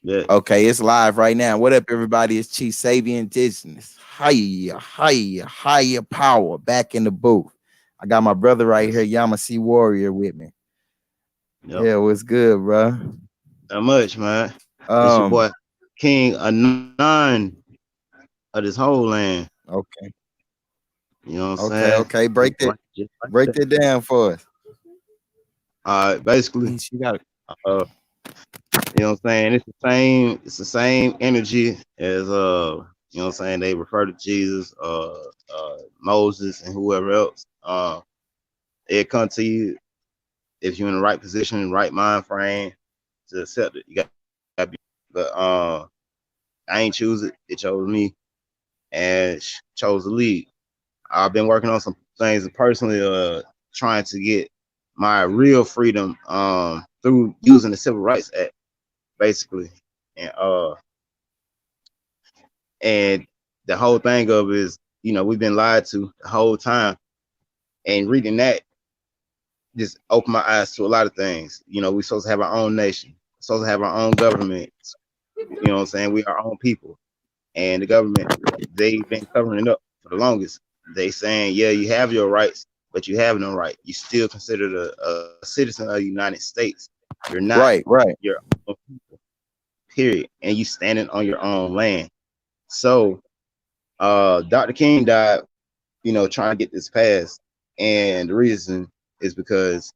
Yeah. Okay, it's live right now. What up, everybody? It's Chief Sebi Indigenous. Higher power back in the booth. I got my brother right here, Yes. Yamasee Warrior, with me. Yep. Yeah, what's good, bro? Not much, man. It's your Um, boy King Anon of this whole land. okay, You know what I'm okay, saying? okay. Just like, just like Break that. that down for us. Basically, Peace, you got it. uh, you know what I'm saying? It's the same energy as you know what I'm saying, they refer to Jesus, Moses and whoever else. It come to you if you're in the right position, right mind frame to accept it. You got to be, but I ain't choose it. It chose me and chose to lead. I've been working on some things personally, trying to get my real freedom through using the Civil Rights Act, basically. And and the whole thing of it is, we've been lied to the whole time. And reading that just opened my eyes to a lot of things. We're supposed to have our own nation, supposed to have our own government. You know what I'm saying? We are our own people. And the government, they've been covering it up for the longest. They saying, yeah, you have your rights, but you have no right. You still considered a citizen of the United States. You're not. Right, right. You're a people, period. And you standing on your own land. So Dr. King died, trying to get this passed. And the reason is because,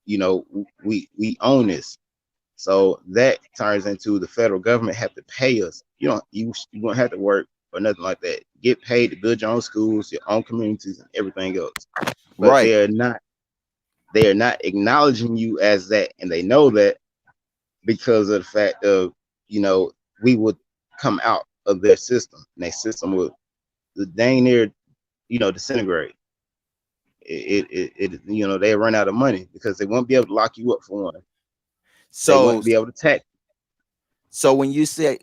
we own this. So that turns into the federal government have to pay us. You won't have to work or nothing like that. Get paid to build your own schools, your own communities, and everything else. But Right. they are not acknowledging you as that, and they know that because of the fact of, you know we would come out of their system, and their system would dang near, disintegrate. They run out of money because they won't be able to lock you up for one. They So won't be able to tax so when you say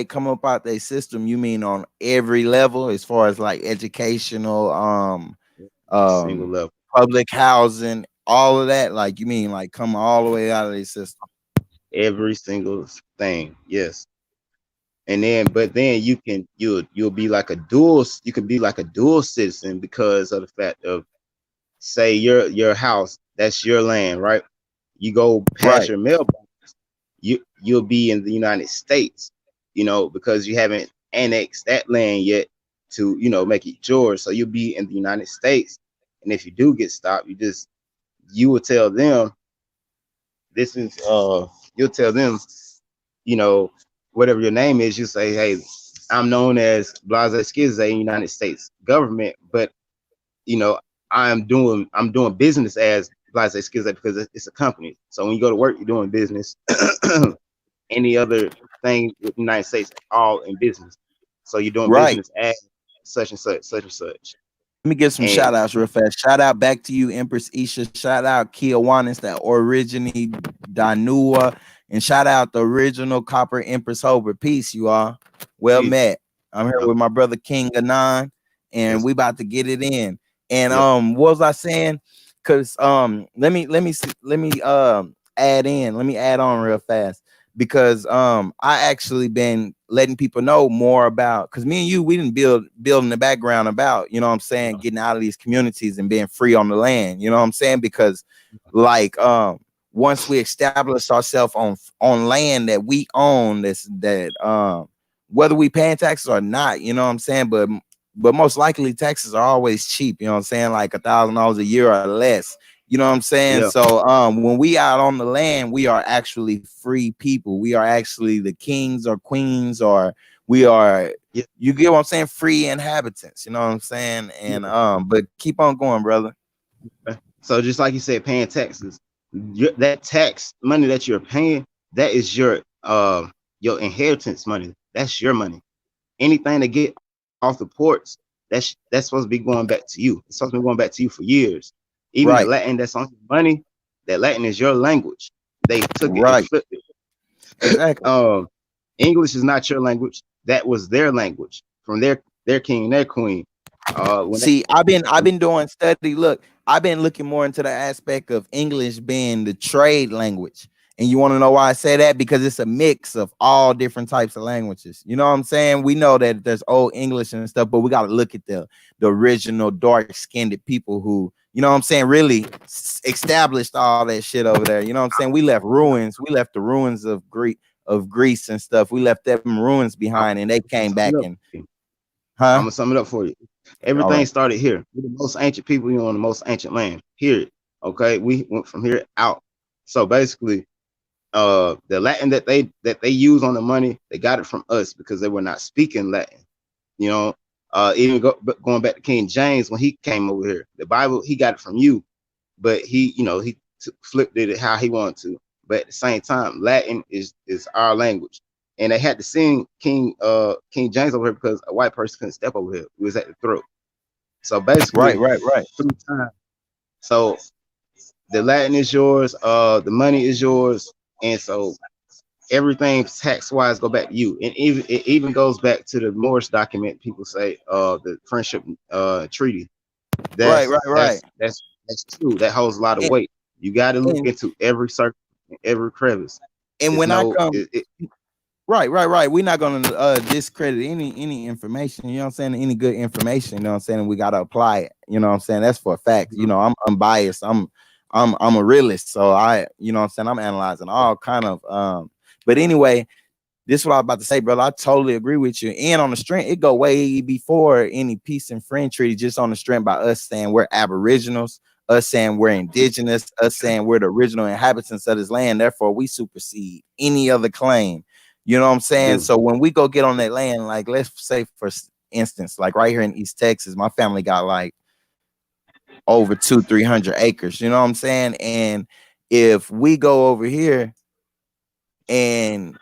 come up out their system, you mean on every level as far as like educational, single um level. public housing, all of that, like you mean like come all the way out of the system. Every single thing, yes. And then, but then you'll be like a dual. You can be like a dual citizen because of the fact of, say, your house, that's your land, right? You go past Right, your mailbox, you'll be in the United States, because you haven't annexed that land yet to, make it yours. So you'll be in the United States, and if you do get stopped, you will tell them, this is you'll tell them, you know, whatever your name is, you say, hey, I'm known as Blase Skizze in United States government, but, you know, I'm doing business as Blase Skizze because it's a company. So when you go to work, you're doing business. Any other thing with the United States, all in business. So you're doing right. business as such and such, such and such. Let me give some And shout outs real fast. Shout out back to you, Empress Isha. Shout out Kiwanis, that originally Danua. And shout out the original Copper Empress Hober. Peace, you all. Well peace. met. I'm here Yep. with my brother King Anon, and Yes. we about to get it in. And Yep. what was I saying? Cause let me add on real fast because I actually been letting people know more about, because me and you, we didn't build in the background about, you know what I'm saying, getting out of these communities and being free on the land, you know what I'm saying, because like once we establish ourselves on land that we own, that whether we paying taxes or not, you know what I'm saying, but most likely taxes are always cheap, you know what I'm saying, like $1,000 a year or less. You know what I'm saying? Yeah. So when we out on the land, we are actually free people. We are actually the kings or queens, or we are, Yeah. you get what I'm saying, free inhabitants. You know what I'm saying? And Yeah. but keep on going, brother. So just like you said, paying taxes, that tax money that you're paying, that is your inheritance money. That's your money. Anything that get off the ports, that's supposed to be going back to you. It's supposed to be going back to you for years. Even the Right, Latin that's on your money, that Latin is your language. They took it and right, flipped it. exactly. English is not your language. That was their language from their king, their queen. When they, See, I've been doing study. Look, I've been looking more into the aspect of English being the trade language, And you want to know why I say that? Because it's a mix of all different types of languages. You know what I'm saying? We know that there's old English and stuff, but we got to look at the original dark-skinned people who, you know what I'm saying, really established all that shit over there. You know what I'm saying? We left ruins. We left the ruins of Greece and stuff. We left them ruins behind, and they came back and, I'm huh? gonna sum it up for you. All Everything right. started here. We're the most ancient people, on the most ancient land. Period. Okay, we went from here out. So basically, the Latin that they use on the money, they got it from us because they were not speaking Latin. You know, even going back to King James when he came over here, the Bible he got it from you, but he flipped it how he wanted to. But at the same time, Latin is our language, and they had to sing King James over here because a white person couldn't step over here. It was at the throat. So Right, basically, right, right. through time, so the Latin is yours, the money is yours, and so everything tax wise go back to you. And it even goes back to the Morris document. People say the friendship treaty. Right, That's right, right. that's that's that's true. That holds a lot of And, weight. You got to look and, into every circle, every crevice. and It's when I no come, right, right, right. We're not gonna discredit any information, you know what I'm saying? Any good information, you know what I'm saying? We gotta apply it, you know what I'm saying? That's for a fact. You know, I'm unbiased. I'm a realist. So you know what I'm saying, I'm analyzing all kind of but anyway, this is what I was about to say, brother. I totally agree with you. And on the strength, it go way before any peace and friend treaty, just on the strength by us saying we're aboriginals, us saying we're indigenous, us saying we're the original inhabitants of this land. Therefore, we supersede any other claim. You know what I'm saying? do. So when we go get on that land, like let's say for instance, like right here in East Texas, my family got like over 200-300 acres. You know what I'm saying? And if we go over here and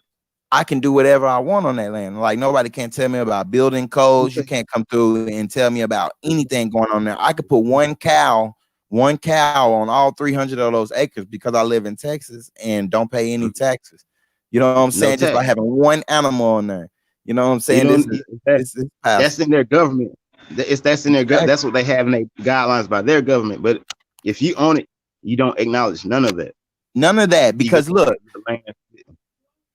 I can do whatever I want on that land. Like nobody can tell me about building codes. You Okay. can't come through and tell me about anything going on there. I could put one cow on all 300 of those acres because I live in Texas and don't pay any taxes. You know what I'm No saying? Just by tax. having one animal on there. You know what I'm You saying? don't. This is That's powerful. in their government. That's in their Exactly. that's what they have in their guidelines by their government. But if you own it, you don't acknowledge none of that. None of that You because look, the land.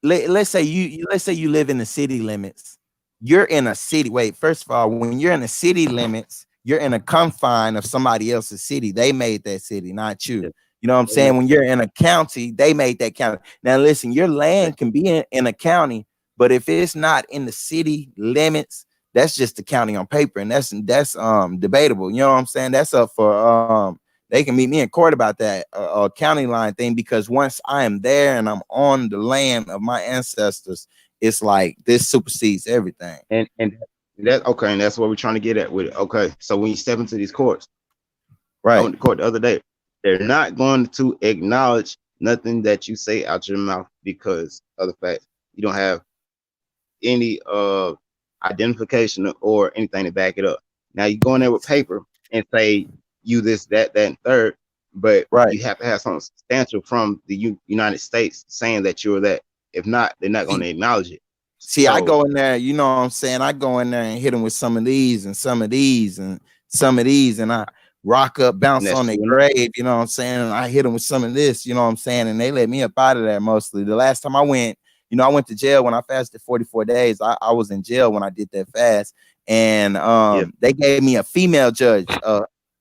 let's say let's say you live in the city limits. You're in a city. Wait, first of all, when you're in the city limits, you're in a confine of somebody else's city. They made that city, not you. Yeah. You know what I'm saying? When you're in a county, they made that county. Now listen, your land can be in a county, but if it's not in the city limits, that's just the county on paper, and that's debatable. You know what I'm saying? That's up for they can meet me in court about that county line thing, because once I am there and I'm on the land of my ancestors, it's like this supersedes everything. And that okay, and that's what we're trying to get at with it. Okay, so when you step into these courts, I Right. went to court the other day. They're not going to acknowledge nothing that you say out your mouth because of the fact you don't have any identification or anything to back it up. Now you go in there with paper and say you this, that, and third, but Right. you have to have something substantial from the United States saying that you're that. If not, they're not going See, to acknowledge it. I So go in there, you know what I'm saying? I go in there and hit them with some of these and some of these and some of these, and I rock up, and bounce that's on their true enough. grave, you know what I'm saying? And I hit them with some of this, you know what I'm saying? And they let me up out of there mostly. The last time I went, you know, I went to jail when I fasted 44 days. I was in jail when I did that fast. And Yeah, they gave me a female judge.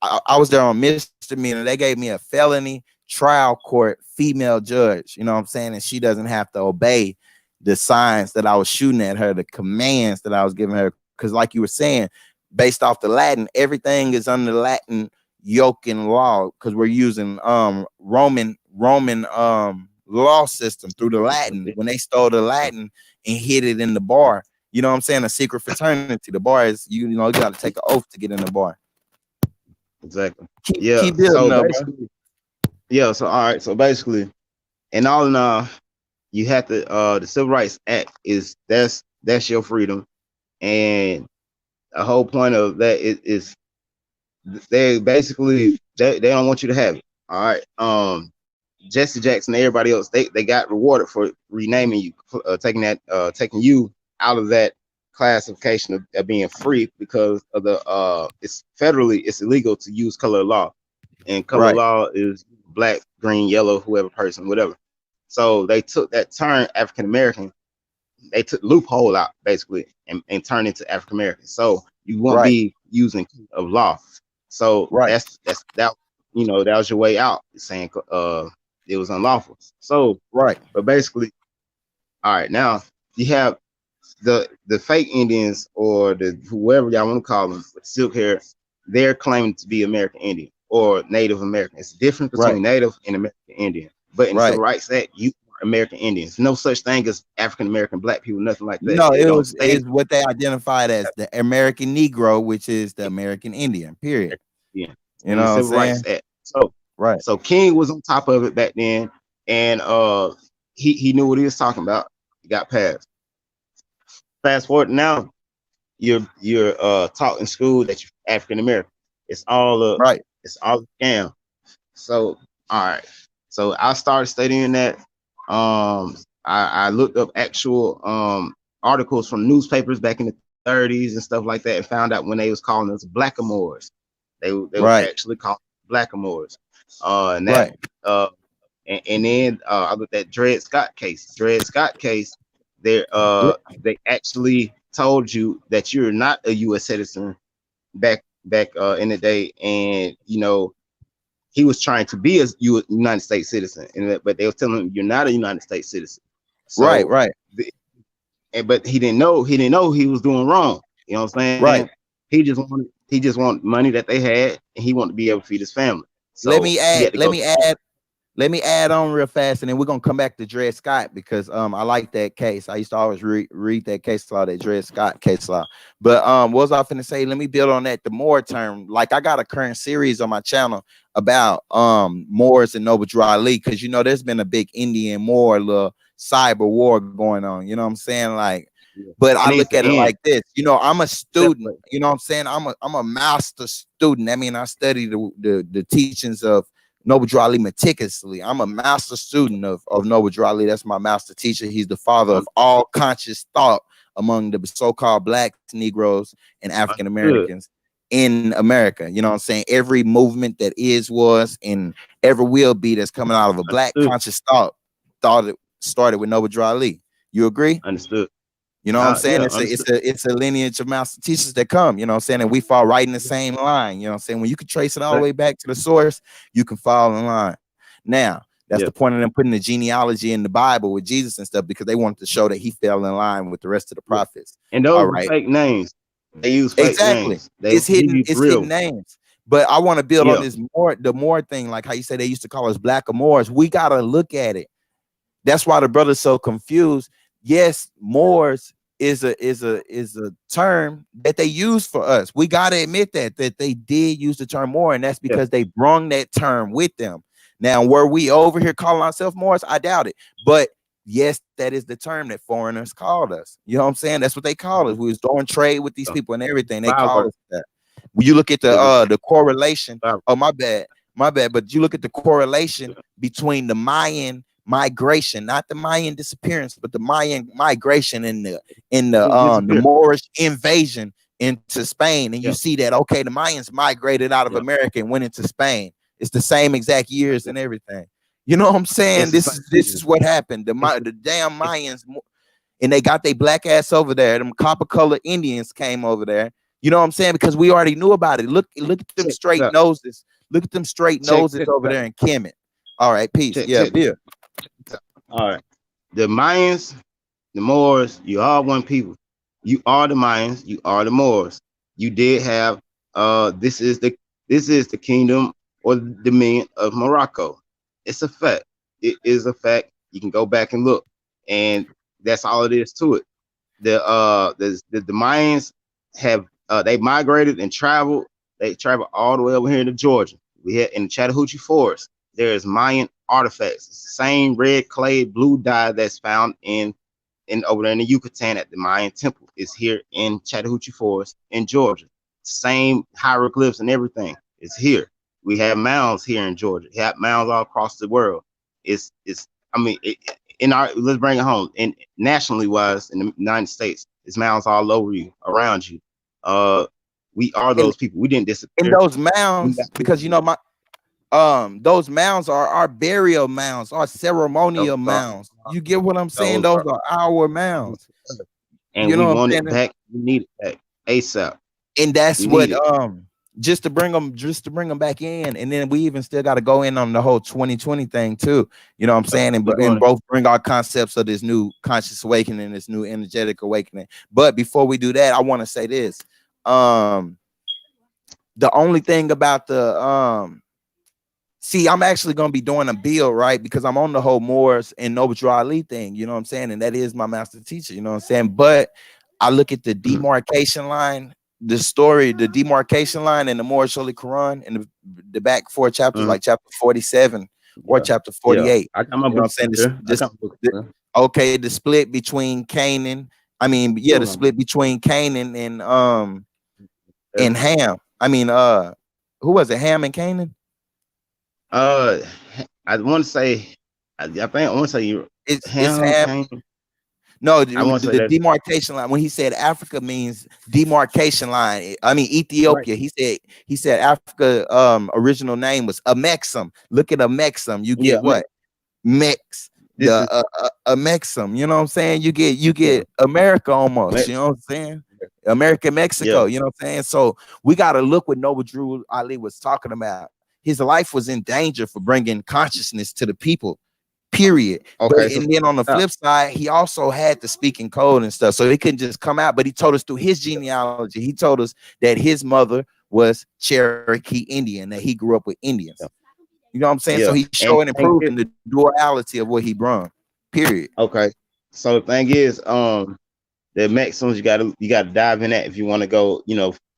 I was there on misdemeanor. They gave me a felony trial court female judge, you know what I'm saying? And she doesn't have to obey the signs that I was shooting at her, the commands that I was giving her. Because, like you were saying, based off the Latin, everything is under Latin yoke and law, because we're using Roman law system through the Latin. When they stole the Latin and hid it in the bar, you know what I'm saying? A secret fraternity. The bar is you know, you got to take an oath to get in the bar. exactly. Keep Yeah. building So up, bro. basically, yeah. So all right. So basically, and all in all, you have to the Civil Rights Act is that's your freedom, and the whole point of that is they basically they don't want you to have it. All right. Jesse Jackson and everybody else, they got rewarded for renaming you, taking you out of that classification of being free because of the it's federally it's illegal to use color law, and color Right. law is black, green, yellow, whoever person, whatever. So they took that term African American, they took loophole out basically and turned into African American. So you won't Right. be using of law. So Right. that that was your way out, saying it was unlawful. So, Right. but basically, all right, now you have the fake Indians or the whoever y'all want to call them with silk hair, they're claiming to be American Indian or Native American. It's the difference Right. between Native and American Indian. But in the Right. Civil Rights Act, you are American Indians. No such thing as African American black people, nothing like that. No, It it don't was stand is what they identified as the American Negro, which is the American Indian. Period. yeah, You in know the what I'm Civil Rights saying? Act. So Right. so King was on top of it back then, and he knew what he was talking about. He got passed. Fast forward now, you're taught in school that you're African American. It's all Right. a scam. So all right. So I started studying that. I looked up actual articles from newspapers back in the 30s and stuff like that, and found out when they was calling us blackamoors. They was Right. actually called blackamoors. And that Right. and then I looked at Dred Scott case. Dred Scott case, they actually told you that you're not a U.S. citizen back in the day, and he was trying to be a United States citizen, but they were telling him you're not a United States citizen. Right. So, Right. but he didn't know he was doing wrong. You know what I'm saying? Right. He just wanted money that they had, and he wanted to be able to feed his family. Let So me he add. had to Let go me to court. add. Let me add on real fast, and then we're gonna come back to Dred Scott because I like that case. I used to always read that case law, that Dred Scott case law. But what was I finna say? Let me build on that. The Moor term, like I got a current series on my channel about Moors and Noble Drew Ali, because there's been a big Indian Moor little cyber war going on. You know what I'm saying? Like, Yeah. but It I needs look to at it end. like this. I'm a student. Separate. You know what I'm saying? I'm a master student. I mean, I study the teachings of Noble Drew Ali meticulously. I'm a master student of Noble Drew Ali. That's my master teacher. He's the father of all conscious thought among the so-called blacks, Negroes, and African Understood. Americans in America. You know what I'm saying? Every movement that is, was, and ever will be that's coming out of a black Understood. conscious thought it started with Noble Drew Ali. You agree? Understood. You know what I'm saying? Yeah. It's a Understood. it's a it's a lineage of master teachers that come, you know what I'm saying? And we fall right in the same line. You know what I'm saying? When you can trace it all the But way back to the source, you can fall in line. Now, that's yeah. the point of them putting the genealogy in the Bible with Jesus and stuff, because they wanted to show that he fell in line with the rest of the Yeah. prophets. And All those are right. fake names. They use fake Exactly. names. They don't give you the It's hidden real. names. But I want to build on Yeah. this more thing, like how you say they used to call us black Moors. We gotta look at it. That's why the brother's so confused. Yes, Moors is a term that they use for us. We gotta admit that they did use the term Moor, and that's Yeah. because they brung that term with them. Now, were we over here calling ourselves Moors? I doubt it. But yes, that is the term that foreigners called us. You know what I'm saying? That's what they called us. We was doing trade with these Yeah. people and everything. They called Byword. us that. When you look at It was the correlation, byword. oh my bad, but you look at the correlation between the Mayan migration, not the Mayan disappearance, but the Mayan migration in They the disappeared. Moorish invasion into Spain, and you Yeah. see that okay, the Mayans migrated out of Yeah. America and went into Spain. It's the same exact years Yeah. and everything. You know what I'm saying? It's the This same is this people. is what happened. It's The damn it's Mayans, and they got their black ass over there. Them copper colored Indians came over there. You know what I'm saying? Because we already knew about it. Look at them check this straight out. noses. Look at them straight Check noses this over out. there in Kemet. All right, peace. Yeah, Check Bill. this out. All right. The Mayans, the Moors, you are one people. You are the Mayans, you are the Moors. You did have this is the kingdom or the dominion of Morocco. It's a fact. It is a fact. You can go back and look. And that's all it is to it. The Mayans have they migrated and traveled. They traveled all the way over here to Georgia. We had in the Chattahoochee Forest. There is Mayan artifacts, same red clay blue dye that's found in over there in the Yucatan at the Mayan temple. Is here in Chattahoochee Forest in Georgia. Same hieroglyphs and everything is here. We have mounds here in Georgia. We have mounds all across the world. It's I mean in our let's bring it home. And nationally wise in the United States, it's mounds all over you, around you. Uh we are And those people. We didn't in disappear. those We got mounds, people because here. those mounds are our burial mounds, our Those ceremonial are, mounds. You get what I'm saying? those Those are, are our mounds. and You we know what I'm want it saying? back. We need it back ASAP. And that's We what need it. just to bring them back in, and then we even still got to go in on the whole 2020 thing too. You know what I'm saying? We're And going. both bring our concepts of this new conscious awakening, this new energetic awakening. But before we do that, I want to say this. The only thing about the see, I'm actually gonna be doing a build, right? Because I'm on the whole Moors and Noble Drew Ali thing, you know what I'm saying? And that is my master teacher, you know what I'm saying? But I look at the demarcation line, the story, the demarcation line in the Moorish Holy Quran in the back 4 chapters, like chapter 47 or Yeah, chapter yeah. 48. I got my You know what I'm book saying? here. I got my book The- here. okay, the split between Canaan. I mean, yeah, the Hold on. split between Canaan and Seven. Ham. I mean, who was it? Ham and Canaan? Uh, I want to say, I want to say you, It's Ham Ham. came. No, I want to say the that's demarcation line. When he said Africa means demarcation line, I mean right. Ethiopia. He said Africa original name was Amexum. Look at Amexum. You Yeah, get what? Mex. this is The Amexum. You know what I'm saying? You yeah, get America almost. You Mex- know what I'm saying? America, yeah. Mexico. You know what I'm saying? So we got to look what Noble Drew Ali was talking about. His life was in danger for bringing consciousness to the people, period. But Okay, so and then on the stop. flip side, he also had to speak in code and stuff, so he couldn't just come out. But he told us through his genealogy, he told us that his mother was Cherokee Indian, that he grew up with Indians. Yeah, You know what I'm saying? So yeah. he's And showing and the thing is, proving the duality of what he brung. Period. okay. So the thing is, the maxims you gotta dive in that if you want to go,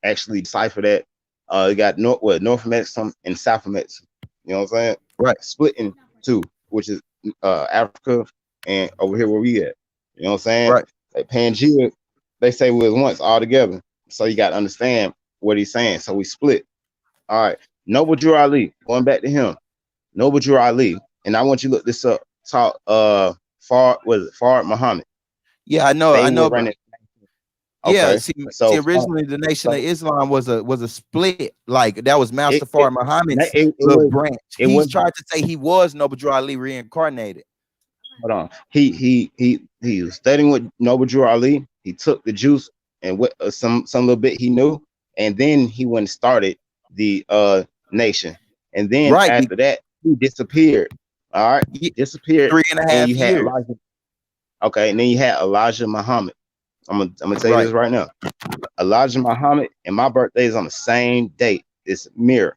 actually decipher that. You got North Maxim and South Maxim. You know what I'm saying? Right. Split in two, which is Africa and over here where we at. You know what I'm saying? Right. Like Pangea, they say we was once all together. So you gotta understand what he's saying. So we split. All right. Noble Drew Ali, going back to him. Noble Drew Ali, and I want you to look this up. Talk Fard Muhammad. Yeah, I know. They I were know. But running. yeah, Okay. see, So originally the Nation of so Islam was a split. Like that was Master it it Fard Muhammad's it little was branch. it He's was tried to say he was Noble Drew Ali reincarnated. hold on. He was studying with Noble Drew Ali. He took the juice and what some little bit he knew, and then he went and started the nation. And then Right. after that, he disappeared. All right, he disappeared, Three and a and half you had years. Elijah. Okay, and then you had Elijah Muhammad. I'm gonna tell you Right. this right now. Elijah Muhammad and my birthday is on the same date. It's mirror.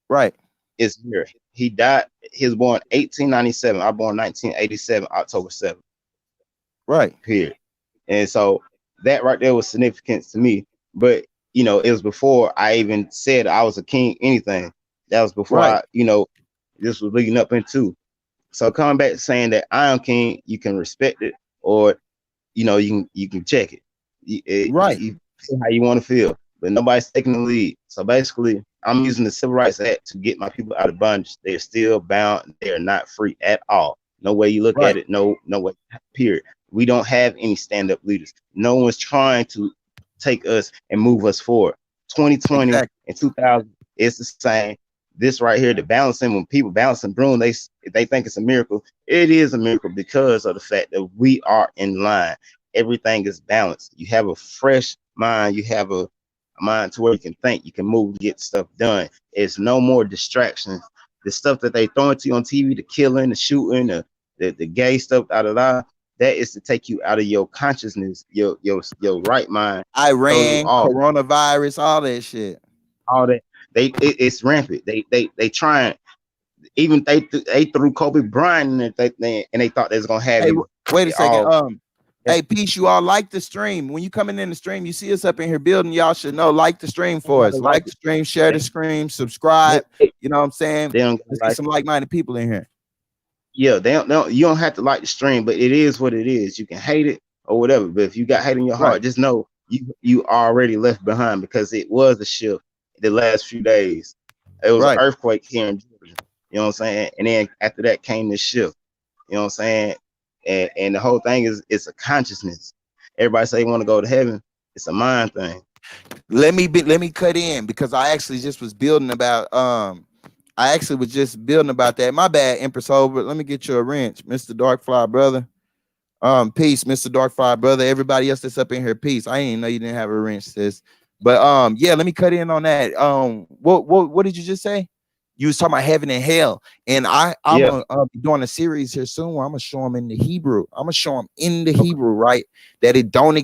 Right. It's mirror. He died. He was born 1897. I born 1987, October 7th. Right. Period. And so that right there was significant to me. But it was before I even said I was a king, anything. That was before Right. this was leading up into. So coming back to saying that I am king, you can respect it, or you can check it. Right. You feel how you want to feel, but nobody's taking the lead. So basically, I'm using the Civil Rights Act to get my people out of bondage. They're still bound. They are not free at all. No way you look at Right. it. No way. Period. We don't have any stand-up leaders. No one's trying to take us and move us forward. 2020 Exactly. and 2000, it's the same. This right here, the balancing, when people balancing broom, they think it's a miracle. It is a miracle because of the fact that we are in line. Everything is balanced. You have a fresh mind. You have a mind to where you can think, you can move, get stuff done. It's no more distractions. The stuff that they throwing to you on TV, the killing, the shooting, the gay stuff, that is to take you out of your consciousness, your right mind, throw you Iran, off. coronavirus, all that shit. All that it's rampant. They trying, even they threw Kobe Bryant in and they thought they was gonna have Hey, him. wait a second. All Hey, peace. You all like the stream. When you coming in the stream, you see us up in here building. Y'all should know. Like the stream they don't for gotta us. like Like the it. stream, share the They, stream, subscribe. they, You know what I'm saying? they don't gotta Let's get like some it. like-minded people in here. Yeah, they don't, you don't have to like the stream, but it is what it is. You can hate it or whatever, but if you got hate in your Right. heart, just know you already left behind, because it was a shift the last few days. It was an Right. earthquake here in Georgia. You know what I'm saying? And then after that came this shift. You know what I'm saying? And the whole thing is, it's a consciousness. Everybody say they want to go to heaven. It's a mind thing. Let me cut in because I actually just was building about I actually was just building about that. My bad, Empress Over. Let me get you a wrench, Mr. Darkfly brother. Peace, Mr. Darkfly brother. Everybody else that's up in here, peace. I didn't know you didn't have a wrench, sis. But yeah, let me cut in on that. What did you just say? You was talking about heaven and hell, and I'm Yeah. gonna be doing a series here soon where I'm gonna show them in the Hebrew. I'm gonna show them in the Okay. Hebrew, right? That it don't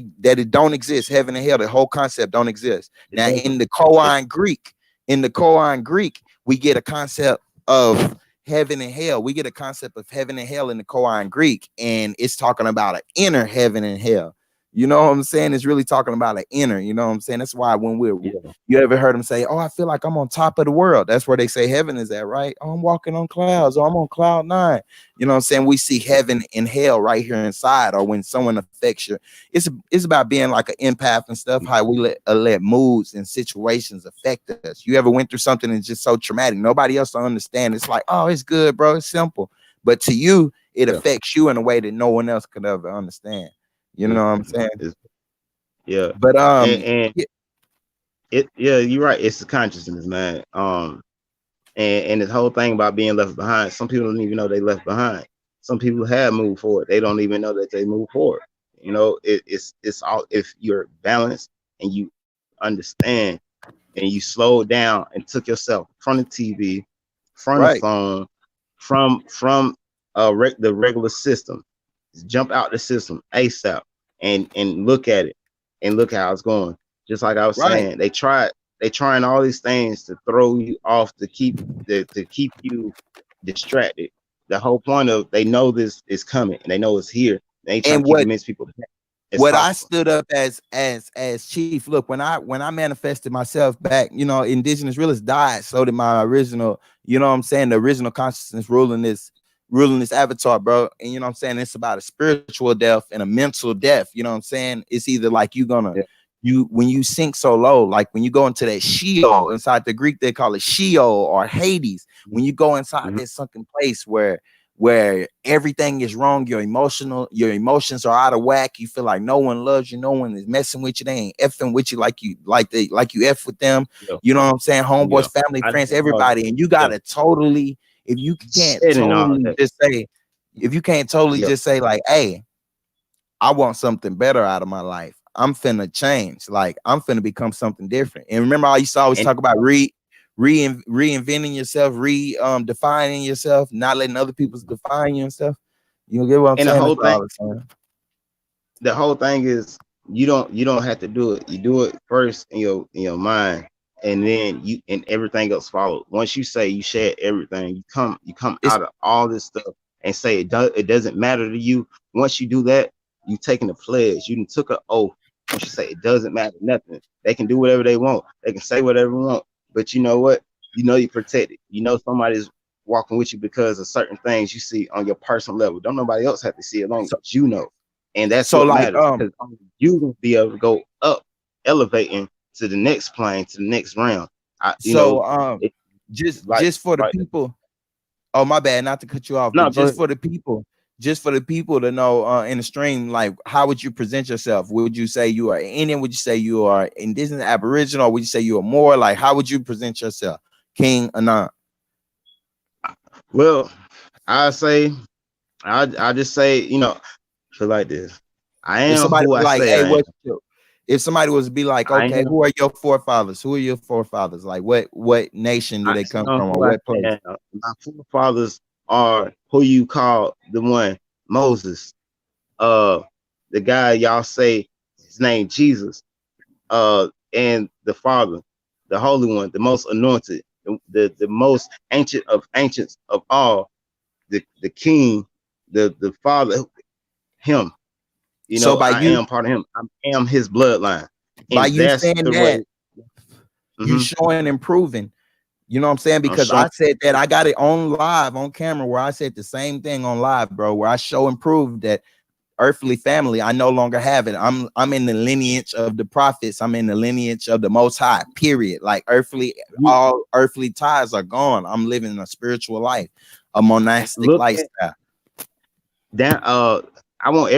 exist. Heaven and hell, the whole concept don't exist. It Now doesn't. in the It, Koine Greek, we get a concept of heaven and hell. We get a concept of heaven and hell in the Koine Greek, and it's talking about an inner heaven and hell. You know what I'm saying? It's really talking about an inner. You know what I'm saying? That's why when yeah. you ever heard them say, "Oh, I feel like I'm on top of the world." That's where they say heaven is at, right? Oh, I'm walking on clouds. Oh, I'm on cloud nine. You know what I'm saying? We see heaven and hell right here inside, or when someone affects you. It's about being like an empath and stuff. How we let moods and situations affect us. You ever went through something that's just so traumatic, nobody else will understand. It's like, oh, it's good, bro. It's simple, but to you, it Yeah. affects you in a way that no one else could ever understand. You know It's, what I'm saying? it's, yeah. But And yeah, yeah, you're right. It's the consciousness, man. And this whole thing about being left behind, some people don't even know they left behind. Some people have moved forward. They don't even know that they moved forward. It's all, if you're balanced and you understand and you slowed down and took yourself from the TV, from the right. phone, from the regular system, jump out the system ASAP and look at it and look how it's going. Just like I was Right. saying, they trying all these things to throw you off, to keep you distracted. The whole point of, they know this is coming and they know it's here. They ain't trying And to keep as many people back as what I possible. stood up as chief. Look, when I manifested myself back, Indigenous Realist died. So did my original, what I'm saying, the original consciousness ruling this avatar, bro. And you know what I'm saying? It's about a spiritual death and a mental death. You know what I'm saying? It's either like Yeah. when you sink so low, like when you go into that Sheol, inside the Greek, they call it Sheol or Hades. When you go inside Mhm. that sunken place where everything is wrong, your emotions are out of whack, you feel like no one loves you, no one is messing with you, they ain't effing with you like you F with them. Yeah. You know what I'm saying? Yeah. Homeboys, family, I friends, did all everybody. And you yeah. gotta totally, if you can't Shedding all totally that. just say, if you can't totally Yeah. just say, like, hey, I want something better out of my life. I'm finna change. Like, I'm finna become something different. And remember, I used to always And talk about reinventing yourself, defining yourself, not letting other people define you and stuff. You get what I'm and the saying? whole That's thing all I'm saying. is, you don't have to do it. You do it first in your mind, and then you and everything else follows. Once you say you share everything, you come It's out of all this stuff and say it doesn't matter to you. Once you do that, you taking a pledge. You took an oath. Once you say it doesn't matter nothing, they can do whatever they want. They can say whatever they want. But you know what? You're protected. Somebody's walking with you because of certain things you see on your personal level. Don't nobody else have to see it, long so, as you know. And that's so what like matters, because you will be able to go up, elevating to the next plane, to the next round. I, you so know, it, like just for the right. people. Oh, my bad, not to cut you off, but No, go ahead. just for the people to know in the stream, like, how would you present yourself? Would you say you are Indian? Would you say you are Indigenous, Aboriginal? Or would you say you are more? Like, how would you present yourself, King Anand? Well, I say, I just say, feel like this. I If am somebody who was I like, say "Hey, I am. if somebody was to be like, I okay, am. who are your forefathers? Who are your forefathers? Like, what nation do I they come am from, or who I what say place?" I am. My forefathers are who you call the one, Moses. Uh, the guy y'all say his name Jesus. And the Father, the Holy One, the most anointed, the most ancient of ancients of all, the King, the Father, him. So by I you am part of him. I am his bloodline, by and you that's saying the that, way. you Hmm. showing and proving. You know what I'm saying? I'm Because showing. I said that, I got it on live on camera where I said the same thing on live, bro, where I show and prove that earthly family, I no longer have it. I'm in the lineage of the prophets. I'm in the lineage of the Most High. Period. Like, You all earthly ties are gone. I'm living a spiritual life, a monastic look at lifestyle. that. I want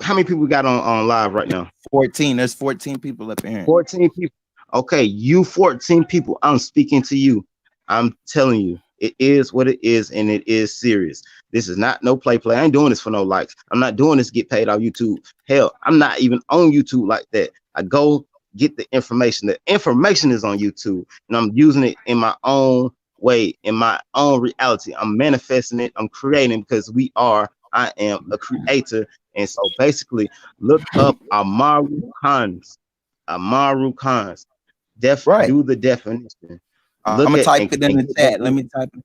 how many people we got on live right now? 14. There's 14 people up in here. 14 people. Okay, you 14 people. I'm speaking to you. I'm telling you, it is what it is, and it is serious. This is not no play. I ain't doing this for no likes. I'm not doing this to get paid off YouTube. Hell, I'm not even on YouTube like that. I go get the information. The information is on YouTube, and I'm using it in my own way, in my own reality. I'm manifesting it. I'm creating because I am a creator. And so basically, look up Amaru Khans. Amaru Khans. Right. Do the definition. I'm Look gonna at type and, it in and the get that chat. Let me type it.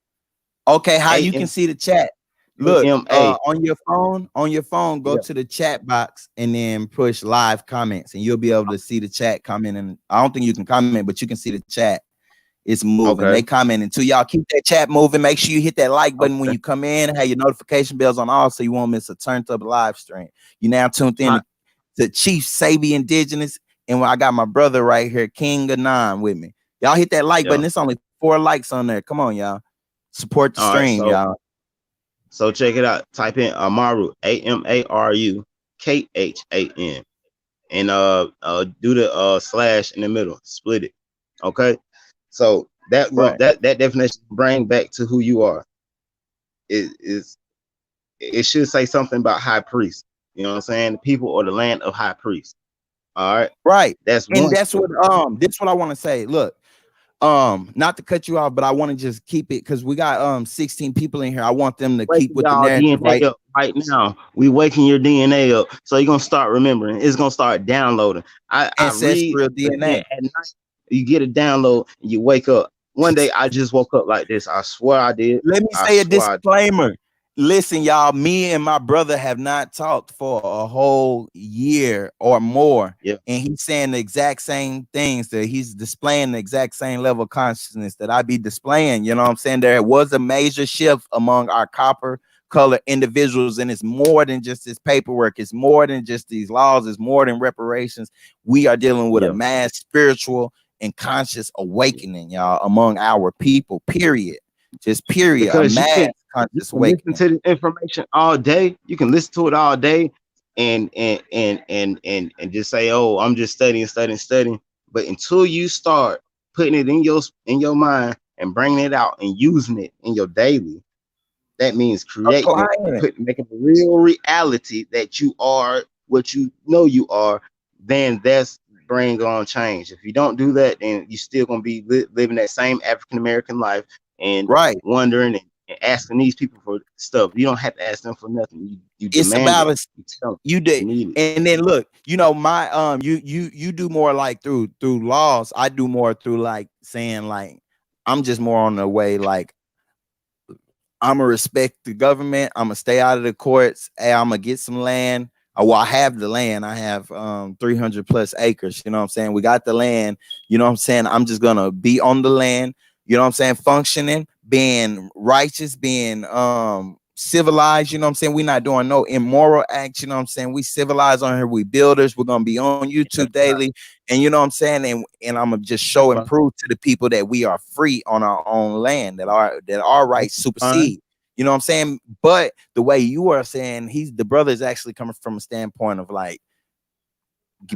Okay, how you can AMA. see the chat? Look, on your phone, go Yeah. to the chat box and then push live comments, and you'll be able to see the chat comment. And I don't think you can comment, but you can see the chat. It's moving. They Okay. commenting too. Y'all keep that chat moving. Make sure you hit that like button when Okay. you come in. Have your notification bells on all so you won't miss a turned up live stream. You now tuned in Huh. to Chief Sebi Indigenous, and I got my brother right here, King of Nine, with me. Y'all hit that like Yeah. button. It's only 4 likes on there. Come on, y'all. Support the All right. stream, y'all. So check it out. Type in Amaru, AMARUKHAN, and do the slash in the middle. Split it. Okay. So Right. that definition bring back to who you are. It should say something about high priest. You know what I'm saying? The people or the land of high priest. All right. Right. That's And one. that's what this what I want to say. Look, not to cut you off, but I want to just keep it because we got 16 people in here. I want them to keep Waking with the y'all narrative, DNA right? up right now. We waking your DNA up. So you're gonna start remembering. It's gonna start downloading. I read Ancestral again DNA. at night. You get a download and you wake up. One day I just woke up like this. I swear I did. Let me I say a swear I did. disclaimer. Listen, y'all, me and my brother have not talked for a whole year or more. Yeah. And he's saying the exact same things, that he's displaying the exact same level of consciousness that I be displaying. You know what I'm saying? There was a major shift among our copper color individuals, and it's more than just this paperwork, it's more than just these laws, it's more than reparations. We are dealing with a Yeah. mass spiritual and conscious awakening, y'all, among our people, period. Just period. A Because mass you conscious can listen awakening. to the information all day. You can listen to it all day and just say, "Oh, I'm just studying." But until you start putting it in your mind and bringing it out and using it in your daily, that means creating it and Applying it. making a real reality that you are what you know you are. Then that's bring on change. If you don't do that, then you still gonna be living that same African American life and Right. wondering and asking these people for stuff. You don't have to ask them for nothing. You It's demand about it. us. You tell them You you did. need it. And then look, you know, my you do more like through laws. I do more through like saying like I'm just more on the way like I'm gonna respect the government. I'm gonna stay out of the courts. Hey, I'm gonna get some land. Well, I have the land. I have 300 plus acres. You know what I'm saying? We got the land. You know what I'm saying? I'm just gonna be on the land. You know what I'm saying? Functioning, being righteous, being civilized. You know what I'm saying? We're not doing no immoral acts. You know what I'm saying? We civilized on here. We builders. We're gonna be on YouTube That's right. daily. And you know what I'm saying? And I'm gonna just That's show and fine. prove to the people that we are free on our own land, that our That's rights fine. supersede. You know what I'm saying? But the way you are saying, the brother is actually coming from a standpoint of like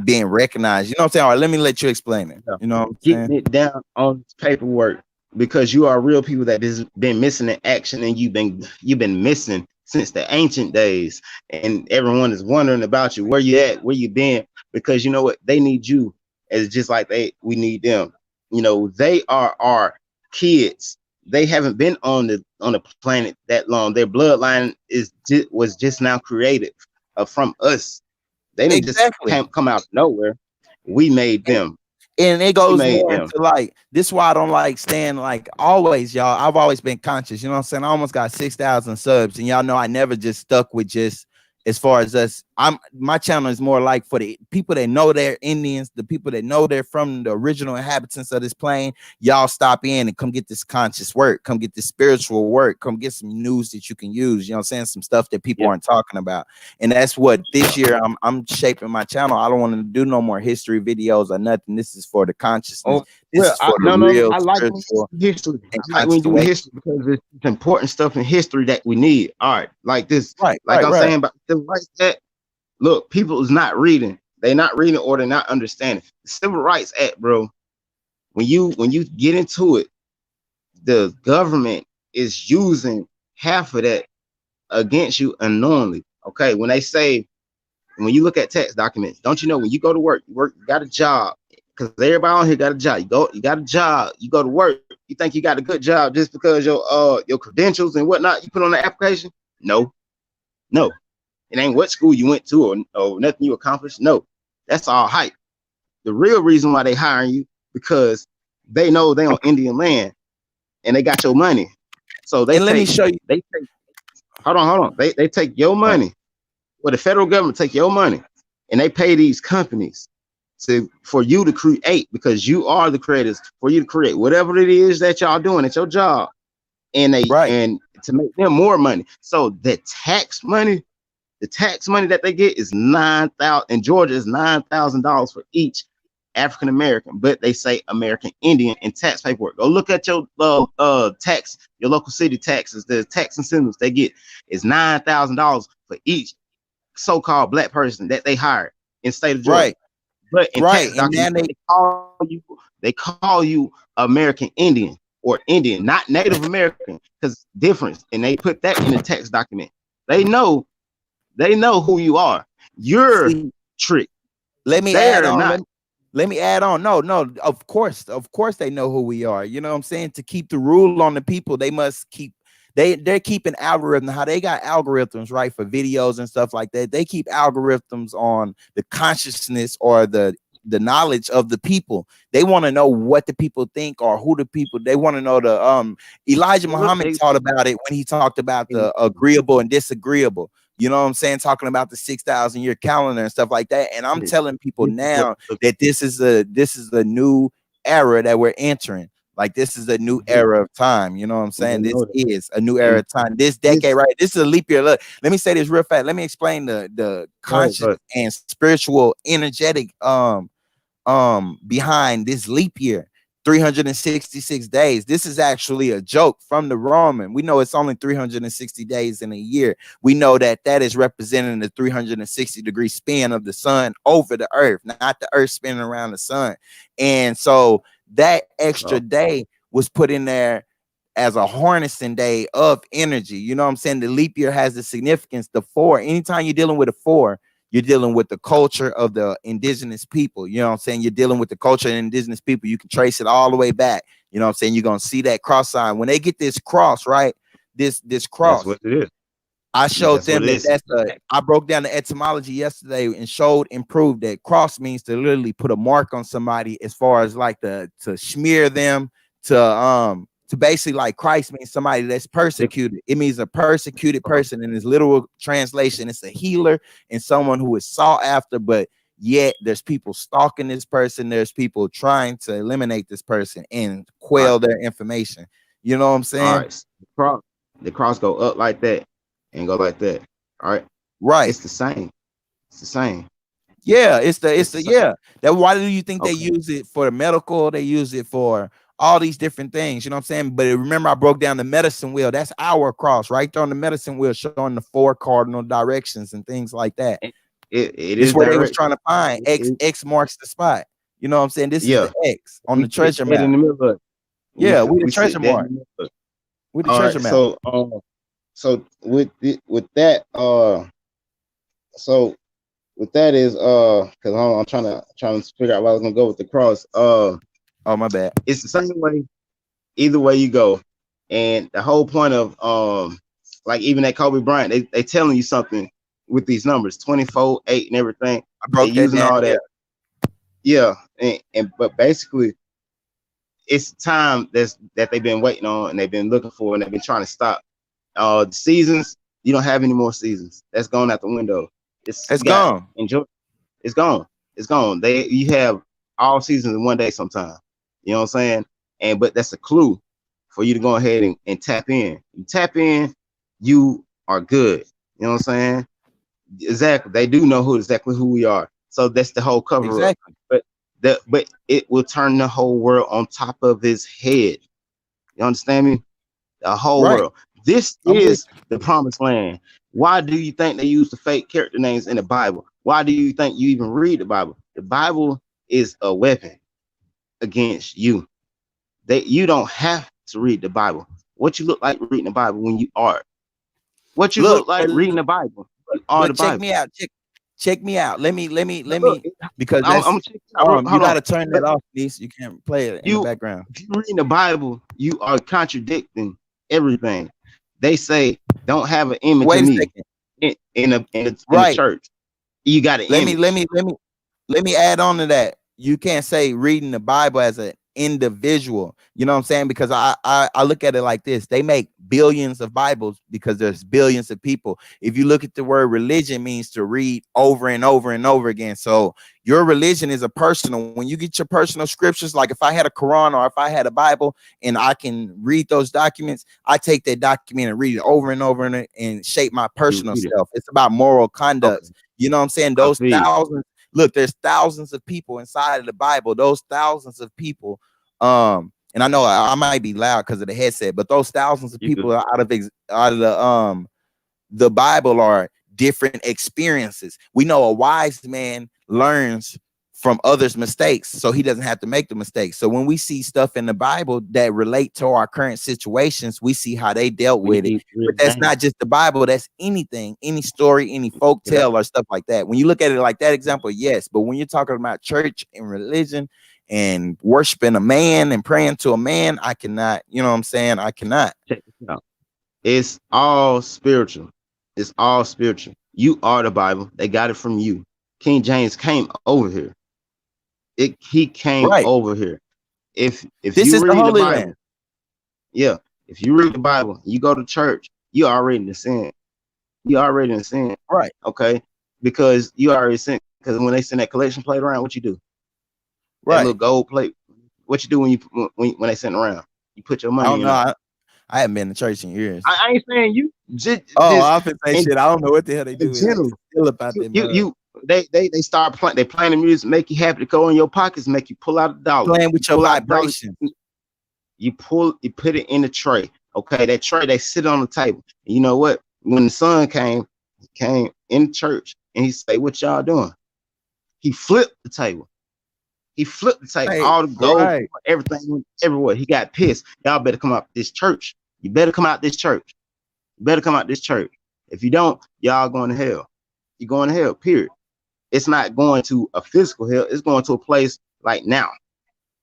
being recognized. You know what I'm saying? All right, let me let you explain it. Yeah. You know what I'm Getting saying? it down on paperwork because you are real people that has been missing in action and you've been missing since the ancient days, and everyone is wondering about you, where you at, where you been, because you know what, they need you as just like we need them. You know, they are our kids. They haven't been on the planet that long. Their bloodline was just now created from us. They didn't just Exactly. come out of nowhere. We made And them. and it We goes made more them. into like this is why I don't like staying like always, y'all. I've always been conscious, you know what I'm saying? I almost got 6,000 subs, and y'all know I never just stuck with just as far as us. My channel is more like for the people that know they're Indians, the people that know they're from the original inhabitants of this plane. Y'all stop in and come get this conscious work, come get this spiritual work, come get some news that you can use, you know what I'm saying? Some stuff that people Yeah. aren't talking about. And that's what this year I'm shaping my channel. I don't want to do no more history videos or nothing. This is for the consciousness. Oh, This well, is for the no. real I like when you spiritual do history. and I like when conscious you do awakening. history because it's important stuff in history that we need. All right, like this, Right, like I'm right. saying about civil rights. That look, people is not reading. They're not reading or they're not understanding. The Civil Rights Act, bro. When you get into it, the government is using half of that against you unknowingly. Okay, when they say, when you look at tax documents, don't you know when you go to work, you got a job, because everybody on here got a job. You got a job, you go to work, you think you got a good job just because your credentials and whatnot you put on the application? No, no, it ain't what school you went to or nothing you accomplished. No, that's all hype. The real reason why they hiring you, because they know they on Indian land and they got your money. So And let me show you. they take, hold on. They take your money, or the federal government take your money, and they pay these companies for you to create, because you are the creators, for you to create whatever it is that y'all doing at your job, and Right, and to make them more money. So the tax money that they get is 9,000 in Georgia is $9,000 for each African American, but they say American Indian in tax paperwork. Go look at your tax, your local city taxes. The tax incentives they get is $9,000 for each so-called black person that they hired in the state of Georgia. right, But in right. tax And now documents, they call you American Indian or Indian, not Native American, because difference. And they put that in the tax document. They know who you are. You're see, tricked. let me add They're on. not. Let me add on. No, no, of course they know who we are. You know what I'm saying? To keep the rule on the people, they must keep they're keeping algorithms. How they got algorithms, right, for videos and stuff like that. They keep algorithms on the consciousness or the knowledge of the people. They want to know what the people think or who the people. They want to know the Elijah Look, Muhammad taught about it when he talked about the agreeable and disagreeable. You know what I'm saying? Talking about the 6,000 year calendar and stuff like that. And I'm telling people now that this is a new era that we're entering. Like this is a new era of time. You know what I'm saying? This is a new era of time. This decade, right? This is a leap year. Look, let me say this real fast. Let me explain the conscious and spiritual, energetic behind this leap year. 366 days. This is actually a joke from the Roman. We know it's only 360 days in a year. We know that is representing the 360-degree spin of the sun over the earth, not the earth spinning around the sun. And so that extra day was put in there as a harnessing day of energy. You know what I'm saying? The leap year has the significance. The 4, anytime you're dealing with a 4, you're dealing with the culture of the indigenous people. You know what I'm saying? You're dealing with the culture of indigenous people. You can trace it all the way back. You know what I'm saying? You're going to see that cross sign. When they get this cross, right? This cross. That's what it is. I showed them I broke down the etymology yesterday and showed and proved that cross means to literally put a mark on somebody, as far as like to smear them, to basically, like Christ means somebody that's persecuted. It means a persecuted person. In this literal translation, it's a healer and someone who is sought after, but yet there's people stalking this person. There's people trying to eliminate this person and quell their information. You know what I'm saying? All right. The cross go up like that and go like that. All right. Right. It's the same. It's the same. Yeah, it's the yeah. That why do you think they use it for the medical? They use it for all these different things, you know what I'm saying? But remember, I broke down the medicine wheel. That's our cross right there on the medicine wheel, showing the 4 cardinal directions and things like that. It is what they was trying to find. X marks the spot. You know what I'm saying? This is the X on the treasure map. In the middle of it. Yeah, we the treasure mark. We the treasure map. So with that, so with that is because I'm trying to figure out where I was gonna go with the cross. Oh, my bad. It's the same way, either way you go. And the whole point of like even at Kobe Bryant, they telling you something with these numbers, 24, 8, and everything. I broke that down. All that. Yeah. And but basically it's time that they've been waiting on and they've been looking for and they've been trying to stop. The seasons, you don't have any more seasons. That's gone out the window. It's gone. Enjoy. It's gone. It's gone. You have all seasons in one day sometime. You know what I'm saying? But that's a clue for you to go ahead and tap in. You tap in, you are good. You know what I'm saying? Exactly. They do know exactly who we are. So that's the whole cover up. But it will turn the whole world on top of his head. You understand me? The whole world. This is the promised land. Why do you think they use the fake character names in the Bible? Why do you think you even read the Bible? The Bible is a weapon against you. You don't have to read the Bible. What you look like reading the Bible when you are. What you Look, look like reading the Bible. You are the but check Bible. me out. Check me out. Let Look, me because I'm that's gonna check you out. you Hold on. gotta turn that Look, off, please. You can't play it in the you background. if you reading the Bible, you are contradicting everything. They say don't have an image Wait of a me second. in the Right. church. You got an Let me let image. me let me let me add on to that. You can't say reading the Bible as an individual. You know what I'm saying? Because I look at it like this. They make billions of Bibles because there's billions of people. If you look at the word religion means to read over and over and over again. So your religion is a personal. When you get your personal scriptures, like if I had a Quran or if I had a Bible and I can read those documents, I take that document and read it over and over and shape my You personal read it. self. It's about moral Okay. conduct. You know what I'm saying? I Those feel you. thousands, look, there's thousands of people inside of the Bible. Those thousands of people, and I know I might be loud because of the headset, but those thousands of You people good. are out of the Bible are different experiences. We know a wise man learns from others' mistakes, so he doesn't have to make the mistakes. So when we see stuff in the Bible that relate to our current situations, we see how they dealt We with it. need real But that's names. not just the Bible, that's anything, any story, any folk Yeah. tale or stuff like that. When you look at it like that example, yes. But when you're talking about church and religion and worshiping a man and praying to a man, I cannot, you know what I'm saying? I cannot. Check this out. It's all spiritual. It's all spiritual. You are the Bible. They got it from you. King James came over here. He came Right. over here. If This you is the read the Holy Land. Bible, yeah. If you read the Bible, you go to church, you already in the sin. You already in sin. Right. Okay. Because you already sin. Because when they send that collection plate around, what you do? That Right. little gold plate. What you do when they send around? You put your I money don't in know. there. I haven't been to church in years. I ain't saying you Oh, just I often say in, shit. I don't know what the hell they in do. Like general. still about that mud. You they start playing, they playing the music, make you happy to go in your pockets, make you pull out a dollar. Playing You with your pull out a dollar, vibration. you put it in the tray. Okay, that tray they sit on the table. And you know what? When the son came, he came in church and he say, "What y'all doing?" He flipped the table. He flipped the table. Right, All the gold, right. everything went everywhere. He got pissed. Y'all better come out this church. You better come out this church. You better come out this church. If you don't, y'all going to hell. You're going to hell. Period. It's not going to a physical hell. It's going to a place like now.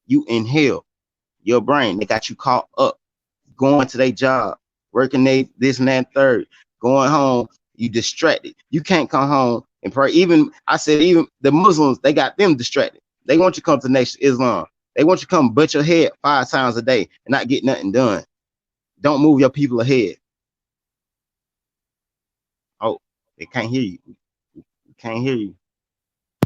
You in hell. Your brain, they got you caught up, going to their job, working they this and that third, going home, you distracted. You can't come home and pray. Even I said, even the Muslims, they got them distracted. They want you to come to the Nation of Islam. They want you to come butt your head 5 times a day and not get nothing done. Don't move your people ahead. Oh, they can't hear you. Can't hear you.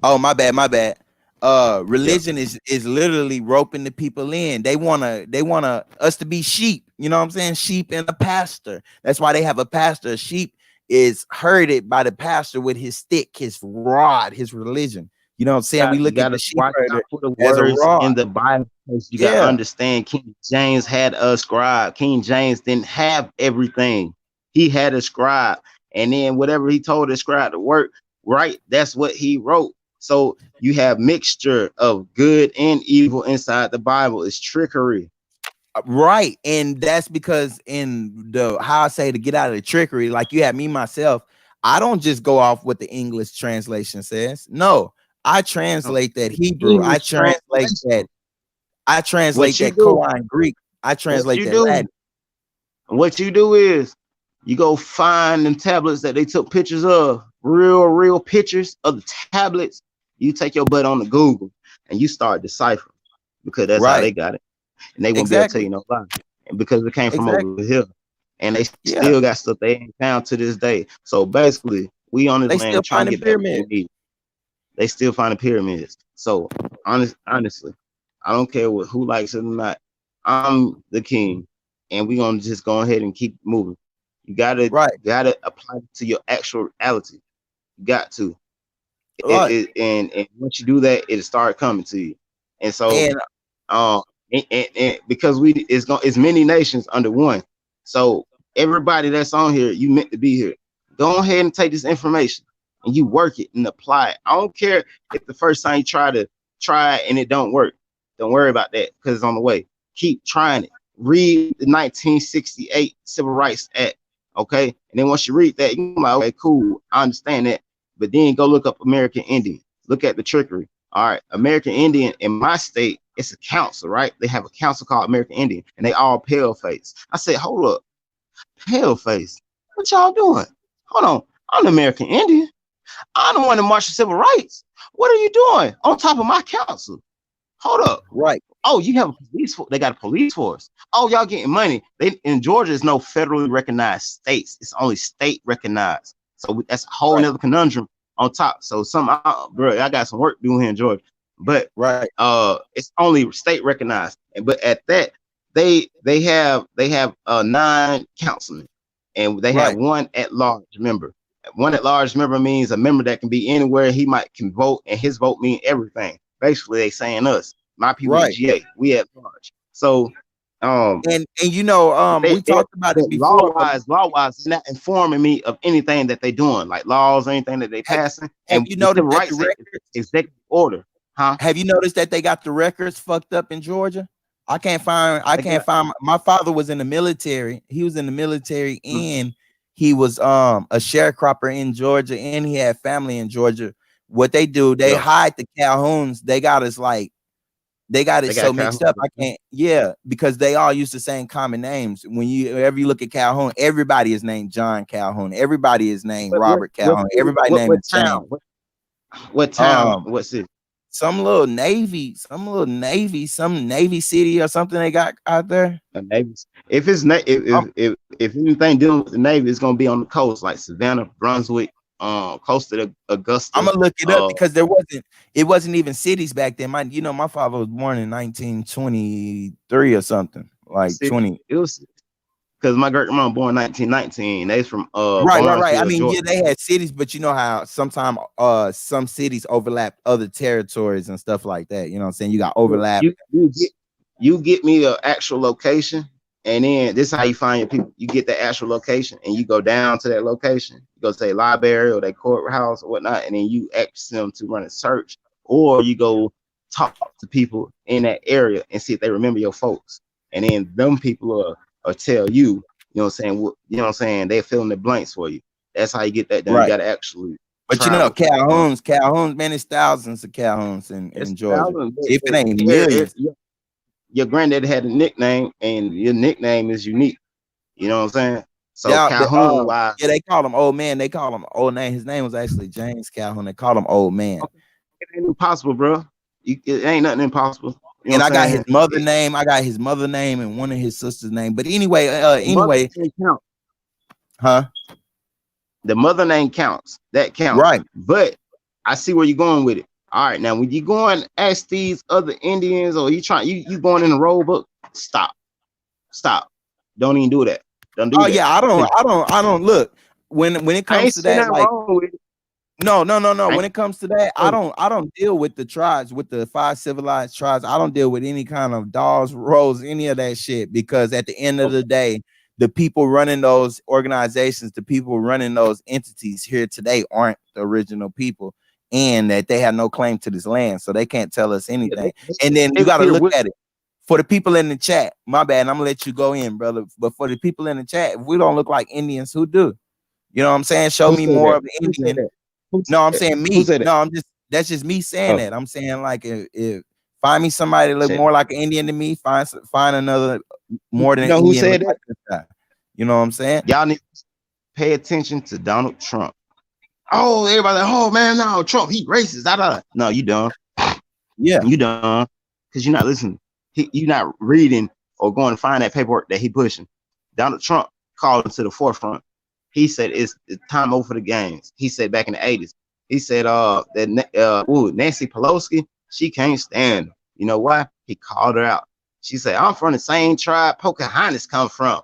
Oh, my bad, my bad. Yeah. Religion is literally roping the people in. They wanna us to be sheep. You know what I'm saying? Sheep and a pastor. That's why they have a pastor. A sheep is herded by the pastor with his stick, his rod, his religion. You know what I'm saying? We You look at the gotta sheep watch herder out for the as a words rod. in the Bible. You gotta Yeah, understand King James had a scribe. King James didn't have everything. He had a scribe. And then whatever he told the scribe to work, right? That's what he wrote. So you have mixture of good and evil inside the Bible. It's trickery. right. And that's because in the how I say to get out of the trickery, like you had me myself, I don't just go off what the English translation says. No, I No, translate that Hebrew. English translation. I translate What you that do, Koine Greek. I what translate you that do, Latin. what you do is you go find them tablets that they took pictures of, real pictures of the tablets. You take your butt on the Google and you start deciphering because that's how Right. they got it. And they won't be able to tell Exactly. you no lie. And because it came from over Exactly. here. And they still Yeah. got stuff they ain't found to this day. So basically, we on this They land still trying to finding get back what we pyramids. need. They still finding pyramids. So honestly, I don't care who likes it or not. I'm the king, and we're gonna just go ahead and keep moving. You gotta Right. gotta apply it to your actual reality. You got to. Right. And once you do that, it'll start coming to you. And so And um and because it's many nations under one. So everybody that's on here, you meant to be here. Go ahead and take this information and you work it and apply it. I don't care if the first time you try it and it don't work. Don't worry about that because it's on the way. Keep trying it. read the 1968 Civil Rights Act, okay? And then once you read that, you're like, okay, cool, I understand that. But then go look up American Indian. Look at the trickery. All right, American Indian in my state, it's a council, right? They have a council called American Indian, and they all pale face. I said, hold up, pale face? What y'all doing? Hold on, I'm the American Indian. I'm the one that marched for civil rights. What are you doing on top of my council? Hold up. Right. Oh, you have a police force. They got a police force. Oh, y'all getting money. They in Georgia is no federally recognized states. It's only state recognized. So that's a whole nother conundrum on top. So bro, I got some work to do here in Georgia. But it's only state recognized. But at that, they have 9 councilmen, and they have 1 at-large member. 1 at-large member means a member that can be anywhere. He can vote, and his vote mean everything. Basically, they saying us, my people, GA, we at large. So, and you know, we talked about it before. Law-wise, not informing me of anything that they doing, like laws or anything that they passing. And you know, the rights executive order, huh? Have you noticed that they got the records fucked up in Georgia? I can't find. My father was in the military. He was in the military, and he was a sharecropper in Georgia, and he had family in Georgia. What they do, they hide the Calhouns. They got us like, they got it so mixed up. I can't, because they all use the same common names. Whenever you look at Calhoun, everybody is named John Calhoun. Everybody is named Robert Calhoun. Everybody named the same. What town? What city? Some Navy city or something they got out there. A Navy. If it's if anything dealing with the Navy, it's gonna be on the coast, like Savannah, Brunswick. Close to Augusta. I'm gonna look it up because it wasn't even cities back then. My father was born in 1923 or something, like 20. It was because my great grandma born in 1919. They's from right. I mean, Georgia. They had cities, but you know how sometimes some cities overlap other territories and stuff like that. You know what I'm saying? You got overlap. You get me an actual location. And then this is how you find your people. You get the actual location and you go down to that location. You go to a library or that courthouse or whatnot, and then you ask them to run a search, or you go talk to people in that area and see if they remember your folks. And then them people will tell you, you know what I'm saying, they're filling the blanks for you. That's how you get that done. You gotta actually. But you know, Calhouns, man, it's thousands of Calhouns in Georgia. If it ain't millions. Your granddad had a nickname, and your nickname is unique. You know what I'm saying? So Calhoun, they call him old man. They call him old name. His name was actually James Calhoun. They called him old man. It ain't impossible, bro. It ain't nothing impossible. You know, and I got his mother name. I got his mother name and one of his sister's name. But anyway, the mother name counts. That counts, right? But I see where you're going with it. All right, now when you go and ask these other Indians, or you going in the roll book, stop. Don't even do that. Don't do that. Yeah, I don't look when it comes to that. Like, no. When it comes to that, I don't deal with the tribes, with the 5 civilized tribes. I don't deal with any kind of dolls, rolls, any of that shit, because at the end of the day, the people running those organizations, the people running those entities here today aren't the original people. And that they have no claim to this land, so they can't tell us anything. And then you got to look at it for the people in the chat. My bad, I'm gonna let you go in, brother. But for the people in the chat, if we don't look like Indians, who do? You know what I'm saying? Show me more of an Indian. No, I'm saying me. No, that's just me saying that. I'm saying like if find me somebody that look more like an Indian than me. Find another more than an Indian. Who said that? You know what I'm saying? Y'all need to pay attention to Donald Trump. Oh, everybody, oh man, no, Trump, he racist. No, you dumb. Yeah, you dumb, because you're not listening. You're not reading or going to find that paperwork that he pushing. Donald Trump called him to the forefront. He said it's time over for the games. He said back in the 80s. He said Nancy Pelosi, she can't stand him. You know why? He called her out. She said, I'm from the same tribe Pocahontas come from.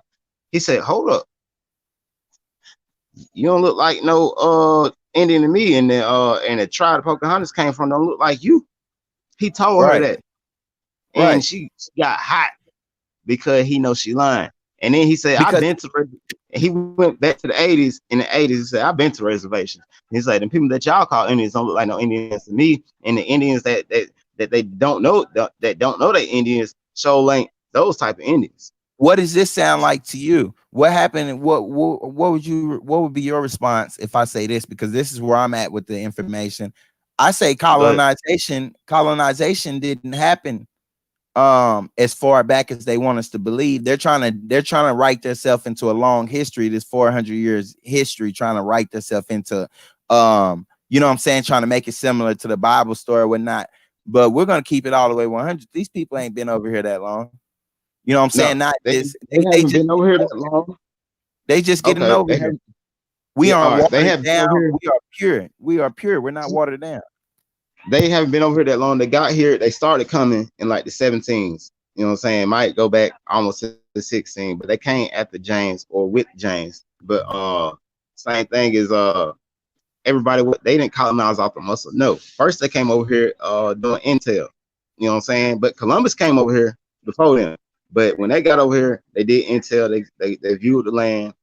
He said, hold up. You don't look like no Indian to me, and the tribe Pocahontas came from don't look like you. He told her that, and she got hot because he knows she lying. And then he said, I've been to. And he went back to the 80s. In the 80s, he said, I've been to reservations. He's like, the people that y'all call Indians don't look like no Indians to me, and the Indians that they don't know that don't know they Indians, so ain't those type of Indians. What does this sound like to you? What happened? What would be your response if I say this? Because this is where I'm at with the information. I say But colonization didn't happen as far back as they want us to believe. They're trying to write themselves into a long history, this 400 years history, trying to write themselves into you know what I'm saying, trying to make it similar to the Bible story or whatnot. But we're gonna keep it all the way 100. These people ain't been over here that long. You know what I'm saying? no, Not they this. they They haven't just been over here that long. they just getting Okay, over they here. haven't. We Yeah, all aren't right. They watered haven't been down. over here. We are pure. We are pure. We're not watered down. They haven't been over here that long. They got here. They started coming in like the 17s. You know what I'm saying? Might go back almost to the 16, but they came after James or with James. But same thing is everybody, what they didn't colonize off the muscle. No, first they came over here doing intel. You know what I'm saying? But Columbus came over here before them. But when they got over here, they did intel. They viewed the land,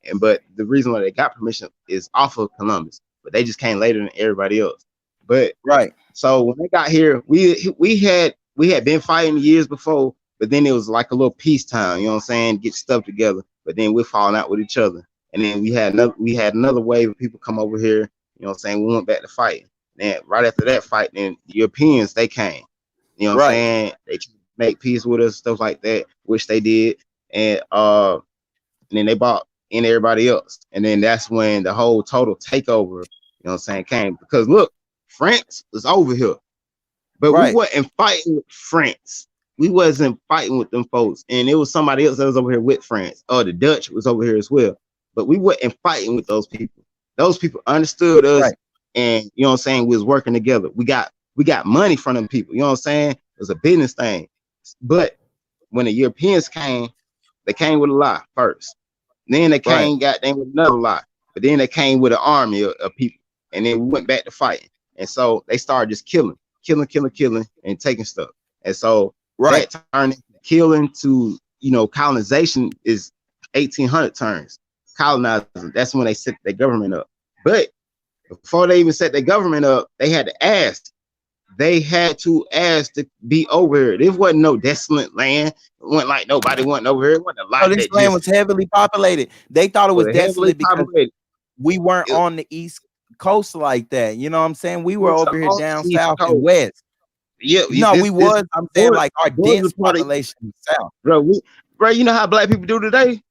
and but the reason why they got permission is off of Columbus. But they just came later than everybody else. But Right. so when they got here, we had been fighting years before, but then it was like a little peacetime. You know what I'm saying? Get stuff together. But then we're falling out with each other. And then we had another wave of people come over here. You know what I'm saying? We went back to fight. Then right after that fight, then the Europeans they came. You know what I'm Right. saying? They tried to make peace with us, stuff like that, which they did. And and then they bought in everybody else. And then that's when the whole total takeover, you know what I'm saying, came. Because look, France was over here. But we Right. wasn't fighting with France. We wasn't fighting with them folks. And it was somebody else that was over here with France. Oh, the Dutch was over here as well. But we wasn't fighting with those people. Those people understood us, Right. and you know what I'm saying, we was working together. We got money from them people. You know what I'm saying? It was a business thing. But when the Europeans came, they came with a lie first. Then they Right. came, got them with another lie. But then they came with an army of people. And then we went back to fighting. And so they started just killing, and taking stuff. And so Right. that turned killing to, colonization is 1800 turns. Colonizing, that's when they set their government up. But before they even set their government up, they had to ask. They had to ask to be over here. This wasn't no desolate land. It wasn't like nobody went over here. It wasn't a So lot this that land just was heavily populated. They thought it was was heavily desolate because populated. we weren't It, on the East Coast like that. You know what I'm saying? We were it's over here on down the East south and Coast. west. Yeah, No, we this was. I'm saying Georgia, like our Georgia dense part of population was south. bro. Bro, you know how black people do today?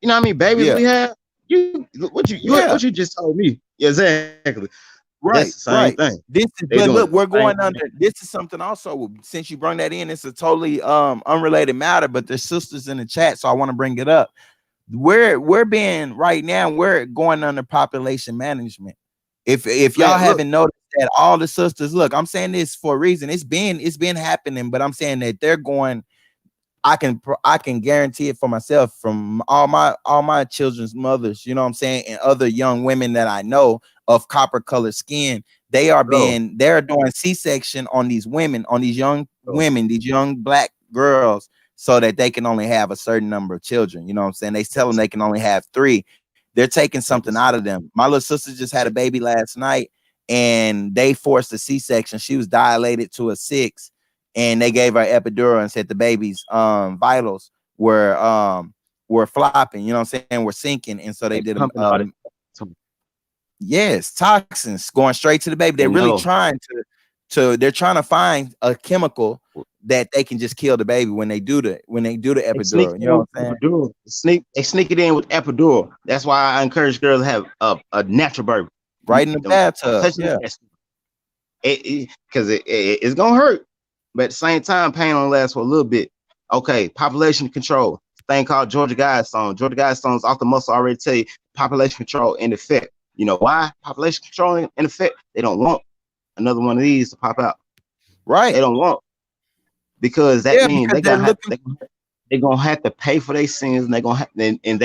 You know how many babies Yeah. we have? What Yeah. you just told me? Exactly. That's the Right. same Right. thing. This is, They but doing look, the we're same going under. thing. This is something also. Since you bring that in, it's a totally unrelated matter, but there's sisters in the chat, so I want to bring it up. We're being right now, we're going under population management. If y'all Man, look, haven't noticed that all the sisters, look, I'm saying this for a reason. It's been happening, but I'm saying that they're going. I can guarantee it for myself from all my children's mothers, you know what I'm saying, and other young women that I know of copper colored skin. bro, They're doing C-section on these women, on these young bro, women, these young black girls, so that they can only have a certain number of children. You know what I'm saying? They tell them they can only have three. They're taking something out of them. My little sister just had a baby last night, and they forced a C-section. She was dilated to a 6, and they gave her epidural and said the baby's vitals were flopping, you know what I'm saying, were sinking, and so they they did pumping all this. yes, toxins going straight to the baby. They're And really no, trying they're trying to find a chemical that they can just kill the baby when they do the they sneak epidural, it you in know with what I'm saying, epidural. They sneak it in with epidural. That's why I encourage girls to have a natural birth. right in the Don't bathtub. touch Yeah. that because it's gonna hurt, but at the same time, pain only lasts for a little bit. Okay, population control. Thing called Georgia Guidestone. Georgia Guidestone's off the muscle already tell you population control in effect. You know why? Population control in effect. They don't want another one of these to pop out. They Right. don't want, because that Yeah, means because they're looking. they gonna have to pay for their sins, and they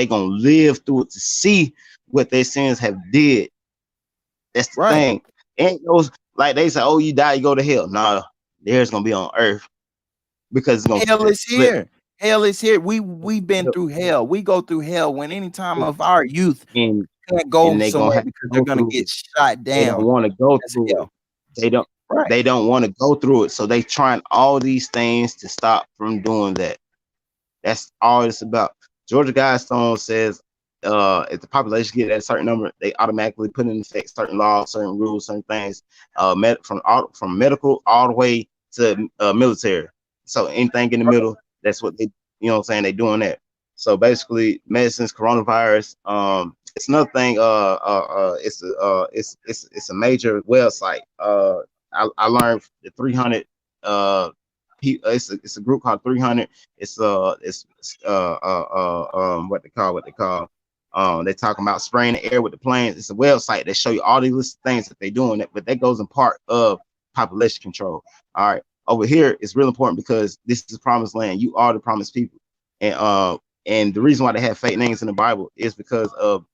gonna live through it to see what their sins have did. That's the Right. thing. Ain't those, like they say, oh, you die, you go to hell. Nah, theirs gonna be on earth because it's gonna Hell is flip. here. Hell is here. We've been through hell. We go through hell when any time of our youth And can't go they gonna somewhere have to because they're go gonna through get it. shot They don't down. want to go That's through it. hell. They don't Right. they don't want to go through it. So they trying all these things to stop from doing that. That's all it's about. Georgia Guidestone says if the population get at a certain number, they automatically put in effect certain laws, certain rules, certain things, from medical all the way to military. So anything in the middle, that's what they, you know what I'm saying, they doing that. So basically, medicines, coronavirus. It's another thing. It's a major website. I learned the 300. It's a group called 300. What they call. They're talking about spraying the air with the planes. It's a website that show you all these list of things that they're doing, but that goes in part of population control. All right, over here it's real important because this is promised land. You are the promised people, and the reason why they have fake names in the Bible is because of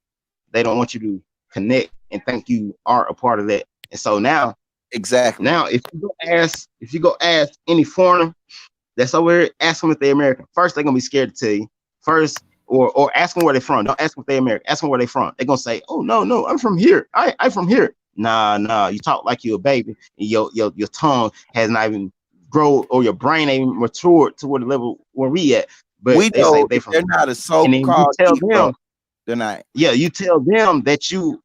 they don't want you to connect and think you are a part of that. And so now, Exactly. if you go ask any foreigner that's over here, ask them if they're American. First, they're gonna be scared to tell you. First, or ask them where they're from. Don't ask them if they're American. Ask them where they're from. They're gonna say, "Oh no, I'm from here. I'm from here." Nah. You talk like you're a baby, and your tongue has not even grown, or your brain ain't even matured to what the level where we at. But We they say know they from, they're not a and then you so-called tell Negro. them, They're not. yeah, you tell them that you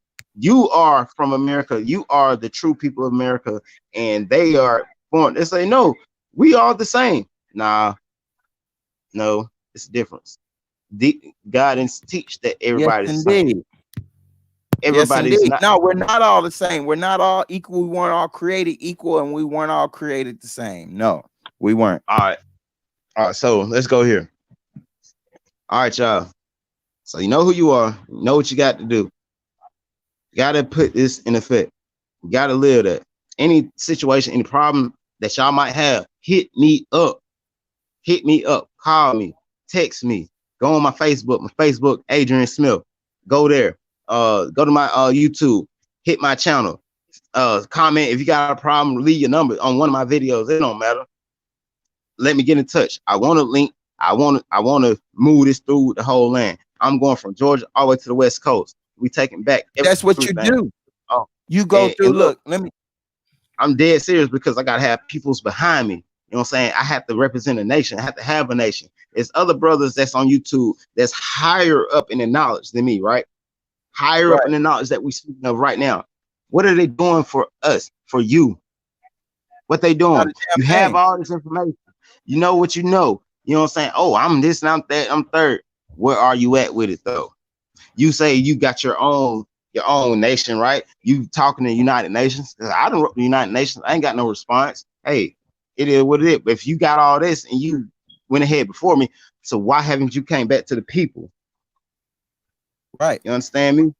are from America. You are the true people of America, and they are born. They say, no, we are the same. Nah, no, it's a difference. God didn't teach that Yes, everybody's the same. indeed. Yes, Everybody's indeed. not. No, we're not all the same. We're not all equal. We weren't all created equal, and we weren't all created the same. No, we weren't. All right. So let's go here. All right, y'all. So you know who you are. You know what you got to do. You got to put this in effect. You got to live that. Any situation, any problem that y'all might have, hit me up. Hit me up. Call me. Text me. Go on my Facebook, Adrian Smith. Go there. Go to my YouTube. Hit my channel. Comment if you got a problem. Leave your number on one of my videos. It don't matter. Let me get in touch. I want a link. I want to move this through the whole land. I'm going from Georgia all the way to the West Coast. We taking back everything. That's what you do. Oh, You go through. Look, let me. I'm dead serious because I gotta have peoples behind me. You know what I'm saying? I have to represent a nation. I have to have a nation. There's other brothers that's on YouTube that's higher up in the knowledge than me, right? Higher up in the knowledge that we speaking of right now. What are they doing for us? For you? What they doing? You have all this information. You know what you know. You know what I'm saying? Oh, I'm this and I'm that. I'm third. Where are you at with it though? You say you got your own nation, right? You talking to United Nations. I don't wrote the United Nations. I ain't got no response. Hey, it is what it is. But if you got all this and you went ahead before me, so why haven't you came back to the people? Right. You understand me?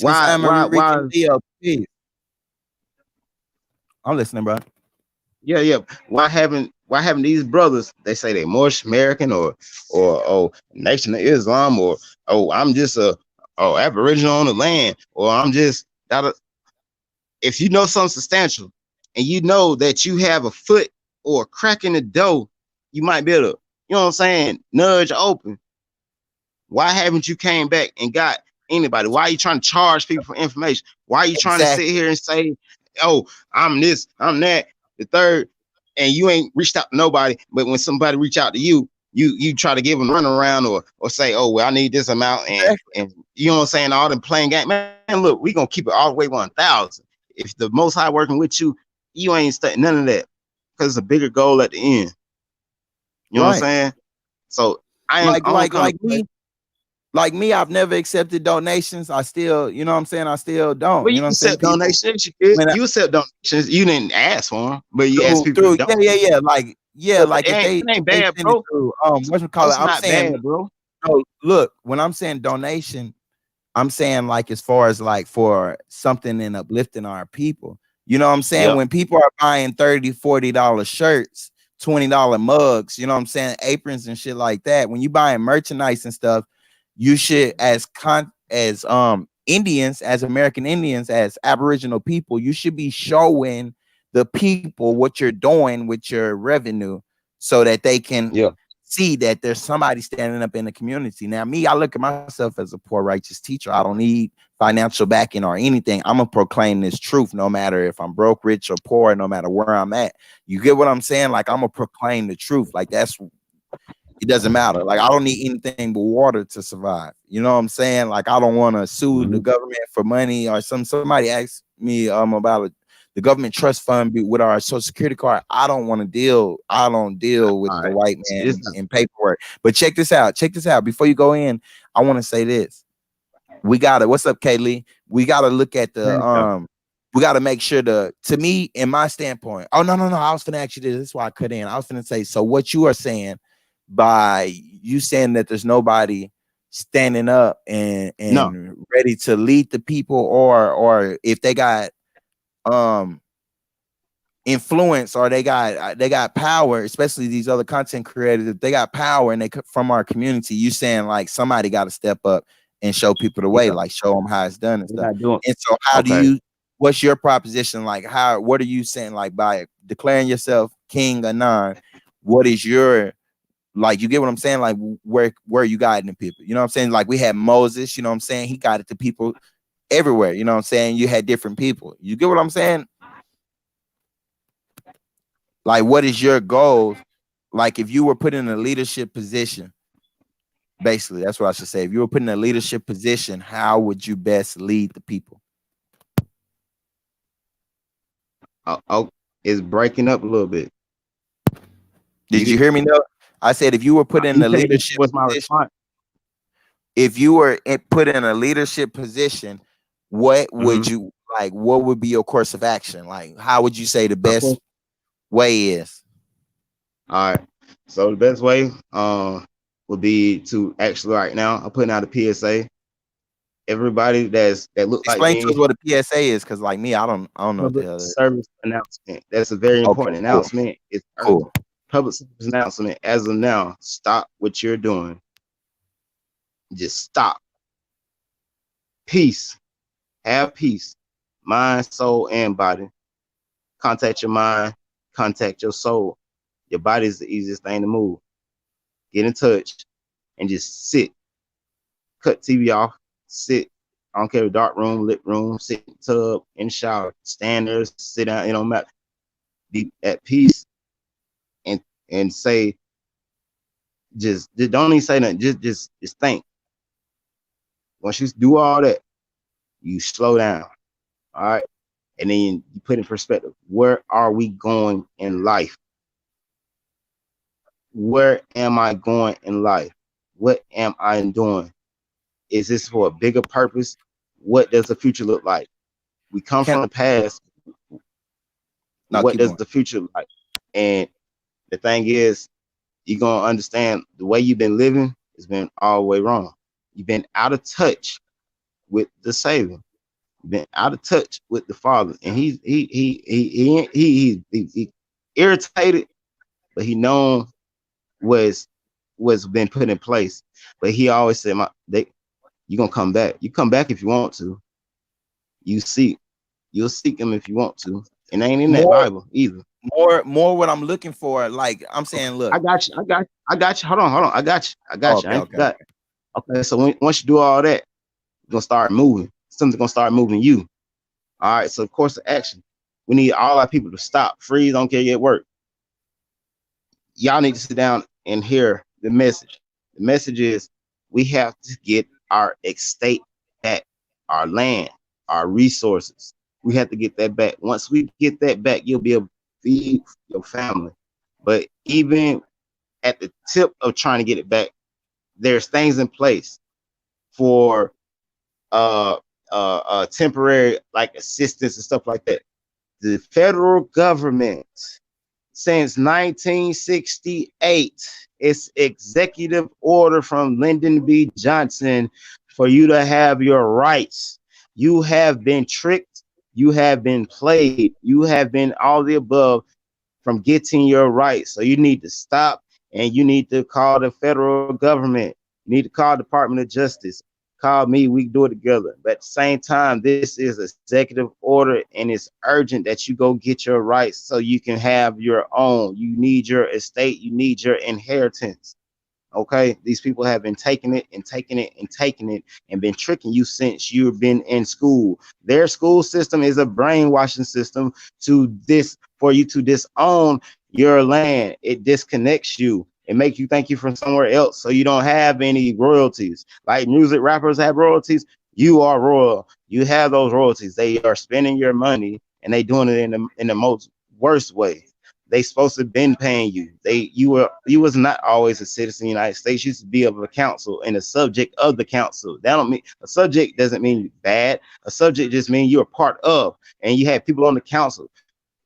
Why? I'm listening, bro. Yeah. Why haven't these brothers? They say they're Moorish American or oh Nation of Islam or oh I'm just a Aboriginal on the land or I'm just that. If you know something substantial and you know that you have a foot or a crack in the door, you might be able to, you know what I'm saying, nudge open. Why haven't you came back and got anybody? Why are you trying to charge people for information? Why are you trying to sit here and say, oh, I'm this, I'm that, the third, and you ain't reached out to nobody, but when somebody reach out to you, you try to give them a runaround or say, oh, well, I need this amount, and you know what I'm saying, all them playing game. Man, look, we gonna keep it all the way 1,000. If the Most High working with you, you ain't studying none of that because it's a bigger goal at the end. You know what I'm saying? So I ain't like me, I've never accepted donations. I still, you know what I'm saying? I still don't. Well, you know what I'm saying? Donations. You accept donations. You didn't ask for them, but you asked people. Yeah. Like it ain't bad, bro. Whatchamacallit, I'm saying, bad, bro. No, look, when I'm saying donation, I'm saying like as far as like for something and uplifting our people. You know what I'm saying? Yep. When people are buying $30, $40 shirts, $20 mugs, you know what I'm saying, aprons and shit like that. When you buying merchandise and stuff, you should, as Indians, as American Indians, as Aboriginal people, you should be showing the people what you're doing with your revenue so that they can see that there's somebody standing up in the community. Now, me, I look at myself as a poor, righteous teacher. I don't need financial backing or anything. I'm going to proclaim this truth no matter if I'm broke, rich, or poor, no matter where I'm at. You get what I'm saying? Like, I'm going to proclaim the truth. Like, that's it doesn't matter. Like, I don't need anything but water to survive. You know what I'm saying? Like, I don't want to sue the Mhm. government for money, or somebody asked me about the government trust fund with our social security card. I don't want to deal. I don't deal with All the right. white See, man in paperwork. But check this out. Check this out. Before you go in, I want to say this. We gotta, what's up, Kaylee? We gotta look at the we gotta make sure to me, in my standpoint. Oh, no. I was gonna ask you this. This is why I cut in. I was gonna say, so what you are saying by you saying that there's nobody standing up and no. ready to lead the people, or if they got influence, or they got power, especially these other content creators, if they got power and they from our community, you saying like somebody got to step up and show people the way, Yeah. like show them how it's done and We're stuff. not doing. And so how do Okay. you, what's your proposition? Like, what are you saying, like, by declaring yourself king or non, what is your, like, you get what I'm saying? Like, where you guiding the people? You know what I'm saying? Like, we had Moses, you know what I'm saying? He guided the people everywhere. You know what I'm saying? You had different people. You get what I'm saying? Like, what is your goal? Like, if you were put in a leadership position, basically, that's what I should say. If you were put in a leadership position, how would you best lead the people? Oh, it's breaking up a little bit. Did You you hear me? No, I said if you were put in you a said leadership what's my position, response? if you were put in a leadership position, what Mm-hmm. would you like? What would be your course of action? Like, how would you say the My best question. way is? All right. So the best way would be to actually right now I'm putting out a PSA. Everybody that look like Explain to us me, what a PSA is, because like me, I don't know what the public hell it is. service announcement. That's a very Okay, important cool, announcement. It's urgent. cool. Public service announcement. As of now, stop what you're doing. Just stop. Peace. Have peace. Mind, soul, and body. Contact your mind. Contact your soul. Your body is the easiest thing to move. Get in touch and just sit. Cut TV off. Sit. I don't care if dark room, lit room, sit in the tub, in the shower, stand there, sit down, you know, matter. Be at peace and say, just don't even say nothing. Just think. Once you do all that, you slow down. All right. And then you put in perspective, where are we going in life? Where am I going in life? What am I doing? Is this for a bigger purpose? What does the future look like? We come Can from the past. now What keep does going. the future look like? And the thing is, you're gonna understand the way you've been living has been all the way wrong. You've been out of touch with the Savior. You've been out of touch with the Father, and he irritated, but he known was been put in place. But he always said, "You gonna come back. You come back if you want to. You seek. You'll seek him if you want to. And ain't in that More, Bible either." more. What I'm looking for, like I'm saying, look. I got you. I got you. Hold on. I got you. I Okay, ain't okay. forgot. Okay, so once you do all that, you're gonna start moving. Something's gonna start moving you. All right. So of course the action. We need all our people to stop, freeze, don't care yet work. Y'all need to sit down and hear the message. The message is we have to get our estate back, our land, our resources. We have to get that back. Once we get that back, you'll be able to feed your family. But even at the tip of trying to get it back, there's things in place for temporary like assistance and stuff like that. The federal government since 1968, it's executive order from Lyndon B. Johnson for you to have your rights. You have been tricked, you have been played, you have been all the above from getting your rights. So you need to stop and you need to call the federal government. You need to call the Department of Justice. Call me, we can do it together. But at the same time, this is executive order and it's urgent that you go get your rights so you can have your own. You need your estate, you need your inheritance. Okay, these people have been taking it and taking it and taking it and been tricking you since you've been in school. Their school system is a brainwashing system to this for you to disown your land. It disconnects you. and make you think you're from somewhere else, so you don't have any royalties. Like music rappers have royalties. You are royal. You have those royalties. They are spending your money, and they doing it in the most worst way. They supposed to been paying you. You was not always a citizen of the United States. You used to be of a council and a subject of the council. That don't mean a subject doesn't mean bad. A subject just means you're a part of, and you have people on the council.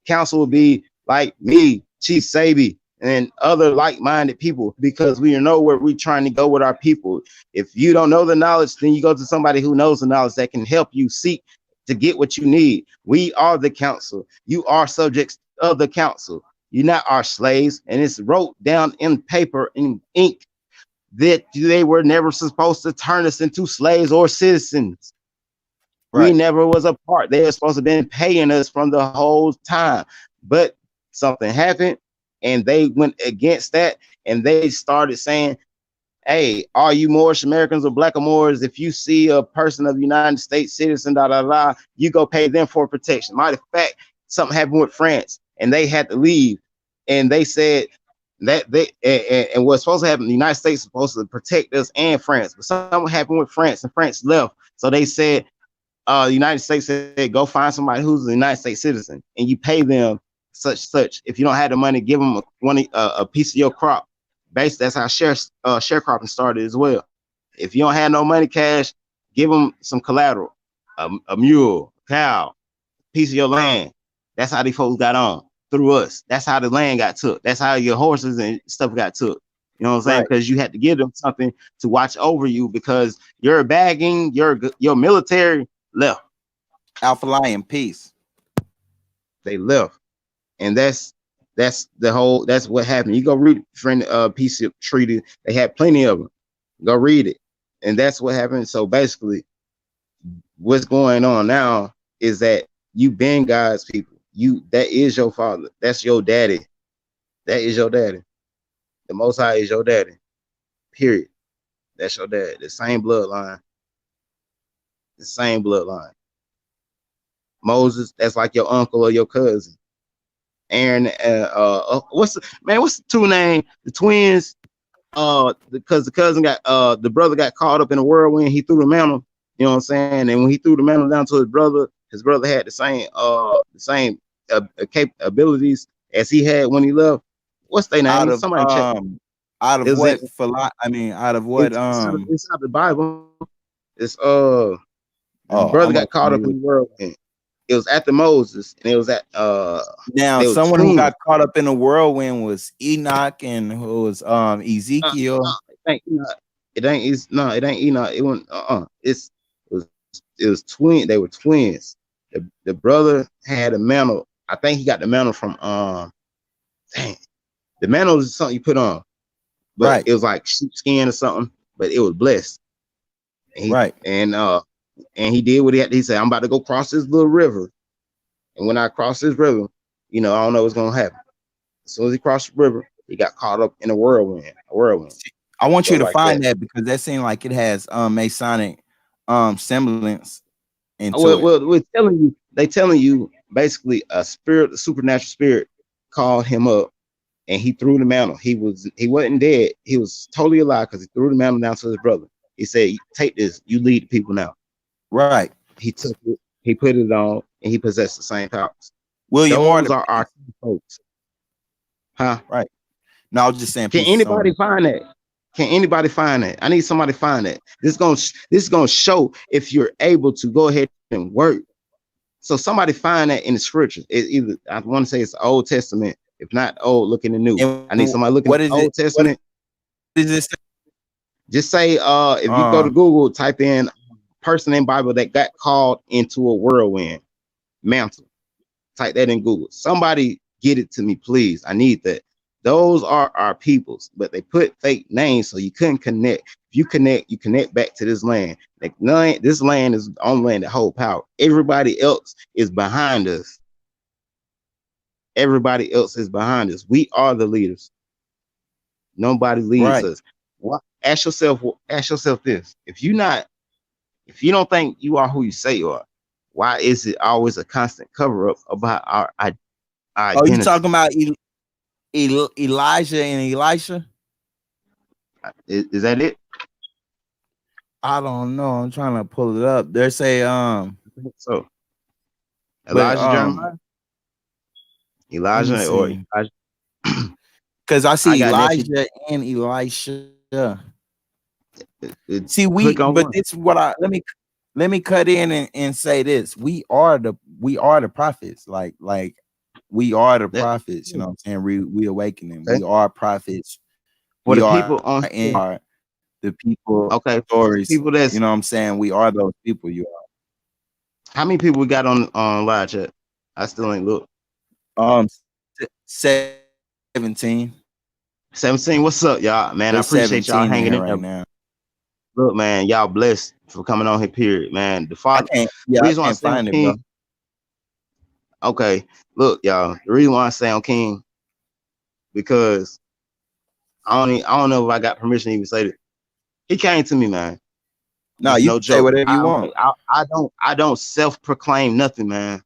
Council will be like me, Chief Sebi, and other like-minded people, because we know where we're trying to go with our people. If you don't know the knowledge, then you go to somebody who knows the knowledge that can help you seek to get what you need. We are the council. You are subjects of the council. You're not our slaves. And it's wrote down in paper, in ink, that they were never supposed to turn us into slaves or citizens. We Right. never was a part. They were supposed to have been paying us from the whole time. But something happened, and they went against that, and they started saying, hey, are you Moorish Americans or Black Moors? If you see a person of the United States citizen, you go pay them for protection. Matter of fact, something happened with France, and they had to leave, and they said that and what's supposed to happen, the United States is supposed to protect us and France, but something happened with France, and France left. So they said, the United States said, go find somebody who's a United States citizen, and you pay them such. If you don't have the money, give them a piece of your crop. Basically, that's how sharecropping started as well. If you don't have no money cash, give them some collateral, a mule, a cow, piece of your land. That's how these folks got on through us. That's how the land got took. That's how your horses and stuff got took. You know what I'm saying? Right. Because you had to give them something to watch over you, because your bagging, your military left. Alpha Lion, peace. They left, and that's the whole. That's what happened. You go read friend peace treaty. They had plenty of them. Go read it, and that's what happened. So basically, what's going on now is that you been God's people. That is your father. That's your daddy. That is your daddy. The Most High is your daddy. Period. That's your dad. The same bloodline. The same bloodline. Moses, that's like your uncle or your cousin. Aaron, what's the two name? The twins. Because the cousin got the brother got caught up in a whirlwind. He threw the mantle. You know what I'm saying? And when he threw the mantle down to his brother had the same capabilities as he had when he left. What's their Out name? of Somebody check. out of Is it? what I mean, out of what It's out the Bible. It's the oh, brother I'm got up caught from up in you. the whirlwind. It was at the Moses, and it was at Now, they were someone who twins. got caught up in a whirlwind was Enoch, and who was Uh, Ezekiel. it ain't Enoch. It ain't. It's no. It ain't Enoch. It wasn't. It was twin. They were twins. The brother had a mantle. I think he got the mantle from Dang, the mantle is something you put on, but Right, it was like sheepskin or something. But it was blessed. And he right. and he did what he had. He said, "I'm about to go cross this little river, and when I cross this river, I don't know what's gonna happen." As soon as he crossed the river, he got caught up in a whirlwind. A whirlwind. I want you So to like that. find that because that seemed like it has Masonic semblance into Well, it. they telling you basically a spirit, a supernatural spirit, called him up, and he threw the mantle. He wasn't dead. He was totally alive because he threw the mantle down to his brother. He said, "Take this. You lead the people now." Right. He took it. He put it on, and he possessed the same powers. William Those Order, are our peace. folks, huh? Right. No, I was just saying Can peace to anybody someone. find that? Can anybody find that? I need somebody to find that. This is gonna show if you're able to go ahead and work. So somebody find that in the scripture. It either I want to say it's the Old Testament. If not old, look in the New. And I need somebody looking what at the is it? Old Testament. What is this? Just say if you go to Uh, Google, type in person in Bible that got called into a whirlwind mantle. Type that in Google. Somebody get it to me, please. I need that. Those are our peoples, but they put fake names so you couldn't connect. If you connect back to this land. Like this land is on land that hold power. Everybody else is behind us. Everybody else is behind us. We are the leaders. Nobody leads right. us. Ask yourself this. If you don't think you are who you say you are, why is it always a constant cover up about our Oh, you identity? talking about Elijah and Elisha? Is that it? I don't know. I'm trying to pull it up. There's a So but Elijah Jeremiah, let me Elijah or see. Elijah. Because I I see got nephew. Elijah and Elisha. It, See, click on but one. this is what I let me cut in and say this. We are the prophets. Like we are the That, prophets, you know what I'm saying? We awakening. okay. We are prophets. For We the are people on in here, the people okay. For the stories. people You that's know what I'm saying? We are those people. You how many people we got on live chat? I still ain't look. are. 17. 17. What's up, y'all? Man, I There's appreciate y'all 17 in hanging here in there. right now. Look, man, y'all blessed for coming on here. Period, man. The I father. can't. The Yeah, I reason why I can't say on find it, bro. King. Okay, look, y'all. The reason why I say on King because I don't know if I got permission to even say this. He came to me, man. No, It's you no can say joke. whatever you want. I don't self-proclaim nothing, man.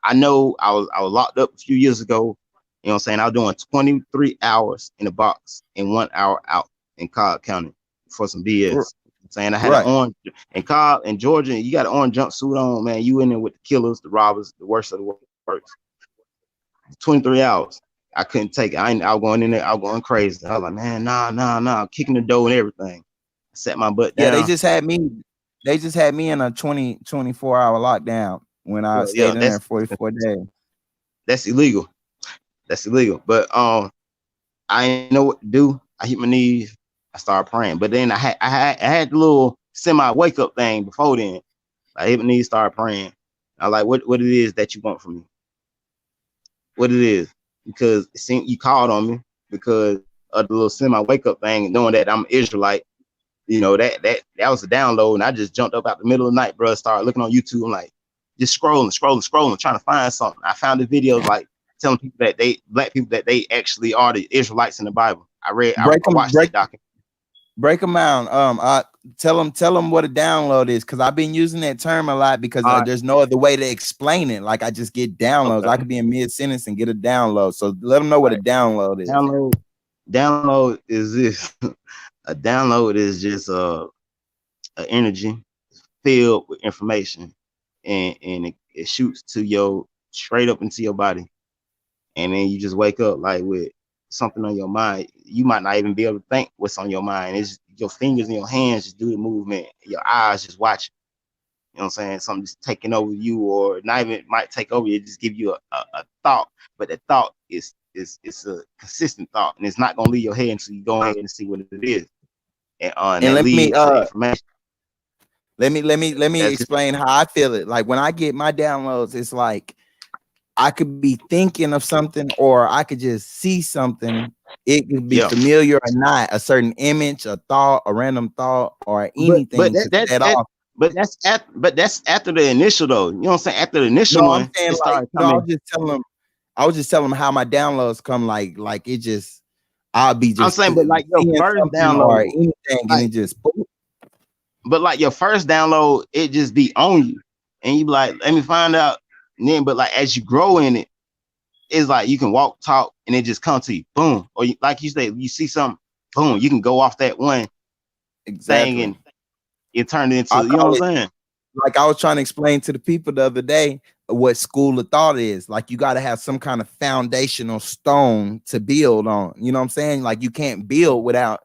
I know I was locked up a few years ago. You know what I'm saying? I was doing 23 hours in the box and 1 hour out in Cobb County for some R- BS. I'm saying I had an Right. orange in Cobb in Georgia. You got an orange jumpsuit on, man. You in there with the killers, the robbers, the worst of the worst. 23 hours. I couldn't take it. I was going in there. I was going crazy. I was like, man, nah. Kicking the door and everything. I sat my butt Yeah, down. they just had me in a 24-hour lockdown when I Well, yeah, stayed in there 44 days. that's illegal. That's illegal. But I didn't know what to do. I hit my knees. I started praying. But then I had the little semi wake up thing before then. I hit my knees, started praying. I like what it is that you want from me. What it is. Because it seemed you called on me because of the little semi wake up thing, knowing that I'm an Israelite. You know, that was a download. And I just jumped up out the middle of the night, bro. Started looking on YouTube. I'm like, just scrolling, trying to find something. I found the videos like telling people that black people that they actually are the Israelites in the Bible. I Break them, watched that document. break them out. I tell them what a download is, because I've been using that term a lot because All right, there's no other way to explain it. Like I just get downloads. I okay. could be in mid sentence and get a download. So let them know what a Right. download is. Download is this. A download is just a energy filled with information and it shoots to your straight up into your body. And then you just wake up like with something on your mind. You might not even be able to think what's on your mind. It's your fingers and your hands just do the movement. Your eyes just watch. You know what I'm saying? Something just taking over you, or not even might take over you. It just give you a thought, but the thought is it's a consistent thought, and it's not gonna leave your head until you go ahead and see what it is, and And that leads to information. let me That's it. explain how I feel it. Like when I get my downloads, it's like I could be thinking of something, or I could just see something. It could be Yeah. familiar or not, a certain image, a thought, a random thought, or But anything could set off. but that's after the initial though. You know what I'm saying? After the initial No, I'm one, saying it like, started no, coming. I was just telling them how my downloads come, like it just, I'll be I'm just saying, but like your seeing first something or download, anything, and like it just boom. but like your first download, it just be on you, and you be like, let me find out. And then, but like as you grow in it, it's like you can walk, talk, and it just comes to you, boom. Or you, like you say, you see something, boom, you can go off that one thing Exactly. and it turned I into, you know call what it, I'm saying? like I was trying to explain to the people the other day what school of thought is. Like you got to have some kind of foundational stone to build on. You know what I'm saying? Like you can't build without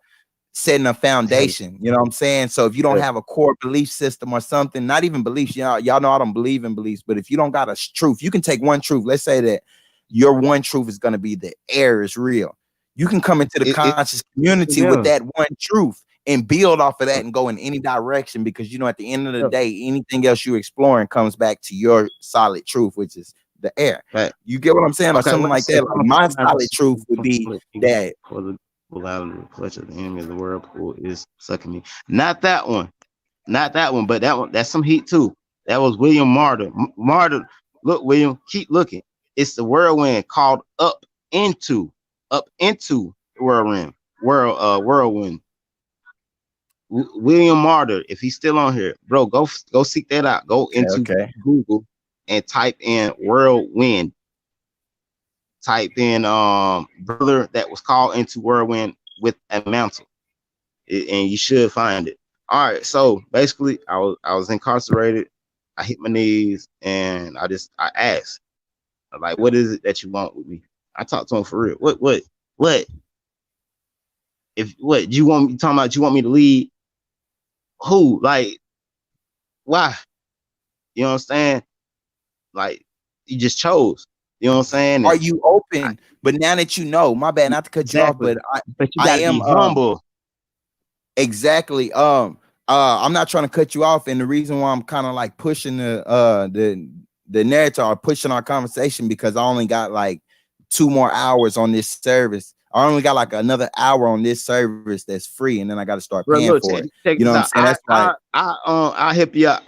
setting a foundation. You know what I'm saying? So if you don't Yeah, have a core belief system or something, not even beliefs, y'all know I don't believe in beliefs, but if you don't got a truth, you can take one truth. Let's say that your one truth is going to be the air is real. You can come into the it conscious community with yeah, that one truth and build off of that and go in any direction, because at the end of the yeah, day, anything else you exploring comes back to your solid truth, which is the air. right. You get what I'm saying? Or Okay, something what I like say, that. Like my solid truth would be that. for the pull out of the clutch of the enemy of the whirlpool is sucking me. Not that one. Not that one, but that one, that's some heat too. That was William Martyr. Martyr, look, William, keep looking. It's the whirlwind called up into the whirlwind. William Martyr, if he's still on here, bro, go seek that out. Go Okay, into okay. Google and type in whirlwind. Type in brother that was called into whirlwind with a mantle. and you should find it. All right, so basically, I was incarcerated. I hit my knees and I asked, like, what is it that you want with me? I talked to him for real. What? If what you want me talking about? You want me to lead? Who? Like, why? You know what I'm saying? Like, you just chose. You know what I'm saying? Are And you open? But now that you know, my bad, not to cut you off, exactly. but But you I got to am be humble. exactly. I'm not trying to cut you off, and the reason why I'm kind of like pushing the narrative or pushing our conversation because I only got like 2 more hours on this service. I only got like another hour on this service that's free, and then I got to start Bro, paying look, for check, it. check You know this what I'm out. saying? That's like I'll help you out.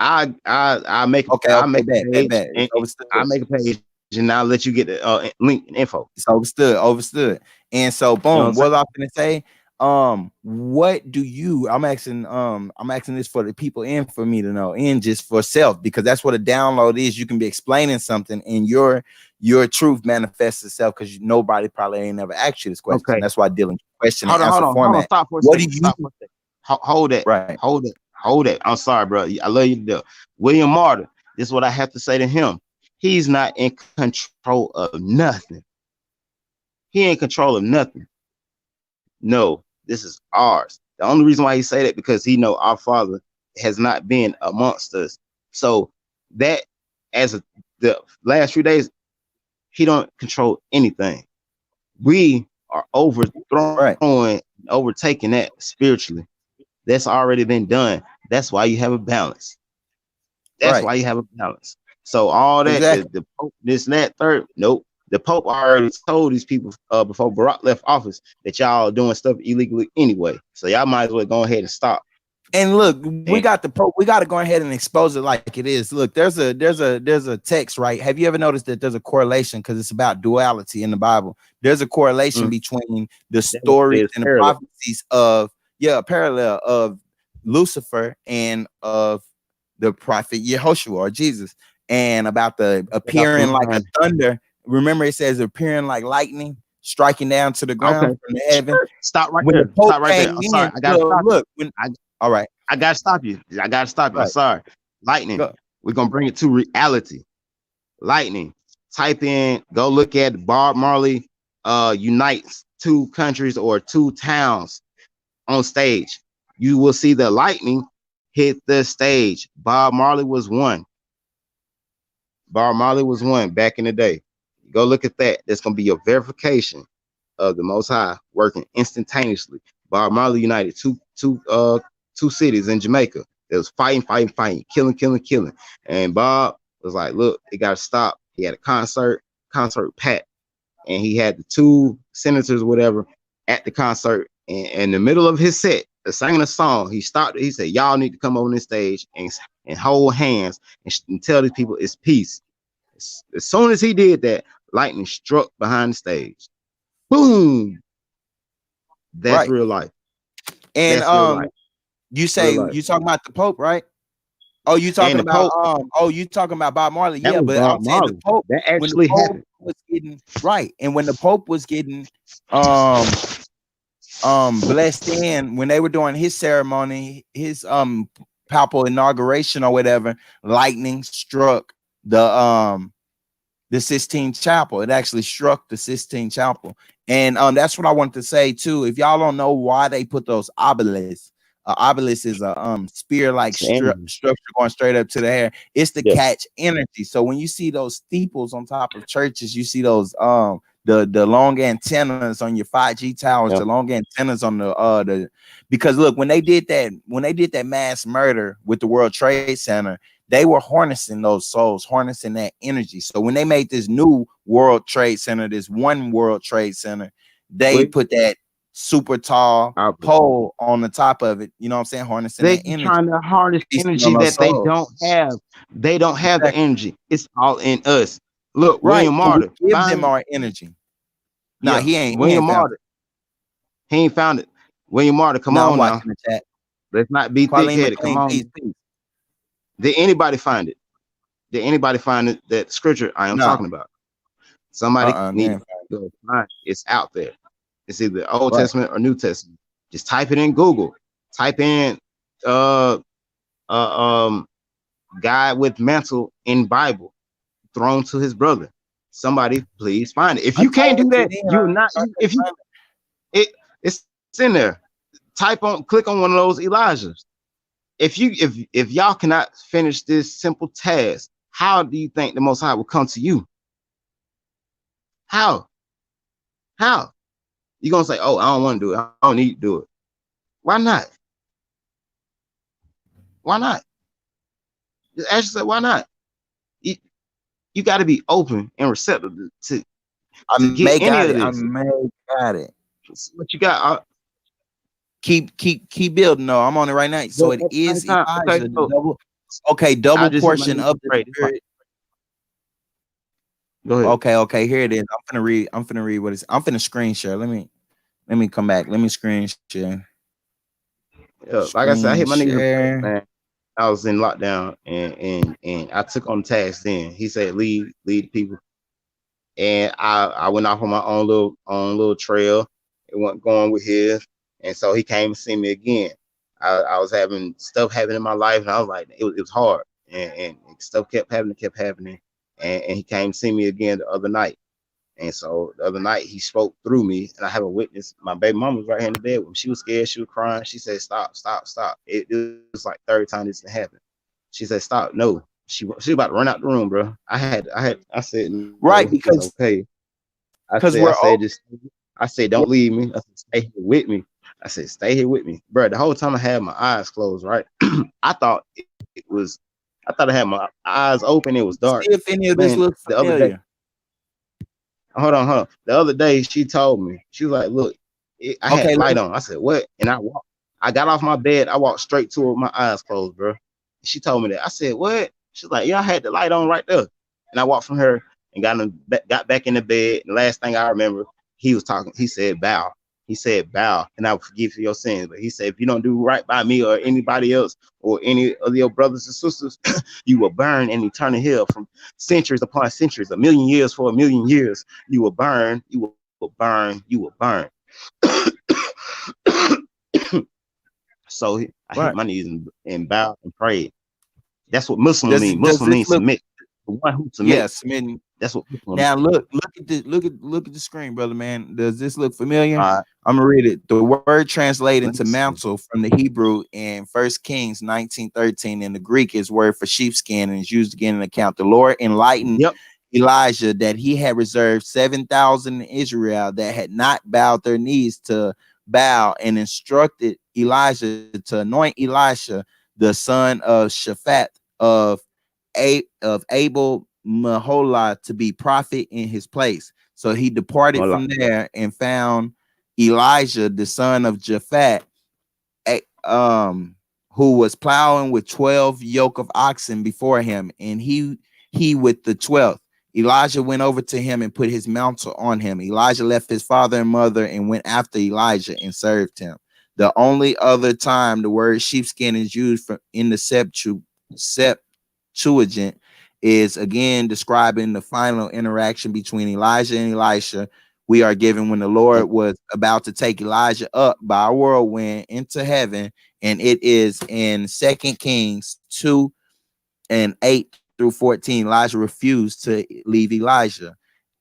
I make okay, I okay, make a page bet. It's and overstood. I make a page and I'll let you get the link and info. It's overstood. And so You know what I'm boom, what saying? was I gonna say? What do you I'm asking this for the people and for me to know and just for self, because that's what a download is. You can be explaining something and your truth manifests itself because nobody probably ain't never asked you this question. Okay. That's why I deal in question and Hold answer on, hold on. format. Stop for a What do second. you Stop for a second. Hold that. right? Hold it. Hold it. I'm sorry, bro. I love you to death. William Martyr. This is what I have to say to him. He's not in control of nothing. He ain't in control of nothing. No, this is ours. The only reason why he say that because he know our Father has not been amongst us. So that as the last few days, he don't control anything. We are Right, overtaking that spiritually. That's already been done. That's why you have a balance. That's right. why you have a balance. So all that Exactly. the Pope, this and that third, nope. The Pope already told these people before Barack left office that y'all doing stuff illegally anyway. So y'all might as well go ahead and stop. And look, we And got the Pope. We got to go ahead and expose it like it is. Look, there's a text, right? Have you ever noticed that there's a correlation because it's about duality in the Bible? There's a correlation between the that's what it stories is, and the parallel. prophecies of a parallel of Lucifer and of the prophet Yehoshua or Jesus, and about the Get off the appearing like a line. thunder. Remember, it says appearing like lightning, striking down to the Okay. ground from the heaven. Sure. Stop right When the there. Pope Stop right there. came I'm sorry. in, I gotta stop you. look, when I all right. I gotta stop you. I gotta stop you. I'm Right. sorry. Lightning. Go. We're gonna bring it to reality. Lightning. Type in, go look at Bob Marley unites two countries or two towns on stage. You will see the lightning hit the stage. Bob Marley was one. Bob Marley was one back in the day. Go look at that. That's gonna be your verification of the Most High working instantaneously. Bob Marley united two cities in Jamaica. It was fighting, killing. And Bob was like, look, it gotta stop. He had a concert packed, and he had the two senators, whatever, at the concert. And in the middle of his set, singing a song, he stopped. He said, y'all need to come on this stage and hold hands and tell these people it's peace. As soon as he did that, lightning struck behind the stage. Boom. That's Right. real life. And That's real life. you Real say life. you talking about the Pope, right? Oh, you And talking the about Pope, you talking about Bob Marley. that Yeah, was but I'm Bob saying the Marley. Pope, That when the actually Pope happened. was getting right, and when the Pope was getting blessed in, when they were doing his ceremony, his papal inauguration or whatever, lightning struck the Sistine Chapel. It actually struck the Sistine Chapel. And that's what I wanted to say too. If y'all don't know why they put those obelisks, obelisk is a spear like structure going straight up to the air. It's to Yeah. catch energy. So when you see those steeples on top of churches, you see those the long antennas on your 5G towers, Yeah. the long antennas on the because look, when they did that mass murder with the World Trade Center, they were harnessing those souls, harnessing that energy. So when they made this new World Trade Center, this one World Trade Center, they put that super tall pole on the top of it. You know what I'm saying? Harnessing They're that energy. trying to harness energy that they don't have. They don't have the energy. It's all in us. Look, Right. William But we Martyr. give them our energy. Nah, Yeah, he ain't William found Martyr. He ain't found it. William Martyr, it. come No, I'm on now. watching the chat. Let's not be Pauline thick-headed. Come McLean, peace, on. peace. Did anybody find it? Did anybody find it? That scripture I am No. talking about? Somebody need Man. to go find it. It's out there. It's either Old Right. Testament or New Testament. Just type it in Google. Type in uh um guy with mantle in Bible thrown to his brother. Somebody please find it. If I you can't do typed it that, in. you are not. I If couldn't you find it. it's in there. Click on one of those Elijahs. If y'all cannot finish this simple task, how do you think the Most High will come to you? How? How? You gonna say, "Oh, I don't want to do it. I don't need to do it." Why not? Why not? Just ask yourself, why not? You, you got to be open and receptive I to get may any got of it. I this. may got it. What you got? Keep building. No, I'm on it right now. So But it at the same is time, okay, Elijah, the so double. Okay, I double just hit my portion knees of and the prayed. It's fine. spirit. Go ahead. Okay, here it is. I'm finna read what it's. I'm finna screen share. Let me come back. Let me screen share. Yeah, like I said, I Screen hit my knees and prayed, share. man. I was in lockdown, and I took on the task. Then he said, lead the people, and I went off on my own little trail. It wasn't going with his, and so he came to see me again. I was having stuff happening in my life, and I was like, it was hard, and stuff kept happening, and he came to see me again the other night. And so the other night he spoke through me, and I have a witness. My baby mama was right here in the bed with me. She was scared. She was crying. She said, "Stop, stop, stop." It was like third time this happened. She said, "Stop." No, she about to run out the room, bro. I said, "No, Right, it's okay." because I we're said, all just, I said, "Don't leave me." I said, "Stay here with me." I said, "Stay here with me, bro." The whole time I had my eyes closed, right? I thought it was, I thought I had my eyes open. It was dark, see if any of man. this looks The other day, familiar. hold on. The other day, she told me, she was like, "Look, I had Okay, the let light me on." I said, "What?" And I got off my bed. I walked straight to her with my eyes closed, bro. She told me that. I said, "What?" She's like, "Yeah, I had the light on right there." And I walked from her and got back in the bed. And the last thing I remember, he was talking. He said, "Bow." He said, "Bow, and I will forgive you your sins." But he said, "If you don't do right by me or anybody else or any of your brothers and sisters, you will burn in eternal hell from centuries upon centuries, a million years for a million years. You will burn. You will burn. You will burn." So I hit my right. knees and bowed and prayed. That's what Muslim Does mean. it does Muslim this means look? submit. The one who Yes, submits. I mean, That's what Muslim now means. look at the screen, brother man. Does this look familiar? All right, I'm gonna read it. The word translated let into me see. mantle from the Hebrew in First Kings 19:13. In the Greek is word for sheepskin and is used again in the account. The Lord enlightened Yep. Elijah that he had reserved 7,000 in Israel that had not bowed their knees to bow, and instructed Elijah to anoint Elisha, the son of Shaphat of Abel Maholah, to be prophet in his place. So he departed Hold on. from there and found Elijah, the son of Japhat, a- um, who was plowing with 12 yoke of oxen before him, and he with the 12th. Elijah went over to him and put his mantle on him. Elijah left his father and mother and went after Elijah and served him. The only other time the word sheepskin is used in the Septuagint is again describing the final interaction between Elijah and Elisha. We are given when the Lord was about to take Elijah up by a whirlwind into heaven, and it is in Second Kings 2 and 8 through 14. Elijah refused to leave Elijah.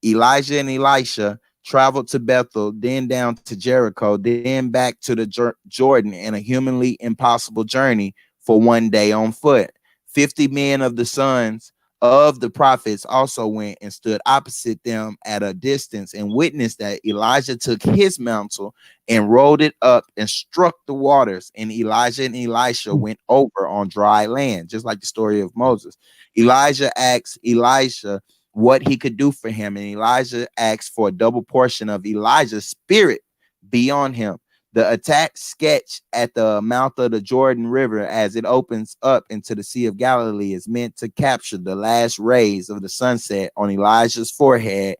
Elijah and Elisha traveled to Bethel, then down to Jericho, then back to the Jordan in a humanly impossible journey for one day on foot. 50 men of the sons of the prophets also went and stood opposite them at a distance and witnessed that Elijah took his mantle and rolled it up and struck the waters. And Elijah and Elisha went over on dry land, just like the story of Moses. Elijah asked Elisha what he could do for him, and Elijah asked for a double portion of Elijah's spirit be on him. The attack sketch at the mouth of the Jordan River as it opens up into the Sea of Galilee is meant to capture the last rays of the sunset on Elijah's forehead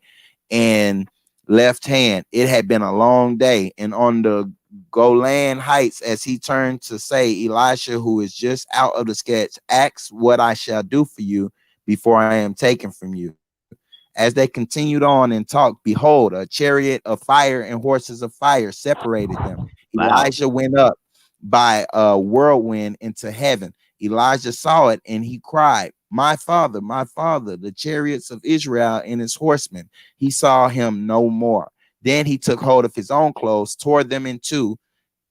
and left hand. It had been a long day, and on the Golan Heights, as he turned to say, Elisha, who is just out of the sketch, asks what I shall do for you before I am taken from you. As they continued on and talked, behold, a chariot of fire and horses of fire separated them. Wow. Elijah went up by a whirlwind into heaven. Elijah saw it and he cried, my father, the chariots of Israel and his horsemen. He saw him no more. Then he took hold of his own clothes, tore them in two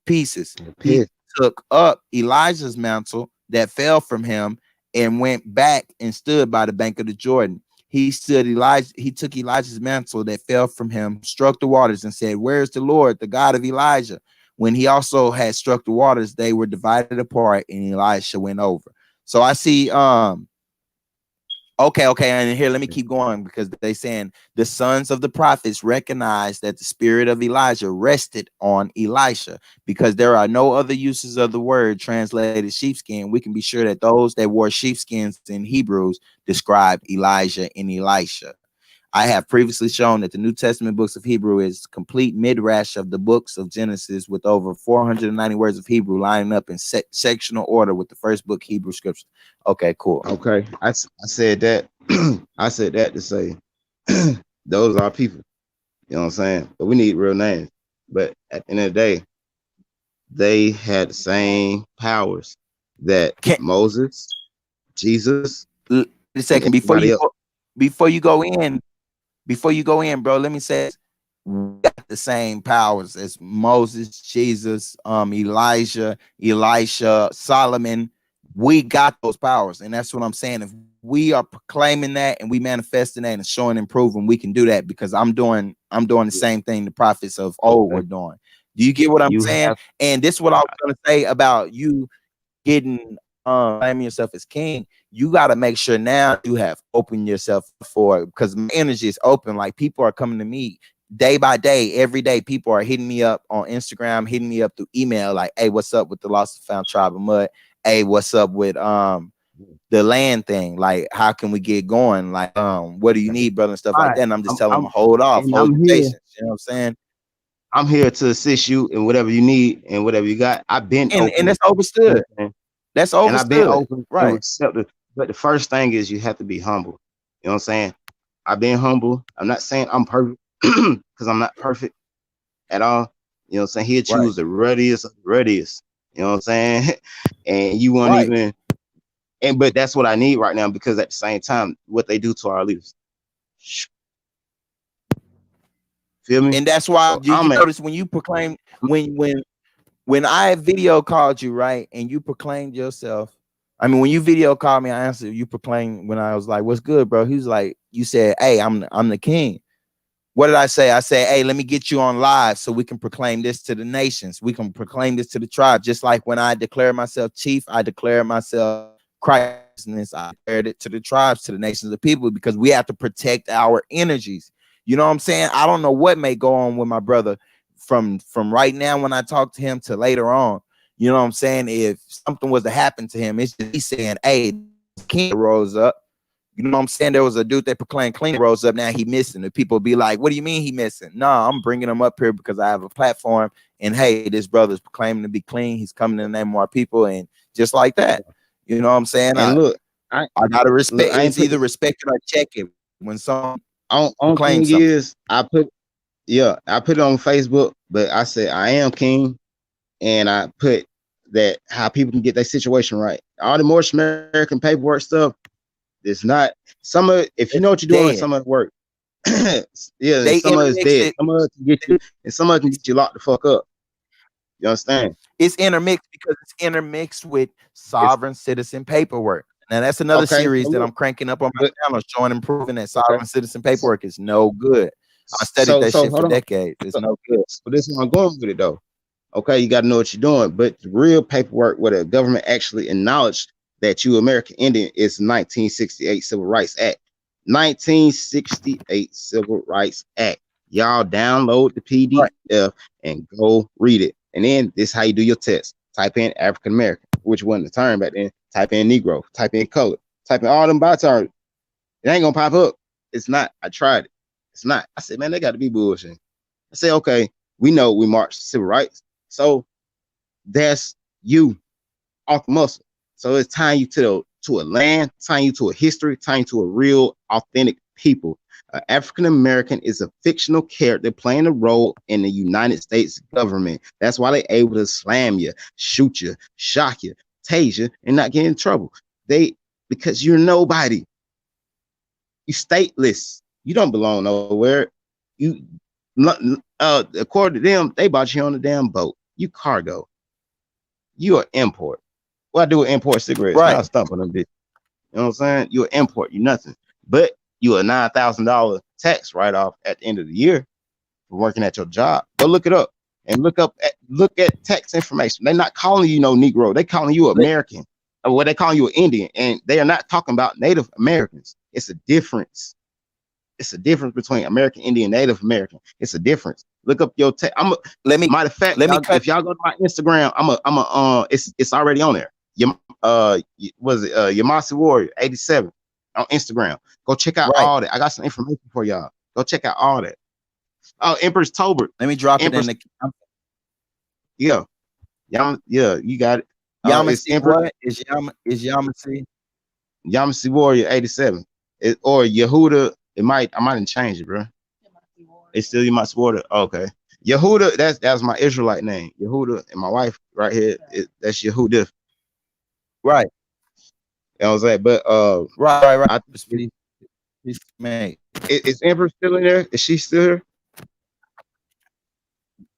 pieces. He Pissed. took up Elijah's mantle that fell from him and went back and stood by the bank of the Jordan. He took Elijah's mantle that fell from him, struck the waters, and said, where's the Lord, the God of Elijah? When he also had struck the waters, they were divided apart, and Elisha went over. So I see, okay, and here let me keep going, because they saying the sons of the prophets recognized that the spirit of Elijah rested on Elisha. Because there are no other uses of the word translated sheepskin, we can be sure that those that wore sheepskins in Hebrews describe Elijah and Elisha. I have previously shown that the New Testament books of Hebrew is complete midrash of the books of Genesis, with over 490 words of Hebrew lining up in sectional order with the first book Hebrew scripture. Okay, cool. Okay, I said that. I said that to say those are people. You know what I'm saying? But we need real names. But at the end of the day, they had the same powers that Can Moses, Jesus, a and second everybody else. before you go in, bro, let me say we got the same powers as Moses, Jesus, Elijah, Elisha, Solomon. We got those powers, and that's what I'm saying. If we are proclaiming that and we manifesting that and showing and proving, we can do that, because I'm doing the same thing the prophets of old were Okay. doing. Do you get what I'm You saying? have And this is what I was going to say about you getting claiming yourself as king. You got to make sure now you have opened yourself for it, because my energy is open. Like, people are coming to me day by day, every day. People are hitting me up on Instagram, hitting me up through email, like, hey, what's up with the Lost and Found Tribe of Mud? Hey, what's up with the land thing? Like, how can we get going? Like, what do you need, brother, and stuff like fine. that. And I'm just I'm, telling them, I'm hold off, and hold I'm your here. patience. You know what I'm saying? I'm here to assist you in whatever you need and whatever you got. I've been And open. that's You know overstood. what I'm saying? That's And I've been overstood. open and Right. receptive. But the first thing is you have to be humble. You know what I'm saying? I've been humble. I'm not saying I'm perfect because I'm not perfect at all. You know what I'm saying? He'll Right. choose the readiest of the readiest. You know what I'm saying? And you won't Right. even, but that's what I need right now, because at the same time, what they do to our leaders. Feel me? And that's why So you notice when you proclaim, when I video called you, right, and you proclaimed yourself. I mean, when you video called me, I answered. You proclaimed when I was like, "What's good, bro?" He was like, "You said, hey, I'm the king." What did I say? I said, "Hey, let me get you on live so we can proclaim this to the nations. We can proclaim this to the tribe. Just like when I declared myself chief, I declared myself Christness. I declared it to the tribes, to the nations of people, because we have to protect our energies. You know what I'm saying? I don't know what may go on with my brother from right now when I talk to him to later on. You know what I'm saying? If something was to happen to him, it's just he's saying, hey, the king rose up. You know what I'm saying? There was a dude that proclaimed clean, rose up. Now he missing. The people be like, what do you mean he missing? No, I'm bringing him up here because I have a platform. And hey, this brother's proclaiming to be clean. He's coming in the name of our people. And just like that, you know what I'm saying? and look, I I gotta look, respect. I ain't It's put either the respect it or check it when someone on proclaims thing something. is I put it on Facebook, but I said I am king, and I put that how people can get their situation right. All the more American paperwork stuff, it's not some of if you It's know what you're doing, dead. some of it work. Yeah, and They some of it's intermixed dead. it. Some of it can get you, and some of it can get you locked the fuck up. You understand? It's intermixed because it's intermixed with It's sovereign citizen paperwork. Now that's another okay. So series that look, I'm cranking up on my but channel, showing and proving that okay. sovereign citizen So paperwork is no good. I studied that so shit for hold on. decades. It's So, no good. so this is where I'm going with it though. Okay, you got to know what you're doing. But the real paperwork where the government actually acknowledged that you American Indian is 1968 Civil Rights Act. 1968 Civil Rights Act. Y'all download the Right. PDF and go read it. And then this is how you do your test. Type in African American, which wasn't the term back then. Type in Negro. Type in color. Type in all them by terms. It ain't gonna pop up. It's not. I tried it. It's not. I said, man, they got to be bullshit. I said, okay, we know we marched civil rights. So that's you off the muscle. So it's tying you to a land, tying you to a history, tying you to a real, authentic people. African American is a fictional character playing a role in the United States government. That's why they're able to slam you, shoot you, shock you, tase you, and not get in trouble. They because you're nobody. You stateless. You don't belong nowhere. You according to them, they bought you on a damn boat. You cargo. You are import. What I do with import cigarettes? Man, Right. I stump on them bitch. You know what I'm saying? You're an import, you nothing. But you a $9,000 tax write-off at the end of the year for working at your job. Go look it up and look at tax information. They're not calling you no Negro. They calling you American. Or what they calling you an Indian. And they are not talking about Native Americans. It's a difference. It's a difference between American Indian, Native American. It's a difference. Look up your Let me matter of fact, let me cut. if y'all go to my Instagram, it's already on there. Was it Yamasee Warrior 87 on Instagram? Go check out Right. all that. I got some information for y'all. Go check out all that. Oh, Empress Tolbert. Let me drop Empress, it in the yeah, yeah, you got it. It's Yamasee. Empress What is Yamasee? Yamasee Warrior 87. Or Yehuda. I might change it, bro. It's still Yamasee Warrior. Okay. Yehuda, that's my Israelite name. Yehuda, and my wife right here, that's Yehuda. Right. You know what I'm saying? But Right. Man. Is Empress still in there? Is she still here?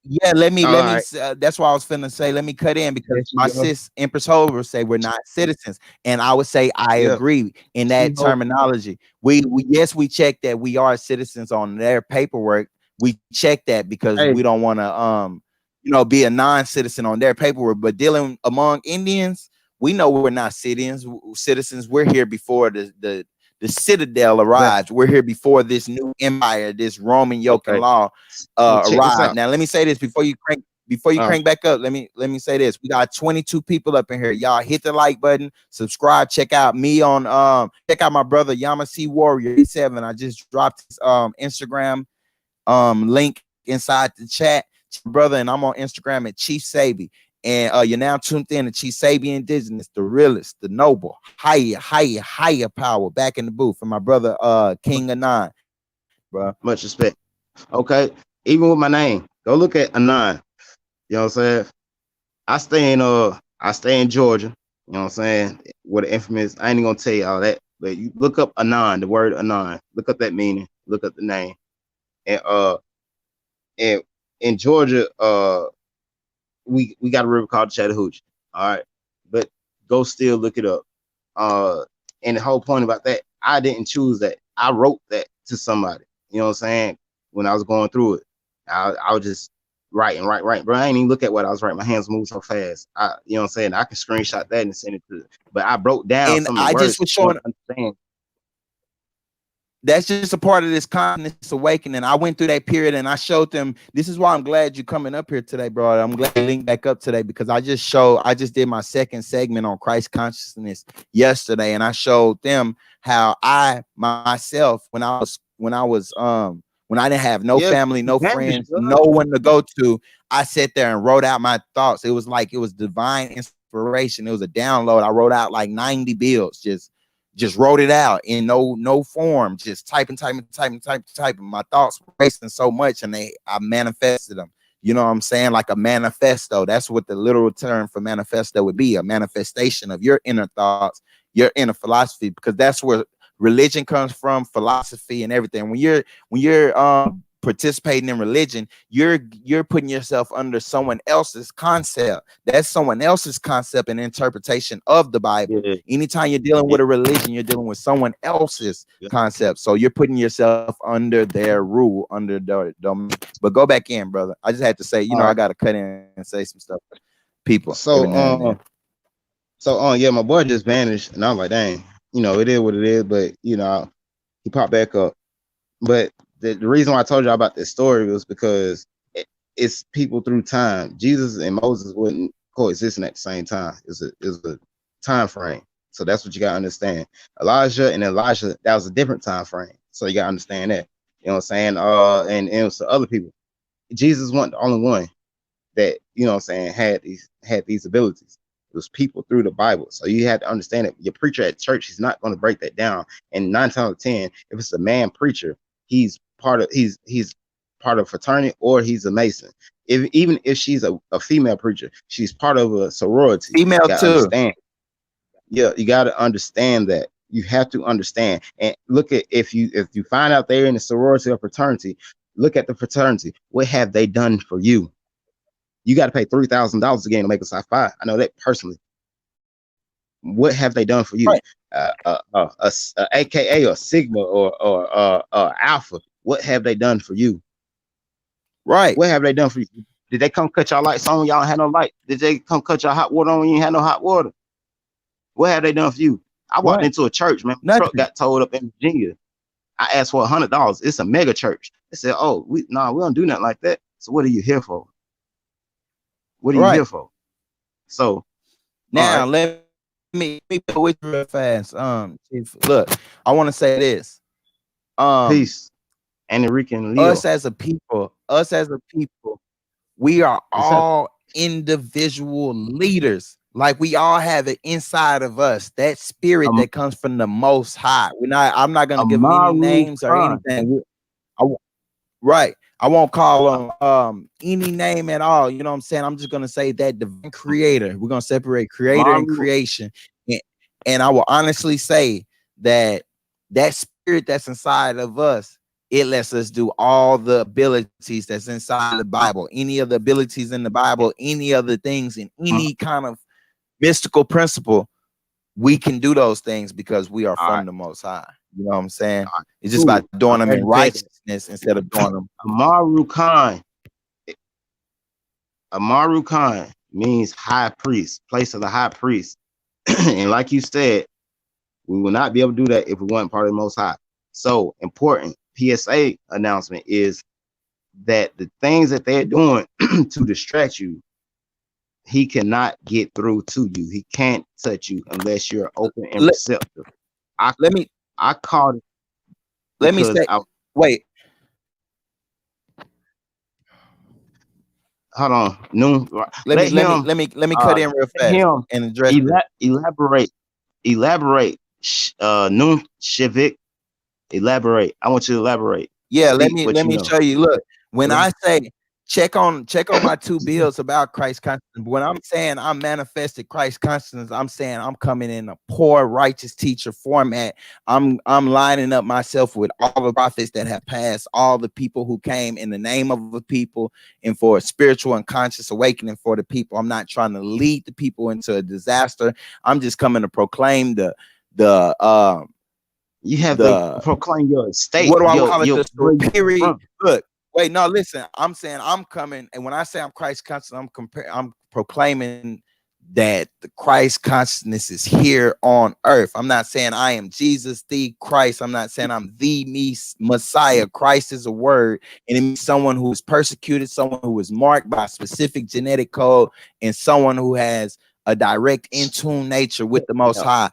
Yeah, let me Right. that's why I was finna say, let me cut in because my sis Empress Holver say we're not citizens, and I would say I agree in that terminology. We yes, we check that we are citizens on their paperwork. We check that because we don't want to be a non-citizen on their paperwork, but dealing among Indians, we know we're not citizens. We're here before the citadel arrived. We're here before this new empire, this Roman yoke and law arrived. Now, let me say this before you crank back up. Let me say this. We got 22 people up in here. Y'all hit the like button, subscribe, check out me on check out my brother Yamasee Warrior 87. I just dropped his Instagram link inside the chat, brother, and I'm on Instagram at Chief Sebi. And you're now tuned in to Chief Sebi Indigenous, the realist, the noble, higher power, back in the booth. And my brother King Anon, bro. Much respect. Okay. Even with my name, go look at Anon. You know what I'm saying? I stay in Georgia. You know what I'm saying? Where the infamous, I ain't gonna tell you all that, but you look up Anon, the word Anon. Look up that meaning, look up the name. And in Georgia, we got a river called Chattahoochee. All right. But go still look it up. And the whole point about that, I didn't choose that. I wrote that to somebody. You know what I'm saying? When I was going through it, I was just writing, bro. I ain't even look at what I was writing. My hands move so fast. You know what I'm saying? I can screenshot that and send it to. But I broke down and some of the I words. Just was showing. Understand. That's just a part of this consciousness awakening. I went through that period and I showed them. This is why I'm glad you're coming up here today, bro. I'm glad you linked back up today because I just did my second segment on Christ consciousness yesterday, and I showed them how I myself, when I didn't have no family, no friends, no one to go to, I sat there and wrote out my thoughts. It was like it was divine inspiration. It was a download. I wrote out like 90 bills, just wrote it out in no form, just typing. My thoughts were racing so much, and I manifested them. You know what I'm saying? Like a manifesto. That's what the literal term for manifesto would be, a manifestation of your inner thoughts, your inner philosophy, because that's where religion comes from, philosophy and everything. When you're participating in religion, you're putting yourself under someone else's concept. That's someone else's concept and interpretation of the Bible. Anytime you're dealing with a religion, you're dealing with someone else's concept. So you're putting yourself under their rule, under their domain. But go back in, brother. I just had to say, I got to cut in and say some stuff. People. So yeah, my boy just vanished, and I was like, dang, it is what it is. But he popped back up. But the reason why I told you about this story was because it's people through time. Jesus and Moses wouldn't coexisting at the same time. It's a time frame. So that's what you gotta understand. Elijah and Elisha, that was a different time frame. So you gotta understand that. You know what I'm saying? And it was other people. Jesus wasn't the only one that, had these abilities. It was people through the Bible. So you had to understand that your preacher at church, he's not going to break that down. And 9 times out of 10, if it's a man preacher, he's part of fraternity, or he's a Mason. Even if she's a female preacher, she's part of a sorority. Female You gotta too. understand. Yeah, you got to understand that. You have to understand. And look at, if you find out they're in a sorority or fraternity, look at the fraternity. What have they done for you? You got to pay $3,000 again to make a Psi Phi. I know that personally. What have they done for you? Right. AKA or Sigma or Alpha. What have they done for you? Right. What have they done for you? Did they come cut y'all lights on? Y'all had no light. Did they come cut y'all hot water on when you ain't had no hot water? What have they done for you? I walked into a church, man. My truck got towed up in Virginia. I asked for $100. It's a mega church. They said, "Oh, we don't do nothing like that." So what are you here for? What are you here for? So now let me go with you real fast. Chief, look, I want to say this. Peace. Enrique and Leo. Us as a people, we are all individual leaders. Like, we all have it inside of us, that spirit that comes from the Most High. I'm not gonna give any names or anything. Right. I won't call them any name at all. You know what I'm saying? I'm just gonna say that divine creator. We're gonna separate creator and creation. And I will honestly say that that spirit that's inside of us, it lets us do all the abilities that's inside the Bible, any of the abilities in the Bible, any other things in any kind of mystical principle. We can do those things because we are from the Most High. You know what I'm saying? It's just about doing them in righteousness instead of doing them. Amaru Khan means high priest, place of the high priest. And like you said, we will not be able to do that if we weren't part of the Most High. So important PSA announcement is that the things that they're doing to distract you, he cannot get through to you. He can't touch you unless you're open and receptive. I called it. Let me say, wait. Hold on. No. Let me cut in real fast and address elaborate. Noon Shivik. Elaborate. I want you to elaborate. Yeah, let me show you. Look, when I say check on my 2 bills about Christ consciousness, when I'm saying I'm manifested Christ consciousness, I'm saying I'm coming in a poor righteous teacher format. I'm lining up myself with all the prophets that have passed, all the people who came in the name of the people and for a spiritual and conscious awakening for the people. I'm not trying to lead the people into a disaster. I'm just coming to proclaim you have to proclaim your state. What do I call it? The superior. Look, wait, no, listen. I'm saying I'm coming, and when I say I'm Christ conscious, I'm proclaiming that the Christ consciousness is here on earth. I'm not saying I am Jesus, the Christ. I'm not saying I'm the Messiah. Christ is a word, and it means someone who is persecuted, someone who is marked by a specific genetic code, and someone who has a direct in tune nature with the Most High.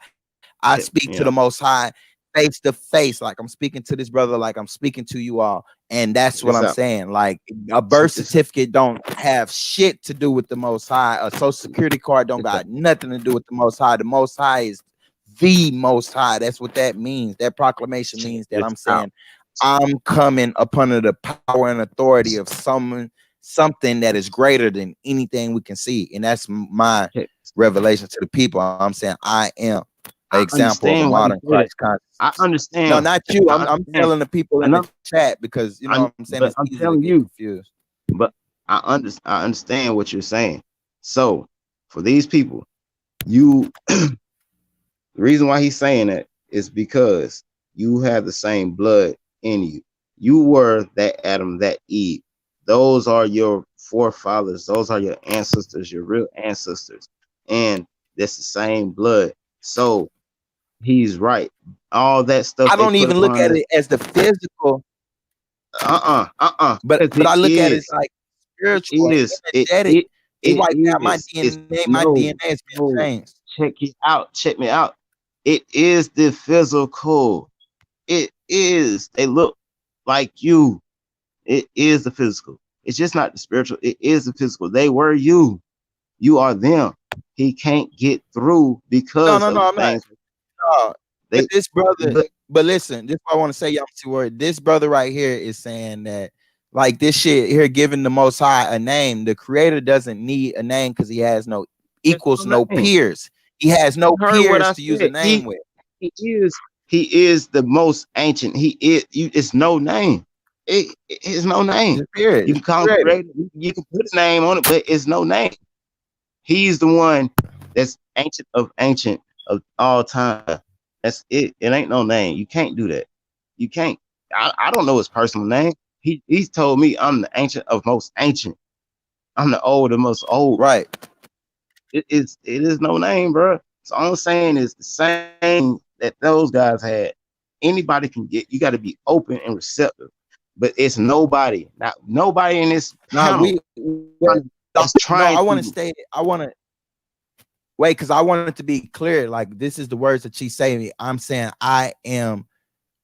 I speak to the Most High face to face, like I'm speaking to this brother, like I'm speaking to you all. And that's what I'm saying. Like, a birth certificate don't have shit to do with the Most High. A social security card don't got nothing to do with the Most High. The Most High is the Most High. That's what that means. That proclamation means that I'm saying I'm coming upon the power and authority of something that is greater than anything we can see. And that's my revelation to the people. I'm saying I am an example of a modern Christ consciousness. I understand. No, not you. I'm telling the people in the chat, because you know what I'm saying. It's easy to get confused. But I understand what you're saying. So for these people, the reason why he's saying that is because you have the same blood in you. You were that Adam, that Eve. Those are your forefathers. Those are your ancestors, your real ancestors. And that's the same blood. So he's right. All that stuff. I don't even look at it as the physical. But I look at it like spiritual. It is. Energetic. It wiped out my DNA. My DNA has been changed. Check it out. Check me out. It is the physical. It is. They look like you. It is the physical. It's just not the spiritual. It is the physical. They were you. You are them. he can't get through No, because no, of no, the I'm not. things No, but they. this brother, But but listen, this is what I want to say, y'all. Word. This brother right here is saying that like this shit here, giving the Most High a name. The Creator doesn't need a name because he has no it's equals, no no name. peers. He has You no heard what peers I to use a said. name with. He is the most ancient. He is. It's no name. It's no name. Just period. You It's can call him creator. creator. You can put a name on it, but it's no name. He's the one that's ancient of all time. That's it. It ain't no name. You can't do that. You can't. I don't know his personal name. He's told me I'm the ancient of most ancient. I'm the old of most old. Right. It is no name, bro. So all I'm saying is the same that those guys had. Anybody can get. You got to be open and receptive. But it's nobody. Not nobody in this Now panel that's no, trying I want to to. stay. I want to wait because I want it to be clear. Like this is the words that she's saying. I'm saying I am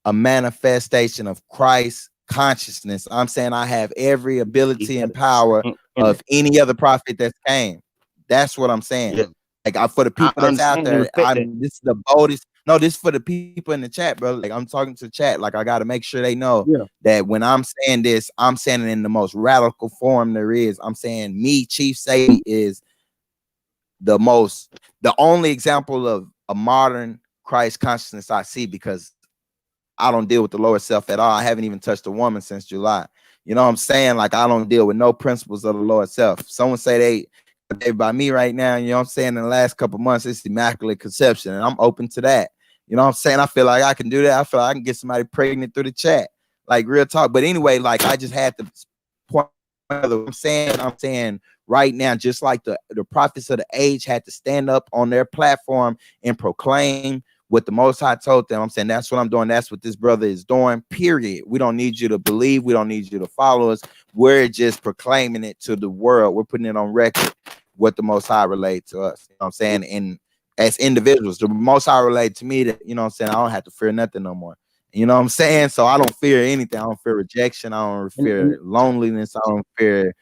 a manifestation of Christ consciousness. I'm saying I have every You ability got and it. power And of any other prophet that came. That's what I'm saying. yeah, Like for the I people that's out understand and there, respect that. this is the boldest. No, this is for the people in the chat, bro. Like I'm talking to the chat. Like I got to make sure they know Yeah, that when I'm saying this, I'm saying it in the most radical form there is. I'm saying me, Chief Sebi, is the only example of a modern Christ consciousness I see because I don't deal with the lower self at all. I haven't even touched a woman since July. You know what I'm saying? Like I don't deal with no principles of the lower self. Someone say they by me right now, you know what I'm saying? In the last couple months, it's immaculate conception, and I'm open to that. You know what I'm saying? I feel like I can do that. I feel like I can get somebody pregnant through the chat. Like real talk. But anyway, like I just had to point I'm saying right now, just like the prophets of the age had to stand up on their platform and proclaim what the Most High told them. I'm saying that's what I'm doing. That's what this brother is doing. Period. We don't need you to believe. We don't need you to follow us. We're just proclaiming it to the world. We're putting it on record what the Most High relayed to us. You know what I'm saying? And as individuals, the Most High relayed to me that, you know what I'm saying, I don't have to fear nothing no more. You know what I'm saying? So I don't fear anything. I don't fear rejection. I don't and fear loneliness. I don't fear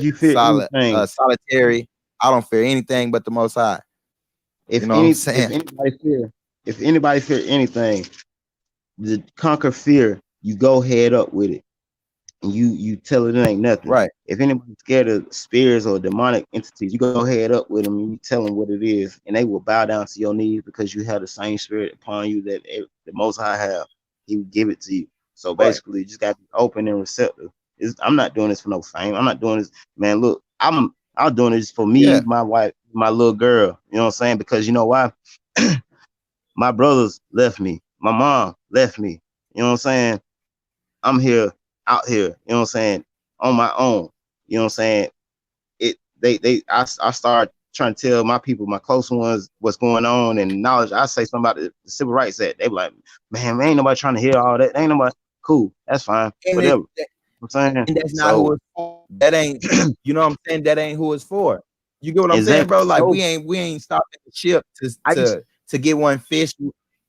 you fear anything. solitary. I don't fear anything but the Most High. You If know what I'm any, if saying? anybody fear, if anybody fear anything, to conquer fear, you go head up with it. And you tell it ain't nothing. Right. If anybody's scared of spirits or demonic entities, you go head up with them and you tell them what it is, and they will bow down to your knees because you have the same spirit upon you that the Most High have. He will give it to you. So Right. basically, you just got to be open and receptive. I'm not doing this for no fame. I'm not doing this, man. Look, I'm doing this for me, Yeah. my wife, my little girl. You know what I'm saying? Because you know why? My brothers left me. My mom left me. You know what I'm saying? I'm here, out here, you know what I'm saying, on my own. You know what I'm saying? I start trying to tell my people, my close ones, what's going on and knowledge. I say something about the Civil Rights Act. They be like, man, ain't nobody trying to hear all that. Ain't nobody cool. That's fine. And, Whatever. You know what I'm saying? and that's not who So it's for. That ain't, you know what I'm saying? That ain't who it's for. You get what I'm saying, exactly. bro? Like So we ain't stopping the ship I used to get one fish.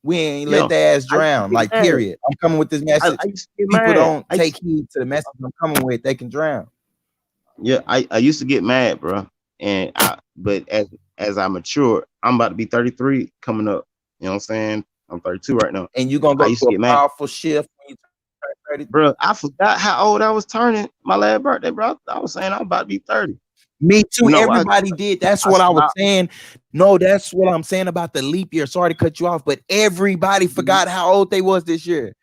We ain't let yo, their ass I used to drown. get Like, mad. period. I'm coming with this message. I used to get People mad. don't take heed to the message I'm coming with, they can drown. I used to get mad, bro. But as I mature, I'm about to be 33 coming up. You know what I'm saying? I'm 32 right now. And you're gonna I go used to through get a mad, powerful shift when you turn 30. bro. I forgot how old I was turning my last birthday, bro. I was saying I'm about to be 30. Me too. You know, Everybody did. That's I what I was stopped. saying. No, that's what I'm saying about the leap year. Sorry to cut you off, but everybody forgot how old they was this year.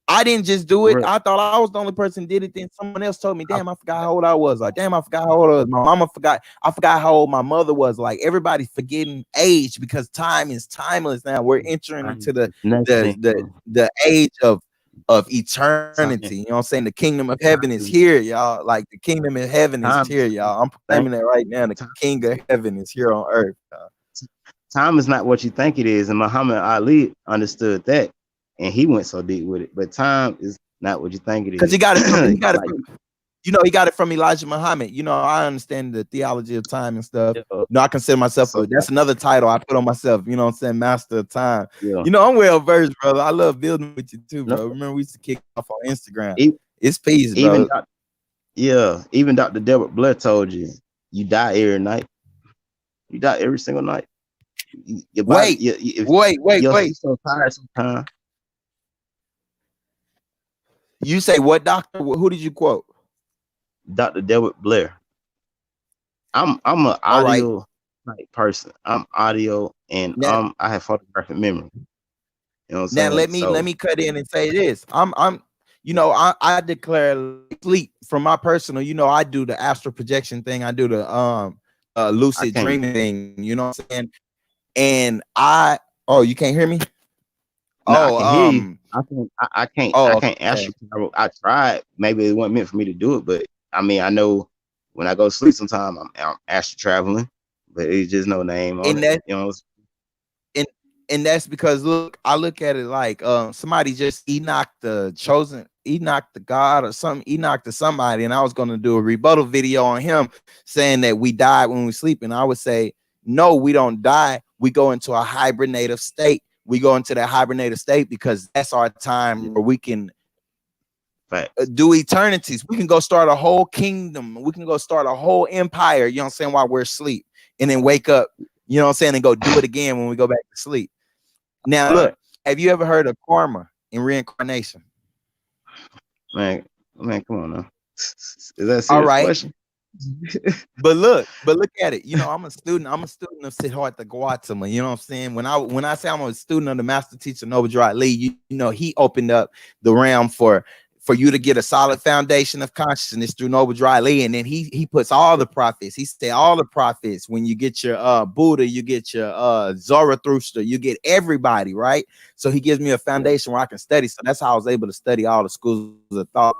I didn't just do it. Bro, I thought I was the only person did it. Then someone else told me, I damn, I forgot how old I was. Like, damn, I forgot how old I was. My mama forgot. I forgot how old my mother was. Like, everybody's forgetting age because time is timeless now. We're entering time into the is nothing, the the, bro. the age of Time, eternity. You know what I'm saying? The kingdom of time heaven is is here, y'all. Like the kingdom of heaven is time. here, y'all. I'm Thank proclaiming that right now. The time. king of heaven is here on earth. Time is not what you think it is, and Muhammad Ali understood that, and he went so deep with it. But time is not what you think it Because he is. got it from Like, he got it from Elijah Muhammad. You know, I understand the theology of time and stuff. yeah. No, I consider myself So that's another title I put on myself, you know what I'm saying? Master of time. yeah, You know, I'm well versed, brother. I love building with you too, no, bro. Remember we used to kick off on Instagram. e- It's peace, even bro. even Dr. Deborah Blair told you, you die every night. You die every single night. Your body, Wait, wait, wait, you're wait. so tired sometimes. You say what, doctor? Who did you quote? Dr. Delbert Blair. I'm an All right. audio type person. I'm audio and Now, I have photographic memory. You know what I'm now saying? let So me cut in and say this. I'm you know, I declare sleep from my personal, you know, I do the astral projection thing, I do the I lucid can't. dreaming thing, you know what I'm saying? And I oh, you can't hear me? No, I Oh, can hear you. I can't. I oh, can't okay. astral travel. I tried. Maybe it wasn't meant for me to do it, but I mean, I know when I go to sleep, sometimes I'm astral traveling, but it's just no name on And it. that You know, and and that's because look, I look at it like somebody just Enoch the God or something, Enoch to somebody, and I was gonna do a rebuttal video on him saying that we died when we sleep, and I would say, no, we don't die, we go into a hibernative state. We go into that hibernative state because that's our yeah, time where we can facts. do eternities. We can go start a whole kingdom. We can go start a whole empire, you know what I'm saying, while we're asleep, and then wake up, you know what I'm saying, and go do it again when we go back to sleep. Now, All right, look, have you ever heard of karma and reincarnation? man, man, come on now. Is that a All serious right. question? But look at it. You know, I'm a student of Siddhartha Gautama. You know what I'm saying? When I say I'm a student of the master teacher Noble Drew Lee, you know, he opened up the realm for you to get a solid foundation of consciousness through Noble Drew Lee. And then he puts all the prophets. He said all the prophets, when you get your Buddha, you get your Zoroaster, you get everybody, right? So he gives me a Yeah, foundation where I can study. So that's how I was able to study all the schools of thought,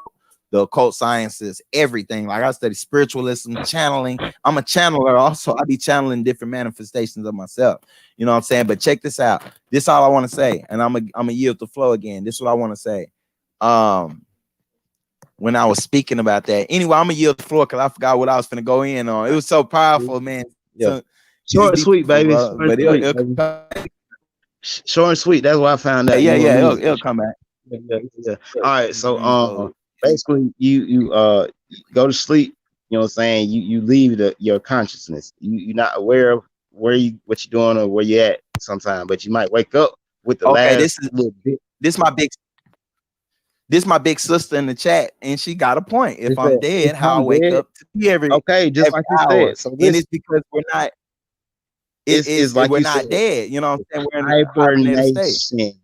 the occult sciences, everything. Like I study spiritualism, channeling. I'm a channeler also. I be channeling different manifestations of myself. You know what I'm saying? But check this out. This is all I want to say. And I'm a yield the flow again. This is what I want to say. When I was speaking about that. Anyway, I'm gonna yield the floor because I forgot what I was gonna go in on. It was so powerful, man. yeah. So it's Short and sweet, beautiful, baby. bro. Short and But sweet, baby. Short and sweet. That's why I found out you want music. it'll come back. Yeah, yeah, yeah. All right, so So basically you go to sleep, you know what I'm saying? You leave your consciousness. You're not aware of what you're doing or where you're at sometimes, but you might wake up with the okay, last little bit. this my big this my big sister in the chat, and she got a point. If It's I'm that if dead, how I I'm wake dead, up to be okay, just every like you hour. said. So And listen, it's because it's like we're you said, not dead. You know what I'm saying? We're in a hibernative state. hibernation.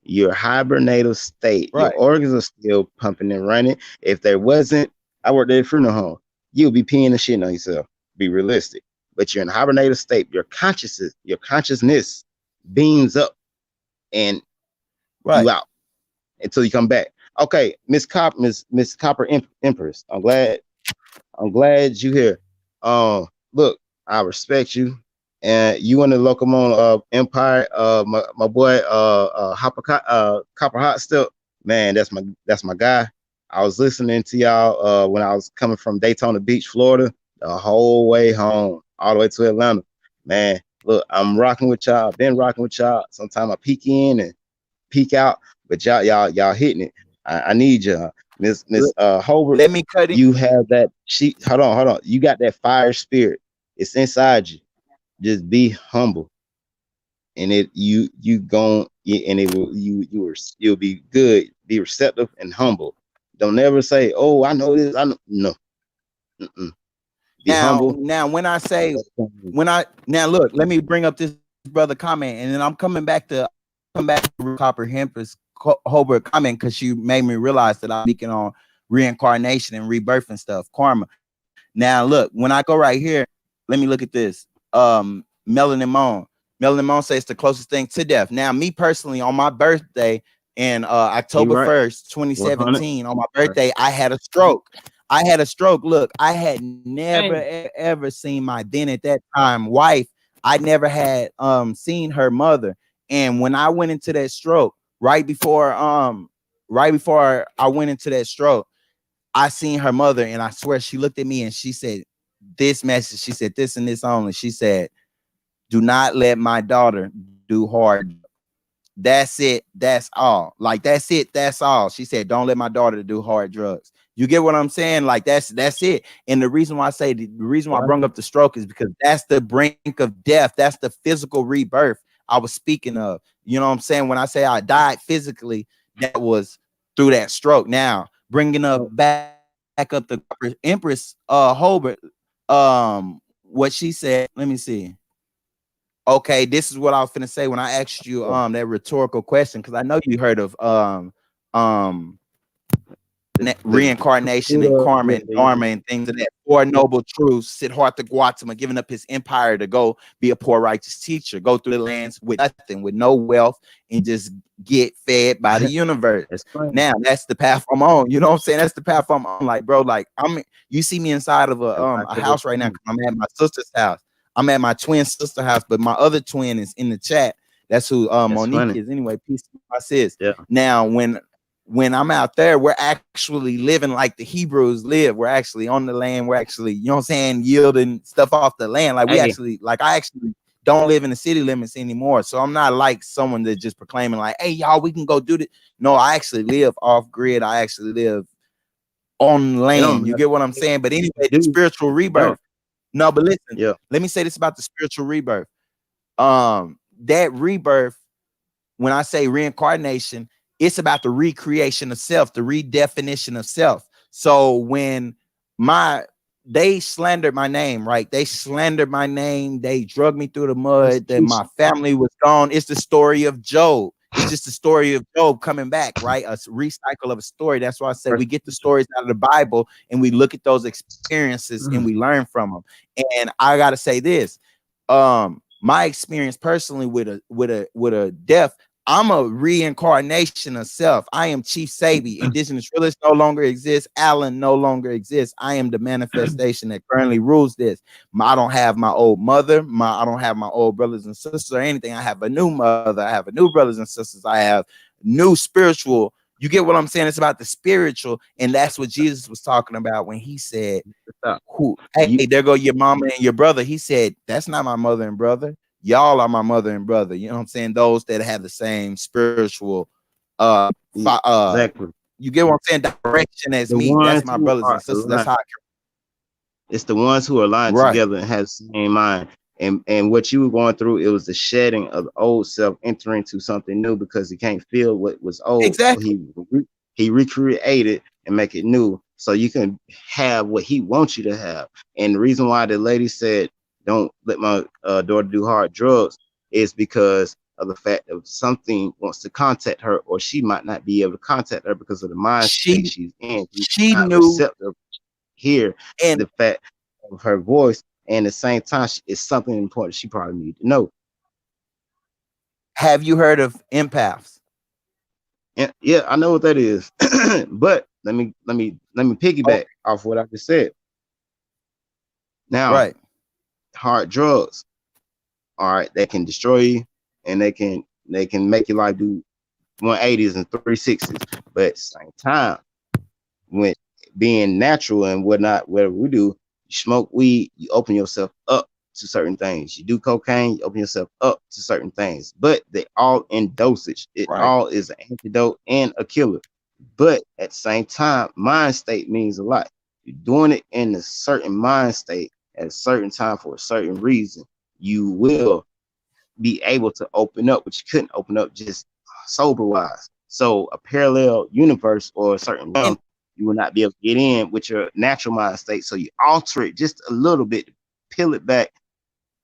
Your hibernative state. Your Right. organs are still pumping and running. If there wasn't, I worked at a funeral home. You'll be peeing and shitting on yourself. Be realistic. But you're in a hibernative state. Your consciousness beams up and you Right. out until you come back. Okay, Miss Copper Empress. I'm glad you here. Look, I respect you, and you in the Locomotion Empire. My boy, Copper Hot Step, man, that's my guy. I was listening to y'all when I was coming from Daytona Beach, Florida, the whole way home, all the way to Atlanta. Man, look, I'm rocking with y'all. Been rocking with y'all. Sometimes I peek in and peek out, but y'all hitting it. I need y'all. Miss Hobart, Let me cut it. you have that hold on. You got that fire spirit. It's inside you. Just be humble. And you gon' and it will you'll be good, be receptive and humble. Don't ever say, oh, I know this. I know no. Mm-mm. Be humble. Now look, let me bring up this brother comment, and then I'm coming back to Copper Hemper's Hobart comment because you made me realize that I'm speaking on reincarnation and rebirth and stuff, karma. Now look, when I go right here, let me look at this. Melanin Moan. Melanin Moan says the closest thing to death. Now, me personally, on my birthday in You October right. 1st, 100. 2017, on my birthday, I had a stroke. Look, I had never Hey. ever seen my then at that time wife. I never had seen her mother. And when I went into that stroke, right before I went into that stroke, I seen her mother, and I swear she looked at me and she said this message. She said this and this only. She said, "Do not let my daughter do hard. That's it. That's all. Like that's it. That's all." She said, "Don't let my daughter do hard drugs." You get what I'm saying? Like that's it. And the reason why I say the reason why I brought up the stroke is because that's the brink of death. That's the physical rebirth I was speaking of. You know what I'm saying? When I say I died physically, that was through that stroke. Now bringing up back up the Empress Holbert, what she said. Let me see. Okay, this is what I was finna say when I asked you that rhetorical question, because I know you heard of um reincarnation and karma and dharma and things of that. Four noble truths. Siddhartha Gautama giving up his empire to go be a poor righteous teacher, go through the lands with nothing, with no wealth, and just get fed by the universe. Now that's the path I'm on. You know what I'm saying? That's the path I'm on. Like, bro, like you see me inside of a house right now because I'm at my sister's house. I'm at my twin sister house, but my other twin is in the chat. That's who Monique is. Anyway, peace to my sis. Yeah. Now, when I'm out there, we're actually living like the Hebrews live. We're actually on the land. We're actually, you know what I'm saying, yielding stuff off the land. Like I actually don't live in the city limits anymore. So I'm not like someone that just proclaiming like, hey, y'all, we can go do this. No, I actually live off grid. I actually live on land. You get what I'm saying? But anyway, the spiritual rebirth. No, but listen, let me say this about the spiritual rebirth. That rebirth, when I say reincarnation, it's about the recreation of self, the redefinition of self. So when they slandered my name, right? They slandered my name. They drug me through the mud. That my family was gone. It's the story of Job. It's just the story of Job coming back, right? A recycle of a story. That's why I say we get the stories out of the Bible and we look at those experiences and we learn from them. And I gotta say this, my experience personally with a death, I'm a reincarnation of self. I am Chief Sebi. Indigenous Realist no longer exists. Alan no longer exists. I am the manifestation that currently rules this. I don't have my old mother. I don't have my old brothers and sisters or anything. I have a new mother. I have a new brothers and sisters. I have new spiritual. You get what I'm saying? It's about the spiritual, and that's what Jesus was talking about when he said, hey, there go your mama and your brother. He said, that's not my mother and brother. Y'all are my mother and brother. You know what I'm saying? Those that have the same spiritual exactly. You get what I'm saying? Direction as me. That's my brothers and sisters. That's how I can. It's the ones who are aligned together and have the same mind. And what you were going through, it was the shedding of the old self entering into something new because he can't feel what was old. Exactly. So he recreated and make it new so you can have what he wants you to have. And the reason why the lady said, don't let my daughter do hard drugs is because of the fact that something wants to contact her, or she might not be able to contact her because of the mindset she's in. She knew here and the fact of her voice, and at the same time, it's something important she probably need to know. Have you heard of empaths? And yeah, I know what that is. But let me piggyback off what I just said. Now, hard drugs, all right, they can destroy you, and they can make your life do 180s and 360s. But at the same time, when being natural and whatnot, whatever we do, you smoke weed, you open yourself up to certain things. You do cocaine, you open yourself up to certain things. But they all in dosage. It all is an antidote and a killer. But at the same time, mind state means a lot. You're doing it in a certain mind state at a certain time for a certain reason, you will be able to open up, but you couldn't open up just sober wise. So a parallel universe or a certain realm, you will not be able to get in with your natural mind state. So you alter it just a little bit, peel it back,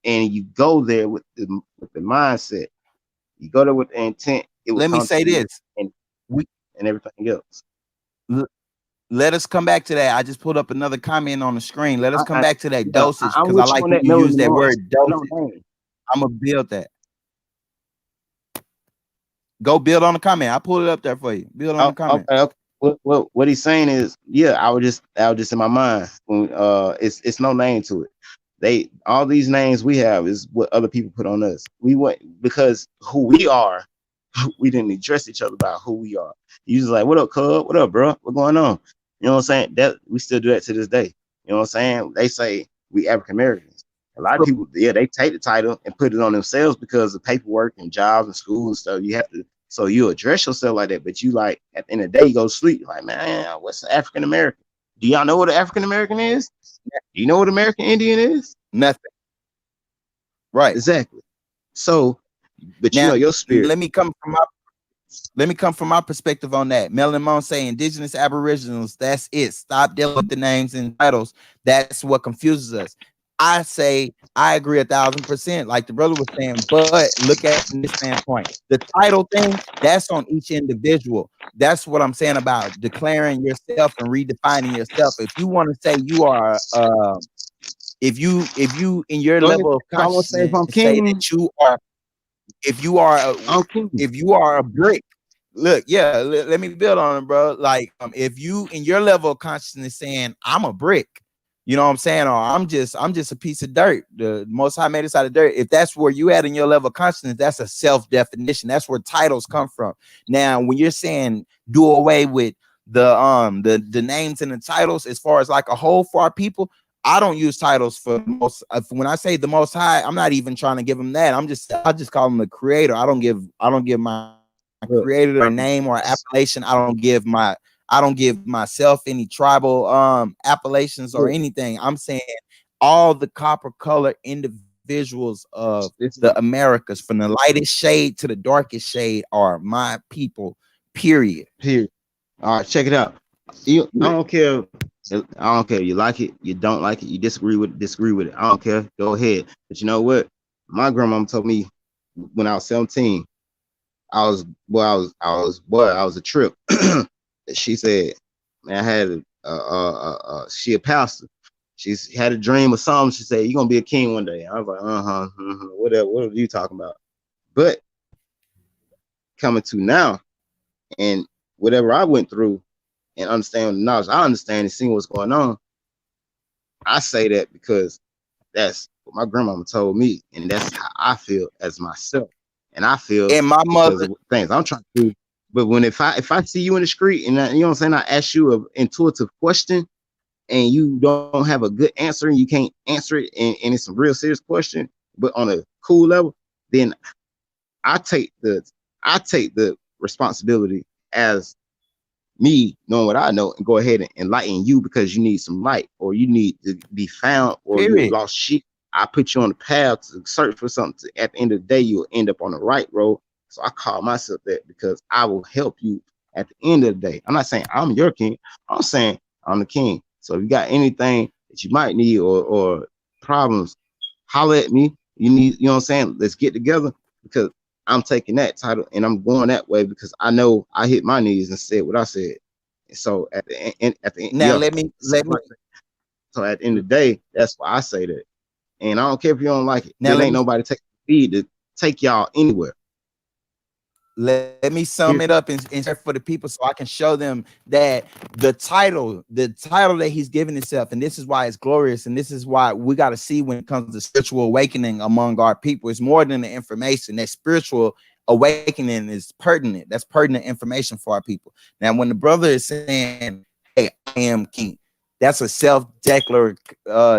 and you go there with the mindset. You go there with the intent. It will Let me say this, and everything else. Let us come back to that. I just pulled up another comment on the screen. Let us come back to that dosage, because I like when you use that word dosage. I'm gonna build that. Go build on the comment. I pulled it up there for you. Build on the comment. Okay. What he's saying is, yeah, I was just in my mind when it's no name to it. All these names we have is what other people put on us. We went because who we are, we didn't address each other about who we are. You just like, what up, cub? What up, bro? What going on? You know what I'm saying? That we still do that to this day. You know what I'm saying? They say we African Americans. A lot of people, they take the title and put it on themselves because of paperwork and jobs and school and stuff. You have to So you address yourself like that, but you like at the end of the day you go to sleep like, man, what's African American? Do y'all know what an African American is? Do you know what American Indian is? Nothing. Right. Exactly. So, but you Now know your spirit. let me come from my perspective on that. Melon Moon say indigenous aboriginals, that's it. Stop dealing with the names and titles. That's what confuses us. I say I agree 1,000%, like the brother was saying, but look at it from this standpoint. The title thing, that's on each individual. That's what I'm saying about declaring yourself and redefining yourself. If you want to say you are if you in your Go ahead. level of I want to say if consciousness I'm say that king, you are if you are a, I'm king. if you are a brick, look, yeah, let me build on it, bro. Like, if you in your level of consciousness saying I'm a brick, you know what I'm saying, or I'm just a piece of dirt. The Most High made us out of dirt. If that's where you at in your level of consciousness, that's a self definition. That's where titles come from. Now, when you're saying do away with the names and the titles, as far as like a whole for our people, I don't use titles for the most. When I say the Most High, I'm not even trying to give him that. I just call him the Creator. I don't give my Look, Creator a name or appellation. I don't give myself any tribal appellations or look, anything. I'm saying all the copper color individuals of this is the Americas, from the lightest shade to the darkest shade, are my people. Period. here. All right, check it out. I don't care. I don't care. You like it, you don't like it, you disagree with it. I don't care. Go ahead. But you know what? My grandmama told me when I was 17, I was a trip. She said, man, I had she a pastor. She's had a dream or something. She said, you're gonna be a king one day. I was like, whatever, what are you talking about? But coming to now and whatever I went through and understanding the knowledge I understand and seeing what's going on, I say that because that's what my grandmama told me, and that's how I feel as myself. And I feel And my because mother, of things I'm trying to do. But when if I see you in the street and you know what I'm saying, I ask you an intuitive question and you don't have a good answer and you can't answer it, and it's a real serious question, but on a cool level, then I take the I take the responsibility as me knowing what I know and go ahead and enlighten you because you need some light or you need to be found or you're period. lost sheep. I put you on the path to search for something. At the end of the day, you'll end up on the right road. So I call myself that because I will help you at the end of the day. I'm not saying I'm your king. I'm saying I'm the king. So if you got anything that you might need or problems, holler at me. You need, you know what I'm saying? Let's get together because I'm taking that title and I'm going that way because I know I hit my knees and said what I said. And so at the end, Now yeah. let me So at the end of the day, that's why I say that. And I don't care if you don't like it. now There let ain't me nobody take the feed to take y'all anywhere. let me sum Here, it up and share for the people so I can show them that the title that he's given himself, and this is why it's glorious, and this is why we got to see when it comes to spiritual awakening among our people. It's more than the information. That spiritual awakening is pertinent. That's pertinent information for our people. Now, when the brother is saying, "Hey, I am king," that's a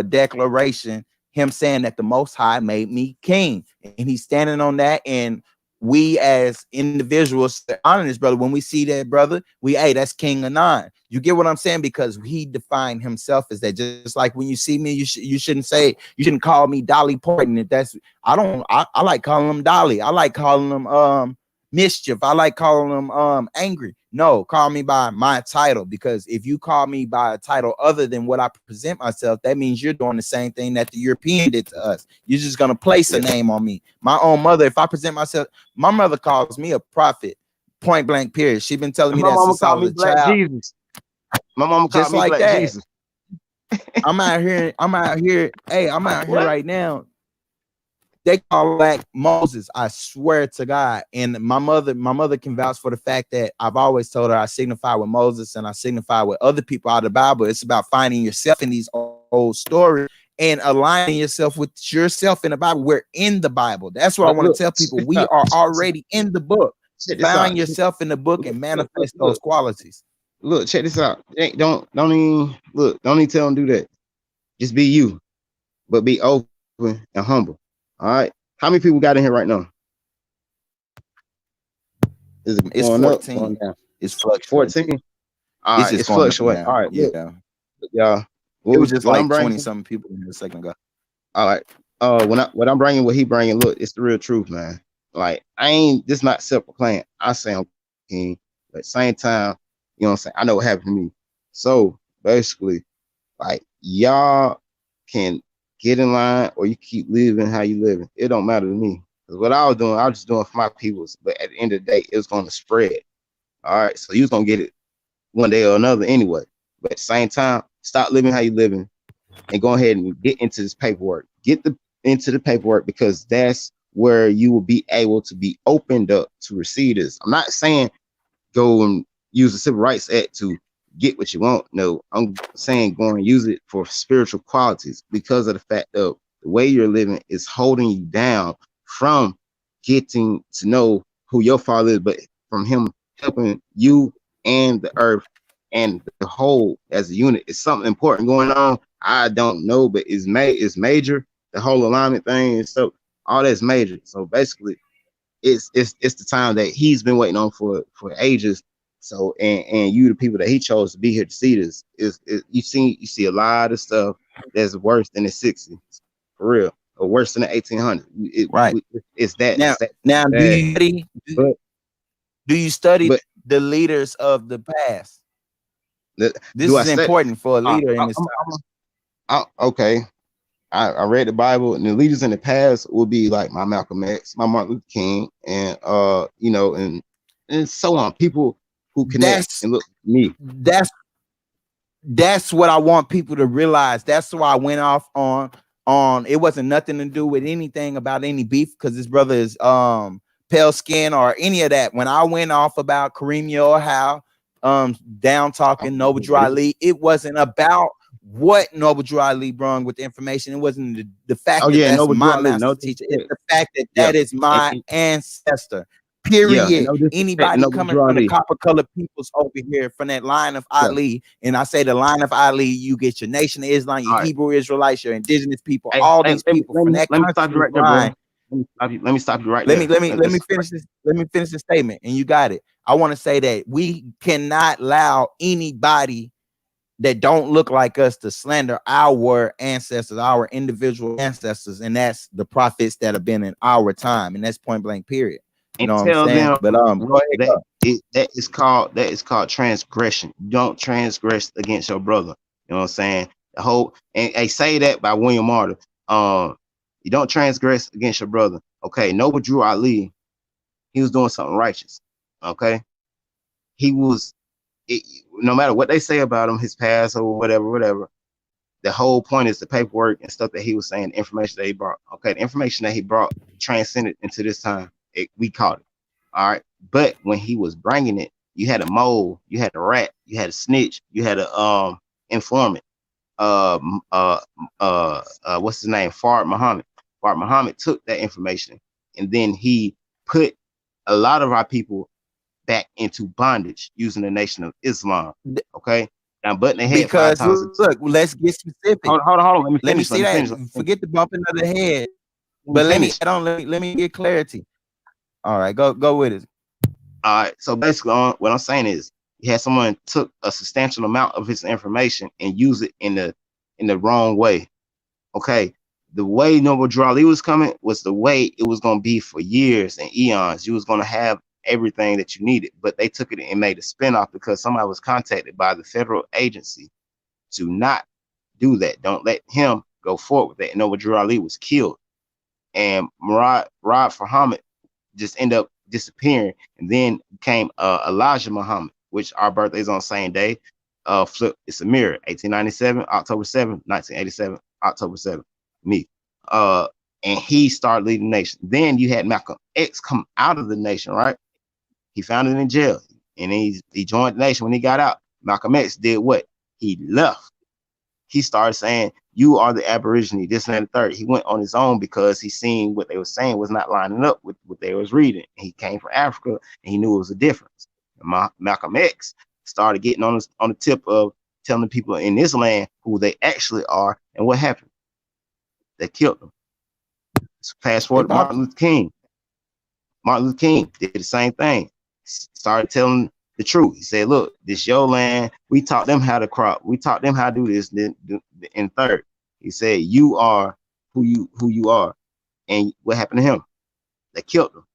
declaration. Him saying that the Most High made me king, and he's standing on that. And we as individuals honor this brother. When we see that brother, hey, that's King Anon. You get what I'm saying? Because he defined himself as that. Just like when you see me, you shouldn't call me Dolly Parton. If that's I like calling him Dolly. I like calling him mischief. I like calling him angry. No, call me by my title, because if you call me by a title other than what I present myself, that means you're doing the same thing that the European did to us. You're just gonna place a yeah. name on me. My own mother, if I present myself, my mother calls me a prophet, point blank, period. She's been telling me My that mama since I called was me a Black child, Jesus. My mama called just me like Black that. Jesus. I'm out here What? right now. They call Black Moses. I swear to God. And my mother can vouch for the fact that I've always told her I signify with Moses and I signify with other people out of the Bible. It's about finding yourself in these old stories and aligning yourself with yourself in the Bible. We're in the Bible. That's what I But want look, to tell people. We are already in the book. check this Find out. yourself in the book Look, and look, look, manifest those look, qualities. look, check this out. Don't even look, don't even tell them do that. Just be you, but be open and humble. All right. How many people got in here right now? Is it It's going up, going 14. down? It's fluctuating. 14. All It's right, just it's going up and fluctuating. All down. right, look, Yeah. y'all. It was just What I'm like bringing? 20 something people in a second ago. All right. What I'm bringing, what he bringing, look, it's the real truth, man. Like I ain't this not self proclaimed. I say I'm king, but at the same time, you know what I'm saying. I know what happened to me. So basically, like y'all can get in line or you keep living how you living. It don't matter to me. Because what I was doing, I was just doing for my peoples. But at the end of the day, it was going to spread. All right. So you was gonna get it one day or another anyway. But at the same time, stop living how you living and go ahead and get into this paperwork. Get the into the paperwork because that's where you will be able to be opened up to receive this. I'm not saying go and use the Civil Rights Act to get what you want. No, I'm saying go and use it for spiritual qualities because of the fact of the way you're living is holding you down from getting to know who your father is, but from him helping you and the earth and the whole as a unit. It's something important going on. I don't know, but it's major. The whole alignment thing and stuff, all that's major. So basically, it's the time that he's been waiting on for ages. So and you the people that he chose to be here to see this is you see a lot of stuff that's worse than the 60s for real or worse than the 1800s. Right. It's that Now, bad. But do you study but the leaders of the past? This do I is say important for a leader in I, this time. okay? I read the Bible, and the leaders in the past will be like my Malcolm X, my Martin Luther King, and you know, and so on. People who connect That's and look me. that's that's what I want people to realize. That's why I went off on it wasn't nothing to do with anything about any beef because this brother is pale skin or any of that. When I went off about Kareem Yoha, down talking Noble Drew Ali, it wasn't about what Noble Drew Ali brung with the information. It wasn't the Oh fact that yeah, that's Noble Drew my Ali, master no teacher. It's disrespect. the fact that Yeah, that is my and ancestor. yeah, and Period. no disrespect, Anybody Noble coming Drew from the Ali. copper colored peoples over here from that line of Yeah, Ali, and I say the line of Ali, you get your Nation of Islam, your all right. Hebrew Israelites, your indigenous people, Hey, all hey, these people from that let me stop you country right there, bro. line. Let me stop you right Let me there. let me let me finish this. Let me finish the statement, and you got it. I want to say that we cannot allow anybody that don't look like us to slander our ancestors, our individual ancestors, and that's the prophets that have been in our time, and that's point blank. Period. You And know what I'm tell saying? them But go ahead. that Go. that is called transgression. You don't transgress against your brother. You know what I'm saying? The whole and they say that by William Martyr. You don't transgress against your brother. Okay, Noble Drew Ali, he was doing something righteous. Okay, he was. It, no matter what they say about him, his past or whatever. The whole point is the paperwork and stuff that he was saying, the information that he brought. Okay, the information that he brought transcended into this time. We caught it. All right. But when he was bringing it, you had a mole, you had a rat, you had a snitch, you had a informant. Um, uh, what's his name? Fard Muhammad. Fard Muhammad took that information and then he put a lot of our people back into bondage using the Nation of Islam. Okay. Now, butting their head five Because times. look, let's get specific. Hold on. Let me Let me finish. Let see me that. finish. Forget the bumping of the head. Let me But let me finish. add on. Let me get clarity. All right, go with it. All right. So basically, what I'm saying is, you had someone took a substantial amount of his information and use it in the wrong way. Okay. The way Noble Drew Ali was coming was the way it was going to be for years and eons. You was going to have everything that you needed, but they took it and made a spinoff because somebody was contacted by the federal agency to not do that. Don't let him go forward with that. And Noble Drew Ali was killed, and Rod Muhammad just ended up disappearing, and then came Elijah Muhammad, which our birthday's on the same day. Flip, it's a mirror, 1897, October 7th, 1987, October 7th. Me. Uh, and he started leading the nation. Then you had Malcolm X come out of the nation, right? He found it in jail, and he joined the nation. When he got out, Malcolm X did what? He left. He started saying, "You are the Aborigine," this and that, and the third. He went on his own because he seen what they were saying was not lining up with what they was reading. He came from Africa and he knew it was a difference. Malcolm X started getting on the tip of telling people in this land who they actually are, and what happened? They killed them. So fast They forward to popped Martin you. Luther King. Martin Luther King did the same thing. started telling the truth. He said, "Look, this your land. We taught them how to crop. We taught them how to do this." Then, and third, he said, "You are who you are." And what happened to him? They killed him.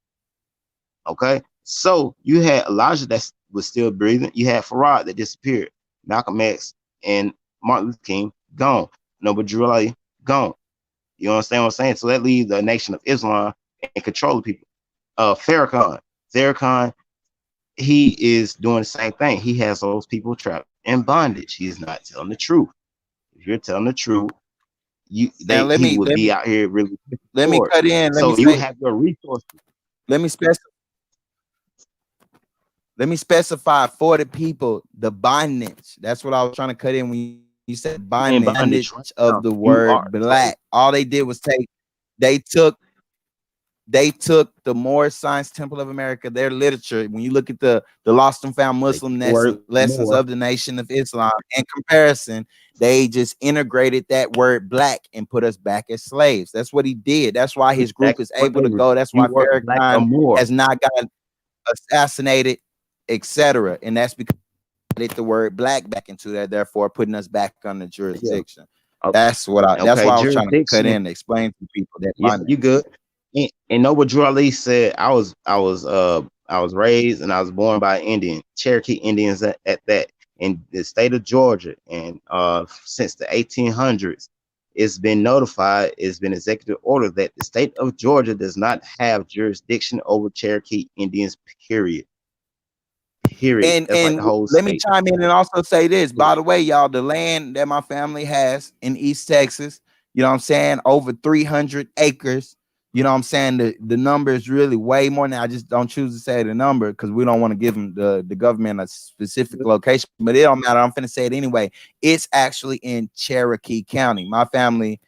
Okay, so you had Elijah that was still breathing. You had Farad that disappeared. Malcolm X and Martin Luther King gone. Noble Drew Ali gone. You understand what I'm saying? So that leaves the nation of Islam and control the people. Farrakhan, he is doing the same thing. He has those people trapped in bondage. He's not telling the truth. If you're telling the truth, And he would be out here really let me forward. cut in. So you have your resources. Let me specify. Let me specify for the people the bondage. That's what I was trying to cut in when you said bondage Right of now. the You word are black. All they did was they took the Moorish Science Temple of America, their literature. When you look at the lost and found Muslim lessons of the Nation of Islam, in comparison, they just integrated that word black and put us back as slaves. That's what he did. That's why his group is able to go. That's why Farrakhan has not got assassinated, etc. And that's because they put the word black back into that, therefore putting us back under jurisdiction. Yeah. That's why I was trying to cut in to explain to people that. Yeah, you good. And know what Drew Ali said? I was raised and I was born by Indian, Cherokee Indians at that, in the state of Georgia. And since the 1800s, it's been notified, it's been executive order that the state of Georgia does not have jurisdiction over Cherokee Indians, period. And That's like the whole let me state. chime in and also say this. By the way, y'all, the land that my family has in East Texas, you know what I'm saying, over 300 acres. You know what I'm saying? The number is really way more now. I just don't choose to say the number because we don't want to give them the government a specific location, but it don't matter. I'm finna say it anyway. It's actually in Cherokee County. My family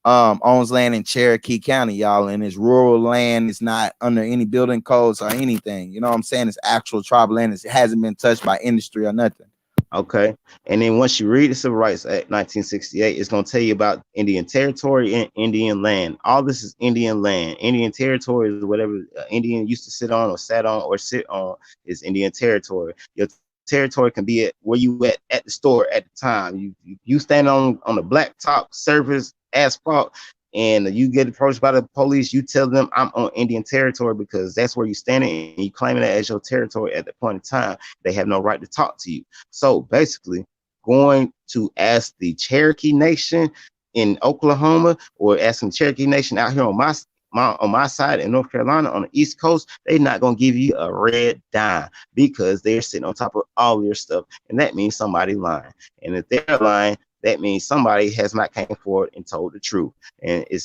owns land in Cherokee County, y'all, and it's rural land. It's not under any building codes or anything. You know what I'm saying? It's actual tribal land. It hasn't been touched by industry or nothing. Okay. And then once you read the Civil Rights Act 1968, it's going to tell you about Indian territory and Indian land. All this is Indian land. Indian territory is whatever Indian used to sit on or sat on or sit on is Indian territory. Your territory can be at where you at the store at the time. You stand on the blacktop surface asphalt and you get approached by the police, you tell them I'm on Indian territory because that's where you're standing and you claim it as your territory at the point in time. They have no right to talk to you. So basically, going to ask the Cherokee Nation in Oklahoma or asking the Cherokee Nation out here on my side in North Carolina on the East Coast, they're not gonna give you a red dime because they're sitting on top of all your stuff, and that means somebody lying. And if they're lying, that means somebody has not came forward and told the truth, and they're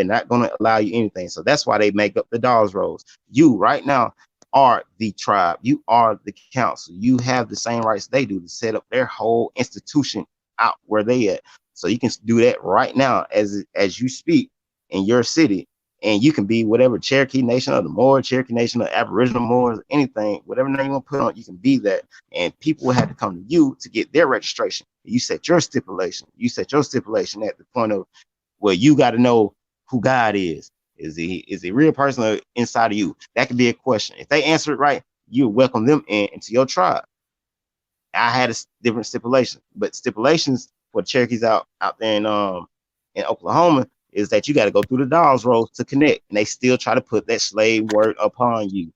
not going to allow you anything. So that's why they make up the dolls rolls. You right now are the tribe. You are the council. You have the same rights they do to set up their whole institution out where they at. So you can do that right now as you speak in your city. And you can be whatever Cherokee Nation or the Moor, Cherokee Nation or Aboriginal Moors, anything, whatever name you want to put on, you can be that. And people will have to come to you to get their registration. You set your stipulation. You set your stipulation at the point of where you got to know who God is. Is he a real person or inside of you? That could be a question. If they answer it right, you welcome them into your tribe. I had a different stipulation, but stipulations for Cherokees out there in Oklahoma is that you got to go through the dolls rolls to connect, and they still try to put that slave word upon you.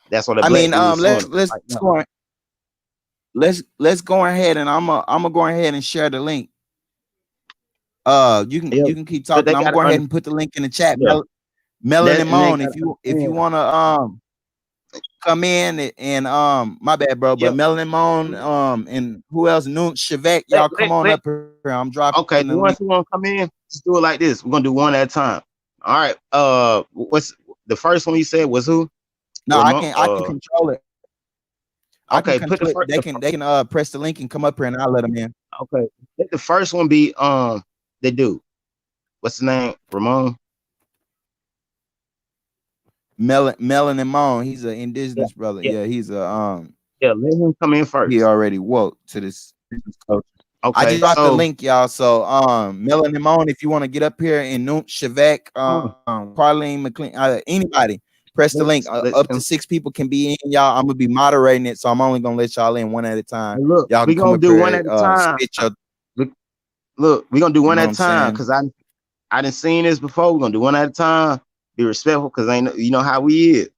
That's what a black dude is doing. Let's go ahead and I'm gonna go ahead and share the link. You can keep talking. I'm gonna go ahead and put the link in the chat. Yeah. Melanin Moan, if you wanna come in and my bad, bro, but Melanin Moan and who else? Noon Shavek, y'all come on up here. I'm dropping. Okay, the ones who want to come in, just do it like this. We're gonna do one at a time. All right. What's the first one you said was who? No, I can control it. Okay, they can press the link and come up here and I'll let them in. Okay. Let the first one be the dude. What's the name? Ramon? Melanin Moan. He's an indigenous brother. Yeah, he's a yeah, let him come in first. He already woke to this culture. Okay, I just dropped the link, y'all. So Melanin Moan, if you want to get up here, and Noot Shavek, Carlene McLean, anybody, Press the link. Up to 6 people can be in, y'all. I'm gonna be moderating it, so I'm only gonna let y'all in one at a time. Look, Y'all we can come gonna up do here, one at a time. spit your, Look, we gonna do you one know at what a I'm time saying? because I didn't seen this before. We're gonna do one at a time. Be respectful because ain't you know how we is.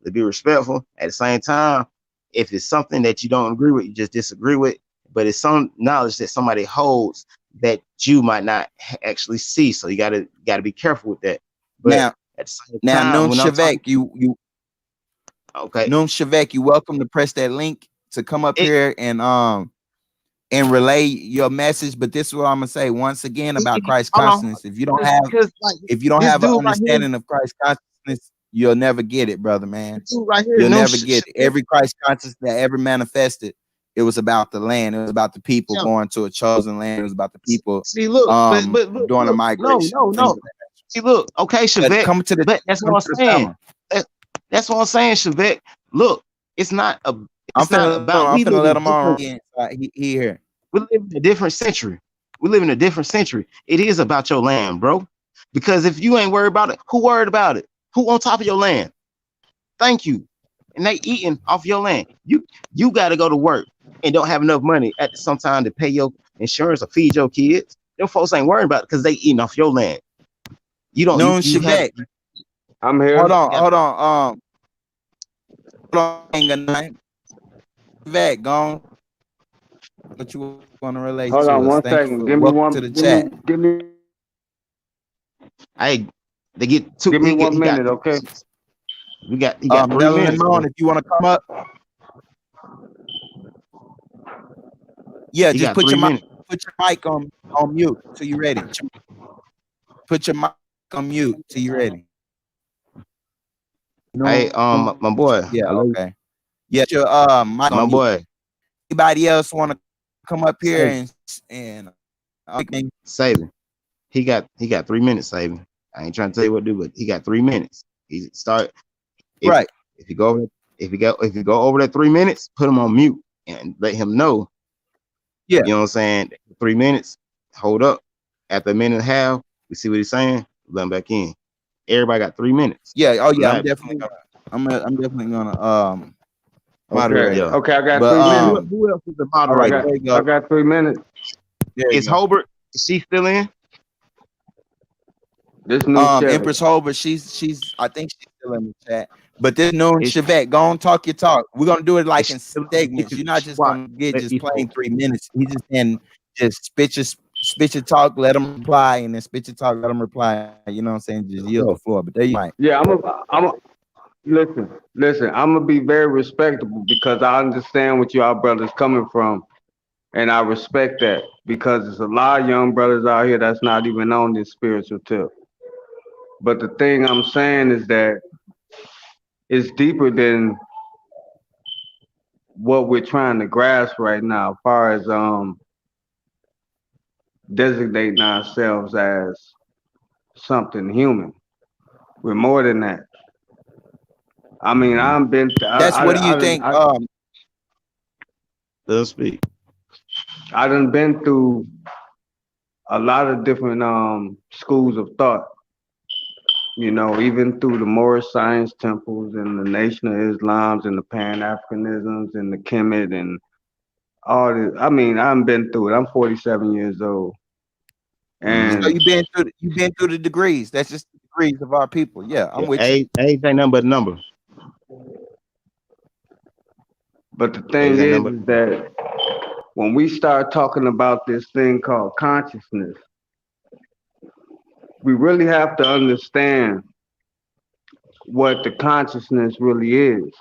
To be respectful at the same time. If it's something that you don't agree with, you just disagree with. But it's some knowledge that somebody holds that you might not actually see. So you gotta be careful with that. But at the same time, Noon when I'm talking, Shavek, you okay, Noon Shavek, you welcome to press that link to come up it, here and relay your message. But this is what I'm gonna say once again about Christ hold on, consciousness. If you don't have like this an dude right here, understanding of Christ consciousness, you'll never get it, brother, man. this dude right here, You'll no never get it. Every Christ consciousness that ever manifested, it was about the land. It was about the people going to a chosen land. It was about the people See, look, but doing a look, migration. no. See, look, okay, But Shavek, but that's what I'm saying. That's what I'm saying, Shavek. Look, it's not about I'm we finna live let in him different. on again. He here. We live in a different century. We live in a different century. It is about your land, bro. Because if you ain't worried about it, who worried about it? Who on top of your land? Thank you. And they eating off your land. You got to go to work and don't have enough money at some time to pay your insurance or feed your kids. Them folks ain't worried about it because they eating off your land. You don't. Noon You have. Shavek. I'm here. Hold on. Shavek, gone. What you want to relate Hold to on us? one Thank you second. for welcome to the chat. Give me Hey, they get two. give me He 1 got minute, 3 okay? minutes. He got 3 minutes, Lemon, bro. if you want to come up, yeah, He just got 3 minutes. put your mic on mute till you ready. Put your mic on mute till you ready. Hey, my boy. Yeah, okay. Yeah, your mic My on mute. boy. Anybody else want to come up here and Sebi. He got 3 minutes, Sebi. I ain't trying to tell you what to do, but he got 3 minutes. He start if right. if you go over that 3 minutes, put him on mute and let him know. Yeah. You know what I'm saying? 3 minutes, hold up. After a minute and a half, we see what he's saying, let him back in. Everybody got 3 minutes. Yeah, oh yeah, Not, I'm definitely gonna moderate. Yeah. Okay, I got But 3 minutes. Who else is the all right, moderator? there you go. I got 3 minutes. Is Hobart? Is she still in? This new Empress Holbert, she's I think she's still in the chat. But this Noon Shavek, go on, talk your talk. We're gonna do it like in segments. You're not just gonna get just plain 3 minutes. You just can just spit your talk, let them reply, and then spit your talk, let them reply. You know what I'm saying? Just yield the floor. But there you might. Yeah, listen. I'm gonna be very respectable because I understand what y'all brothers coming from, and I respect that because there's a lot of young brothers out here that's not even on this spiritual tip. But the thing I'm saying is that it's deeper than what we're trying to grasp right now, as far as designating ourselves as something human. We're more than that. I mean, I've been. That's what do you think? Let's speak. I done been through a lot of different schools of thought. You know, even through the Moorish science temples and the Nation of Islams and the Pan Africanisms and the Kemet and all this. I mean, I've been through it. I'm 47 years old, and So you've been through the degrees. That's just the degrees of our people. Yeah, I'm with you. Age ain't nothing but a number. but the thing is that when we start talking about this thing called consciousness, we really have to understand what the consciousness really is.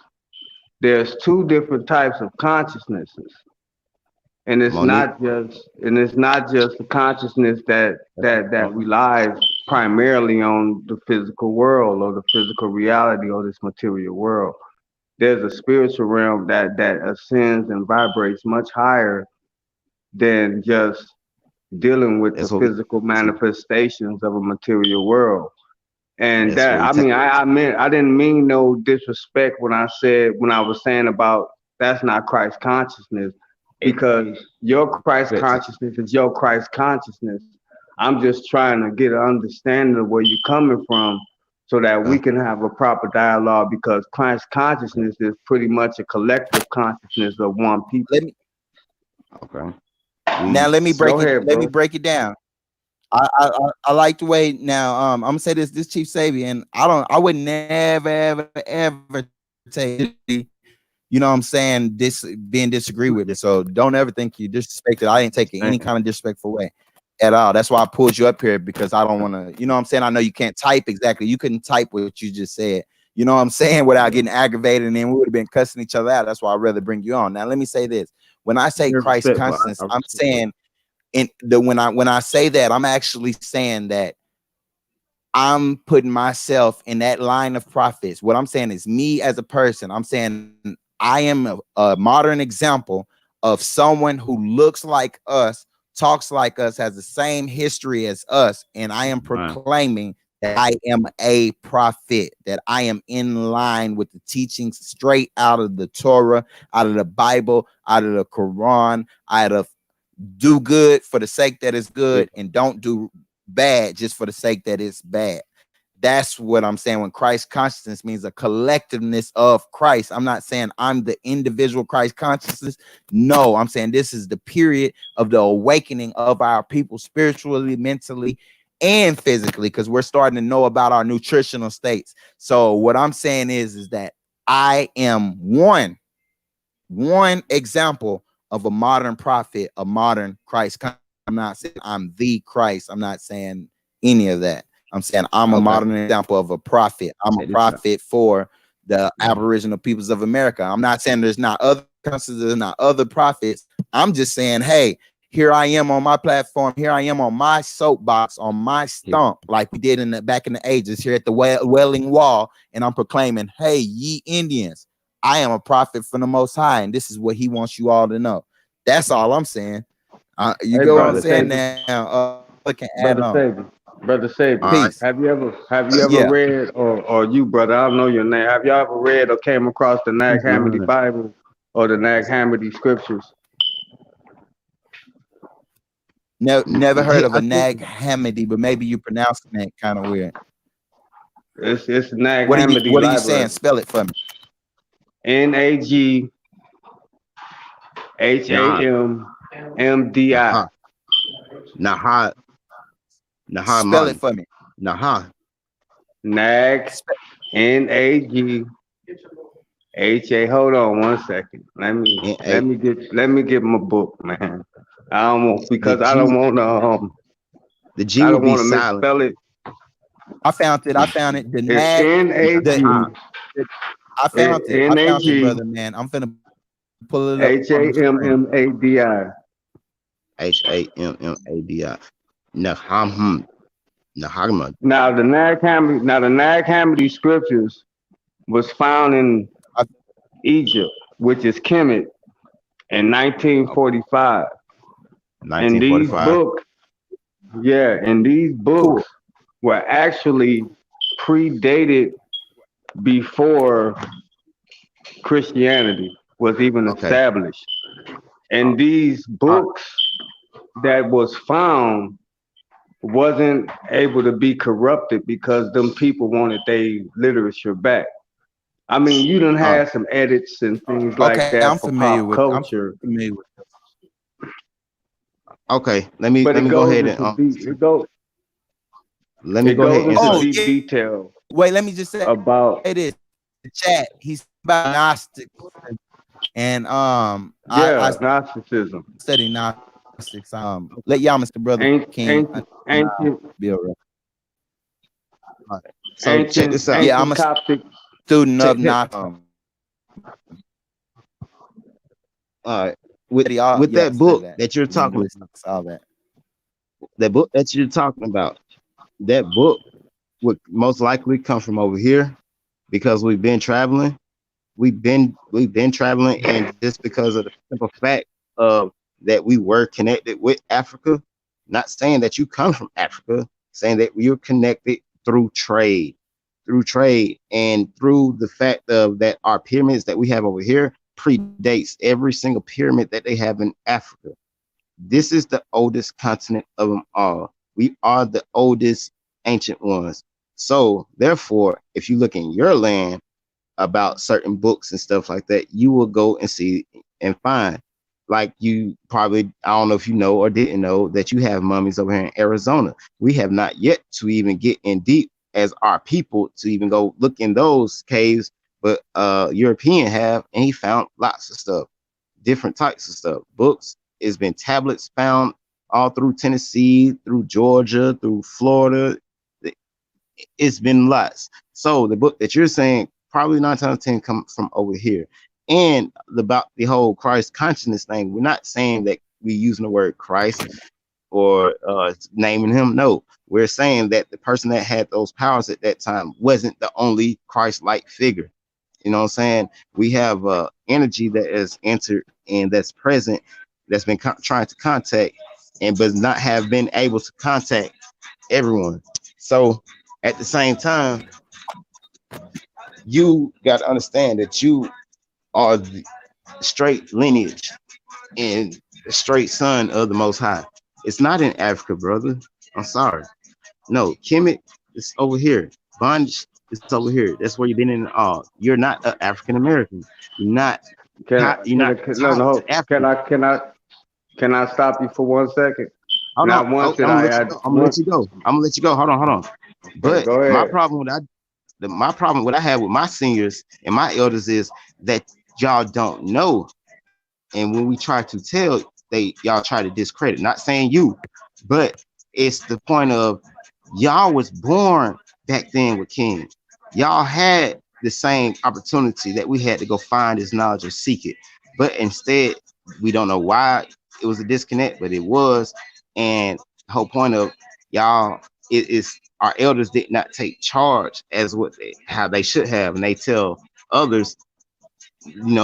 There's two different types of consciousnesses, and it's not just the consciousness that relies primarily on the physical world or the physical reality or this material world. There's a spiritual realm that ascends and vibrates much higher than just dealing with the physical manifestations of a material world. And that, I mean, I didn't mean no disrespect when I was saying about that's not Christ consciousness, because your Christ consciousness is your Christ consciousness. I'm just trying to get an understanding of where you're coming from so that we Okay. can have a proper dialogue, because Christ consciousness is pretty much a collective consciousness of one people. Let me Okay. now We let me Go break it. ahead, Let me bro. break it down. I like the way now. I'm gonna say this Chief Sebi, and I would never ever take, you know what I'm saying, this being disagree with me. So don't ever think you disrespected. I ain't taking any kind of disrespectful way at all. That's why I pulled you up here, because I don't want to, you know what I'm saying? I know you can't type exactly. You couldn't type what you just said, you know what I'm saying, without getting aggravated, and then we would have been cussing each other out. That's why I'd rather bring you on. Now let me say this. When I say Christ Respect, bro. consciousness, I I'm respect that. saying in the when I say that, I'm actually saying that I'm putting myself in that line of prophets. What I'm saying is me as a person. I'm saying I am a modern example of someone who looks like us, talks like us, has the same history as us, and I am right. proclaiming that I am a prophet, that I am in line with the teachings straight out of the Torah, out of the Bible, out of the Quran, out of do good for the sake that it's good, and don't do bad just for the sake that it's bad. That's what I'm saying when Christ consciousness means a collectiveness of Christ. I'm not saying I'm the individual Christ consciousness. No, I'm saying this is the period of the awakening of our people spiritually, mentally, and physically, because we're starting to know about our nutritional states. So what I'm saying is that I am one example of a modern prophet, a modern Christ. I'm not saying I'm the Christ. I'm not saying any of that. I'm saying I'm a Okay. modern example of a prophet. I'm a Check this out. prophet for the Aboriginal peoples of America. I'm not saying there's not other countries, there's not other prophets. I'm just saying, hey, here I am on my platform. Here I am on my soapbox, on my Here. stump, like we did in the back in the ages here at the Wailing Wall, and I'm proclaiming, hey, ye Indians, I am a prophet from the Most High, and this is what He wants you all to know. That's all I'm saying. You Hey, go what I'm brother Brother. saying Saber, now. I can add brother on. Saber, brother Saber. All right. Peace. Have you ever Yeah. read, or you, brother? I don't know your name. Have you ever read or came across the Nag Peace be on Hammadi it. Bible or the Nag Hammadi scriptures? Never heard of I a think Nag Hammadi, but maybe you pronouncing that kind of weird. It's the Nag What are you Hammadi What are you saying? library. Spell it for me. Nah, Naghmdi. Naha, Naha, Spell it Nahaman, for me. Naha, Nag Spe- Naghha. Hold on one second. Let me and let A. me get let me get my book, man. I don't want, The because G, the G I will don't be want to silent. misspell it. I found it. I The found it. The It's Nag. The Naha, I found it. I found it, Nag brother. Man, I'm finna pull it up on the screen. Hammadi. Hammadi. Naham, Nahama. Now the Nag Hammadi scriptures was found in I, Egypt, which is Kemet, in Okay. 1945. And these 1945. books, yeah, and these books cool. were actually predated before Christianity was even Okay. established. Uh, And these all right. books that was found wasn't able to be corrupted because them people wanted their literature back. I mean, you done All right. had some edits and things like Okay, that for pop I'm culture, familiar with. Okay. but Let it me go goes ahead and into deep. It goes into answer. Oh deep yeah. detail Wait, let me just say about, this. The chat. He's about Gnostics, and I yeah, Gnosticism, study Gnostics. Let Yamasee brother King ancient, be alright. All right. So check ancient, this out. Yeah, I'm ancient a Coptic. student of Check. Gnostics. All right. With Study all, with yeah, that study book that. that you're talking, Linguistics, all that. that book that you're talking about, that book would most likely come from over here because we've been traveling. We've been traveling, and just because of the simple fact of that we were connected with Africa, not saying that you come from Africa, saying that we are connected through trade, and through the fact of that our pyramids that we have over here predates every single pyramid that they have in Africa. This is the oldest continent of them all. We are the oldest ancient ones. So therefore, if you look in your land about certain books and stuff like that, you will go and see and find. Like you probably, I don't know if you know or didn't know that you have mummies over here in Arizona. We have not yet to even get in deep as our people to even go look in those caves, but European have, and he found lots of stuff, different types of stuff. Books, it's been tablets found all through Tennessee, through Georgia, through Florida. It's been lots. So the book that you're saying probably 9 times out of 10 come from over here. And about the whole Christ consciousness thing, we're not saying that we using the word Christ or naming him. No, we're saying that the person that had those powers at that time wasn't the only Christ-like figure. You know what I'm saying? We have energy that has entered and that's present, that's been trying to contact and but not have been able to contact everyone. So at the same time, you got to understand that you are the straight lineage and the straight son of the Most High. It's not in Africa, brother. I'm sorry. No, Kemet is over here. Bondage is over here. That's where you've been in all. You're not an African American. You're not. You're not No, tied no. to Africa. Can I stop you for 1 second? Hold on. Not once did I'm gonna I let you add go. I'm gonna one. let you go. I'm gonna let you go. Hold on. Hold on. Okay, But go my ahead. problem with my problem what I have with my seniors and my elders is that y'all don't know. And when we try to tell, y'all try to discredit. Not saying you, but it's the point of y'all was born back then with King. Y'all had the same opportunity that we had to go find this knowledge or seek it. But instead, we don't know why it was a disconnect, but it was. And the whole point of y'all it is our elders did not take charge as how they should have, and they tell others,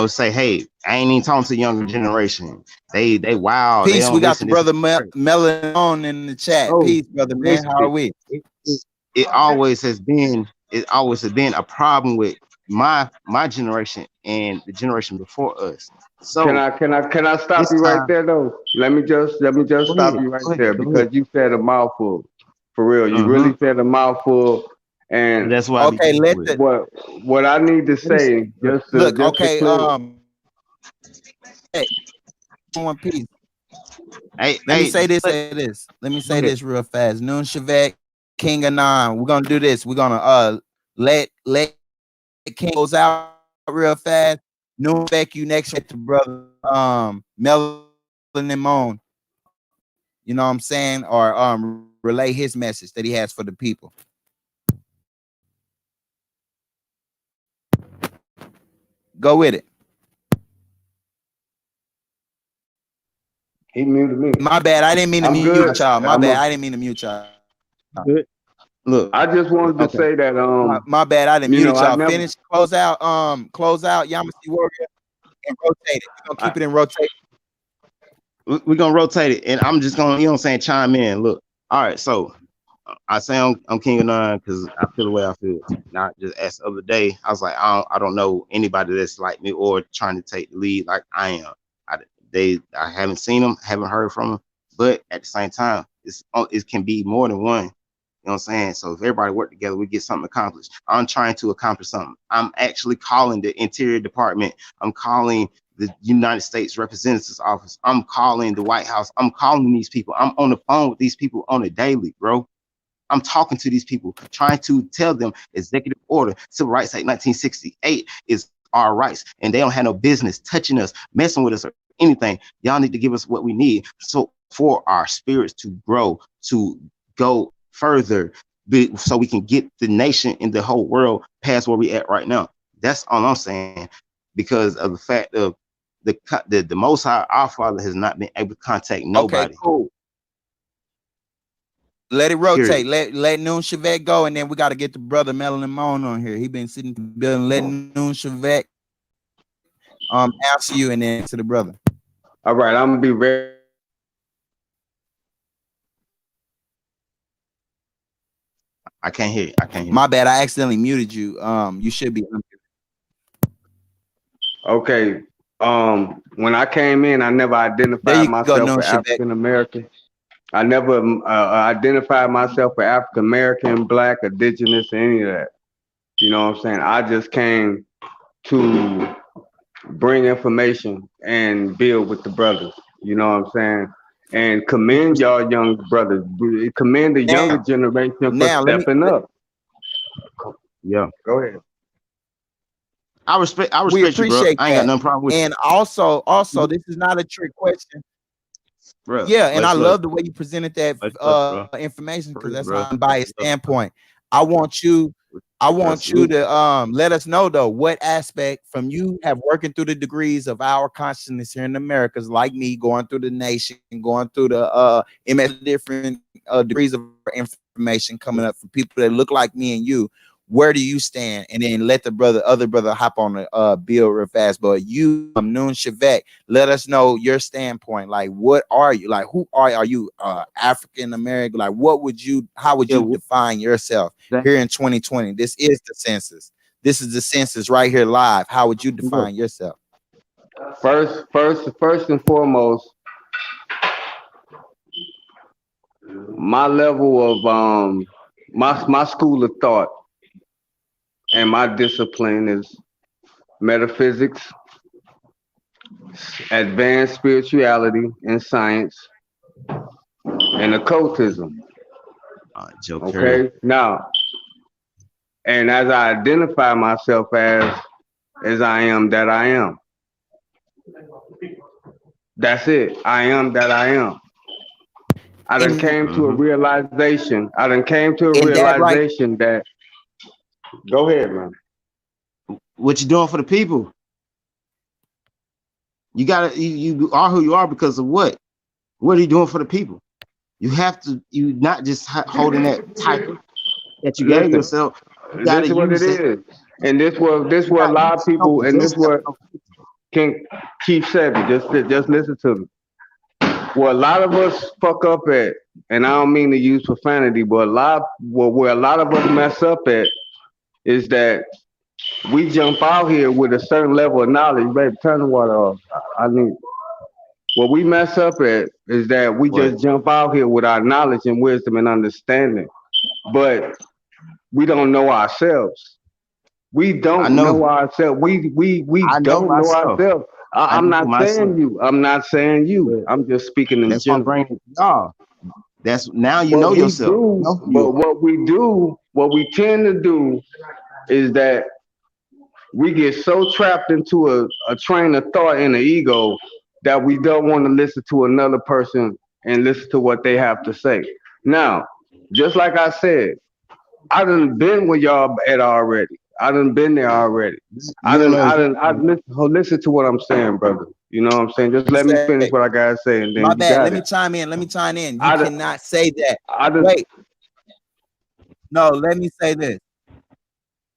say, hey, I ain't even talking to the younger generation. They wow, they Peace. We don't got the listen. This brother and that. Melon on in the chat. So Peace, brother man. How are basically, we? it, it always has been a problem with my generation and the generation before us. So Can I stop this you right time, there though? Let me just go stop ahead, you right go ahead, there go ahead. because you said a mouthful. For real, you Mm-hmm. really said a mouthful. And And that's why I be Okay, careful let with it. the what what I need to Let me say, say, look, look. just to Okay, clear. hey, one piece. hey, Let me hey, say this. but Say this. Let me go say ahead. this real fast. Noon Shavek, King of Nine. We're gonna do this. We're gonna let King goes out real fast. Noon Shavek, you next at the brother Melon and Moan. You know what I'm saying? Or relay his message that he has for the people. Go with it. He muted me. My bad. I didn't mean to I'm mute good. y'all. My I'm bad. a, I didn't mean to mute y'all. Good. Look, I just wanted to okay. say that My bad. I didn't you know, mute I y'all. never Finish. Close out Yamasee Warrior and rotate it. We're gonna I, keep it in rotation. we're gonna rotate it, and I'm just gonna, saying, chime in. Look, all right. So I say I'm King of Nine because I feel the way I feel. Not just as the other day, I was like, I don't know anybody that's like me or trying to take the lead like I am. I haven't seen them, haven't heard from them, but at the same time, it can be more than one. You know what I'm saying? So if everybody work together, we get something accomplished. I'm trying to accomplish something. I'm actually calling the Interior Department. I'm calling the United States Representative's Office. I'm calling the White House. I'm calling these people. I'm on the phone with these people on a daily, bro. I'm talking to these people, trying to tell them executive order, Civil Rights Act 1968 is our rights, and they don't have no business touching us, messing with us, or anything. Y'all need to give us what we need so for our spirits to grow, to go further, so we can get the nation and the whole world past where we at right now. That's all I'm saying, because of the fact of the Most High, our Father, has not been able to contact Okay, nobody. cool. Let it rotate. Period. Let Noon Shavek go, and then we got to get the brother Melon and Moan on here. He been sitting in the building. Let Noon Shavek answer you, and then to the brother. all right, I'm gonna be very I can't hear you. I can't hear you. My bad. I accidentally muted you. You should be. okay. When I came in, I never There identified you go, myself Noon as Shavek. African American. I never identified myself as African American, Black, Indigenous, any of that. You know what I'm saying? I just came to bring information and build with the brothers. You know what I'm saying? And commend y'all young brothers. Commend the younger Now, generation for now stepping up. Yeah. Go ahead. I we respect you, bro. appreciate I ain't got that. nothing problem with And also, this is not a trick question. you, bro. Yeah, and I Much love. love the way you presented that Much love, bro. information, For because real, that's bro. how Much unbiased love, bro. standpoint. I want you, I want you Absolutely. to let us know though what aspect from you have working through the degrees of our consciousness here in Americas, like me, going through the nation, going through the MS different degrees of information coming up from people that look like me and you. Where do you stand? And then let the other brother hop on the bill real fast. But you, Noon Shavek, let us know your standpoint. Like, what are you? Like, who are you? Are you African American? Like, what would you? How would Yeah. you define yourself That, here in 2020? This is the census. This is the census right here live. How would you look, define yourself? First and foremost, my level of my school of thought and my discipline is metaphysics, advanced spirituality and science, and occultism. Joe Curry. Okay, now, and as I identify myself as I am that I am. That's it. I am that I am. I done And came to a Mm-hmm. realization. I done came to a and that right, realization that. Go ahead, man. What you doing for the people? You gotta you are who you are because of what? What are you doing for the people? You have to. You not just holding that title that you gave Listen, yourself. You this gotta is what it use it. is, and this You what a gotta lot of use it people, for and this yourself. what can keep Sebi. Just listen to me. Where a lot of us fuck up at, and I don't mean to use profanity, but where a lot of us mess up at is that we jump out here with a certain level of knowledge. Baby, turn the water off. I need. What we mess up at is that we What? just jump out here with our knowledge and wisdom and understanding, but we don't know ourselves. We I don't know. know ourselves. We I know don't know myself. ourselves. I I'm know not saying myself. you. I'm not saying you. But I'm just speaking in that's why I'm general. bringing it to y'all. That's now you know What we yourself. You do, know who you but are. what we tend to do is that we get so trapped into a train of thought and an ego that we don't want to listen to another person and listen to what they have to say. Now, just like I said, I done been where y'all at already. I done been there already. You don't know I exactly. listen to what I'm saying, brother. You know what I'm saying? Just let me say, finish what I gotta say, and my then you bad. got Let it. me chime in. Let me chime in. You I done, cannot say that. I done, Wait, no, let me say this.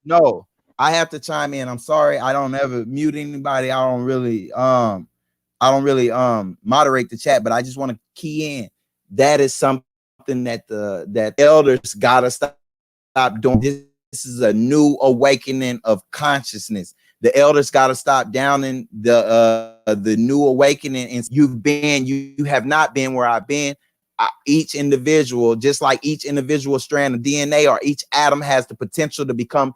No, I have to chime in. I'm sorry. I don't ever mute anybody. I don't really moderate the chat, but I just want to key in. That is something that elders gotta stop doing. This is a new awakening of consciousness. The elders gotta stop downing the new awakening. And you have not been where I've been. Each individual, just like each individual strand of DNA or each atom has the potential to become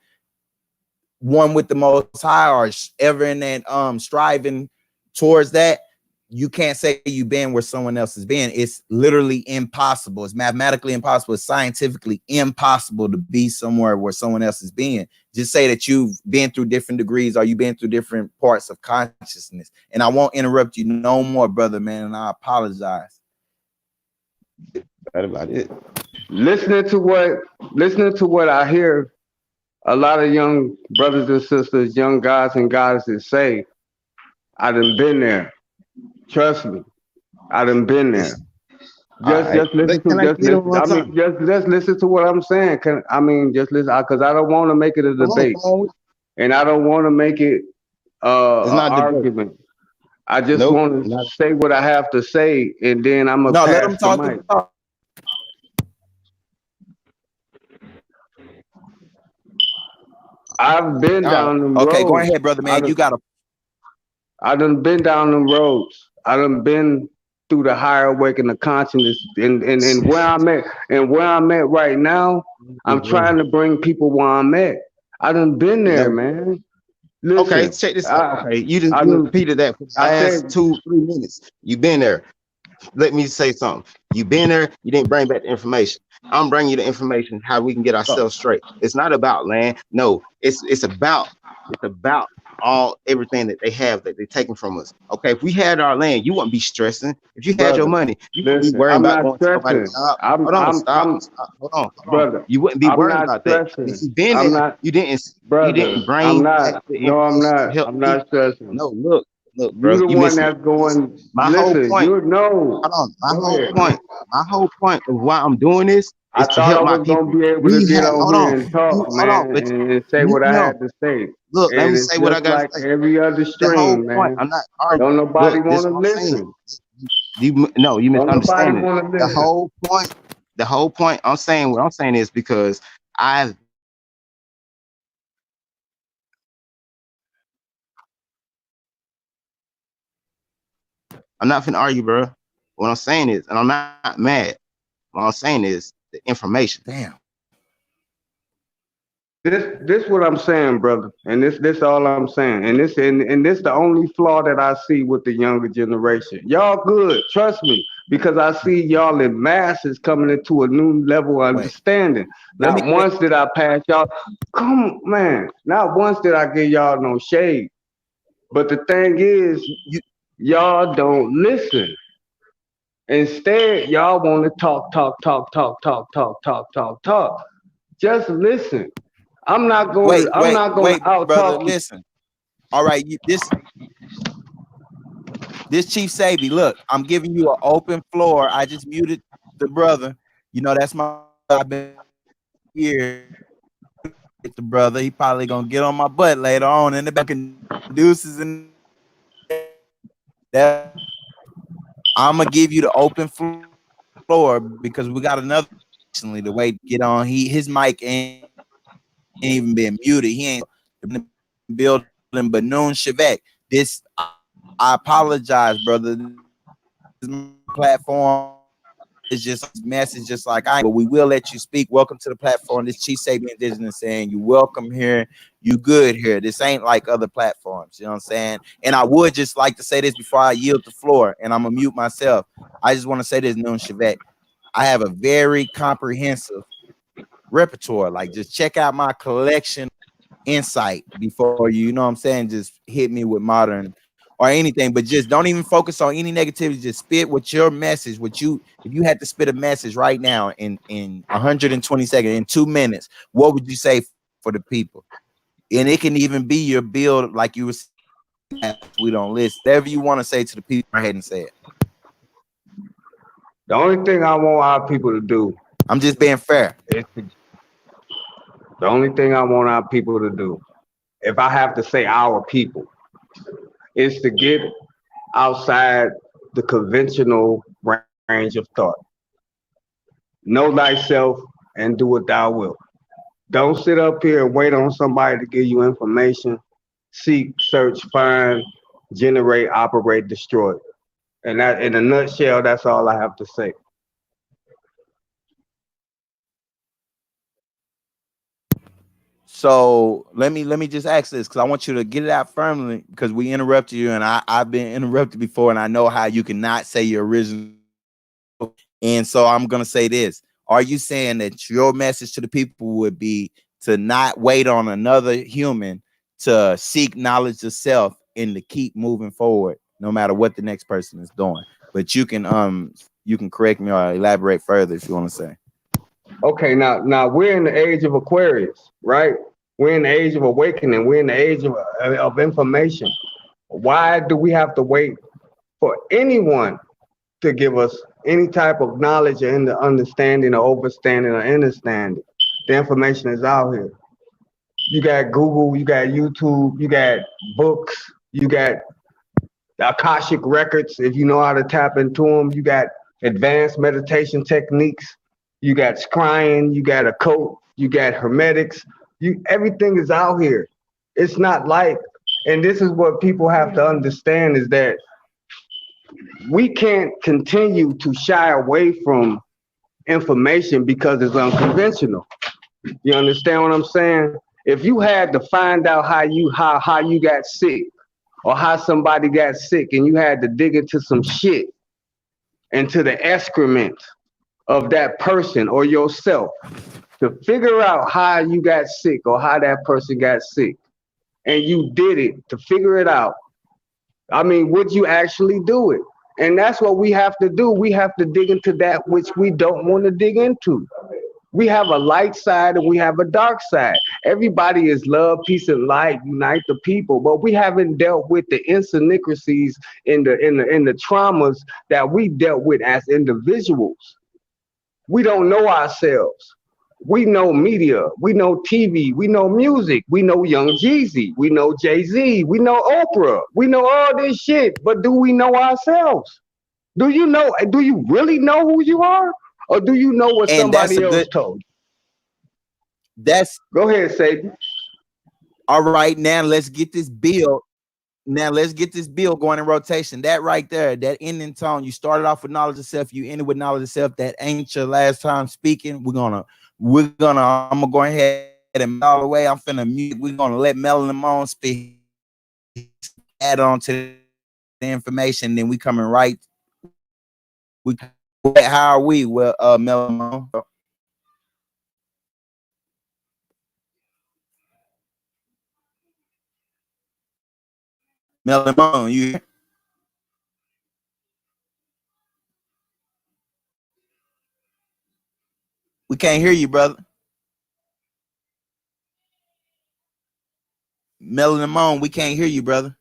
one with the most high or ever in that striving towards that. You can't say you've been where someone else has been. It's literally impossible. It's mathematically impossible. It's scientifically impossible to be somewhere where someone else has been. Just say that you've been through different degrees or you've been through different parts of consciousness. And I won't interrupt you no more, brother, man. And I apologize. That about it. listening to what listening to what I hear a lot of young brothers and sisters, young guys and goddesses say. I done been there. Trust me, I done been there. It's all right. Just listen But to can I just get in listen. on I mean, something? just listen to what I'm saying. Just listen because I don't want to make it a debate, Come on. and I don't want to make it It's an not a debate. argument. I just Nope. want to Not, say what I have to say, and then I'm gonna No, let pass them the talk mic. to talk. I've been all right. down them Okay, go roads. ahead, brother, I man. You done, got to I done been down them roads. I done been. through the higher awakening of consciousness, and where I'm at right now, I'm trying to bring people where I'm at. I done been there, No. man. Okay, Listen, check this out. I Okay, you just I, you repeated that for the I last said, 2-3 minutes. You been there. Let me say something. You been there. You didn't bring back the information. I'm bringing you the information how we can get ourselves straight. It's not about land. No, it's about all everything that they have that they're taking from us. Okay, if we had our land, you wouldn't be stressing. If you had your brother, money, you wouldn't be listen, worrying I'm about not going to nobody's stressing. job. I'm Hold on, I'm stop, I'm stop. Hold on. brother. You wouldn't be I'm worrying not about that. And if stressing. you been I'm there, not, you didn't brother. I'm bring back not. the No, I'm information to not. help I'm me. not stressing. No, look, You bro, the you one missing it. that's going. My whole Listen, point, you know. hold on, Go ahead. my whole point of why I'm doing this I is to thought I help my was gonna people. be able to We get have, on hold here on, and talk, hold on, man, but and say you what I know, had to say. look, let And me it's say what I just gotta like say. every other The whole stream, point, man. I'm not arguing. Don't nobody Look, this want is to what I'm saying. listen. You Don't nobody misunderstanding it. want to The listen. whole point, the whole point. I'm saying what I'm saying is because I I'm not finna argue, bro. What I'm saying is, and I'm not mad. What I'm saying is the information. Damn. This what I'm saying, brother, and this all I'm saying, and this the only flaw that I see with the younger generation. Y'all good, trust me, because I see y'all in masses coming into a new level of Wait. understanding. Let me Not once did I pass y'all. Come, man. Not once did I give y'all no shade. But the thing is, You y'all don't listen. Instead, y'all want to talk, talk, talk, talk, talk, talk, talk, talk, talk. Just listen. I'm not going to wait, out brother. talk you. Listen. All right, this Chief Sebi, look, I'm giving you an open floor. I just muted the brother. You know, that's my I've been here. The brother, he probably gonna get on my butt later on in the back and deuces and that. I'm gonna give you the open floor because we got another the way to get on. His mic ain't even been muted. He ain't building but noon Chevette. This I apologize, brother. This is my platform. It's just a message, just like I. But we will let you speak. Welcome to the platform. This Chief Sabian Indigenous saying you welcome here. You good here. This ain't like other platforms. You know what I'm saying? And I would just like to say this before I yield the floor, and I'm gonna mute myself. I just want to say this, Noon Chevette. I have a very comprehensive repertoire. Like, just check out my collection insight before you know what I'm saying, just hit me with modern or anything, but just don't even focus on any negativity. Just spit with your message. What you, if you had to spit a message right now in 120 seconds, in 2 minutes, what would you say for the people? And it can even be your build, like you were saying, we don't list. Whatever you want to say to the people, go ahead and say it. The only thing I want our people to do I'm just being fair. is the only thing I want our people to do, if I have to say our people, is to get outside the conventional range of thought. Know thyself and do what thou wilt. Don't sit up here and wait on somebody to give you information. Seek, search, find, generate, operate, destroy. And that, in a nutshell, that's all I have to say. So let me just ask this because I want you to get it out firmly because we interrupted you and I've been interrupted before and I know how you cannot say your original. And so I'm gonna say this: are you saying that your message to the people would be to not wait on another human to seek knowledge of self and to keep moving forward, no matter what the next person is doing? But you can correct me or elaborate further if you want to say. Okay, now we're in the age of Aquarius, right? We're in the age of awakening. We're in the age of information. Why do we have to wait for anyone to give us any type of knowledge or understanding or overstanding or understanding? The information is out here. You got Google, you got YouTube, you got books, you got Akashic records. If you know how to tap into them, you got advanced meditation techniques. You got scrying, you got occult, you got hermetics. You everything is out here. It's not like, and this is what people have to understand is that We can't continue to shy away from information because it's unconventional. You understand what I'm saying? If you had to find out how you got sick or how somebody got sick and you had to dig into some shit, into the excrement of that person or yourself to figure out how you got sick or how that person got sick, and you did it to figure it out, I mean, would you actually do it? And that's what we have to do. We have to dig into that which we don't want to dig into. We have a light side and we have a dark side. Everybody is love, peace, and light, unite the people. But we haven't dealt with the insignificancies in the traumas that we dealt with as individuals. We don't know ourselves. We know media, we know TV, we know music, we know Young Jeezy, we know Jay-Z, we know Oprah, we know all this shit. But do we know ourselves? Do you know? Do you really know who you are, or do you know what And that's somebody a else good, told you? that's Go ahead, Sebi. all right. Now let's get this bill. Now let's get this bill going in rotation. That right there, that ending tone. You started off with knowledge of self, you ended with knowledge of self. That ain't your last time speaking. I'm gonna go ahead and all the way. I'm finna mute. We're gonna let Melanin Moan speak, add on to the information. Then we coming right. How are we? Well, Melanin Moan. Melanin Moan, you here? We can't hear you, brother. Melanin Moan, we can't hear you, brother.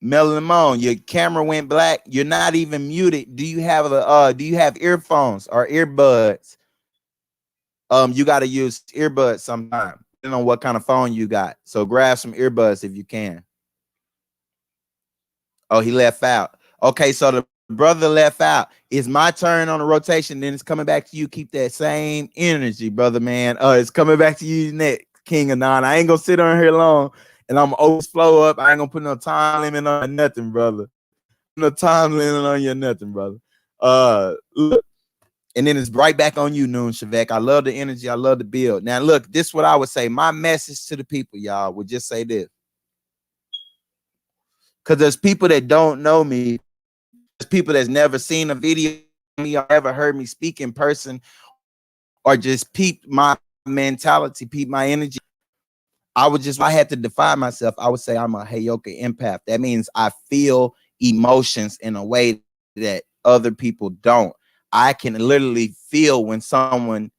Melanin Moan, your camera went black. You're not even muted. Do you have earphones or earbuds? You got to use earbuds sometime, depending on what kind of phone you got. So grab some earbuds if you can. Oh, he left out. Okay, so the brother left out. It's my turn on the rotation. Then it's coming back to you. Keep that same energy, brother, man. It's coming back to you next, King of Nine. I ain't gonna sit on here long, and I'm always flow up. I ain't gonna put no time limit on nothing, brother. No time limit on you, nothing, brother. Look, and then it's right back on you, Noon Shavek. I love the energy. I love the build. Now, look, this is what I would say. My message to the people, y'all, would just say this. Because there's people that don't know me. There's people that's never seen a video of me or ever heard me speak in person or just peep my mentality, peep my energy. I had to define myself. I would say I'm a Heyoka empath. That means I feel emotions in a way that other people don't. I can literally feel when someone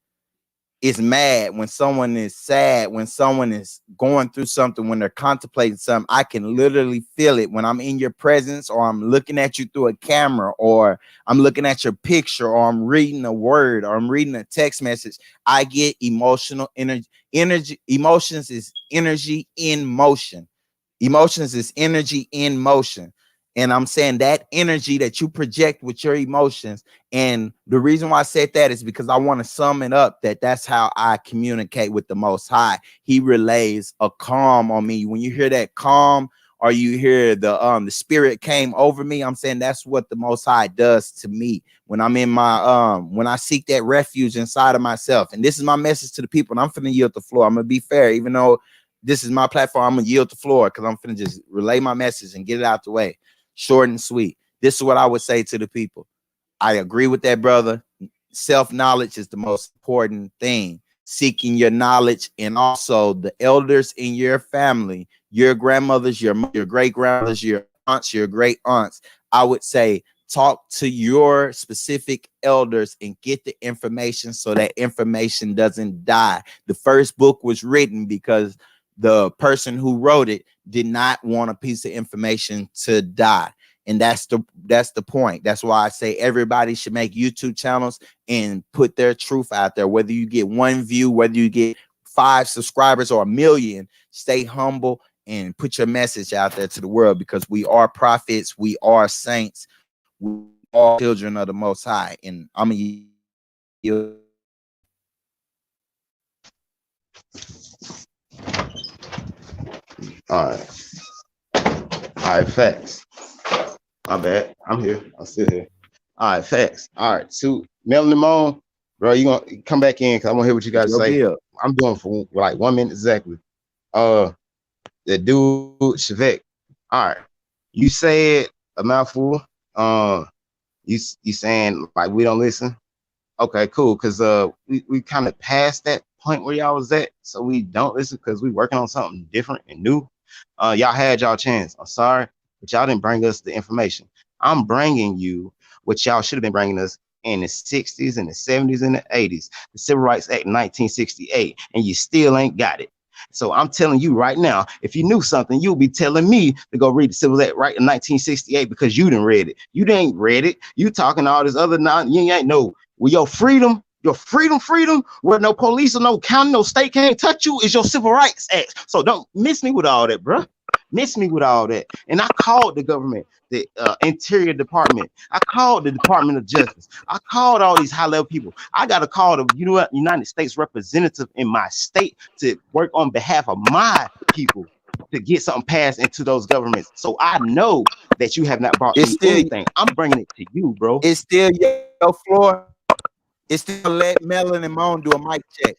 is mad, when someone is sad, when someone is going through something, when they're contemplating something. I can literally feel it when I'm in your presence, or I'm looking at you through a camera, or I'm looking at your picture, or I'm reading a word, or I'm reading a text message. I get emotional energy. Emotions is energy in motion. Emotions is energy in motion. And I'm saying that energy that you project with your emotions. And the reason why I said that is because I want to sum it up that that's how I communicate with the Most High. He relays a calm on me. When you hear that calm, or you hear the spirit came over me, I'm saying that's what the Most High does to me when I'm in my when I seek that refuge inside of myself. And this is my message to the people. And I'm finna yield the floor. I'm gonna be fair, even though this is my platform. I'm gonna yield the floor because I'm finna just relay my message and get it out the way. Short and sweet. This is what I would say to the people. I agree with that, brother. Self-knowledge is the most important thing. Seeking your knowledge, and also the elders in your family, your grandmothers, your great grandmothers, your aunts, your great aunts. I would say talk to your specific elders and get the information so that information doesn't die. The first book was written because the person who wrote it did not want a piece of information to die. And that's the point. That's why I say everybody should make YouTube channels and put their truth out there. Whether you get 1 view, whether you get 5 subscribers or 1 million, stay humble and put your message out there to the world, because we are prophets, we are saints, we are children of the Most High. And I'm All right. All right, facts. My bad. I'm here. I'm still here. All right, facts. All right, so Melanie Moan, bro, you gonna come back in because I want to hear what you got to Your say. bill. I'm doing for like 1 minute exactly. Uh, the dude Shavek. All right, you said a mouthful. You saying like we don't listen? Okay, cool. Cause we kind of passed that point where y'all was at, so we don't listen because we working on something different and new. Y'all had y'all chance. I'm sorry, but y'all didn't bring us the information. I'm bringing you what y'all should have been bringing us in the 60s and the 70s and the 80s, the Civil Rights Act 1968, and you still ain't got it. So I'm telling you right now, if you knew something, you'll be telling me to go read the Civil Rights Act right in 1968 because you didn't read it. You didn't read it. You talking all this other you ain't know. Well, your freedom, where no police or no county, no state can't touch you is your Civil Rights Act. So don't miss me with all that, bro. Miss me with all that. And I called the government, the Interior Department. I called the Department of Justice. I called all these high level people. I got to call the United States representative in my state to work on behalf of my people to get something passed into those governments. So I know that you have not brought It's me still anything. I'm bringing it to you, bro. it's still your floor. It's still let Melon and Moan do a mic check.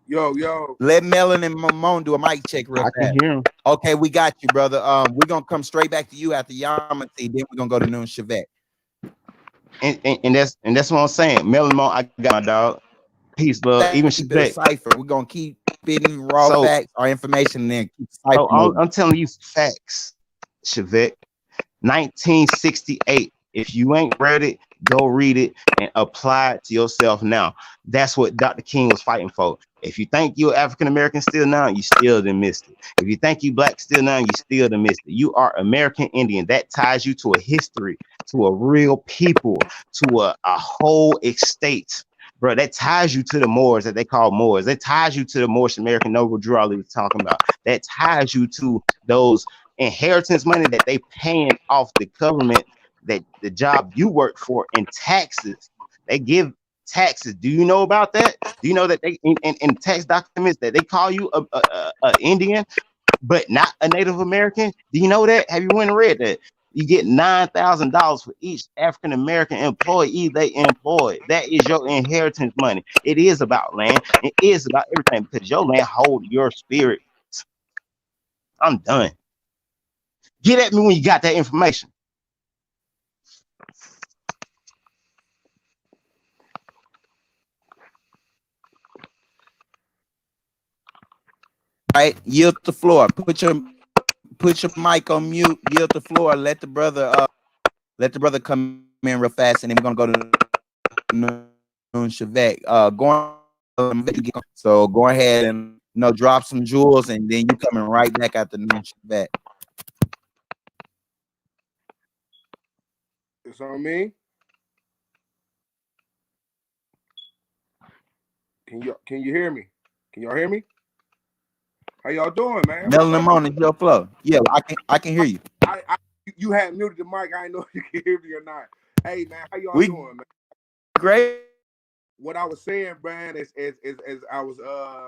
Yo. Let Melon and Moan do a mic check real I can fast. hear him. Okay, we got you, brother. We're gonna come straight back to you after Yamasee, then we're gonna go to Noon Chevet. And that's what I'm saying. Melon Mo, I got my dog. Peace, love. Even Keep it a Shabek. cipher. We're gonna keep spitting raw So facts or information and then keep the cipher moving. I'm telling you facts, Shavek. 1968. If you ain't read it, go read it and apply it to yourself now. That's what Dr. King was fighting for. If you think you're African American still now, you still done missed it. If you think you black still now, you still done missed it. You are American Indian. That ties you to a history, to a real people, to a whole estate. Bro, that ties you to the Moors that they call Moors. That ties you to the Moorish American noble Drew Ali was talking about. That ties you to those inheritance money that they paying off the government, that the job you work for, in taxes. They give taxes. Do you know about that? Do you know that they in tax documents that they call you a Indian, but not a Native American? Do you know that? Have you went and read that? You get $9,000 for each African American employee they employ. That is your inheritance money. It is about land. It is about everything because your land hold your spirit. I'm done. Get at me when you got that information. Right, yield the floor. Put your mic on mute. Yield the floor. Let the brother come in real fast, and then we're gonna go to Noon Chevet. So go ahead and drop some jewels, and then you coming right back after Noon Chevet. It's on me. Can you hear me? Can y'all hear me? How y'all doing, man? Melon and Moan is your flow. Yeah, I can hear you. You had muted the mic. I didn't know if you could hear me or not. Hey man, how y'all doing, man? Great. What I was saying, man, is I was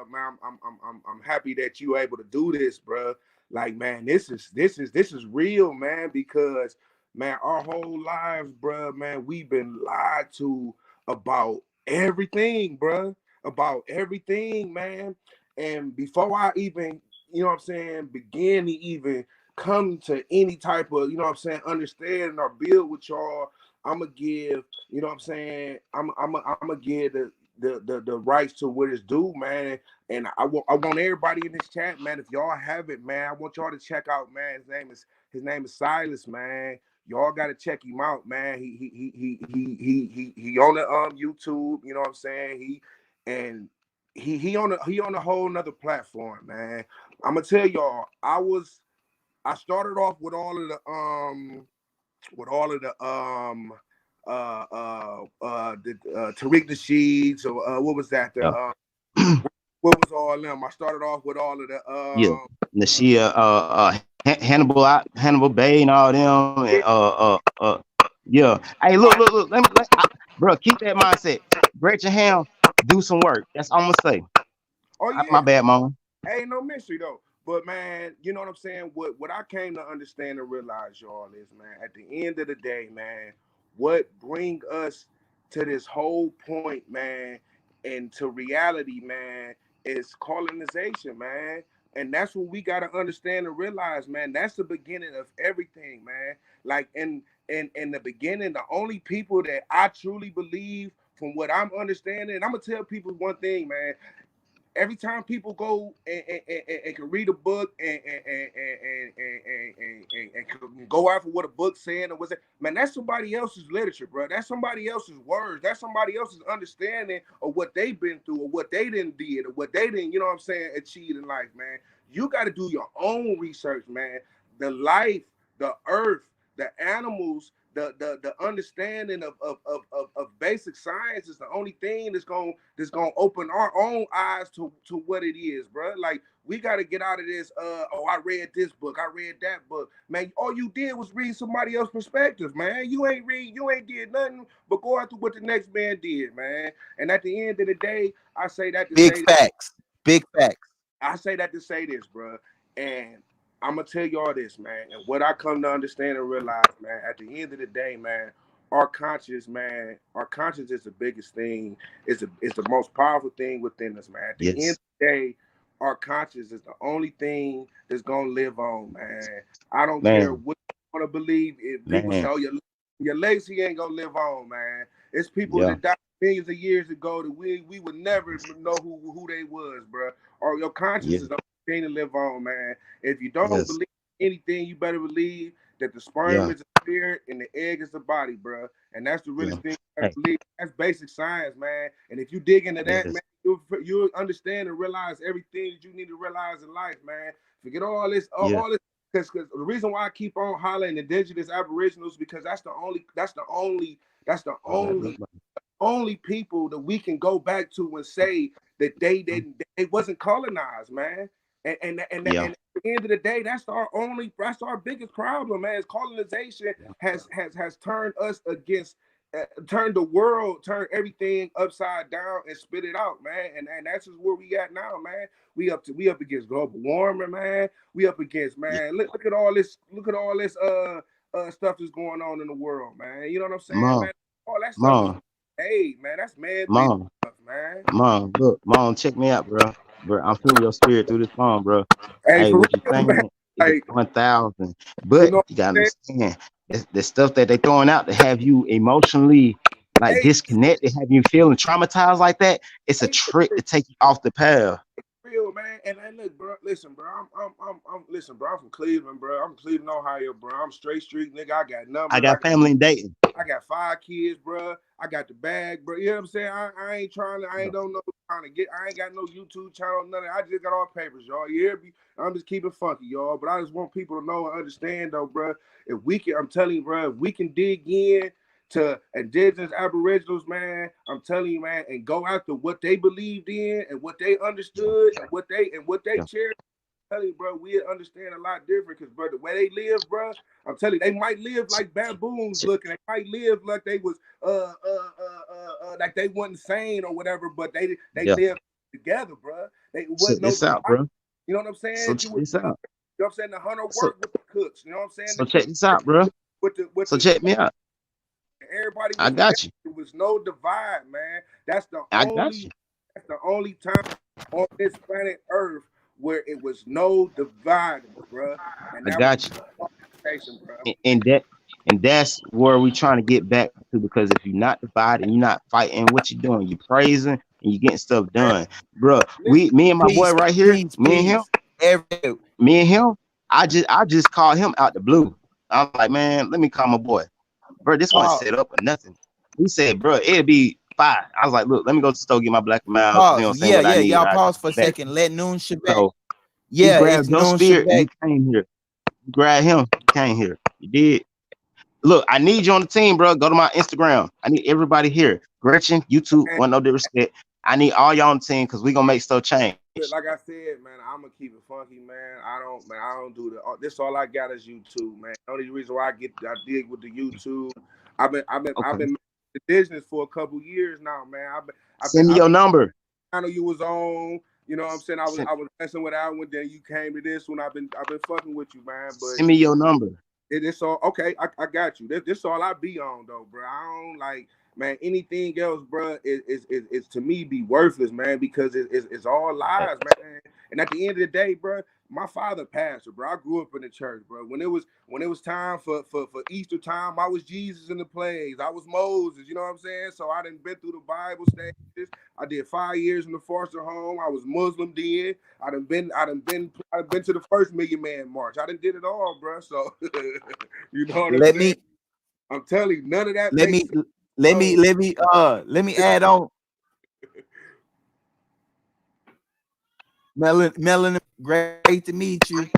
man, I'm happy that you able to do this, bro. Like, man, this is real, man, because man, our whole lives, bro, man, we've been lied to about everything, bro. About everything, man. And before I even, you know what I'm saying, begin to even come to any type of, you know what I'm saying, understanding or build with y'all, I'm gonna give, you know what I'm saying, I'm gonna give the rights to what is due, man. And I want everybody in this chat, man. If y'all have it, man, I want y'all to check out, man. His name is Silas, man. Y'all gotta check him out, man. He on the YouTube, you know what I'm saying. He on a whole nother platform, man. I'm gonna tell y'all, I started off with all of the Tariq Nasheeds, or what was that? Yeah. What was all them? I started off with all of the Yeah. Nashia, Hannibal Bay and all them, and yeah. Hey, look. Bro, keep that mindset. Gretchen Ham, do some work. That's all I'm gonna say. Oh My yeah. bad, mom. Ain't no mystery though. But man, you know what I'm saying? What I came to understand and realize, y'all, is man, at the end of the day, man, what bring us to this whole point, man, and to reality, man, is colonization, man. And that's what we gotta understand and realize, man. That's the beginning of everything, man. Like in the beginning, the only people that I truly believe, from what I'm understanding, and I'm gonna tell people one thing, man. Every time people go and can read a book and can go out for what a book's saying or what's that, man, that's somebody else's literature, bro. That's somebody else's words. That's somebody else's understanding of what they've been through or what they didn't did or what they didn't, you know what I'm saying, achieve in life, man. You got to do your own research, man. The life, the earth, the animals, the understanding of basic science is the only thing that's gonna open our own eyes to what it is, bro. Like we gotta get out of this. Oh, I read this book, I read that book, man. All you did was read somebody else's perspective, man. You ain't did nothing but go after what the next man did, man. And at the end of the day, I say that to Big say facts. Big facts. I say that to say this, bro. And I'm gonna tell y'all this, man. And what I come to understand and realize, man, at the end of the day, man, our conscience, man, our conscience is the biggest thing. It's the most powerful thing within us, man. At the end Yes, of the day, our conscience is the only thing that's gonna live on, man. I don't care man, what you wanna believe. If people say, man. "Oh, your legacy ain't gonna live on," man. It's people Yeah, that died millions of years ago that we would never know who they was, bro. Or your conscience yeah, is the only thing to live on, man. If you don't yes, believe anything, you better believe that the sperm yeah, is the spirit and the egg is the body, bro. And that's the yeah. realest thing you Hey, better believe. That's basic science, man. And if you dig into that, man, yes, you'll understand and realize everything that you need to realize in life, man. Forget all this, yeah. all this. Because the reason why I keep on hollering indigenous aboriginals, because that's the All that only look like. only people that we can go back to and say that they wasn't colonized, man. Yeah, And at the end of the day, that's our biggest problem, man. Is colonization yeah, has turned us against turned the world, turned everything upside down and spit it out, man. And that's just where we at now, man. We up against global warming, man. We up against, yeah. man. Look at all this stuff that's going on in the world, man. You know what I'm saying, Mom, man? All that stuff is mom, hey, man. That's man-made mom. stuff, man. Mom, look, mom, check me out, bro. Bro, I'm feeling your spirit through this phone, bro. Hey, Hey, for what you real, man. saying is Like, 1,000. you But know you gotta what I'm understand the stuff that they throwing out to have you emotionally like saying? disconnected, have you feeling traumatized like that. It's a Hey, trick to take you off the path. real, man. And look, bro, listen, bro. Listen, bro. I'm from Cleveland, bro. I'm from Cleveland, Ohio, bro. I'm straight street, nigga. I got I numbers. got family in Dayton. I got 5 kids, bro. I got the bag, bro. You know what I'm saying? I ain't trying to. I Yeah, ain't don't know trying to get. I ain't got no YouTube channel, nothing. I just got all papers, y'all. You hear me? I'm just keeping funky, y'all. But I just want people to know and understand, though, bro. If we can, I'm telling you, bro. If we can dig in to indigenous aboriginals, man, I'm telling you, man, and go after what they believed in and what they yeah, understood and what they yeah. cherished. Telling you, bro, we understand a lot different because, bro, the way they live, bro, I'm telling you, they might live So, like baboons so, looking. They might live like they was like they wasn't sane or whatever, but they yeah. lived together, bro. They Check wasn't no this out, divide. bro. You know what I'm So saying? check this out. You know what I'm saying? The hunter So worked with the cooks. You know what I'm saying? The so check cooks this out, bro. with So the check me out. everybody I was together. got you. There was no divide, man. I got you. That's the only time on this planet Earth where it was no dividing, bro. And I that was got you. colonization, bro. And that's where we trying to get back to, because if you're not divided and you're not fighting, what you doing? You praising and you getting stuff Man, done, bro. listen, Me and my boy Peace, right here, peace, peace. Every me and him. I just called him out the blue. I'm like, man, let me call my boy, bro. This one pause, set up or nothing. He said, bro, it'll be fine. I was like, look, let me go to the store, get my black and mild, you know what pause. I'm saying, Yeah, what I yeah. need. Y'all I got pause for a you back. second. Let Noon Shabbat. So he Yeah, it's grabbed your Noon spirit and Shabbat. you came here. You grabbed him, you came here. You did. Look, I need you on the team, bro. Go to my Instagram. I need everybody here. Gretchen, YouTube, man. one no disrespect. I need all y'all on the team because we gonna make stuff change. Like I said, man, I'm gonna keep it funky, man. I don't do the. This all I got is YouTube, man. The only reason why I dig with the YouTube. I've Okay. been the business for a couple years now, man. Send me I've your been number. channel you was on. You know what I'm saying? Send, I was messing with that one. Then you came to this one. I've been fucking with you, man. But send me your number. it's all okay. I got you. This all I be on though, bro. I don't like, man, anything else, bro. Is to me be worthless, man, because it's all lies, man. And at the end of the day, bro, my father pastor, bro. I grew up in the church, bro. When it was time for Easter time, I was Jesus in the plays. I was Moses. You know what I'm saying? So I done been through the Bible stages. I did 5 years in the foster home. I was Muslim then. I done been to the first Million Man March. I done did it all, bro. So you know what I'm Let saying? me I'm telling you, none of that let makes me sense. let me add on. Melon, great to meet you.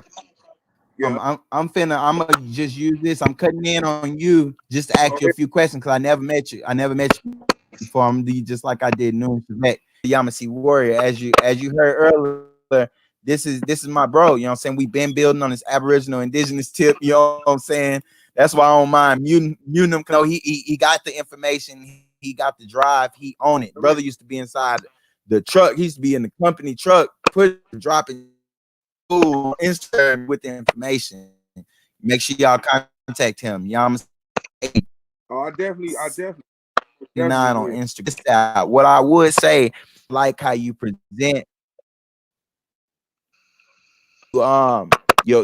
Yeah. I'm gonna just use this. I'm cutting in on you just to ask you a few questions because I never met you. I never met you before. I'm just like I did Noon Shemek, Yamasee Warrior. As you heard earlier, this is my bro. You know what I'm saying? We've been building on this Aboriginal Indigenous tip. You know what I'm saying? That's why I don't mind muting him. No, he got the information. He got the drive. He own it. Brother used to be inside the truck. He used to be in the company truck, dropping Instagram with the information. Make sure y'all contact him. Yamasee Oh, I definitely nine on will. Instagram. What I would say, like how you present your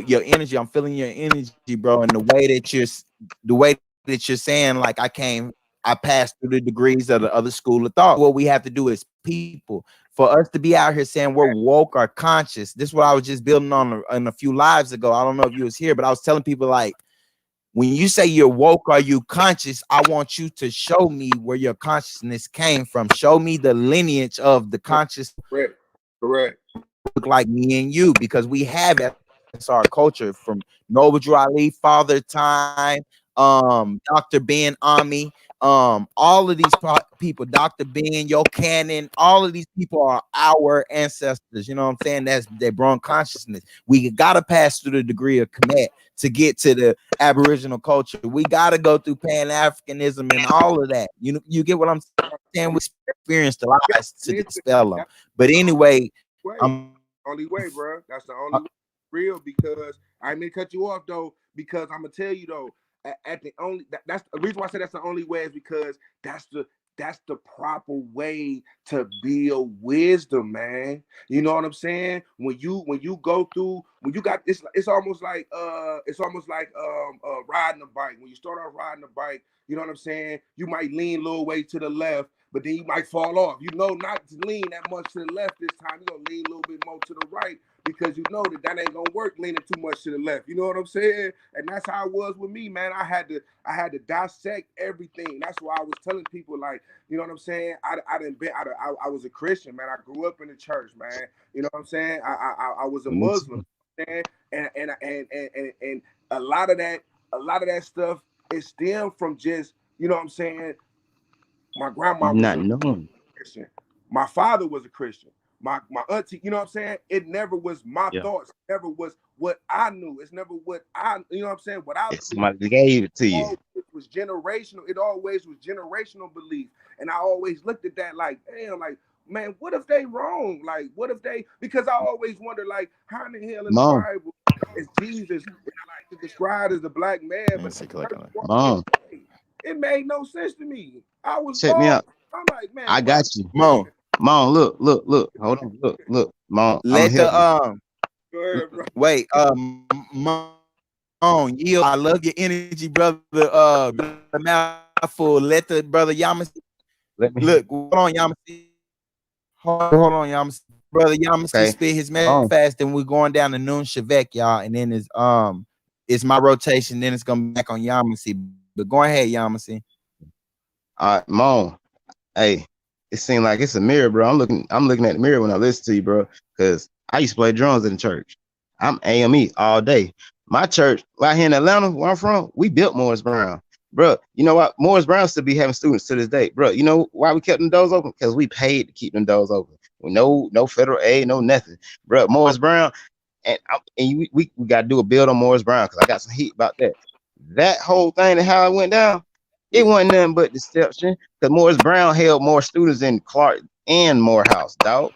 energy. I'm feeling your energy, bro, and the way that you're saying, like I passed through the degrees of the other school of thought. What we have to do is people. For us to be out here saying we're woke or conscious, this is what I was just building on a few lives ago. I don't know if you was here, but I was telling people like, when you say you're woke or you conscious, I want you to show me where your consciousness came from. Show me the lineage of the conscious Correct. look like me and you, because we have it. It's our culture from Noble Drew Ali, Father Time, Dr. Ben Ami, all of these people, Dr. Ben, Yo Cannon, all of these people are our ancestors. You know what I'm saying? That's they brought consciousness. We gotta pass through the degree of Kemet to get to the Aboriginal culture. We gotta go through Pan-Africanism and all of that. You get what I'm saying? We experienced the lies to Listen, dispel them. that's But anyway, the I'm only way, bro. That's the only way. Real, because I may cut you off though, because I'm gonna tell you though, at the only that's the reason why I say that's the only way is because that's the proper way to build wisdom, man. You know what I'm saying? When you go through, when you got this, it's almost like riding a bike. When you start off riding a bike, you know what I'm saying? You might lean a little way to the left, but then you might fall off. You know not to lean that much to the left this time. You're gonna lean a little bit more to the right, because you know that ain't gonna work leaning too much to the left. You know what I'm saying? And that's how it was with me, man. I had to dissect everything. That's why I was telling people, like, you know what I'm saying? I was a Christian, man. I grew up in the church, man. You know what I'm saying? I was a Muslim, man. And a lot of that stuff is stemmed from just, you know what I'm saying? My grandma was Not a knowing. Christian. My father was a Christian. My auntie, you know what I'm saying? It never was my Yeah. thoughts. It never was what I knew. It's never what you know what I'm saying? What I If believe. somebody gave it to you. It was generational. It always was generational belief. And I always looked at that like, damn, like, man, what if they wrong? Like, what if they, because I always wonder, like, how in the hell in the Mom, Bible is Jesus described as a black man, but walking in mom, white? It made no sense to me. I was check me lost. out. I'm like, man, I what? got you. Mo. Mom, look. Hold on. Look. Mom, I'm gonna Let help you. Go ahead, bro. wait, yield. I love your energy, brother. Mouthful. Let the brother Yamasee Let me look. Hold on, Yamasee. Hold on, Yamasee. Brother Yamasee okay. spit his message Mom. fast, and we're going down to Noon Shavek, y'all. And then it's my rotation. Then it's gonna be back on Yamasee. But go ahead, Yamasee. All right, mom. Hey, it seemed like it's a mirror, bro. I'm looking at the mirror when I listen to you, bro. Cause I used to play drums in the church. I'm AME all day. My church, right here in Atlanta, where I'm from, we built Morris Brown. Bro, you know what? Morris Brown still be having students to this day. Bro, you know why we kept them doors open? Because we paid to keep them doors open. No federal aid, no nothing. Bro, Morris Brown, we got to do a build on Morris Brown because I got some heat about that. That whole thing and how it went down, it wasn't nothing but deception. Because Morris Brown held more students than Clark and Morehouse, dog.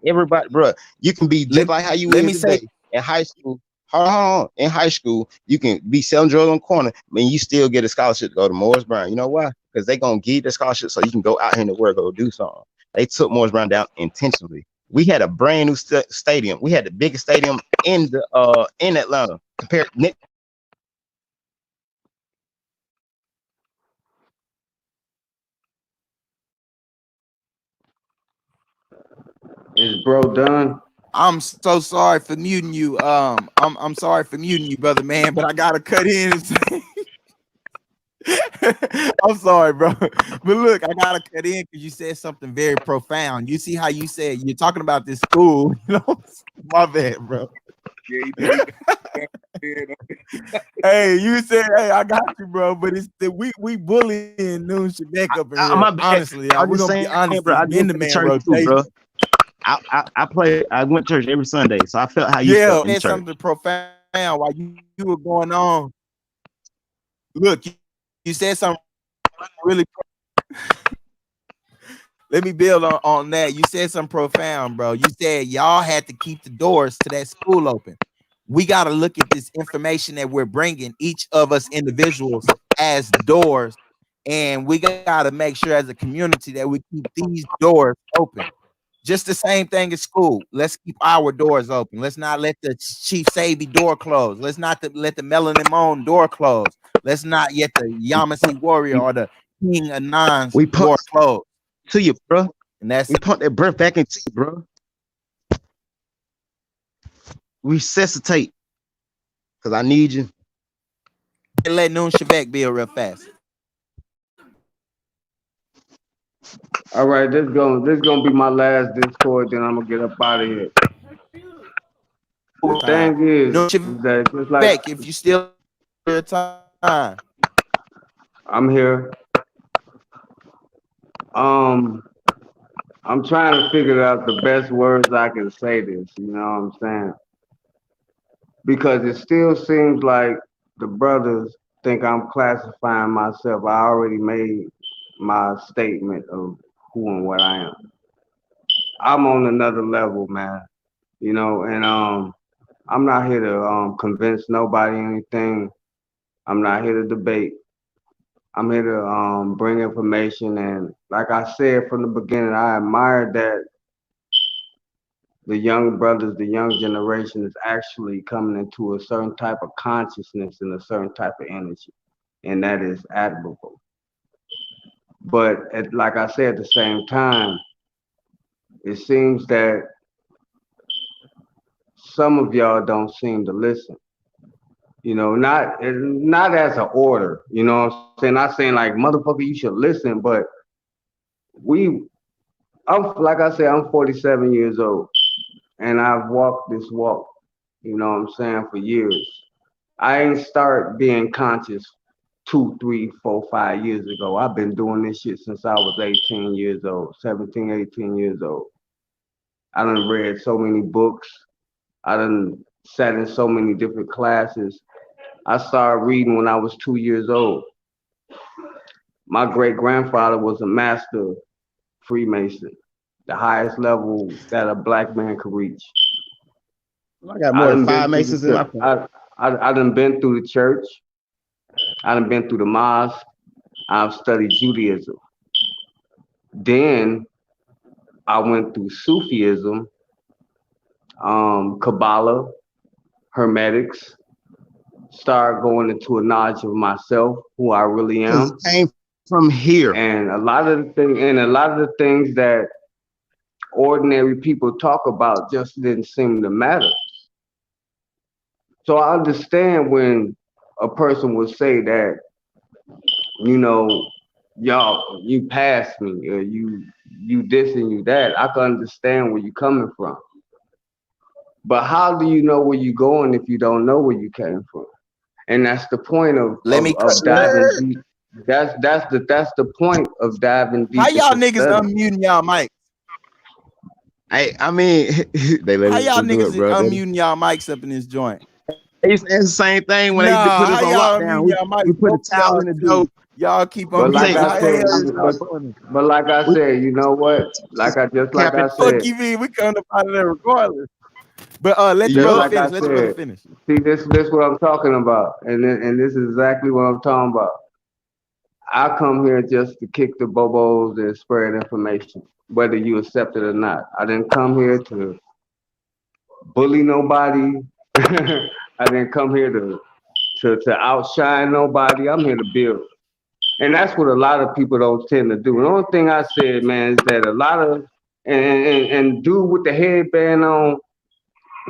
Everybody, bro, you can be just like how you let is me say, today in high school. Hold on. In high school, you can be selling drugs on the corner, and you still get a scholarship to go to Morris Brown. You know why? Because they gonna give you the scholarship so you can go out here in the world, go do something. They took Morris Brown down intentionally. We had a brand new stadium. We had the biggest stadium in Atlanta compared. Is bro done? I'm so sorry for muting you. I'm sorry for muting you, brother man, but I gotta cut in and say I'm sorry, bro. But look, I gotta cut in because you said something very profound. You see how you said you're talking about this school, you know? My bad, bro. Yeah, he did. Hey, you said, hey, I got you, bro. But it's the we bullying Noon Shebeck up in here. My bad. Honestly, I'm we're just gonna be saying, honest. bro. It's I men do to play man church too, rotation. bro. I went to church every Sunday, so I felt how you Yeah, felt in said church. something profound while you were going on. Look, you said something really. Let me build on that. You said something profound, bro. You said y'all had to keep the doors to that school open. We got to look at this information that we're bringing, each of us individuals, as doors. And we got to make sure as a community that we keep these doors open. Just the same thing as school. Let's keep our doors open. Let's not let the Chief Sebi door close. Let's not let the Melanin Moan door close. Let's not let the Yamasee Warrior We or the King Anan's we door pump close. to you, bro. And that's We pump that breath back into you, bro. Resuscitate, cause I need you. let Noon Shavek build real fast. All right, this gonna be my last Discord. Then I'm gonna get up out of here. The thing Noon is that just like Shavek, if you still your time. I'm here, um, I'm trying to figure out the best words I can say this. You know what I'm saying? Because it still seems like the brothers think I'm classifying myself. I already made my statement of who and what I am. I'm on another level, man. You know, and I'm not here to convince nobody anything. I'm not here to debate. I'm here to bring information, and like I said from the beginning, I admire that the young brothers, the young generation is actually coming into a certain type of consciousness and a certain type of energy, and that is admirable. But like I said, at the same time, it seems that some of y'all don't seem to listen. You know, not as an order. You know what I'm saying? Not saying like motherfucker, you should listen, but we. I'm like I said, I'm 47 years old, and I've walked this walk. You know what I'm saying, for years. I ain't start being conscious 2, 3, 4, 5 years ago. I've been doing this shit since I was 18 years old, 17, 18 years old. I done read so many books. I done sat in so many different classes. I started reading when I was 2 years old. My great grandfather was a master Freemason, the highest level that a black man could reach. I got I more than done five been through the Masons in my church. family. I done been through the church. I done been through the mosque. I've studied Judaism. Then I went through Sufism, Kabbalah, Hermetics, started going into a knowledge of myself, who I really Cause am. it came from here. And a lot of the things that ordinary people talk about just didn't seem to matter. So I understand when a person would say that, you know, y'all, you passed me, or you this and you that. I can understand where you're coming from. But how do you know where you're going if you don't know where you came from? And that's the point Let me cut. of diving deep. That's the point of diving How deep y'all into niggas study. unmuting y'all mics? I mean, they let How us y'all do niggas it, bro. unmuting y'all mics up in this joint? They used to ask the same thing when they Nah, put how us on y'all lockdown. unmuting y'all We mics? put a Both of towel y'all in the door. too. Y'all keep But on You like muting. say I How the said, hell is y'all doing it? but like I we said, you know what? Like cap I it. Fuck said, you mean? We come up out of there regardless. But let the just brother Yup. like I finish. Let the brother said. finish. See, this what I'm talking about, and this is exactly what I'm talking about. I come here just to kick the bobos and spread information, whether you accept it or not. I didn't come here to bully nobody. I didn't come here to outshine nobody. I'm here to build. And that's what a lot of people don't tend to do. The only thing I said, man, is that a lot of and dude with the headband on,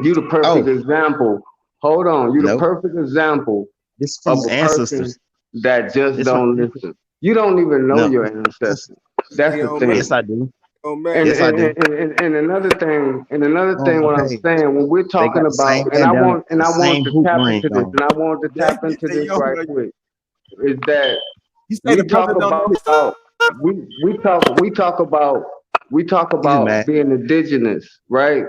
you the perfect Oh example. Hold on, you the no, perfect example this from of his a person ancestors. that just This from don't listen. You don't even know no. your Yes, ancestors. That's the Yo, man, thing. yes I do. oh And man. Yes I do. another thing, what I'm Okay, saying, when we're they talking got the about, same bandana, and the I want same to hoop tap rings into this, on. and I want to That tap you into say this you don't right know. quick, is that You say the we brother talk don't know. about we talk He just about mad. being indigenous, right?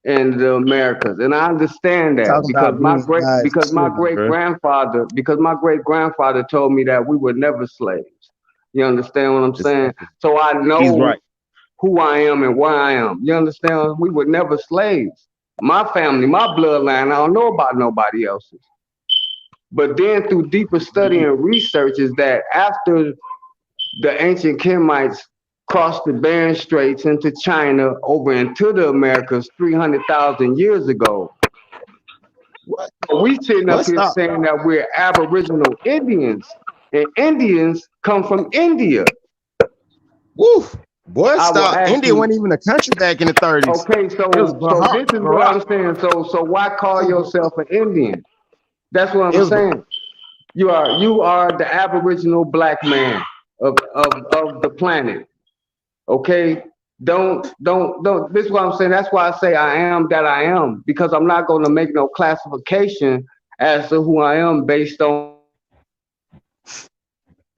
In the Americas. And I understand that Talking about being God's children, bro. because my great grandfather told me that we were never slaves. You understand what I'm saying? Exactly. So I He's know right. who I am and where I am. You understand? We were never slaves. My family, my bloodline, I don't know about nobody else's. But then through deeper study and research is that after the ancient Kemites crossed the Bering Straits into China over into the Americas 300,000 years ago, What? we sitting up What? here Stop. saying that we're Aboriginal Indians, and Indians come from India. Woof. Boy, I will stop. ask India you, wasn't even a country back in the 30s. okay, It was so this is what Barack. I'm saying. So why call yourself an Indian? That's what It I'm was saying. You are the Aboriginal black man of the planet. Okay? Don't this is what I'm saying. That's why I say I am that I am, because I'm not gonna make no classification as to who I am based on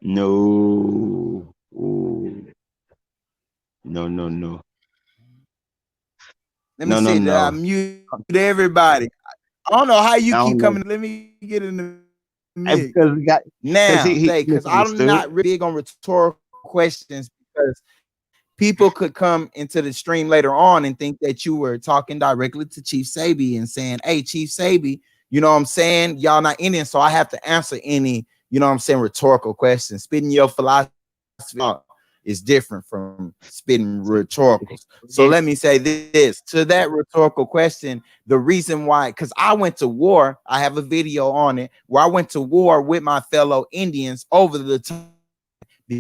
no. Ooh. No, no, no. Let me No, no, see that I no. mute everybody. I don't know how you I keep don't know. coming. Let me get in the mix. Because we got because Now, he because I'm misunderstood. not really big on rhetorical questions because people could come into the stream later on and think that you were talking directly to Chief Sebi and saying, "Hey, Chief Sebi, you know what I'm saying? Y'all not Indian, so I have to answer any, you know what I'm saying, rhetorical questions. Spitting your philosophy out is different from spitting rhetoricals. So let me say this to that rhetorical question. The reason why, because I went to war, I have a video on it where I went to war with my fellow Indians over the time.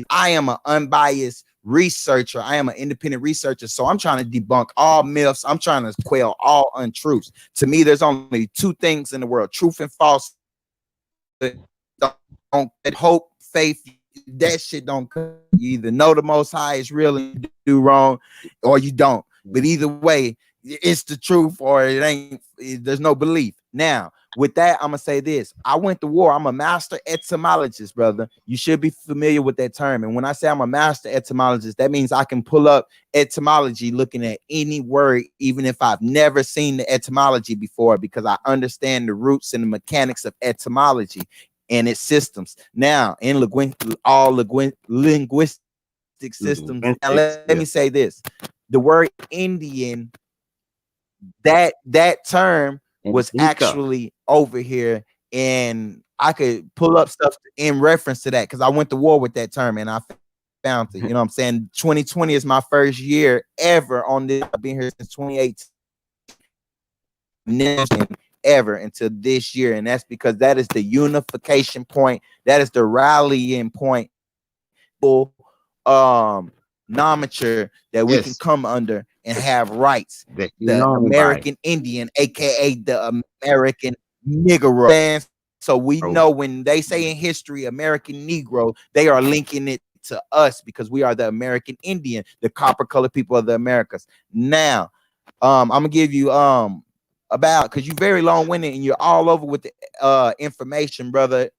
I am an unbiased researcher. I am an independent researcher. So I'm trying to debunk all myths. I'm trying to quell all untruths. To me, there's only two things in the world: truth and false. Don't hope, faith. That shit don't come. You either know the Most High is real and you do wrong, or you don't. But either way, it's the truth or it ain't. There's no belief. Now, with that, I'm gonna say this. I went to war. I'm a master etymologist, brother. You should be familiar with that term. And when I say I'm a master etymologist, that means I can pull up etymology looking at any word, even if I've never seen the etymology before, because I understand the roots and the mechanics of etymology and its systems. Now, in linguistic systems, now let Yeah. me say this: the word Indian, that term And was Inca. actually over here, and I could pull up stuff in reference to that because I went to war with that term and I found it. You know what I'm saying? 2020 is my first year ever on this. I've been here since 2018. Ever until this year, and that's because that is the unification point, that is the rallying point, nomenclature that we can Yes. come under and have rights. That you're The known by. American Indian, aka the American Negro. So we know when they say in history American Negro, they are linking it to us because we are the American Indian, the copper colored people of the Americas. Now, I'm gonna give you about, because you're very long-winded and you're all over with the information, brother.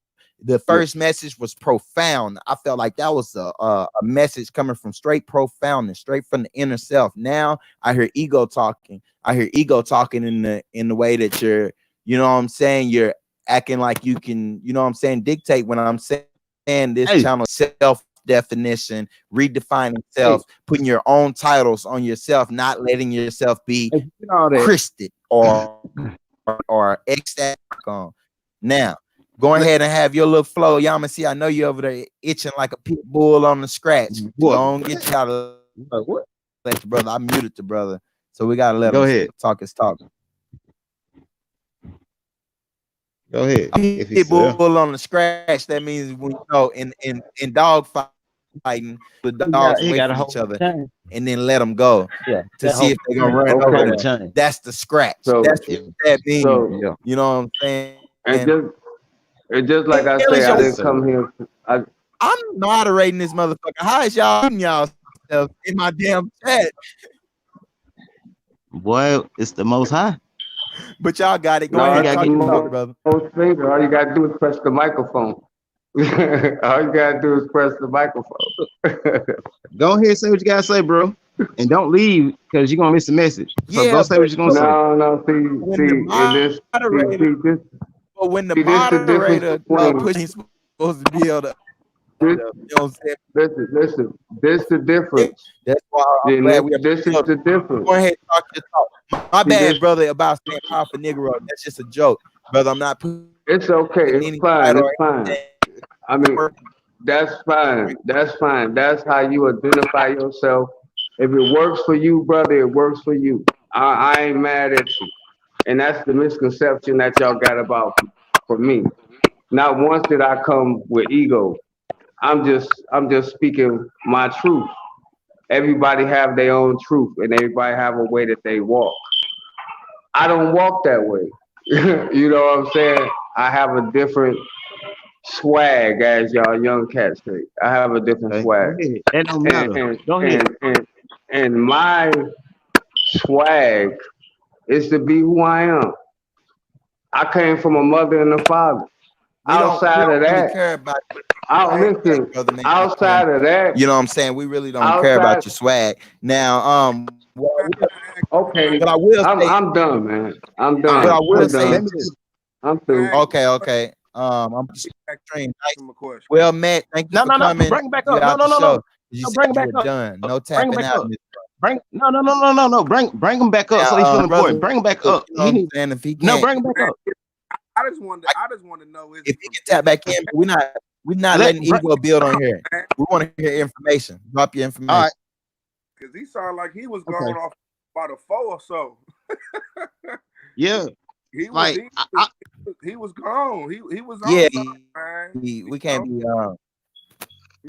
The first message was profound. I felt like that was a message coming from straight profoundness, straight from the inner self. Now I hear ego talking. I hear ego talking in the way that you're, you know what I'm saying, you're acting like you can, you know what I'm saying, dictate when I'm saying this Hey, channel self-definition, redefining hey, self, putting your own titles on yourself, not letting yourself be hey, forget all that. Christed or ecstatic on. Now, go ahead and have your little flow. Yamasee, I know you over there itching like a pit bull on the scratch. What? Go on, get you out of What? let your brother. I muted the brother, so we gotta let Go him ahead. talk his talk. Go ahead. If he's Pit still there. bull on the scratch. That means when you know in dog fighting, the dogs He wait got a for each whole other chain. and then let them go Yeah, to that see if whole they're gonna run over Okay. whole there. chain. That's the scratch. So That's Yeah, what that means. so yeah. You know what I'm saying? and just like I Hell say, is I your, Yes, didn't sir. come here. I'm moderating this motherfucker. How is y'all putting y'all in my damn chat? Boy, it's the most high. But y'all got it. Go No, He ahead, it's gotta the talk get your you. talk, brother. most finger. All you gotta do is press the microphone. All you gotta do is press the microphone. Go ahead and say what you gotta say, bro. And don't leave because you're gonna miss the message. So go Yeah, say what you're gonna but say. No, when the moderator, this, but when the see, this the difference moderator between push, he's supposed to be able to, this. you know what I'm saying? This the difference. That's why I'm Then glad we are this is building. the difference. Go ahead, talk your talk. My See, bad, brother, about saying powerful Negro. That's just a joke, brother. I'm not putting it's okay. It's any fine. title It's or fine. anything. I mean, that's fine. That's fine. That's how you identify yourself. If it works for you, brother, it works for you. I ain't mad at you. And that's the misconception that y'all got about for me. Not once did I come with ego. I'm just speaking my truth. Everybody have their own truth and everybody have a way that they walk. I don't walk that way. You know what I'm saying? I have a different swag, as y'all young cats say. I have a different Okay, go swag. ahead. That don't And matter. and Go ahead. and and, and my swag is to be who I am. I came from a mother and a father. We Outside don't of really that, care about out your swag, listen, brother, man. outside of that, You know what I'm saying? We really don't care outside about your swag. Now, okay, what I will say, I'm done, man. I'm what I done. will I'm say Let done. me is, I'm through. okay. I'm just stream. Nice. Him a question. Well, Matt, thank you for no. coming. Bring it back You up. No, out no, the no, no. show. You No, said bring it you back were up. done. No Bring it tapping back out. up. No. Bring him back up so he Now, feel important. brother, Bring him back you up. know what He I'm need saying? If he no. can't, Bring him back Man, up. I just want to know is if he he from can tap back in, we're not letting Bring, ego build on here. man? We want to hear information. Drop your all information. right. Because he sounded like he was Okay. going off about a 4 or so. Yeah. He was Like he was gone. He was Yeah, on something, man. we can't be. You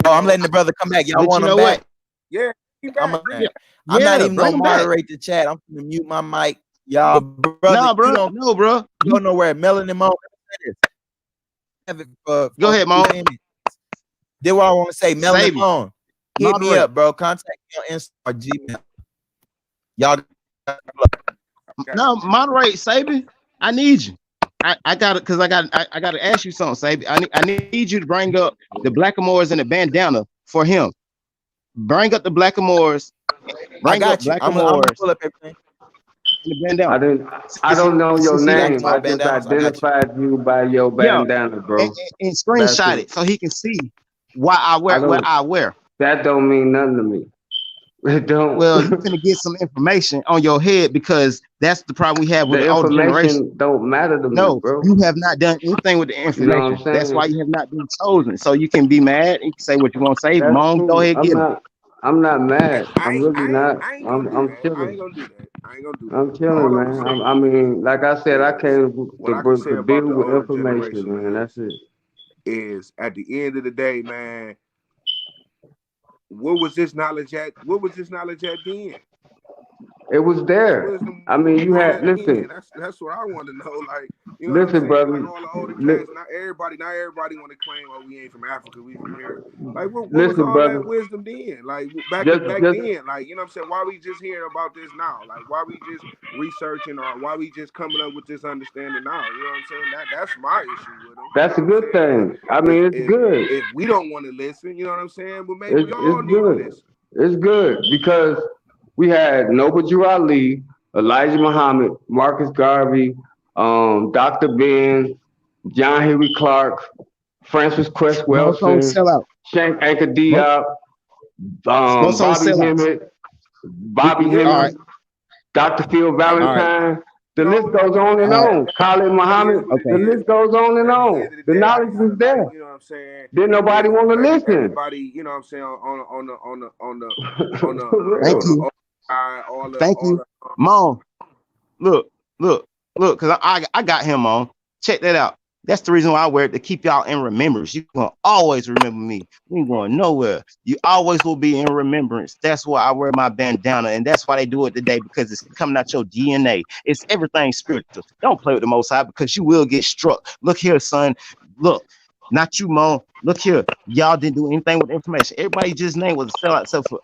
Oh, I'm know, letting the brother come back. Y'all but you want him know back? what? yeah, he I'm back. Yeah. I'm not Yeah. even Bring gonna him back. moderate the chat. I'm gonna mute my mic, y'all. Brother, Nah, you bro. don't No, bro. go nowhere. Melanin Mo, have it for Go ahead, 2 Mo. minutes. Then what I want to say, Melanin Sebi. Mo, hit me Moderate. up, bro. Contact me on Insta or Gmail. Y'all, No, moderate, Sebi. I need you. I got it because I got to ask you something, Sebi. I need you to bring up the Blackamoors and the bandana for him. Bring up the Blackamoors. I Bring up got you. I'm gonna Blackamoors pull up everything. and the bandana. I don't know your Since he got name. Blackamoor I just bandanas. I got you. identified you by your yeah, bandana, and, bro. and That's screenshot it. it so he can see why I I wear what don't I wear. that don't mean nothing to me. It don't. Well, you finna get some information on your head because that's the problem we have with The the older generation. information don't matter to me, No, bro. you have not done anything with the You know what information. I'm That's why saying? you have not been chosen. So you can be mad. You can say what you want to say. That's Moan, go cool. ahead, get him. I'm not mad. I'm really not. I ain't gonna do I'm that. I chilling. ain't gonna do that. I ain't gonna do I'm that. chilling, All I'm man. gonna say I mean, like I said, I is came what I can say to about build the with older information, man. generation That's it. is at the end of the day, man, what was this knowledge at? What was this knowledge at then? It was This there. wisdom I mean, you was had at then. listen, That's what I want to know. Like, you know what I'm listen, saying? brother. Like all the older cats, not everybody want to claim, oh, we ain't from Africa, we from here. Like, what was Listen, all brother. that wisdom then? Like back Just then, like, you know what I'm saying? Why we just hearing about this now? Like, why we just researching or why we just coming up with this understanding now? You know what I'm saying? That's my issue with them. You know that's a what I'm good saying? thing. I mean, it's good. If we don't want to listen, you know what I'm saying? But maybe y'all It's need to good. listen. It's good because we had Noble Drew Ali, Elijah Muhammad, Marcus Garvey, Dr. Ben, John Henry Clark. Francis Most songs Wilson, sell out. Shank Anchor Most, Diop, most songs Bobby sell out. Hemmett, Bobby All right, Hemmett, Dr. Phil all right. Valentine. The list goes on and All right. on. Khalid At the Muhammad. end of the The Okay. day, list goes on and at the on. end of the The day, I knowledge just was feel like, there. you know what I'm saying. Didn't nobody want to listen. Everybody, you know what I'm saying, Thank For on the you. Thank all you. the Mom, look, look, look, because I got him on. Check that out. That's the reason why I wear it, to keep y'all in remembrance. You're going to always remember me. We ain't going nowhere. You always will be in remembrance. That's why I wear my bandana. And that's why they do it today, because it's coming out your DNA. It's everything spiritual. Don't play with the Most High, because you will get struck. Look here, son. Look, not you, Mom. Look here. Y'all didn't do anything with information. Everybody just named was a sellout, except for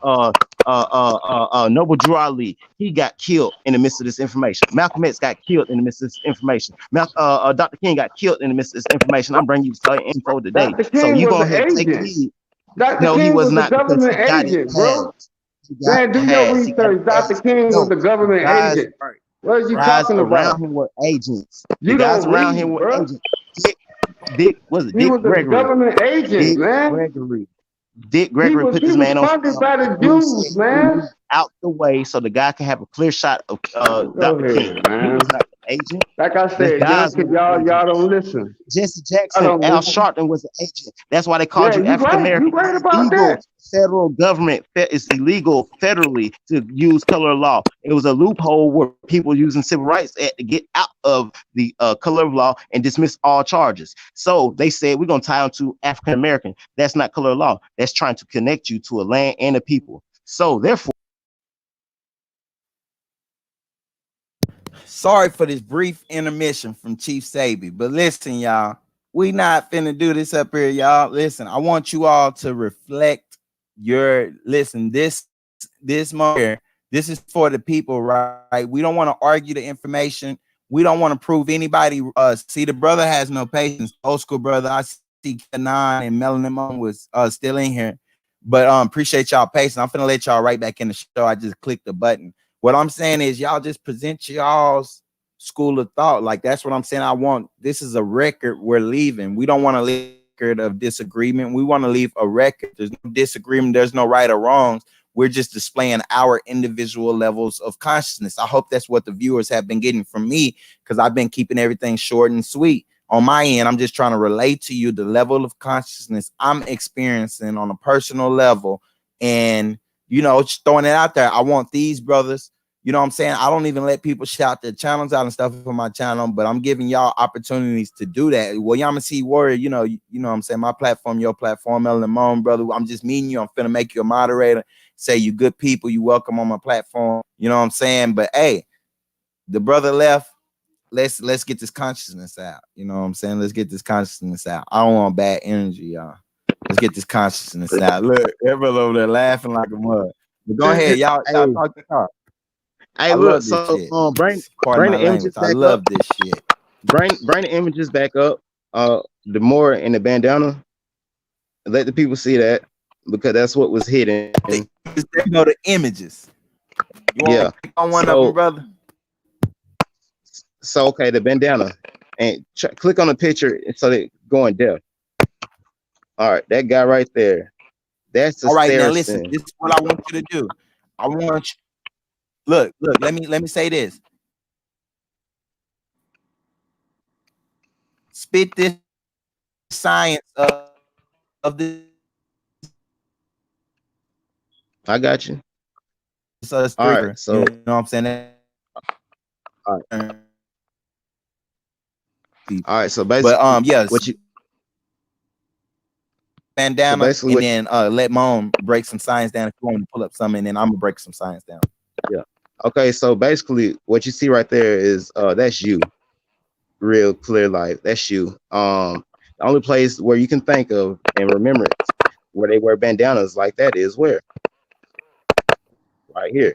Noble Drew Ali. He got killed in the midst of this information. Malcolm X got killed in the midst of this information. Dr. King got killed in the midst of this information. I'm bringing you some info today. Dr. So King you was go an ahead and take agent. heed. Dr. No, he King was was a not, because government he got it agent, bro. passed. He got Man, it do your passed. He got it research. Dr. passed. King was No, a the government guys, agent. What are you guys talking around about? him were agents. The You guys don't around him read, were bro. agents. Dick was it He Dick was a Gregory? government agent, Dick man. Gregory. Dick He Gregory was put he this was man on funded trial. by the He said Jews, he man. moved out the way so the guy can have a clear shot of Go Dr. King. ahead, He was man. not the agent. Like I The said, guys were the y'all agent. don't listen. Jesse I Jackson, don't Al listen. Sharpton was an agent. That's why they called Yeah, you you African right. You American. right It's about illegal. that. Federal government, it's illegal federally to use color of law. It was a loophole where people using Civil Rights Act to get out of the color of law and dismiss all charges. So they said, we're going to tie them to African American. That's not color of law. That's trying to connect you to a land and a people. So therefore, Sorry for this brief intermission from Chief Sebi, but listen, y'all, we not finna do this up here, y'all. Listen, I want you all to reflect this moment here. This is for the people, right? We don't want to argue the information. We don't want to prove anybody. See, the brother has no patience. Old school brother, I see Kanan and Melanin was still in here, but appreciate y'all patience. I'm finna let y'all right back in the show. I just clicked the button. What I'm saying is y'all just present y'all's school of thought. Like, that's what I'm saying. I want, this is a record we're leaving. We don't want to leave a record of disagreement. We want to leave a record. There's no disagreement. There's no right or wrongs. We're just displaying our individual levels of consciousness. I hope that's what the viewers have been getting from me, because I've been keeping everything short and sweet. On my end, I'm just trying to relate to you the level of consciousness I'm experiencing on a personal level, and just throwing it out there. I want these brothers, you know what I'm saying? I don't even let people shout their channels out and stuff for my channel, but I'm giving y'all opportunities to do that. Well, Yamasee Warrior, you know what I'm saying? My platform, your platform, El Limon, brother. I'm just meeting you. I'm finna make you a moderator. Say you good people, you welcome on my platform. You know what I'm saying? But hey, the brother left. Let's get this consciousness out. You know what I'm saying? Let's get this consciousness out. I don't want bad energy, y'all. Let's get this consciousness out. Look, everyone over there laughing like a mud. But go ahead, y'all hey, talk to y'all. hey, I look, love this so shit. Pardon bring my the language. images I back up. love this shit. Bring the images back up. The more in the bandana. Let the people see that, because that's what was hidden. There go the images. You want Yeah. to click on one of them, brother? So okay, the bandana, and click on the picture so they go in depth. All right, that guy right there. That's the All right, now listen. Saracen. This is what I want you to do. I want you. Look. Let me say this. Spit this science of this. I got you. All right, Streaker. so You know what I'm saying? all right, People. all right. So But basically, yes, what you so bandana, basically and what then let Moan break some science down if you want to pull up something, and then I'm gonna break some science down. yeah. Okay, so basically what you see right there is that's you, real clear life. That's you. The only place where you can think of and remember it, where they wear bandanas like that, is where? Right here.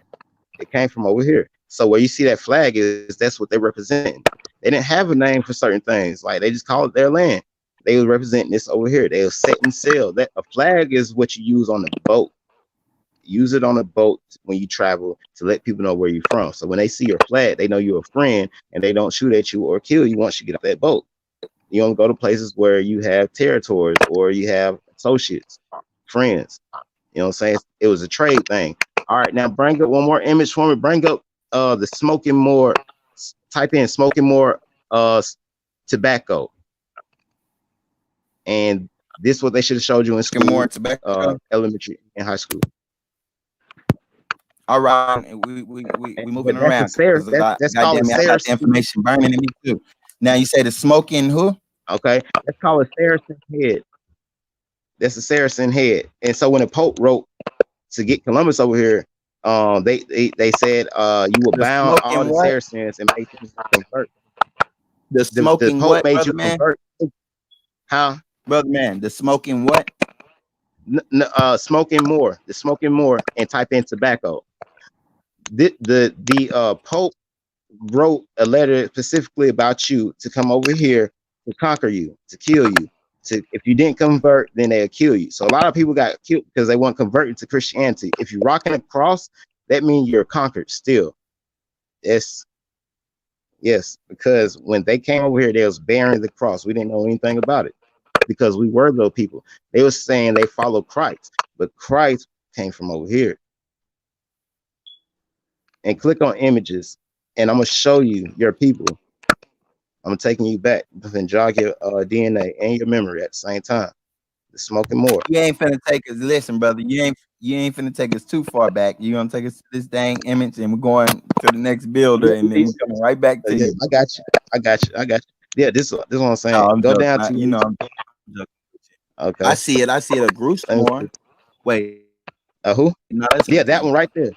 It came from over here. So where you see that flag is, that's what they represent. They didn't have a name for certain things. Like, they just called it their land. They were representing this over here. They were setting sail. That a flag is what you use on the boat. Use it on a boat when you travel to let people know where you're from. So when they see your flag, they know you're a friend, and they don't shoot at you or kill you once you get off that boat. You only go to places where you have territories or you have associates, friends. You know what I'm saying? It was a trade thing. All right, now bring up one more image for me. Bring up the smoking more. Type in smoking more tobacco. And this is what they should have showed you in More school, tobacco. elementary and high school. All right, we moving But that's a around because that's called a goddamn it, I got the Saracen. information burning in me too. Now you say the smoking who? Okay, that's called a Saracen head. That's a Saracen head. And so when the Pope wrote to get Columbus over here, they said you will The bound all smoking the what? Saracens and make them convert. The The smoking Pope what, made brother you man? convert. How? Brother man, the smoking what? Smoking more. The smoking more, and type in tobacco. The Pope wrote a letter specifically about you to come over here to conquer you, to kill you. To if you didn't convert, then they'll kill you. So a lot of people got killed because they weren't converted to Christianity. If you're rocking a cross, that means you're conquered still. Yes, because when they came over here, they was bearing the cross. We didn't know anything about it because we were those people. They were saying they follow Christ, but Christ came from over here. And click on images, and I'm gonna show you your people. I'm taking you back and jog your DNA and your memory at the same time. The smoking more. You ain't finna take us. Listen, brother, you ain't finna take us too far back. You gonna take us to this dang image, and we're going to the next builder, and then we're coming right back to Yeah, you. I got you. I got you. Yeah, this is what I'm saying. No, I'm Go joking. down to You know, I'm joking. okay. I see it. A Gruce more. Wait, Who? no, that's Yeah, that one right there.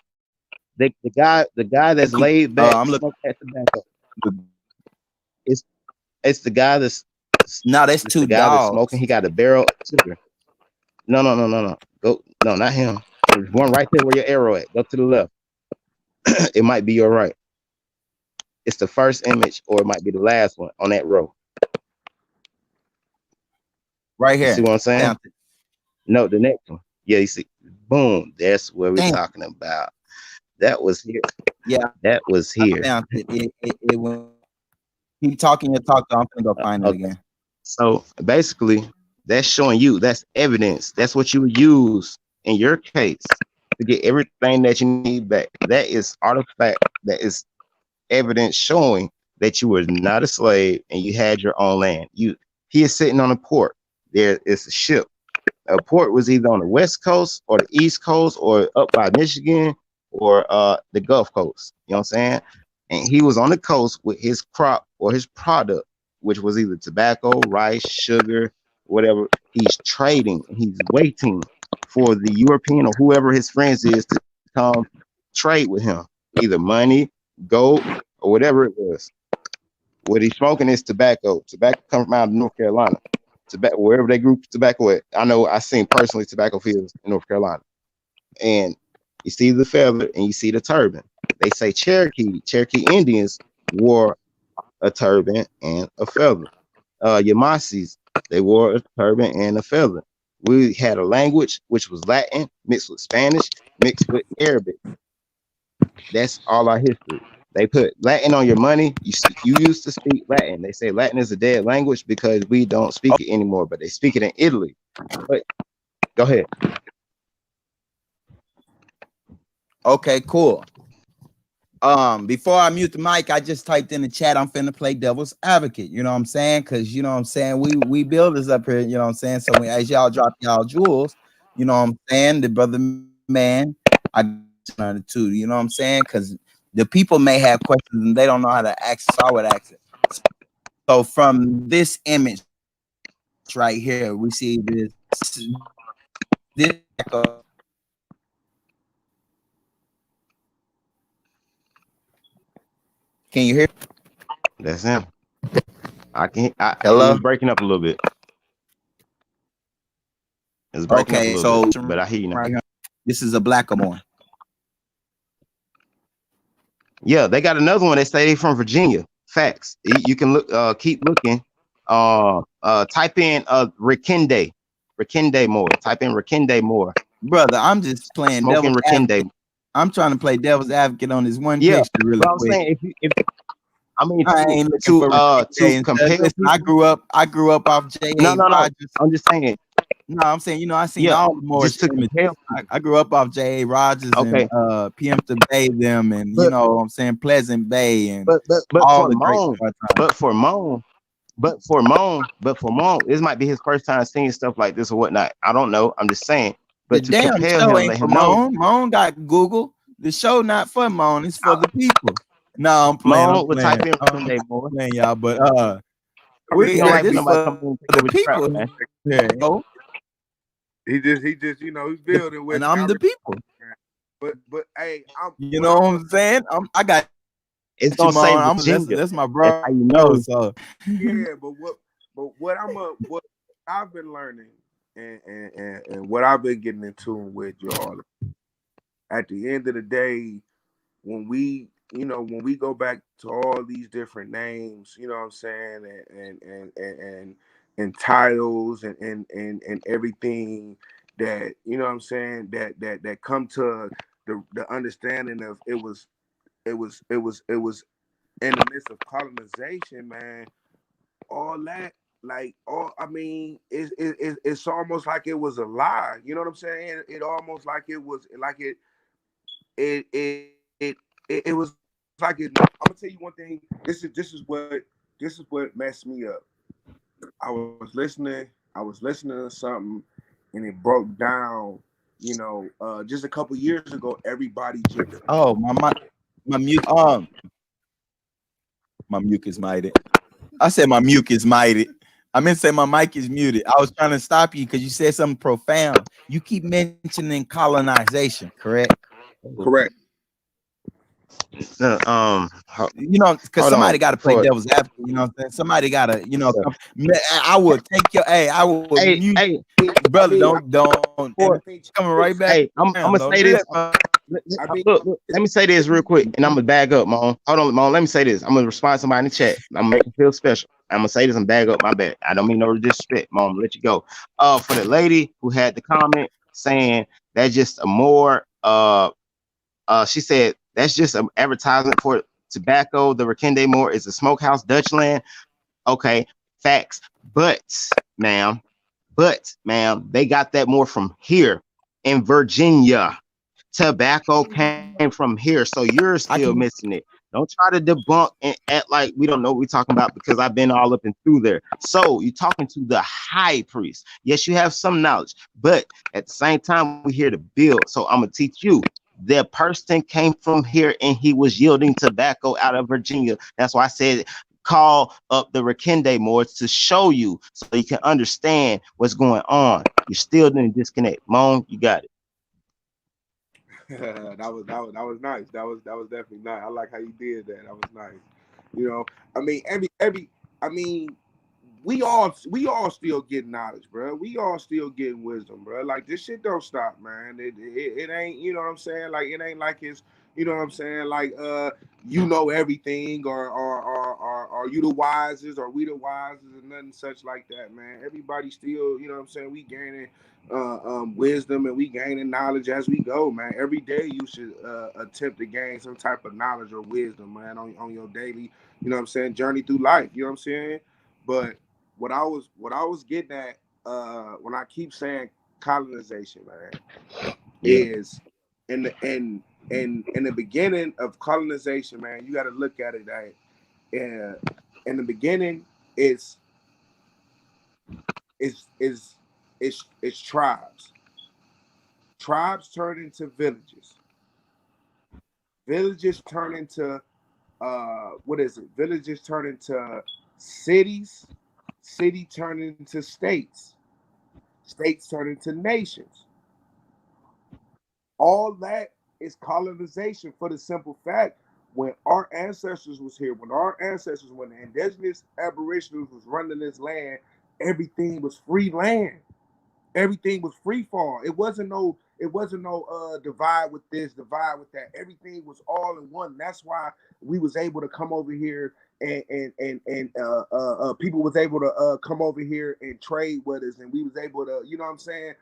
The guy that's laid back, I'm looking. smoke that tobacco. It's it's the guy that's No, that's it's two the guy that's dogs. smoking. He got a barrel of sugar. No. Go no, not him. There's one right there where your arrow at. Go to the left. It might be your right. It's the first image, or it might be the last one on that row. Right You here. see what I'm saying? No, the next one. Yeah, you see. Boom. That's what we're talking about. That was here. Yeah, that was here. I found it. It went. Keep talking your talk. I'm gonna go find it again. So basically, that's showing you. That's evidence. That's what you use in your case to get everything that you need back. That is artifact. That is evidence showing that you were not a slave and you had your own land. He is sitting on a port. There is a ship. A port was either on the west coast or the east coast or up by Michigan or the Gulf Coast. You know what I'm saying? And he was on the coast with his crop or his product, which was either tobacco, rice, sugar, whatever. He's trading and he's waiting for the European or whoever his friends is to come trade with him, either money, gold, or whatever it was. What he's smoking is tobacco. Tobacco comes from out of North Carolina. Tobacco, wherever they grew tobacco at. I know I seen personally tobacco fields in North Carolina. And you see the feather and you see the turban. They say Cherokee Indians wore a turban and a feather. Yamasees, they wore a turban and a feather. We had a language which was Latin mixed with Spanish, mixed with Arabic. That's all our history. They put Latin on your money. You used to speak Latin. They say Latin is a dead language because we don't speak it anymore, but they speak it in Italy. But go ahead. Okay, cool. Before I mute the mic, I just typed in the chat. I'm finna play devil's advocate. You know what I'm saying? Because you know what I'm saying. We builders up here. You know what I'm saying. So as y'all drop y'all jewels, you know what I'm saying. The brother man, I got it too. You know what I'm saying? Because the people may have questions and they don't know how to ask. So I would ask it. So from this image right here, we see this. Can you hear? That's him. I can't. Hello? It was breaking up a little bit. It's breaking up a little bit, but I hear you now. Right, this is a Blackamoor. Yeah, they got another one. They say they from Virginia. Facts. You can look. Keep looking. Type in Rikende Moore. Type in Rikende Moore. Brother, I'm just playing Smoking Rikende. I'm trying to play devil's advocate on this one Yeah, picture really but I'm quick. saying I mean I ain't looking for to reputation. compel Listen, I people. grew up off J.A. No. Rogers. I'm just saying. No, I'm saying, I seen Yeah, all the Moorish just to images. compel I people. grew up off J.A. Rogers and Okay, PM to Bay them, and but I'm saying Pleasant Bay and but all for the great Moan, wartime. but for Moan, but for Moan, this might be his first time seeing stuff like this or whatnot. I don't know. I'm just saying. The But to damn compel show him, ain't let for him know, Moan. Moan got Google. The show not for Moan. It's for uh, the people. No, I'm playing. I'm Moan would playing. type in I'm Sunday more. playing, y'all. But I mean, He don't like for this nobody for coming in and take the over his crap, people man. here, he just he's building and with I'm the Albert. people. But hey, I'm You what know I'm what I'm saying? I got It's you, gonna say Moan. Virginia. That's my That's bro. how you know. So yeah, but what I've been learning and what I've been getting in tune with y'all at the end of the day, when we go back to all these different names, you know what I'm saying, and titles and everything that you know what I'm saying that come to the understanding of it was in the midst of colonization, man. All that, like, all I mean, it's almost like it was a lie. You know what I'm saying? It almost like it was like it it it was like it. I'm gonna tell you one thing. This is what messed me up. I was listening to something, and it broke down. Just a couple years ago, everybody just oh my mute my mucus mighty. I said my mucus mighty. I meant to say my mic is muted. I was trying to stop you because you said something profound. You keep mentioning colonization, correct? correct. No, Because hold somebody on. got to play For devil's advocate. You know what I'm saying? Somebody got to, yeah. I will take your, hey, I will Hey, mute, hey, I brother. mean, Don't, and for I mean, coming right this. back hey, I'm down. gonna Don't say do this. that. Bro. I mean, Look, let me say this real quick, and I'm gonna bag up, Mon. Hold on, Mon. Let me say this. I'm gonna respond to somebody in the chat. I'm gonna make it feel special. I'm gonna say this and bag up my bad. I don't mean no disrespect, Mon. I'm gonna let you go. For the lady who had the comment saying that's just a more she said that's just an advertisement for tobacco. The Rakende Moore is a smokehouse Dutchland. Okay, facts. But, ma'am, they got that more from here in Virginia. Tobacco came from here, so you're still I can, missing it. Don't try to debunk and act like we don't know what we're talking about because I've been all up and through there. So you're talking to the high priest. Yes, you have some knowledge, but at the same time, we're here to build. So I'm gonna teach you. The person came from here and he was yielding tobacco out of Virginia. That's why I said call up the Rakende Moors to show you so you can understand what's going on. You're still in disconnect. Moan, you got it. that was nice. That was definitely nice. I like how you did that. That was nice. You know, I mean, every I mean, we all still getting knowledge, bro. We all still getting wisdom, bro. Like this shit don't stop, man. It ain't, you know what I'm saying? Like it ain't like it's, you know what I'm saying? Like you know everything, or you the wisest, or we the wisest, and nothing such like that, man. Everybody still, you know what I'm saying? We gaining wisdom, and we gaining knowledge as we go, man. Every day you should attempt to gain some type of knowledge or wisdom, man, on your daily, you know what I'm saying, journey through life. You know what I'm saying? But what I was getting at when I keep saying colonization, man, Yeah. is in the beginning of colonization, man, you got to look at it that in the beginning it's is it's tribes. Tribes turn into villages. Villages turn into what is it? Villages turn into cities. City turn into states. States turn into nations. All that is colonization for the simple fact when our ancestors was here, when the indigenous aboriginals was running this land, everything was free land. Everything was free fall. It wasn't no divide with this, divide with that. Everything was all in one. That's why we was able to come over here and people was able to come over here and trade with us, and we was able to, you know what I'm saying,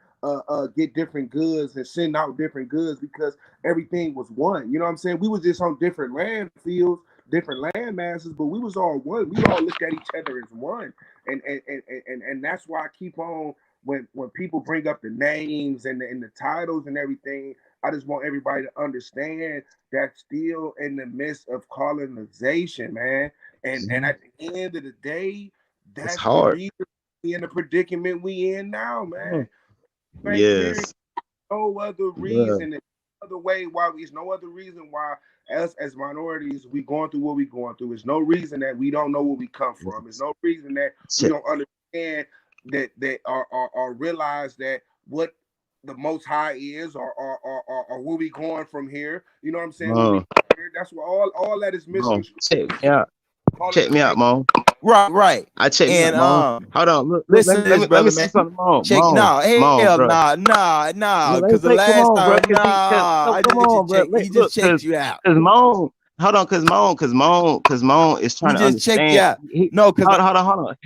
get different goods and send out different goods because everything was one. You know what I'm saying? We was just on different land fields, different land masses, but we was all one. We all looked at each other as one, and that's why I keep on when people bring up the names and the titles and everything. I just want everybody to understand that still in the midst of colonization, man. And at the end of the day, It's that's the hard. reason we in the predicament we in now, man. Right, period. Yes. No other Bruh. reason, other way why there's no other reason why us as minorities we going through what we going through. There's no reason that we don't know where we come from. There's no reason that we Check. don't understand that or realize that what the most high is or where we going from here. You know what I'm saying? Where we that's what all that is misconstrued. Check me out. Check me out, Mo. Right. I check me out, And Mo. Hold on. Look, listen to this, let brother, me see man. something, Mo. Check Mo, hell bro. nah. Let me Because the say, come last on, bro. time, I Come just on, bro. checked. He Look, just checked you out. cause Mo, hold on, cause Mo is He trying to just checked you understand. out. No, because Hold on.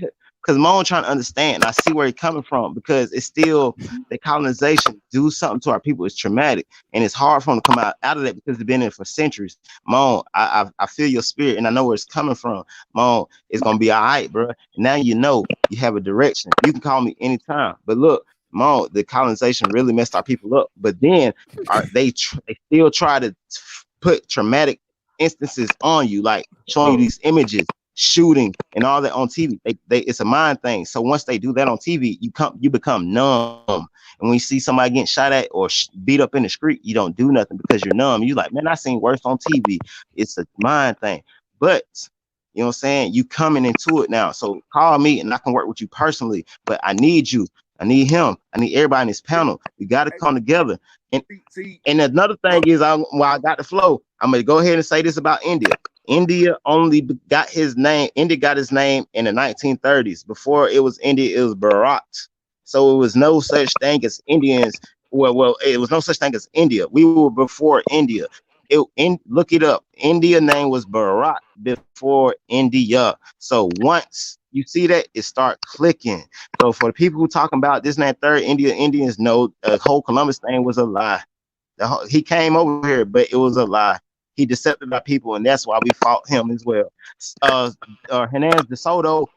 Cause Mo trying to understand. And I see where he's coming from because it's still the colonization do something to our people. It's traumatic, and it's hard for them to come out of that because they've been in for centuries. Mo, I feel your spirit, and I know where it's coming from. Mo, it's gonna be all right, bro. Now you know you have a direction. You can call me anytime. But look, Mo, the colonization really messed our people up. But then they still try to put traumatic instances on you, like showing you these images, shooting and all that on TV. They it's a mind thing. So once they do that on TV, you become numb. And when you see somebody getting shot at or beat up in the street, you don't do nothing because you're numb. You like, man, I seen worse on TV. It's a mind thing. But you know what I'm saying? You coming into it now. So call me and I can work with you personally. But I need you. I need him. I need everybody in this panel. We got to come together. And another thing is, while I got the flow, I'm gonna go ahead and say this about India. India only got his name. India got his name in the 1930s. Before it was India, it was Bharat. So it was no such thing as Indians. Well, it was no such thing as India. We were before India. Look it up. India name was Bharat before India. So once you see that, it start clicking. So for the people who talking about this and that third, Indians know the whole Columbus thing was a lie. He came over here, but it was a lie. He decepted our people, and that's why we fought him as well. Hernandez de Soto,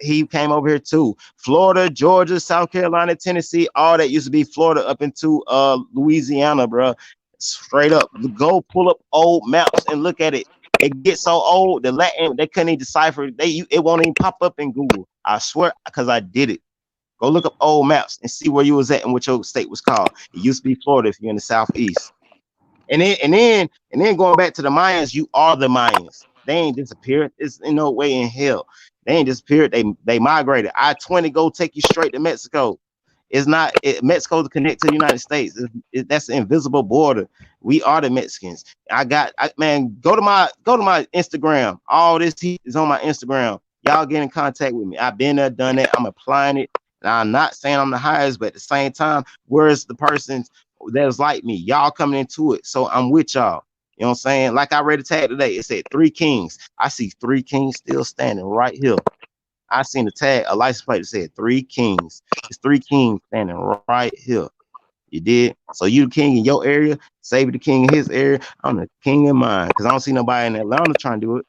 he came over here too. Florida, Georgia, South Carolina, Tennessee, all that used to be Florida up into Louisiana, bro. Straight up, go pull up old maps and look at it. It gets so old, the Latin they couldn't even decipher. It won't even pop up in Google. I swear, because I did it. Go look up old maps and see where you was at and what your state was called. It used to be Florida if you're in the southeast. And then going back to the Mayans, you are the Mayans. They ain't disappeared. It's in no way in hell. They ain't disappeared. They migrated. I-20 go take you straight to Mexico. It's not Mexico to connect to the United States. That's an invisible border. We are the Mexicans. Man, go to my Instagram. All this is on my Instagram. Y'all get in contact with me. I've been there, done that. I'm applying it. And I'm not saying I'm the highest, but at the same time, where's the persons that's like me? Y'all coming into it. So I'm with y'all. You know what I'm saying? Like I read a tag today. It said 3 kings. I see 3 kings still standing right here. I seen a tag, a license plate that said 3 kings. It's 3 kings standing right here. You did? So you the king in your area, Sebi the king in his area. I'm the king in mine. Because I don't see nobody in Atlanta trying to do it.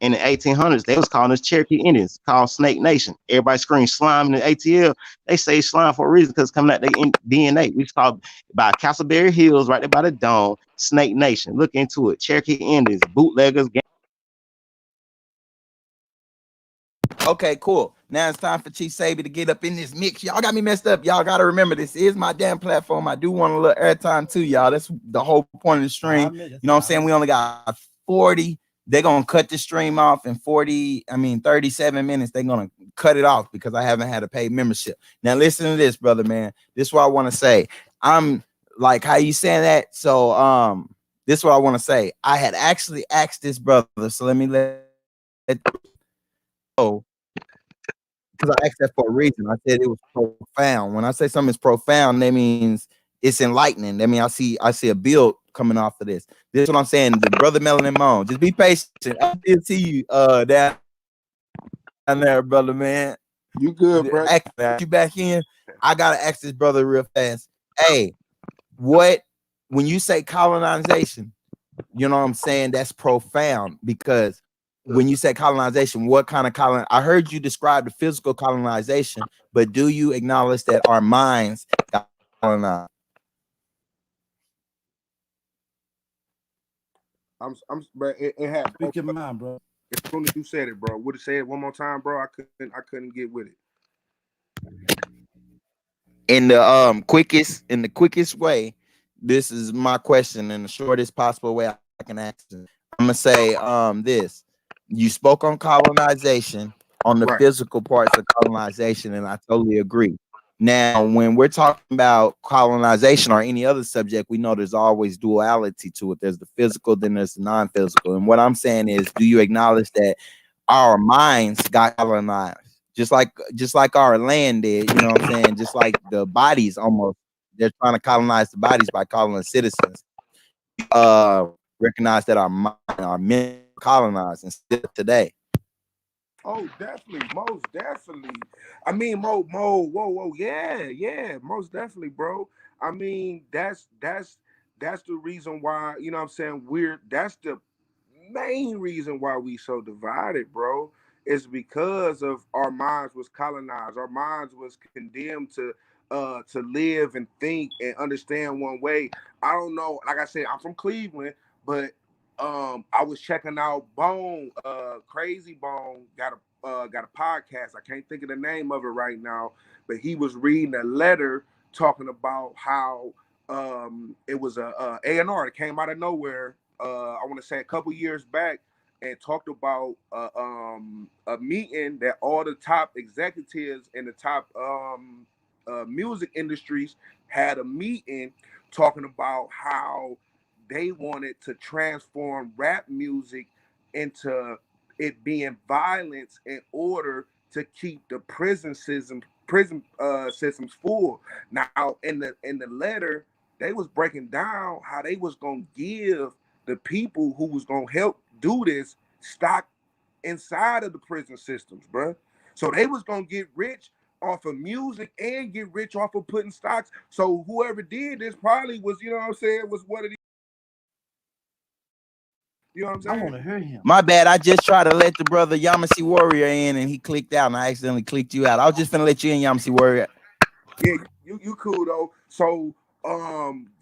In the 1800s, they was calling us Cherokee Indians, called Snake Nation. Everybody screamed slime in the ATL. They say slime for a reason because coming out their DNA. We just called by Castleberry Hills, right there by the dome, Snake Nation. Look into it. Cherokee Indians, bootleggers. Okay, cool. Now it's time for Chief Sebi to get up in this mix. Y'all got me messed up. Y'all got to remember, this is my damn platform. I do want a little airtime too, y'all. That's the whole point of the stream. You know what I'm saying? We only got 40. They're going to cut the stream off in 37 minutes. They're going to cut it off because I haven't had a paid membership. Now, listen to this, brother, man. This is what I want to say. I'm like, how you saying that? So, this is what I want to say. I had actually asked this brother. So let me let go. Because I asked that for a reason. I said it was profound. When I say something is profound, that means it's enlightening. That means I see a build coming off of this. This is what I'm saying. The brother Melanin Moan. Just be patient. I did see you down there, brother, man. You good, bro? You back in. I gotta ask this brother real fast. Hey, when you say colonization, You know what I'm saying? That's profound, because when you say colonization, what kind of I heard you describe the physical colonization, but do you acknowledge that our minds got colonized? But it had Speak your mind, bro. as soon as you said it, bro. Would have said it one more time, bro. I couldn't get with it. In the quickest way, this is my question in the shortest possible way I can ask it. I'm gonna say this. You spoke on colonization, on the Right. physical parts of colonization, and I totally agree. Now, when we're talking about colonization or any other subject, we know there's always duality to it. There's the physical, then there's the non-physical. And what I'm saying is, do you acknowledge that our minds got colonized? Just like our land did, you know what I'm saying? Just like the bodies, almost, they're trying to colonize the bodies by calling us citizens. Recognize that our mind, our men colonized and still today. Oh, definitely, most definitely. I mean, whoa, yeah, most definitely, bro. I mean, that's the reason why, you know what I'm saying, that's the main reason why we so divided, bro. Is because of our minds was colonized. Our minds was condemned to live and think and understand one way. I don't know, like I said, I'm from Cleveland, but I was checking out Bone, Crazy Bone got a podcast. I can't think of the name of it right now, but he was reading a letter talking about how it was a A&R that came out of nowhere. I want to say a couple years back, and talked about a meeting that all the top executives in the top music industries had a meeting talking about how they wanted to transform rap music into it being violence in order to keep the prison systems full. Now in the letter, they was breaking down how they was gonna give the people who was gonna help do this stock inside of the prison systems, bruh. So they was gonna get rich off of music and get rich off of putting stocks. So whoever did this probably was, you know what I'm saying, was one of these. You know what I'm I saying? want to hear him. My bad. I just tried to let the brother Yamasee Warrior in, and he clicked out, and I accidentally clicked you out. I was just finna let you in, Yamasee Warrior. Yeah, you cool though. So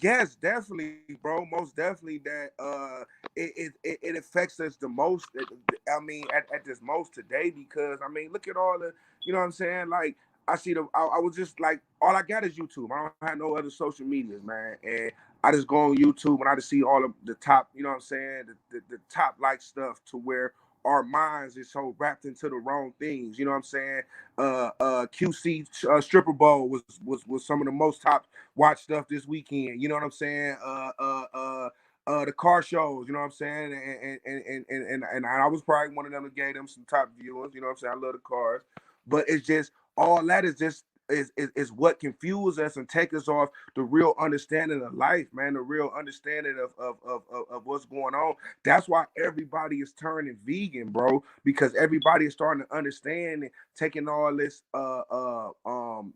yes, definitely, bro. Most definitely that it affects us the most. I mean, at this most today, because I mean, look at all the, you know what I'm saying? Like I see I was just like, all I got is YouTube. I don't have no other social medias, man. And I just go on YouTube and I just see all of the top, you know what I'm saying, the top like stuff, to where our minds is so wrapped into the wrong things. You know what I'm saying? QC Stripper Bowl was some of the most top watch stuff this weekend. You know what I'm saying? The car shows. You know what I'm saying? And I was probably one of them that gave them some top viewers. You know what I'm saying? I love the cars, but it's just all that is just. Is what confuse us and take us off the real understanding of life, man. The real understanding of what's going on. That's why everybody is turning vegan, bro, because everybody is starting to understand and taking all this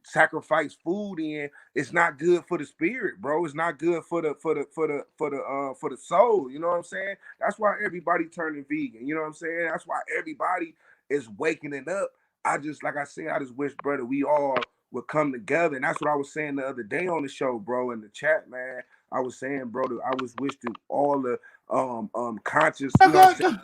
sacrifice food in. It's not good for the spirit, bro. It's not good for the soul. You know what I'm saying? That's why everybody turning vegan. You know what I'm saying? That's why everybody is waking it up. I just, like I said, I just wish, brother, we all would come together. And that's what I was saying the other day on the show, bro, in the chat, man. I was saying, bro, that I was wish that all the conscious, you know what I'm saying,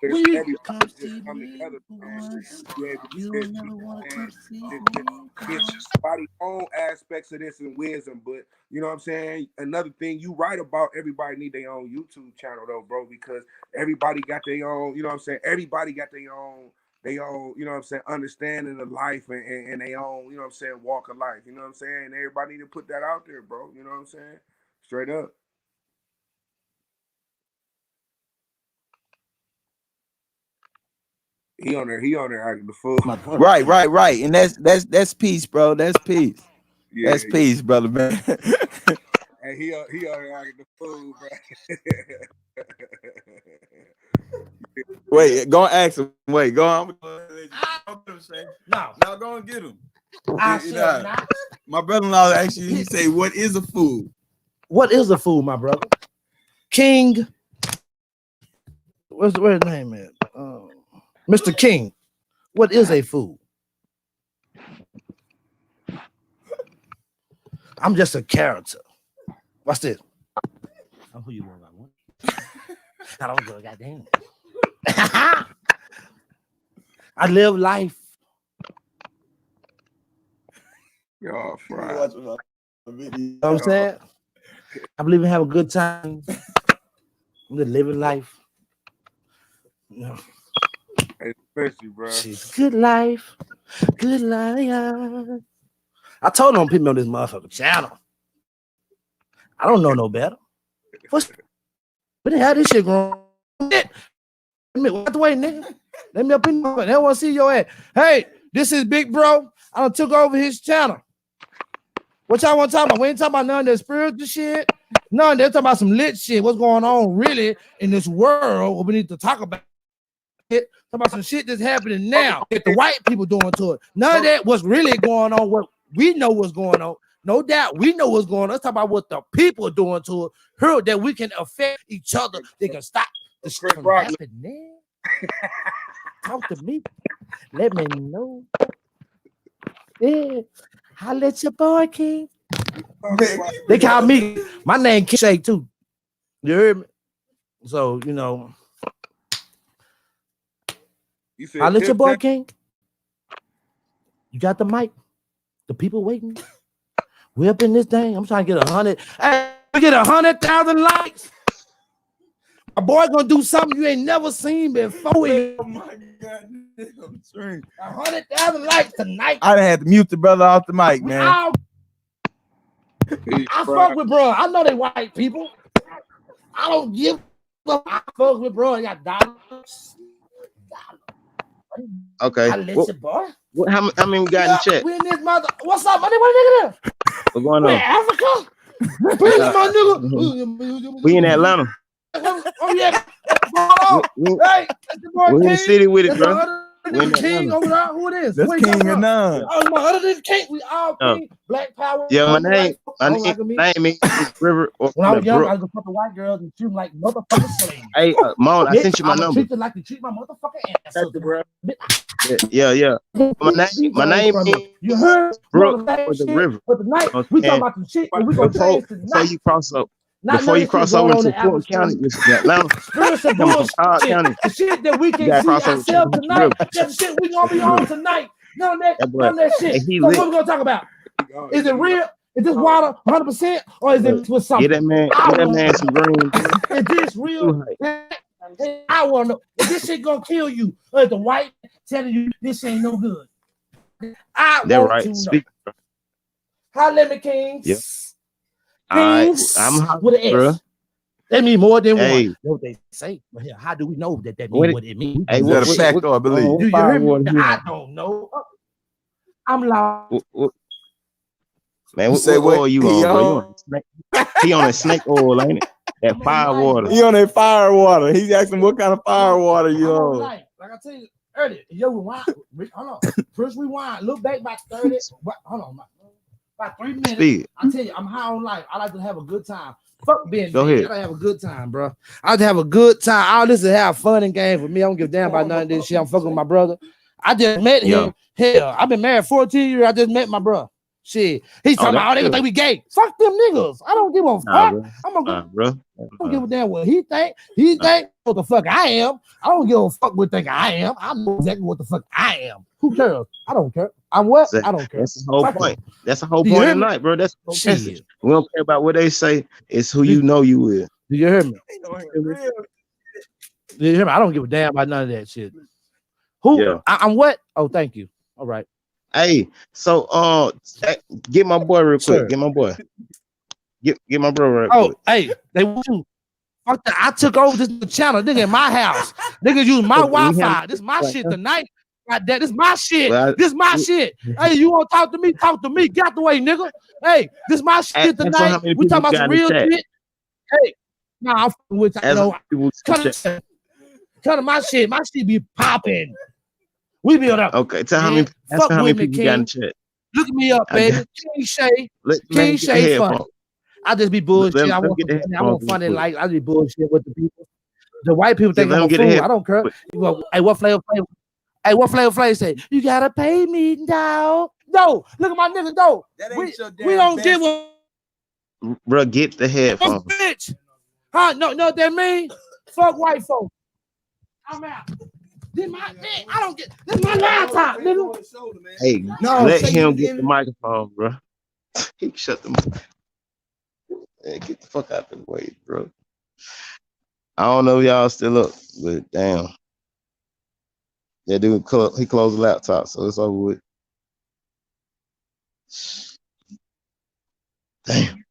We everybody come just see come me together, man. once. Be able to You will just, you never know want what to I'm saying, come see just me get once. everybody own aspects of this and wisdom. But you know what I'm saying? Another thing, you right about everybody need their own YouTube channel though, bro, because everybody got their own, you know what I'm saying? Everybody got their own, you know what I'm saying, understanding of life and their own, you know what I'm saying, walk of life. You know what I'm saying? And everybody need to put that out there, bro. You know what I'm saying? Straight up. He on there acting the fool. My brother. Right. And that's peace, bro. That's peace. That's Yeah. peace, brother, man. And he on there acting the fool, bro. Yeah. Wait, go and ask him. Wait, go on. No, No, go and get him. I shall not. My brother-in-law actually, he say, "What is a fool?" What is a fool, my brother? King where's his name at? Mr. King. What is a fool? I'm just a character. What's this? I'm who you want. I want. I don't go. Goddamn. I live life. Y'all fried. You know what I'm saying? I believe in have a good time. I'm just living life. You know. Especially, bro. She's good life. Good life. I told them people on this motherfucking channel. I don't know no better. What's but they had this shit going? What the way, nigga? Let me up in there. They want to see your ass. Hey, this is Big Bro. I done took over his channel. What y'all want to talk about? We ain't talking about none of that spiritual shit. None. They're talking about some lit shit. What's going on really in this world? What we need to talk about. Talk about some shit that's happening now that the white people doing to it. None of that was really going on. What we know what's going on. No doubt we know what's going on. Let's talk about what the people are doing to it. Heard that we can affect each other. They can stop the shit from happening. Talk to me. Let me know. Yeah. Holla at your boy, King. They call me, my name King Shake too. You heard me? So, you know. Holla at your boy, King. You got the mic. The people waiting. We up in this thing. I'm trying to get 100. Hey, we get 100,000 likes. My boy gonna do something you ain't never seen before. Oh my God. 100,000 likes tonight. I done had to mute the brother off the mic, man. I fuck with bro. I know they white people. I don't give a I fuck with bro. I got dollars. Okay. I let you, boy. How many we got in the chat? We in this mother. What's up, money? What nigga there? What's going on? Africa? Please, my nigga. We in Atlanta. Oh yeah. Hey, we in the city with it, bro. King over there. Who it is? That's King or none. Oh, my other than King. We all King. Black power. Yeah, my name is River. When I was young, I was gonna fuck the white girls and treat them like motherfucking slaves. Hey, Mon, I sent you my number. Treat them like they treat my motherfucking ancestors. Yeah. My name is you heard Brooke for the river. But tonight we talking about some shit and we gonna change tonight. Before you cross over into Fulton County, which is Atlanta, the shit that we can see ourselves tonight, that's the shit we gonna be on tonight. None of that shit. So what we gonna talk about? Is it real? Is this water 100% or is it with something? Get that man some green. Is this real? I want to know. Is this shit gonna kill you? Or is the white telling you this ain't no good? I want to know. Holla at me, Kings. Yep. Kings I'm with an S. Bro. That mean more than one. That's what they say. But here, how do we know that means what it means? Hey, what a fact, I believe. Do you hear me? I don't know. I'm loud. Man, what oil you on, bro? He on a snake oil, ain't it? That fire water. He on that fire water. He's asking what kind of fire water you on. Like I tell you earlier, yo, rewind. Hold on. First rewind. Look back by 30. Hold on. About 3 minutes. Speed. I tell you, I'm high on life. I like to have a good time. Fuck being Go ahead. I have a good time, bro. I like to have a good time. All this is have fun and games with me. I don't give a damn about none of this shit. I'm fucking with my brother. I just met him. Hell, I've been married 14 years. I just met my brother. Shit. He's talking about they think we gay. Fuck them niggas. I don't give a fuck. I'm gonna bro. I don't give a damn what he think. He think what the fuck I am. I don't give a fuck what think I am. I know exactly what the fuck I am. Who cares? I don't care. I'm what? I don't care. That's the whole point. That's the whole point of the night, bro. That's the whole message. We don't care about what they say. It's who you know you is. Do you hear me? Do you hear me? I don't give a damn about none of that shit. Who? Yeah. I'm what? Oh, thank you. All right. Hey, so get my boy real quick. Sure. Get my boy. Get my bro real quick. Oh, hey, they want you. I took over this channel, nigga, in my house. Niggas use my Wi-Fi. This is my shit tonight. Like that. This is my shit. This my shit. Hey, you want to talk to me? Talk to me. Get out the way, nigga. Hey, this is my shit tonight. We talking about some real shit. Hey, nah, I'm with you know. Cut of my shit. My shit be popping. We build up. Okay, tell how many people you got in chat. Look me up, baby. King Shay. King Shay fun. I just be bullshit. I won't find it like I be bullshit with the people. The white people Just think let I'm him a get fool. ahead. I don't care. Well, hey, what Flavor Flav? Hey, what Flavor Flav say? You gotta pay me, dog. No, look at my nigga. No, That ain't your damn we don't best. give a Bro, get the headphones. bitch. Huh? No, know what that mean? Fuck white folks. I'm out. This my man. I don't get this my laptop, nigga. Hey, No, let say him you get the didn't. microphone, bro. He can shut them. Hey, get the fuck out the way, bro. I don't know if y'all still up, but damn. That dude, he closed the laptop, so it's over with. Damn.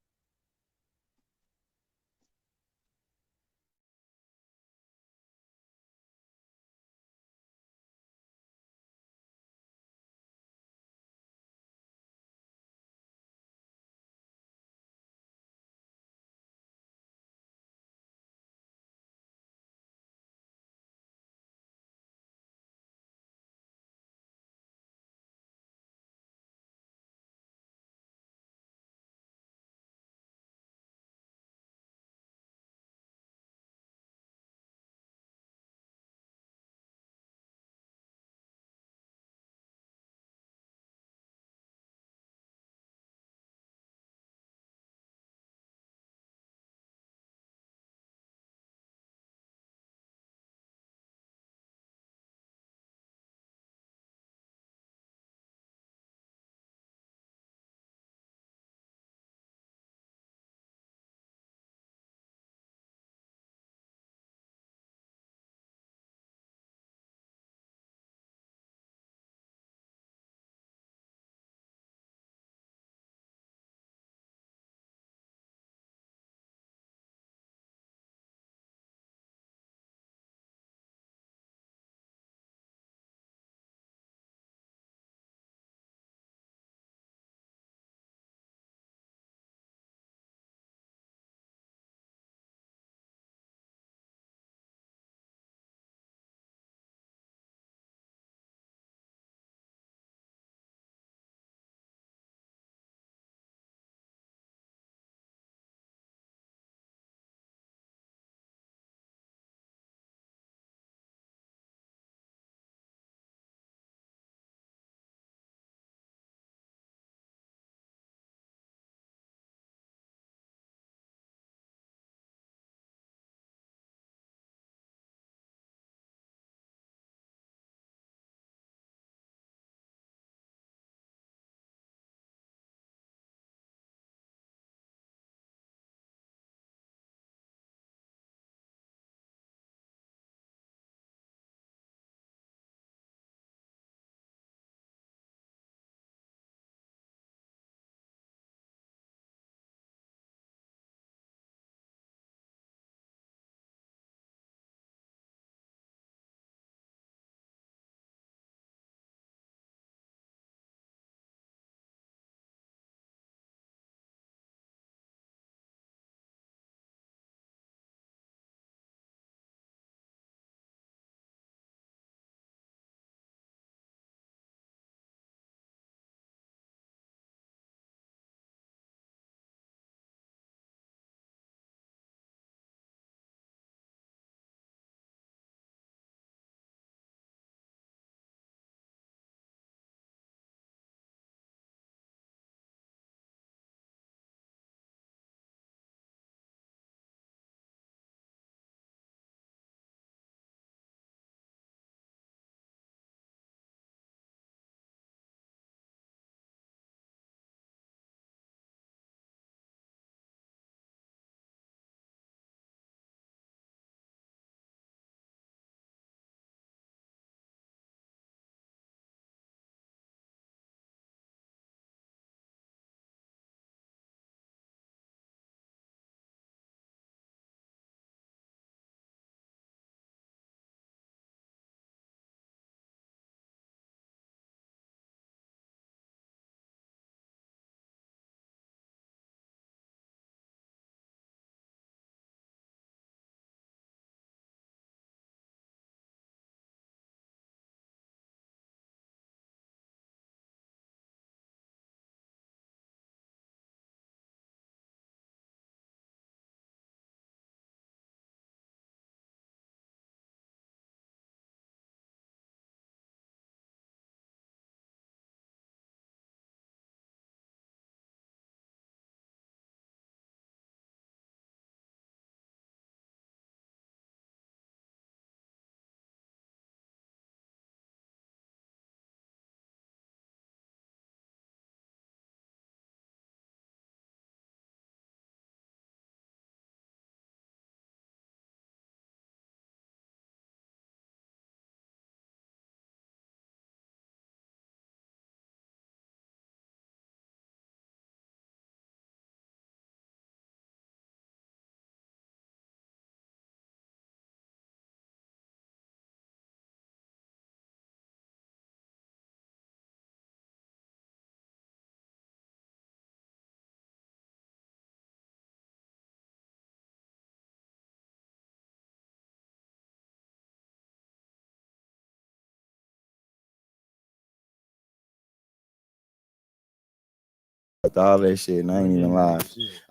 all that shit, and I ain't even lie.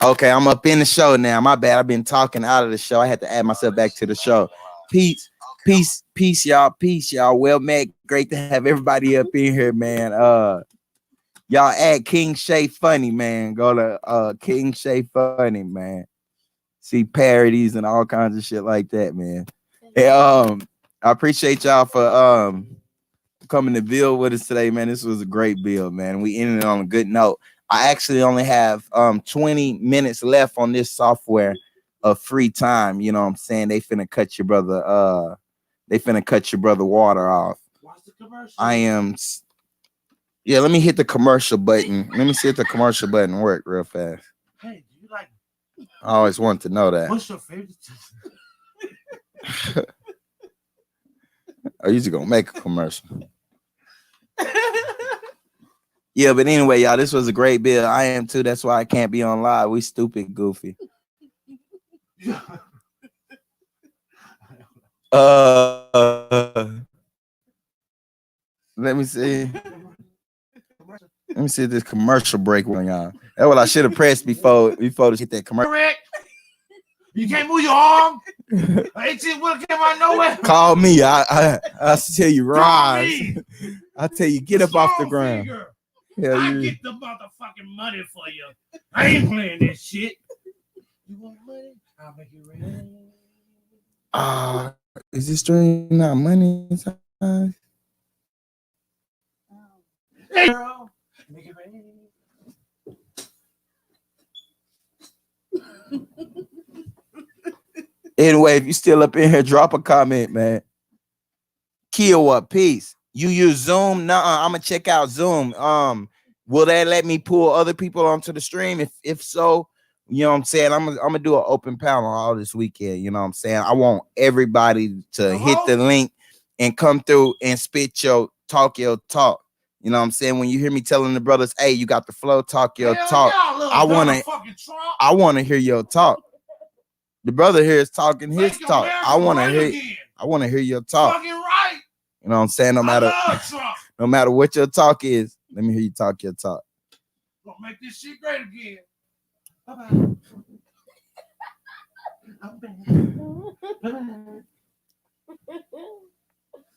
Okay, I'm up in the show now. My bad. I've been talking out of the show. I had to add myself back to the show. Peace, y'all. Peace, y'all. Well, man, great to have everybody up in here, man. Y'all add King Shay Funny, man. Go to King Shay Funny, man. See parodies and all kinds of shit like that, man. And, I appreciate y'all for coming to build with us today, man. This was a great build, man. We ended on a good note. I actually only have 20 minutes left on this software of free time. You know what I'm saying? They finna cut your brother water off. Watch the commercial. I am. Yeah, let me hit the commercial button. Let me see if the commercial button work real fast. Hey, do you like? I always want to know that. What's your favorite? I usually gonna make a commercial. Yeah, but anyway, y'all, this was a great build. I am too. That's why I can't be on live. We stupid goofy. Let me see. Let me see if this commercial break going on. That's what I should have pressed before to hit that commercial. You can't move your arm. Ain't you will come out nowhere. Call me. I tell you, rise. I tell you, get up off the ground. Yeah, I get the motherfucking money for you. I ain't playing this shit. You want money? I'll make it rain. Is this stream not money time? Hey, girl, make it rain. Anyway, if you still up in here, drop a comment, man. Kiowa, peace. You use Zoom? Nuh-uh, I'm gonna check out Zoom. Will that let me pull other people onto the stream? If so, you know what I'm saying? I'm gonna do an open panel all this weekend. You know what I'm saying? I want everybody to hit the link and come through and spit your talk. You know what I'm saying? When you hear me telling the brothers, hey, you got the flow, talk your talk. I wanna hear your talk. The brother here is talking his talk. I want to hear your talk. Fucking right. You know what I'm saying? No matter what your talk is, let me hear you talk your talk. Gonna make this shit great again. Bye-bye.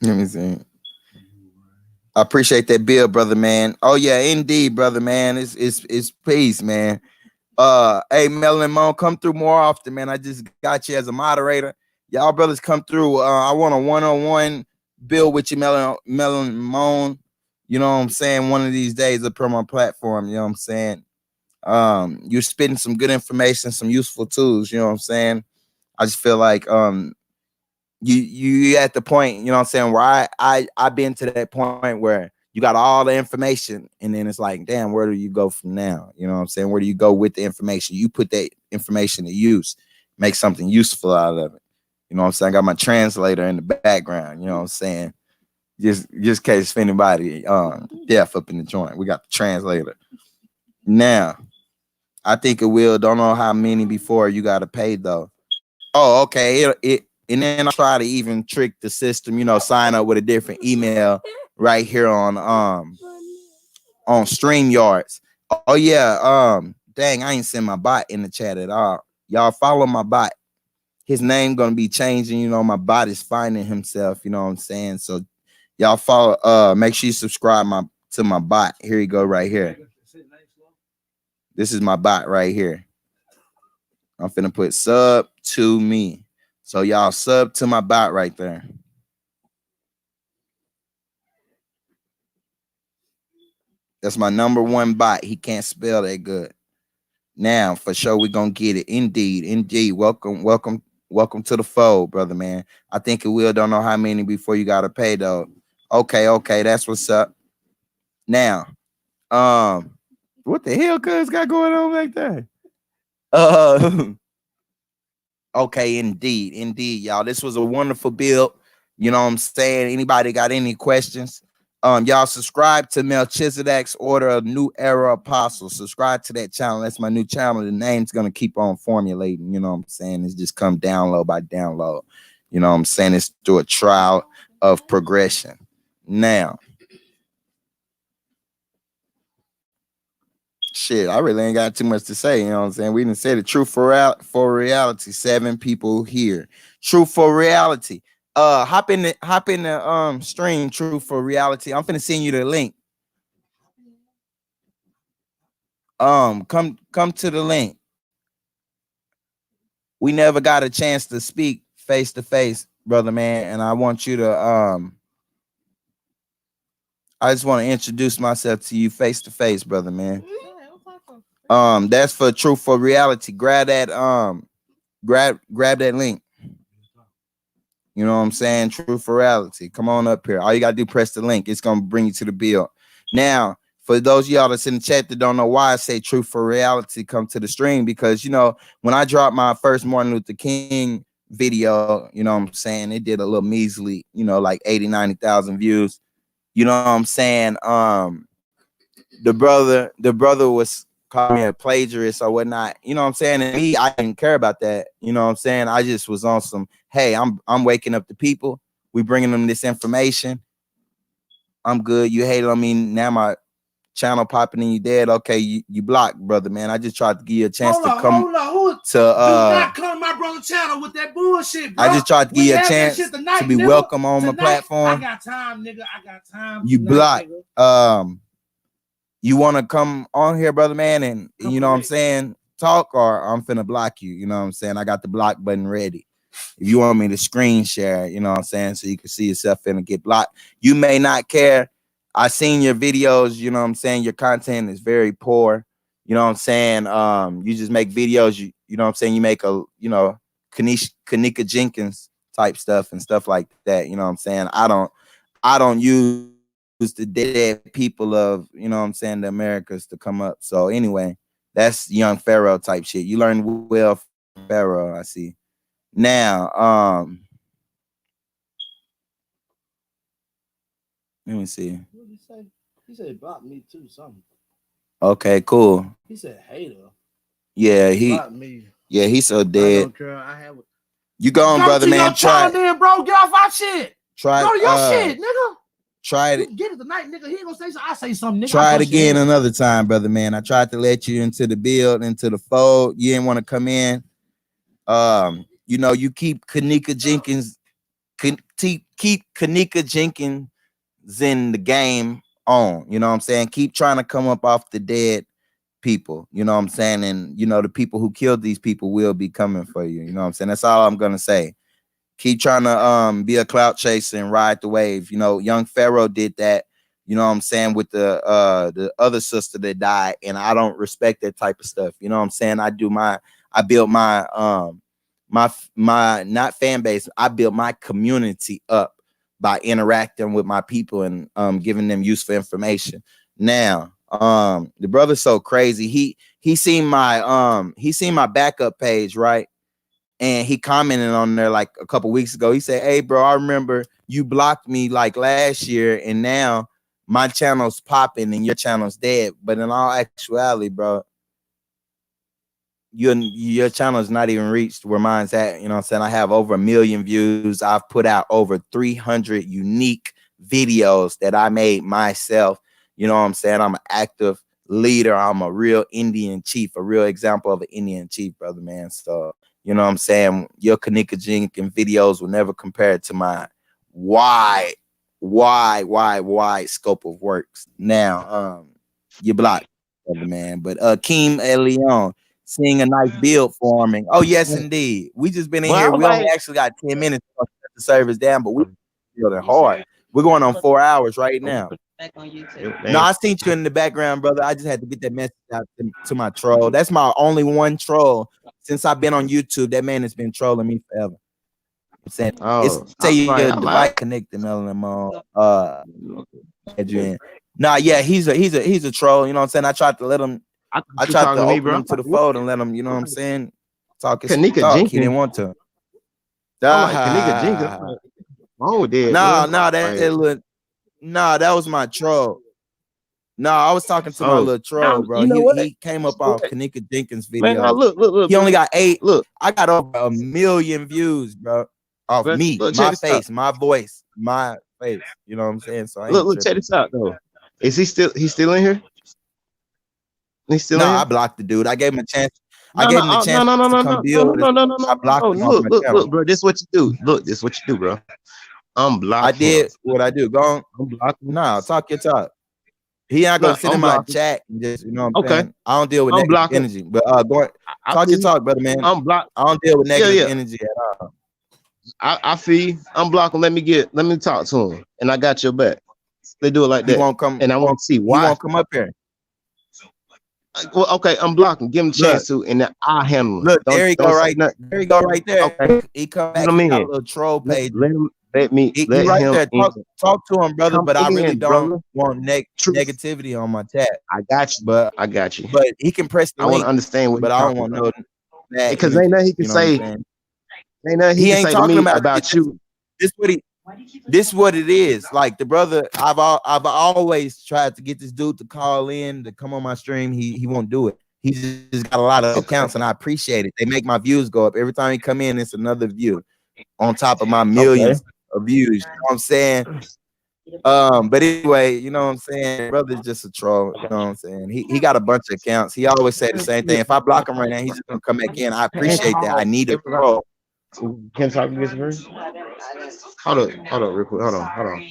Let me see. I appreciate that bill, brother, man. Oh yeah, indeed, brother, man. It's peace, man. Hey, Melon Moan, come through more often, man. I just got you as a moderator. Y'all brothers come through. I want a one-on-one build with you, Melon Moan. You know what I'm saying? One of these days up on my platform, you know what I'm saying? You're spitting some good information, some useful tools, you know what I'm saying? I just feel like you at the point, you know what I'm saying, where I've been to that point where you got all the information, and then it's like, damn, where do you go from now? You know what I'm saying? Where do you go with the information? You put that information to use, make something useful out of it. You know what I'm saying? I got my translator in the background, you know what I'm saying? Just in case if anybody deaf up in the joint, we got the translator. Now, I think it will. Don't know how many before you got to pay though. Oh, okay. And then I'll try to even trick the system, you know, sign up with a different email right here on StreamYards. Oh yeah, dang, I ain't send my bot in the chat at all. Y'all follow my bot. His name gonna be changing, you know, my bot is finding himself, you know what I'm saying? So y'all follow, make sure you subscribe to my bot. Here you go, right here. This is my bot right here. I'm finna put sub to me. So y'all sub to my bot right there. That's my number one bot. He can't spell that good. Now, for sure, we're gonna get it. Indeed. Welcome to the fold, brother, man. I think it will. Don't know how many before you gotta pay though. Okay, that's what's up. Now, what the hell cuz got going on back there? Okay, indeed, y'all. This was a wonderful build. You know what I'm saying? Anybody got any questions? Y'all subscribe to Melchizedek's Order of New Era Apostles. Subscribe to that channel. That's my new channel. The name's gonna keep on formulating. You know what I'm saying? It's just come download by download. You know what I'm saying? It's through a trial of progression. Now, Shit, I really ain't got too much to say. You know what I'm saying? We didn't say the truth for reality. 7 people here. Truth for reality. Hop in the stream. Truth for reality. I'm finna send you the link. Come to the link. We never got a chance to speak face to face, brother man, and I want you to I just want to introduce myself to you face to face, brother man. That's for truth for reality. Grab that grab that link. You know what I'm saying? Truth for reality. Come on up here. All you gotta do, press the link. It's gonna bring you to the bill. Now, for those of y'all that's in the chat that don't know why I say truth for reality, come to the stream, because you know when I dropped my first Martin Luther King video, you know what I'm saying, it did a little measly, you know, like 80,000-90,000 views. You know what I'm saying? The brother was calling me a plagiarist or whatnot. You know what I'm saying? And me, I didn't care about that. You know what I'm saying? I just was on some, hey, I'm waking up the people. We bringing them this information. I'm good. You hated on me. Now my channel popping and you dead. Okay, you blocked, brother, man. I just tried to give you a chance to come to do not come to my brother's channel with that bullshit, bro. I just tried to give you a chance tonight, to be nigga. welcome on my platform. I got time, nigga. I got time. You tonight, blocked. Nigga. You want to come on here, brother man, and Come you know what I'm correct. saying, talk, or I'm finna block you. You know what I'm saying? I got the block button ready. If you want me to screen share, you know what I'm saying, so you can see yourself finna get blocked. You may not care. I seen your videos, you know what I'm saying? Your content is very poor. You know what I'm saying? You just make videos, you know what I'm saying? You make a, you know, Kanika Jenkins type stuff and stuff like that. You know what I'm saying? I don't use the dead people of, you know what I'm saying, the Americas to come up. So anyway, that's young Pharaoh type shit. You learn well from Pharaoh, I see. Now, let me see. What did he say? He said block me too, something. Okay, cool. He said hater. Yeah, Block me. Yeah, he's so dead. I don't care. I have you going, brother man. Try it. Then, bro. Get off our shit. Try Go to your shit, nigga. Try You it. can get it tonight, nigga. He ain't gonna say something. I say something, nigga. Try it again another time, brother man. I tried to let you into the build, into the fold. You didn't want to come in. You know, you keep Kanika Jenkins, keep Kanika Jenkins in the game on. You know what I'm saying? Keep trying to come up off the dead people. You know what I'm saying? And you know, the people who killed these people will be coming for you. You know what I'm saying? That's all I'm gonna say. Keep trying to be a clout chaser and ride the wave. You know, young Pharaoh did that, you know what I'm saying, with the other sister that died, and I don't respect that type of stuff. You know what I'm saying? I built my my not fan base, I built my community up by interacting with my people and giving them useful information. Now, the brother's so crazy. He seen my backup page, right? And he commented on there like a couple weeks ago. He said, hey, bro, I remember you blocked me like last year, and now my channel's popping and your channel's dead. But in all actuality, bro, your channel is not even reached where mine's at. You know what I'm saying? I have over 1 million views. I've put out over 300 unique videos that I made myself. You know what I'm saying? I'm an active leader. I'm a real Indian chief, a real example of an Indian chief, brother, man. So, you know what I'm saying? Your Kanika Jenkins videos will never compare to my wide scope of works. Now, you're blocked, brother, man. But Keem Leon, seeing a nice build forming. Oh, yes, indeed. We just been in here. We only actually got 10 minutes to shut the service down, but we building hard. We're going on 4 hours right now. No, I seen you in the background, brother. I just had to get that message out to my troll. That's my only one troll since I've been on YouTube. That man has been trolling me forever. I'm saying, your device connected, LMO. Adrian. Nah, yeah, he's a troll. You know what I'm saying? I tried to let him. I tried to open him to the fold and let him. You know what I'm saying? Talk his talk. Jenkins. He didn't want to. Kanika Jenkins. Oh, dead. No, that was my troll. No, I was talking to my little troll, bro. He came up off Kanika Jenkins' video. Man, look, he only got 8. Look, I got over 1 million views, bro. Off me, my face, my voice, my face. You know what I'm saying? So look, check this out though. Is he still in here? He's still No, in I here? blocked the dude. I gave him a chance. I No, gave no, him the no, chance no, no, to no, come no, build no, with us. no, no, no, I no, blocked no. him off Look, my look, channel. look, bro. This what you do. Look, this what you do, bro. I Unblock him. did what I do. Go on. Unblock him. No, talk your talk. He not gonna No, sit in my unblock him. chat and just, you know what I'm Okay, saying? I don't deal with negative unblock him. energy. But go I talk your feel you. talk, brother, man. Unblock. I don't deal with Yeah, negative yeah. energy at all. I feel you. Unblock him. Let me talk to him, and I got your back. They do it like He that, won't come, and I want to see he why. won't come up here. Well, okay, unblock him. Give him a chance to, and then I'll handle him. Look, there he Don't go say right nothing. there. He go right there. Okay, He come let back. him He got a in. little troll page. Let He let right him there. in. Talk to him, brother. Come But I really in, don't brother. want Truth. negativity on my chat. I got you. But I got you. he can press the I want to link. understand what But he's I don't talking want about. no bad Because ain't energy. nothing he can You know what I'm say. saying? Ain't nothing he He can ain't say to talking me about about you. this what it is. Like the brother, I've always tried to get this dude to call in to come on my stream. He won't do it. He's just got a lot of accounts, and I appreciate it. They make my views go up every time he come in. It's another view on top of my millions of views. You know what I'm saying? But anyway, you know what I'm saying? Brother's just a troll. You know what I'm saying? He got a bunch of accounts. He always say the same thing. If I block him right now, he's just gonna come back in. I appreciate that. I need a troll. Can talk to this first? Hold up, real quick. Hold on.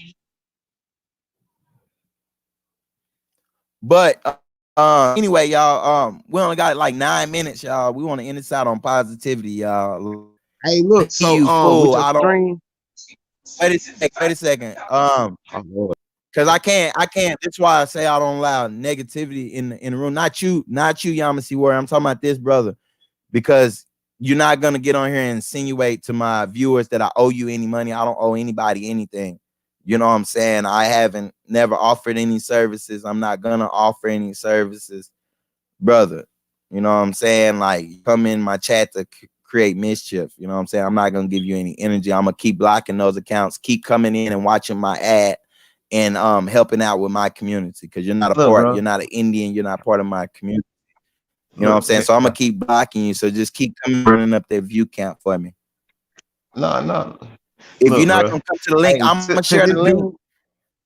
But anyway, y'all, we only got like 9 minutes, y'all. We want to end this out on positivity, y'all. Hey, look, so You fool. with your I don't stream. wait a second. Oh, Lord. Because I can't. That's why I say I don't allow negativity in the room. Not you, Yamasee Warrior. I'm talking about this brother, because you're not gonna get on here and insinuate to my viewers that I owe you any money. I don't owe anybody anything. You know what I'm saying? I haven't never offered any services. I'm not gonna offer any services, brother. You know what I'm saying? Like, come in my chat to create mischief. You know what I'm saying? I'm not gonna give you any energy. I'm gonna keep blocking those accounts. Keep coming in and watching my ad and helping out with my community, because you're not you're not an Indian. You're not part of my community. You know what I'm saying? So I'm gonna keep blocking you. So just keep coming, running up that view count for me. No. If you're not gonna come to the link, I'm gonna share the link.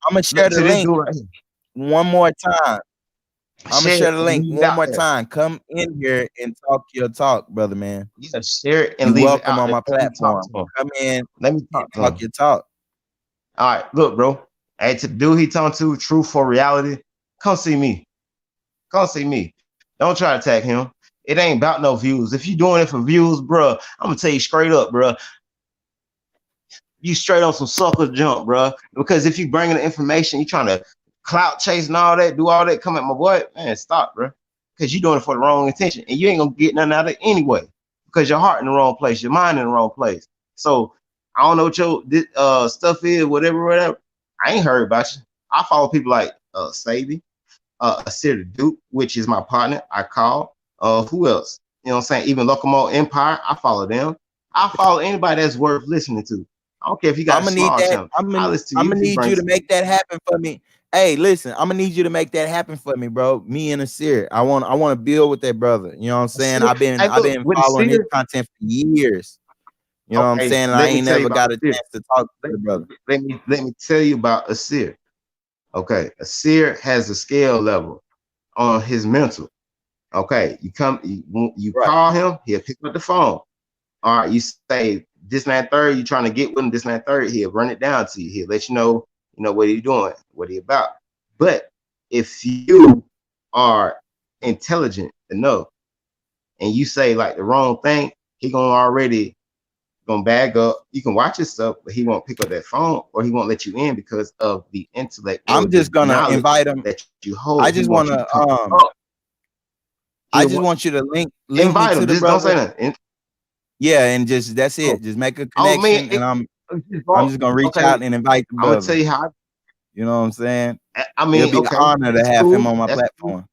I'm gonna share the link one more time. I'm gonna share the link one more time. Come in here and talk your talk, brother, man. Yeah, share it and You're leave welcome it out on my platform. Come in, let me talk your talk. All right, look, bro. Hey, to the dude he talking to, Truth for Reality, come see me. Come see me. Don't try to attack him. It ain't about no views. If you doing it for views, bro, I'm gonna tell you straight up, bro. You straight on some sucker jump, bro. Because if you bringing the information, you trying to clout chase and all that, do all that, come at my boy, man, stop, bro. Because you doing it for the wrong intention, and you ain't gonna get nothing out of it anyway. Because your heart in the wrong place, your mind in the wrong place. So I don't know what your stuff is, whatever. I ain't heard about you. I follow people like Sebi, Asir the Duke, which is my partner. I call. Who else? You know what I'm saying? Even Locomo Empire, I follow them. I follow anybody that's worth listening to. I don't care if you got a small channel. I'm gonna need you to make that happen for me. Hey, listen, I'm gonna need you to make that happen for me, bro. Me and Asir. I want to build with that brother. You know what I'm saying? I've been following his content for years. You know what I'm saying? I ain't never got a chance to talk to the brother. Let me tell you about Asir. Okay, Asir has a scale level on his mental. Okay, you call him, he'll pick up the phone. All right, you say this, and that, third, you're trying to get with him, this, and that, third, he'll run it down to you. He'll let you know what he's doing, what he about. But if you are intelligent enough and you say like the wrong thing, he gonna bag up. You can watch his stuff, but he won't pick up that phone, or he won't let you in because of the intellect. I'm just gonna invite him. That you hold. I just want to I just want you to link invite me to him. the Just brother. don't say nothing. Yeah, and that's it. Just make a connection, and I'm just gonna reach out and invite the brother. I'm gonna tell you how. You know what I'm saying? I mean, it'll be an honor to have him on my platform. Cool.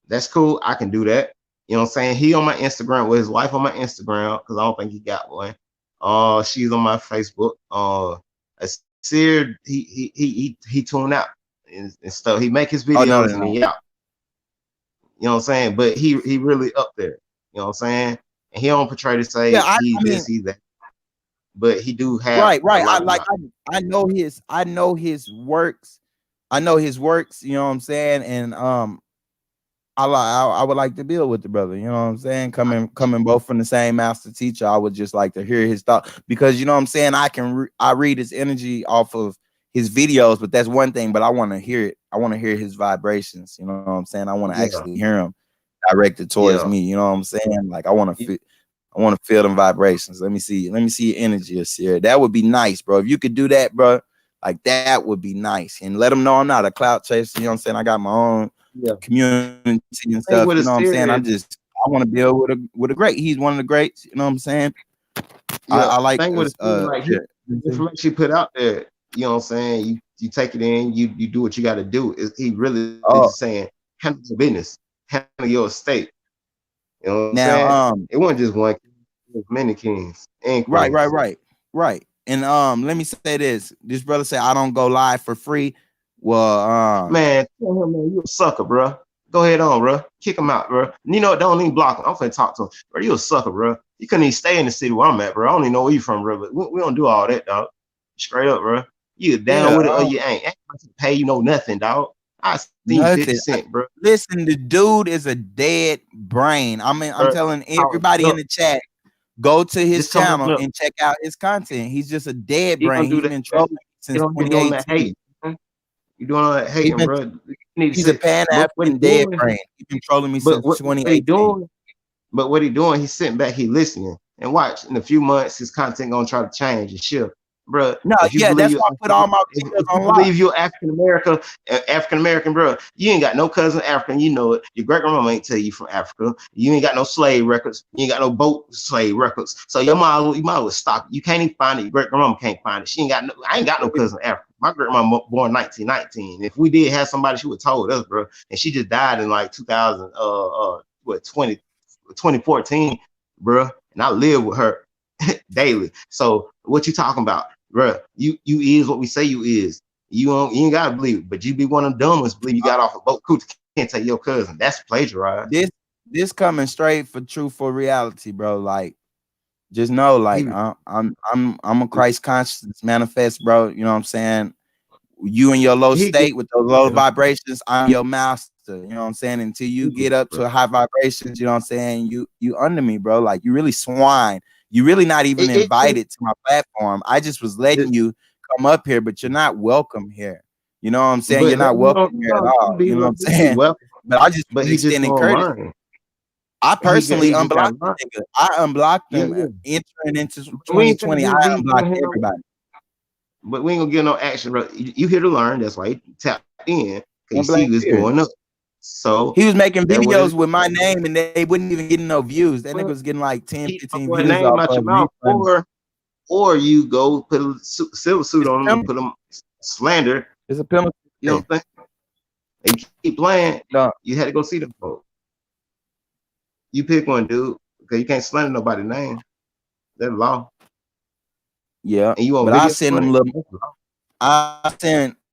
That's cool. I can do that. You know what I'm saying? He on my Instagram with his wife on my Instagram, because I don't think he got one. She's on my Facebook. Asir, he tune out and stuff. He make his videos and he out. You know what I'm saying? But he really up there. You know what I'm saying? And he don't portray to say he's that. But he do have right. I know his works. You know what I'm saying? And I would like to build with the brother. You know what I'm saying? Coming both from the same master teacher, I would just like to hear his thought, because you know what I'm saying. I read his energy off of his videos, but that's one thing. But I want to hear it. I want to hear his vibrations. You know what I'm saying? I want to Yeah, actually hear him directed towards yeah. me. You know what I'm saying? Like I want to feel. I want to feel them vibrations. Let me see. Let me see your energy, Asir. That would be nice, bro. If you could do that, bro, like that would be nice. And let them know I'm not a clout chaser. You know what I'm saying? I got my own Yeah. community and Thing stuff. with You a know what I'm saying? series, I want to build with a great. He's one of the greats. You know what I'm saying? yeah. I like Thing with a series, like he, the information you put out there, you know what I'm saying? You take it in, you do what you got to do. He really oh, just saying, handle your business, handle your estate. You know what I'm now saying? It wasn't just one king, it was many kings and right, right, queens. right, right. And let me say this. This brother said I don't go live for free. Well, Man, tell him, man, you a sucker, bro. Go ahead on, bro. Kick him out, bro. You know what? Don't even block him. I'm finna talk to him. Bro, you a sucker, bro. You couldn't even stay in the city where I'm at, bro. I don't even know where you from, bro. But we don't do all that, dog. Straight up, bro. You down yeah, with it or you ain't. Ain't gonna pay you no nothing, dog. I seen you 50 nothing. cent, bro. Listen, the dude is a dead brain. I mean, I'm Bro, telling talk everybody in junk. the chat, go to his Just come on channel up. and check out his content. He's just a dead He brain. gonna do He's that. been trolling You since don't be doing that 2018. hate. Man. You doing all that He's hating, been bro. You need to he's a sit. pan What he African dead doing? brain. He's been trolling me But since what he 2018. doing? But what he doing, he's sitting back, he listening. And watch, in a few months, his content gonna try to change and shift. Bro, No, if you yeah, believe that's you why I put all my videos if you on lock. believe you're African American, bro, you ain't got no cousin African, you know it. Your great grandmama ain't tell you from Africa. You ain't got no slave records. You ain't got no boat slave records. So you might as well stop. You can't even find it. Your great grandmama can't find it. She ain't got no. I ain't got no cousin African. My great grandma born 1919. If we did have somebody, she would have told us, bro. And she just died in like 2000 2014, bro. And I live with her daily. So what you talking about, bro? You is what we say you is. You ain't gotta believe it, but you be one of them dumb ones believe you got off a boat. Can't tell your cousin. That's plagiarized. This coming straight for truth for reality, bro. Like, just know, like, He, I'm a Christ consciousness manifest, bro. You know what I'm saying? You in your low he get, state with those low yeah, vibrations, I'm your master. You know what I'm saying? Until you he get get, up bro. to high vibrations, you know what I'm saying? You under me, bro. Like you really swine. You really not even It, invited to my platform. I just was it, letting you come up here, but you're not welcome here. You know what I'm saying? but You're not welcome here at all. You know what I'm he be saying? welcome, But I just but was he just extending gonna courtesy. learn. I personally He just got unblocked to the learn. nigga. I unblocked Yeah, him yeah. entering into We ain't finna 2020. I get deep on unblocked him, everybody. but we ain't gonna get no action, bro. You here to learn. That's why he tapped in because you see Unblocked what's period. going up. So He was making that what it videos is. with my name and they wouldn't even get no views. That nigga Well, was getting like 10, keep my 15 boy views name off out your of mouth, refunds. or you go put a silver suit It's a on him and penalty. put him slander. It's a penalty. You know what I'm saying? And you keep playing. No, You had to go see them folks. You pick one, dude, because you can't slander nobody's name. That's law. yeah. And you on But I video send on them it. little That's law.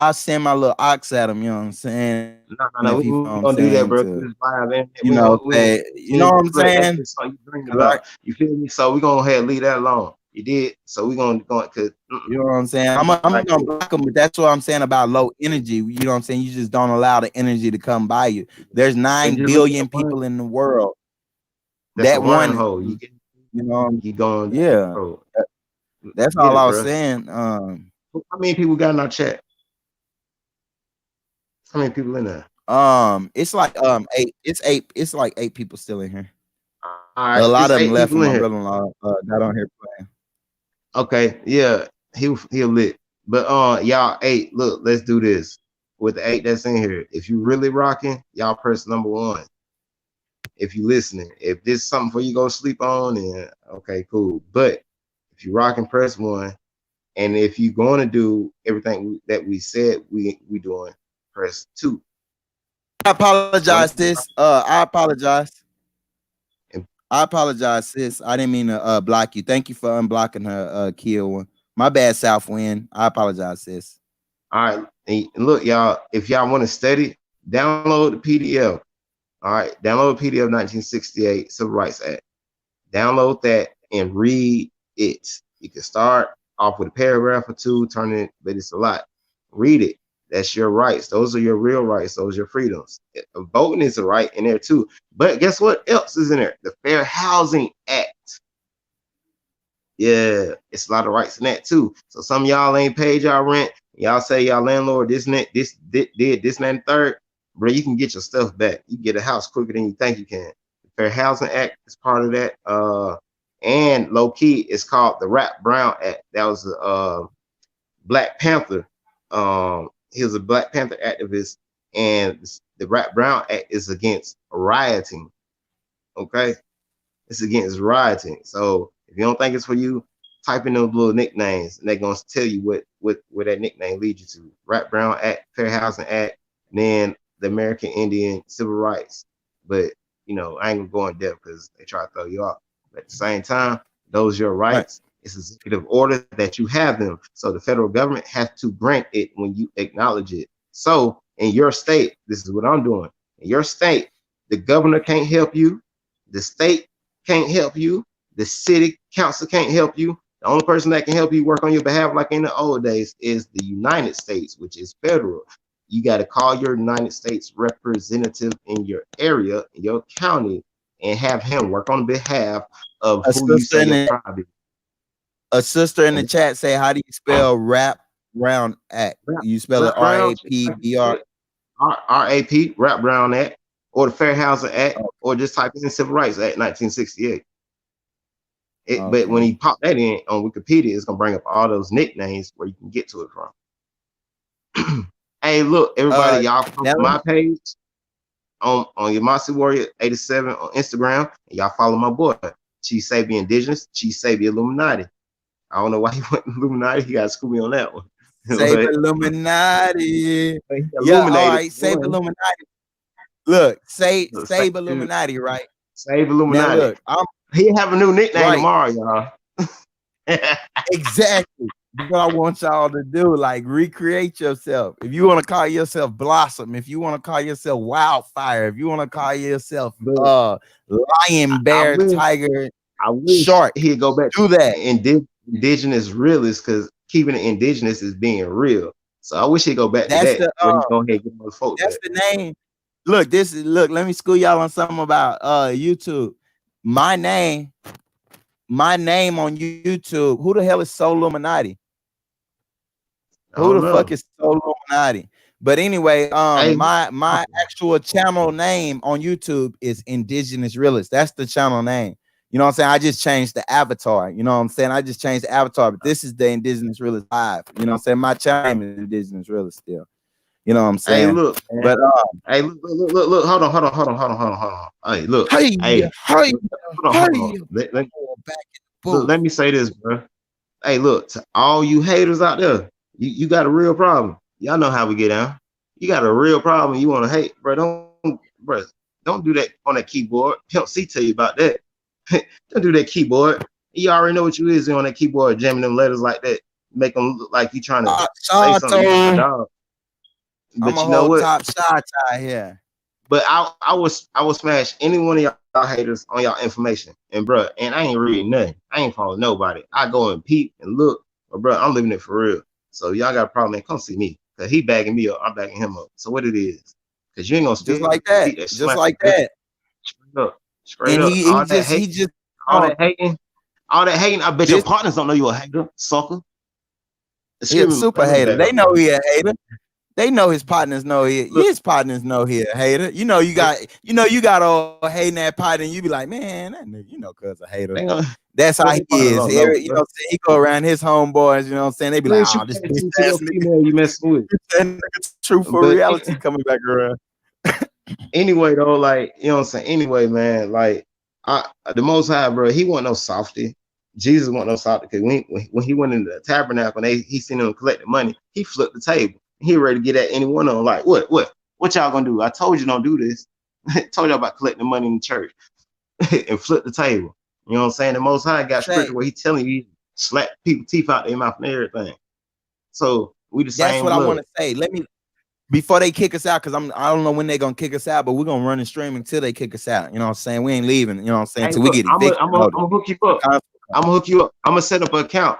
I send my little ox at him, you know what I'm saying? No. If We he, you know what ain't I'm gonna do that, saying, bro. to, This live, man. you know, say, you know what I'm That's saying? just something you dream 'Cause I, about. You feel me? So we gonna have leave that alone. You did. So we gonna go because you know what I'm saying? I'm like gonna block him, but that's what I'm saying about low energy. You know what I'm saying? You just don't allow the energy to come by you. There's and 9 just look at billion people in the world. that's a That one, wormhole. You get you know, you going down yeah. the road. That's Get all it, I was bro. saying. How many people got in our chat? How many people in there? It's like 8. It's like 8 people still in here. All A right, lot it's of them 8 left people when in my here. brother-in-law got on here playing. Okay, yeah, he lit. But y'all 8, look, let's do this with the 8 that's in here. If you really rocking, y'all press number 1. If you listening, if this is something for you go sleep on, then okay, cool. But if you rocking, press 1. And if you're going to do everything that we said we doing, press 2. I One, apologize, sis. I apologize. and, I apologize, sis. I didn't mean to block you. Thank you for unblocking her kill one. My bad, Southwind. I apologize, sis. all right, and look, y'all. If y'all want to study, download the PDF. All right, download the PDF 1968 Civil Rights Act. Download that and read it. You can start off with a paragraph or two, turn it, but it's a lot. Read it. That's your rights. Those are your real rights. Those are your freedoms. Voting is a right in there too. But guess what else is in there? The Fair Housing Act. Yeah, it's a lot of rights in that too. So some of y'all ain't paid y'all rent. Y'all say y'all landlord this and that, this did this and that and third. Bro, you can get your stuff back. You get a house quicker than you think you can. The Fair Housing Act is part of that. And low key, it's called the Rap Brown Act. That was Black Panther. He was a Black Panther activist, and the Rap Brown Act is against rioting. Okay, it's against rioting. So if you don't think it's for you, type in those little nicknames, and they're gonna tell you where that nickname leads you to. Rap Brown Act, Fair Housing Act, and then the American Indian Civil Rights. But you know, I ain't gonna go in depth because they try to throw you off. But at the same time, those are your rights. It's executive order that you have them. So the federal government has to grant it when you acknowledge it. So in your state, this is what I'm doing. In your state, the governor can't help you. The state can't help you. The city council can't help you. The only person that can help you work on your behalf, like in the old days, is the United States, which is federal. You got to call your United States representative in your area, in your county, and have him work on behalf of who you say your tribe is. A sister in the chat say, how do you spell Rap Brown Act? You spell it R-A-P-B-R? R-A-P, Rap Brown Act, or the Fair Housing Act, or just type in Civil Rights Act 1968. But when you pop that in on Wikipedia, it's going to bring up all those nicknames where you can get to it from. Hey, look, everybody, y'all follow my page on Yamasee Warrior 87 on Instagram, and y'all follow my boy, Chief Sebi Indigenous, Chief SebIlluminati. I don't know why he went Illuminati. He got to school me on that one. SebIlluminati. Yeah, all right, SebIlluminati. Look, SebIlluminati, right? SebIlluminati. Look, he have a new nickname tomorrow, y'all. Exactly. What I want y'all to do, like, recreate yourself. If you want to call yourself Blossom, if you want to call yourself Wildfire, if you want to call yourself Lion, Bear, Tiger, I wish Shark, he'd go back to that. Indigenous Realist, because keeping it indigenous is being real. So I wish he'd go back to that. That's the name. Look, let me school y'all on something about YouTube. My name on YouTube. Who the hell is SebIlluminati? Who the fuck is SebIlluminati? But anyway, my actual channel name on YouTube is Indigenous Realist. That's the channel name. You know what I'm saying? I just changed the avatar. You know what I'm saying? I just changed the avatar, but this is the Indigenous Realist 5. You know what I'm saying? My channel name is Indigenous Realist still. You know what I'm saying? Hey, look, man. But hey, look, hold on. Hey, look, let me say this, bro. Hey, look, to all you haters out there, you got a real problem. Y'all know how we get down. You got a real problem. You want to hate, bro? Don't do that on that keyboard. Pimp C tell you about that. Don't do that keyboard. You already know what you is on that keyboard, jamming them letters like that, make them look like you trying to say something. Dog. But you know what? Top shot here. But I will smash any one of y'all haters on y'all information. And bro, and I ain't reading nothing. I ain't following nobody. I go and peep and look. But bro, I'm living it for real. So y'all got a problem, man, come see me. Cause he bagging me up, I'm bagging him up. So what it is? Cause you ain't gonna just like that. Just like that. Straight up. All that hating. I bet your partners don't know you a hater, sucker. He's a super hater. They know he a hater. They know his partners know his partners know he a hater. You know you got all hating that partner, and you be like, man, that nigga, cuz a hater. That's how he is. You know, he go around his homeboys, you know what I'm saying? They be like, oh, this nigga you messing with. True for reality coming back around. Anyway, though, like, you know what I'm saying? Anyway, man, like, the Most High, bro, he wasn't no softy. Jesus wasn't no softy, because when he went into the tabernacle and he seen them collecting money, he flipped the table. He ready to get at any one of them. Like, what y'all gonna do? I told you don't do this. I told y'all about collecting money in the church and flip the table. You know what I'm saying? The Most High got scripture where he telling you slap people teeth out their mouth and everything. So we the same. That's what I want to say. Let me, before they kick us out, because I don't know when they're gonna kick us out, but we're gonna run and stream until they kick us out. You know what I'm saying? We ain't leaving. You know what I'm saying? Until we get evicted. I'm gonna hook you up. I'm gonna hook you up. I'm gonna set up an account.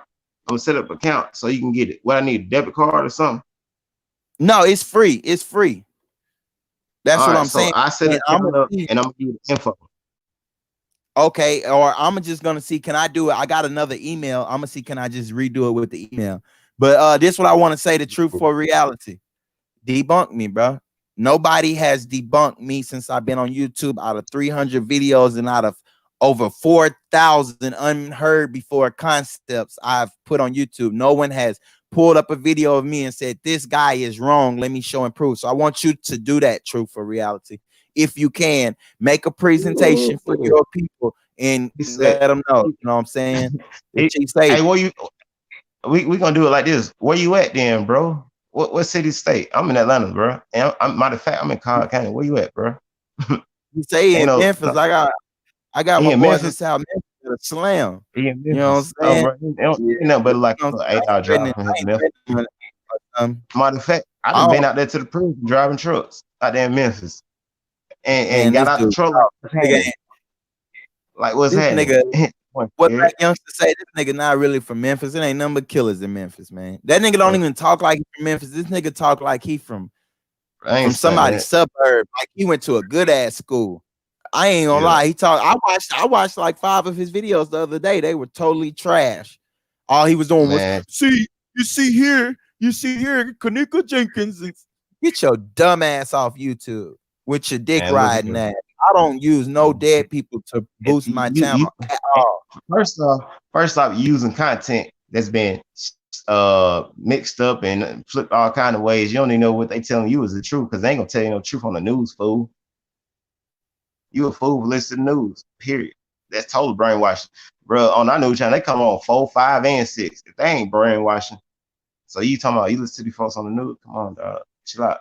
So you can get it. What I need, a debit card or something? No, it's free. It's free. That's All what right, I'm so saying. I set And a channel up and I'm gonna give you the info. okay, or I'm just gonna see, can I do it? I got another email. I'm gonna see, can I just redo it with the email? But this is what I want to say: the truth for reality. Debunk me, bro. Nobody has debunked me since I've been on YouTube. Out of 300 videos and out of over 4,000 unheard before concepts I've put on YouTube, no one has pulled up a video of me and said, this guy is wrong, let me show and prove. So I want you to do that, truth for reality. If you can, make a presentation for your people and He let said, them know. You know what I'm saying? The hey, chief say, hey, where you? We gonna do it like this. Where you at, then, bro? What city, state? I'm in Atlanta, bro. And matter of fact, I'm in Cobb County. Where you at, bro? you say Ain't in no, Memphis, I got he my in boys in Memphis. South Memphis that are slam. He in You know what Memphis. I'm Oh, saying? bro, Yeah, ain't nothing but like you know, an I 8 hour ain't spending, drive from here I to ain't Memphis. spending money. Matter of fact, I done Oh been out there to the prison driving trucks out there in Memphis, and man, got this out the dude, truck like what's nigga, happening? Like what's this happening? nigga, what Yeah, black youngsters say, this nigga not really from Memphis. It ain't nothing but killers in Memphis, man. That nigga don't even talk like he from Memphis. This nigga talk like he from I ain't saying somebody's that. suburb. Like he went to a good ass school. I ain't gonna Yeah, lie. He talk. I watched like 5 of his videos the other day. They were totally trash. All he was doing was, man. you see here, Kanika Jenkins. Get your dumb ass off YouTube with your dick Man, look riding here. ass. I don't use no dead people to boost my channel You at all. first off, using content that's been mixed up and flipped all kind of ways. You don't even know what they telling you is the truth because they ain't gonna tell you no truth on the news, fool. You a fool for listening to news. Period. That's total brainwashing, bro. On our news channel, they come on 4, 5, and 6. If they ain't brainwashing, so you talking about you listen to these folks on the news? Come on, dog. Chill out.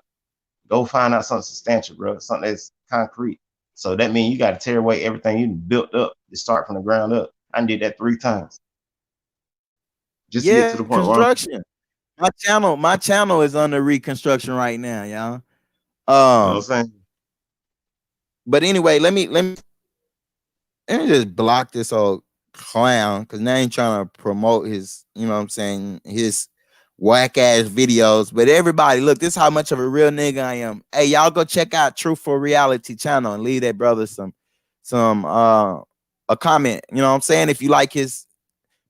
Go find out something substantial, bro. Something that's concrete. So that means you got to tear away everything you built up to start from the ground up. I did that 3 times just to get to Yeah, the point where I'm. construction. My channel is under reconstruction right now, y'all. You know what I'm saying? But anyway, let me just block this old clown because now he's trying to promote his, you know what I'm saying, his whack ass videos. But everybody, look, this is how much of a real nigga I am. Hey, y'all go check out Truth for Reality channel and leave that brother some a comment. You know what I'm saying? If you like his,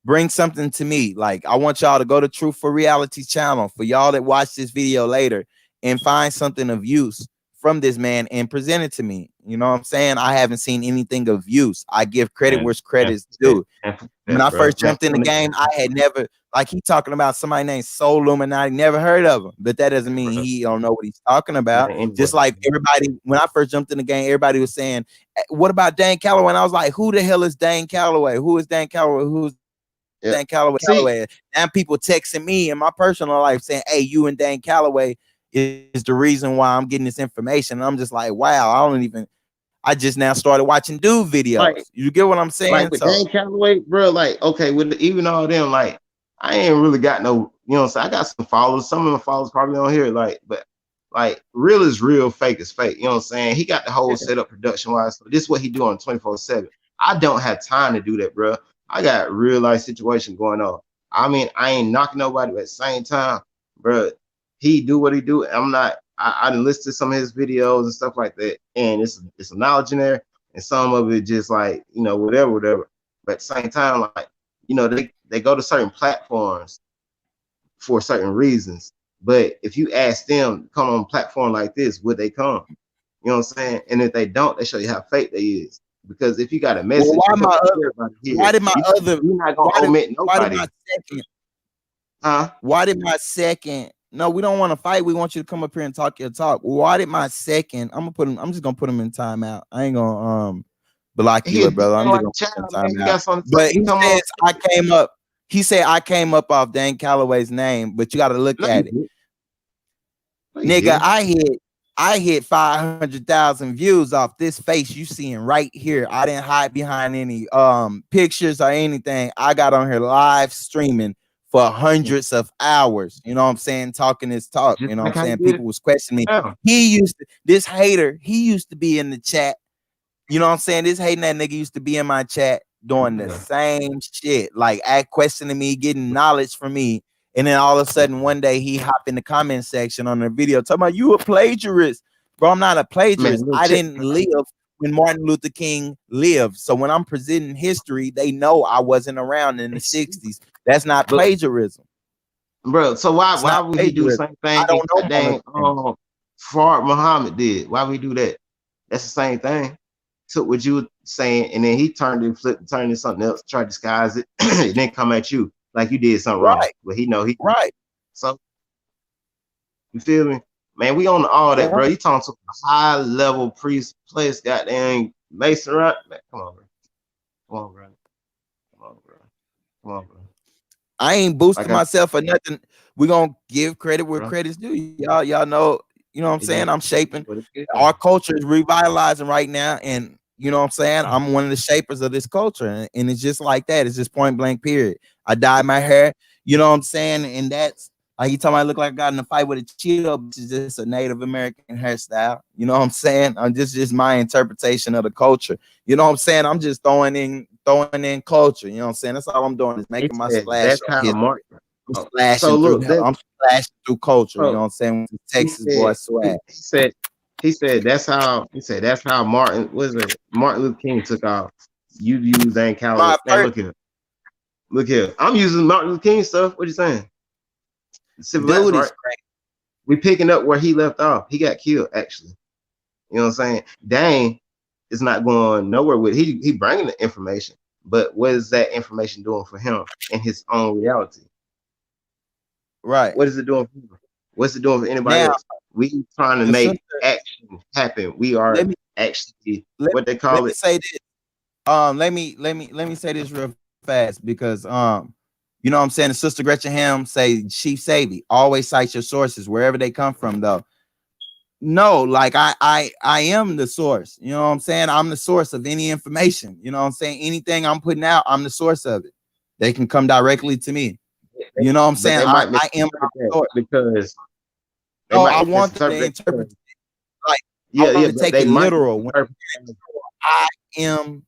bring something to me. Like, I want y'all to go to Truth for Reality channel for y'all that watch this video later and find something of use from this man and present it to me. You know what I'm saying? I haven't seen anything of use. I give credit And where credit's due. When I bro. first jumped in the game, I had never, like, he talking about somebody named SebIlluminati, never heard of him, but that doesn't mean he don't know what he's talking about. Man, Just anyway, like everybody, when I first jumped in the game, everybody was saying, what about Dan Calloway? And I was like, who the hell is Dan Calloway? Who is Dan Calloway? Who's yeah. Dan Calloway? See, Now people texting me in my personal life saying, hey, you and Dan Calloway is the reason why I'm getting this information. And I'm just like, wow, I just now started watching dude like, videos. You get what I'm saying? with So Dan Calloway, bro, like, okay, with even all them, like, I ain't really got no, you know what I'm saying? I got some followers. Some of the followers probably on here, like, but like, real is real, fake is fake. You know what I'm saying? He got the whole setup production wise. So this is what he do on 24/7. I don't have time to do that, bro. I got real life situation going on. I mean, I ain't knocking nobody, but at the same time, bro, he do what he do. I'm not. I done listened to some of his videos and stuff like that, and it's some knowledge in there, and some of it just like whatever. But at the same time, like they go to certain platforms for certain reasons. But if you ask them to come on a platform like this, would they come? You know what I'm saying? And if they don't, they show you how fake they is. Because if you got a well, message, you're gonna tell everybody why here. did my other You're not gonna why did omit why did nobody. my second Huh? why did my second no, we don't want to fight. We want you to come up here and talk your talk. Why did my second? I'm just gonna put him in timeout. I ain't gonna block you, He a brother. I'm just like gonna put him child, in man. He timeout. got something to But say. He he come on. says I came up. He said I came up off Dan Calloway's name, but you got to look No, you at it. didn't. No, you Nigga, didn't. I hit 500,000 views off this face you seeing right here. I didn't hide behind any pictures or anything. I got on here live streaming for hundreds of hours. You know what I'm saying? Talking this talk. Just You know what like I'm how you saying? did it People was questioning me. now. This hater, he used to be in the chat. You know what I'm saying? This hating that nigga used to be in my chat doing the Yeah. same shit, like questioning me, getting knowledge from me. And then all of a sudden one day he hopped in the comment section on the video talking about you a plagiarist. Bro, I'm not a plagiarist. Man, I didn't live when Martin Luther King lived. So when I'm presenting history, they know I wasn't around in the 60s. That's not plagiarism. Bro, so why would he do the same I thing don't know. dang Fard Muhammad did? Why would he do that? That's the same thing. Took what you were saying, and then he turned into something else, tried to disguise it, and then come at you like you did something wrong. But he know he right. So you feel me? Man, we on all that, bro. You talking to a high level priest place, goddamn Mason, right? Man, come on, bro. Come on, bro. Come on, bro. Come on, bro. I ain't boosting myself or nothing. We're gonna give credit where credit's due. Y'all know, you know what I'm saying? I'm shaping. Our culture is revitalizing right now, and you know what I'm saying? I'm one of the shapers of this culture, and it's just like that. It's just point blank, period. I dyed my hair, you know what I'm saying? And that's like you talking about I look like I got in a fight with a chill, which is just a Native American hairstyle. You know what I'm saying? I'm just my interpretation of the culture. You know what I'm saying? I'm just throwing in culture. You know what I'm saying? That's all I'm doing is making my splash. That's how Mark. So look, I'm splashing through culture. You know what I'm saying? With the Texas boy swag. He said that's how Martin Luther King took off. You use and Calvin. Man, look here. I'm using Martin Luther King stuff. What you saying? Dude, right? We picking up where he left off. He got killed, actually. You know what I'm saying? Dang is not going nowhere with it. He bringing the information, but what is that information doing for him in his own reality? Right. What is it doing for him? What's it doing for anybody else? We trying to make action happen. We are actually what they call it. Say this. Let me say this real fast because you know what I'm saying? The Sister Gretchen Ham say Chief Sebi, always cite your sources wherever they come from, though. No, like I am the source. You know what I'm saying? I'm the source of any information. You know what I'm saying? Anything I'm putting out, I'm the source of it. They can come directly to me. You know what I'm saying? I am the source because I want them to interpret it. Like I want to take it literal. When I am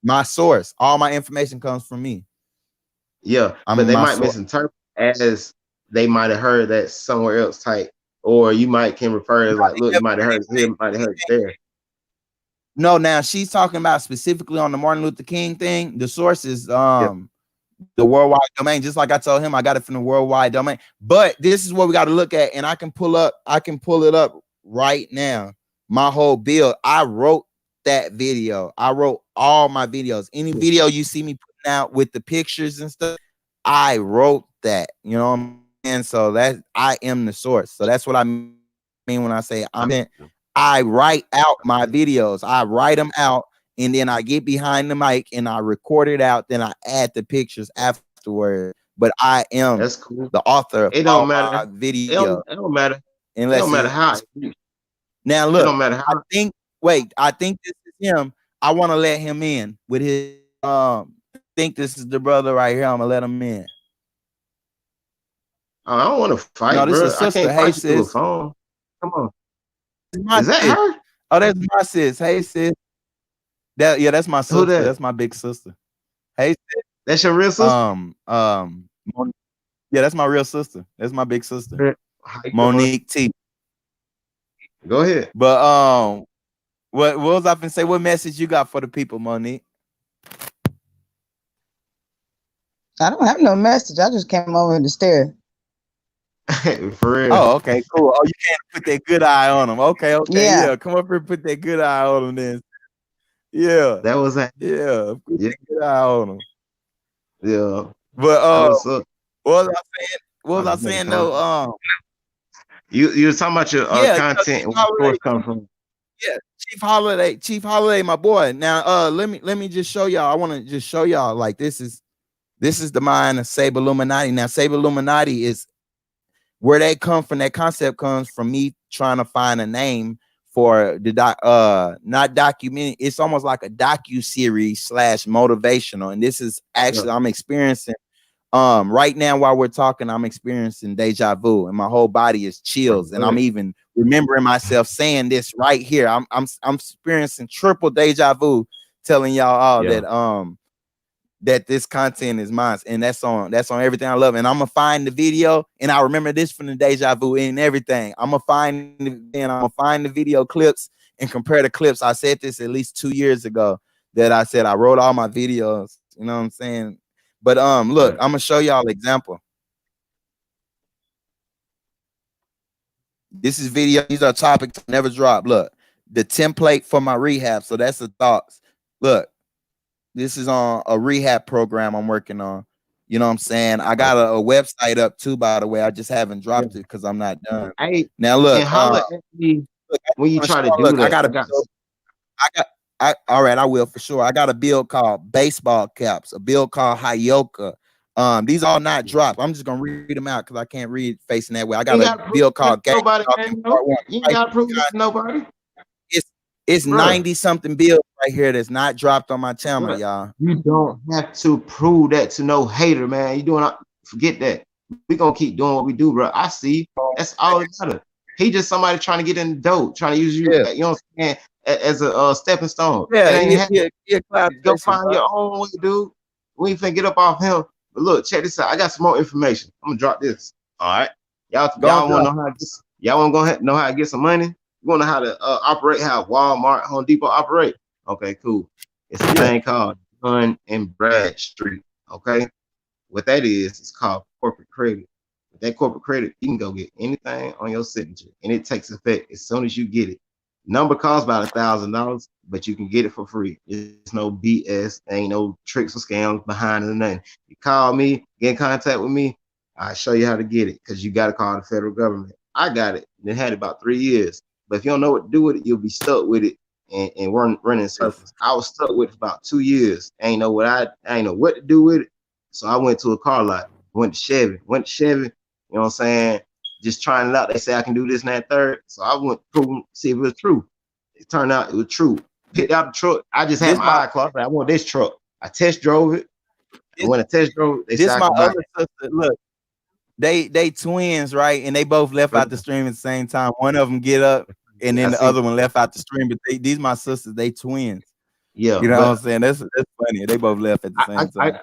my source. All my information comes from me. Yeah, but they might misinterpret as they might have heard that somewhere else type, or you can refer as like, look, you might have heard it here, might have heard it there. No, now she's talking about specifically on the Martin Luther King thing. The source is the worldwide domain, just like I told him, I got it from the worldwide domain. But this is what we got to look at, and I can pull it up right now. My whole build. I wrote that video. I wrote all my videos. Any video you see me putting out with the pictures and stuff, I wrote that. You know what I'm saying? So that I am the source. So that's what I mean when I say I write out my videos. I write them out. And then I get behind the mic and I record it out. Then I add the pictures afterward. But I am the author of all my videos. It don't matter. It don't matter how. Now look, it don't matter how. I think this is him. I want to let him in with his I think this is the brother right here. I'm gonna let him in. I don't want to fight, no, this bro. Is sister. I can't fight you through a phone. Come on. Is that her? Oh, that's my sis. Hey, sis. That's my sister. That's my big sister. Hey, sis. That's your real sister? Yeah, that's my real sister. That's my big sister. Monique T. Go ahead. But what was I finna say? What message you got for the people, Monique? I don't have no message. I just came over to stare. For real. Oh, okay, cool. Oh, you can't put that good eye on them. Okay, yeah. Come up here and put that good eye on them then. Yeah. That was that. Yeah. Put that good eye on them. Yeah. But what was I saying though? You were talking about your content and where source come from. Yeah, Chief Holiday, my boy. Now let me just show y'all. I want to just show y'all like this is the mind of SebIlluminati. Now, SebIlluminati is where they come from. That concept comes from me trying to find a name for the not documentary. It's almost like a docu-series / motivational. And this is actually I'm experiencing right now while we're talking, I'm experiencing deja vu and my whole body is chills. And I'm even remembering myself saying this right here. I'm experiencing triple deja vu, telling y'all all that that this content is mine, and that's on everything I love. And I'm gonna find the video, and I remember this from the deja vu and everything. I'm gonna find the video clips and compare the clips. I said this at least 2 years ago that I said I wrote all my videos. You know what I'm saying? But look, I'm gonna show y'all an example. This is video. These are topics never drop. Look, the template for my rehab. So that's the thoughts. Look, this is on a rehab program I'm working on. You know what I'm saying? I got a website up too, by the way. I just haven't dropped it because I'm not done. Hey, Now look, and holler at me when you try to do look, that. all right, I will for sure. I got a bill called baseball caps, a bill called Hyoka. These all not dropped. I'm just gonna read them out because I can't read facing that way. I got a bill called Gang nobody, Talking Part One. You ain't gotta prove it to nobody. It's 90 something bills right here that's not dropped on my channel, Bruh, y'all. you don't have to prove that to no hater, man. You doing forget that. We gonna keep doing what we do, bro. I see. That's all it matters. He just somebody trying to get in the dough, trying to use you, you know what I'm saying, as a stepping stone. Yeah, go find your own way, dude. We ain't finna get up off him. But look, check this out. I got some more information. I'm gonna drop this. All right, y'all want to know how to y'all want to know how to get some money? You want to know how to operate how Walmart, Home Depot operate? Okay, cool. It's a thing called Dun and Bradstreet. Okay, what that is, it's called corporate credit. With that corporate credit, you can go get anything on your signature, and it takes effect as soon as you get it. Number costs about $1,000, but you can get it for free. There's no BS. There ain't no tricks or scams behind it or nothing. You call me, get in contact with me, I'll show you how to get it because you got to call the federal government. I got it. They had it about 3 years. But if you don't know what to do with it, you'll be stuck with it and run in circles. I was stuck with it for about 2 years. I ain't know what to do with it. So I went to a car lot, went to Chevy, you know what I'm saying? Just trying it out. They say I can do this and that third. So I went to see if it was true. It turned out it was true. Picked out the truck. I just had my eye cloth. I want this truck. I test drove it. And when I test drove it, they said my other sister. Look, they twins, right? And they both left out the stream at the same time. One of them get up, and then the other one left out the stream. But these my sisters. They twins. Yeah, you know what I'm saying? That's funny. They both left at the same time.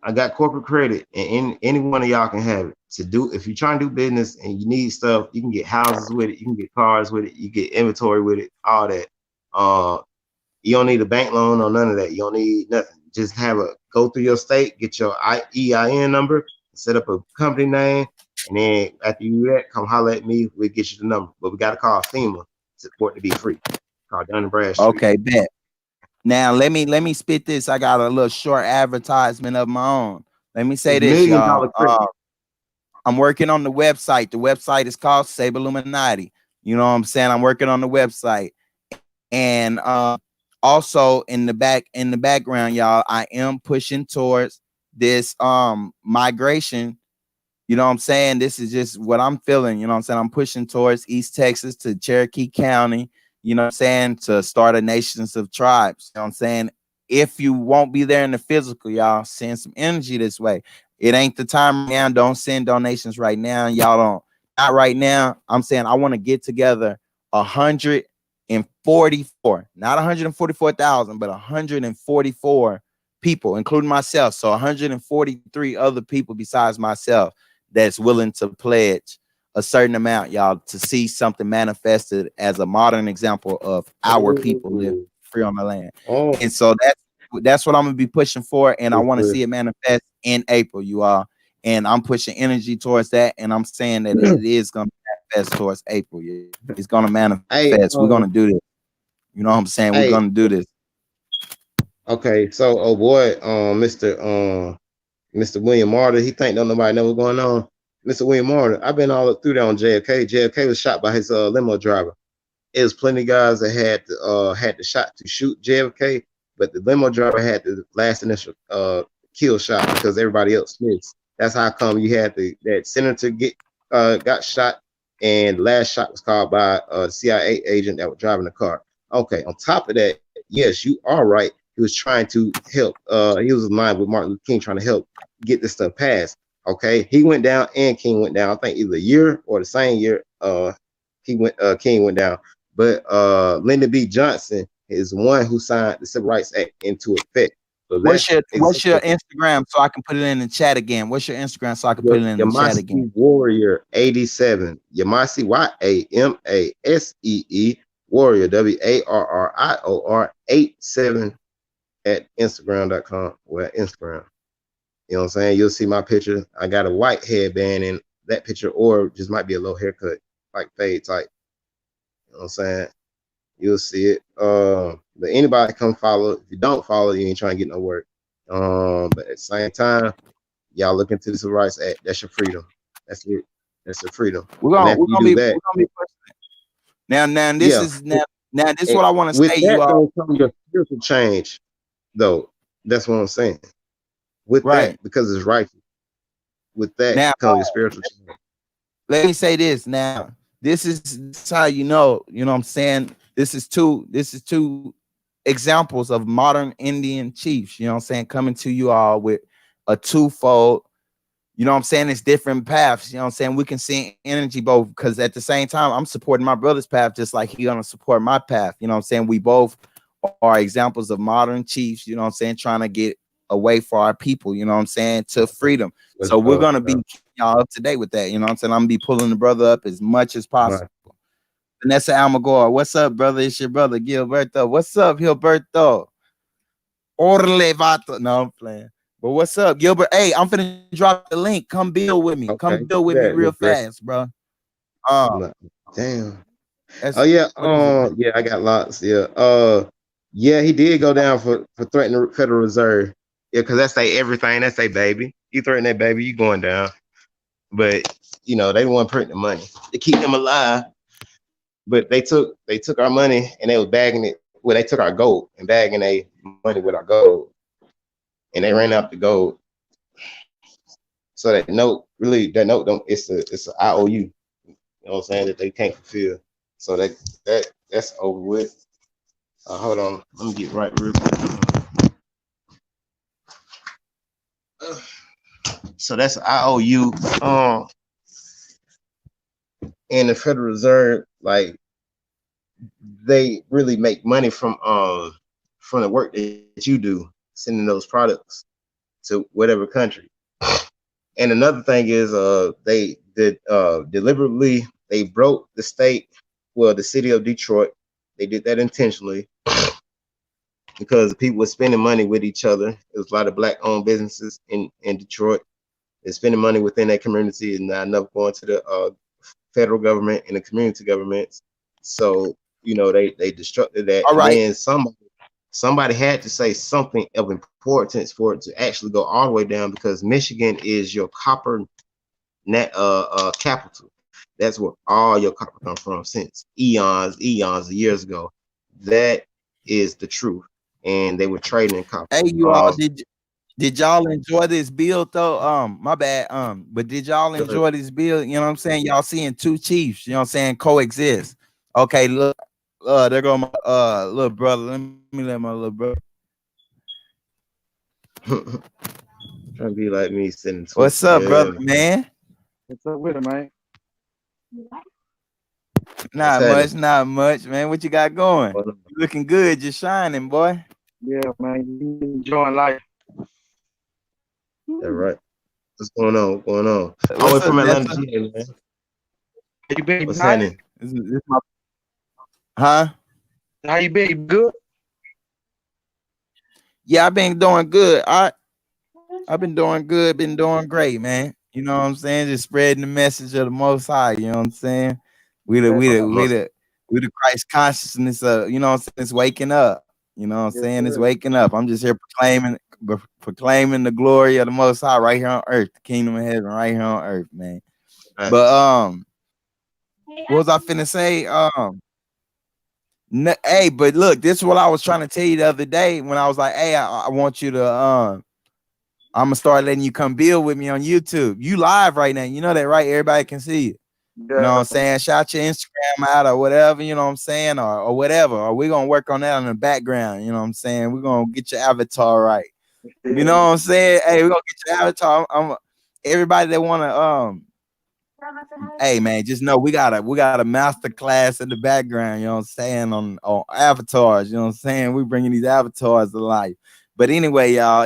I got corporate credit, and any one of y'all can have it. To do, if you're trying to do business and you need stuff, you can get houses with it, you can get cars with it, you get inventory with it, all that. You don't need a bank loan or none of that. You don't need nothing. Just go through your state, get your EIN number, set up a company name, and then after you do that, come holler at me. We'll get you the number. But we got to call FEMA for it to be free. Call Dun and Bradstreet. Okay, bet. Now let me spit this. I got a little short advertisement of my own. Let me say this, y'all. I'm working on the website. The website is called SebIlluminati. You know what I'm saying? I'm working on the website. And also in the background, y'all, I am pushing towards this migration. You know what I'm saying? This is just what I'm feeling. You know what I'm saying? I'm pushing towards East Texas to Cherokee County. You know what I'm saying? To start a nations of tribes. You know what I'm saying? If you won't be there in the physical, y'all send some energy this way. It ain't the time now. Don't send donations right now. Y'all don't. Not right now. I'm saying I want to get together 144, not 144,000, but 144 people, including myself. So 143 other people besides myself that's willing to pledge a certain amount, y'all, to see something manifested as a modern example of our people live free on the land. And so that's what I'm gonna be pushing for, and I want to see it manifest in April, you all. And I'm pushing energy towards that, and I'm saying that it is gonna manifest towards April. Yeah. It's gonna manifest. We're gonna do this. You know what I'm saying? We're gonna do this. Okay, so Mr. William Martyr, he think don't nobody know what's going on. Mr. William Martyr, I've been all through there on JFK. JFK was shot by his limo driver. It was plenty of guys that had the shot to shoot JFK, but the limo driver had the last initial kill shot because everybody else missed. That's how come you had that senator got shot, and the last shot was called by a CIA agent that was driving the car. Okay, on top of that, yes, you are right. He was trying to help. He was in line with Martin Luther King trying to help get this stuff passed. Okay, he went down and King went down. I think either a year or the same year. King went down. But Lyndon B. Johnson is one who signed the Civil Rights Act into effect. So What's that's your exactly Instagram so I can put it in the chat again? What's your Instagram so I can put it in the chat again? Yamasee Warrior 87. Yamasee YAMASEE Warrior WARRIOR 87 at Instagram.com or at Instagram. You know what I'm saying? You'll see my picture. I got a white headband in that picture, or just might be a low haircut, like fade type. You know what I'm saying? You'll see it. But anybody come follow. If you don't follow, you ain't trying to get no work. But at the same time, y'all look into the Civil Rights Act. That's your freedom. That's it. That's your freedom. We're And gonna after we're you gonna do be that, now this yeah. is now this is And what I want to with say, you that, all. don't come your spiritual change, though. That's what I'm saying. With Right. that, because it's righteous. With that Now comes your spiritual change. let me say this now. This is how you know what I'm saying. This is two examples of modern Indian chiefs, you know what I'm saying, coming to you all with a twofold, you know what I'm saying, it's different paths, you know what I'm saying. We can see energy both, because at the same time I'm supporting my brother's path just like he gonna support my path, you know what I'm saying. We both are examples of modern chiefs, you know what I'm saying, trying to get away for our people, you know what I'm saying, to freedom. So we're gonna be y'all up to date with that, you know what I'm saying. I'm gonna be pulling the brother up as much as possible. Vanessa Almagor, what's up, brother? It's your brother Gilberto. What's up, Gilberto? Orle vato. No, I'm playing. But what's up, Gilbert? Hey, I'm finna drop the link. Come build with me. Okay. Come build with me real fast, bro. Damn. Oh yeah. Yeah, I got lots. Yeah. Yeah, he did go down for threatening the Federal Reserve. Yeah, because that's they everything. That's they baby. You threaten that baby, you going down. But you know, they want printing the money to keep them alive. But they took our money and they was bagging it. Well, they took our gold and bagging their money with our gold, and they ran out the gold. So that note don't. It's a IOU. You know what I'm saying, that they can't fulfill. So that's over with. Hold on, let me get right real quick. So that's IOU. And the Federal Reserve, like, they really make money from the work that you do, sending those products to whatever country. And another thing is they did deliberately, they broke the state, well, the city of Detroit. They did that intentionally because people were spending money with each other. There was a lot of black owned businesses in Detroit. They're spending money within that community and not enough going to the federal government and the community governments. So, you know, they destructed that. All right. And then somebody had to say something of importance for it to actually go all the way down, because Michigan is your copper capital. That's where all your copper come from since eons of years ago. That is the truth. And they were trading in copper. Hey, you all, did y'all enjoy this build though? My bad. But did y'all enjoy this build? You know what I'm saying? Y'all seeing two chiefs, you know what I'm saying, coexist. Okay, look, there go my little brother. Let my little brother. Trying to be like me sitting. What's up, brother, man? What's up with it, man? Not much, man. What you got going? You looking good, just shining, boy. Yeah, man. You enjoying life. All right. What's going on? What's going on? All the way from Atlanta, GA, man. How you been? What's happening? Huh? How you been? You good? Yeah, I've been doing good. I've been doing good, been doing great, man. You know what I'm saying? Just spreading the message of the Most High. You know what I'm saying? We the Christ consciousness of, you know what I'm saying? It's waking up. You know what I'm saying? It's waking up. I'm just here proclaiming the glory of the Most High right here on earth, the kingdom of heaven right here on earth, man. But what was I finna say? Hey, but look, this is what I was trying to tell you the other day when I was like, hey, I want you to I'm gonna start letting you come build with me on YouTube. You live right now, you know that, right? Everybody can see you. You know what I'm saying? Shout your Instagram out or whatever, you know what I'm saying, or whatever. Or we're gonna work on that in the background, you know what I'm saying? We're gonna get your avatar right. You know what I'm saying? Hey, we're gonna get your avatar. I'm everybody that wanna hey man, just know we got a master class in the background, you know what I'm saying, on avatars, you know what I'm saying? We bringing these avatars to life. But anyway, y'all,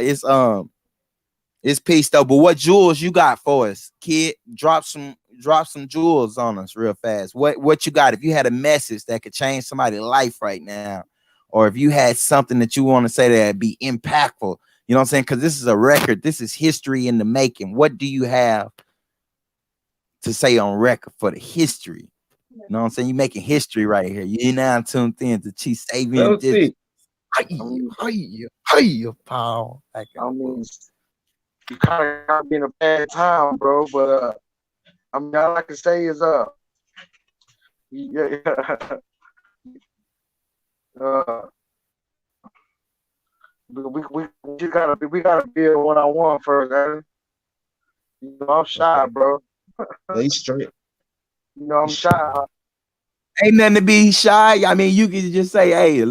it's peace though. But what jewels you got for us, kid? Drop some jewels on us real fast. What you got? If you had a message that could change somebody's life right now, or if you had something that you want to say that'd be impactful, you know what I'm saying? Because this is a record, this is history in the making. What do you have to say on record for the history? You know what I'm saying? You're making history right here. You're now tuned in to Chief Sabian. Hey, Paul. I mean, you kind of got me in a bad time, bro. But I mean, all I can say is yeah, we gotta build one-on-one first, man. You know, I'm shy, bro. They straight. You know, I'm shy. Ain't nothing to be shy. I mean, you can just say, hey,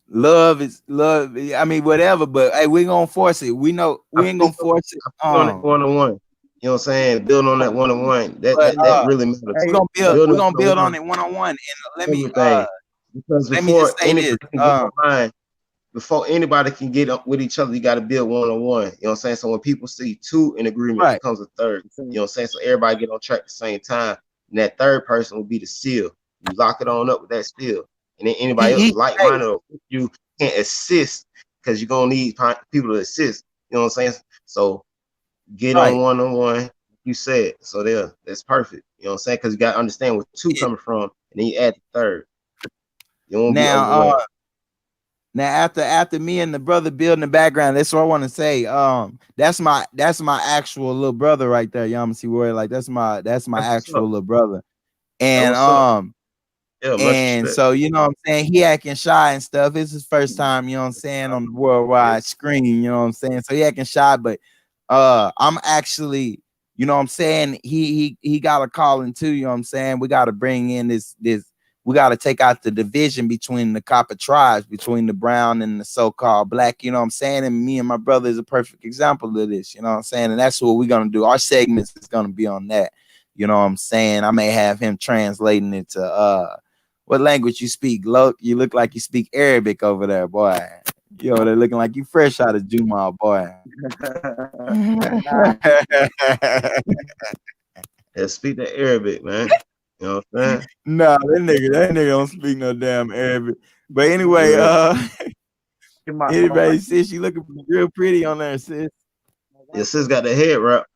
love is love. I mean, whatever, but hey, we gonna force it. We know we ain't gonna force it. On that one-on-one. You know what I'm saying? Build on that one-on-one. That really matters. We're gonna build on it one-on-one. And let me because let me just say this. Before anybody can get up with each other, you got to build one-on-one. You know what I'm saying? So when people see two in agreement, it becomes a third. You know what I'm saying? So everybody get on track at the same time. And that third person will be the seal. You lock it on up with that seal. And then anybody else like-minded, you can't assist because you're going to need people to assist. You know what I'm saying? So get on one-on-one, you said. So that's perfect. You know what I'm saying? Because you got to understand where two coming from, and then you add the third. You won't be overwhelmed. Now, after me and the brother building the background, that's what I want to say. That's my actual little brother right there, Yamasee Warrior. Like that's my actual little brother. And and so you know what I'm saying, he acting shy and stuff. It's his first time, you know what I'm saying, on the worldwide screen, you know what I'm saying. So he acting shy, but I'm actually, you know what I'm saying, he got a calling too, you know what I'm saying. We got to bring in this we got to take out the division between the copper tribes, between the brown and the so-called black, you know what I'm saying? And me and my brother is a perfect example of this, you know what I'm saying? And that's what we're going to do. Our segments is going to be on that, you know what I'm saying? I may have him translating it to, what language you speak? Look, you look like you speak Arabic over there, boy. You know, they're looking like you fresh out of Juma, boy. Yeah, speak the Arabic, man. You know what I'm saying? Nah, that nigga don't speak no damn Arabic. But anyway, anybody, sis, she looking real pretty on there, sis. Yeah, sis got the head wrap.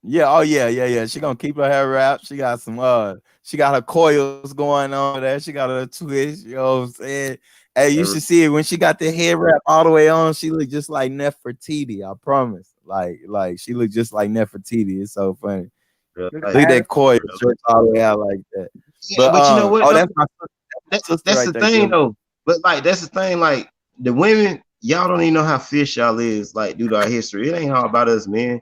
Yeah, oh yeah. She gonna keep her hair wrapped. She got some she got her coils going on there. She got her twist, you know what I'm saying? Hey, you should see it when she got the hair wrap all the way on. She look just like Nefertiti, I promise. Like she look just like Nefertiti. It's so funny. Look at that coil stretch all the way out like that. Yeah, but you know what? Oh, that's my that's the thing though. But like that's the thing, like the women, y'all don't even know how fierce y'all is, like due to our history. It ain't all about us, men.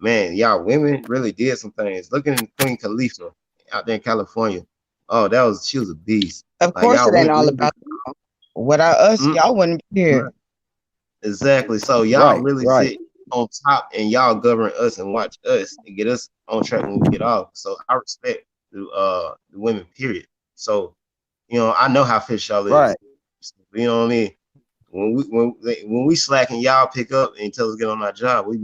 Man, y'all women really did some things. Looking at Queen Khalifa out there in California. Oh, she was a beast. Of course, it ain't all about without us, y'all wouldn't be here. Exactly. So y'all really sit on top and y'all govern us and watch us and get us on track when we get off. So I respect the women, period. So, you know, I know how fierce y'all is. Right. You know what I mean? When we slack and y'all pick up and tell us to get on our job, we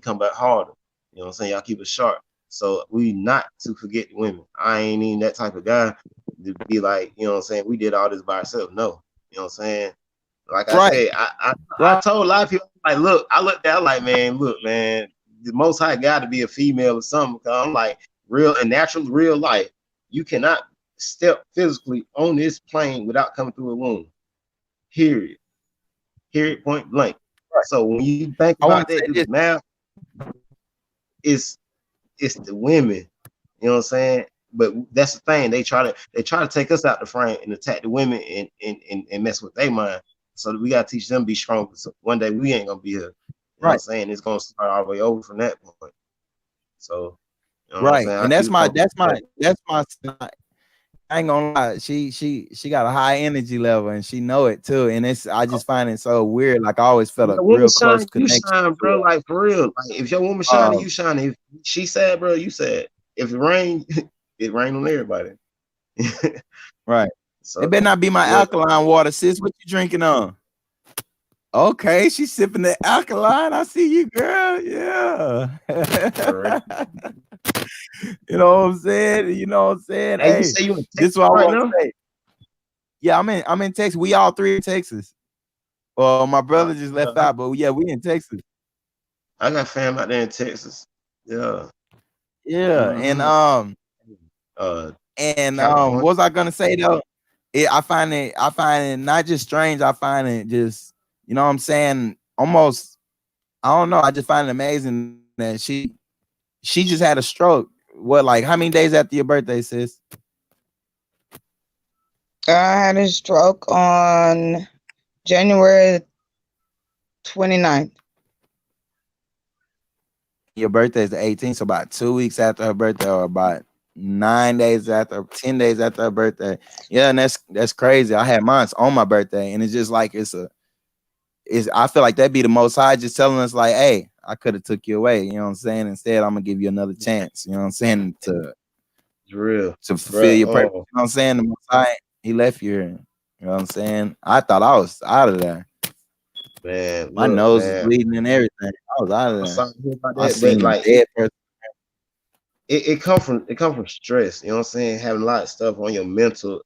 come back harder. You know what I'm saying? Y'all keep us sharp. So we not to forget the women. I ain't even that type of guy to be like, you know what I'm saying, we did all this by ourselves. No. You know what I'm saying? Like I said, I told a lot of people, like, look, I looked at like, man, look, man, the Most High got to be a female or something. Because I'm like, real and natural, real life. You cannot step physically on this plane without coming through a womb. Period. Point blank. Right. So when you think about that, do the math, it's the women. You know what I'm saying? But that's the thing. They try to take us out the frame and attack the women and mess with their mind. So we gotta teach them to be strong. So one day we ain't gonna be here. You know what I'm saying? It's gonna start all the way over from that point. So you know what I'm saying? And that's my I ain't gonna lie, she got a high energy level and she know it too. And I just find it so weird. Like I always felt a real close connection. You shine, bro, like for real. Like if your woman shining, you shining. If she sad, bro, you sad. If it rain, it rain on everybody. Right. So it better not be my alkaline water, sis. What you drinking on? Okay, she's sipping the alkaline. I see you, girl. Yeah. You know what I'm saying? You know what I'm saying? Hey, you Hey, say you in this is Texas what I right want now? to say. Yeah, I'm in Texas. We all three in Texas. Well, my brother just left out, but yeah, we in Texas. I got fam out there in Texas. Yeah. Yeah, Mm-hmm. Uh, what California. was I gonna say though? I find it not just strange. I find it just, you know what I'm saying, almost. I don't know. I just find it amazing that she just had a stroke. What, like, how many days after your birthday, sis? I had a stroke on January 29th. Your birthday is the 18th, so about 2 weeks after her birthday, or about 9 days after, 10 days after her birthday. Yeah, and that's crazy. I had mine on my birthday, and it's just like I feel like that'd be the Most High just telling us, like, hey, I could have took you away. You know what I'm saying? Instead, I'm gonna give you another chance. You know what I'm saying? It's real, To fulfill your purpose. bro. You know what I'm saying? The Most High, he left you here. You know what I'm saying? I thought I was out of there. Man, My look, nose is man. bleeding and everything. I was out of I'm there. sorry to hear about I that, but seen a like dead person. it come from stress, you know what I'm saying? Having a lot of stuff on your mental,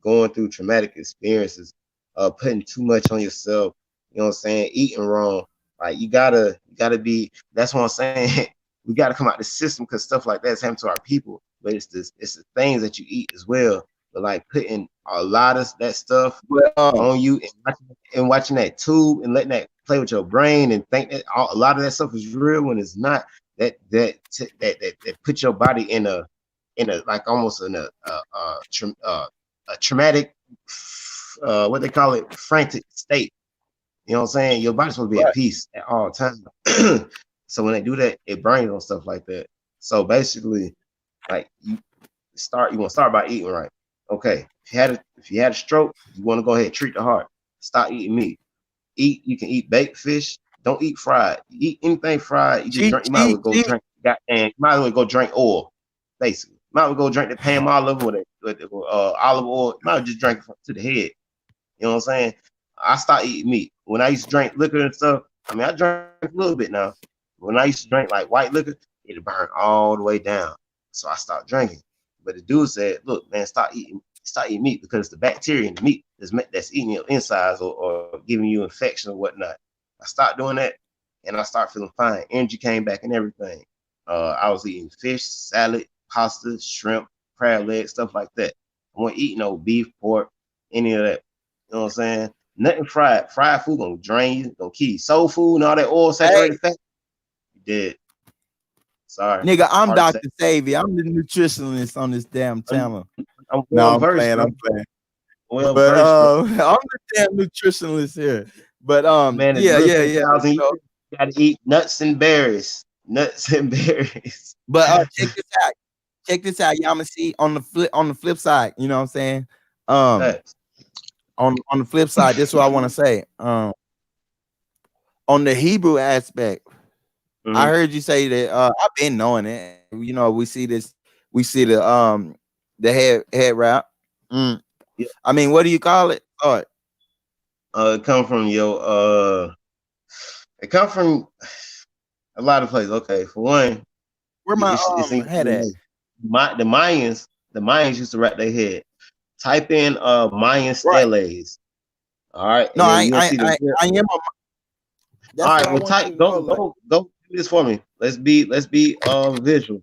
going through traumatic experiences, putting too much on yourself, you know what I'm saying, eating wrong. Like you gotta be, that's what I'm saying. We gotta come out the system because stuff like that's happening to our people. But it's the things that you eat as well. But like putting a lot of that stuff Well, on you and watching that tube and letting that play with your brain and think that a lot of that stuff is real when it's not. That put your body in a like almost in a traumatic what they call it, frantic state. You know what I'm saying? Your body's supposed to be at right. peace at all times. So when they do that, it burns on stuff like that. So basically, like you want to start by eating right. Okay, if you had a stroke, you want to go ahead and treat the heart. Stop eating meat. You can eat baked fish. Don't eat fried. You eat anything fried, you just Cheat, drink. You might as well cheat, go cheat. drink. You might as well go drink oil. Basically, you might as well go drink the palm olive with olive oil. You might as well just drink it to the head. You know what I'm saying? I stopped eating meat. When I used to drink liquor and stuff, I mean, I drink a little bit now. When I used to drink like white liquor, it burned all the way down. So I stopped drinking. But the dude said, "Look, man, stop eating meat because the bacteria in the meat that's eating your insides or giving you infection or whatnot." I stopped doing that, and I started feeling fine. Energy came back and everything. I was eating fish, salad, pasta, shrimp, crab legs, stuff like that. I wasn't eating no beef, pork, any of that. You know what I'm saying? Nothing fried. Fried food gonna drain you, gonna kill you. Soul food and all that oil Hey, saturated fat, you dead. Sorry. nigga, I'm Hard to say. Dr. Sebi. I'm the nutritionist on this damn channel. I'm well No, I'm versed, playing. bro. I'm playing. Well But versed, bro. I'm the damn nutritionist here. But Man, it's yeah, lived yeah, for a yeah. thousand You years. know, You gotta eat nuts and berries. Nuts and berries. but check this out. Check this out, Yamasee. On the flip side, you know what I'm saying? Nuts. On the flip side, this is what I want to say. On the Hebrew aspect, I Mm-hmm. heard you say that I've been knowing it. You know, we see the head wrap. Yeah. I mean, what do you call it? Oh, It come from it come from a lot of places. Okay, for one, where my it's in head at? the Mayans used to wrap their head. Type in Mayan Right. steles. All right, No, and then you'll see the. I am. All That's right, what I well, want you type to know. Like, go do this for me. Let's be visual.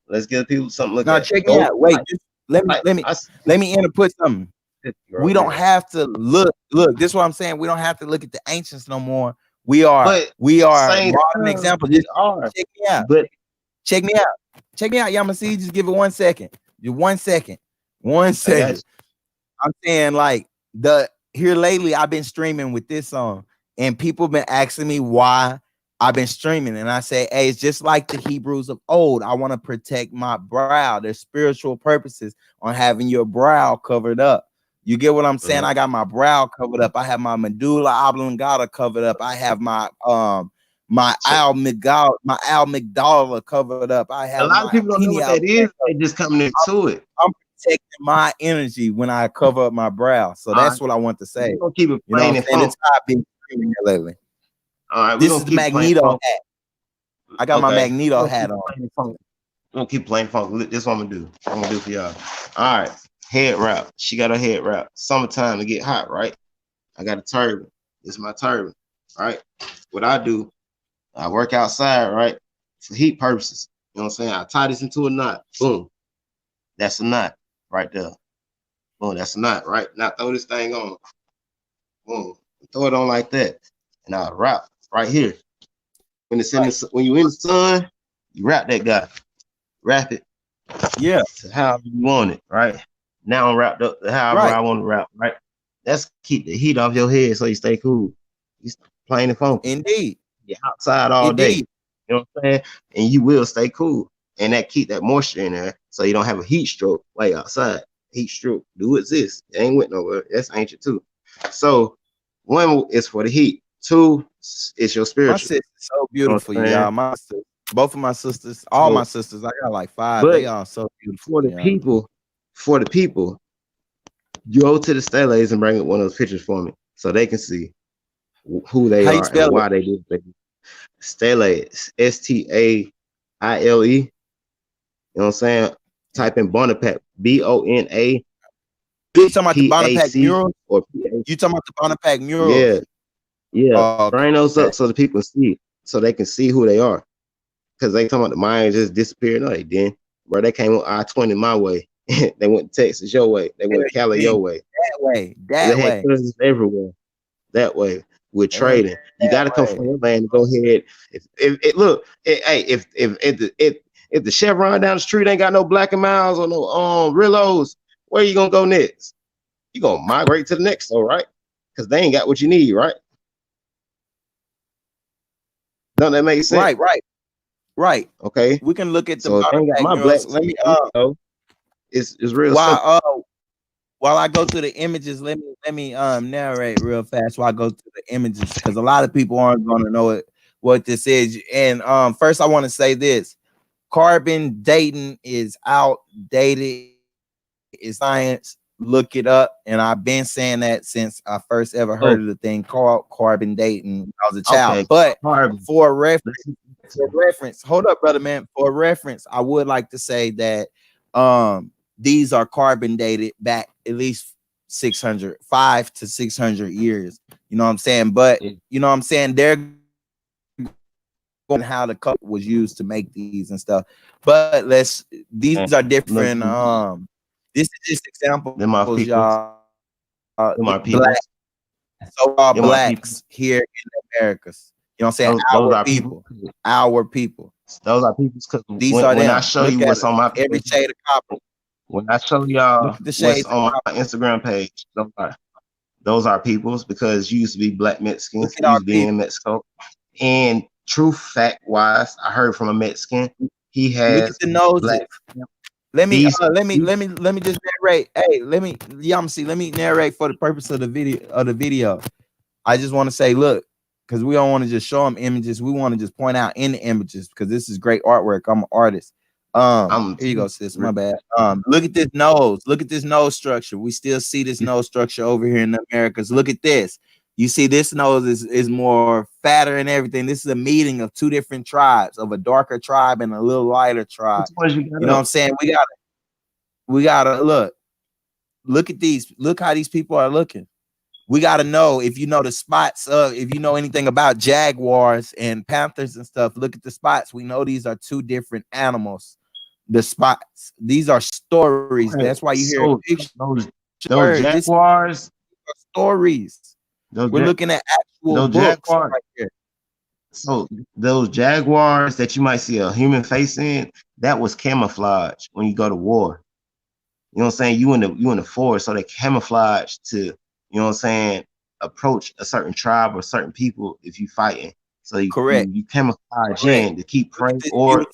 Let's give people something to look now at. check me Go out. Wait, just let me type. let me I let me input something. We right don't here. have to look. This is what I'm saying. We don't have to look at the ancients no more. We But are same modern time, examples. we Just are. check me out. But Check me out. Check me out, Yamasee. Just give it 1 second. Just 1 second. 1 I got second. I'm saying, like, here lately, I've been streaming with this song, and people been asking me why I've been streaming. And I say, hey, it's just like the Hebrews of old. I want to protect my brow. There's spiritual purposes on having your brow covered up. You get what I'm saying? you. I got my brow covered up. I have my medulla oblongata covered up. I have my So amygdala covered up. I a have lot of my people don't know what pineal. that is. They just coming into it. I'm protecting my energy when I cover up my brow. So All that's right, what I want to say. we're gonna keep it You know plain what I'm and saying? It's funky. how I've been in here lately. All right, we're This gonna is the keep playing Magneto funk. hat. I got my Okay. Magneto hat on. We're gonna keep playing funk. This is what I'm gonna do. I'm gonna do for y'all. All right. Head wrap. She got her head wrap. Summertime to get hot, right? I got a turban. This is my turban. All right. What I do, I work outside, right? For heat purposes. You know what I'm saying? I tie this into a knot. Boom. That's a knot right there. Boom, that's a knot, right? Now throw this thing on. Boom. Throw it on like that. And I wrap right here. When it's in the when you in the sun, you wrap that guy. Wrap it. Yeah. To however you want it, right? Now I'm wrapped up to however I want to wrap, right? That's keep the heat off your head so you stay cool. You playing the phone. Indeed. You're outside all day. You know what I'm saying? And you will stay cool. And that keep that moisture in there so you don't have a heat stroke way outside. Heat stroke do exist. It ain't went nowhere. That's ancient too. So one is for the heat. Two is your spiritual. My sister's so beautiful, y'all. My sister, both of my sisters, all my sisters. I got like 5. They all so beautiful. For the people, you go to the stellates and bring up one of those pictures for me so they can see who they are and why they do things. Stellates, S-T-A-I-L-E. You know what I'm saying? Type in Bonaparte, B-O-N-A. You talking about the Bonaparte mural? You talking about the Bonaparte mural? Yeah. Yeah. Bring those up so the people see, so they can see who they are. Because they talking about the Mayans just disappeared. No, they didn't. Bro, they came on I-20 my way. They went to Texas your way. They went to Cali your way. That way. Had cousins everywhere. That way. We're trading. You got to come from your land and go ahead. If the Chevron down the street ain't got no Black and Miles or no Rillos, where you gonna go next? You gonna migrate to the next store, right? Because they ain't got what you need, right? Don't that make sense? Right. Okay. We can look at the my murals. Let me it's real simple. While I go through the images, let me narrate real fast while I go through the images, because a lot of people aren't gonna know what this is. And first I want to say this: carbon dating is outdated. It's science. Look it up. And I've been saying that since I first ever heard of the thing called carbon dating when I was a child. But for reference, hold up, brother man. For reference, I would like to say that these are carbon dated back at least 5 to 600 years. You know what I'm saying? But you know what I'm saying? They're going how the color was used to make these and stuff. But these are different. This is just examples, y'all. Black, so-called blacks here in the Americas. You know what I'm saying? Our people. Those are people because these are when them. I show you what's on my every shade of copper. When I show y'all what's on my Instagram page, those are peoples because you used to be Black Mexicans, used to be in Mexico. And true fact wise, I heard from a Mexican, he has look at the noses. Let me just narrate. Hey, Yamasee, let me narrate for the purpose of the video. I just want to say, look, because we don't want to just show them images. We want to just point out in the images because this is great artwork. I'm an artist. Here you go, sis. My bad. Look at this nose. Look at this nose structure. We still see this nose structure over here in the Americas. Look at this. You see, this nose is more fatter and everything. This is a meeting of 2 different tribes, of a darker tribe and a little lighter tribe. You know what I'm saying? We gotta look at these. Look how these people are looking. We gotta know, if you know the spots of, if you know anything about jaguars and panthers and stuff, look at the spots. We know these are 2 different animals. The spots. These are stories. That's why you hear pictures. Those jaguars are stories. We're looking at actual books right here. So those jaguars that you might see a human face in, that was camouflage when you go to war. You know what I'm saying? You in the forest, so they camouflage to, you know what I'm saying, approach a certain tribe or certain people if you fighting. So you camouflage in to keep prey or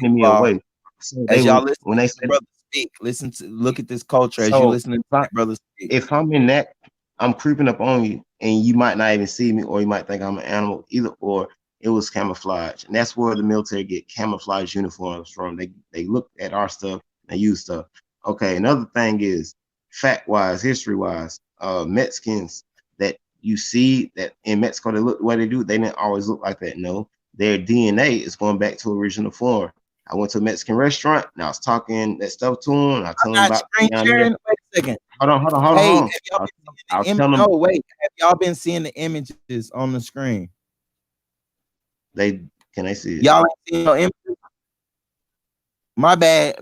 enemy away. So as y'all listen when they say brother speak, look at this culture as you listen to my brother speak. If I'm in that, I'm creeping up on you and you might not even see me, or you might think I'm an animal, either or. It was camouflage. And that's where the military get camouflage uniforms from. They look at our stuff, they use stuff. Okay, another thing is fact-wise, history-wise, Mexicans that you see that in Mexico they look the way they do. They didn't always look like that. No, their DNA is going back to original form. I went to a Mexican restaurant and I was talking that stuff to them. I told them Not about screen down there. sharing. Wait a second. Hold Hey, on. have y'all been I was seeing telling no, them wait. Have y'all been seeing the images on the screen? can they see it? Y'all ain't seen no images? My bad,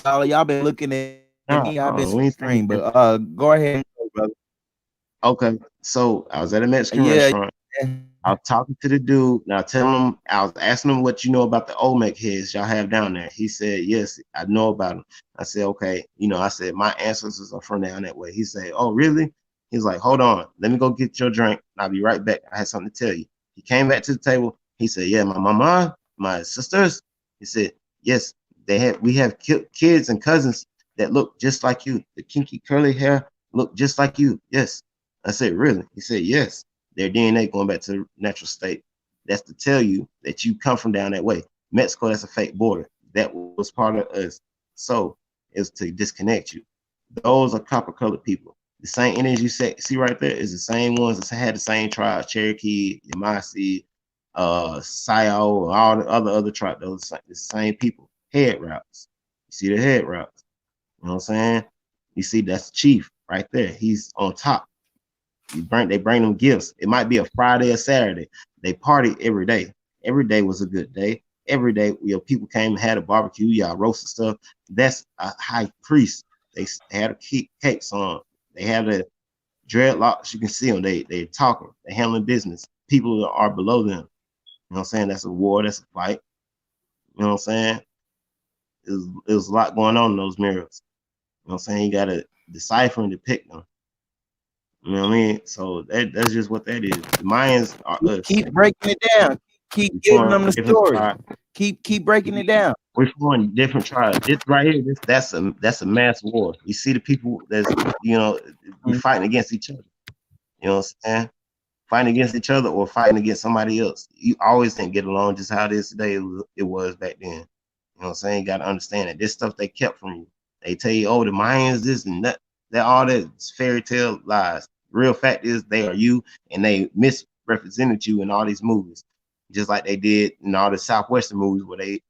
y'all. Y'all been looking at me. I've been We ain't screen, but go ahead, brother. Okay, so I was at a Mexican Yeah. restaurant. I was talking to the dude. Now I was asking him what you know about the Olmec heads y'all have down there. He said, yes, I know about them. I said, okay. I said, my ancestors are from down that way. He said, oh, really? He's like, hold on. Let me go get your drink. I'll be right back. I had something to tell you. He came back to the table. He said, yeah, my mama, my sisters. He said, yes, we have kids and cousins that look just like you. The kinky curly hair look just like you. Yes. I said, really? He said, yes. Their DNA going back to the natural state. That's to tell you that you come from down that way. Mexico, that's a fake border. That was part of us. So it's to disconnect you. Those are copper colored people. The same Indians you see right there is the same ones that had the same tribes: Cherokee, Yamasee, Sayo, all the other tribes. Those are the same people. Head routes. You see the head routes. You know what I'm saying? You see that's the chief right there. He's on top. They bring them gifts. It might be a Friday or Saturday. They party every day. Every day was a good day. Every day, people came and had a barbecue, y'all roasted stuff. That's a high priest. They had a cakes on. They have the dreadlocks. You can see them. They're talking. They're handling business. People are below them. You know what I'm saying? That's a war. That's a fight. You know what I'm saying? It was a lot going on in those mirrors. You know what I'm saying? You got to decipher and depict them. You know what I mean? So that's just what that is. The Mayans are us. Keep breaking it down. Keep giving them the story. Keep breaking it down. We're from different tribes. This right here, that's a mass war. You see the people that's we fighting against each other. You know what I'm saying? Fighting against each other or fighting against somebody else. You always didn't get along just how it is today. It was back then. You know what I'm saying? You got to understand that this stuff they kept from you. They tell you, oh, the Mayans, this and that. That all that fairy tale lies. Real fact is they are you, and they misrepresented you in all these movies, just like they did in all the Southwestern movies where the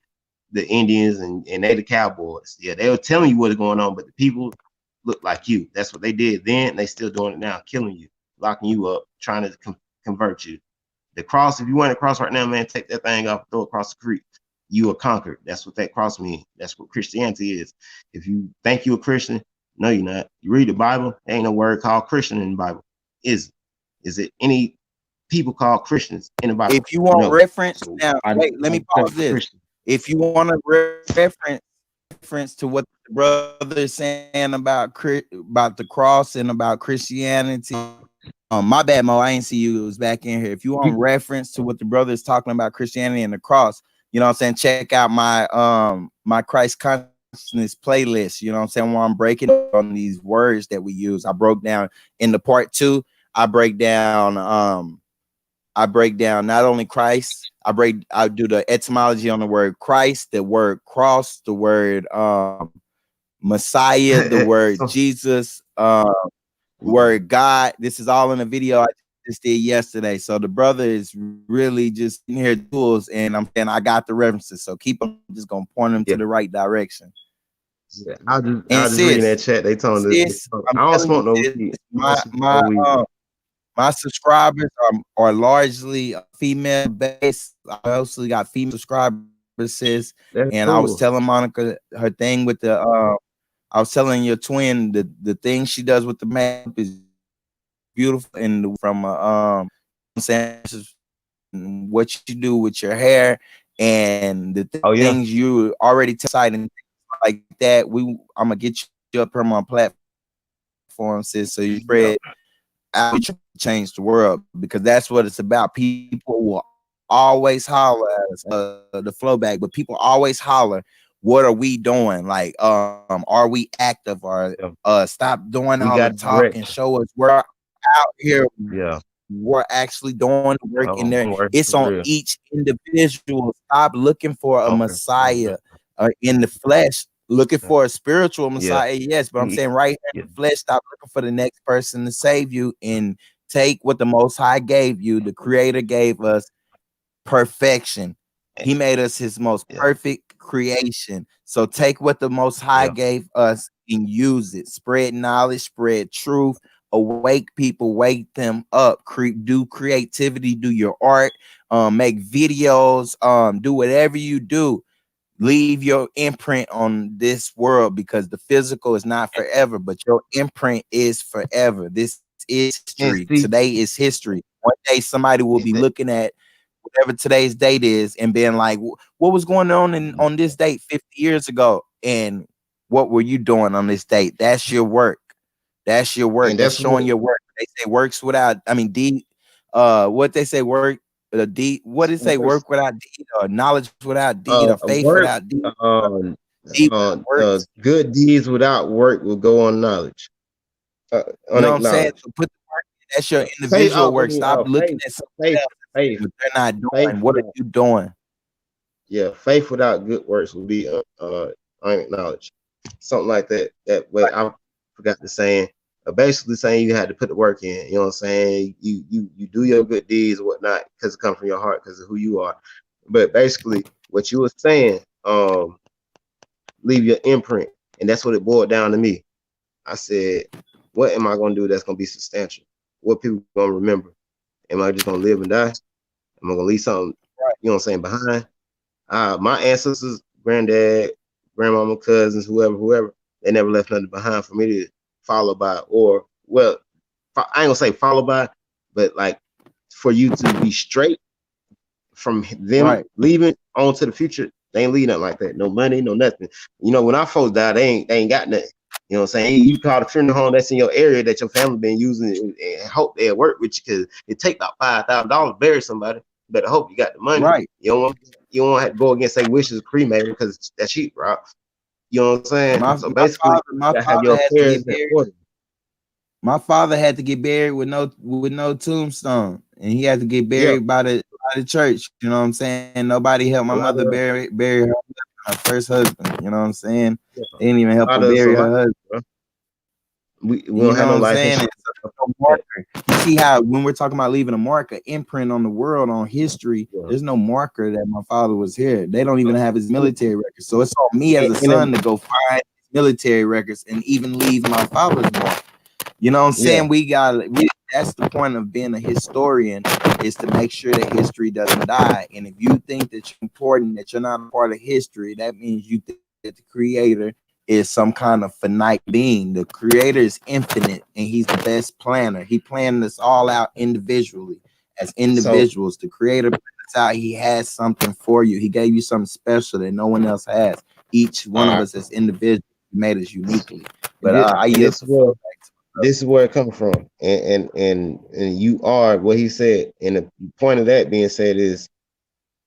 Indians and they the cowboys. Yeah, they were telling you what's going on, but the people look like you. That's what they did then. They still doing it now, killing you, locking you up, trying to convert you. The cross, if you want a cross right now, man, take that thing off, throw it across the creek. You are conquered. That's what that cross means. That's what Christianity is. If you think you're a Christian, no, you're not. You read the Bible, there ain't no word called Christian in the Bible. Is it any people called Christians in the Bible? If you want reference, now wait, let me pause this. Christian. If you want a reference to what the brother is saying about the cross and about Christianity, my bad, Mo, I ain't see you. It was back in here. If you want reference to what the brother is talking about Christianity and the cross, you know what I'm saying? Check out my Christ consciousness playlist. You know what I'm saying? Where I'm breaking on these words that we use. I broke down in the part 2. I break down not only Christ. I do the etymology on the word Christ, the word cross, the word Messiah, the word Jesus, word God. This is all in a video I just did yesterday. So the brother is really just in here tools, and I'm saying I got the references. So keep them, just gonna point them to the right direction. Yeah, I just reading that chat. They told me I don't smoke no weed. My subscribers are largely female based. I also got female subscribers, sis. And cool. I was telling Monica her thing with the I was telling your twin the thing she does with the makeup is beautiful, and from I'm saying what you do with your hair and the things you already decide and like that. I'm gonna get you up here on my platform, sis, so you spread out, we try to change the world, because that's what it's about. People will always holler at us, the flow back, but people always holler, what are we doing? Like, are we active? Or stop doing all the talk and show us we're out here. Yeah, we're actually doing the work in there. It's on each individual. Stop looking for a Messiah in the flesh. Looking for a spiritual Messiah, yes, but I'm saying right here in the flesh, stop looking for the next person to save you and take what the Most High gave you. The Creator gave us perfection. He made us his most perfect creation. So take what the Most High gave us and use it. Spread knowledge, spread truth, awake people, wake them up. Do creativity, do your art, make videos, do whatever you do. Leave your imprint on this world, because the physical is not forever, but your imprint is forever. This is history. Today is history. One day somebody will be looking at whatever today's date is and being like, what was going on on this date 50 years ago? And what were you doing on this date? That's your work. That's your work. That's showing your work. They say works without, what they say work, D, what did it say? Work without deed, or knowledge without deed, or faith without deed. Good deeds without work will go unknowledged. You know what I'm saying? So put the work in. That's your individual work. Stop looking at something else. What they're not doing. What are you doing? Yeah, faith without good works will be unacknowledged. Something like that. That way, I forgot the saying. Basically saying you had to put the work in. You know what I'm saying? You do your good deeds or whatnot because it comes from your heart, because of who you are. But basically, what you were saying, leave your imprint, and that's what it boiled down to me. I said, what am I going to do that's going to be substantial? What people going to remember? Am I just going to live and die? Am I going to leave something, you know what I'm saying, behind? My ancestors, granddad, grandmama, cousins, whoever, they never left nothing behind for me to follow by, or, well, I ain't going to say follow by, but like for you to be straight from them leaving on to the future. They ain't leaving nothing like that. No money, no nothing. You know, when our folks die, they ain't got nothing. You know what I'm saying? You call the funeral home that's in your area that your family been using, and hope they'll work with you, because it take about $5,000 to bury somebody. You better hope you got the money. Right. You don't want to have to go against say wishes cremated, because that's cheap, right? You know what I'm saying? So basically, my you have your affairs in order. My father had to get buried with no tombstone, and he had to get buried by the church. You know what I'm saying? Nobody helped my mother bury her first husband. You know what I'm saying? They didn't even help her bury her husband. We don't have no life insurance. You see how when we're talking about leaving a marker, imprint on the world, on history, there's no marker that my father was here. They don't even have his military records. So it's on me as a son to go find his military records and even leave my father's mark. You know what I'm saying? That's the point of being a historian, is to make sure that history doesn't die. And if you think that you're important, that you're not a part of history, that means you think that the creator is some kind of finite being. The creator is infinite, and he's the best planner. He planned us all out individually as individuals. The creator planned us out. He has something for you. He gave you something special that no one else has. Each one of us as individuals made us uniquely. But this is where it comes from, and you are what he said. And the point of that being said is,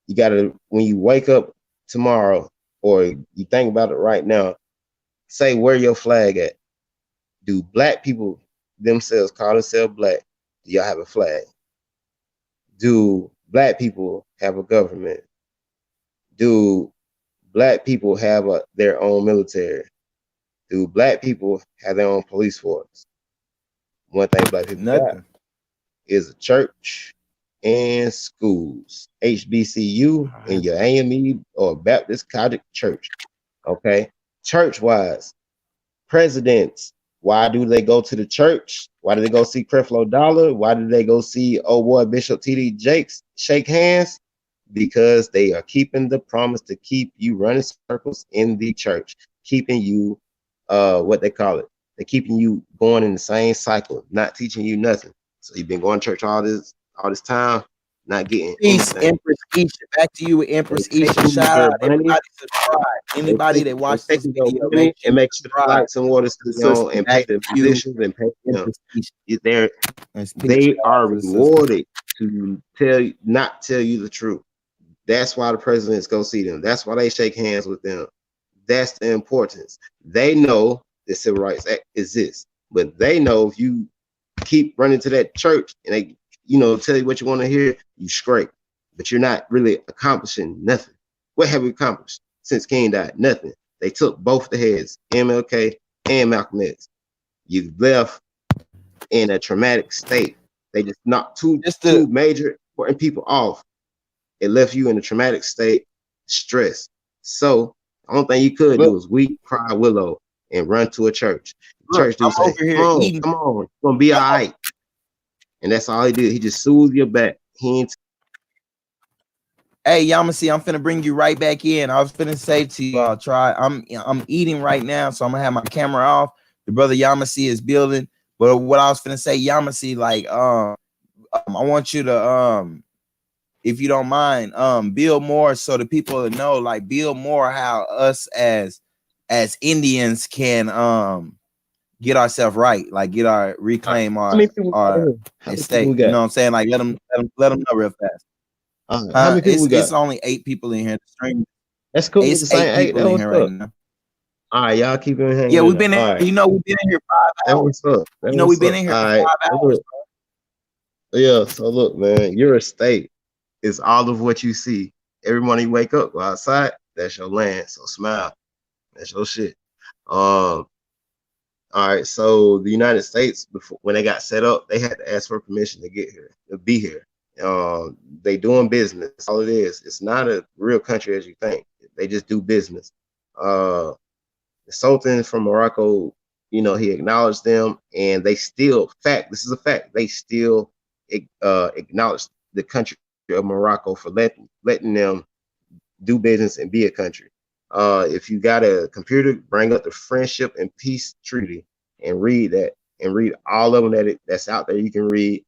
you gotta, when you wake up tomorrow, or you think about it right now, say where your flag at. Do black people themselves call themselves black? Do y'all have a flag? Do black people have a government? Do black people have their own military? Do black people have their own police force? One thing black people got is a church and schools, HBCU and your AME or Baptist Catholic Church. Okay, church-wise, presidents. Why do they go to the church? Why do they go see Creflo Dollar? Why do they go see Bishop T.D. Jakes shake hands? Because they are keeping the promise to keep you running circles in the church, keeping you, what they call it. They're keeping you going in the same cycle, not teaching you nothing. So you've been going to church all this time, not getting anything. Empress Isha, back to you with Empress Isha. Shout out everybody, subscribe. Anybody that watched this video, and make sure the lights and water stay on, and pay the musicians and pay them. They are rewarded to not tell you the truth. That's why the presidents go see them. That's why they shake hands with them. That's the importance. They know the Civil Rights Act exists, but they know if you keep running to that church and they, tell you what you want to hear, you scrape, but you're not really accomplishing nothing. What have we accomplished since King died? Nothing. They took both the heads, MLK and Malcolm X. You left in a traumatic state They just knocked two Just two to major important people off. It left you in a traumatic state, stress. So the only thing you could look, do is weep, cry, willow, and run to a church. The look, church dude I'm say, over "Come here on, eating. come on, it's gonna be all right." And that's all he did. He just soothed your back. He ain't Hey, Yamasee, I'm finna bring you right back in. I was finna say to you, try. I'm eating right now, so I'm gonna have my camera off. The brother Yamasee is building, but what I was finna say, Yamasee, like, I want you to, if you don't mind, build more so the people know, like, build more how us as Indians can get ourselves right, like get our reclaim how many people we got in our here? How many people estate. we You know got? what I'm saying? Like, let them know real fast. How many people we It's got? only 8 people in here. The stream, That's cool. it's The 8 same. Hey, people that in was here right up. now. All right, y'all keep it hanging Yeah, in we've there. been All in, right, we've been in here 5 that hours. was up. That You know, we've was been up. in here All for right, 5 so hours. look, yeah. So look, man, your estate is all of what you see. Every morning you wake up, go outside. That's your land. So smile. That's your shit. Um. All right. So the United States, before when they got set up, they had to ask for permission to get here, to be here. They doing business. That's all it is. It's not a real country as you think. They just do business. Uh, the Sultan from Morocco, he acknowledged them, and they still fact. This is a fact. They still acknowledge the country of Morocco for letting them do business and be a country. If you got a computer, bring up the Friendship and Peace Treaty and read that, and read all of them that's out there. You can read,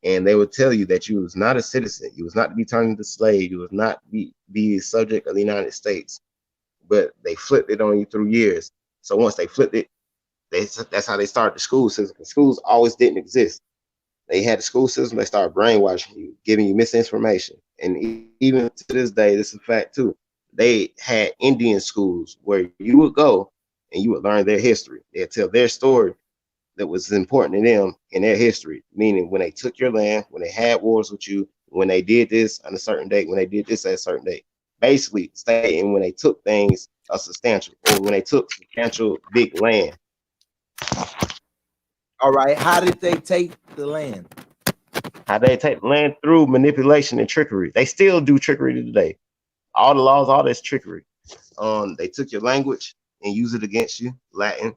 and they will tell you that you was not a citizen. You was not to be turned into slave. You was not be a subject of the United States. But they flipped it on you through years. So once they flipped it, that's how they started the school system. Schools always didn't exist. They had the school system. They started brainwashing you, giving you misinformation, and even to this day, this is a fact too. They had Indian schools where you would go and you would learn their history. They'd tell their story that was important to them in their history, meaning when they took your land, when they had wars with you, when they did this on a certain date, when they did this at a certain date. Basically, stating when they took things a substantial, or when they took substantial big land. All right. How did they take the land? How they take land through manipulation and trickery. They still do trickery today. All the laws, all this trickery. They took your language and use it against you. Latin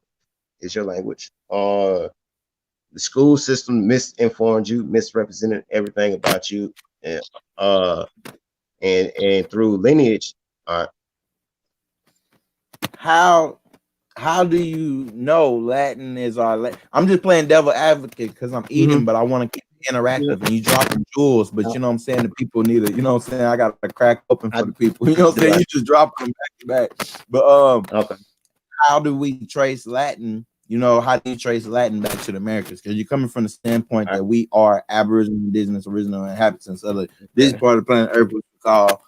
is your language. The school system misinformed you, misrepresented everything about you, and and through lineage. How do you know Latin is our I'm just playing devil advocate because I'm eating, but I want to keep it interactive, and you dropping jewels, but you know what I'm saying, the people need it. You know what I'm saying, I got to crack open for the people. You know what I'm saying, you just drop them back to back. But Okay. how do we trace Latin? You know, how do you trace Latin back to the Americas? Because you're coming from the standpoint that we are Aboriginal, Indigenous, original inhabitants of this part of the planet Earth, which we call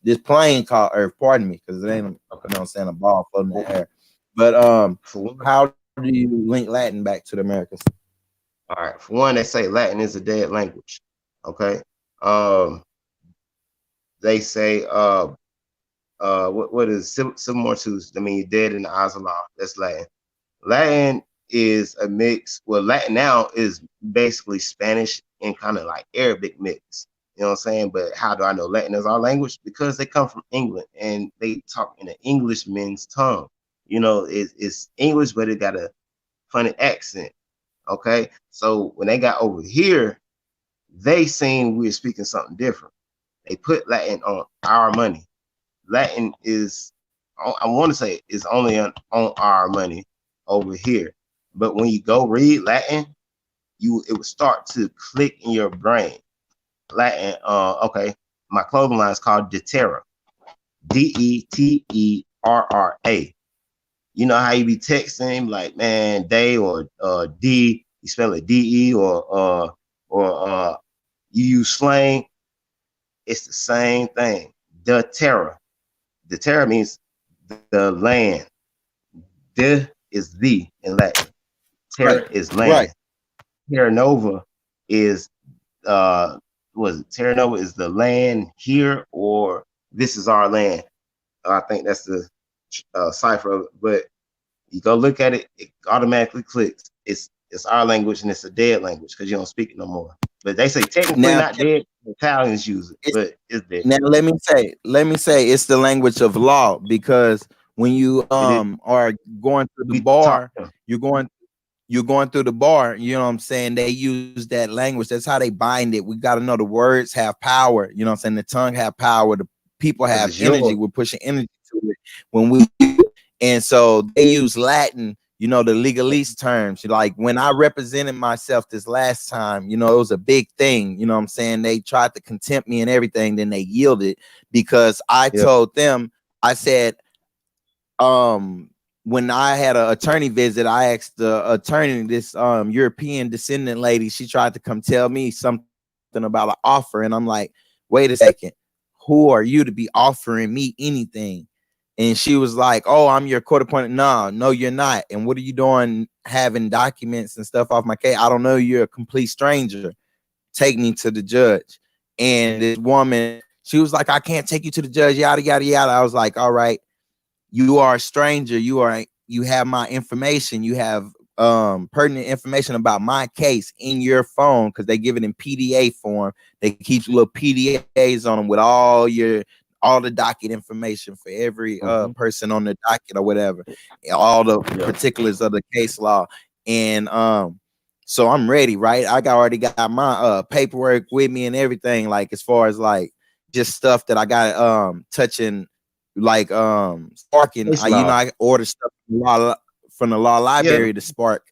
this plane called Earth. Pardon me, because it ain't you know what I'm saying, a ball floating in the air. But how do you link Latin back to the Americas? All right. For one, they say Latin is a dead language. Okay. They say what is civil mortuus? I mean, you're dead in the eyes of law. That's Latin. Latin is a mix. Well, Latin now is basically Spanish and kind of like Arabic mix. You know what I'm saying? But how do I know Latin is our language? Because they come from England and they talk in an Englishman's tongue. It's English, but it got a funny accent. Okay. So when they got over here, they seen we were speaking something different. They put Latin on our money. Latin is, I want to say, is only on our money over here. But when you go read Latin, it would start to click in your brain. Latin, okay, my clothing line is called Deterra, Deterra. You know how you be texting like, man, day or D, you spell it DE, or you use slang. It's the same thing. Deterra. Deterra means the land. De is the in Latin. Terra is land. Right. Terra Nova is Terra Nova is the land here, or this is our land. I think that's the cipher of it. But you go look at it, it automatically clicks. It's it's our language and it's a dead language because you don't speak it no more. But they say technically Now, not dead. Italians use it, it's, but it's dead. now let me say, it's the language of law, because when you It is. are going through the We talk. bar, you're going through the bar, you know what I'm saying? They use that language. That's how they bind it. We got to know the words have power. You know what I'm saying? The tongue have power. The people Because have it's energy. yours. We're pushing energy to it when we, and so they use Latin, you know, the legalese terms. Like when I represented myself this last time, you know, it was a big thing. You know what I'm saying? They tried to contempt me and everything. Then they yielded because I told them, I said, when I had an attorney visit, I asked the attorney, this European descendant lady, she tried to come tell me something about an offer. And I'm like, wait a second, who are you to be offering me anything? And she was like, oh, I'm your court appointed. No, you're not. And what are you doing having documents and stuff off my case? I don't know. You're a complete stranger. Take me to the judge. And this woman, she was like, I can't take you to the judge, yada, yada, yada. I was like, all right. You are a stranger. You have my information. You have pertinent information about my case in your phone, because they give it in PDA form. They keep little PDAs on them with all the docket information for every person on the docket or whatever, all the particulars of the case law. And so I'm ready, right? Already got my paperwork with me and everything, like as far as like just stuff that I got touching, like sparking. I order stuff from the law library to spark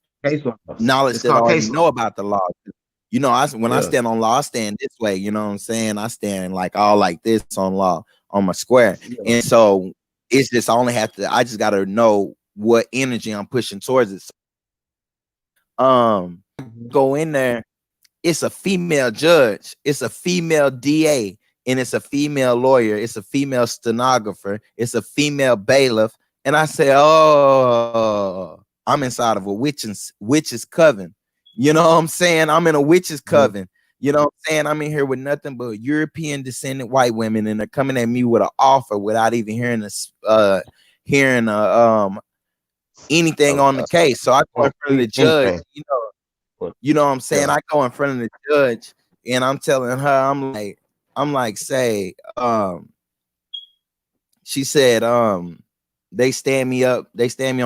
knowledge that I already know about the law. You know, when I stand on law, I stand this way. You know what I'm saying? I stand like all like this on law on my square. And so it's just I just got to know what energy I'm pushing towards it. Go in there. It's a female judge. It's a female DA. And it's a female lawyer. It's a female stenographer. It's a female bailiff. And I say, oh, I'm inside of a witch's coven. You know what I'm saying? I'm in a witch's coven. You know what I'm saying? I'm in here with nothing but European descendant white women, and they're coming at me with an offer without even hearing anything on the case. So I go in front of the judge, you know what I'm saying? I go in front of the judge and I'm telling her, I'm like, say, she said, they stand me on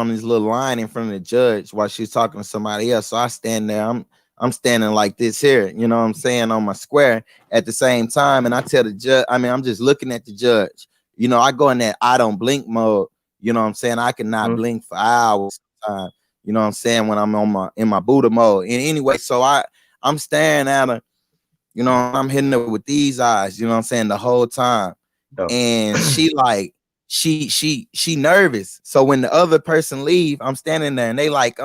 this little line in front of the judge while she's talking to somebody else. So I stand there, I'm standing like this here, you know what I'm saying, on my square at the same time. And I tell the judge, I'm just looking at the judge. You know, I go in that I don't blink mode. You know what I'm saying? I cannot blink for hours sometimes. You know what I'm saying? When I'm in my Buddha mode. And anyway, so I'm staring at her, you know, I'm hitting her with these eyes, you know what I'm saying, the whole time. And she like, she nervous. So when the other person leave, I'm standing there and they like,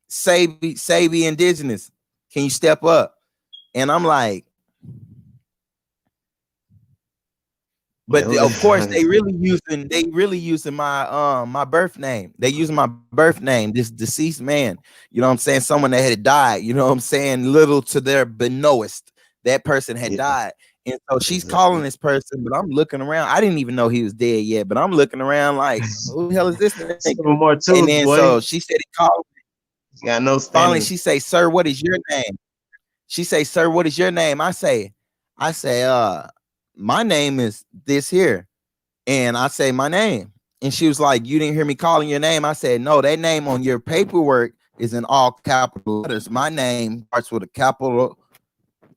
Sebi Indigenous, can you step up? And I'm like, but of course they really using my my birth name. They using my birth name, this deceased man. You know what I'm saying? Someone that had died, you know what I'm saying? Little to their beknowest, that person had died. And so she's calling this person, but I'm looking around. I didn't even know he was dead yet, but I'm looking around like, who the hell is this? And then so she said he called me. Got no finally she say, sir, what is your name? She say, sir, what is your name? I say, my name is this here. And I say my name. And she was like, you didn't hear me calling your name? I said, no, that name on your paperwork is in all capital letters. My name starts with a capital,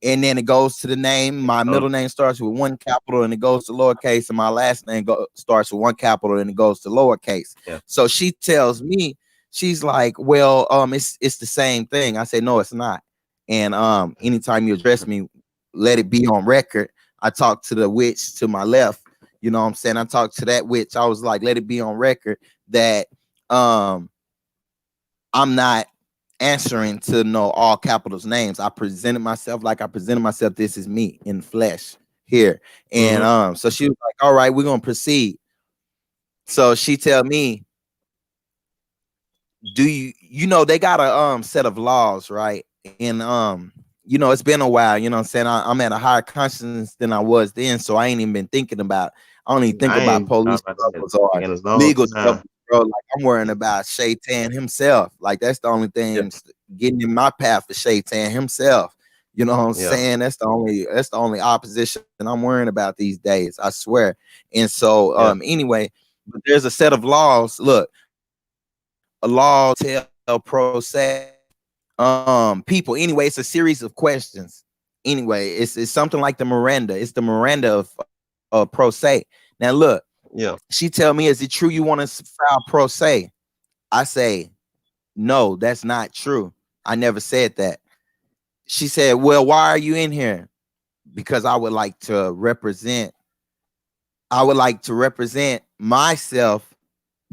and then it goes to the name. My middle name starts with one capital and it goes to lowercase, and my last name starts with one capital and it goes to lowercase. So she tells me, she's like, well, it's the same thing. I say, no, it's not. And anytime you address me, let it be on record. I talked to the witch to my left. You know what I'm saying? I talked to that witch. I was like, let it be on record that I'm not answering to no all capitals names. I presented myself like I presented myself. This is me in flesh here. And so she was like, all right, we're gonna proceed. So she tell me, do you know they got a set of laws, right? And you know, it's been a while, you know what I'm saying? I'm at a higher consciousness than I was then, so I ain't even been thinking about, I don't even think about police struggles or legal struggles bro. Like I'm worrying about Shaitan himself. Like that's the only thing getting in my path for Shaitan himself. You know what I'm saying? That's the only opposition I'm worrying about these days. I swear. And so anyway, but there's a set of laws. Look, a law tell pro se people. Anyway, it's a series of questions. Anyway, it's something like the Miranda. It's the Miranda of pro se. Now look, she tell me, is it true you want to file pro se? I say, no, that's not true. I never said that. She said, well, why are you in here? Because I would like to represent myself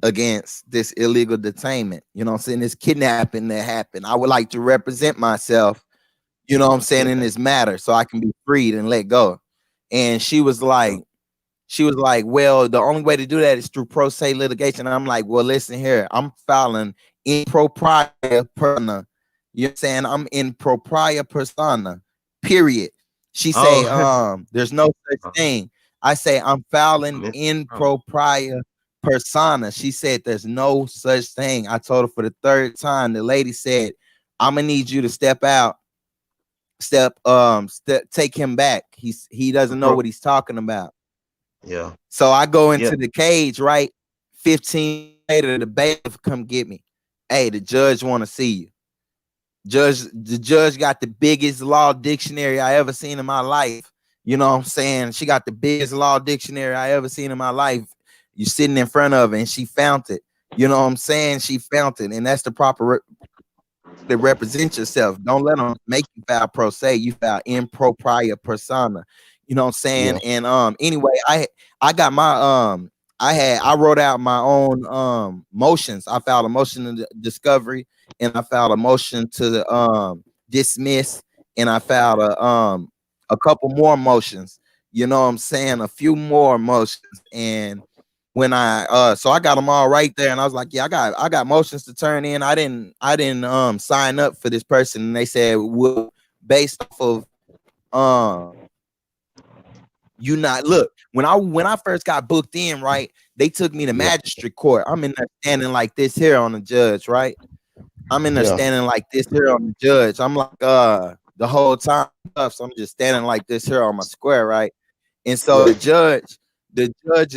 against this illegal detainment. You know what I'm saying? This kidnapping that happened. I would like to represent myself, you know what I'm saying, in this matter so I can be freed and let go. And she was like, well, the only way to do that is through pro se litigation. And I'm like, well, listen here, I'm filing in propria persona. You know what I'm saying? I'm in propria persona, period. She say, there's no such thing. I say, I'm filing in propria persona. She said, there's no such thing. I told her for the third time. The lady said, I'm gonna need you to step out. Take him back. He doesn't know what he's talking about. Yeah. So I go into the cage, right? 15 later, the bailiff come get me. Hey, the judge want to see you. The judge got the biggest law dictionary I ever seen in my life. You know what I'm saying? She got the biggest law dictionary I ever seen in my life. You sitting in front of her and she found it. You know what I'm saying? She found it. And that's the proper to represent yourself. Don't let them make you file pro se. You file in propria persona. You know what I'm saying? And anyway, I got my I wrote out my own motions. I filed a motion to discovery, and I filed a motion to dismiss, and I filed a couple more motions. You know what I'm saying? A few more motions. And when so I got them all right there, and I was like, yeah, I got motions to turn in. I didn't sign up for this person, and they said, well, based off of you not look, when I first got booked in, right, they took me to magistrate court. I'm in there standing like this here on the judge, right? I'm in there standing like this here on the judge. I'm like the whole time, so I'm just standing like this here on my square, right? And so the judge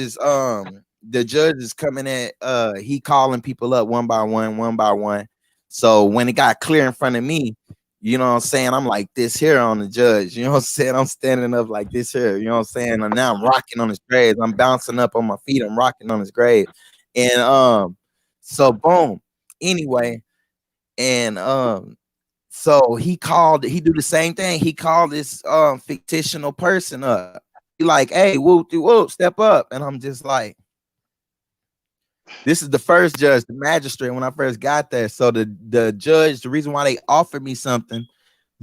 is coming at he calling people up one by one. So when it got clear in front of me, you know what I'm saying, I'm like this here on the judge. You know what I'm saying? I'm standing up like this here. You know what I'm saying? And now I'm rocking on his grave. I'm bouncing up on my feet. I'm rocking on his grave. And so boom. Anyway, and so he do the same thing. He called this fictional person up. He like, hey, whoop, step up. And I'm just like, this is the first judge, the magistrate, when I first got there. So the judge, the reason why they offered me something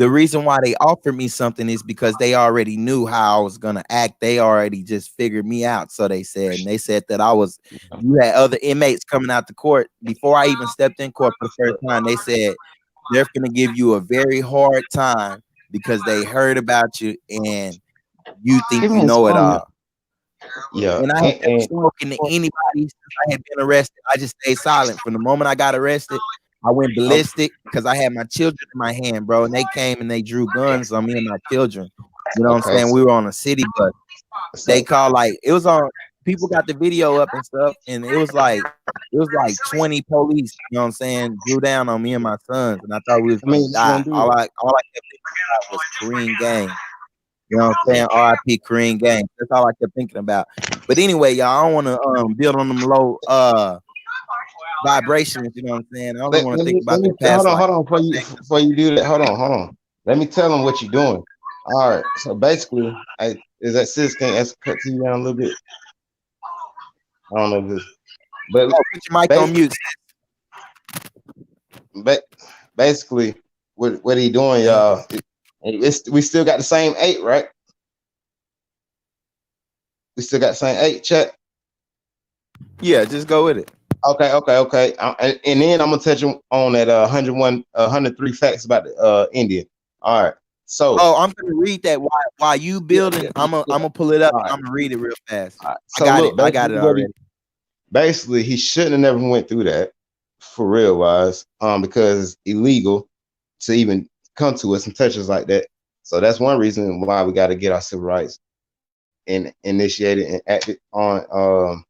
is because they already knew how I was gonna act. They already just figured me out. So they said that you had other inmates coming out to court before I even stepped in court for the first time. They said they're gonna give you a very hard time because they heard about you and you think you know it all. Yeah. And I had never spoken to anybody since I had been arrested. I just stayed silent. From the moment I got arrested, I went ballistic because I had my children in my hand, bro. And they came and they drew guns on me and my children. You know what I'm saying? We were on a city bus. They called it was on, people got the video up and stuff, and it was like 20 police, you know what I'm saying, drew down on me and my sons, and I thought we was gonna die. All I kept thinking about was Korean gang. You know what I'm saying? R.I.P. Korean gang. That's all I kept thinking about. But anyway, y'all, I don't want to build on them low vibrations. You know what I'm saying? I don't want to think about the past. Hold on, before you do that. Hold on. Let me tell them what you're doing. All right. So basically, is that sis can cut you down a little bit? I don't know if this, but put your mic on mute. Basically, what he doing, y'all? We still got the same 8, right? We still got the same 8, Chet. Yeah, just go with it. Okay. And then I'm gonna touch on that 103 facts about the Indian. All right. So I'm gonna read that while you building. I'm gonna pull it up. Right. I'm gonna read it real fast. Right. So I got it already. basically he shouldn't have never went through that for real wise, because it's illegal to even come to us and touch us like that. So that's one reason why we got to get our civil rights and initiated and acted on.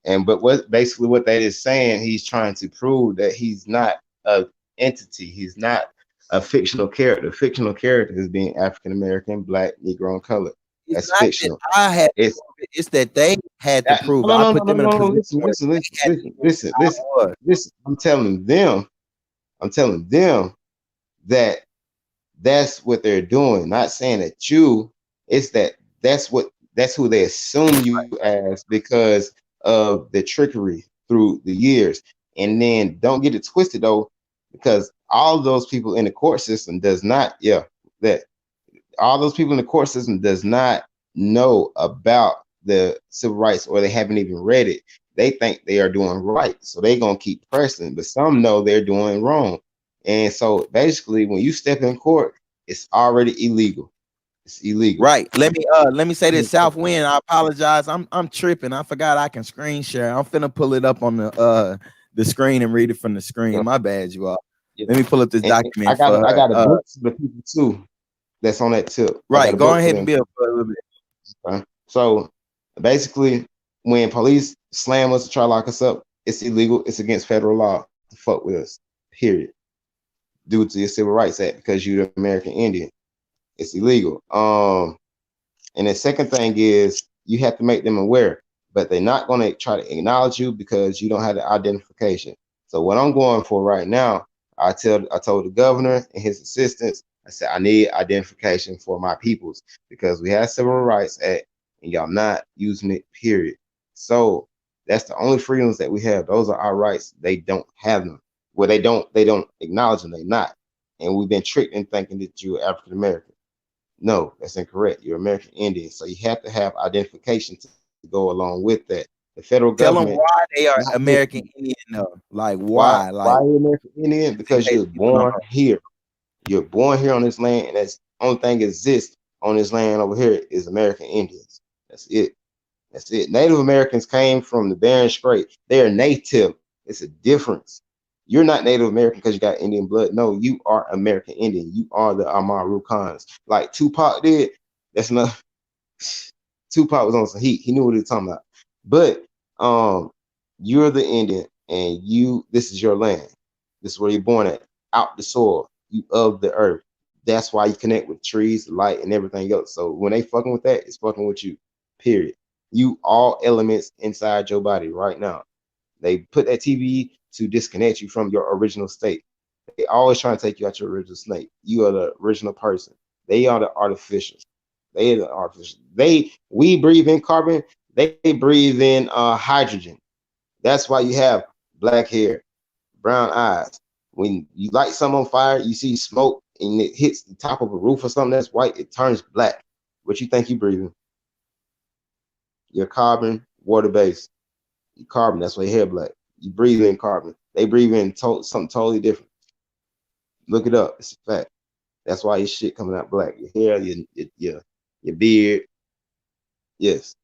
And but what basically what that is saying, he's trying to prove that he's not a entity. He's not a fictional character. Fictional character is being African American, black, Negro, and colored. It's That's not that fictional. I had to It's prove it, it's that they had to prove it. no, I no, no, put no, them in a no, no. position Listen, where listen, they listen, had to listen, prove listen, I listen, was. listen. I'm telling them that that's what they're doing. Not saying that you. It's that that's who they assume you as because of the trickery through the years. And then don't get it twisted though, because all those people in the court system does not, that all those people in the court system does not know about the civil rights, or they haven't even read it. They think they are doing right, so they're gonna keep pressing, but some know they're doing wrong. And so basically when you step in court, it's already illegal. It's illegal. Right. Let me say this. South Wind, I apologize. I'm tripping. I forgot I can screen share. I'm finna pull it up on the screen and read it from the screen. Yeah, My bad, you all. yeah. Let me pull up this And document I for got a book for the people too that's on that tip. I got right. a Go book for ahead and them. build for a little bit. So basically, when police slam us to try to lock us up, it's illegal. It's against federal law to fuck with us. Period. Due to your Civil Rights Act, because you're an American Indian, it's illegal. And the second thing is you have to make them aware, but they're not going to try to acknowledge you because you don't have the identification. So what I'm going for right now, I told the governor and his assistants, I said I need identification for my peoples because we have Civil Rights Act and y'all not using it. Period. So that's the only freedoms that we have. Those are our rights. They don't have them. Well, they don't acknowledge them. They not. And we've been tricked in thinking that you're African American. No, that's incorrect. You're American Indian. So you have to have identification to go along with that. The federal Tell them government why they are not just American Indian though. Like why why? why Like are you American Indian? in Because case you're people don't born know. here. You're born here on this land, and that's the only thing exists on this land over here is American Indians. That's it. That's it. Native Americans came from the Bering Strait. They're native. It's a difference. You're not Native American because you got Indian blood. No, you are American Indian. You are the Amaru Khans. Like Tupac did. That's not Tupac was on some heat. He knew what he was talking about. But you're the Indian, and this is your land. This is where you're born at, out the soil, you of the earth. That's why you connect with trees, light, and everything else. So when they fucking with that, it's fucking with you. Period. You all elements inside your body right now. They put that TV to disconnect you from your original state. They always trying to take you out your original state. You are the original person. They are the artificials. They are the artificial. We breathe in carbon. They breathe in hydrogen. That's why you have black hair, brown eyes. When you light something on fire, you see smoke and it hits the top of a roof or something that's white, it turns black. What you think you breathing? Your carbon, water based. Your carbon, that's why your hair black. You breathe in carbon. They breathe in something totally different. Look it up. It's a fact. That's why your shit coming out black. Your hair, your beard. Yes,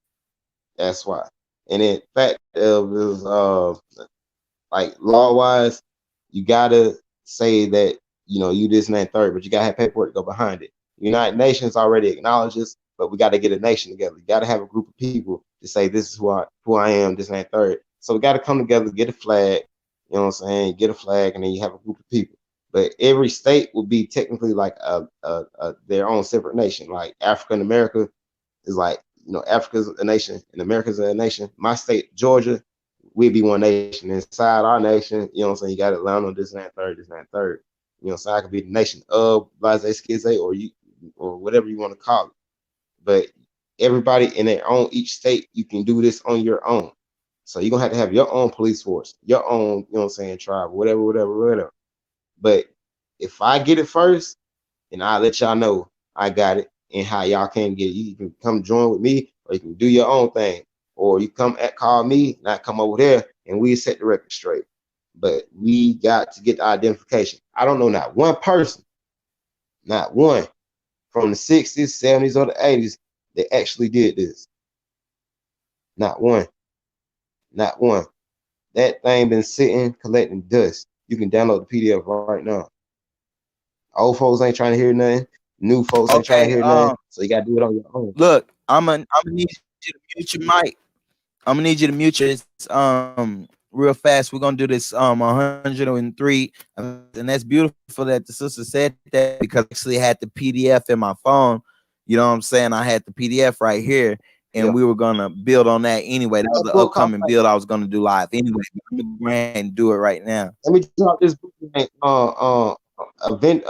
that's why. And in fact, is like law wise, you gotta say that you this and that third, but you gotta have paperwork to go behind it. United Nations already acknowledges, but we gotta get a nation together. You gotta have a group of people to say this is who I am, this and that third. So we gotta come together, get a flag, you know what I'm saying? Get a flag, and then you have a group of people. But every state will be technically like their own separate nation. Like Africa and America is like, Africa's a nation and America's a nation. My state, Georgia, we'd be one nation. Inside our nation, you know what I'm saying? You got Atlanta, this and that third, this and that third. So I could be the nation of Blase Skizze or whatever you want to call it. But everybody in their own, each state, you can do this on your own. So you're gonna have your own police force, your own, tribe, whatever. But if I get it first, and I'll let y'all know I got it and how y'all can get it. You can come join with me, or you can do your own thing, or you call me, and I come over there, and we set the record straight. But we got to get the identification. I don't know not one person, not one from the 60s, 70s, or the 80s that actually did this. Not one. Not one. That thing been sitting collecting dust. You can download the PDF right now. Old folks ain't trying to hear nothing. New folks ain't trying to Okay, hear nothing. So you gotta do it on your own. look, I'm gonna need you to mute your mic. I'm gonna need you to mute your real fast. We're gonna do this 103, and that's beautiful that the sister said that, because I actually had the PDF in my phone. You know what I'm saying? I had the PDF right here, and Yeah. we were gonna build on that anyway. That was the Book called, upcoming build I was gonna do live anyway. I'm gonna go ahead and do it right now. let me drop this book named event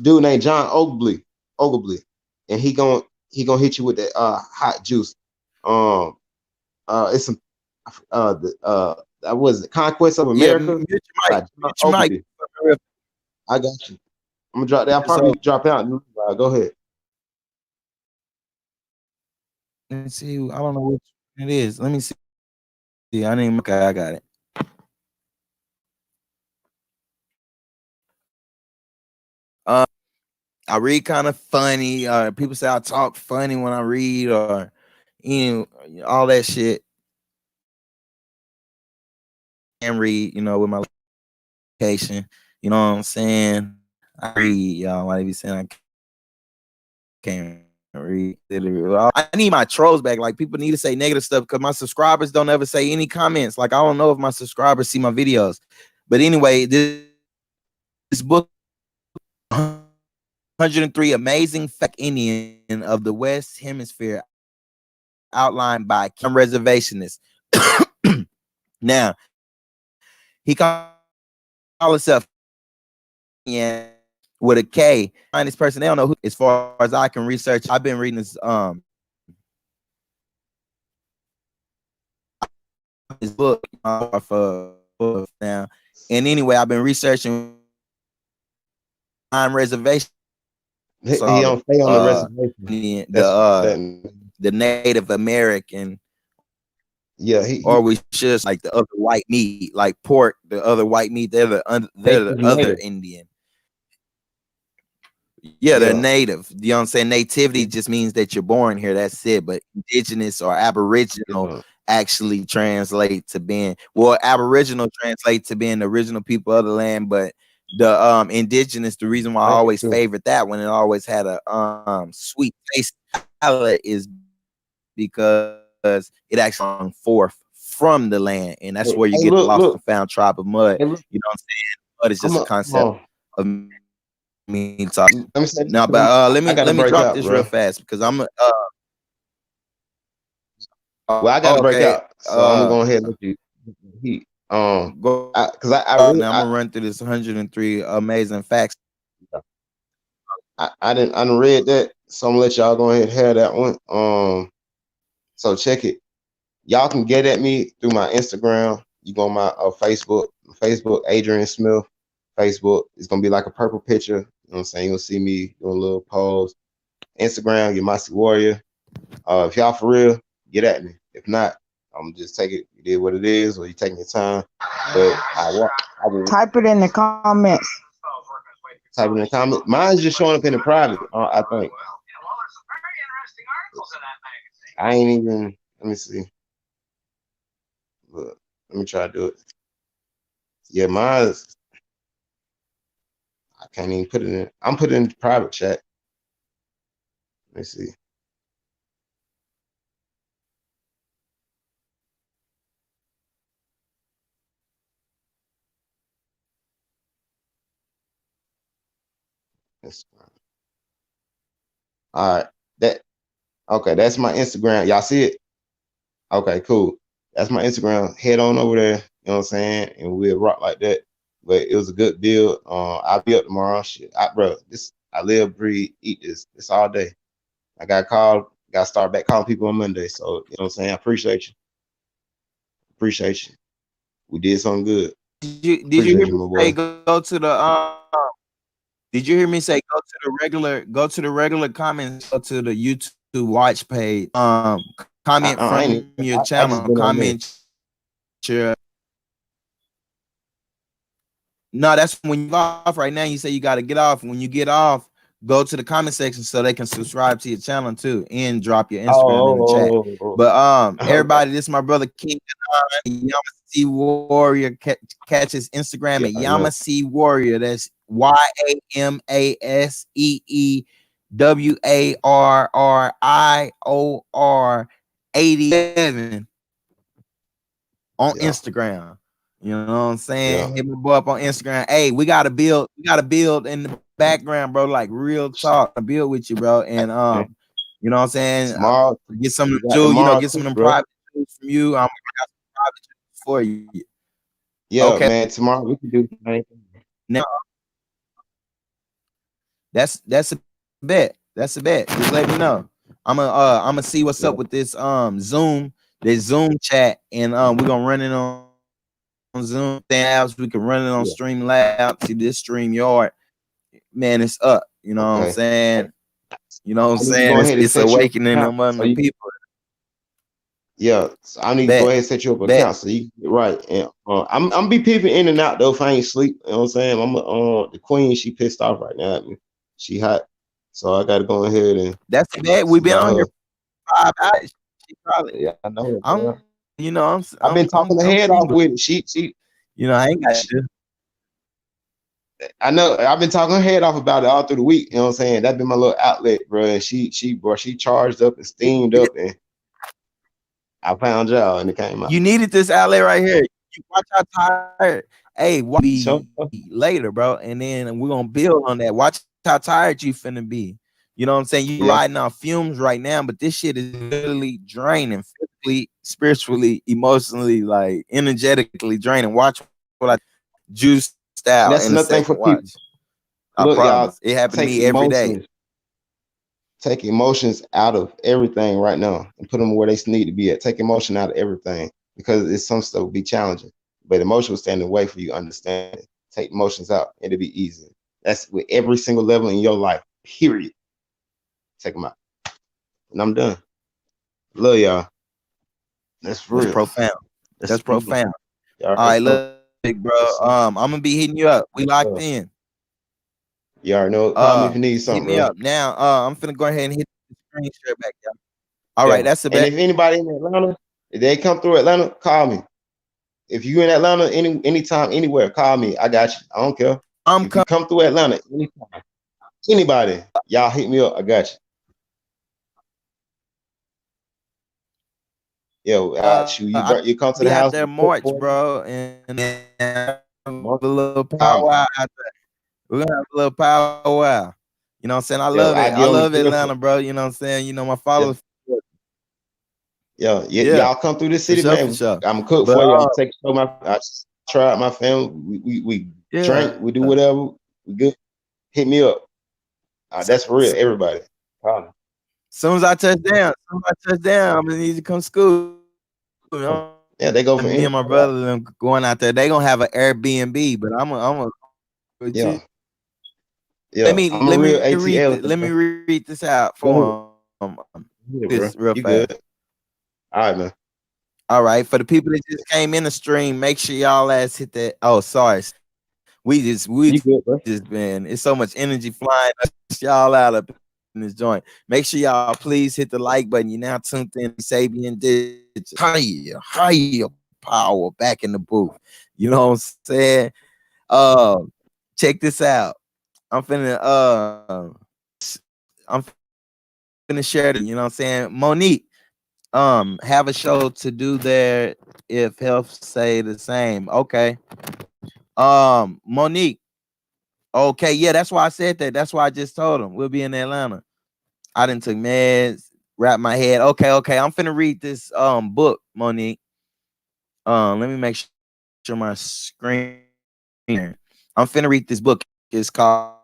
dude named John Ogleby, and he gonna hit you with that hot juice. It's some that was it, Conquest of Yeah, America mute your by mic. John Mute your mic. Ogleby. I got you. I'm gonna drop that. I'll So probably drop out. Go ahead. let's see. I don't know which it is. Let me see. I didn't. Okay, I got it. I read kind of funny. People say I talk funny when I read, or all that shit. And read, with my location. You know what I'm saying? I read, y'all. Why they be saying I can't read? Well, I need my trolls back. Like, people need to say negative stuff, because my subscribers don't ever say any comments. Like, I don't know if my subscribers see my videos. But anyway, this book, 103 Amazing Fact Indian of the West Hemisphere, outlined by Kim Reservationist. Now, he called himself with a K. Find this person, they don't know who. As far as I can research, I've been reading this book for now. And anyway, I've been researching time reservation. He don't stay on the reservation. The Native American. Yeah, or we should like the other white meat, like pork. The other white meat, they're the other Indian. Yeah, they're native. You know what I'm saying? Nativity just means that you're born here. That's it. But indigenous or aboriginal actually translate to being, well, aboriginal translate to being the original people of the land, but the indigenous, the reason why I always favored that one, it always had a sweet taste palate, is because it actually hung forth from the land, and that's where you get the lost and found tribe of mud. You know what I'm saying? Mud is just a concept of me talking. Now, but let me drop this real fast, because I'm well, I gotta break out, so I'm gonna go ahead and let you heat. Go, because I I'm gonna run through this 103 amazing facts. I didn't read that, so I'm gonna let y'all go ahead and have that one. So check it. Y'all can get at me through my Instagram. You go on my Facebook, Adrian Smith. Facebook, it's gonna be like a purple picture. You know what I'm saying? You'll see me doing a little pose. Instagram, Yamasee Warrior. If y'all for real, get at me. If not, I'm just take it. You did what it is, or you taking your time. But I will Type it in the comments. Type it in the comments. Mine's just showing up in the private. I think. I ain't even. Let me see. Look, let me try to do it. Yeah, mine's. I can't even put it in. I'm putting it in the private chat. Let me see. All right. That's my Instagram. Y'all see it? Okay, cool. That's my Instagram. Head on over there. You know what I'm saying? And we'll rock like that. But it was a good build. I'll be up tomorrow. Shit, bro. I live, breathe, eat this all day. I got to start back calling people on Monday. So you know what I'm saying? I appreciate you. Appreciate you. We did something good. Did you hear me say go to the did you hear me say go to the regular comments, go to the YouTube watch page, comment from your channel, comment your. No, that's when you off right now. You say you got to get off. When you get off, go to the comment section so they can subscribe to your channel too, and drop your Instagram in the chat. Oh. But Okay. everybody, this is my brother King Yamasee Warrior. Catch his Instagram Yeah, at I know. Yamasee Warrior. That's YAMASEEWARRIOR 87 on Yeah, Instagram. You know what I'm yeah. saying? Hit my boy up on Instagram. Hey, we gotta build in the background, bro. Like real talk. I build with you, bro. And Man, you know what I'm saying? tomorrow Get some of we the got jewels, you know, tomorrow get some too, of them bro. private jewels from you. I'm gonna have some private jewels for you. Yeah, Okay. man. Tomorrow we can do anything. Now that's a bet. That's a bet. Just let me know. I'm gonna see what's Yeah, up with this Zoom chat, and we're gonna run it on Zoom apps. We can run it on yeah. Streamlabs. See this StreamYard, man, it's up. You know what I'm Okay. saying? You know what I'm I need to saying? go ahead and It's set you up an awakening account among so the you people. yeah. So I need to go Bet, ahead and set you up an bet. account so you can get right. And I'm be peeping in and out though if I ain't sleep. You know what I'm saying? I'm the queen, she pissed off right now at me. She hot. So I gotta go ahead and That's the bet. We've see been about on her. here 5 hours. She probably, Yeah, I know it, I'm, bro. you know, I've been talking her I'm head off single. with it. She You know, I ain't got she to. I know I've been talking her head off about it all through the week. You know what I'm saying? That's been my little outlet, bro. And she charged up and steamed up, and I found y'all, and it came out. You needed this outlet right here. You watch how tired. Hey, watch So be later, bro, and then we're gonna build on that. Watch how tired you finna be. You know what I'm saying? You yeah, riding off fumes right now, but this shit is literally draining, physically, spiritually, emotionally, like energetically draining. Watch what I juiced and out that's in a another thing for second. people. Watch. I Look, y'all, promise. It happened to take me every day. emotions, take emotions out of everything right now, and put them where they need to be at. Take emotion out of everything because it's some stuff will be challenging, but emotion will stand in the way for you understand. Take emotions out, it'll be easy. That's with every single level in your life. Period. Take them out, and I'm done. Love y'all. That's That's real. profound. That's That's real. profound. Y'all All already right, know. look, bro. Yes, sir. I'm gonna be hitting you up. We Yes, locked sir. in. You already know. Call me if you need Hit something, me bro. up now. I'm finna go ahead and hit the screen share back, y'all. All right, Yeah. that's the And bet. if anybody in Atlanta, if they come through Atlanta, call me. If you in Atlanta, anytime, anywhere, call me. I got you. I don't care. I'm If you coming. come through Atlanta, anytime, anybody, y'all hit me up. I got you. Yo, shoot, I'll you come to be the out house, there we cook March, for you. bro, and have a Mark, little call me. powwow out there. We're gonna have a little powwow. You know what I'm saying? I Yo, love I it. I get on the love grill for Atlanta, bro. You know what I'm saying? You know, my you. followers. Yeah, Y'all come through this for city, sure, for man. sure. I'm cook But for you. I'm take show I try out my family. We yeah. drink, we do whatever. We good. Hit me up. That's real. Everybody. Call me. Soon as I touch down, I'm gonna need you to come school. You know? Yeah, they go for And me any and my brother them going out there. They gonna have an Airbnb, but I'm a with yeah, you. yeah. I'm a real ATL, Let me bro. read this out Go ahead. for Yeah, bro. this real You fast. good. All right, man. All right, for the people that just came in the stream, make sure y'all ass hit that. Oh, sorry, we You good, bro. just been. It's so much energy flying y'all out up in this joint. Make sure y'all please hit the like button. You now tuned in to Sebi and Digits. Higher power back in the booth. You know what I'm saying? Check this out. I'm finna I'm finna share it. You know what I'm saying? Monique, have a show to do there if health say the same. Okay. Monique. Okay, yeah, that's why I said that. That's why I just told him we'll be in Atlanta. I didn't took meds, wrap my head. Okay. I'm finna read this book, Monique. Let me make sure my screen here. I'm finna read this book. It's called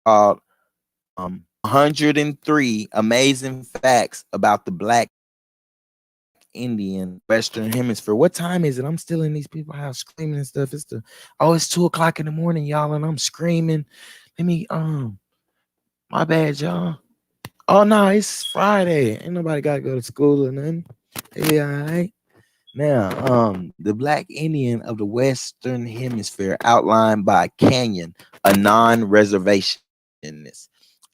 103 Amazing Facts About the Black Indian Western Hemisphere. What time is it? I'm still in these people's house screaming and stuff. It's 2 o'clock in the morning, y'all, and I'm screaming. Let me my bad, y'all. Oh no, it's Friday. Ain't nobody gotta go to school or nothing. Yeah, all right. Now, the Black Indian of the Western Hemisphere outlined by Canyon, a non-reservationist.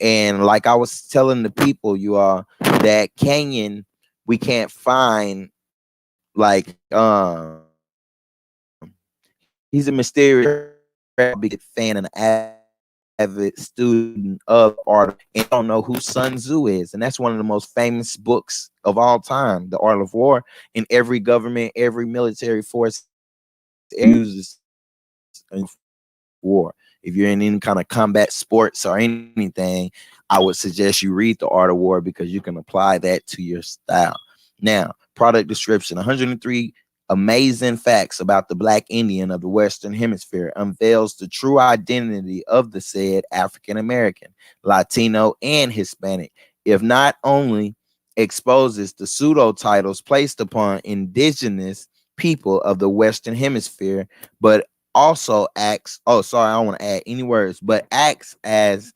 And like I was telling the people, you are that Canyon, we can't find like he's a mysterious big fan and avid student of art, and don't know who Sun Tzu is, and that's one of the most famous books of all time, The Art of War. In every government, every military force uses war. If you're in any kind of combat sports or anything, I would suggest you read The Art of War because you can apply that to your style. Now, product description: 103 amazing facts about the Black Indian of the Western Hemisphere unveils the true identity of the said African American, Latino, and Hispanic. If not only exposes the pseudo titles placed upon indigenous people of the Western Hemisphere, but also acts, oh sorry, I don't want to add any words, but acts as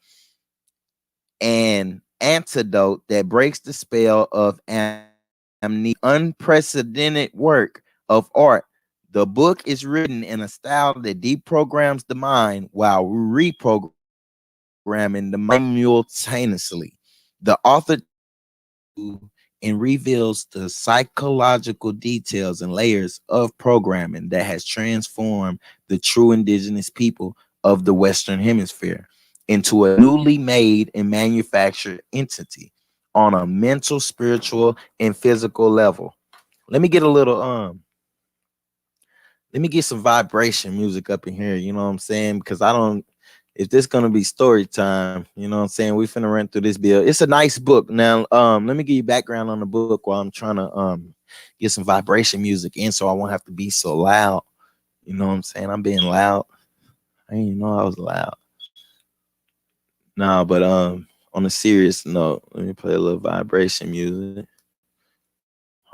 an antidote that breaks the spell of amnesia. Unprecedented work of art. The book is written in a style that deprograms the mind while reprogramming the mind simultaneously. The author and reveals the psychological details and layers of programming that has transformed the true indigenous people of the Western Hemisphere into a newly made and manufactured entity on a mental, spiritual, and physical level. Let me get a little let me get some vibration music up in here, you know what I'm saying? Because I don't, if this gonna be story time, you know what I'm saying? We finna run through this bill. It's a nice book. Now, let me give you background on the book while I'm trying to get some vibration music in so I won't have to be so loud. You know what I'm saying? I'm being loud. I didn't even know I was loud. Nah, but on a serious note, let me play a little vibration music.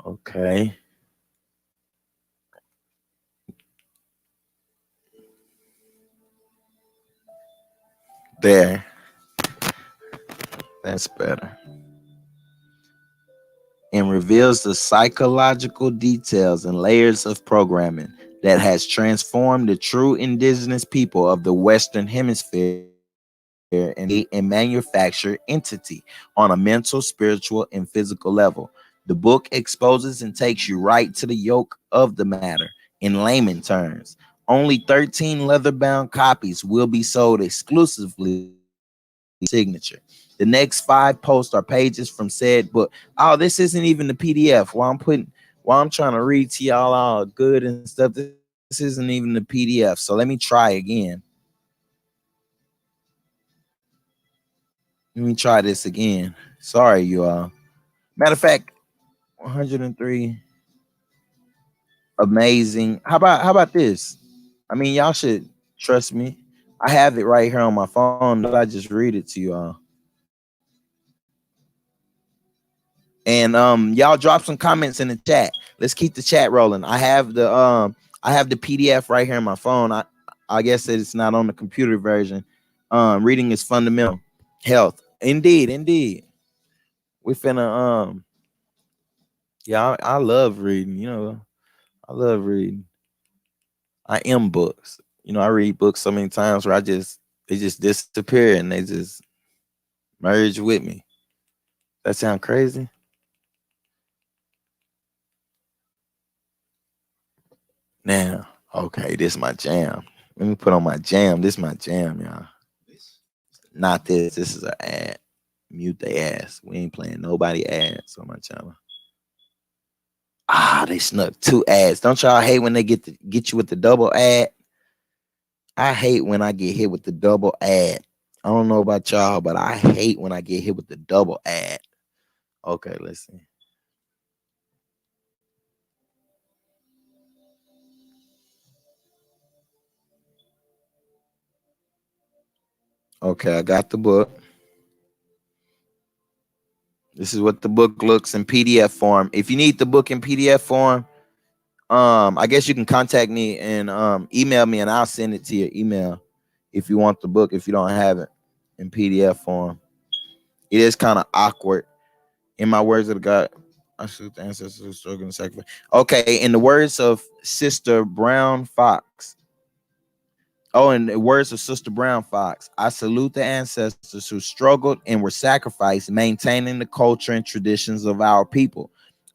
Okay. There. That's better. And reveals the psychological details and layers of programming that has transformed the true indigenous people of the Western Hemisphere and manufactured entity on a mental, spiritual, and physical level. The book exposes and takes you right to the yoke of the matter in layman terms. Only 13 leather-bound copies will be sold exclusively signature. The next 5 posts are pages from said book. Oh, this isn't even the PDF. While I'm trying to read to y'all all good and stuff, this isn't even the PDF. So let me try again. Let me try this again. Sorry, you all. Matter of fact, 103 amazing. How about this? I mean, y'all should trust me. I have it right here on my phone. I just read it to you all. And y'all drop some comments in the chat. Let's keep the chat rolling. I have the PDF right here on my phone. I guess that it's not on the computer version. Reading is fundamental. Health. Indeed. We finna yeah, I love reading, you know. I love reading. I am books. You know, I read books so many times where they just disappear and they just merge with me. That sound crazy? Now, okay, this is my jam. Let me put on my jam. This is my jam, y'all. Not this. This is an ad. Mute they ass. We ain't playing nobody ads on my channel. Ah, they snuck 2 ads. Don't y'all hate when they get you with the double ad? I hate when I get hit with the double ad. I don't know about y'all, but I hate when I get hit with the double ad. Okay, let's see. Okay, I got the book. This is what the book looks in PDF form. If you need the book in PDF form, I guess you can contact me and email me and I'll send it to your email if you want the book, if you don't have it in PDF form. It is kind of awkward. In my words of God, I shoot the ancestors struggling sacrifice. Okay, in the words of Sister Brown Fox, Oh, and the words of Sister Brown Fox, I salute the ancestors who struggled and were sacrificed, maintaining the culture and traditions of our people.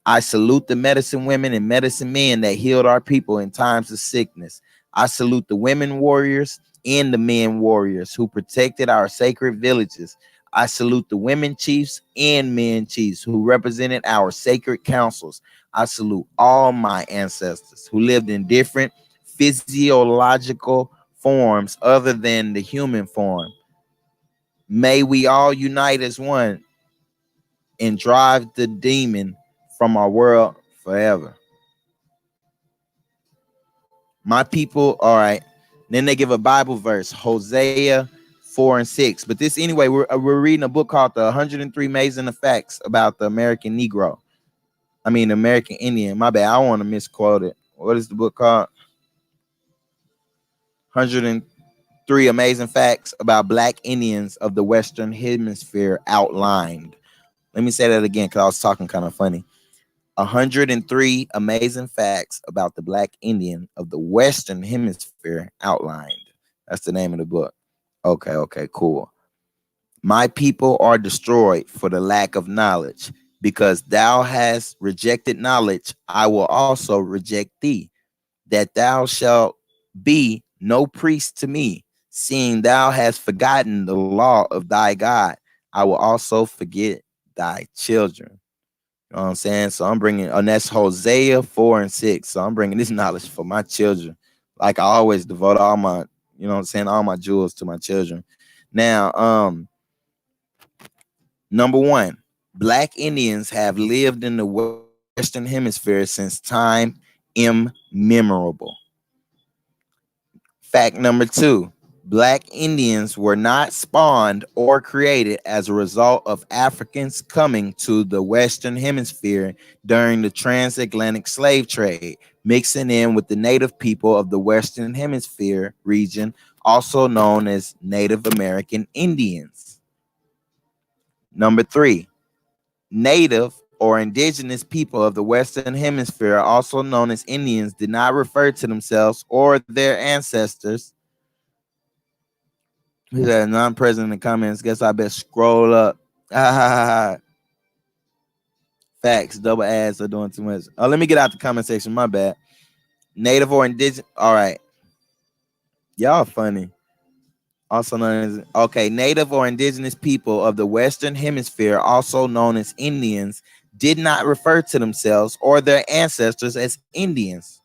I salute the medicine women and medicine men that healed our people in times of sickness. I salute the women warriors and the men warriors who protected our sacred villages. I salute the women chiefs and men chiefs who represented our sacred councils. I salute all my ancestors who lived in different physiological forms other than the human form. May we all unite as one and drive the demon from our world forever. My people, all right. Then they give a Bible verse, Hosea 4 and 6. But this anyway, we're reading a book called The 103 Amazing Facts about the American Negro. I mean, American Indian. My bad. I want to misquote it. What is the book called? 103 Amazing Facts about Black Indians of the Western Hemisphere outlined. Let me say that again because I was talking kind of funny. 103 amazing facts about the Black Indian of the Western Hemisphere outlined. That's the name of the book. Okay, cool. My people are destroyed for the lack of knowledge. Because thou hast rejected knowledge, I will also reject thee, that thou shalt be no priest to me, seeing thou hast forgotten the law of thy God. I will also forget thy children. You know what I'm saying? So I'm bringing, and that's Hosea 4 and 6. So I'm bringing this knowledge for my children. Like I always devote all my, you know what I'm saying, all my jewels to my children. Now, number one, Black Indians have lived in the Western Hemisphere since time immemorable. Fact number two, Black Indians were not spawned or created as a result of Africans coming to the Western Hemisphere during the transatlantic slave trade, mixing in with the native people of the Western Hemisphere region, also known as Native American Indians. Number three, Native or indigenous people of the Western Hemisphere, also known as Indians, did not refer to themselves or their ancestors. Who's that non-present in the comments? Guess I better scroll up. Facts, double ads are doing too much. Oh, let me get out the comment section. My bad. Native or indigenous. All right. Y'all funny. Also known as, okay, Native or indigenous people of the Western Hemisphere, also known as Indians, did not refer to themselves or their ancestors as Indians.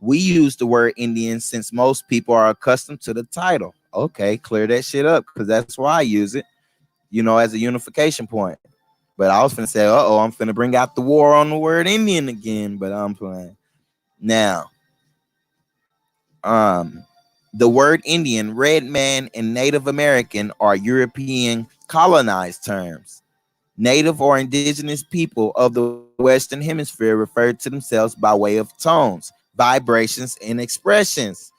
We use the word Indian since most people are accustomed to the title. Okay, clear that shit up because that's why I use it, you know, as a unification point. But I was finna say, I'm finna bring out the war on the word Indian again, but I'm playing. Now, the word Indian, red man, and Native American are European colonized terms. Native or indigenous people of the Western Hemisphere referred to themselves by way of tones, vibrations, and expressions.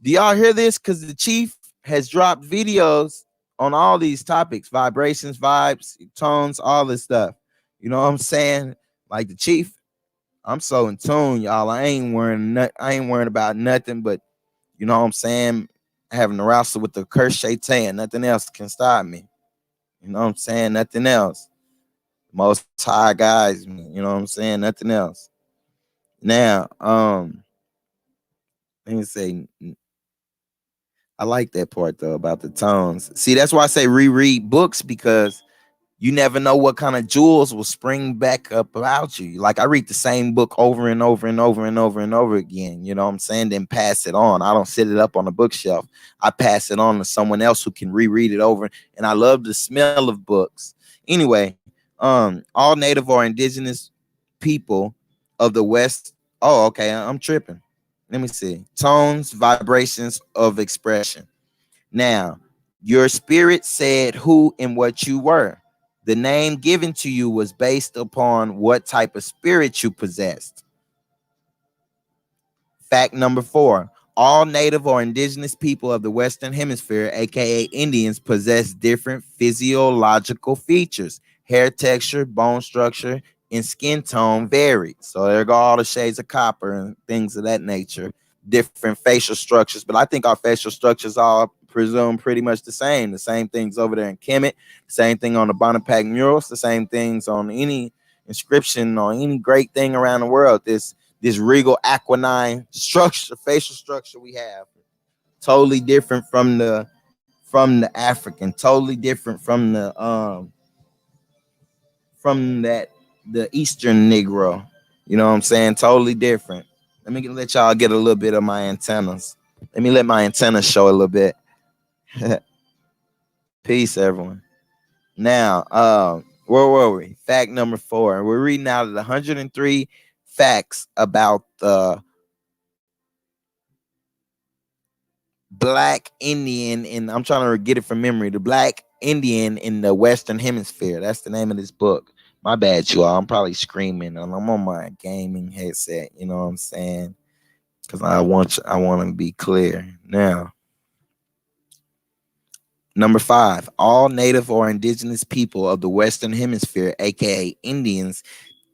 Do y'all hear this? Because the chief has dropped videos on all these topics, vibrations, vibes, tones, all this stuff. You know what I'm saying? Like the chief, I'm so in tune, y'all. I ain't worrying about nothing but, you know what I'm saying, having to wrestle with the curse shaitan. Nothing else can stop me. You know what I'm saying? Nothing else. Most high guys, you know what I'm saying? Nothing else. Now, let me say, I like that part though about the tones. See, that's why I say reread books, because you never know what kind of jewels will spring back up about you. Like I read the same book over and over and over and over and over again. You know what I'm saying? Then pass it on. I don't sit it up on a bookshelf. I pass it on to someone else who can reread it over. And I love the smell of books. Anyway, all Native or indigenous people of the West. Oh, okay. I'm tripping. Let me see. Tones, vibrations of expression. Now, your spirit said who and what you were. The name given to you was based upon what type of spirit you possessed. Fact number 4. All native or indigenous people of the Western Hemisphere, aka Indians, possess different physiological features. Hair texture, bone structure, and skin tone vary. So there go all the shades of copper and things of that nature. different facial structures, but I think our facial structures all presume pretty much the same. The same things over there in Kemet, same thing on the Bonaparte murals, the same things on any inscription on any great thing around the world. This regal aquinine structure, facial structure we have, totally different from the African, totally different from that the Eastern Negro. You know what I'm saying? Totally different. Let me let y'all get a little bit of my antennas. Let me let my antennas show a little bit. Peace, everyone. Now, where were we? Fact number 4. We're reading out of the 103 facts about the Black Indian, and I'm trying to get it from memory. The Black Indian in the Western Hemisphere. That's the name of this book. My bad, you all. I'm probably screaming, and I'm on my gaming headset. You know what I'm saying? Because I want to be clear now. Number 5, all native or indigenous people of the Western Hemisphere, aka Indians,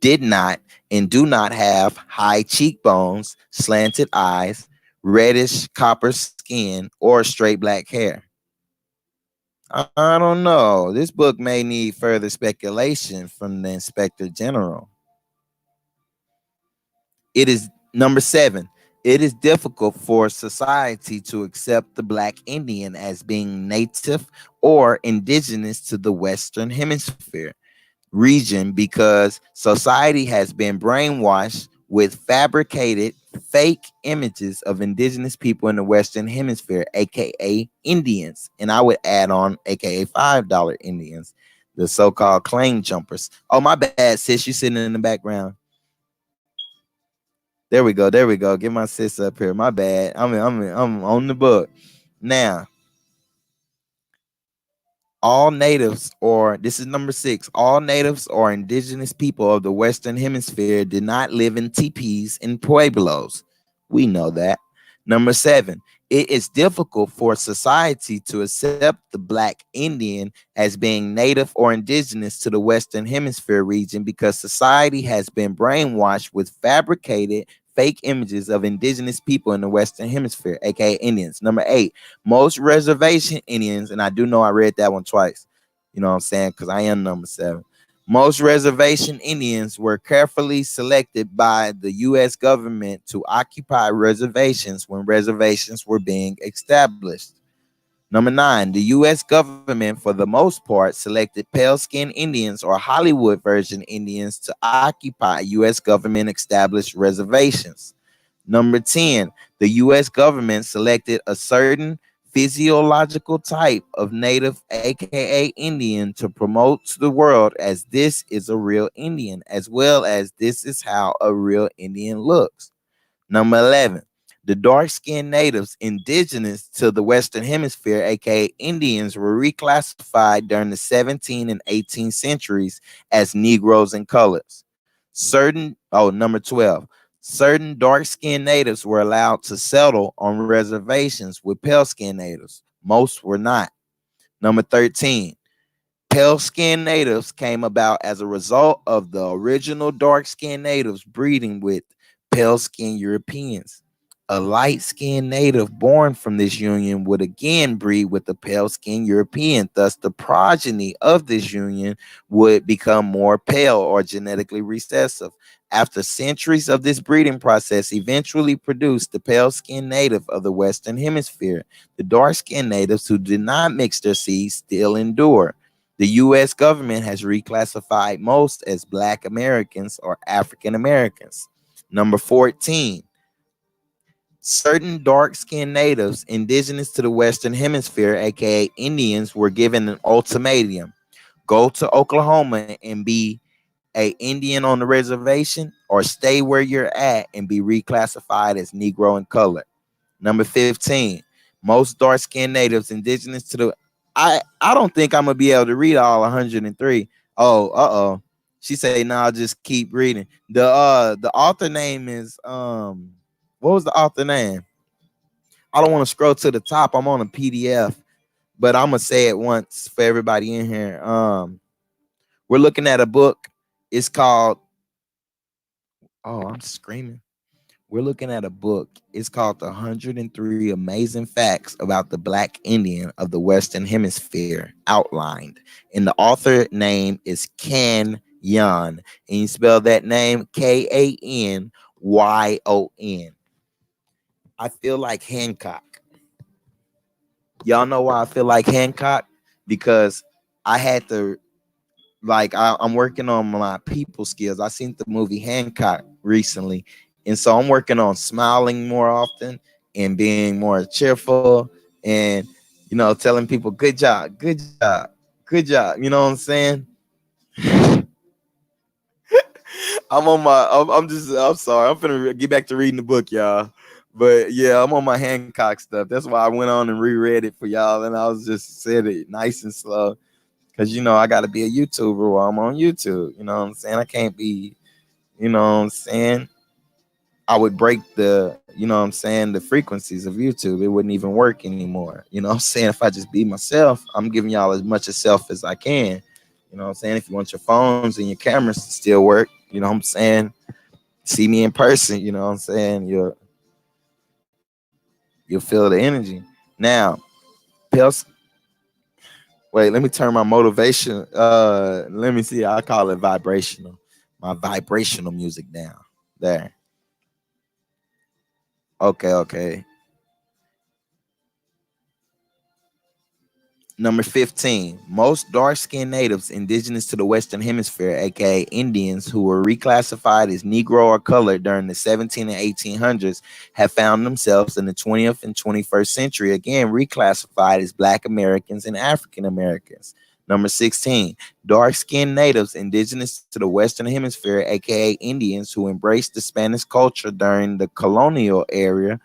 did not and do not have high cheekbones, slanted eyes, reddish copper skin, or straight black hair. I don't know. This book may need further speculation from the Inspector General. It is number 7. It is difficult for society to accept the Black Indian as being native or indigenous to the Western Hemisphere region because society has been brainwashed with fabricated fake images of indigenous people in the Western Hemisphere, aka Indians. And I would add on aka $5 Indians, the so-called claim jumpers. Oh, my bad, sis. You sitting in the background. There we go. There we go. Get my sis up here. My bad. I'm on the book. Now, all natives, or this is number 6, all natives or indigenous people of the Western Hemisphere did not live in teepees and pueblos. We know that. Number 7, it is difficult for society to accept the Black Indian as being native or indigenous to the Western Hemisphere region because society has been brainwashed with fabricated fake images of indigenous people in the Western Hemisphere, aka Indians. Number 8, most reservation Indians, and I do know I read that one twice, you know what I'm saying, because I am number 7. Most reservation Indians were carefully selected by the U.S. government to occupy reservations when reservations were being established. Number 9, the U.S. government, for the most part, selected pale-skinned Indians or Hollywood version Indians to occupy U.S. government established reservations. Number 10, the U.S. government selected a certain physiological type of native, aka Indian, to promote to the world as this is a real Indian, as well as this is how a real Indian looks. Number 11, the dark-skinned natives indigenous to the Western Hemisphere, aka Indians, were reclassified during the 17th and 18th centuries as Negroes and colors. Number 12, certain dark-skinned natives were allowed to settle on reservations with pale-skinned natives. Most were not. Number 13, pale-skinned natives came about as a result of the original dark-skinned natives breeding with pale-skinned Europeans. A light-skinned native born from this union would again breed with a pale-skinned European. Thus, the progeny of this union would become more pale or genetically recessive. After centuries of this breeding process, eventually produced the pale-skinned native of the Western Hemisphere. The dark-skinned natives who did not mix their seeds still endure. The U.S. government has reclassified most as Black Americans or African Americans. Number 14, certain dark-skinned natives indigenous to the Western Hemisphere, aka Indians, were given an ultimatum: go to Oklahoma and be a Indian on the reservation, or stay where you're at and be reclassified as Negro and colored. Number 15, most dark-skinned natives indigenous to the I don't think I'm gonna be able to read all 103. Oh. She say, "No, I'll just keep reading." The author name is what was the author name? I don't want to scroll to the top. I'm on a PDF, but I'm gonna say it once for everybody in here. We're looking at a book. It's called, oh, I'm screaming. we're looking at a book. It's called The 103 Amazing Facts About the Black Indian of the Western Hemisphere, outlined. And the author name is Ken Yon. And you spell that name Kanyon. I feel like Hancock. Y'all know why I feel like Hancock? Because I had to, like, I'm working on my people skills. I seen the movie Hancock recently, and so I'm working on smiling more often and being more cheerful, and telling people good job, good job, good job. You know what I'm saying? I'm sorry, I'm finna get back to reading the book, y'all. But yeah, I'm on my Hancock stuff. That's why I went on and reread it for y'all, and I was just said it nice and slow. Cause I gotta be a YouTuber while I'm on YouTube. You know what I'm saying? I can't be, you know what I'm saying? I would break the frequencies of YouTube. It wouldn't even work anymore. You know what I'm saying? If I just be myself, I'm giving y'all as much of self as I can. You know what I'm saying? If you want your phones and your cameras to still work, you know what I'm saying? See me in person, you know what I'm saying? You'll feel the energy. Now, Pels, wait, let me turn my motivation. Let me see. I call it vibrational. My vibrational music down. There. Okay. Number 15. Most dark-skinned natives indigenous to the Western Hemisphere, aka Indians, who were reclassified as Negro or colored during the 17 and 1800s, have found themselves in the 20th and 21st century again reclassified as Black Americans and African Americans. Number 16. Dark-skinned natives indigenous to the Western Hemisphere, aka Indians, who embraced the Spanish culture during the colonial era,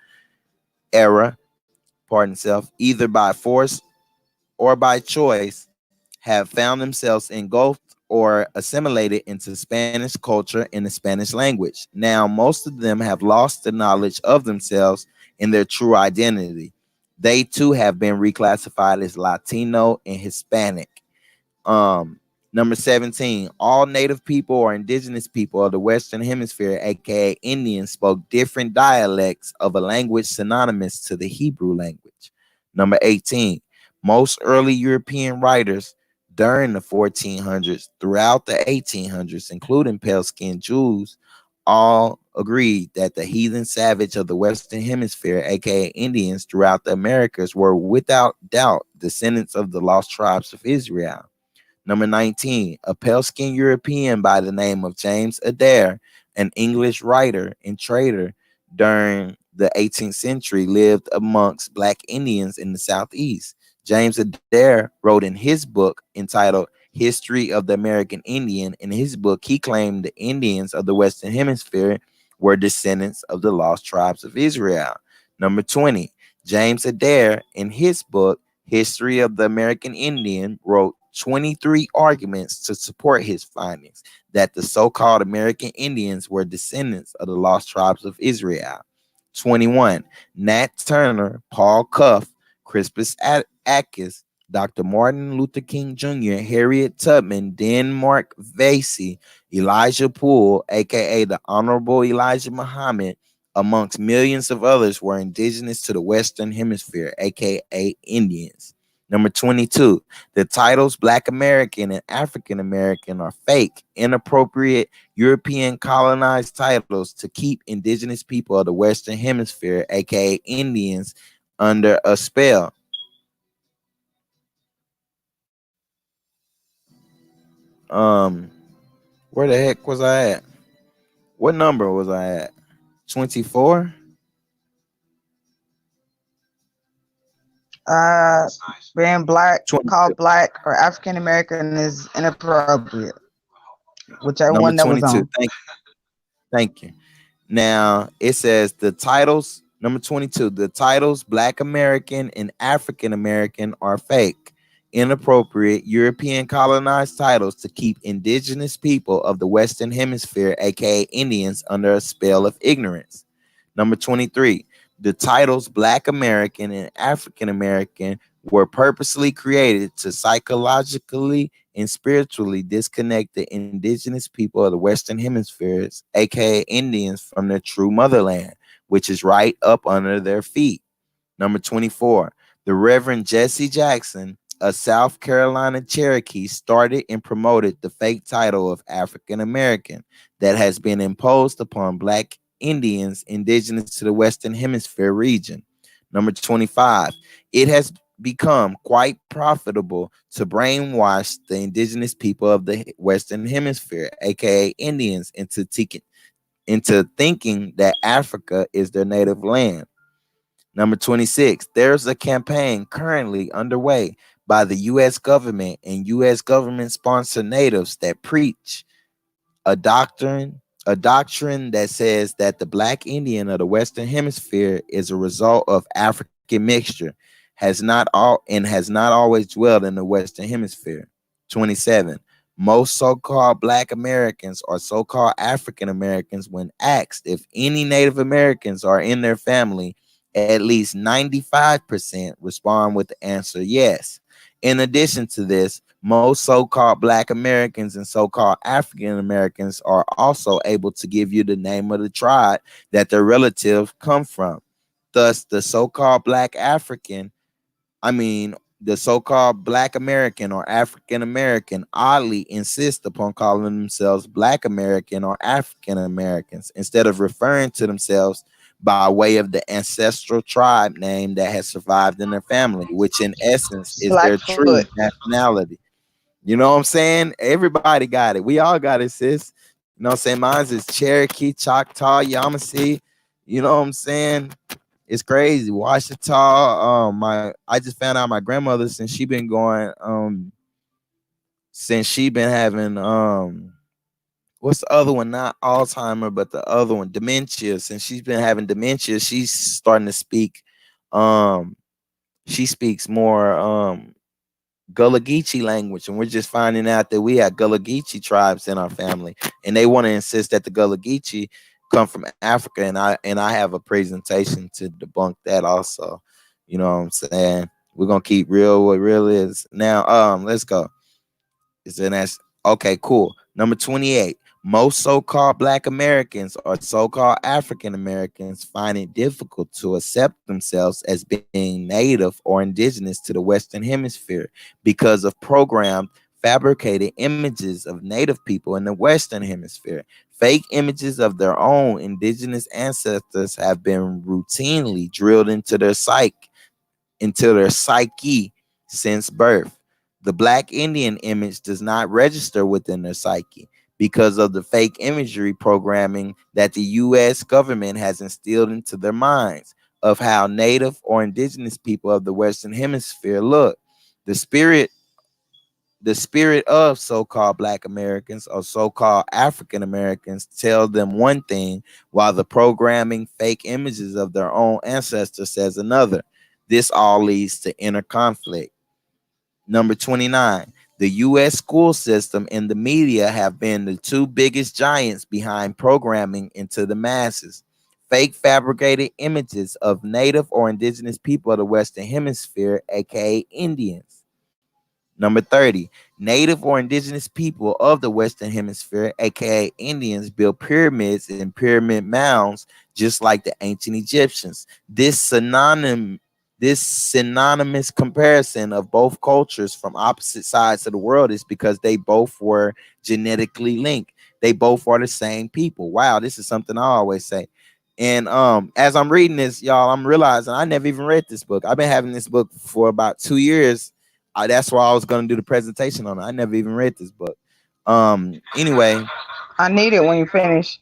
either by force or by choice, have found themselves engulfed or assimilated into Spanish culture and the Spanish language. Now, most of them have lost the knowledge of themselves and their true identity. They too have been reclassified as Latino and Hispanic. Number 17, all native people or indigenous people of the Western Hemisphere, aka Indians, spoke different dialects of a language synonymous to the Hebrew language. Number 18, most early European writers during the 1400s throughout the 1800s, including pale-skinned Jews, all agreed that the heathen savage of the Western Hemisphere, aka Indians throughout the Americas, were without doubt descendants of the lost tribes of Israel. Number 19, a pale-skinned European by the name of James Adair, an English writer and trader during the 18th century, lived amongst Black Indians in the Southeast. James Adair wrote in his book entitled History of the American Indian. In his book, he claimed the Indians of the Western Hemisphere were descendants of the lost tribes of Israel. Number 20, James Adair, in his book History of the American Indian, wrote 23 arguments to support his findings that the so-called American Indians were descendants of the lost tribes of Israel. 21. Nat Turner, Paul Cuff, Crispus Atkiss, Dr. Martin Luther King Jr., Harriet Tubman, Denmark Vesey, Elijah Poole, aka the Honorable Elijah Muhammad, amongst millions of others, were indigenous to the Western Hemisphere, aka Indians. Number 22, the titles Black American and African American are fake, inappropriate European colonized titles to keep indigenous people of the Western Hemisphere, aka Indians, under a spell. Where the heck was I at? What number was I at? 24? Being black, 22. called black or African American is inappropriate. Whichever Number one that was 22. on. Thank you. Now it says the titles, number 22, the titles Black American and African American are fake, inappropriate European colonized titles to keep indigenous people of the Western Hemisphere, aka Indians, under a spell of ignorance. Number 23, the titles Black American and African American were purposely created to psychologically and spiritually disconnect the indigenous people of the Western Hemispheres, aka Indians, from their true motherland, which is right up under their feet. Number 24, the Reverend Jesse Jackson, a South Carolina Cherokee, started and promoted the fake title of African American that has been imposed upon Black Indians indigenous to the Western Hemisphere region. Number 25, it has become quite profitable to brainwash the indigenous people of the Western Hemisphere, aka Indians, into thinking that Africa is their native land. Number 26, there's a campaign currently underway by the U.S. government and U.S. government sponsored natives that preach a doctrine that says that the Black Indian of the Western Hemisphere is a result of African mixture, has not always dwelled in the Western Hemisphere. 27. Most so-called Black Americans or so-called African Americans, when asked if any Native Americans are in their family, at least 95% respond with the answer yes. In addition to this, most so-called Black Americans and so-called African Americans are also able to give you the name of the tribe that their relatives come from. Thus, the so-called Black American or African American oddly insist upon calling themselves Black American or African Americans instead of referring to themselves by way of the ancestral tribe name that has survived in their family, which in essence is their true Blackfoot. nationality. You know what I'm saying? Everybody got it. We all got it, sis. You know what I'm saying? Mine's is Cherokee, Choctaw, Yamasee. You know what I'm saying? It's crazy. Washita. I just found out my grandmother, since she been having what's the other one? Not Alzheimer, but the other one, dementia. Since she's been having dementia, she's starting to speak. Um, she speaks more Gullah Geechee language, and we're just finding out that we have Gullah Geechee tribes in our family, and they want to insist that the Gullah Geechee come from Africa, and I have a presentation to debunk that also. You know what I'm saying? We're gonna keep real what real is. Now, let's go. Is an S. Okay, cool. Number 28. Most so-called Black Americans or so-called African Americans find it difficult to accept themselves as being native or indigenous to the Western Hemisphere because of programmed, fabricated images of native people in the Western Hemisphere. Fake images of their own indigenous ancestors have been routinely drilled into their psyche since birth. The Black Indian image does not register within their psyche because of the fake imagery programming that the U.S. government has instilled into their minds of how Native or indigenous people of the Western Hemisphere look. The spirit the spirit of so-called Black Americans or so-called African Americans tell them one thing, while the programming fake images of their own ancestors says another. This all leads to inner conflict. Number 29, the U.S. school system and the media have been the two biggest giants behind programming into the masses. Fake fabricated images of Native or indigenous people of the Western Hemisphere, aka Indians. Number 30, Native or indigenous people of the Western Hemisphere, aka Indians, built pyramids and pyramid mounds just like the ancient Egyptians. This synonymous comparison of both cultures from opposite sides of the world is because they both were genetically linked. They both are the same people. Wow, this is something I always say. And as I'm reading this, y'all, I'm realizing I never even read this book. I've been having this book for about 2 years. That's why I was gonna do the presentation on it. I never even read this book. Anyway, I need it when you finish.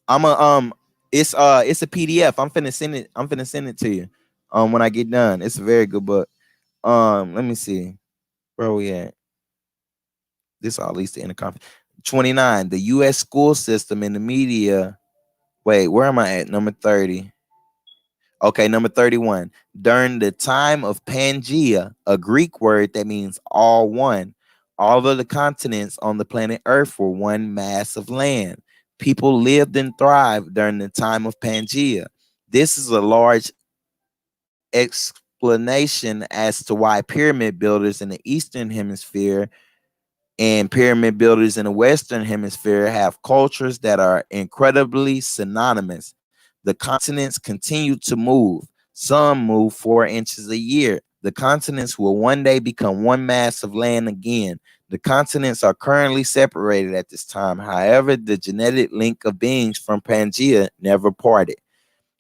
I'm a it's a PDF. I'm finna send it to you. When I get done. It's a very good book. Let me see. Where are we at? This all leads to inner conflict. 29. The US school system and the media. Wait, where am I at? Number 30. Okay, number 31. During the time of Pangea, a Greek word that means all one, all of the continents on the planet Earth were one mass of land. People lived and thrived during the time of Pangea. This is a large explanation as to why pyramid builders in the Eastern Hemisphere and pyramid builders in the Western Hemisphere have cultures that are incredibly synonymous. The continents continue to move. Some move 4 inches a year. The continents will one day become one mass of land again. The continents are currently separated at this time. However, the genetic link of beings from Pangea never parted.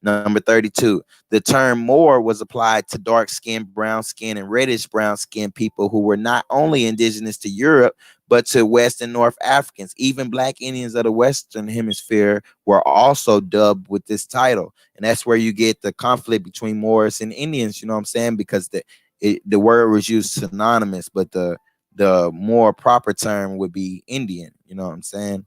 Number 32, the term Moor was applied to dark skinned, brown skinned, and reddish brown skinned people who were not only indigenous to Europe, but to West and North Africans. Even Black Indians of the Western Hemisphere were also dubbed with this title. And that's where you get the conflict between Moors and Indians, you know what I'm saying? Because the word was used synonymous, but the more proper term would be Indian, you know what I'm saying?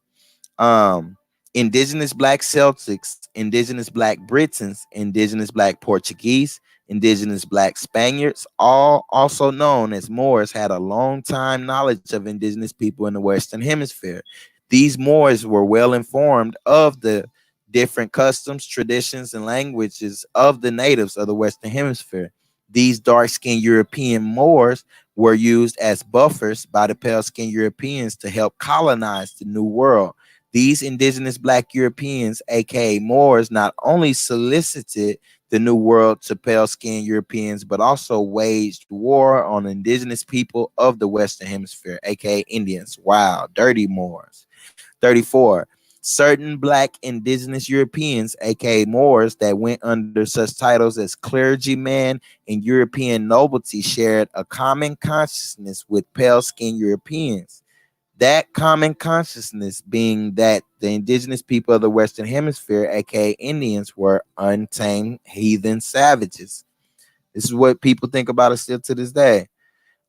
um Indigenous Black Celtics, Indigenous Black Britons, Indigenous Black Portuguese, Indigenous Black Spaniards, all also known as Moors, had a long time knowledge of indigenous people in the Western Hemisphere. These Moors were well informed of the different customs, traditions, and languages of the natives of the Western Hemisphere. These dark-skinned European Moors were used as buffers by the pale-skinned Europeans to help colonize the New World. These indigenous Black Europeans, aka Moors, not only solicited the New World to pale-skinned Europeans, but also waged war on indigenous people of the Western Hemisphere, aka Indians. Wow, dirty Moors. 34. Certain Black indigenous Europeans, aka Moors, that went under such titles as clergyman and European nobility shared a common consciousness with pale-skinned Europeans. That common consciousness being that the indigenous people of the Western Hemisphere, aka Indians, were untamed heathen savages. This is what people think about us still to this day.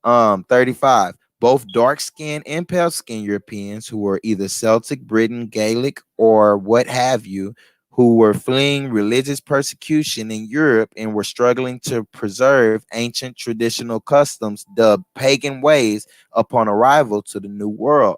35. Both dark-skinned and pale-skinned Europeans who were either Celtic, Briton, Gaelic, or what have you, who were fleeing religious persecution in Europe and were struggling to preserve ancient traditional customs dubbed pagan ways upon arrival to the New World,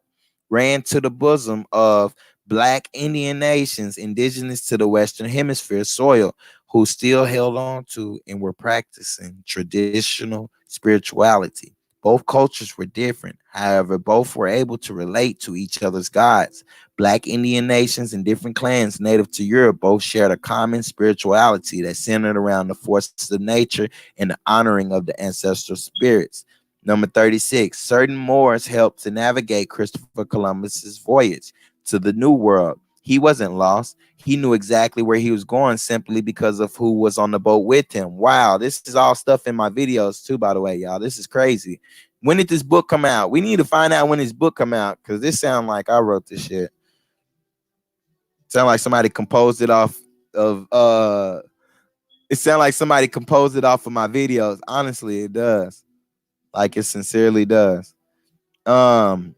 ran to the bosom of Black Indian nations indigenous to the Western Hemisphere soil, who still held on to and were practicing traditional spirituality. Both cultures were different. However, both were able to relate to each other's gods. Black Indian nations and different clans native to Europe both shared a common spirituality that centered around the forces of nature and the honoring of the ancestral spirits. Number 36, certain Moors helped to navigate Christopher Columbus's voyage to the New World. He wasn't lost. He knew exactly where he was going simply because of who was on the boat with him. Wow, this is all stuff in my videos too, by the way, y'all. This is crazy. When did this book come out? We need to find out when this book come out, because this sound like I wrote this shit. Sound like somebody composed it off of it sound like somebody composed it off of my videos. Honestly, it does. Like it sincerely does. Um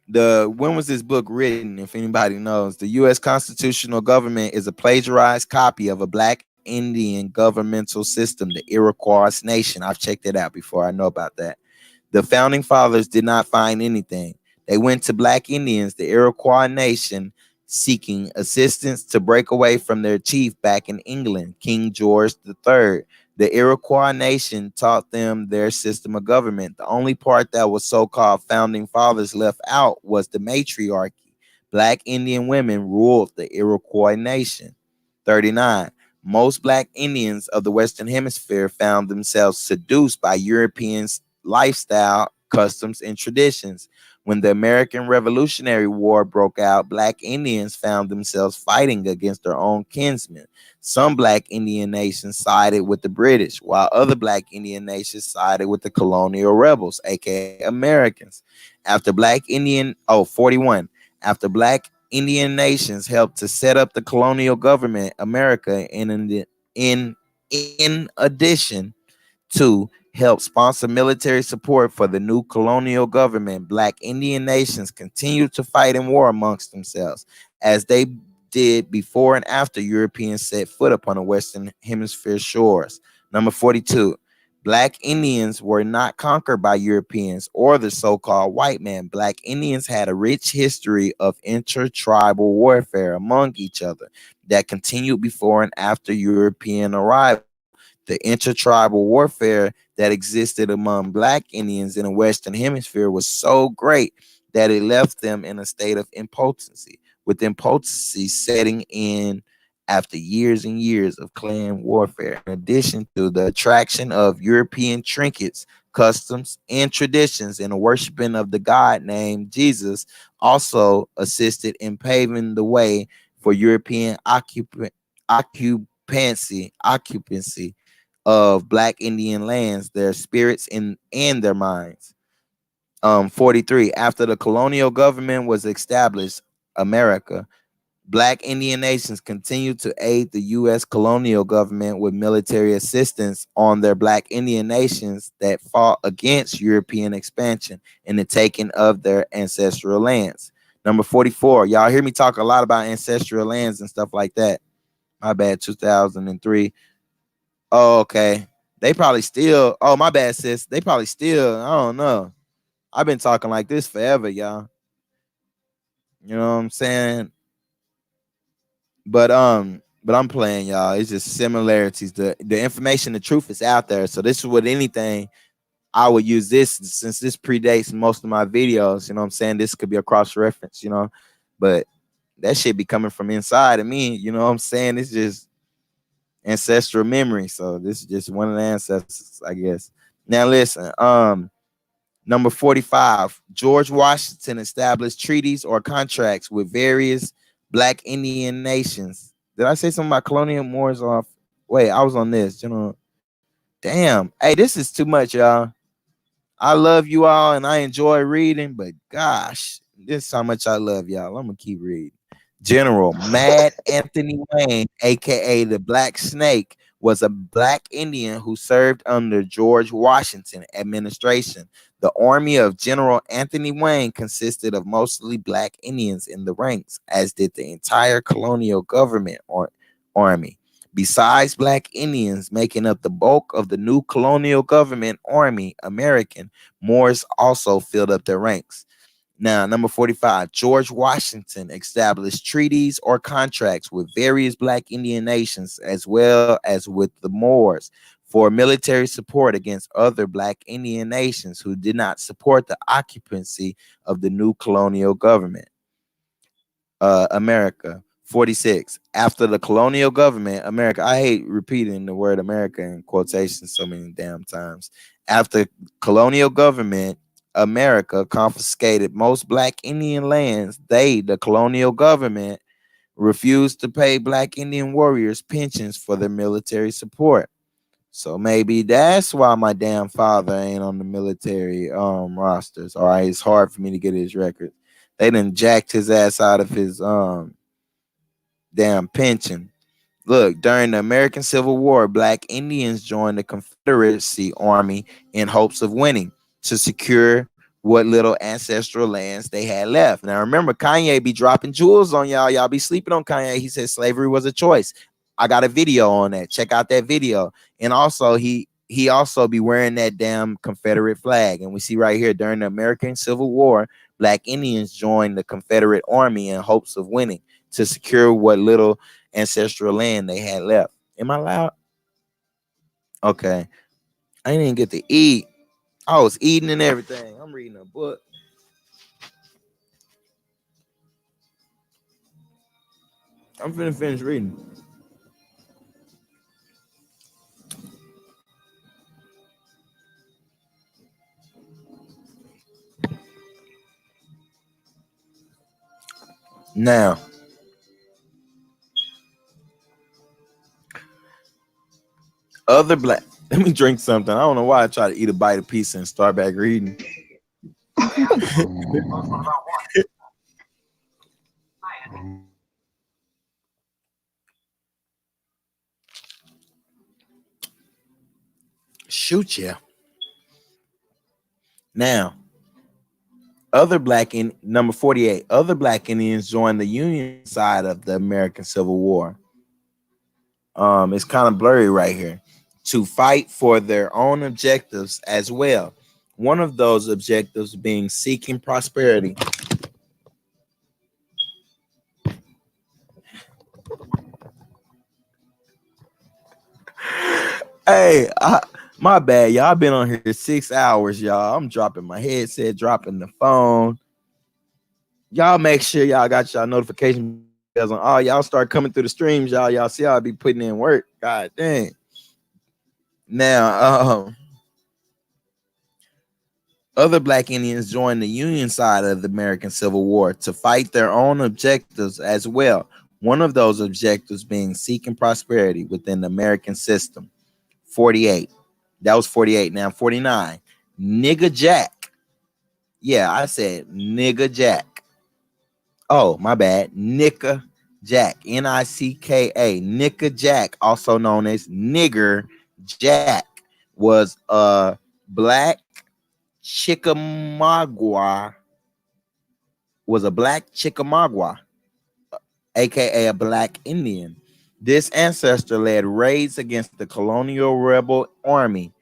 when was this book written? If anybody knows, the U.S. constitutional government is a plagiarized copy of a Black Indian governmental system, the Iroquois nation. I've checked it out before. I know about that. The founding fathers did not find anything. They went to Black Indians, the Iroquois nation, seeking assistance to break away from their chief back in England, King George III. The Iroquois nation taught them their system of government. The only part that was so-called founding fathers left out was the matriarchy. Black Indian women ruled the Iroquois nation. 39. Most Black Indians of the Western Hemisphere found themselves seduced by Europeans' lifestyle, customs, and traditions. When the American Revolutionary War broke out, Black Indians found themselves fighting against their own kinsmen. Some Black Indian nations sided with the British, while other Black Indian nations sided with the colonial rebels, aka Americans. After Black Indian, 41, after Black Indian nations helped to set up the colonial government, America, in addition to help sponsor military support for the new colonial government, Black Indian nations continued to fight in war amongst themselves, as they did before and after Europeans set foot upon the Western Hemisphere shores. Number 42. Black Indians were not conquered by Europeans or the so-called white man. Black Indians had a rich history of intertribal warfare among each other that continued before and after European arrival. The intertribal warfare that existed among Black Indians in the Western Hemisphere was so great that it left them in a state of impotency, with impotency setting in after years and years of clan warfare. In addition to the attraction of European trinkets, customs, and traditions, and the worshiping of the god named Jesus also assisted in paving the way for European occupancy of Black Indian lands, their spirits and their minds. 43. After the colonial government was established, America, Black Indian nations continued to aid the U.S. colonial government with military assistance on their Black Indian nations that fought against European expansion and the taking of their ancestral lands. Number 44. Y'all hear me talk a lot about ancestral lands and stuff like that. My bad, 2003. Oh, okay. They probably still, oh, my bad, sis. They probably still, I don't know. I've been talking like this forever, y'all. You know what I'm saying? But I'm playing, y'all. It's just similarities. The information, the truth is out there. So this is what anything I would use this since this predates most of my videos. You know what I'm saying? This could be a cross reference, you know. But that shit be coming from inside of me. You know what I'm saying? It's just ancestral memory. So this is just one of the ancestors, I guess. Now listen, number 45, George Washington established treaties or contracts with various Black Indian nations. Did I say something about colonial Moors off? Wait, I was on this, you know. Damn. Hey, this is too much, y'all. I love you all and I enjoy reading, but gosh, this is how much I love y'all. I'm gonna keep reading. General Mad Anthony Wayne, aka the Black Snake, was a Black Indian who served under George Washington administration. The army of General Anthony Wayne consisted of mostly Black Indians in the ranks, as did the entire colonial government or army. Besides Black Indians making up the bulk of the new colonial government army, American Moors also filled up their ranks. Now, number 45, George Washington established treaties or contracts with various Black Indian nations as well as with the Moors for military support against other Black Indian nations who did not support the occupancy of the new colonial government. America. 46. After the colonial government, America, I hate repeating the word America in quotations so many damn times. After colonial government, America confiscated most Black Indian lands. They, the colonial government, refused to pay Black Indian warriors pensions for their military support. So maybe that's why my damn father ain't on the military rosters. All right, it's hard for me to get his record. They done jacked his ass out of his damn pension. Look, during the American Civil War, Black Indians joined the Confederacy Army in hopes of winning to secure what little ancestral lands they had left. Now, remember, Kanye be dropping jewels on y'all. Y'all be sleeping on Kanye. He said slavery was a choice. I got a video on that. Check out that video. And also, he also be wearing that damn Confederate flag. And we see right here, during the American Civil War, Black Indians joined the Confederate Army in hopes of winning to secure what little ancestral land they had left. Am I loud? Okay. I didn't even get to eat. I was eating and everything. I'm reading a book. I'm finna finish reading. Now, other Black. Let me drink something. I don't know why I try to eat a bite of pizza and start back reading. Shoot ya. Now, other Black in number 48, other Black Indians joined the Union side of the American Civil War. It's kind of blurry right here, to fight for their own objectives as well. One of those objectives being seeking prosperity. Hey, my bad, y'all. I've been on here 6 hours, y'all. I'm dropping my headset, dropping the phone. Y'all make sure y'all got y'all notification bells on. Oh, y'all start coming through the streams, y'all. Y'all see I'll be putting in work. God dang. Now, other Black Indians joined the Union side of the American Civil War to fight their own objectives as well. One of those objectives being seeking prosperity within the American system. 48. That was 48. Now 49. Nigga Jack. Yeah, I said nigga Jack. Oh, my bad. Nicka Jack. Nicka. Nicka Jack, also known as Nigger Jack, was a black Chickamauga, aka a black Indian. This ancestor led raids against the colonial rebel army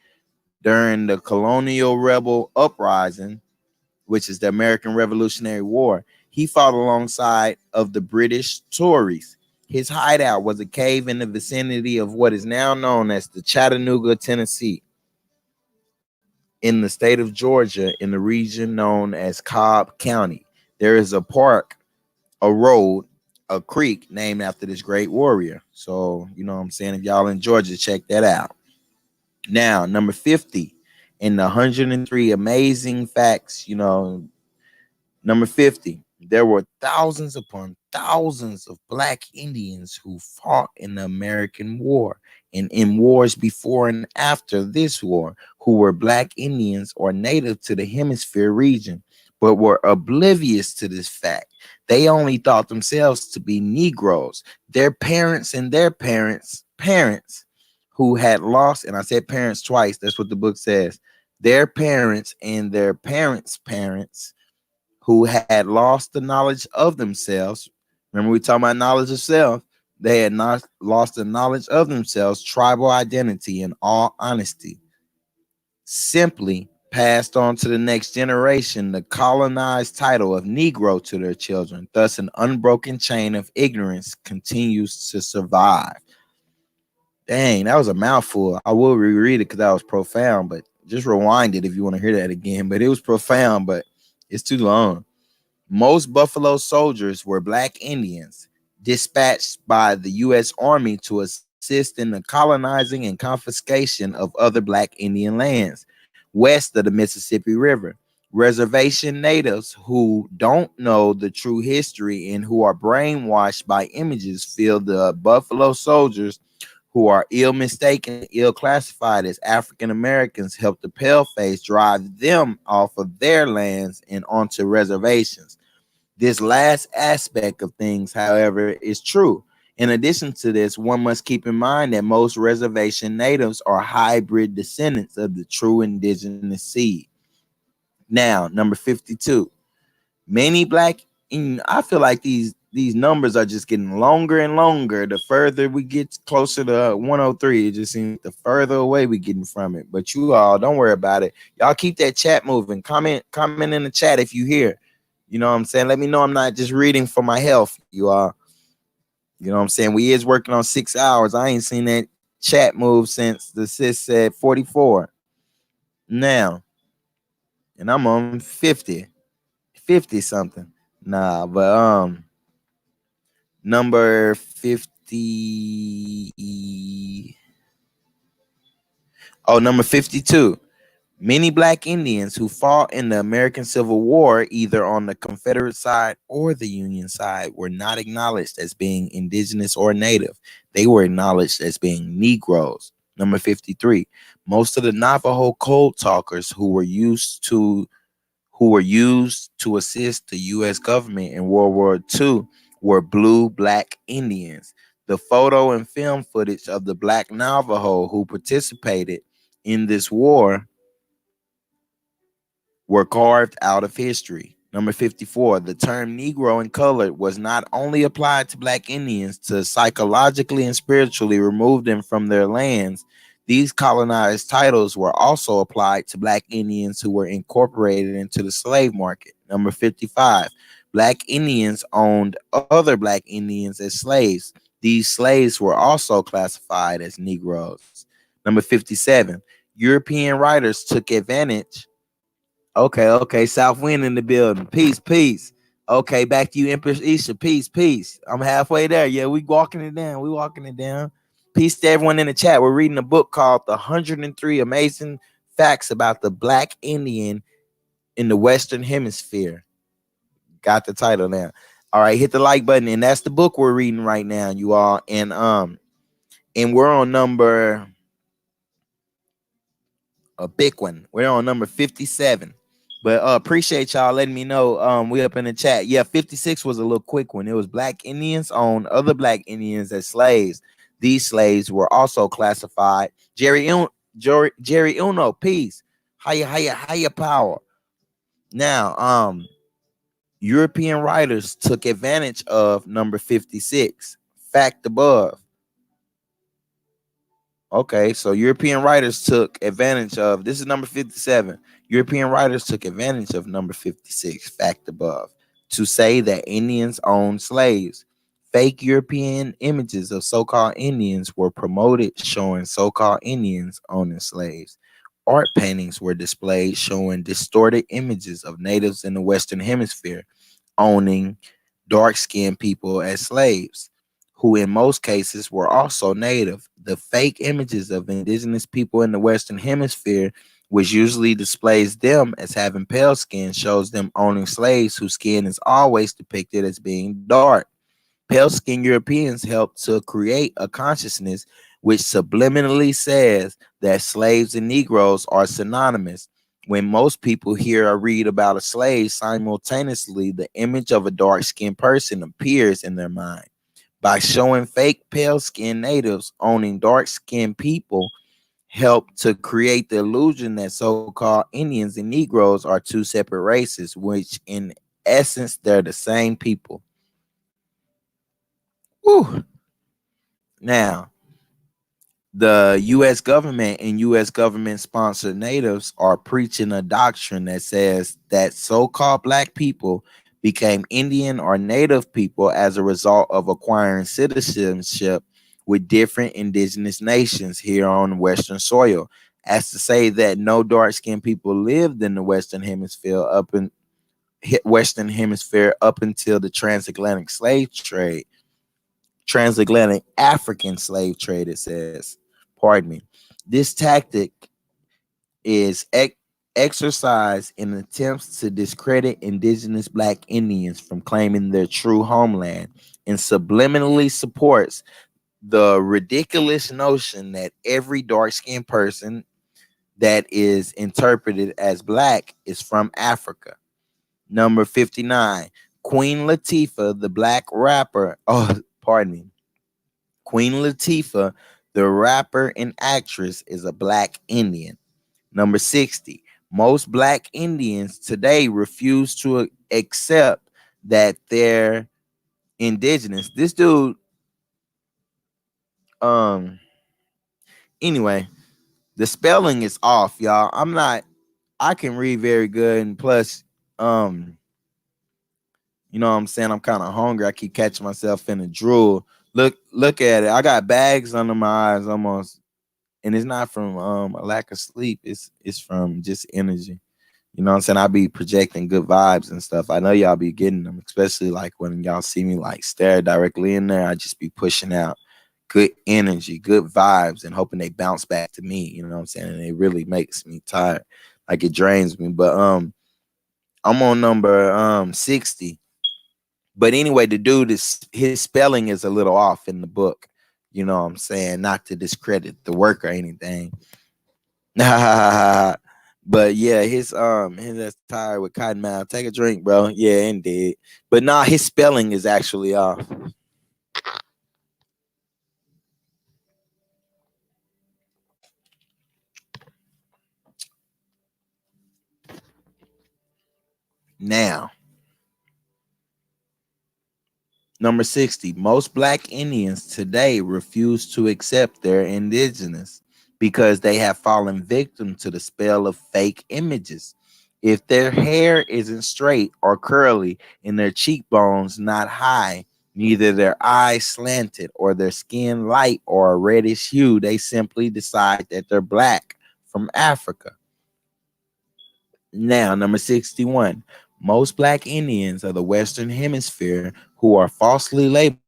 during the colonial rebel uprising, which is the American Revolutionary War. He fought alongside of the British Tories. His hideout was a cave in the vicinity of what is now known as the Chattanooga, Tennessee, in the state of Georgia, in the region known as Cobb County. There is a park, a road, a creek named after this great warrior. So, you know what I'm saying? If y'all in Georgia, check that out. Now, number 50 in the 103 amazing facts, number 50, there were thousands upon thousands of Black Indians who fought in the American War and in wars before and after this war, who were Black Indians or native to the hemisphere region, but were oblivious to this fact. They only thought themselves to be Negroes. Their parents and their parents who had lost, and I said parents twice, that's what the book says, their parents and their parents who had lost the knowledge of themselves. Remember, we talking about knowledge of self. They had not lost the knowledge of themselves, tribal identity, and all honesty. Simply passed on to the next generation the colonized title of Negro to their children. Thus, an unbroken chain of ignorance continues to survive. Dang, that was a mouthful. I will reread it because that was profound, but just rewind it if you want to hear that again. But it was profound, but it's too long. Most Buffalo soldiers were Black Indians dispatched by the U.S. Army to assist in the colonizing and confiscation of other Black Indian lands west of the Mississippi River. Reservation natives who don't know the true history and who are brainwashed by images feel the Buffalo soldiers who are ill mistaken, ill classified as African Americans help the paleface drive them off of their lands and onto reservations. This last aspect of things, however, is true. In addition to this, one must keep in mind that most reservation natives are hybrid descendants of the true indigenous seed. Now, number 52. Many Black, I feel like these numbers are just getting longer and longer. The further we get closer to 103, it just seems the further away we getting from it. But you all, don't worry about it. Y'all keep that chat moving. Comment in the chat if you hear. You know what I'm saying? Let me know I'm not just reading for my health, you all. You know what I'm saying? We is working on 6 hours. I ain't seen that chat move since the sis said 44. Now, and I'm on 50 something. Nah, but number 50. Oh, number 52. Many Black Indians who fought in the American Civil War, either on the Confederate side or the Union side, were not acknowledged as being indigenous or native. They were acknowledged as being Negroes. Number 53. Most of the Navajo code talkers who were used to assist the U.S. government in World War II were blue Black Indians. The photo and film footage of the Black Navajo who participated in this war were carved out of history. Number 54, the term Negro and colored was not only applied to Black Indians to psychologically and spiritually remove them from their lands. These colonized titles were also applied to Black Indians who were incorporated into the slave market. Number 55, Black Indians owned other Black Indians as slaves. These slaves were also classified as Negroes. Number 57, European writers took advantage. Okay, South Wind in the building. Peace. Okay, back to you, Empress Isha. Peace. I'm halfway there. Yeah, we walking it down. Peace to everyone in the chat. We're reading a book called The 103 Amazing Facts About the Black Indian in the Western Hemisphere. Got the title now. All right, hit the like button, and that's the book we're reading right now, you all. And we're on number a big one. We're on number 57. But appreciate y'all letting me know. We up in the chat. Yeah, 56 was a little quick one. It was Black Indians owned other Black Indians as slaves. These slaves were also classified. Jerry Uno, peace. Higher power. Now, European writers took advantage of number 56. Fact above. Okay, so European writers took advantage of, this is number 57. European writers took advantage of number 56, fact above, to say that Indians owned slaves. Fake European images of so-called Indians were promoted showing so-called Indians owning slaves. Art paintings were displayed showing distorted images of natives in the Western Hemisphere owning dark-skinned people as slaves, who in most cases were also native. The fake images of indigenous people in the Western Hemisphere, which usually displays them as having pale skin, shows them owning slaves whose skin is always depicted as being dark. Pale skinned Europeans helped to create a consciousness which subliminally says that slaves and Negroes are synonymous. When most people hear or read about a slave, simultaneously the image of a dark skinned person appears in their mind. By showing fake pale skinned natives owning dark skinned people, help to create the illusion that so-called Indians and Negroes are two separate races, which in essence they're the same people. Whew. Now, the U.S. government and U.S. government-sponsored natives are preaching a doctrine that says that so-called Black people became Indian or Native people as a result of acquiring citizenship with different indigenous nations here on Western soil, as to say that no dark-skinned people lived in the Western Hemisphere up until the transatlantic slave trade. Transatlantic African slave trade, it says. Pardon me. This tactic is exercised in attempts to discredit indigenous Black Indians from claiming their true homeland, and subliminally supports the ridiculous notion that every dark-skinned person that is interpreted as Black is from Africa. Number 59, Queen Latifah, the Black rapper. Oh, pardon me. Queen Latifah, the rapper and actress, is a Black Indian. Number 60, most Black Indians today refuse to accept that they're indigenous. This dude, anyway, the spelling is off, y'all. I can read very good, and plus, you know what I'm saying, I'm kind of hungry. I keep catching myself in a drool. Look at it. I got bags under my eyes almost. And it's not from a lack of sleep. It's from just energy. You know what I'm saying? I be projecting good vibes and stuff. I know y'all be getting them, especially like when y'all see me like stare directly in there. I just be pushing out good energy, good vibes, and hoping they bounce back to me. You know what I'm saying? And it really makes me tired. Like it drains me. But I'm on number 60. But anyway, the dude his spelling is a little off in the book. You know what I'm saying? Not to discredit the work or anything. But yeah, his that's tired with cotton mouth. Take a drink, bro. Yeah, indeed. But nah, his spelling is actually off. Now, number 60, most Black Indians today refuse to accept their indigenous because they have fallen victim to the spell of fake images. If their hair isn't straight or curly and their cheekbones not high, Neither their eyes slanted or their skin light or a reddish hue. They simply decide that they're black from Africa. Now, number 61. Most black Indians of the Western Hemisphere who are falsely labeled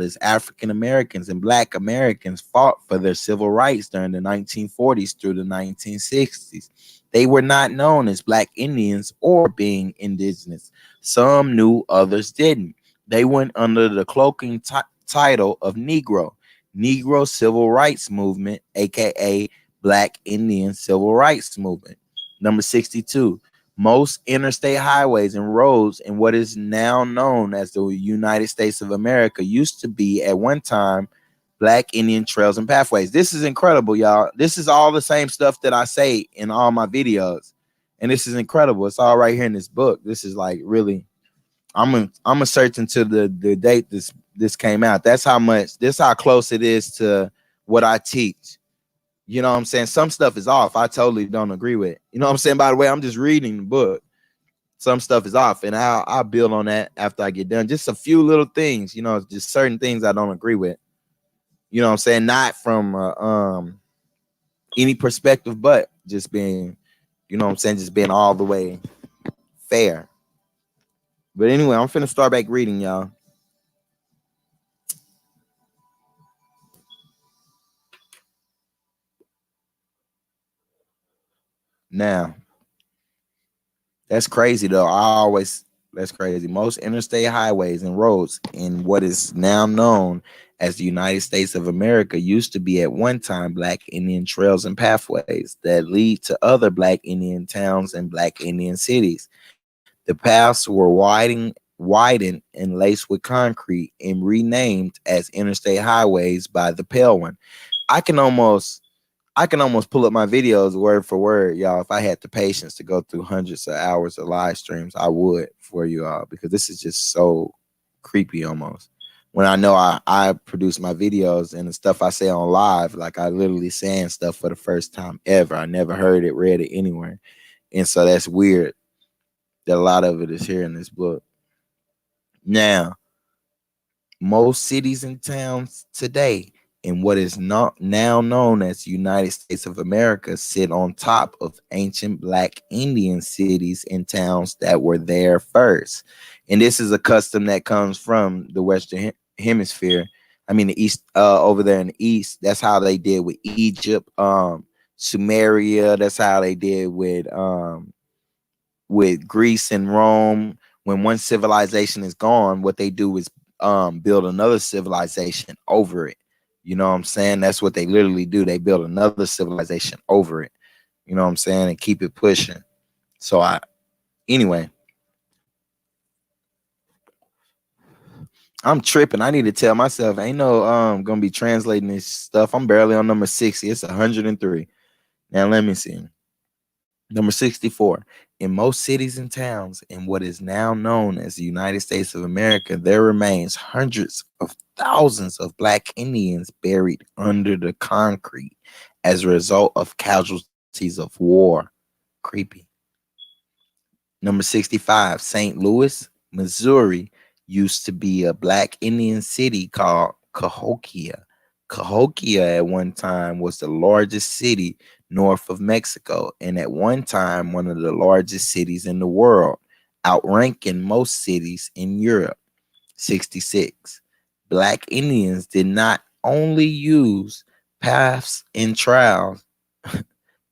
as African Americans and black Americans fought for their civil rights during the 1940s through the 1960s. They were not known as black Indians or being indigenous. Some knew, others didn't. They went under the cloaking title of Negro, Negro Civil Rights Movement, aka Black Indian Civil Rights Movement. Number 62. Most interstate highways and roads in what is now known as the United States of America used to be at one time black Indian trails and pathways. This is incredible, y'all. This is all the same stuff that I say in all my videos. And this is incredible. It's all right here in this book. This is like really, I'm a search into the date this came out. That's how much, this how close it is to what I teach. You know what I'm saying? Some stuff is off. I totally don't agree with it. You know what I'm saying? By the way, I'm just reading the book. Some stuff is off, and I'll build on that after I get done. Just a few little things, you know, just certain things I don't agree with. You know what I'm saying? Not from any perspective, but just being, you know what I'm saying, just being all the way fair. But anyway, I'm finna start back reading, y'all. Now, that's crazy though. That's crazy. Most interstate highways and roads in what is now known as the United States of America used to be at one time black Indian trails and pathways that lead to other black Indian towns and black Indian cities. The paths were widened and laced with concrete and renamed as interstate highways by the Pale One. I can almost I can almost pull up my videos word for word, y'all. If I had the patience to go through hundreds of hours of live streams, I would for you all, because this is just so creepy almost. When I know I produce my videos and the stuff I say on live, like I literally saying stuff for the first time ever. I never heard it, read it anywhere. And so that's weird that a lot of it is here in this book. Now, most cities and towns today in what is not now known as the United States of America sit on top of ancient black Indian cities and towns that were there first. And this is a custom that comes from the Western Hemisphere. I mean, the East, over there in the East. That's how they did with Egypt, Sumeria. That's how they did with Greece and Rome. When one civilization is gone, what they do is build another civilization over it. You know what I'm saying? That's what they literally do. They build another civilization over it. You know what I'm saying? And keep it pushing. So anyway, I'm tripping. I need to tell myself, ain't no gonna be translating this stuff. I'm barely on number 60. It's 103. Now let me see. Number 64. In most cities and towns in what is now known as the United States of America, there remains hundreds of thousands of black Indians buried under the concrete as a result of casualties of war. Creepy. Number 65. St. Louis, Missouri used to be a black Indian city called Cahokia. Cahokia at one time was the largest city north of Mexico, and at one time one of the largest cities in the world, outranking most cities in Europe. 66. Black Indians did not only use paths and trails,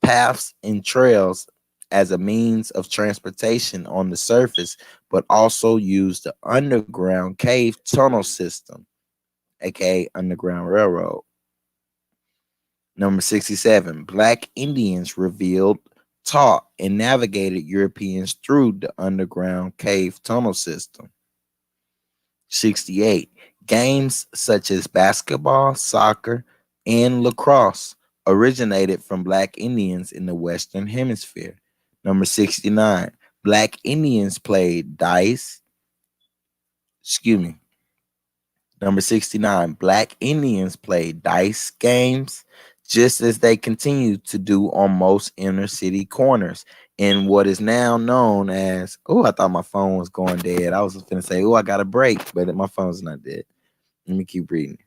paths and trails as a means of transportation on the surface, but also used the underground cave tunnel system, aka Underground Railroad. Number 67. Black Indians revealed, taught, and navigated Europeans through the underground cave tunnel system. 68. Games such as basketball, soccer, and lacrosse originated from Black Indians in the Western Hemisphere. Number 69. Black Indians played dice. Excuse me. Number 69. Black Indians played dice games just as they continue to do on most inner city corners. in what is now known as, oh, I thought my phone was going dead. I was going to say, oh, I got a break, but my phone's not dead. Let me keep reading.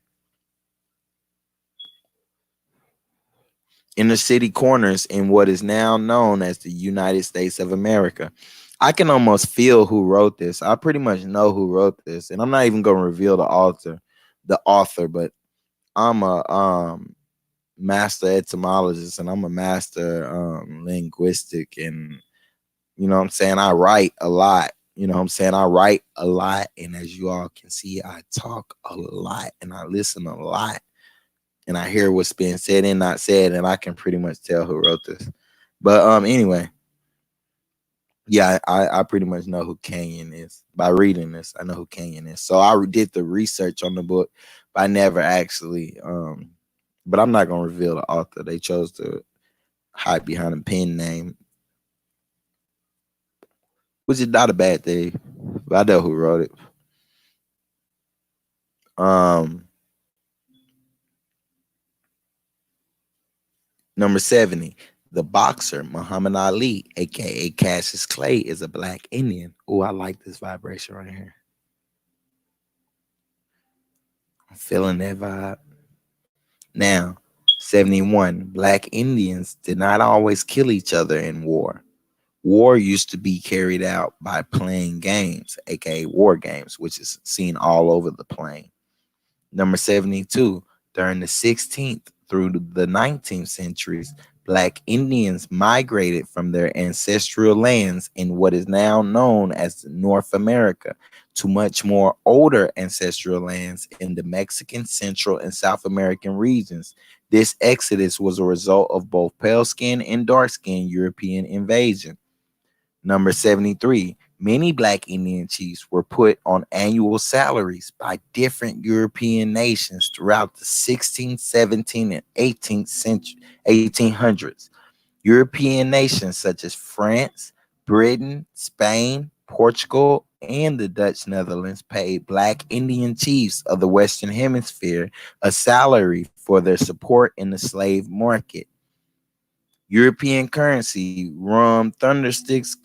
Inner city corners in what is now known as the United States of America. I can almost feel who wrote this. I pretty much know who wrote this, and I'm not even going to reveal the author, but I'm a master etymologist and I'm a master linguistic, and you know what I'm saying, I write a lot. You know what I'm saying? I write a lot, and as you all can see, I talk a lot and I listen a lot, and I hear what's being said and not said, and I can pretty much tell who wrote this. But anyway, yeah, I pretty much know who Kenyon is by reading this. I know who Kenyon is. So I did the research on the book, but I never actually but I'm not gonna reveal the author. They chose to hide behind a pen name, which is not a bad thing. But I know who wrote it. Number 70, the boxer Muhammad Ali, aka Cassius Clay, is a black Indian. Oh, I like this vibration right here. I'm feeling that vibe. Now, 71, black Indians did not always kill each other in war. War used to be carried out by playing games, aka war games, which is seen all over the plain. Number 72, during the 16th through the 19th centuries, black Indians migrated from their ancestral lands in what is now known as North America to much more older ancestral lands in the Mexican, Central, and South American regions. This exodus was a result of both pale skin and dark skin European invasion. Number 73, many black Indian chiefs were put on annual salaries by different European nations throughout the 16th, 17th, and 18th century, 1800s. European nations such as France, Britain, Spain, Portugal, and the Dutch Netherlands paid black Indian chiefs of the Western Hemisphere a salary for their support in the slave market. European currency, rum, thundersticks,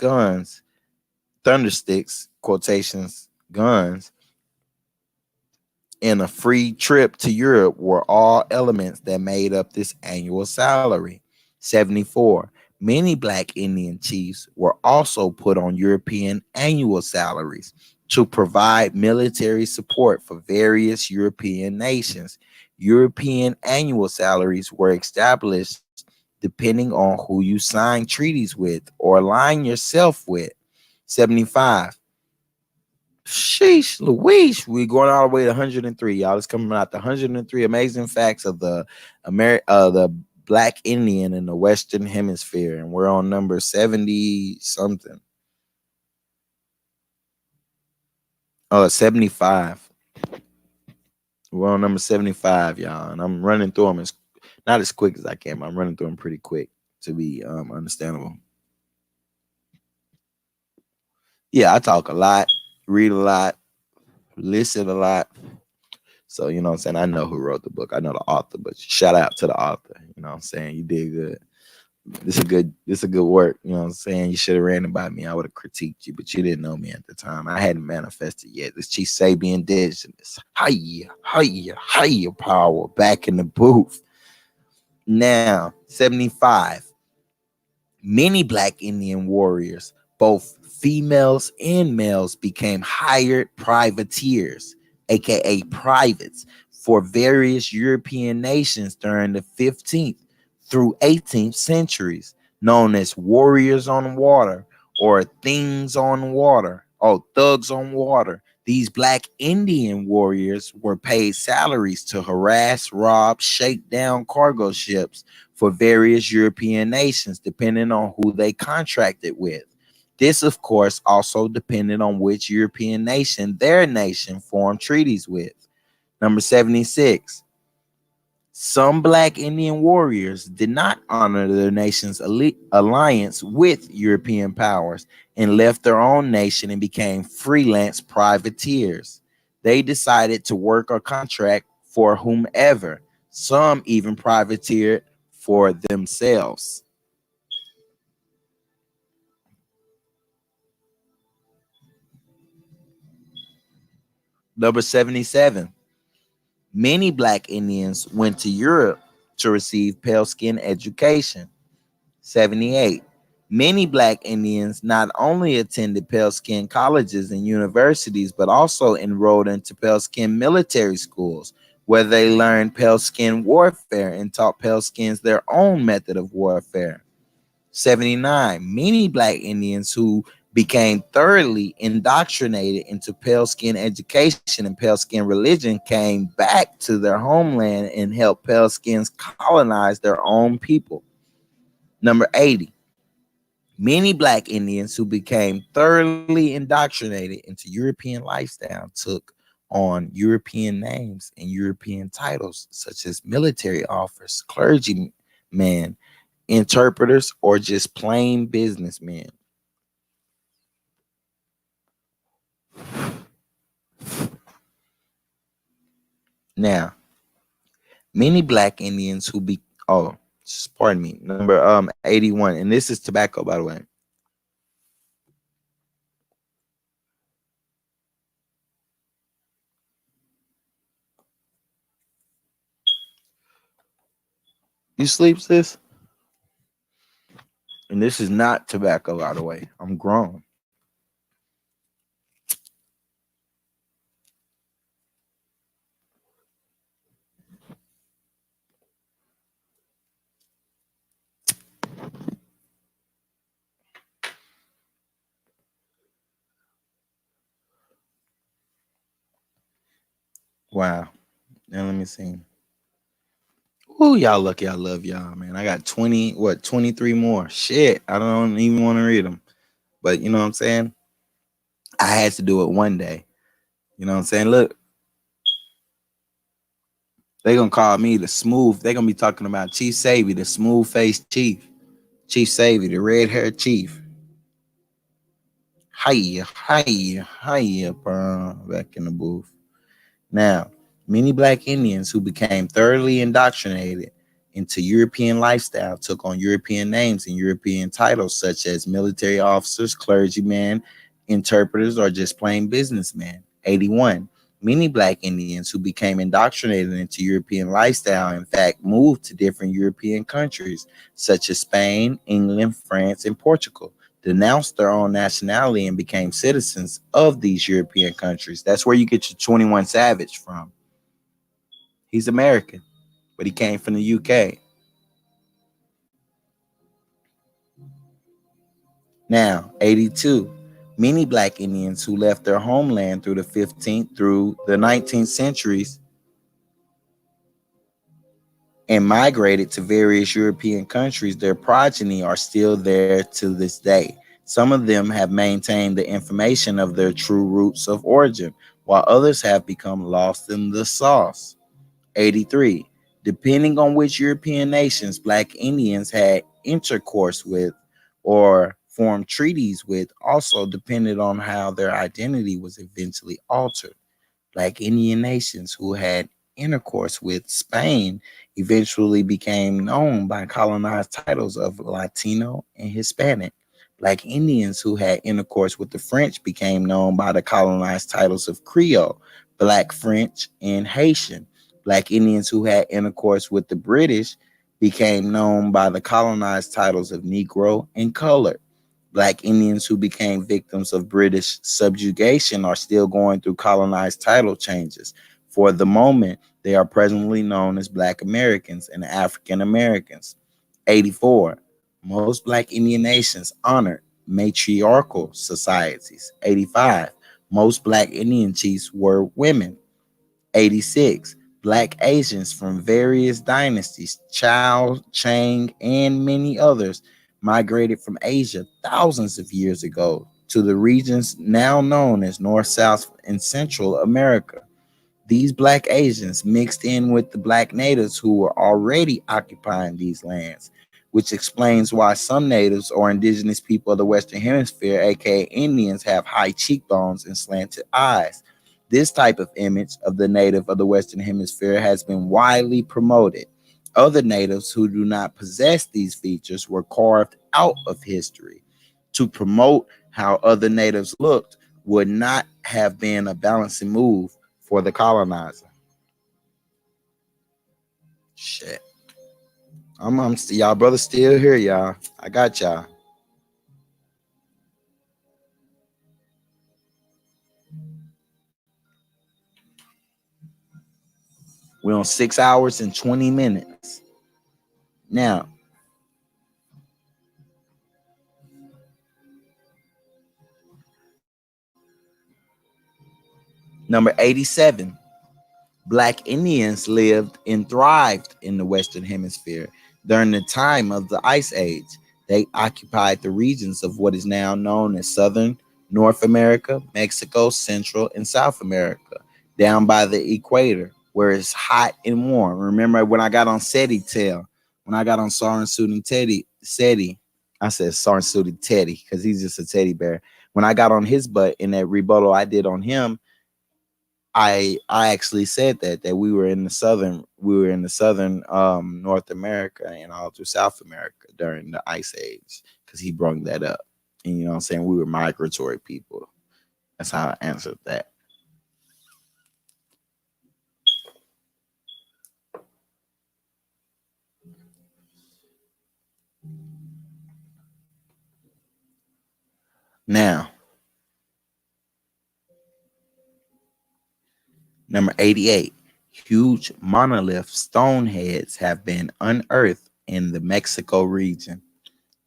quotations, guns, and a free trip to Europe were all elements that made up this annual salary. 74. Many black Indian chiefs were also put on European annual salaries to provide military support for various European nations. European annual salaries were established depending on who you sign treaties with or align yourself with. 75. Sheesh, Louise, we're going all the way to 103, y'all. It's coming out the 103 amazing facts of the the black Indian in the Western Hemisphere, and we're on number 70 something. 75. We're on number 75, y'all, and I'm running through them not as quick as I can, but I'm running through them pretty quick to be understandable. Yeah, I talk a lot, read a lot, listen a lot. So, you know what I'm saying? I know who wrote the book. I know the author, but shout out to the author. You know what I'm saying? You did good. This is a good work. You know what I'm saying? You should have ran it by me. I would have critiqued you, but you didn't know me at the time. I hadn't manifested yet. This Chief Sebi Indigenous. Hiya, power back in the booth. Now, 75. Many black Indian warriors, both females and males, became hired privateers, aka privates, for various European nations during the 15th through 18th centuries, known as warriors on water or things on water. Oh, thugs on water. These black Indian warriors were paid salaries to harass, rob, shake down cargo ships for various European nations, depending on who they contracted with. This, of course, also depended on which European nation their nation formed treaties with. Number 76. Some black Indian warriors did not honor their nation's alliance with European powers and left their own nation and became freelance privateers. They decided to work or contract for whomever. Some even privateered for themselves. Number 77. Many Black Indians went to Europe to receive pale skin education. 78. Many Black Indians not only attended pale skin colleges and universities, but also enrolled into pale skin military schools, where they learned pale skin warfare and taught pale skins their own method of warfare. 79. Many Black Indians who became thoroughly indoctrinated into pale skin education and pale skin religion came back to their homeland and helped pale skins colonize their own people. Number 80. Many Black Indians who became thoroughly indoctrinated into European lifestyle took on European names and European titles, such as military officers, clergymen, interpreters, or just plain businessmen. Now, many Black Indians who be oh, pardon me, number 81, and this is tobacco, by the way. You sleep, sis? And this is not tobacco, by the way. I'm grown. Wow. Now let me see. Ooh, y'all lucky I love y'all, man. I got 23 more. Shit. I don't even want to read them. But you know what I'm saying? I had to do it one day. You know what I'm saying? Look, they gonna call me the smooth. They gonna be talking about Chief Sebi, the smooth faced chief. Chief Sebi, the red haired chief. Hiya, hiya, hiya, back in the booth. Now, many Black Indians who became thoroughly indoctrinated into European lifestyle took on European names and European titles, such as military officers, clergymen, interpreters, or just plain businessmen. 81. Many Black Indians who became indoctrinated into European lifestyle, in fact, moved to different European countries, such as Spain, England, France, and Portugal, denounced their own nationality and became citizens of these European countries. That's where you get your 21 Savage from. He's American, but he came from the UK. Now, 82. Many Black Indians who left their homeland through the 15th through the 19th centuries and migrated to various European countries, their progeny are still there to this day. Some of them have maintained the information of their true roots of origin, while others have become lost in the sauce. 83. Depending on which European nations Black Indians had intercourse with or formed treaties with, also depended on how their identity was eventually altered. Black Indian nations who had intercourse with Spain eventually became known by colonized titles of Latino and Hispanic. Black Indians who had intercourse with the French became known by the colonized titles of Creole, Black French, and Haitian. Black Indians who had intercourse with the British became known by the colonized titles of Negro and Colored. Black Indians who became victims of British subjugation are still going through colonized title changes. For the moment, they are presently known as Black Americans and African Americans. 84. Most Black Indian nations honored matriarchal societies. 85. Most Black Indian chiefs were women. 86. Black Asians from various dynasties, Chow, Chang, and many others, migrated from Asia thousands of years ago to the regions now known as North, South, and Central America. These Black Asians mixed in with the Black natives who were already occupying these lands, which explains why some natives or indigenous people of the Western Hemisphere, aka Indians, have high cheekbones and slanted eyes. This type of image of the native of the Western Hemisphere has been widely promoted. Other natives who do not possess these features were carved out of history. To promote how other natives looked would not have been a balancing move for the colonizer. Shit. Y'all brothers still here, y'all. I got y'all. We're on 6 hours and 20 minutes. Now, number 87. Black Indians lived and thrived in the Western Hemisphere during the time of the Ice Age. They occupied the regions of what is now known as Southern North America, Mexico, Central, and South America, down by the equator, where it's hot and warm. Remember when I got on when I got on Soren Suit and Seti, I said Soren Suit and Teddy because he's just a teddy bear. When I got on his butt in that rebuttal I did on him, I actually said that we were in the southern North America and all through South America during the Ice Age, because he brought that up. And you know what I'm saying, we were migratory people. That's how I answered that. Now, number 88. Huge monolith stone heads have been unearthed in the Mexico region.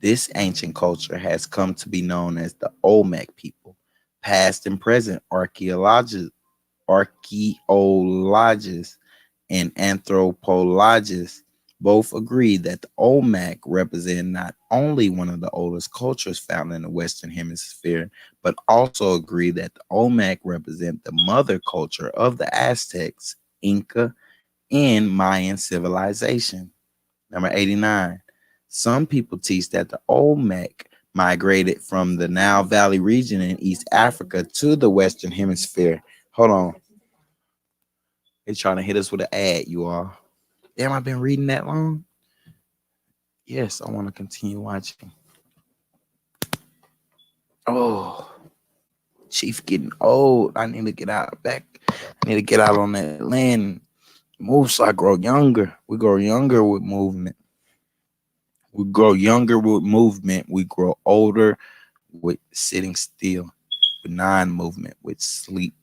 This ancient culture has come to be known as the Olmec people. Past and present archaeologists and anthropologists both agree that the Olmec represent not only one of the oldest cultures found in the Western Hemisphere, but also agree that the Olmec represent the mother culture of the Aztecs, Inca, and Mayan civilization. Number 89. Some people teach that the Olmec migrated from the Nile Valley region in East Africa to the Western Hemisphere. Hold on. They're trying to hit us with an ad, you all. Damn, I've been reading that long? Yes, I want to continue watching. Oh, Chief getting old. I need to get out back. I need to get out on that land. Move so I grow younger. We grow younger with movement. We grow younger with movement. We grow older with sitting still, with non-movement, with sleep.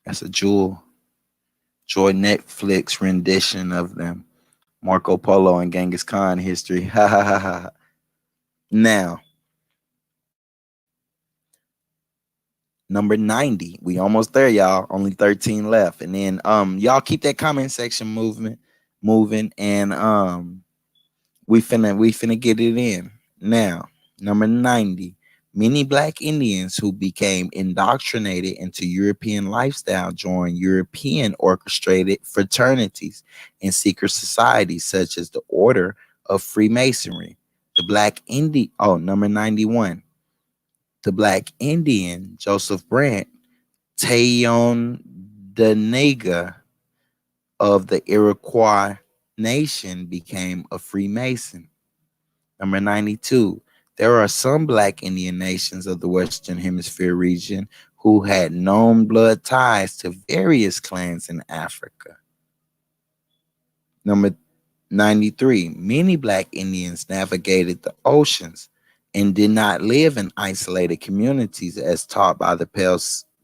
That's a Joy Netflix rendition of them. Marco Polo and Genghis Khan history. Ha ha ha ha. Now, number 90. We almost there, y'all. Only 13 left. And then y'all keep that comment section moving, and we finna get it in. Now, number 90. Many Black Indians who became indoctrinated into European lifestyle joined European orchestrated fraternities and secret societies such as the Order of Freemasonry. Number 91. The Black Indian Joseph Brant Tayondanega of the Iroquois Nation became a Freemason. Number 92. There are some Black Indian nations of the Western Hemisphere region who had known blood ties to various clans in Africa. Number 93. Many Black Indians navigated the oceans and did not live in isolated communities as taught by the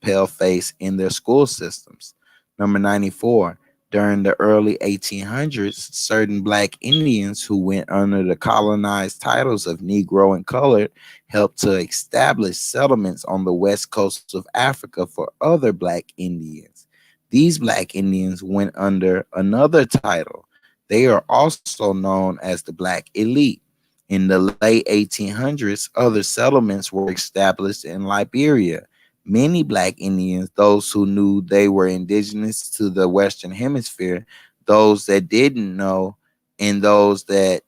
paleface in their school systems. Number 94. During the early 1800s, certain Black Indians who went under the colonized titles of Negro and Colored helped to establish settlements on the west coast of Africa for other Black Indians. These Black Indians went under another title. They are also known as the Black Elite. In the late 1800s, other settlements were established in Liberia. Many Black Indians, those who knew they were indigenous to the Western Hemisphere, those that didn't know, and those that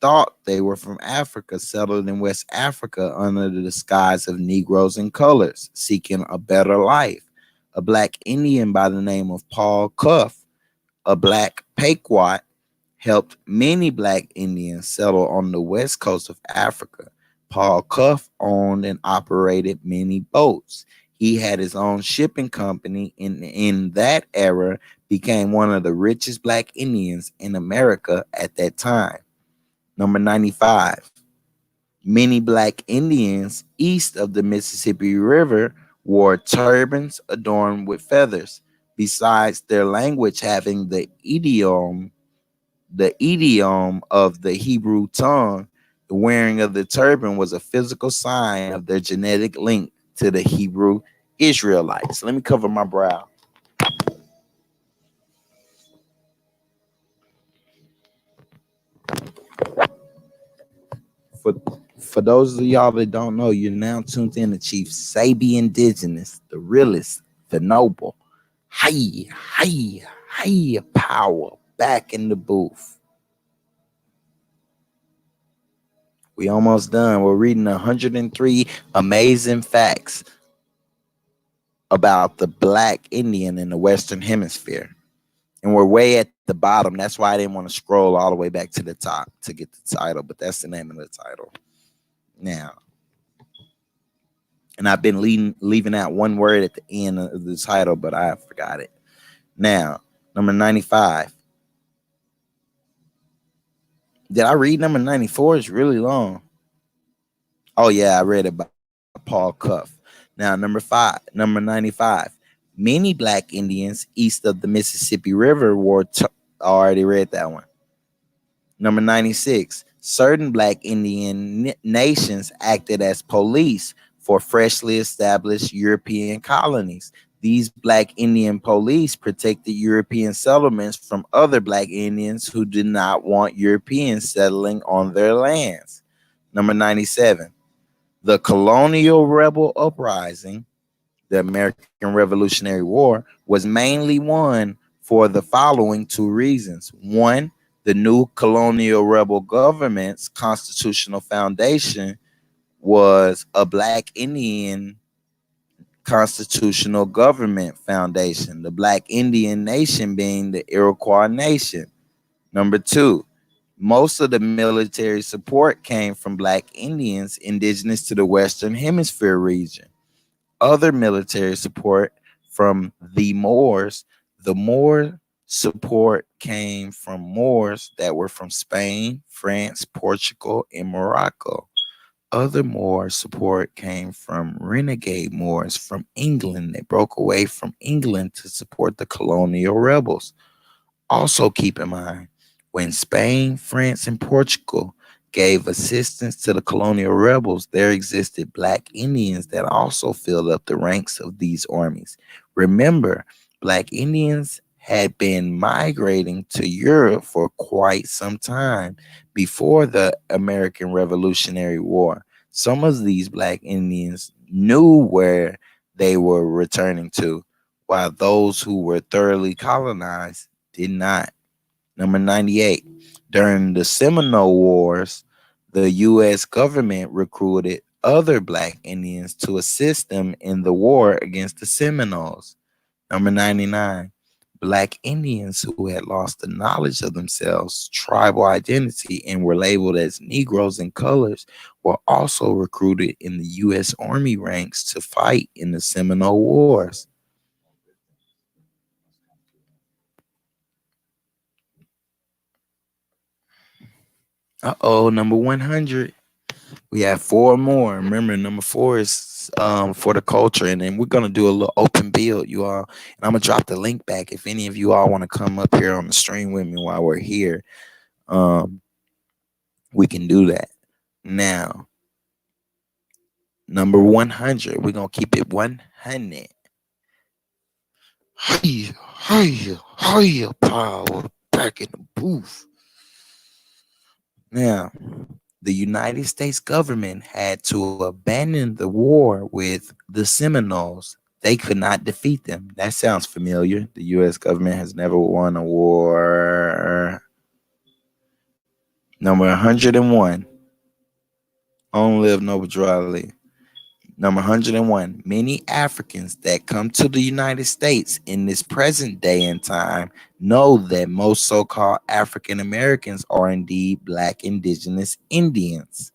thought they were from Africa, settled in West Africa under the disguise of Negroes and colors, seeking a better life. A Black Indian by the name of Paul Cuff, a Black Pequot, helped many Black Indians settle on the west coast of Africa. Paul Cuff owned and operated many boats. He had his own shipping company, and in that era became one of the richest black Indians in America at that time. Number 95. Many black Indians east of the Mississippi River wore turbans adorned with feathers, besides their language having the idiom of the Hebrew tongue. The wearing of the turban was a physical sign of their genetic link to the Hebrew Israelites. Let me cover my brow. For for those of y'all that don't know, you're now tuned in to Chief Sebi Indigenous, the realist, the noble. Hi, hi, hi, power back in the booth. We almost done. We're reading 103 amazing facts about the black Indian in the Western Hemisphere. And we're way at the bottom. That's why I didn't want to scroll all the way back to the top to get the title, but that's the name of the title. Now, and I've been leaving out one word at the end of the title, but I forgot it. Now, number 95. Did I read number 94? It's really long. Oh, yeah, I read it by Paul Cuff. Now, number 95. Many black Indians east of the Mississippi River I already read that one. Number 96. Certain black Indian nations acted as police for freshly established European colonies. These black Indian police protected European settlements from other black Indians who did not want Europeans settling on their lands. Number 97. The colonial rebel uprising, the American Revolutionary War, was mainly won for the following two reasons. One, the new colonial rebel government's constitutional foundation was a black Indian constitutional government foundation, the black Indian nation being the Iroquois nation. Number two, most of the military support came from black Indians indigenous to the Western Hemisphere region. Other military support from the Moors. The more support came from Moors that were from Spain, France, Portugal, and Morocco. Other Moor support came from renegade Moors from England that broke away from England to support the colonial rebels. Also, keep in mind, when Spain, France, and Portugal gave assistance to the colonial rebels, there existed black Indians that also filled up the ranks of these armies. Remember, black Indians had been migrating to Europe for quite some time before the American Revolutionary War. Some of these black Indians knew where they were returning to, while those who were thoroughly colonized did not. Number 98. During the Seminole Wars, the U.S. government recruited other black Indians to assist them in the war against the Seminoles. Number 99. Black Indians who had lost the knowledge of themselves, tribal identity, and were labeled as Negroes and colors were also recruited in the U.S. Army ranks to fight in the Seminole Wars. Number 100. We have four more. Remember, number 4 is for the culture, and then we're gonna do a little open build, you all. And I'm gonna drop the link back if any of you all want to come up here on the stream with me while we're here. Um, we can do that. Now, number 100. We're gonna keep it 100. Hiya, hiya, hiya, power back in the booth. Now, the United States government had to abandon the war with the Seminoles. They could not defeat them. That sounds familiar. The U.S. government has never won a war. Number 101. Long live Noble Drew. Number 101. Many Africans that come to the United States in this present day and time know that most so-called African Americans are indeed black indigenous Indians.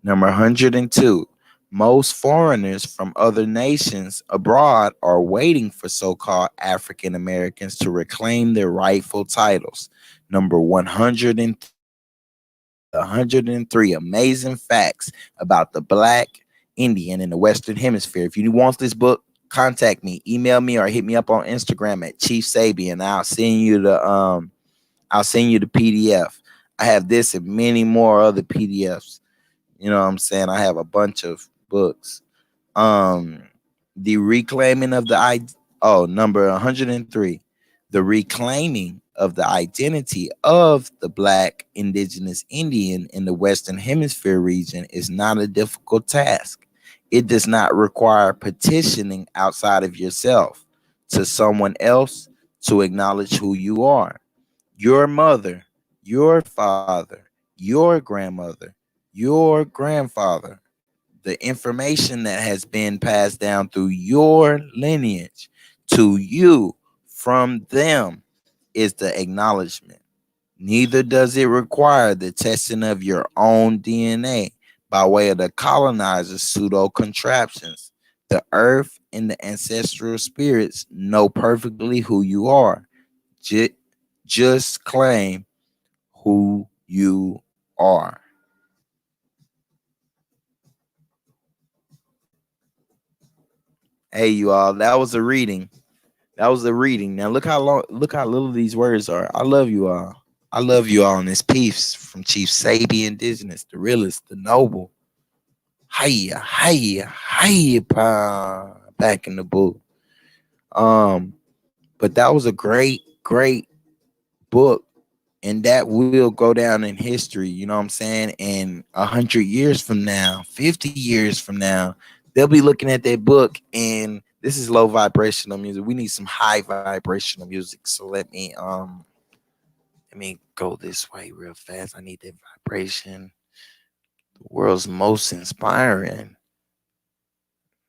Number 102. Most foreigners from other nations abroad are waiting for so-called African Americans to reclaim their rightful titles. Number 103 amazing facts about the Black Indian in the Western Hemisphere. If you want this book, contact me, email me, or hit me up on Instagram at Chief Sebi, and I'll send you the PDF. I have this and many more other PDFs. You know what I'm saying? I have a bunch of books. Um, the reclaiming of the number 103, the reclaiming of the identity of the Black Indigenous Indian in the Western Hemisphere region is not a difficult task. It does not require petitioning outside of yourself to someone else to acknowledge who you are. Your mother, your father, your grandmother, your grandfather, the information that has been passed down through your lineage to you from them is the acknowledgement. Neither does it require the testing of your own DNA by way of the colonizer's pseudo contraptions. The earth and the ancestral spirits know perfectly who you are. Just claim who you are. Hey, you all, that was a reading. That was a reading. Now look how little these words are. I love you all. I love you all in this piece from Chief Sebi, Indigenous, the realist, the noble. Hiya, hiya, hiya, back in the booth. But that was a great, great book, and that will go down in history. You know what I'm saying? And 100 years from now, 50 years from now, they'll be looking at that book, and this is low vibrational music. We need some high vibrational music. So let me go this way real fast. I need that vibration. The world's most inspiring.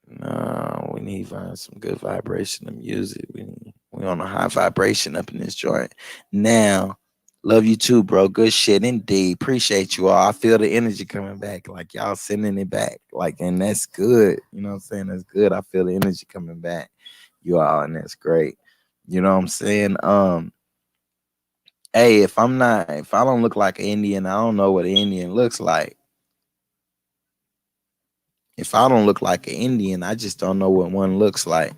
No, we need to find some good vibration of music. We on a high vibration up in this joint. Now, love you too, bro. Good shit indeed. Appreciate you all. I feel the energy coming back. Like y'all sending it back. Like, and that's good. You know what I'm saying? That's good. I feel the energy coming back. You all, and that's great. You know what I'm saying? Hey, if I don't look like an Indian, I don't know what an Indian looks like. If I don't look like an Indian, I just don't know what one looks like.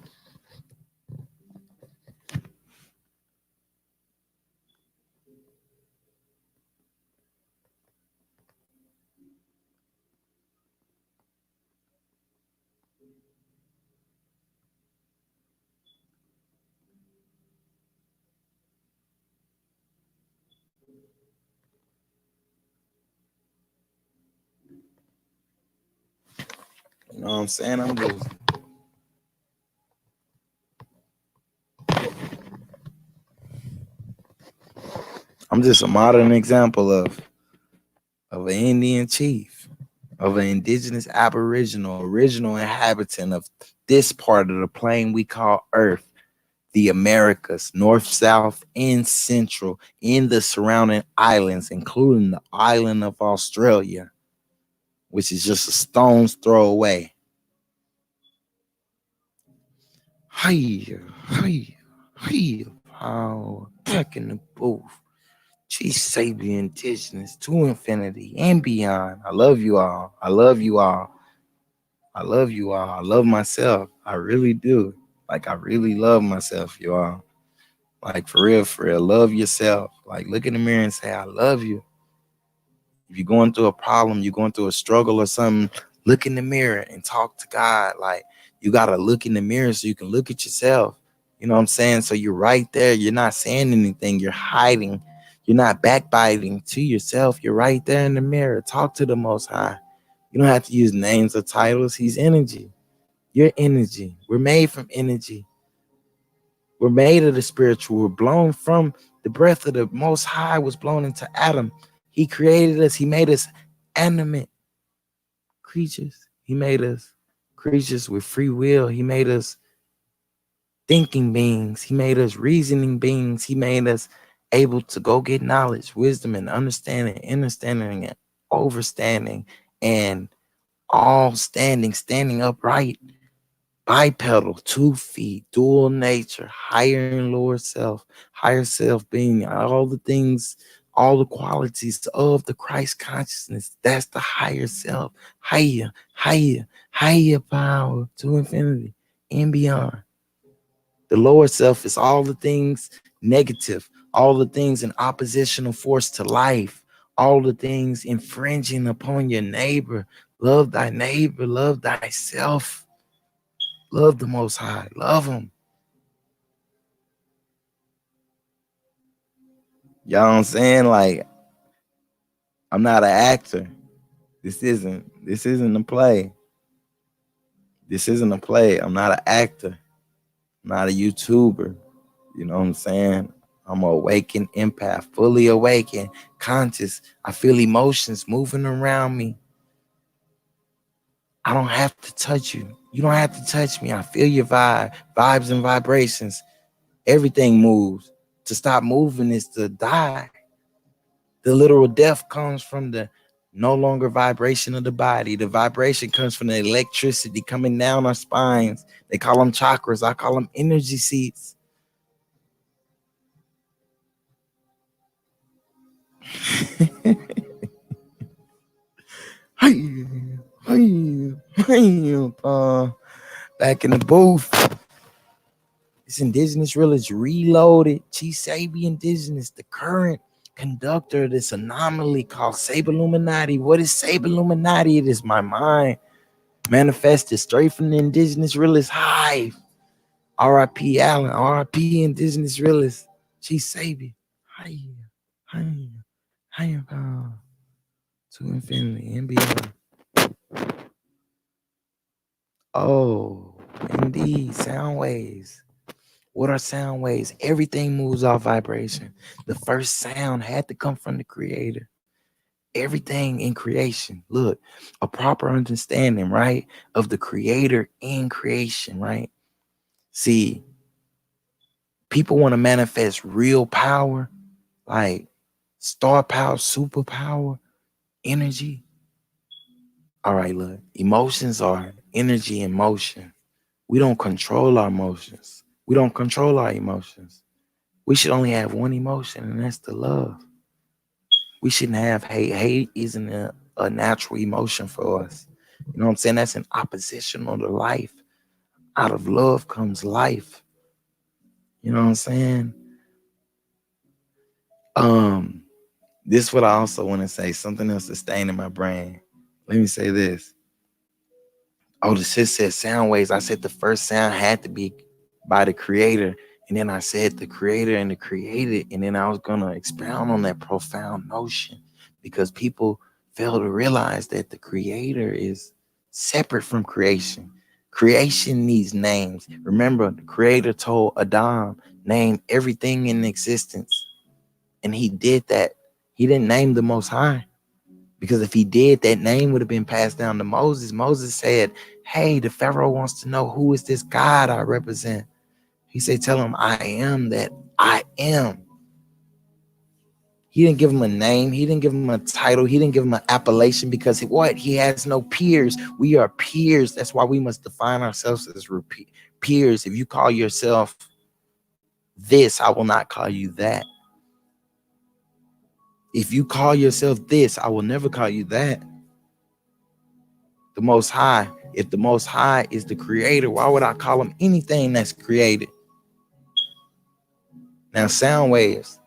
You know what I'm saying? I'm just a modern example of an Indian chief, of an indigenous aboriginal, original inhabitant of this part of the plane we call Earth, the Americas, North, South, and Central, in the surrounding islands, including the island of Australia, which is just a stone's throw away. Hey, hey, hey, power, back in the booth. Chief Sebi, Indigenous, to infinity and beyond. I love you all. I love you all. I love you all. I love myself. I really do. Like, I really love myself, you all. Like, for real, for real. Love yourself. Like, look in the mirror and say, I love you. If you're going through a problem, you're going through a struggle or something, look in the mirror and talk to God. Like, you got to look in the mirror so you can look at yourself. You know what I'm saying? So you're right there. You're not saying anything. You're hiding. You're not backbiting to yourself. You're right there in the mirror. Talk to the Most High. You don't have to use names or titles. He's energy. You're energy. We're made from energy. We're made of the spiritual. We're blown from the breath of the Most High was blown into Adam. He created us. He made us animate creatures. He made us creatures with free will. He made us thinking beings. He made us reasoning beings. He made us able to go get knowledge, wisdom, and understanding and overstanding and all standing upright, bipedal, 2 feet, dual nature, higher and lower self, higher self being all the things, all the qualities of the Christ consciousness. That's the higher self, higher power to infinity and beyond. The lower self is all the things negative, all the things in oppositional force to life, all the things infringing upon your neighbor. Love thy neighbor, love thyself, love the Most High, love him. Y'all know what I'm saying? Like, I'm not an actor. This isn't a play. This isn't a play. I'm not an actor. I'm not a YouTuber. You know what I'm saying? I'm an awakened empath, fully awakened, conscious. I feel emotions moving around me. I don't have to touch you. You don't have to touch me. I feel your vibes and vibrations. Everything moves. To stop moving is to die. The literal death comes from the no longer vibration of the body. The vibration comes from the electricity coming down our spines. They call them chakras. I call them energy seats. Back in the booth. It's Indigenous Realist Reloaded. Sebi Indigenous, the current conductor of this anomaly called SebIlluminati. What is SebIlluminati? It is my mind manifested straight from the Indigenous Realist hive. R.I.P. Allen, R.I.P. Indigenous Realist. Sebi. Hiya, to infinity and beyond. Oh, indeed, sound waves. What are sound waves? Everything moves off vibration. The first sound had to come from the creator. Everything in creation, look, a proper understanding, right, of the creator in creation, right? See, people want to manifest real power, like star power, superpower, energy. All right, look, emotions are energy in motion. We don't control our emotions. We don't control our emotions. We should only have one emotion, and that's the love. We shouldn't have hate. Hate isn't a natural emotion for us. You know what I'm saying? That's an oppositional to life. Out of love comes life. You know what I'm saying? This is what I also want to say. Something else is staying in my brain. Let me say this. Oh, the shit said sound waves. I said the first sound had to be by the creator. And then I said the creator and the created. And then I was going to expound on that profound notion because people fail to realize that the creator is separate from creation. Creation needs names. Remember, the creator told Adam, name everything in existence. And he did that. He didn't name the Most High. Because if he did, that name would have been passed down to Moses. Moses said, hey, the Pharaoh wants to know who is this God I represent. He said, tell him I am that I am. He didn't give him a name. He didn't give him a title. He didn't give him an appellation because what? He has no peers. We are peers. That's why we must define ourselves as peers. If you call yourself this, I will not call you that. If you call yourself this, I will never call you that. The Most High. If the Most High is the creator, why would I call him anything that's created? Now, sound waves.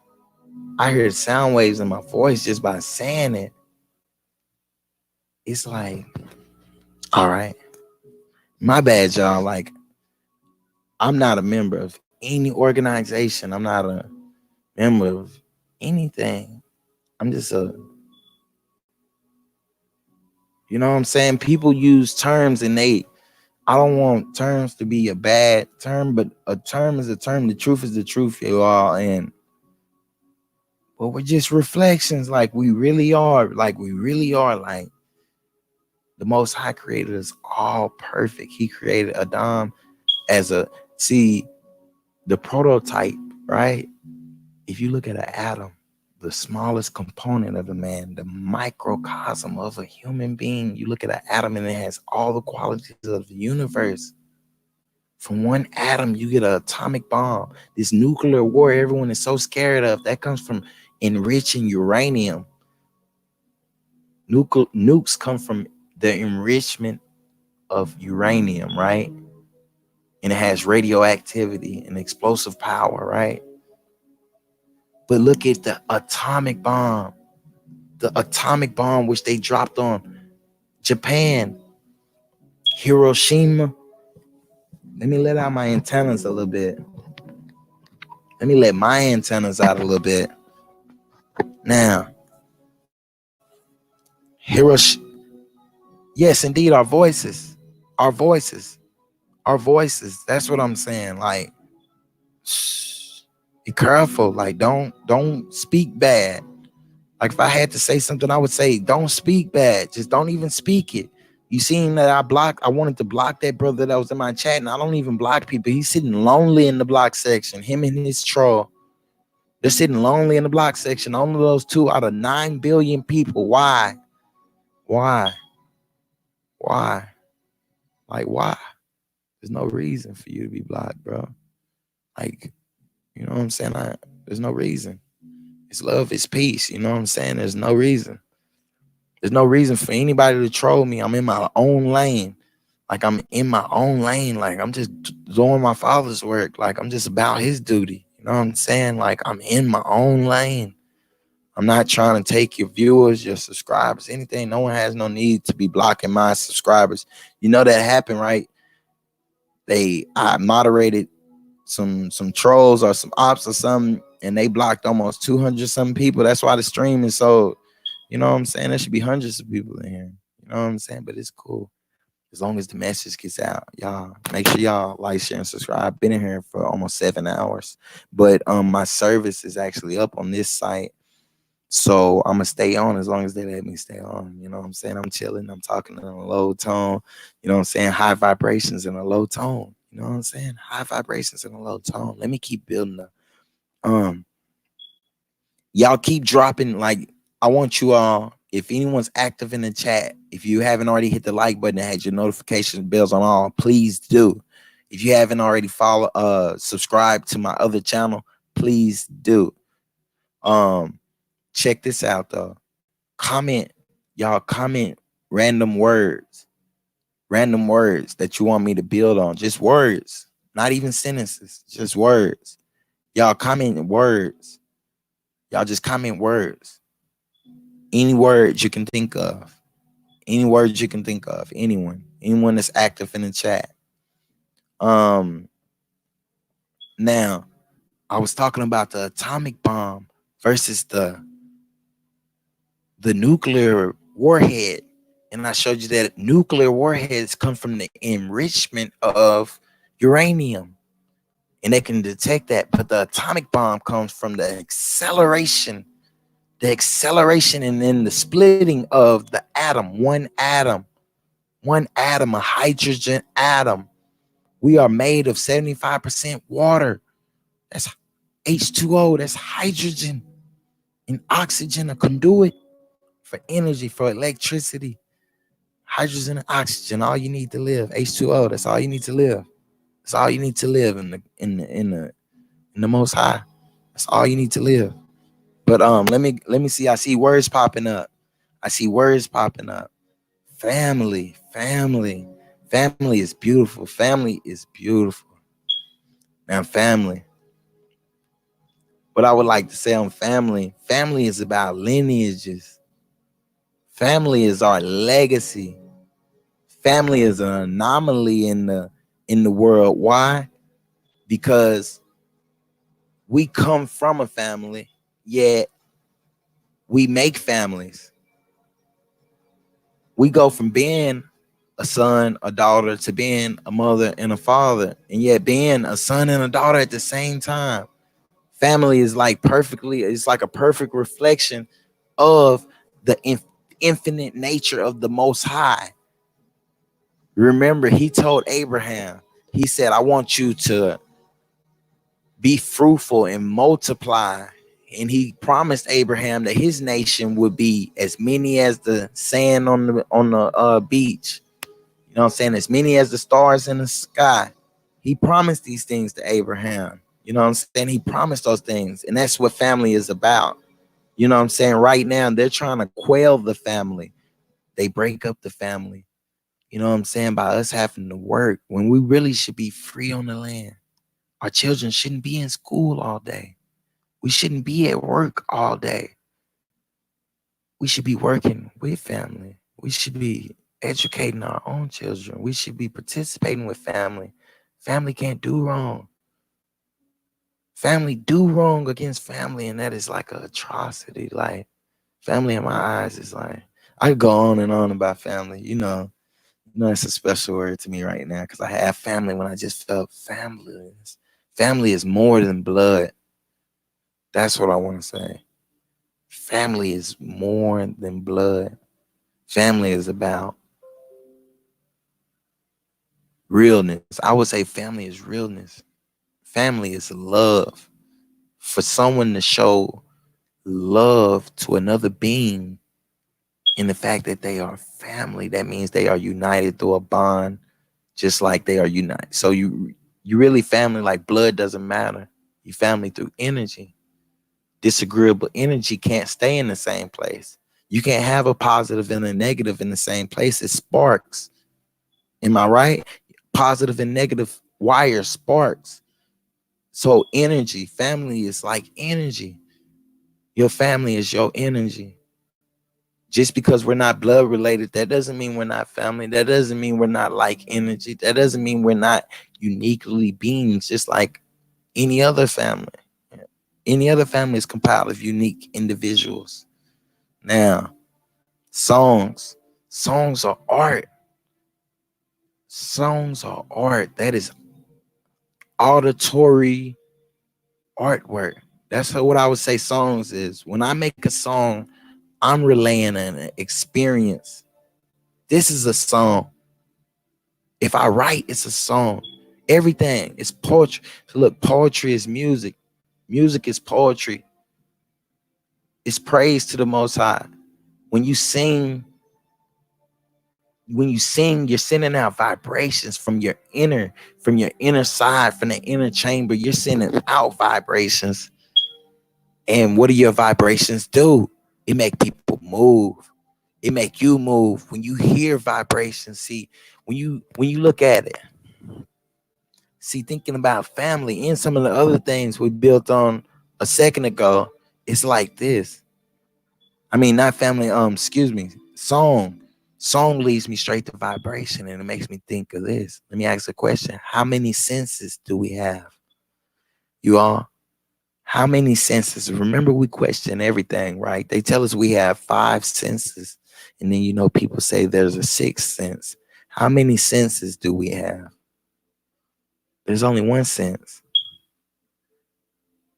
I hear sound waves in my voice just by saying it. It's like, all right, my bad, y'all. Like, I'm not a member of any organization. I'm not a member of anything. I'm just you know what I'm saying? People use terms and I don't want terms to be a bad term, but a term is a term. The truth is the truth, you all. And well, we're just reflections, like we really are. Like the Most High created us all perfect. He created Adam as the prototype, right? If you look at an atom, the smallest component of the man, the microcosm of a human being. You look at an atom and it has all the qualities of the universe. From one atom, you get an atomic bomb. This nuclear war everyone is so scared of, that comes from enriching uranium. Nukes come from the enrichment of uranium, right? And it has radioactivity and explosive power, right? But look at the atomic bomb. The atomic bomb which they dropped on Japan, Hiroshima. Let me let out my antennas a little bit. Let me let my antennas out a little bit. Now, Hiroshima. Yes, indeed, our voices. Our voices. Our voices. That's what I'm saying. Like, shh, be careful. Like, don't speak bad. Like, if I had to say something, I would say, don't speak bad. Just don't even speak it. You seen that I wanted to block that brother that was in my chat, and I don't even block people. He's sitting lonely in the block section, him and his troll. They're sitting lonely in the block section. Only those 2 out of 9 billion people. Why? Why? Why? Like, why? There's no reason for you to be blocked, bro. Like, you know what I'm saying? There's no reason. It's love, it's peace. You know what I'm saying? There's no reason. There's no reason for anybody to troll me. I'm in my own lane. Like, I'm in my own lane. Like, I'm just doing my father's work. Like, I'm just about his duty. You know what I'm saying? Like, I'm in my own lane. I'm not trying to take your viewers, your subscribers, anything. No one has no need to be blocking my subscribers. You know that happened, right? I moderated some trolls or some ops or something, and they blocked almost 200 something people. That's why the stream is so, you know what I'm saying? There should be hundreds of people in here. You know what I'm saying? But it's cool. As long as the message gets out, y'all make sure y'all like, share, and subscribe. Been in here for almost 7 hours, but my service is actually up on this site, so I'm gonna stay on as long as they let me stay on. You know what I'm saying? I'm chilling. I'm talking in a low tone. You know what I'm saying? High vibrations in a low tone. You know what I'm saying? High vibrations in a low tone. Let me keep building up. Y'all keep dropping. Like, I want you all, if anyone's active in the chat, if you haven't already hit the like button and had your notification bells on all, please do. If you haven't already subscribed to my other channel, please do. Check this out though. Comment, y'all comment random words that you want me to build on. Just words, not even sentences, just words. Y'all comment words. Y'all just comment words. Any words you can think of. Any words you can think of. Anyone that's active in the chat. Now, I was talking about the atomic bomb versus the nuclear warhead. And I showed you that nuclear warheads come from the enrichment of uranium. And they can detect that. But the atomic bomb comes from the acceleration and then the splitting of the atom, one atom, a hydrogen atom. We are made of 75% water. That's H2O, that's hydrogen, and oxygen, a conduit for energy, for electricity. Hydrogen and oxygen, all you need to live. H2O, that's all you need to live. That's all you need to live in the Most High. That's all you need to live. But let me see. I see words popping up. Family is beautiful. Family is beautiful. Now, family. What I would like to say on family is about lineages. Family is our legacy. Family is an anomaly in the world. Why? Because we come from a family, yet we make families. We go from being a son, a daughter, to being a mother and a father, and yet being a son and a daughter at the same time. Family is like it's like a perfect reflection of the infinite nature of the Most High. Remember, he told Abraham, he said, I want you to be fruitful and multiply. And he promised Abraham that his nation would be as many as the sand on the beach. You know what I'm saying? As many as the stars in the sky. He promised these things to Abraham. You know what I'm saying? He promised those things. And that's what family is about. You know what I'm saying? Right now, they're trying to quell the family. They break up the family. You know what I'm saying? By us having to work when we really should be free on the land. Our children shouldn't be in school all day. We shouldn't be at work all day. We should be working with family. We should be educating our own children. We should be participating with family. Family can't do wrong. Family do wrong against family, and that is like an atrocity. Like family in my eyes is like, I could go on and on about family. It's a special word to me right now because I have family when I just felt family. Family is more than blood. That's what I want to say. Family is more than blood. Family is about realness. I would say family is realness. Family is love. For someone to show love to another being in the fact that they are family, that means they are united through a bond, just like they are united. So you really family, like blood doesn't matter. You family through energy. Disagreeable energy can't stay in the same place. You can't have a positive and a negative in the same place. It sparks. Am I right? Positive and negative wire sparks. So energy, family is like energy. Your family is your energy. Just because we're not blood related, that doesn't mean we're not family. That doesn't mean we're not like energy. That doesn't mean we're not uniquely beings, just like any other family. Any other family is compiled of unique individuals. Now, songs. Songs are art. Songs are art. That is auditory artwork. That's what I would say songs is. When I make a song, I'm relaying an experience. This is a song. If I write, it's a song. Everything is poetry. So look, poetry is music. Music is poetry. It's praise to the Most High. When you sing, you're sending out vibrations from your inner side, from the inner chamber. You're sending out vibrations. And what do your vibrations do? It make people move. It make you move. When you hear vibrations, see, when you look at it, see, thinking about family and some of the other things we built on a second ago, it's like this. I mean, not family, excuse me, song. Song leads me straight to vibration, and it makes me think of this. Let me ask a question. How many senses do we have? You all? How many senses? Remember, we question everything, right? They tell us we have 5 senses, and then people say there's a 6th sense. How many senses do we have? There's only one sense,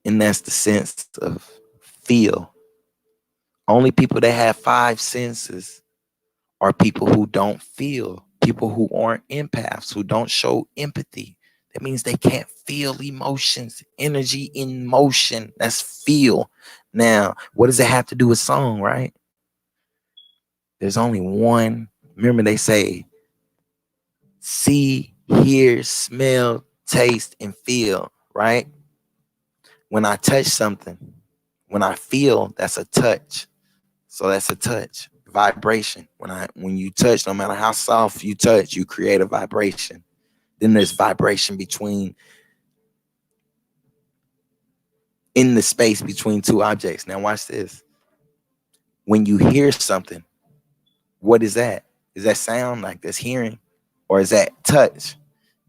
and that's the sense of feel. Only people that have 5 senses are people who don't feel, people who aren't empaths, who don't show empathy. That means they can't feel emotions, energy in motion. That's feel. Now, what does it have to do with song, right? There's only one. Remember, they say see, hear, smell, taste, and feel, right? When I touch something, when I feel, that's a touch. So that's a touch, vibration. When you touch, no matter how soft you touch, you create a vibration. Then there's vibration in the space between two objects. Now watch this. When you hear something, what is that? Is that sound, like that's hearing, or is that touch?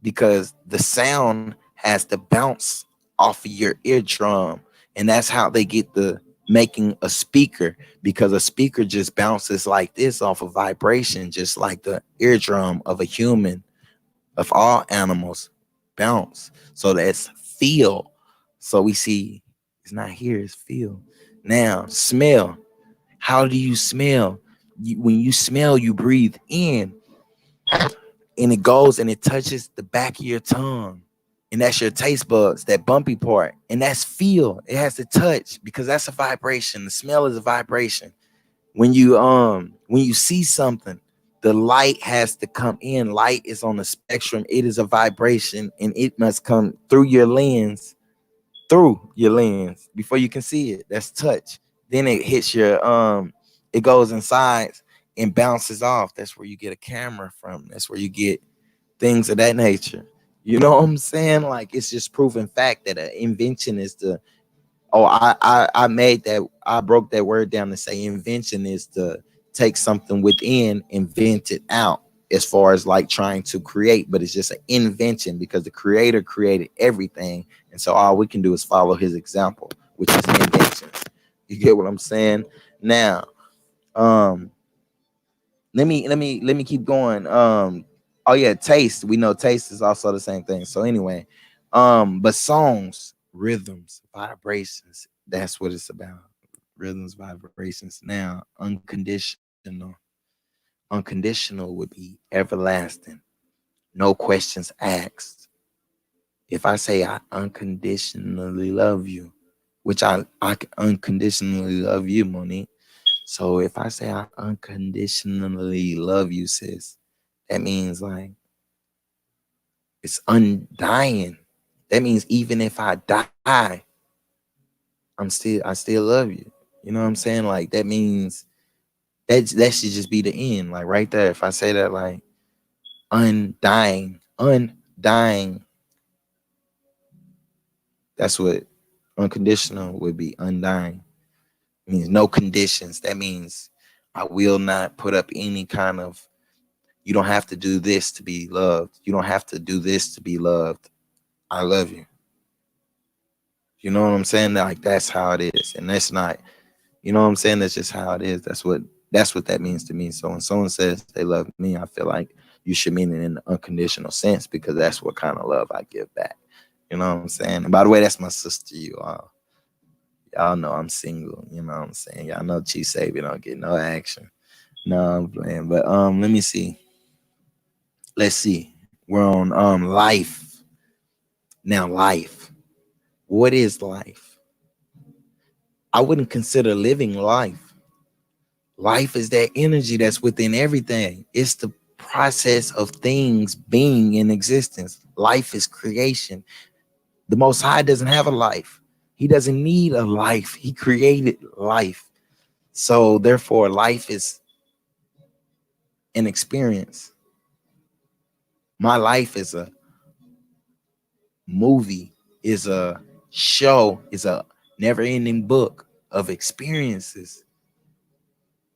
Because the sound has to bounce off of your eardrum, and that's how they get the making a speaker, because a speaker just bounces like this off of vibration, just like the eardrum of a human, of all animals bounce. So that's feel. So we see it's not here, it's feel. Now smell. How do you smell? When you smell, you breathe in, and it goes and it touches the back of your tongue, And that's your taste buds, that bumpy part. And that's feel. It has to touch because that's a vibration. The smell is a vibration. When you see something, the light has to come in. Light is on the spectrum. It is a vibration and it must come through your lens before you can see it. That's touch. Then it hits your it goes inside and bounces off. That's where you get a camera from. That's where you get things of that nature. You know what I'm saying? Like it's just proven fact that an invention is the I made that, I broke that word down to say invention is to take something within and vent it out, as far as like trying to create, but it's just an invention because the creator created everything. And so all we can do is follow his example, which is invention. You get what I'm saying? Now, um, let me keep going. Oh yeah, taste. We know taste is also the same thing. So anyway, but songs, rhythms, vibrations, that's what it's about. Rhythms, vibrations. Now, unconditional would be everlasting, no questions asked. If I say I unconditionally love you, which I unconditionally love you, Monique. So if I say I unconditionally love you, sis, that means like it's undying. That means even if I die, I still love you. You know what I'm saying? Like that means that should just be the end. Like right there. If I say that like undying, that's what unconditional would be. Undying. It means no conditions. That means I will not put up any kind of, you don't have to do this to be loved. You don't have to do this to be loved. I love you. You know what I'm saying? Like that's how it is. And that's not, you know what I'm saying? That's just how it is. That's what that means to me. So when someone says they love me, I feel like you should mean it in the unconditional sense because that's what kind of love I give back. You know what I'm saying? And by the way, that's my sister, you all. Y'all know I'm single. You know what I'm saying? Y'all know Chief Sebi don't get no action. No, I'm playing. But let me see. Let's see. We're on life. Now, life. What is life? I wouldn't consider living life. Life is that energy that's within everything. It's the process of things being in existence. Life is creation. The Most High doesn't have a life. He doesn't need a life. He created life. So therefore, life is an experience. My life is a movie, is a show, is a never-ending book of experiences.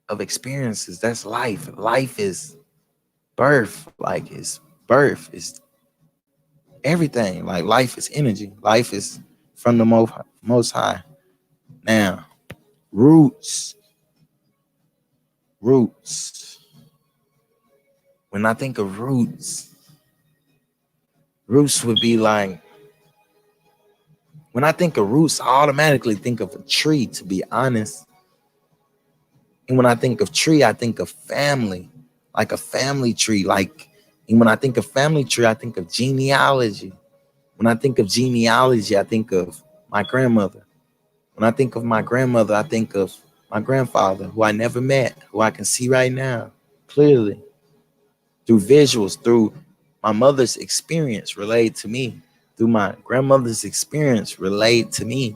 That's life. Life is birth. Like it's birth. It's everything. Like life is energy. Life is from the most high. Now, roots. Roots. When I think of roots, roots would be like, when I think of roots, I automatically think of a tree, to be honest. And when I think of tree, I think of family, like a family tree. Like, and when I think of family tree, I think of genealogy. When I think of genealogy, I think of my grandmother. When I think of my grandmother, I think of my grandfather, who I never met, who I can see right now, clearly, through visuals, through my mother's experience relayed to me, through my grandmother's experience relayed to me.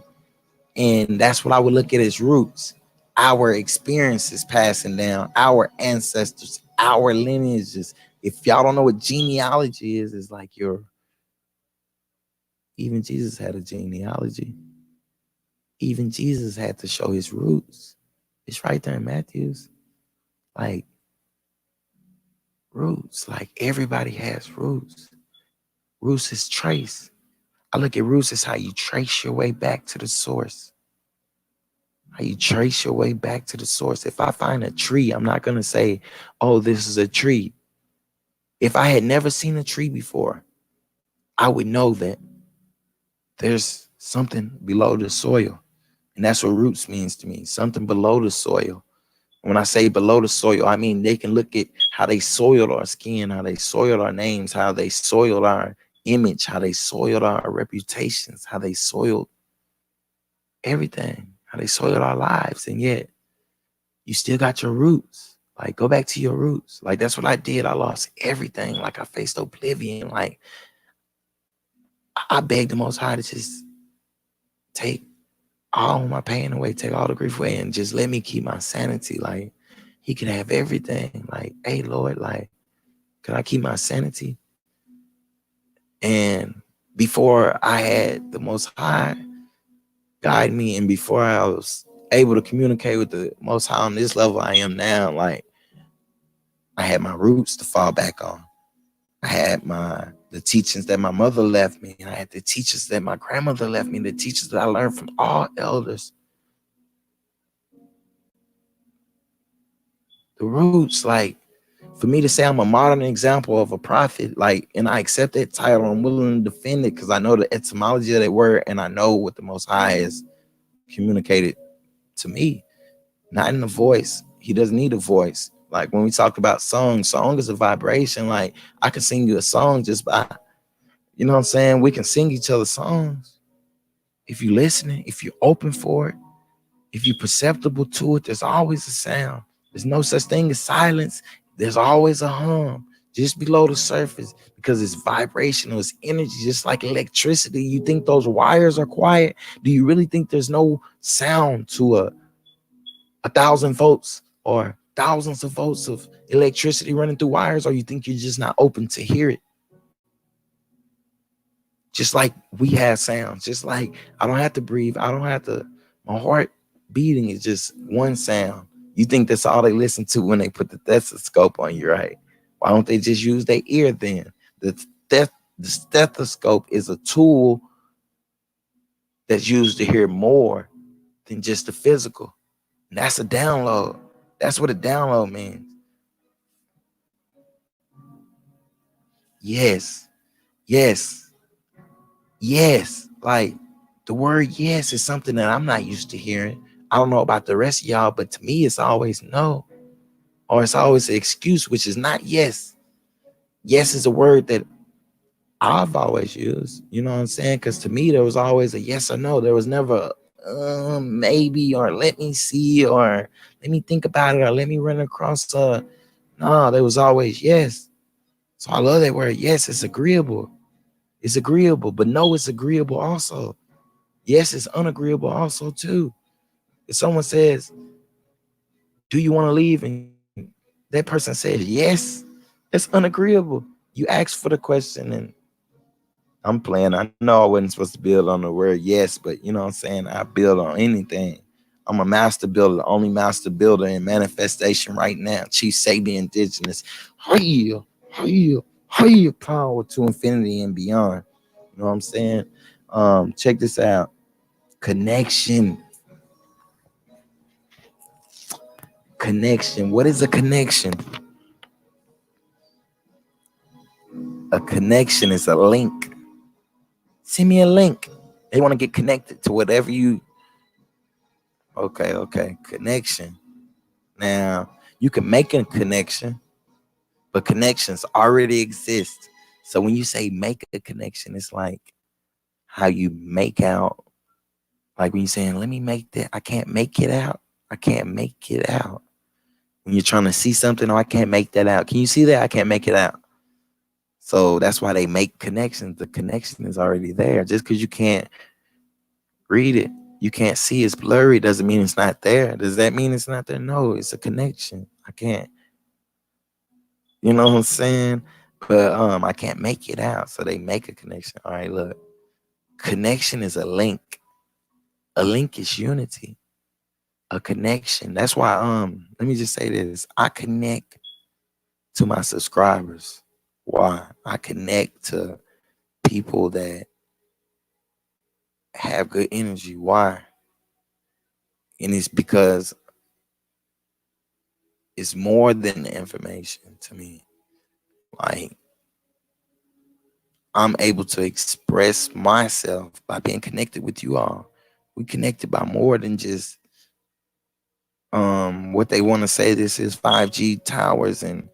And that's what I would look at as roots. Our experiences passing down, our ancestors, our lineages. If y'all don't know what genealogy is, it's like even Jesus had a genealogy. Even Jesus had to show his roots. It's right there in Matthew's. Like roots, like everybody has roots. Roots is trace. I look at roots as how you trace your way back to the source. How you trace your way back to the source. If I find a tree, I'm not going to say, oh, this is a tree. If I had never seen a tree before, I would know that there's something below the soil. And that's what roots means to me, something below the soil. When I say below the soil, I mean they can look at how they soiled our skin, how they soiled our names, how they soiled our image, how they soiled our reputations, how they soiled everything, how they soiled our lives. And yet you still got your roots. Like, go back to your roots. Like, that's what I did. I lost everything. Like, I faced oblivion. Like, I begged the Most High to just take all my pain away, take all the grief away, and just let me keep my sanity. Like, he could have everything. Like, hey, Lord, like, can I keep my sanity? And before I had the Most High guide me, and before I was able to communicate with the Most High on this level I am now, like, I had my roots to fall back on. I had the teachings that my mother left me. I had the teachers that my grandmother left me, the teachers that I learned from all elders. The roots, like, for me to say I'm a modern example of a prophet, like, and I accept that title, I'm willing to defend it because I know the etymology of that word, and I know what the Most High has communicated to me. Not in the voice. He doesn't need a voice. Like, when we talked about song is a vibration. Like, I can sing you a song just by, you know what I'm saying? We can sing each other songs. If you're listening, if you're open for it, if you're perceptible to it, there's always a sound. There's no such thing as silence. There's always a hum just below the surface because it's vibrational, it's energy, just like electricity. You think those wires are quiet? Do you really think there's no sound to a 1,000 volts or thousands of volts of electricity running through wires? Or you think you're just not open to hear it? Just like we have sounds, just like I don't have to breathe. I don't have to, my heart beating is just one sound. You think that's all they listen to when they put the stethoscope on you, right? Why don't they just use their ear then? The stethoscope is a tool that's used to hear more than just the physical. And that's a download. That's what a download means. Yes, yes, yes. Like, the word yes is something that I'm not used to hearing. I don't know about the rest of y'all, but to me, it's always no. Or it's always an excuse, which is not yes. Yes is a word that I've always used. You know what I'm saying? Because to me, there was always a yes or no. There was never maybe, or let me see, or let me think about it, or let me run across. No, there was always yes. So I love that word. Yes, it's agreeable. It's agreeable, but no, it's agreeable also. Yes, it's unagreeable also too. If someone says, do you want to leave? And that person says yes, it's unagreeable. You ask for the question, and I'm playing. I know I wasn't supposed to build on the word yes, but you know what I'm saying? I build on anything. I'm a master builder, the only master builder in manifestation right now. Chief Sebi Indigenous. Higher power to infinity and beyond. You know what I'm saying? Check this out. Connection. Connection. What is a connection? A connection is a link. Send me a link. They want to get connected to whatever you. Okay. Connection. Now, you can make a connection, but connections already exist. So when you say make a connection, it's like how you make out. Like when you're saying, let me make that. I can't make it out. I can't make it out. When you're trying to see something, oh, I can't make that out. Can you see that? I can't make it out. So that's why they make connections. The connection is already there. Just because you can't read it, you can't see it's blurry, doesn't mean it's not there. Does that mean it's not there? No, it's a connection. I can't, you know what I'm saying? But I can't make it out. So they make a connection. All right, look. Connection is a link. A link is unity. A connection. That's why let me just say this. I connect to my subscribers. Why? I connect to people that have good energy. Why? And it's because it's more than the information to me. Like, I'm able to express myself by being connected with you all. We connected by more than just what they want to say. This is 5G towers, and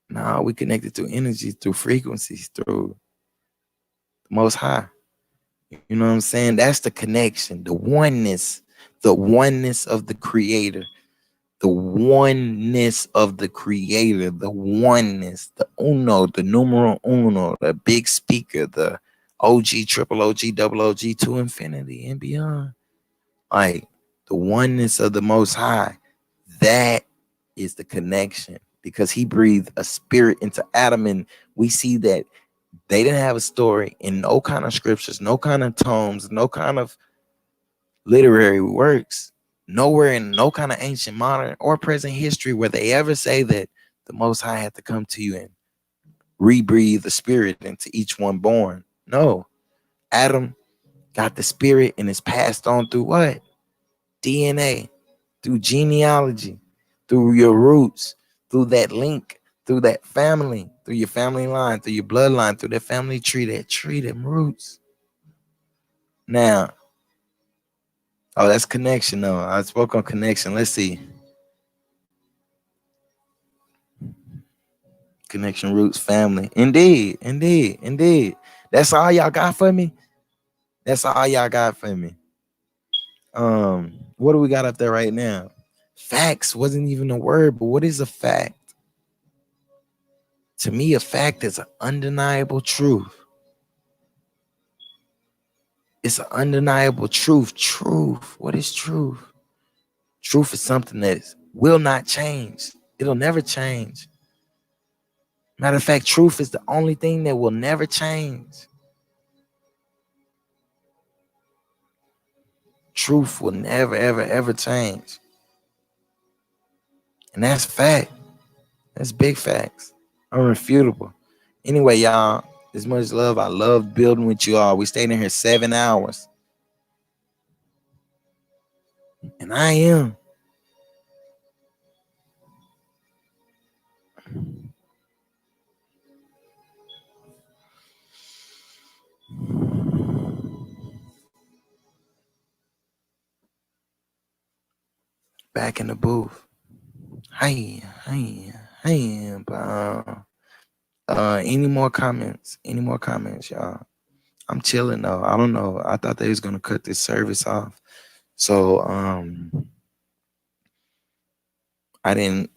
no, we connected through energy, through frequencies, through the Most High. You know what I'm saying? That's the connection, the oneness of the Creator, the oneness of the Creator, the oneness, the uno, the numero uno, the big speaker, the OG, triple OG, double OG to infinity and beyond. Like the oneness of the Most High, that is the connection, because he breathed a spirit into Adam, and we see that they didn't have a story in no kind of scriptures, no kind of tomes, no kind of literary works, nowhere in no kind of ancient, modern, or present history where they ever say that the Most High had to come to you and rebreathe the spirit into each one born. No, Adam got the spirit and it's passed on through what? DNA, through genealogy, through your roots, through that link, through that family, through your family line, through your bloodline, through that family tree, them roots. Now, oh, that's connection though. I spoke on connection. Let's see. Connection, roots, family. Indeed, indeed, indeed. That's all y'all got for me. That's all y'all got for me. What do we got up there right now? Facts wasn't even a word, but what is a fact? To me, a fact is an undeniable truth. It's an undeniable truth. Truth. What is truth? Truth is something that will not change. It'll never change. Matter of fact, truth is the only thing that will never change. Truth will never, ever, ever change. And that's fact. That's big facts. Unrefutable. Anyway, y'all, as much love. I love building with you all. We stayed in here 7 hours. And I am. Back in the booth. Hey, any more comments? Any more comments, y'all? I'm chilling though. I don't know. I thought they was gonna cut this service off. So I didn't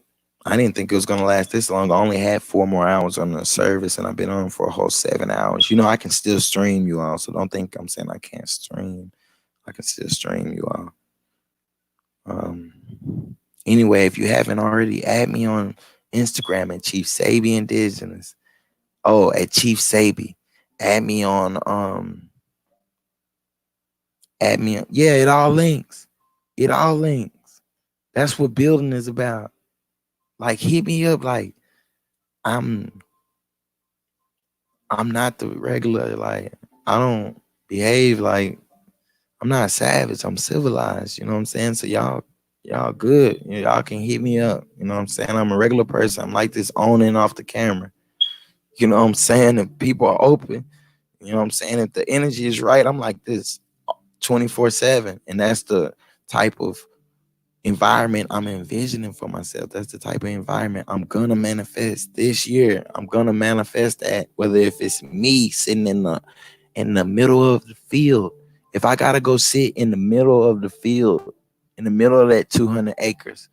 think it was gonna last this long. I only had 4 more hours on the service, and I've been on for a whole 7 hours. You know, I can still stream you all, so don't think I'm saying I can't stream. I can still stream you all. Anyway, if you haven't already, add me on Instagram at Chief Sebi Indigenous. Oh, at Chief Sebi. Add me on yeah, it all links. It all links. That's what building is about. Like, hit me up. Like, I'm not the regular, like, I don't behave like, I'm not savage. I'm civilized. You know what I'm saying? So y'all good. Y'all can hit me up. You know what I'm saying? I'm a regular person. I'm like this on and off the camera. You know what I'm saying? If people are open, you know what I'm saying? If the energy is right, I'm like this 24/7. And that's the type of environment I'm envisioning for myself. That's the type of environment I'm gonna manifest this year. I'm gonna manifest that, whether if it's me sitting in the middle of the field. If I gotta go sit in the middle of the field, in the middle of that 200 acres,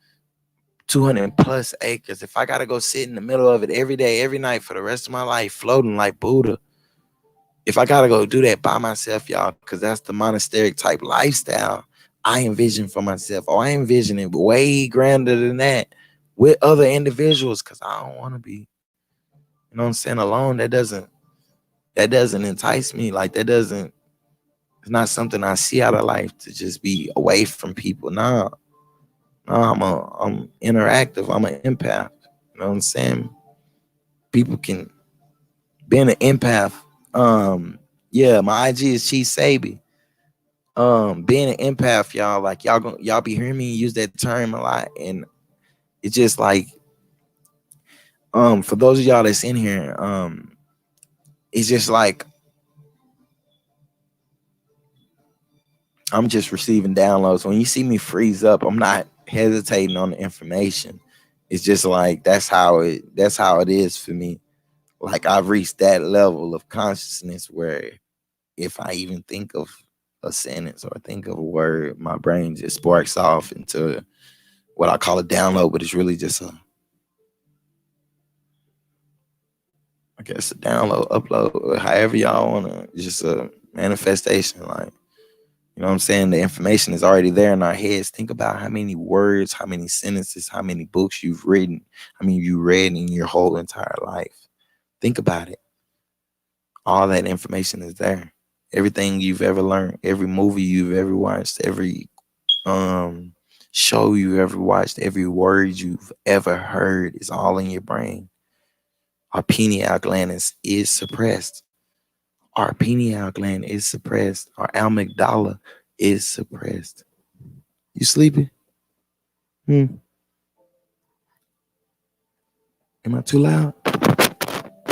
200 plus acres, if I gotta go sit in the middle of it every day, every night for the rest of my life, floating like Buddha, if I gotta go do that by myself, y'all, because that's the monasteric type lifestyle I envision for myself. Or I envision it way grander than that with other individuals, because I don't want to be, you know what I'm saying, alone. That doesn't entice me. Like, it's not something I see out of life, to just be away from people. Nah, I'm interactive. I'm an empath. You know what I'm saying? People can being an empath. Yeah, my IG is Chief Sebi. Being an empath, y'all, like, y'all be hearing me use that term a lot, and it's just like, for those of y'all that's in here, it's just like I'm just receiving downloads. When you see me freeze up, I'm not hesitating on the information. It's just like that's how it is for me. Like, I've reached that level of consciousness where if I even think of a sentence or think of a word, my brain just sparks off into what I call a download, but it's really just I guess a download, upload, however y'all wanna, just a manifestation. Like, you know what I'm saying? The information is already there in our heads. Think about how many words, how many sentences, how many books you've written, how many you read in your whole entire life. Think about it. All that information is there. Everything you've ever learned, every movie you've ever watched, every show you've ever watched, every word you've ever heard is all in your brain. Our pineal gland is suppressed. Our pineal gland is suppressed. Our amygdala is suppressed. You sleepy? Am I too loud?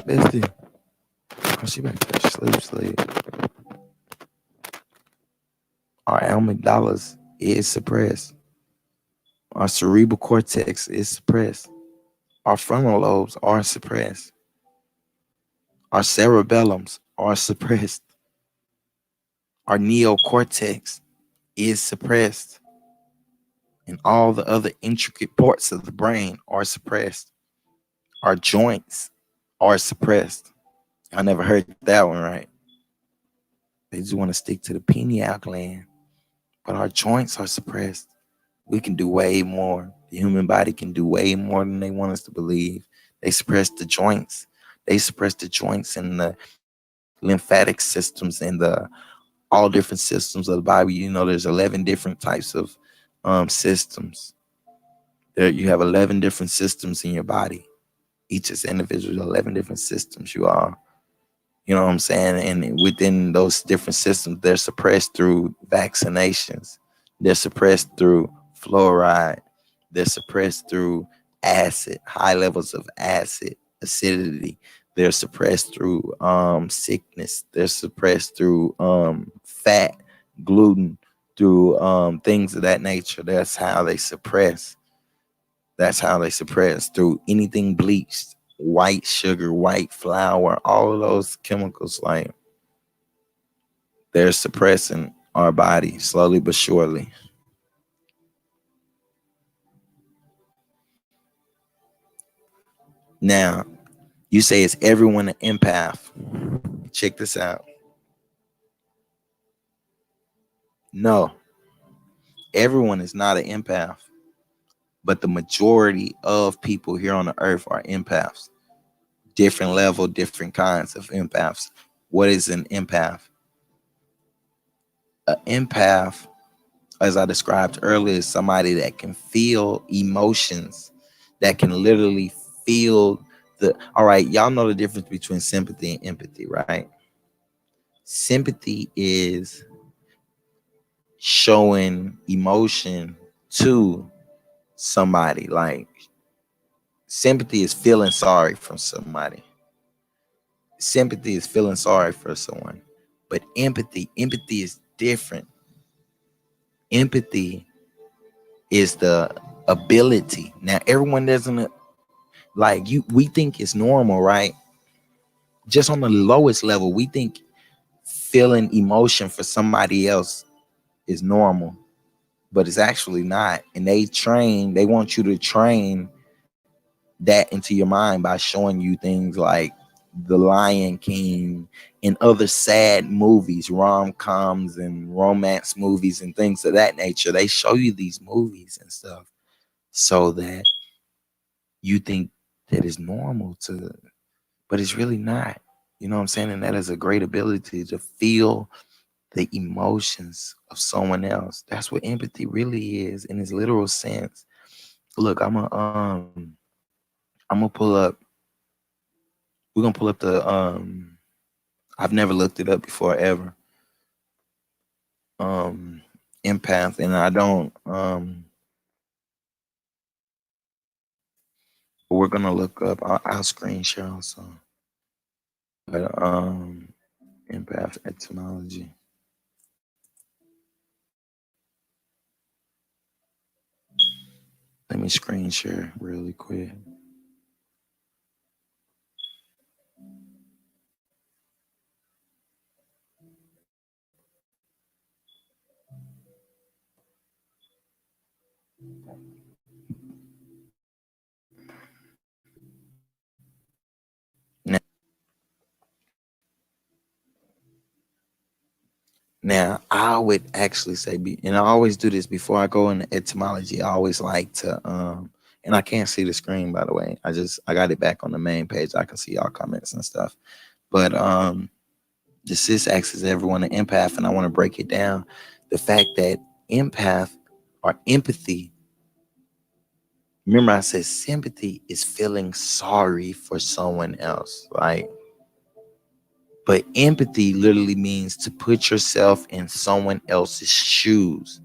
Bestie. Oh, she back there. Sleep. Our amygdalas is suppressed. Our cerebral cortex is suppressed. Our frontal lobes are suppressed. Our cerebellums are suppressed. Our neocortex is suppressed. And all the other intricate parts of the brain are suppressed. Our joints are suppressed. I never heard that one right. They just want to stick to the pineal gland, but our joints are suppressed. We can do way more. The human body can do way more than they want us to believe. They suppress the joints. They suppress the joints and the lymphatic systems and the all different systems of the body. You know, there's 11 different types of systems. There, you have 11 different systems in your body. Each is individual, 11 different systems you are. You know what I'm saying? And within those different systems, they're suppressed through vaccinations. They're suppressed through fluoride. They're suppressed through acid, high levels of acid, acidity. They're suppressed through sickness. They're suppressed through fat, gluten, through things of that nature. That's how they suppress. That's how they suppress through anything bleached, white sugar, white flour, all of those chemicals. Like, they're suppressing our body slowly but surely. Now, you say, is everyone an empath? Check this out. No, everyone is not an empath, but the majority of people here on the earth are empaths. Different level, different kinds of empaths. What is an empath? An empath, as I described earlier, is somebody that can feel emotions, that can literally feel the. All right, y'all know the difference between sympathy and empathy, right? Sympathy is showing emotion to somebody. Like, sympathy is feeling sorry for somebody. Sympathy is feeling sorry for someone. But empathy is different. Empathy is the ability. Now, everyone doesn't, like, you. We think it's normal, right? Just on the lowest level, we think feeling emotion for somebody else is normal, but it's actually not. And they want you to train that into your mind by showing you things like The Lion King and other sad movies, rom-coms and romance movies and things of that nature. They show you these movies and stuff so that you think that it's normal to, but it's really not. You know what I'm saying? And that is a great ability to feel the emotions of someone else. That's what empathy really is in its literal sense. Look, I'm gonna pull up. We're gonna pull up the I've never looked it up before ever. Um Empath, and I don't but we're gonna look up. I'll screen share also. But empath etymology. Let me screen share really quick. Now, I would actually say, and I always do this before I go into etymology. I always like to, and I can't see the screen, by the way. I got it back on the main page. I can see all comments and stuff. But the cis axis everyone an empath, and I want to break it down. The fact that empath or empathy, remember I said sympathy is feeling sorry for someone else, right? But empathy literally means to put yourself in someone else's shoes.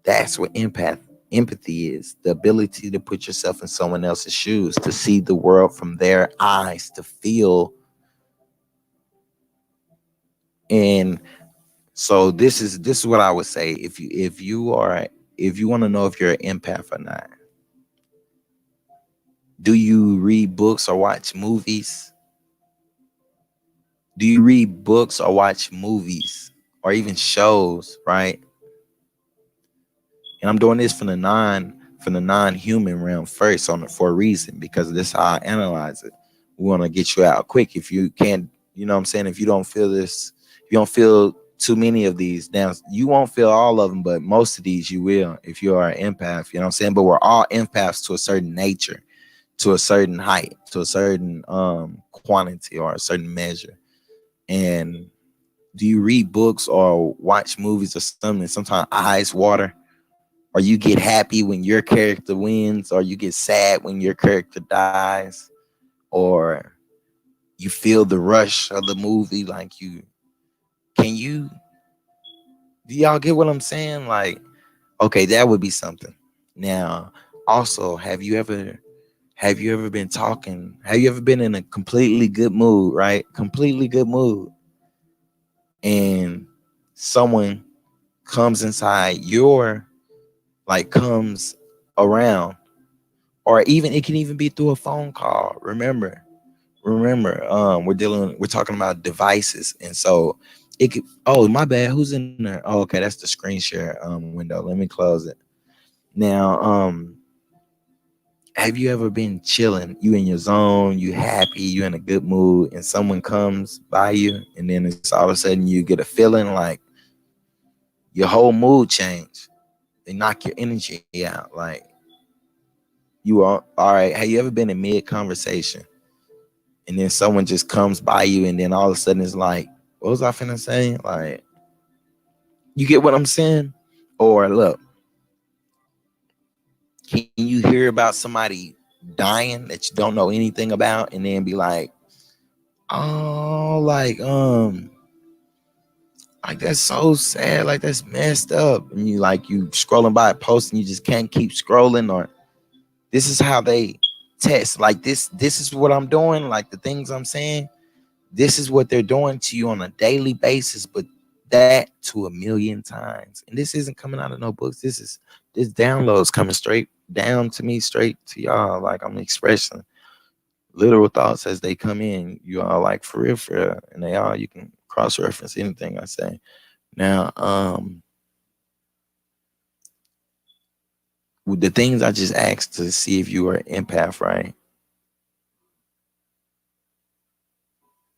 That's what empathy is. The ability to put yourself in someone else's shoes, to see the world from their eyes, to feel. And so this is what I would say. If you want to know if you're an empath or not, do you read books or watch movies? Do you read books or watch movies or even shows, right? And I'm doing this from the non-human realm first for a reason, because this is how I analyze it. We want to get you out quick. If you can't, you know what I'm saying, if you don't feel this, if you don't feel too many of these, now you won't feel all of them, but most of these you will if you are an empath, you know what I'm saying? But we're all empaths to a certain nature, to a certain height, to a certain quantity or a certain measure. And do you read books or watch movies or something? Sometimes eyes water, or you get happy when your character wins, or you get sad when your character dies, or you feel the rush of the movie. Like can you, do y'all get what I'm saying? Like, okay, that would be something. Now, also, have you ever been talking? Have you ever been in a completely good mood, right? Completely good mood, and someone comes inside your, like, comes around, or even it can even be through a phone call. Remember, we're talking about devices, and so it could. Oh, my bad. Who's in there? Oh, okay, that's the screen share window. Let me close it. Now, have you ever been chilling? You in your zone, you happy, you in a good mood, and someone comes by you, and then it's all of a sudden you get a feeling like your whole mood change. They knock your energy out. Like, you are all right. Have you ever been in mid conversation, and then someone just comes by you, and then all of a sudden it's like, what was I finna say? Like, you get what I'm saying? Or look, can you hear about somebody dying that you don't know anything about, and then be like, oh, like that's so sad, like that's messed up, and you scrolling by a post and you just can't keep scrolling? Or this is how they test, like this is what I'm doing, like the things I'm saying, this is what they're doing to you on a daily basis, but that to a million times. And this isn't coming out of no books. This downloads coming straight down to me, straight to y'all. Like, I'm expressing literal thoughts as they come in. You all, like, for real, and they all, you can cross reference anything I say. Now, with the things I just asked to see if you are an empath, right?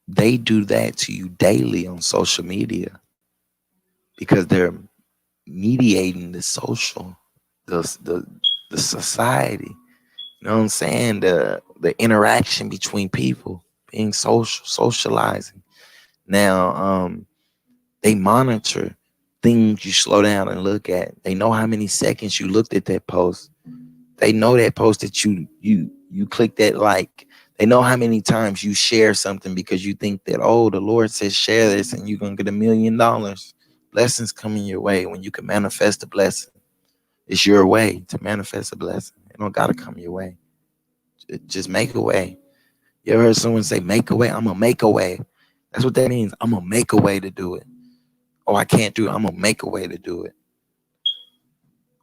They do that to you daily on social media because they're mediating the social, the the society. You know what I'm saying? The interaction between people, being socializing. Now, they monitor things you slow down and look at. They know how many seconds you looked at that post. They know that post that you click that like. They know how many times you share something because you think that, oh, the Lord says share this and you're gonna get $1,000,000. Blessings coming your way when you can manifest a blessing. It's your way to manifest a blessing. It don't gotta come your way. Just make a way. You ever heard someone say, make a way? I'm gonna make a way. That's what that means. I'm gonna make a way to do it. Oh, I can't do it. I'm gonna make a way to do it.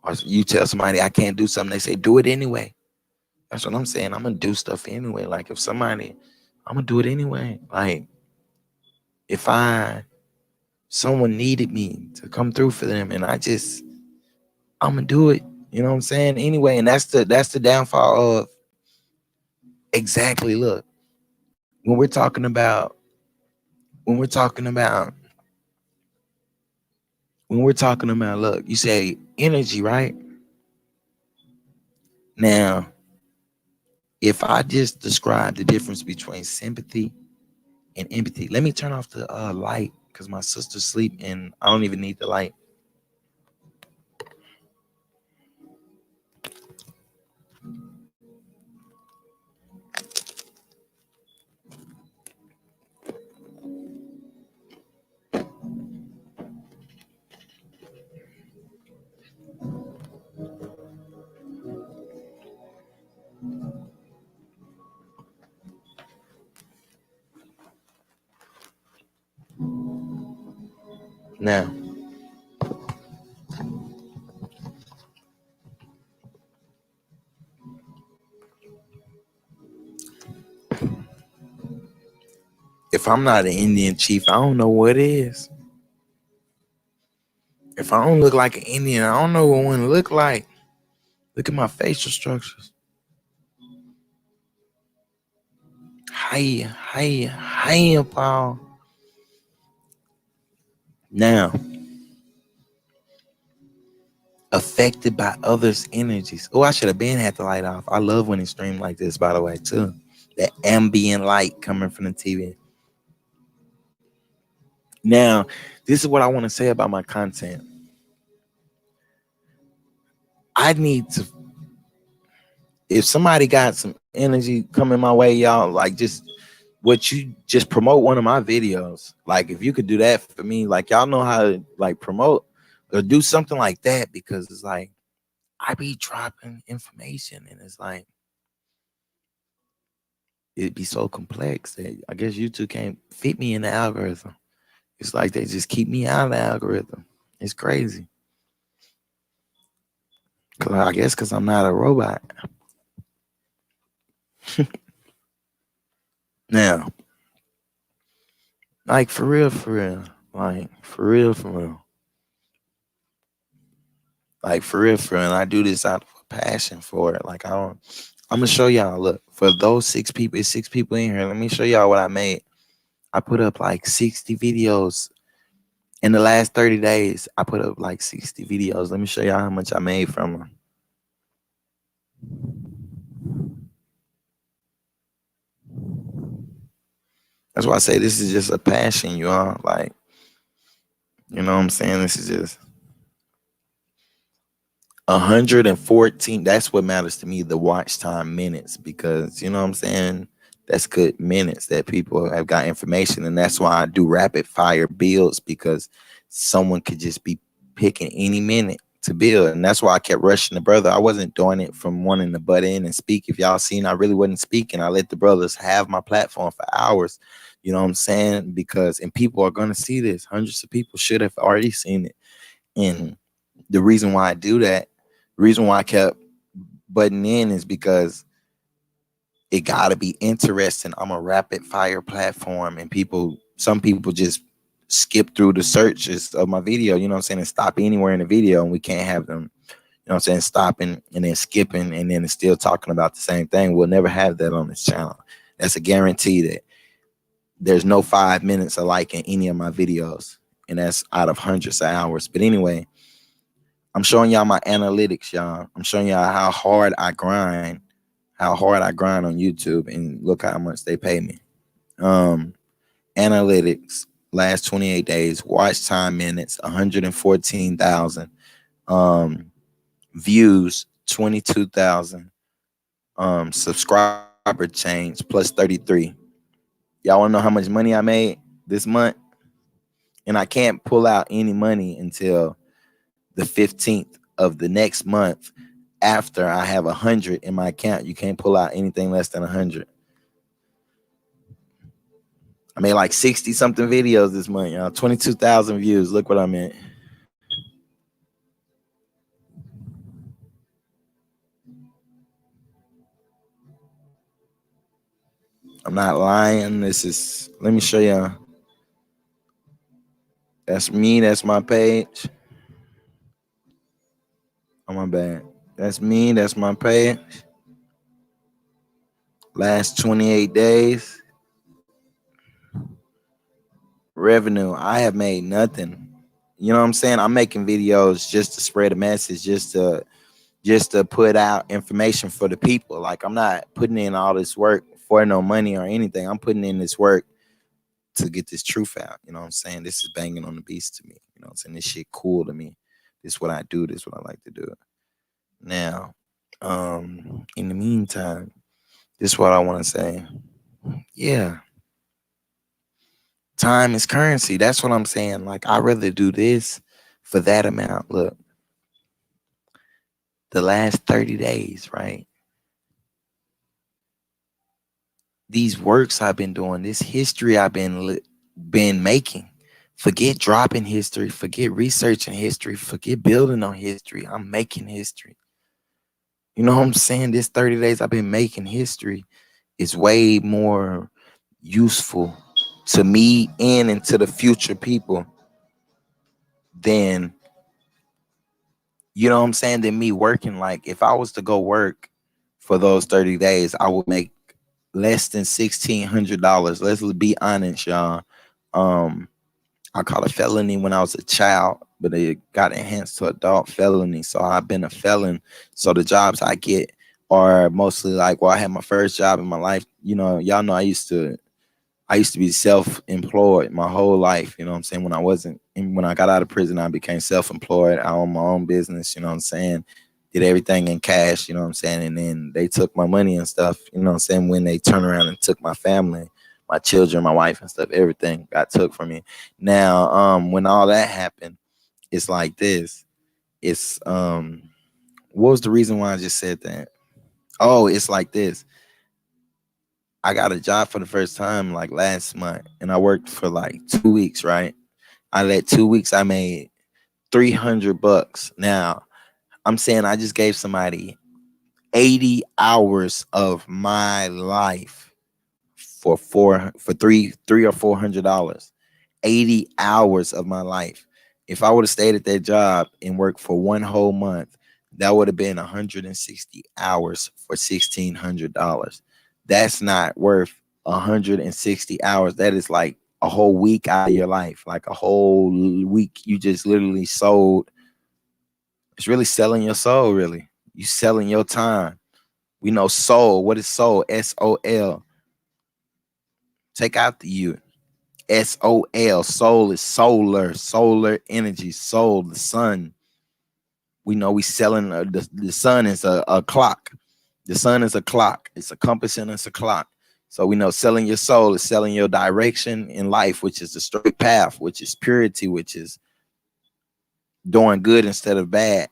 Or you tell somebody I can't do something, they say, do it anyway. That's what I'm saying. I'm gonna do stuff anyway. Like, if somebody, I'm gonna do it anyway. Like, if someone needed me to come through for them, and I'm gonna do it. You know what I'm saying? Anyway, and that's the downfall of exactly. Look, when we're talking about when we're talking about when we're talking about, look, you say energy, right? Now, if I just describe the difference between sympathy and empathy, let me turn off the light because my sister's asleep and I don't even need the light. Now, if I'm not an Indian chief, I don't know what is. If I don't look like an Indian, I don't know what one look like. Look at my facial structures. Hi, Paul. Now, affected by others' energies. Oh, I should have been had the light off. I love when it streams like this, by the way, too. That ambient light coming from the TV. Now, this is what I want to say about my content. I need to, if somebody got some energy coming my way, y'all, like just what you just promote one of my videos. Like if you could do that for me, like y'all know how to like promote or do something like that, because it's like I be dropping information and it's like it'd be so complex that I guess YouTube can't fit me in the algorithm. It's like they just keep me out of the algorithm. It's crazy. Cause I guess because I'm not a robot. Now, like for real, like for real, like for real, and I do this out of a passion for it. Like I'm gonna show y'all. Look, for those 6 people, it's 6 people in here. Let me show y'all what I made. I put up like 60 videos in the last 30 days. I put up like 60 videos. Let me show y'all how much I made from them. That's why I say this is just a passion, you all. Like, you know what I'm saying? This is just 114. That's what matters to me, the watch time minutes, because you know what I'm saying? That's good minutes that people have got information. And that's why I do rapid fire builds, because someone could just be picking any minute to build. And that's why I kept rushing the brother. I wasn't doing it from wanting to butt in and speak. If y'all seen, I really wasn't speaking. I let the brothers have my platform for hours. You know what I'm saying? Because, and people are going to see this. Hundreds of people should have already seen it. And the reason why I do that, the reason why I kept butting in is because it got to be interesting. I'm a rapid fire platform, and some people just skip through the searches of my video, you know what I'm saying, and stop anywhere in the video, and we can't have them, you know what I'm saying, stopping and then skipping and then still talking about the same thing. We'll never have that on this channel. That's a guarantee that there's no 5 minutes alike in any of my videos, and that's out of hundreds of hours. But anyway, I'm showing y'all my analytics, y'all. I'm showing y'all how hard I grind on YouTube, and look how much they pay me. Analytics, last 28 days, watch time minutes, 114,000. Views, 22,000. Subscriber change, plus 33. Y'all want to know how much money I made this month? And I can't pull out any money until the 15th of the next month after I have 100 in my account. You can't pull out anything less than 100. I made like 60 something videos this month, y'all. 22,000 views. Look what I meant. I'm not lying. This is, let me show y'all. That's me. That's my page. Oh, my bad. That's me. That's my pay. Last 28 days. Revenue. I have made nothing. You know what I'm saying? I'm making videos just to spread a message, just to put out information for the people. Like I'm not putting in all this work for no money or anything. I'm putting in this work to get this truth out. You know what I'm saying? This is banging on the beast to me. You know what I'm saying? This shit cool to me. This is what I do. This is what I like to do. Now, in the meantime, this is what I want to say. Yeah. Time is currency. That's what I'm saying. Like I'd rather do this for that amount. Look, the last 30 days, right? These works I've been doing, this history I've been making. Forget dropping history, forget researching history, forget building on history. I'm making history. You know what I'm saying? This 30 days I've been making history is way more useful to me and to the future people than, you know what I'm saying, than me working. Like if I was to go work for those 30 days, I would make less than $1,600. Let's be honest, y'all. I caught a felony when I was a child, but it got enhanced to adult felony. So I've been a felon. So the jobs I get are mostly like, well, I had my first job in my life. You know, y'all know I used to be self-employed my whole life. You know what I'm saying? When I got out of prison, I became self-employed. I owned my own business. You know what I'm saying? Did everything in cash. You know what I'm saying? And then they took my money and stuff. You know what I'm saying? When they turned around and took my family, my children, my wife and stuff, everything got took from me. Now, when all that happened, it's like this. It's what was the reason why I just said that? Oh, it's like this. I got a job for the first time like last month, and I worked for like 2 weeks, right? Out of that 2 weeks, I made $300. Now, I'm saying I just gave somebody 80 hours of my life for three or $400. 80 hours of my life. If I would have stayed at that job and worked for one whole month, that would have been 160 hours for $1,600. That's not worth 160 hours. That is like a whole week out of your life, like a whole week you just literally sold. It's really selling your soul, really. You selling your time. We know soul. What is soul? SOL. Take out the U. SOL. Soul is solar energy, soul, the sun. We know we selling the sun is a clock. The sun is a clock. It's a compass and it's a clock. So we know selling your soul is selling your direction in life, which is the straight path, which is purity, which is doing good instead of bad,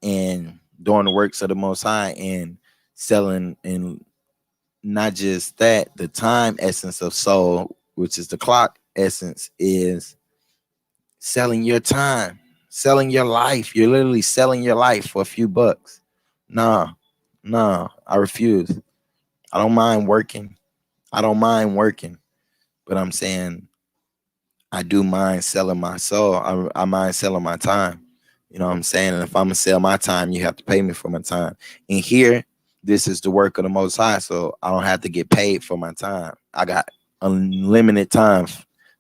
and doing the works of the Most High, and selling, and not just that, the time essence of soul, which is the clock essence, is selling your time, selling your life. You're literally selling your life for a few bucks. Nah, I refuse. I don't mind working. I don't mind working, but I'm saying I do mind selling my soul. I mind selling my time. You know what I'm saying? And if I'm gonna sell my time, you have to pay me for my time. And here, this is the work of the Most High, so I don't have to get paid for my time. I got unlimited time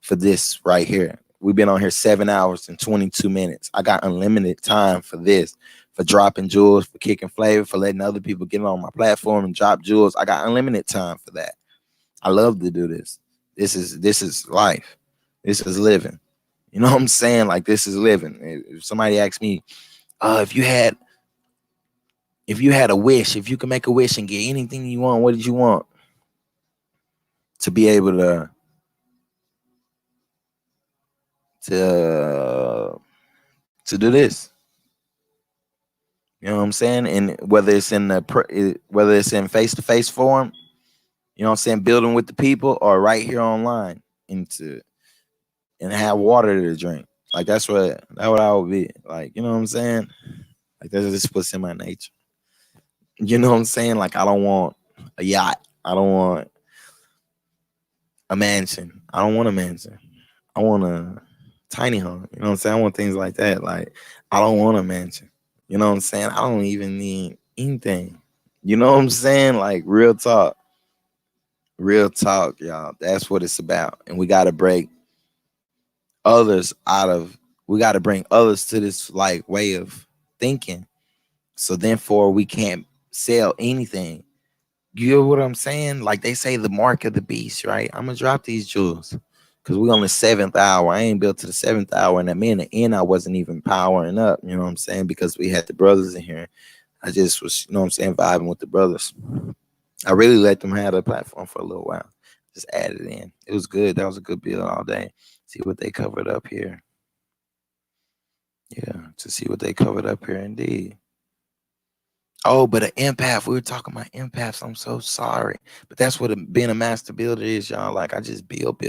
for this right here. We've been on here 7 hours and 22 minutes. I got unlimited time for this, for dropping jewels, for kicking flavor, for letting other people get on my platform and drop jewels. I got unlimited time for that. I love to do this. This is life. This is living. You know what I'm saying? Like this is living. If somebody asks me, if you had a wish, if you could make a wish and get anything you want, what did you want? To be able to do this. You know what I'm saying? And whether it's in face-to-face form, you know what I'm saying, building with the people, or right here online, and have water to drink. Like that's what I would be. Like, you know what I'm saying? Like that's just what's in my nature. You know what I'm saying? Like I don't want a yacht. I don't want a mansion. I don't want a mansion. I want a tiny home. You know what I'm saying? I want things like that. Like I don't want a mansion. You know what I'm saying? I don't even need anything. You know what I'm saying? Like real talk. Real talk, y'all. That's what it's about. And we gotta break others out of we gotta bring others to this like way of thinking. So therefore we can't sell anything. You know what I'm saying? Like they say the mark of the beast, right? I'm gonna drop these jewels. Cause we on the 7th hour. I ain't built to the 7th hour. And at me in the end, I wasn't even powering up, you know what I'm saying? Because we had the brothers in here. I just was, you know what I'm saying, vibing with the brothers. I really let them have the platform for a little while. Just added in. It was good. That was a good build all day. See what they covered up here. Yeah, to see what they covered up here indeed. Oh, but an empath. We were talking about empaths. I'm so sorry. But that's what being a master builder is, y'all. Like I just build.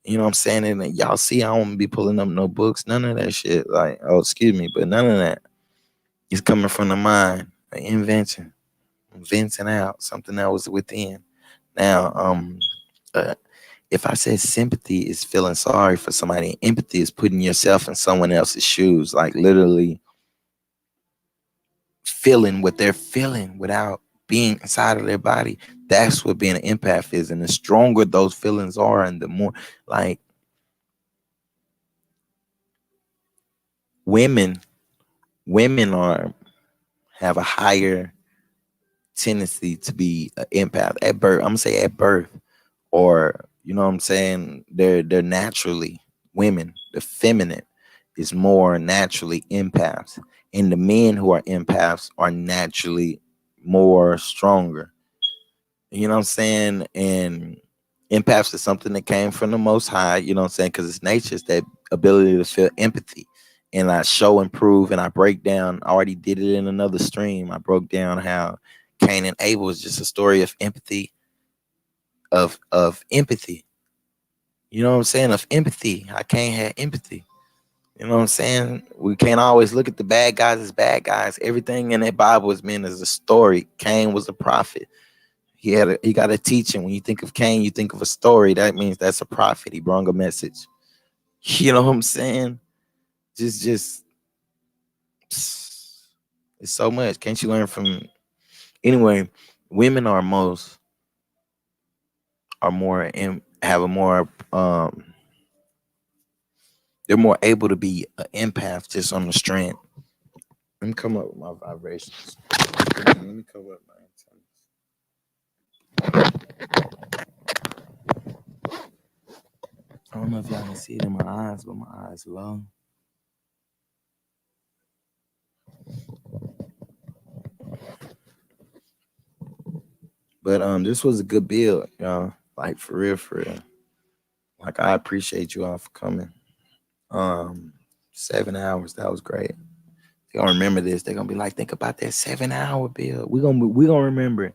You know what I'm saying? And y'all see I don't be pulling up no books, none of that shit. Like, oh, excuse me, but none of that. It's coming from the mind, an invention, venting out something that was within. Now, uh, if I said sympathy is feeling sorry for somebody, empathy is putting yourself in someone else's shoes, like literally feeling what they're feeling without being inside of their body. That's what being an empath is. And the stronger those feelings are, and the more like women, women are have a higher tendency to be an empath at birth. I'm gonna say at birth, or you know what I'm saying. They're naturally women. The feminine is more naturally empaths, and the men who are empaths are naturally more stronger. You know what I'm saying? And empaths is something that came from the Most High. You know what I'm saying? Because it's nature, it's that ability to feel empathy. And I show and prove, and I break down. I already did it in another stream. I broke down how Cain and Abel is just a story of empathy, of empathy. You know what I'm saying? Of empathy. I can't have empathy. You know what I'm saying? We can't always look at the bad guys as bad guys. Everything in that Bible is meant as a story. Cain was a prophet. He got a teaching. When you think of Cain, you think of a story. That means that's a prophet. He brought a message. You know what I'm saying? Just it's so much. Can't you learn from anyway? Women are more and have a more they're more able to be an empath just on the strength. Let me come up with my vibrations. Let me cover up my antennas. I don't know if y'all can see it in my eyes, but my eyes are low. But this was a good build, y'all. Like for real, for real. Like I appreciate you all for coming. 7 hours, that was great. They're gonna remember this. They're gonna be like, think about that 7 hour build. We're gonna remember it.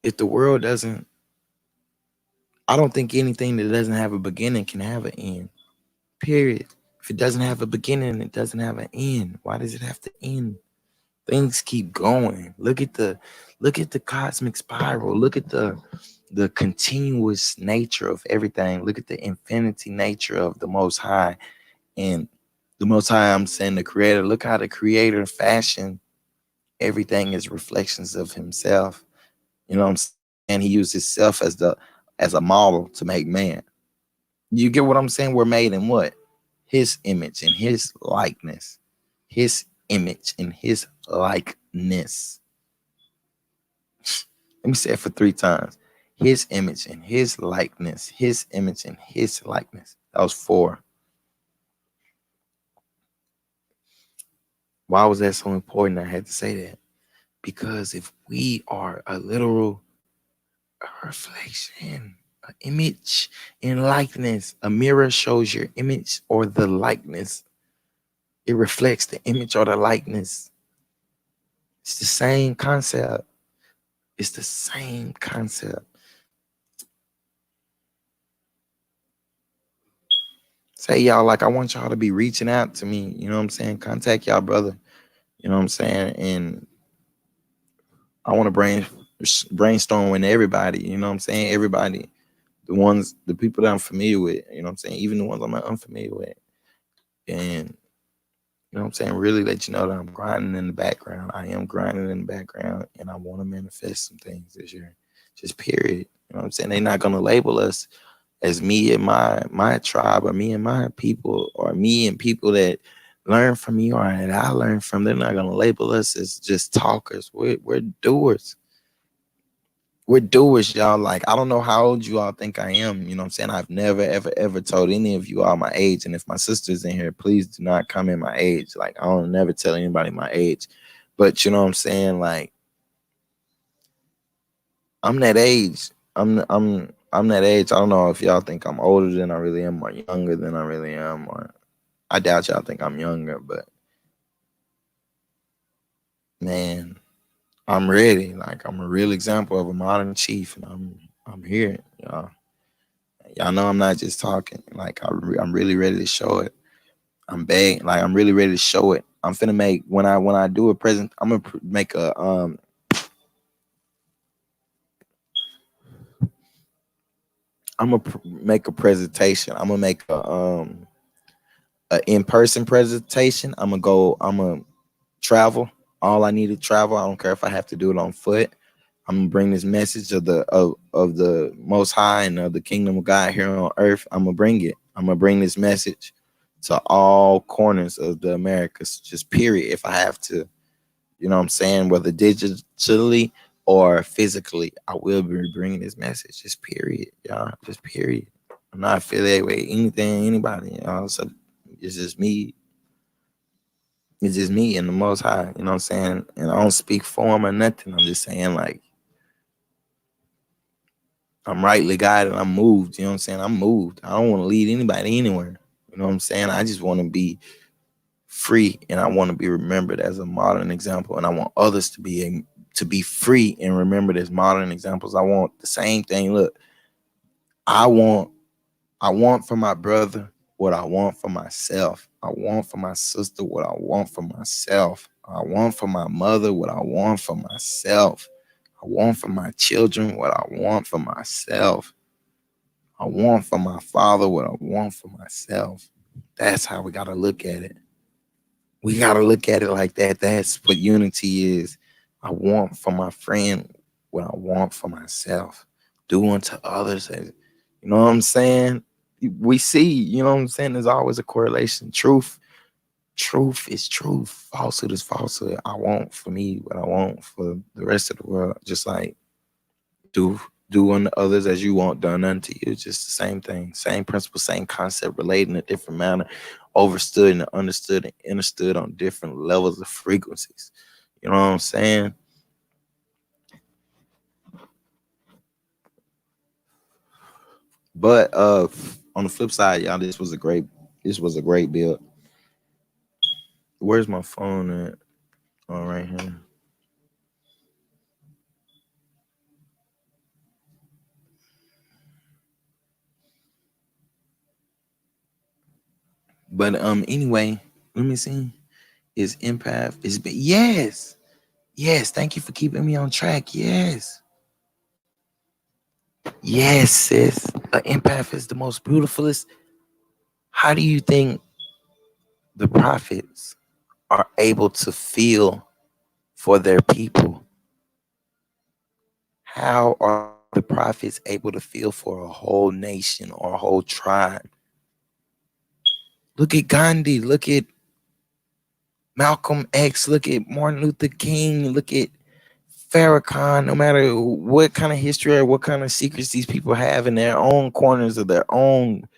If the world doesn't, I don't think anything that doesn't have a beginning can have an end. Period. If it doesn't have a beginning, it doesn't have an end. Why does it have to end? Things keep going. Look at the cosmic spiral. Look at the continuous nature of everything. Look at the infinity nature of the Most High. And the Most High, I'm saying the Creator. Look how the Creator fashioned everything as reflections of Himself. You know what I'm saying? And He used Himself as a model to make man. You get what I'm saying? We're made in what? His image and His likeness. His image and His likeness. Let me say it for 3 times. His image and His likeness. His image and His likeness. That was 4. Why was that so important? I had to say that. Because if we are a literal reflection, an image and likeness, a mirror shows your image or the likeness. It reflects the image or the likeness. It's the same concept. It's the same concept. Say y'all, like I want y'all to be reaching out to me. You know what I'm saying? Contact y'all brother. You know what I'm saying? And I want to brainstorm with everybody. You know what I'm saying? Everybody, the people that I'm familiar with. You know what I'm saying? Even the ones I'm not unfamiliar with. And you know what I'm saying? Really let you know that I'm grinding in the background. I am grinding in the background, and I want to manifest some things this year. Just period. You know what I'm saying? They're not gonna label us as me and my tribe, or me and my people, or me and people that learn from me, or that I learn from. They're not gonna label us as just talkers. We're doers. We're doers, y'all. Like, I don't know how old you all think I am. You know what I'm saying? I've never, ever, ever told any of you all my age. And if my sister's in here, please do not come in my age. Like, I don't never tell anybody my age. But you know what I'm saying? Like, I'm that age. I'm that age. I don't know if y'all think I'm older than I really am, or younger than I really am, or I doubt y'all think I'm younger, but man, I'm ready. Like, I'm a real example of a modern chief, and I'm here, y'all. Y'all know I'm not just talking. Like, I'm really ready to show it. I'm begging. Like, I'm really ready to show it. I'm finna make, when I do a present, I'm gonna make a make a presentation. I'm gonna make a in-person presentation. I'm gonna travel. All I need to travel. I don't care if I have to do it on foot. I'm gonna bring this message of the Most High and of the Kingdom of God here on earth. I'm gonna bring it. I'm gonna bring this message to all corners of the Americas, just period. If I have to, you know what I'm saying, whether digitally or physically, I will be bringing this message, just period, y'all, just period. I'm not affiliated with anything, anybody, y'all. So it's just me. It's just me and the Most High, you know what I'm saying? And I don't speak for him or nothing. I'm just saying, like, I'm rightly guided. I'm moved. You know what I'm saying? I'm moved. I don't want to lead anybody anywhere. You know what I'm saying? I just want to be free, and I want to be remembered as a modern example. And I want others to be free and remembered as modern examples. I want the same thing. Look, I want for my brother what I want for myself. I want for my sister what I want for myself. I want for my mother what I want for myself. I want for my children what I want for myself. I want for my father what I want for myself. That's how we got to look at it. We got to look at it like that. That's what unity is. I want for my friend what I want for myself. Do unto others. You know what I'm saying? We see, you know what I'm saying? There's always a correlation. Truth is truth. Falsehood is falsehood. I want for me what I want for the rest of the world. Just like do unto others as you want done unto you. Just the same thing, same principle, same concept, related in a different manner, overstood and understood and understood on different levels of frequencies. You know what I'm saying? But on the flip side, y'all, this was a great build. Where's my phone at? Oh, right here. But anyway, let me see. Is empath is yes. Yes, thank you for keeping me on track. Yes. Yes, sis. An empath is the most beautifulest. How do you think the prophets are able to feel for their people? How are the prophets able to feel for a whole nation or a whole tribe? Look at Gandhi. Look at Malcolm X. Look at Martin Luther King. Look at Farrakhan. No matter what kind of history or what kind of secrets these people have in their own corners of their own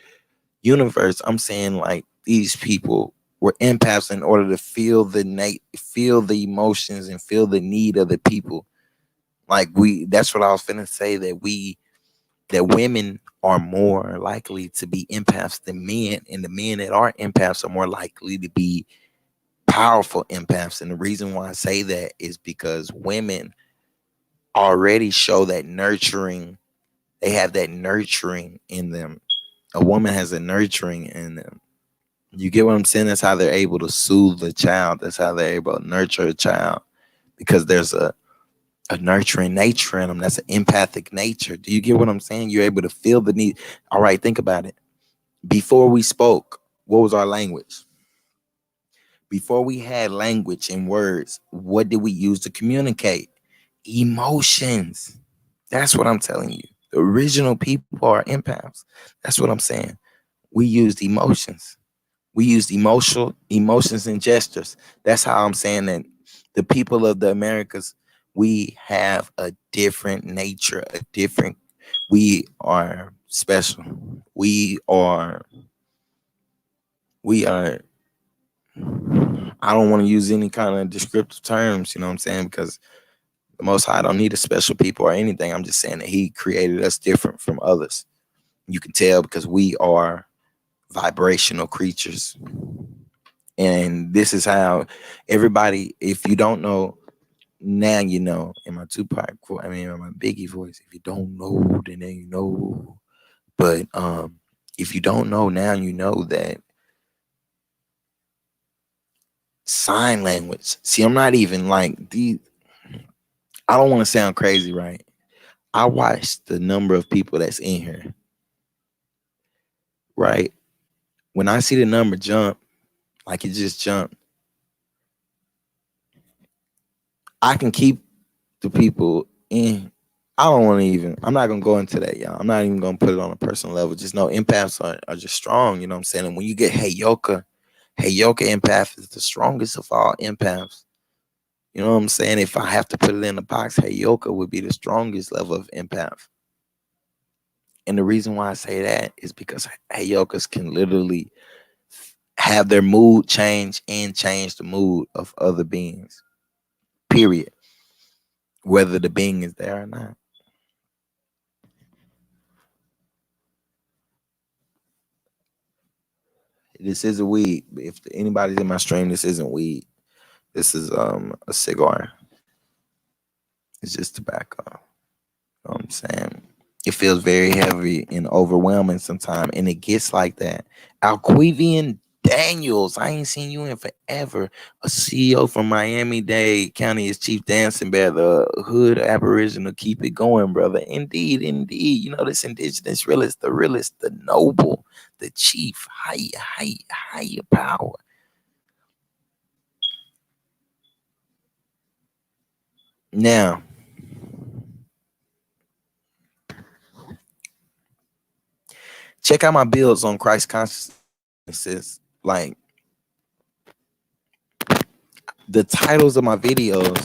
universe, I'm saying, like, these people were empaths in order to feel feel the emotions and feel the need of the people. Like, that's what I was finna say, that women are more likely to be empaths than men, and the men that are empaths are more likely to be powerful empaths. And the reason why I say that is because women already show that nurturing. They have that nurturing in them. A woman has a nurturing in them. You get what I'm saying? That's how they're able to soothe the child. That's how they're able to nurture a child, because there's a nurturing nature in them. That's an empathic nature. Do you get what I'm saying? You're able to feel the need. All right, think about it. Before we spoke, what was our language? Before we had language and words, what did we use to communicate? Emotions. That's what I'm telling you. The original people are empaths. That's what I'm saying. We used emotions. We used emotions and gestures. That's how I'm saying that the people of the Americas, we have a different nature, we are special. We are I don't want to use any kind of descriptive terms, you know what I'm saying? Because the Most High don't need a special people or anything. I'm just saying that He created us different from others. You can tell because we are vibrational creatures. And this is how everybody, if you don't know, now you know. In my Tupac, in my Biggie voice, if you don't know, then you know. But if you don't know now, you know that sign language. See, I'm not even like these. I don't want to sound crazy, right? I watched the number of people that's in here, right? When I see the number jump, like it just jumped, I can keep the people in. I don't want to even, I'm not going to go into that, y'all. I'm not even going to put it on a personal level. Just know empaths are just strong, you know what I'm saying? And when you get Heyoka empath is the strongest of all empaths. You know what I'm saying? If I have to put it in a box, Heyoka would be the strongest level of empath. And the reason why I say that is because Heyokas can literally have their mood change and change the mood of other beings, period, whether the being is there or not. This is a weed. If anybody's in my stream, this isn't weed. This is a cigar. It's just tobacco. You know what I'm saying? It feels very heavy and overwhelming sometimes, and it gets like that. Alquivian Daniels, I ain't seen you in forever. A CEO from Miami-Dade County is Chief Dancing Bear, the hood Aboriginal. Keep it going, brother. Indeed, indeed. You know this Indigenous Realist, the noble, the chief, higher power. Now, check out my builds on Christ consciousness. Like the titles of my videos,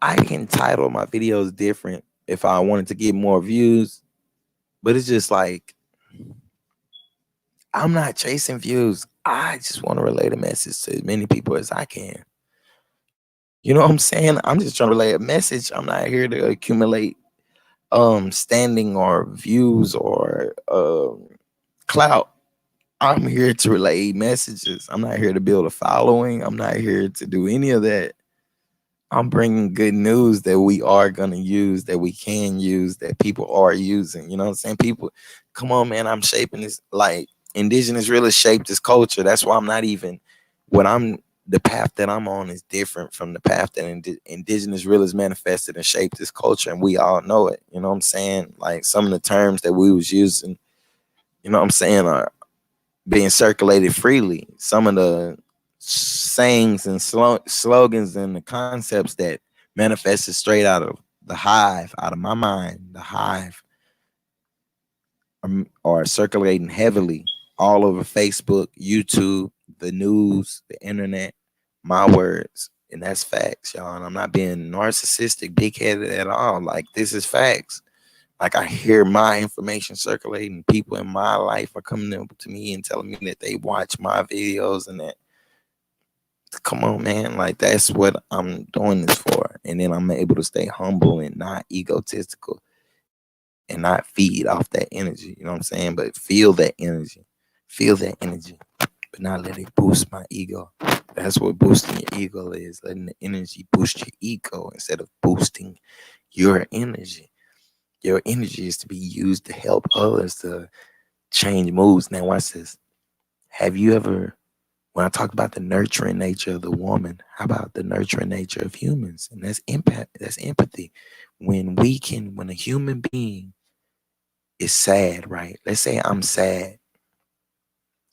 I can title my videos different if I wanted to get more views, but it's just like I'm not chasing views. I just want to relay the message to as many people as I can. You know what I'm saying? I'm just trying to relay a message. I'm not here to accumulate standing or views or clout. I'm here to relay messages. I'm not here to build a following. I'm not here to do any of that. I'm bringing good news that we are going to use, that we can use, that people are using. You know what I'm saying? People, come on, man. I'm shaping this. Like Indigenous Realist shaped this culture. That's why I'm not even, the path that I'm on is different from the path that Indigenous Realists manifested and shaped this culture. And we all know it. You know what I'm saying? Like some of the terms that we was using, you know what I'm saying, are being circulated freely. Some of the sayings and slogans and the concepts that manifested straight out of the hive, out of my mind, the hive, are circulating heavily all over Facebook, YouTube, the news, the internet, my words. And that's facts, y'all. And I'm not being narcissistic, big-headed at all. Like, this is facts. Like, I hear my information circulating. People in my life are coming up to me and telling me that they watch my videos and that, come on, man. Like, that's what I'm doing this for. And then I'm able to stay humble and not egotistical and not feed off that energy. You know what I'm saying? But feel that energy. Feel that energy. But not let it boost my ego. That's what boosting your ego is. Letting the energy boost your ego instead of boosting your energy. Your energy is to be used to help others to change moods. Now, watch this. Have you ever, when I talk about the nurturing nature of the woman, how about the nurturing nature of humans? And that's impact, that's empathy. When a human being is sad, right? Let's say I'm sad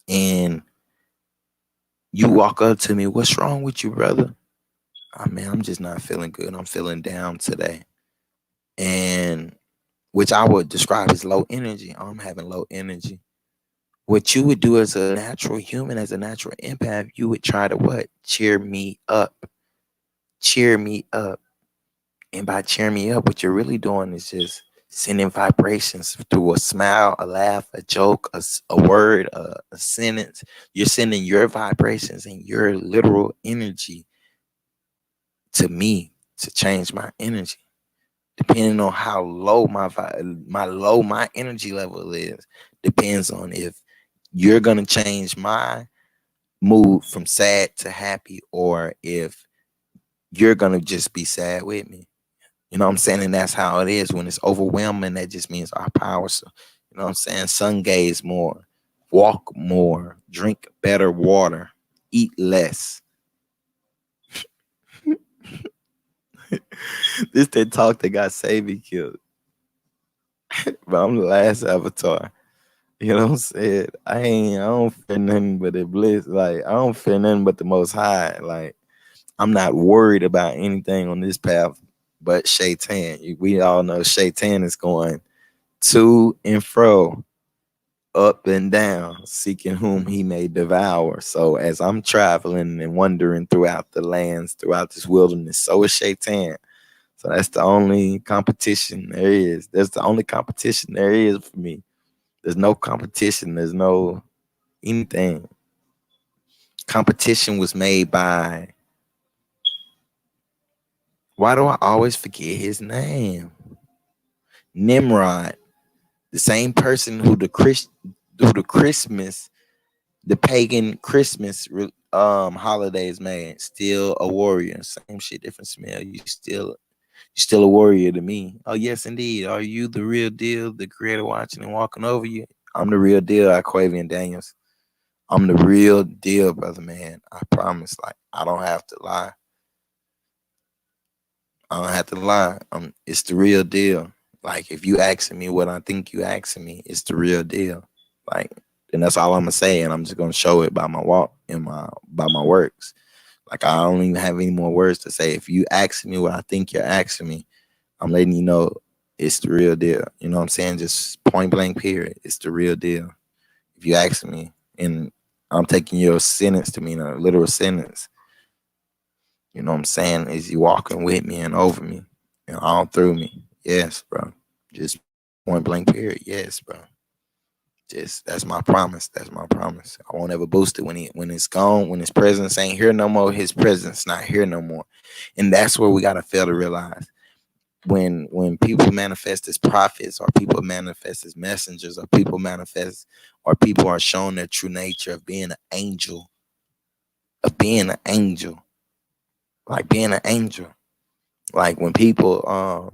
and You walk up to me, what's wrong with you, brother? Oh man, I'm just not feeling good. I'm feeling down today. And which I would describe as low energy. I'm having low energy. What you would do as a natural human, as a natural empath, you would try to what? Cheer me up. Cheer me up. And by cheering me up, what you're really doing is just sending vibrations through a smile, a laugh, a joke, a word, a sentence. You're sending your vibrations and your literal energy to me to change my energy. Depending on how low my energy level is, depends on if you're gonna change my mood from sad to happy, or if you're gonna just be sad with me. You know what I'm saying? And that's how it is. When it's overwhelming, that just means our power. So, you know what I'm saying? Sun gaze more, walk more, drink better water, eat less. This that talk that got Sebi killed. But I'm the last avatar. You know what I'm saying? I don't fear nothing but the bliss. Like, I don't fear nothing but the most high. Like, I'm not worried about anything on this path but Shaitan. We all know Shaitan is going to and fro, up and down, seeking whom he may devour. So as I'm traveling and wandering throughout the lands, throughout this wilderness, so is Shaitan. So that's the only competition there is. That's the only competition there is for me. There's no competition. There's no anything. Competition was made by, why do I always forget his name? Nimrod, the same person who the Christmas, the pagan Christmas holidays made. Still a warrior. Same shit, different smell. You still a warrior to me. Oh yes, indeed. Are you the real deal? The creator watching and walking over you? I'm the real deal, Aquavian Daniels. I'm the real deal, brother man. I promise. Like, I don't have to lie. I don't have to lie. It's the real deal. Like, if you asking me what I think you asking me, it's the real deal. Like, and that's all I'm gonna say, and I'm just gonna show it by my walk and by my works. Like, I don't even have any more words to say. If you asking me what I think you're asking me, I'm letting you know it's the real deal. You know what I'm saying? Just point blank period. It's the real deal. If you asking me, and I'm taking your sentence to mean a literal sentence. You know what I'm saying? Is you walking with me and over me and all through me? Yes, bro. Just point blank period. Yes, bro. Just that's my promise. That's my promise. I won't ever boost it when it's gone. When his presence ain't here no more, his presence not here no more. And that's where we gotta fail to realize. When people manifest as prophets, or people manifest as messengers, or people manifest, or people are shown their true nature of being an angel, of being an angel, like being an angel. Like when people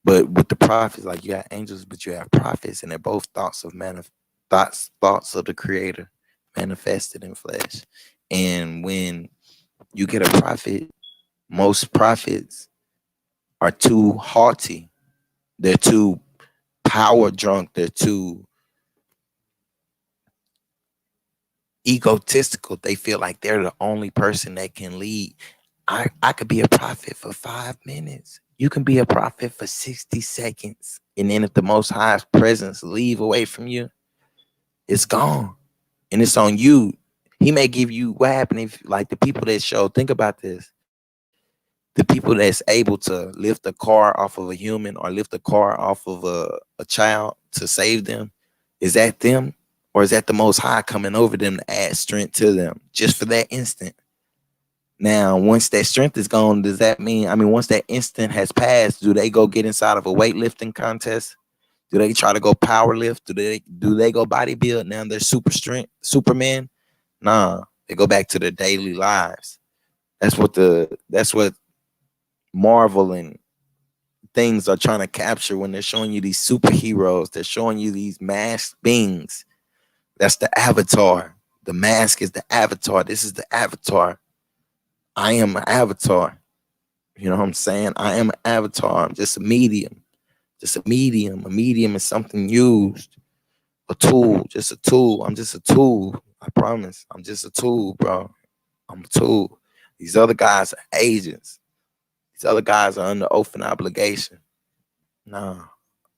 but with the prophets, like you have angels, but you have prophets, and they're both thoughts of the creator manifested in flesh. And when you get a prophet, most prophets are too haughty, they're too power drunk, they're too egotistical. They feel like they're the only person that can lead. I could be a prophet for 5 minutes. You can be a prophet for 60 seconds. And then if the most high's presence leave away from you, it's gone. And it's on you. He may give you, what happened if, like, the people that show, think about this. The people that's able to lift a car off of a human, or lift a car off of a child to save them, is that them? Or is that the most high coming over them to add strength to them just for that instant? Now, once that strength is gone, does that mean, I mean, once that instant has passed, do they go get inside of a weightlifting contest? Do they try to go power lift? Do they go bodybuild? Now they're super strength, Superman? Nah, they go back to their daily lives. That's what Marvel and things are trying to capture when they're showing you these superheroes. They're showing you these masked beings. That's the avatar. The mask is the avatar. This is the avatar. I am an avatar. You know what I'm saying? I am an avatar. I'm just a medium. Just a medium. A medium is something used. a tool, just a tool. I'm just a tool. I promise. I'm just a tool, bro. I'm a tool. These other guys are agents. These other guys are under oath and obligation. No,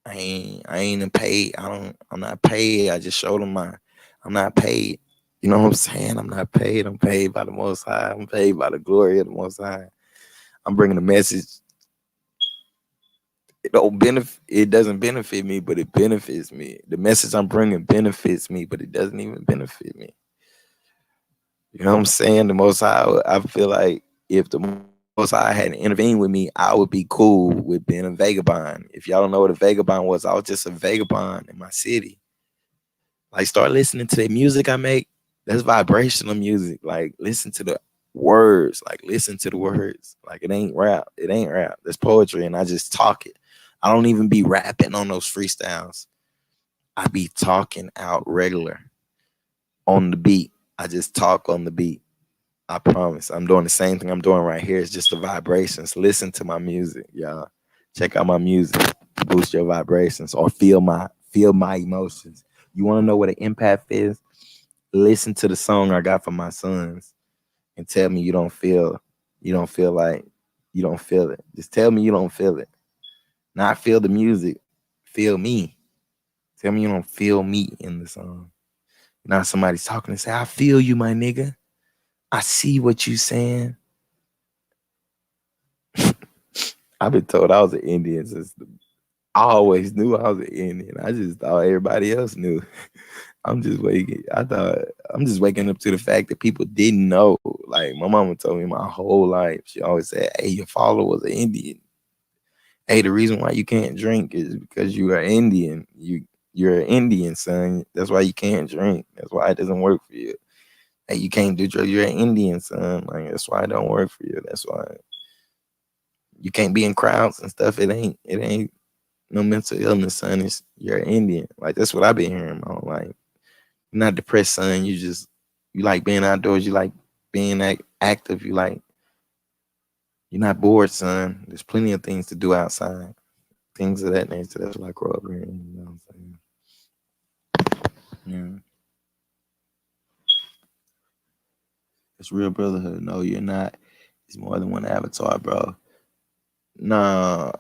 I ain't paid. I'm not paid. I just showed them I'm not paid. You know what I'm saying? I'm not paid. I'm paid by the Most High. I'm paid by the glory of the Most High. I'm bringing a message. It doesn't benefit me, but it benefits me. The message I'm bringing benefits me, but it doesn't even benefit me. You know what I'm saying? The Most High, I feel like if the Most High hadn't intervened with me, I would be cool with being a vagabond. If y'all don't know what a vagabond was, I was just a vagabond in my city. Like, start listening to the music I make. That's vibrational music. Like, listen to the words. Like, listen to the words. Like, it ain't rap. It ain't rap. That's poetry, and I just talk it. I don't even be rapping on those freestyles. I be talking out regular on the beat. I just talk on the beat. I promise. I'm doing the same thing I'm doing right here. It's just the vibrations. Listen to my music, y'all. Check out my music. Boost your vibrations or feel my emotions. You want to know what an empath is? Listen to the song I got for my sons and tell me you don't feel like you don't feel it. Just tell me you don't feel it. Not feel the music. Feel me. Tell me you don't feel me in the song. Now somebody's talking and say, I feel you, my nigga. I see what you saying. I've been told I was an Indian since I always knew I was an Indian. I just thought everybody else knew. I'm just waking up to the fact that people didn't know. Like, my mama told me my whole life. She always said, hey, your father was an Indian. Hey, the reason why you can't drink is because you are Indian. You're an Indian, son. That's why you can't drink. That's why it doesn't work for you. Hey, you can't do drugs. You're an Indian, son. Like, that's why it don't work for you. That's why you can't be in crowds and stuff. It ain't no mental illness, son. You're an Indian. Like, that's what I've been hearing my whole life. You're not depressed, son. You like being outdoors. You like being active. You're not bored, son. There's plenty of things to do outside. Things of that nature. That's what I grew up hearing. You know what I'm saying? Yeah. It's real brotherhood. No, you're not. It's more than one avatar, bro. Nah,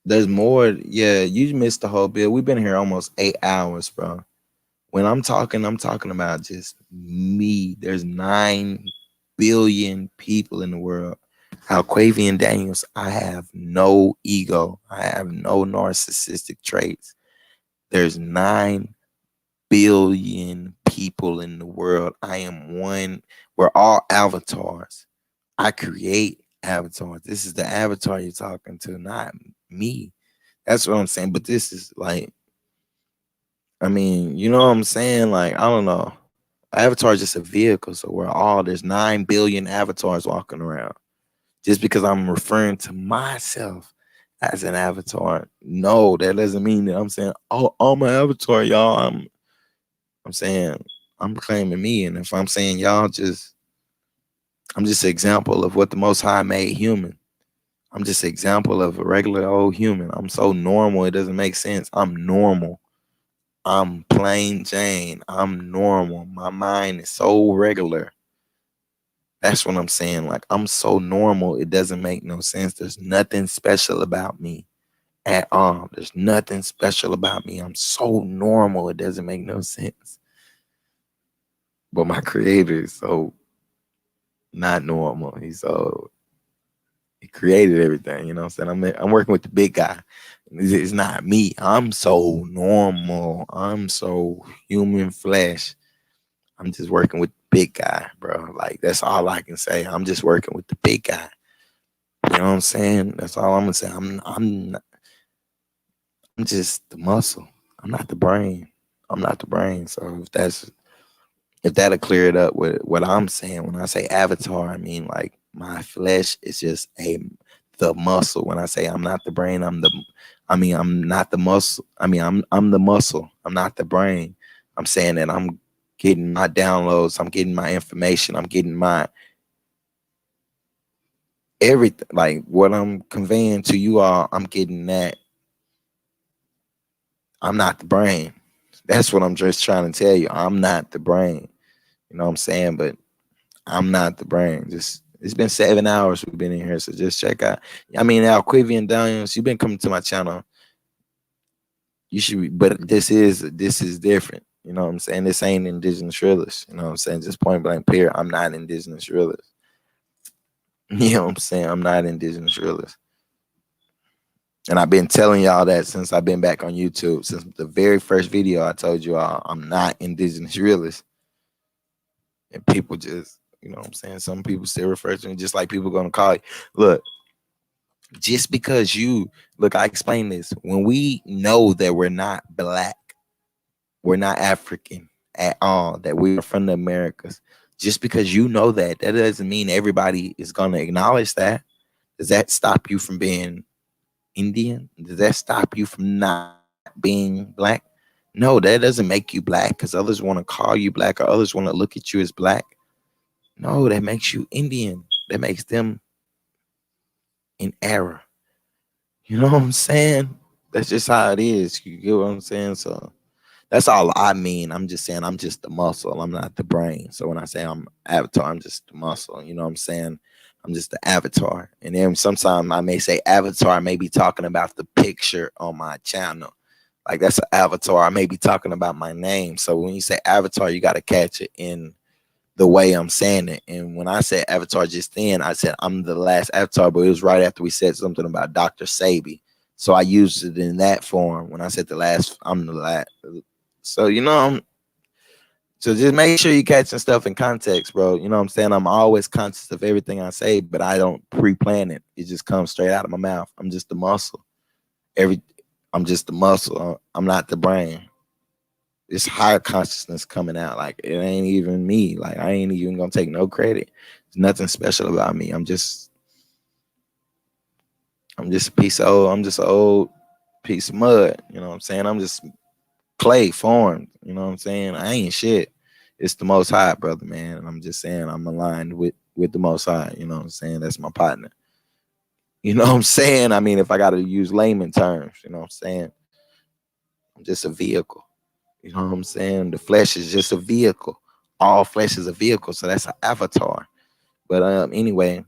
there's more. Yeah, you missed the whole bill. We've been here almost 8 hours, bro. When I'm talking about just me. There's 9 billion people in the world. Quavian Daniels, I have no ego. I have no narcissistic traits. There's 9 billion people in the world. I am one. We're all avatars. I create avatars. This is the avatar you're talking to, not me. That's what I'm saying. But this is like, I mean, you know what I'm saying? Like, I don't know. Avatar is just a vehicle. So there's 9 billion avatars walking around. Just because I'm referring to myself as an avatar, no, that doesn't mean that I'm saying, oh, I'm an avatar, y'all. I'm saying I'm claiming me. And if I'm saying y'all, I'm just an example of what the Most High made human. I'm just an example of a regular old human. I'm so normal, it doesn't make sense. I'm normal. I'm plain Jane. I'm normal. My mind is so regular. That's what I'm saying. Like, I'm so normal, it doesn't make no sense. There's nothing special about me at all. There's nothing special about me. I'm so normal, it doesn't make no sense. But my creator is so not normal. He created everything, you know what I'm saying? I'm working with the big guy. It's not me. I'm so normal. I'm so human flesh. I'm just working with the big guy, bro. Like, that's all I can say. I'm just working with the big guy. You know what I'm saying? That's all I'm gonna say. I'm just the muscle. I'm not the brain. I'm not the brain. So if that'll clear it up with what I'm saying, when I say avatar, I mean, like, my flesh is just the muscle. When I say I'm not the brain, I'm not the muscle. I'm the muscle. I'm not the brain. I'm saying that I'm getting my downloads. I'm getting my information. I'm getting my everything. Like, what I'm conveying to you all, I'm getting that. I'm not the brain. That's what I'm just trying to tell you. I'm not the brain. You know what I'm saying? But I'm not the brain. Just it's been 7 hours we've been in here, so just check out. I mean, Alquivian Daniels, you've been coming to my channel. You should, but this is different. You know what I'm saying? This ain't Indigenous Realist. You know what I'm saying? Just point blank period. I'm not Indigenous Realist. You know what I'm saying? I'm not Indigenous Realist. And I've been telling y'all that since I've been back on YouTube. Since the very first video I told you all I'm not Indigenous Realist. And people just, you know what I'm saying? Some people still refer to me just like people gonna call you. Look, just because you look, I explain this. When we know that we're not black, we're not African at all, that we are from the Americas. Just because you know that, that doesn't mean everybody is gonna acknowledge that. Does that stop you from being Indian? Does that stop you from not being black? No, that doesn't make you black because others want to call you black or others want to look at you as black. No, that makes you Indian. That makes them in error. You know what I'm saying? That's just how it is. You get what I'm saying? So that's all I mean. I'm just saying I'm just the muscle. I'm not the brain. So when I say I'm avatar, I'm just the muscle. You know what I'm saying? I'm just the avatar. And then sometimes I may say avatar, I may be talking about the picture on my channel. Like that's an avatar. I may be talking about my name. So when you say avatar, you got to catch it in the way I'm saying it. And when I said avatar just then, I said I'm the last avatar, but it was right after we said something about Dr. Sebi. So I used it in that form. When I said the last, I'm the last. So, you know, so just make sure you're catching stuff in context, bro. You know what I'm saying? I'm always conscious of everything I say, but I don't pre-plan it. It just comes straight out of my mouth. I'm just the muscle. I'm just the muscle. I'm not the brain. It's higher consciousness coming out. Like it ain't even me. Like I ain't even gonna take no credit. There's nothing special about me. I'm just a piece of old. I'm just an old piece of mud. You know what I'm saying? I'm just clay formed. You know what I'm saying? I ain't shit. It's the Most High, brother, man. And I'm just saying I'm aligned with the Most High. You know what I'm saying? That's my partner. You know what I'm saying? I mean, if I got to use layman terms, you know what I'm saying? I'm just a vehicle. You know what I'm saying? The flesh is just a vehicle. All flesh is a vehicle, so that's an avatar. But anyway,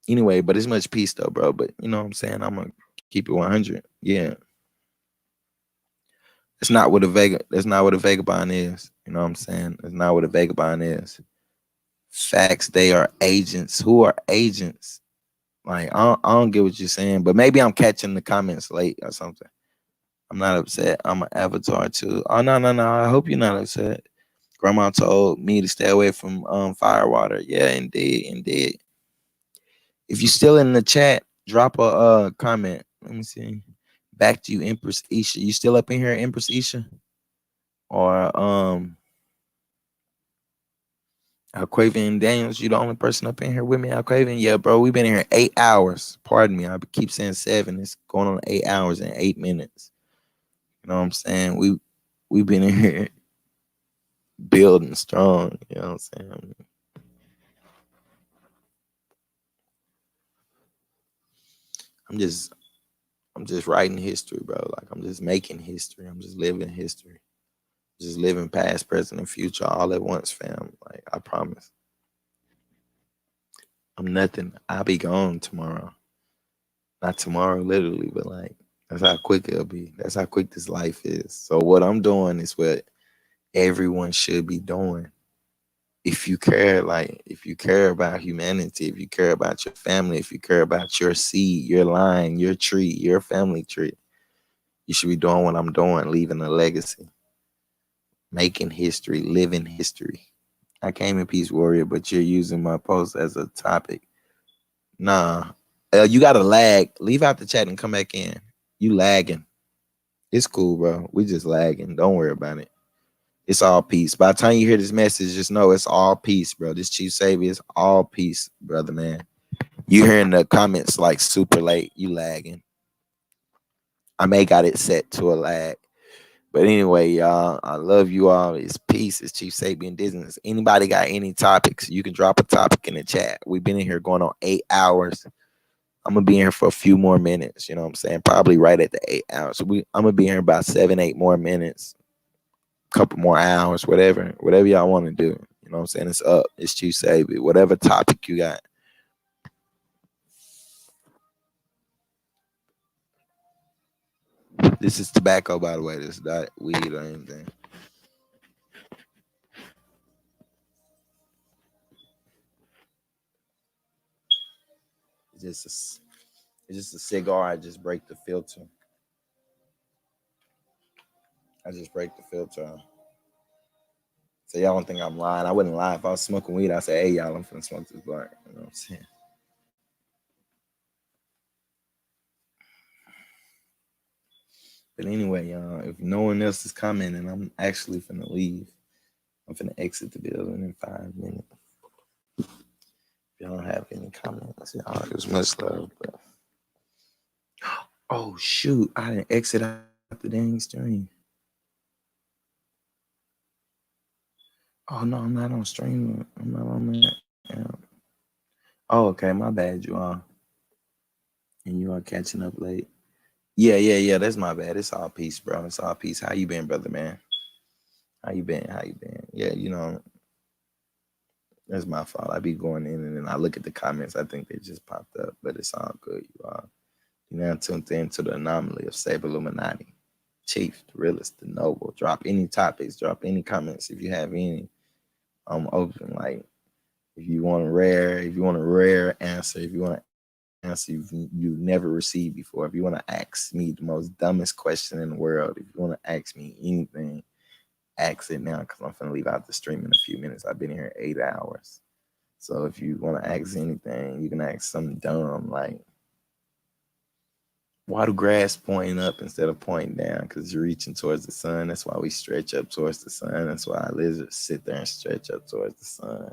but it's much peace though, bro. But you know what I'm saying? I'm gonna keep it 100. Yeah. It's not what a that's not what a vagabond is. You know what I'm saying? It's not what a vagabond is. Facts, they are agents. Who are agents? Like I don't get what you're saying, but maybe I'm catching the comments late or something. I'm not upset. I'm an avatar too. Oh no. I hope you're not upset. Grandma told me to stay away from firewater. Yeah, indeed. If you're still in the chat, drop a comment. Let me see. Back to you, Empress Isha. You still up in here, Empress Isha? Or Alquavian Daniels, you the only person up in here with me, Alquavian? Yeah, bro, we've been in here 8 hours. Pardon me, I keep saying 7. It's going on 8 hours and 8 minutes. You know what I'm saying? We've been in here building strong. You know what I'm saying? I'm just writing history, bro. Like I'm just making history. I'm just living history. Just living past, present, and future all at once, fam. Like I promise. I'm nothing. I'll be gone tomorrow. Not tomorrow, literally, but like that's how quick it'll be. That's how quick this life is. So what I'm doing is what everyone should be doing. If you care, like if you care about humanity, if you care about your family, if you care about your seed, your line, your tree, your family tree, you should be doing what I'm doing, leaving a legacy, making history, living history. I came in Peace Warrior, but you're using my post as a topic. Nah, you got to lag. Leave out the chat and come back in. You lagging. It's cool, bro. We just lagging. Don't worry about it. It's all peace. By the time you hear this message, just know it's all peace, bro. This Chief Savior is all peace, brother, man. You hearing the comments like super late. You lagging. I may got it set to a lag. But anyway, y'all, I love you all. It's peace. It's Chief Sabian Business. Anybody got any topics? You can drop a topic in the chat. We've been in here going on 8 hours. I'm gonna be in here for a few more minutes. You know what I'm saying? Probably right at the 8 hours. So I'm gonna be here about 7, 8 more minutes. couple more hours, whatever y'all want to do. You know what I'm saying? It's up. It's you, Sebi. Whatever topic you got. This is tobacco, by the way. This is not weed or anything. It's just a cigar. I just break the filter. So y'all don't think I'm lying. I wouldn't lie if I was smoking weed. I'd say, hey, y'all, I'm finna smoke this blunt. You know what I'm saying? But anyway, y'all, if no one else is coming and I'm actually finna leave, I'm finna exit the building in 5 minutes. If y'all don't have any comments, y'all, it was much love. But oh, shoot, I didn't exit out the dang stream. Oh, no, I'm not on stream. I'm not on that. Yeah. Oh, okay, my bad, you all. And you are catching up late. Yeah, that's my bad. It's all peace, bro. It's all peace. How you been, brother, man? How you been? Yeah, you know, that's my fault. I be going in and then I look at the comments. I think they just popped up, but it's all good. You now tuned in to the anomaly of SebIlluminati. Chief, the realist, the noble. Drop any topics, drop any comments if you have any. I'm open. Like if you want a rare answer, if you want to answer you've never received before, if you want to ask me the most dumbest question in the world, if you want to ask me anything, ask it now because I'm gonna leave out the stream in a few minutes. I've been here 8 hours. So if you want to ask anything, you can ask something dumb like, why do grass point up instead of pointing down? Because you're reaching towards the sun. That's why we stretch up towards the sun. That's why lizards sit there and stretch up towards the sun.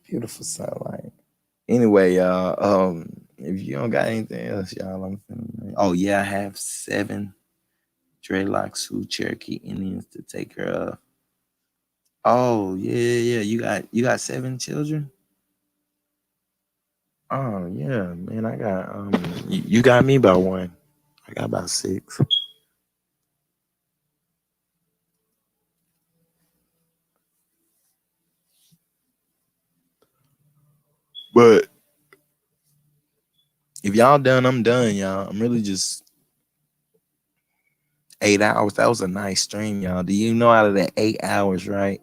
Beautiful sunlight. Anyway, y'all, if you don't got anything else, y'all, oh yeah, I have 7 dreadlock Sioux Cherokee Indians to take care of. Oh yeah. You got 7 children? Oh yeah, man. I got you got me about 1. I got about 6. But if y'all done, I'm done, y'all. I'm really just 8 hours. That was a nice stream, y'all. Do you know out of that 8 hours, right?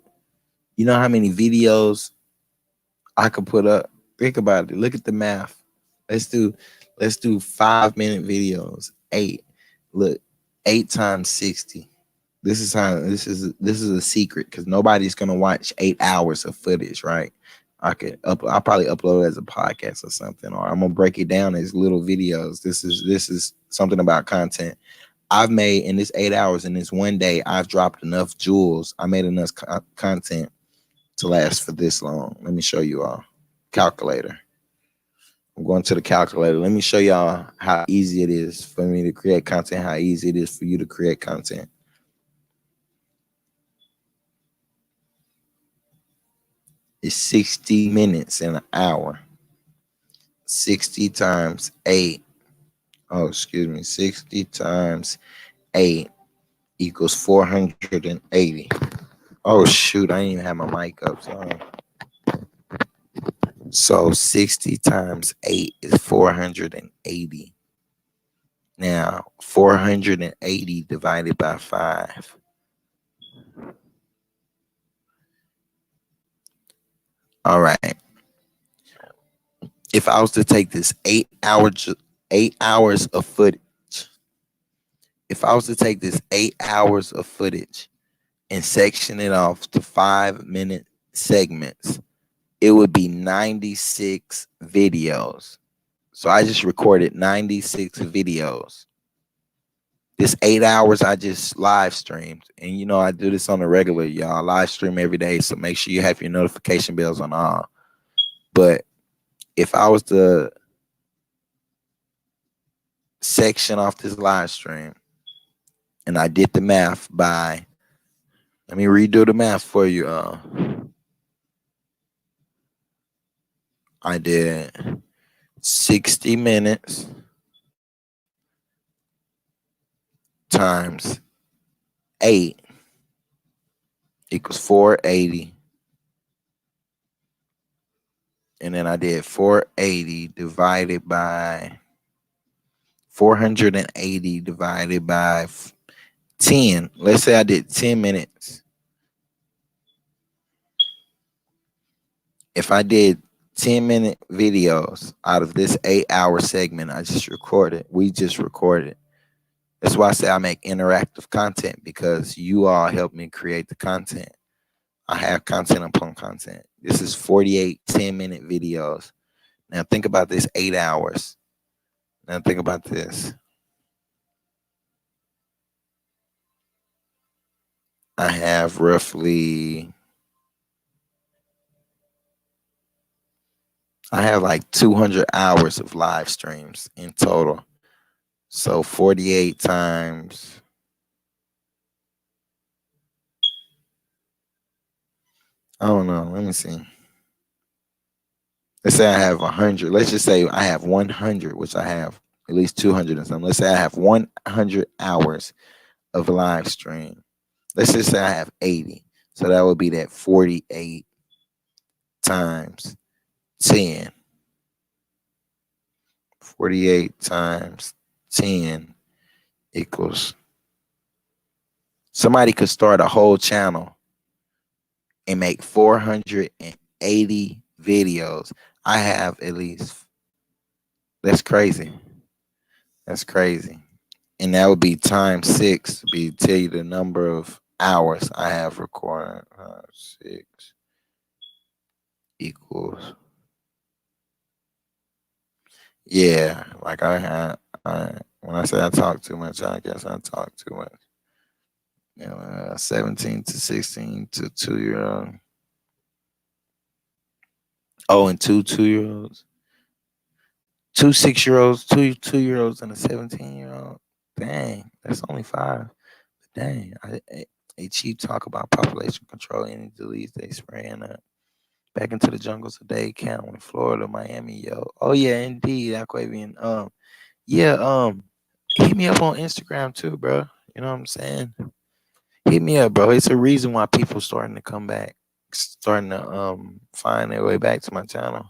You know how many videos I could put up? Think about it. Look at the math. Let's do 5-minute videos. 8. Look, 8 times 60. This is a secret because nobody's gonna watch 8 hours of footage, right? I'll probably upload it as a podcast or something, or I'm gonna break it down as little videos. This is something about content. I've made in this 8 hours, in this one day, I've dropped enough jewels. I made enough content to last for this long. Let me show you all. Calculator. I'm going to the calculator. Let me show y'all how easy it is for me to create content, how easy it is for you to create content. It's 60 minutes in an hour. 60 times 8. Oh, excuse me. 60 times 8 equals 480. Oh, shoot. I didn't even have my mic up. Sorry. So 60 times 8 is 480. Now, 480 divided by 5. All right. If I was to take this 8 hours of footage, if I was to take this 8 hours of footage and section it off to 5-minute segments, it would be 96 videos. So I just recorded 96 videos. This 8 hours I just live streamed. And you know, I do this on a regular, y'all. I live stream every day. So make sure you have your notification bells on all. But if I was to section off this live stream and I did the math by, let me redo the math for you. I did 60 minutes times 8 equals 480. And then I did 480 divided by 480 divided by 10. Let's say I did 10 minutes. If I did 10-minute videos out of this 8-hour segment we just recorded. That's why I say I make interactive content, because you all help me create the content. I have content upon content. This is 48 10-minute videos. Now think about this 8 hours. Now think about this. I have like 200 hours of live streams in total. So 48 times, I don't know, let me see. Let's say I have 100. Let's just say I have 100, which I have at least 200 and something. Let's say I have 100 hours of live stream. Let's just say I have 80. So that would be that 48 times 10. 48 times 10 equals. Somebody could start a whole channel and make 480 videos. I have at least. That's crazy. That's crazy. And that would be times 6. Be tell you the number of hours I have recorded. 6 equals. Yeah, like when I say I talk too much, I guess I talk too much. 17 to 16 to 2-year-old. Oh, and two 2-year-olds. 2 6-year-olds, 2 2-year-olds, and a 17-year-old. Dang, that's only 5. Dang, a chief talk about population control and deletes they spraying up back into the jungles of Dade County, Florida, Miami, yo. Oh yeah, indeed, Aquavian. Yeah, hit me up on Instagram too, bro. You know what I'm saying? Hit me up, bro. It's a reason why people starting to come back, starting to find their way back to my channel.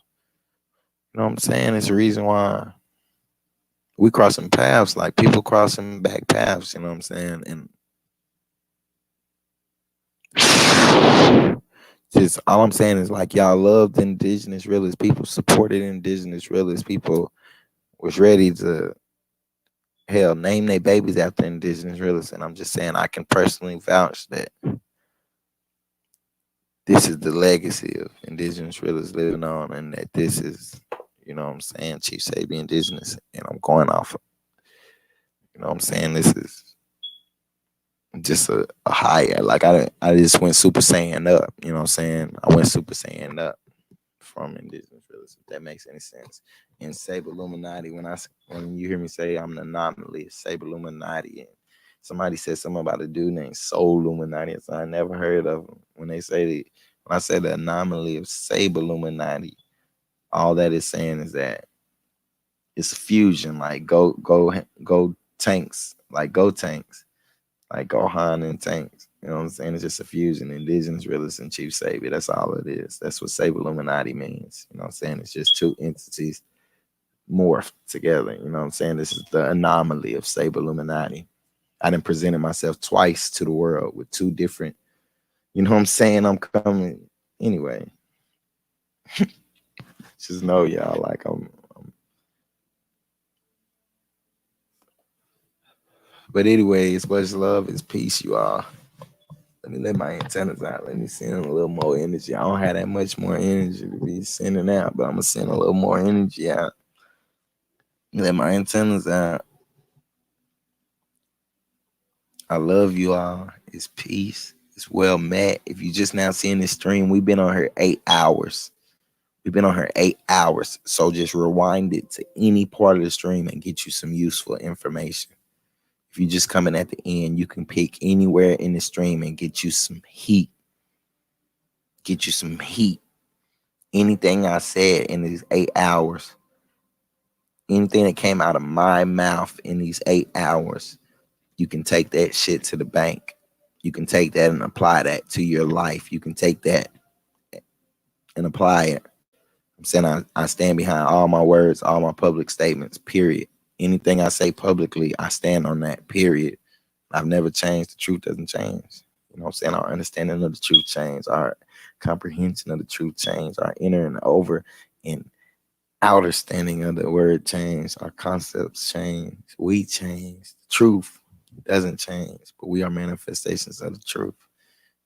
You know what I'm saying? It's a reason why we crossing paths, like people crossing back paths. You know what I'm saying? And just all I'm saying is like y'all loved Indigenous Realist people, supported Indigenous Realist people, was ready to hell name their babies after Indigenous Realists. And I'm just saying I can personally vouch that this is the legacy of Indigenous Realists living on, and that this is, you know what I'm saying, Chief Sebi Indigenous, and I'm going off of, you know what I'm saying, this is just a higher, like I just went Super Saiyan up, you know what I'm saying, I went Super Saiyan up from Indigenous Realists, if that makes any sense. And SebIlluminati, when you hear me say I'm an anomaly, SebIlluminati, and somebody said something about a dude named Soul Illuminati, so I never heard of him. When I say the anomaly of SebIlluminati, all that is saying is that it's a fusion, like go tanks, like go tanks, like Gohan and tanks. You know what I'm saying? It's just a fusion. Indigenous Realist and Chief Sebi. That's all it is. That's what SebIlluminati means. You know what I'm saying? It's just two entities morphed together. You know what I'm saying? This is the anomaly of SebIlluminati. I done presented myself twice to the world with two different, you know what I'm saying? I'm coming anyway. Just know y'all, like but anyway, it's much love, it's peace, you all. Let me let my antennas out. Let me send a little more energy. I don't have that much more energy to be sending out, but I'm gonna send a little more energy out. Let my antennas out. I love you all. It's peace. It's well met. If you just now seeing this stream, we've been on here 8 hours. We've been on here 8 hours. So just rewind it to any part of the stream and get you some useful information. If you just come in at the end, you can pick anywhere in the stream and get you some heat. Get you some heat. Anything I said in these 8 hours, anything that came out of my mouth in these 8 hours, you can take that shit to the bank. You can take that and apply that to your life. You can take that and apply it. I'm saying I stand behind all my words, all my public statements, period. Anything I say publicly, I stand on that, period. I've never changed. The truth doesn't change. You know what I'm saying? Our understanding of the truth change. Our comprehension of the truth change. Our inner and over and outer standing of the word change. Our concepts change. We change. The truth doesn't change, but we are manifestations of the truth.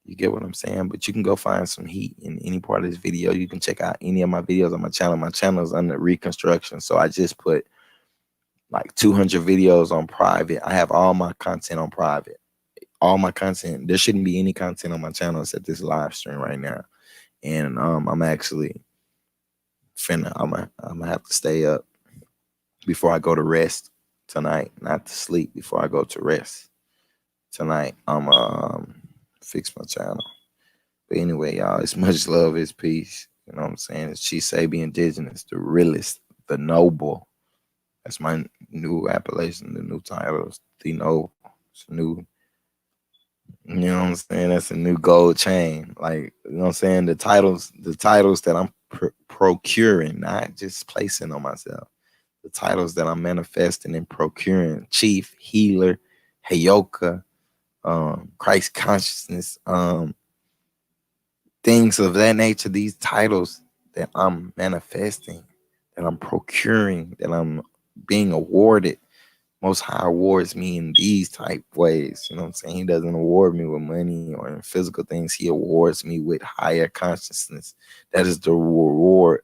You get what I'm saying? But you can go find some heat in any part of this video. You can check out any of my videos on my channel. My channel is under reconstruction. So I just put like 200 videos on private. I have all my content on private. All my content. There shouldn't be any content on my channel except this live stream right now. And I'm actually finna, I'm gonna have to stay up before I go to rest tonight. Not to sleep before I go to rest tonight. I'm fix my channel. But anyway, y'all, it's much love, it's peace. You know what I'm saying? It's Sebi, Indigenous, the realist, the noble. That's my new appellation, the new titles, the noble. It's a new, you know what I'm saying? That's a new gold chain. Like, you know what I'm saying? The titles that I'm procuring, not just placing on myself. The titles that I'm manifesting and procuring: chief, healer, Heyoka, Christ consciousness, things of that nature. These titles that I'm manifesting, that I'm procuring, that I'm being awarded. Most High awards me in these type ways. You know what I'm saying? He doesn't award me with money or in physical things. He awards me with higher consciousness. That is the reward.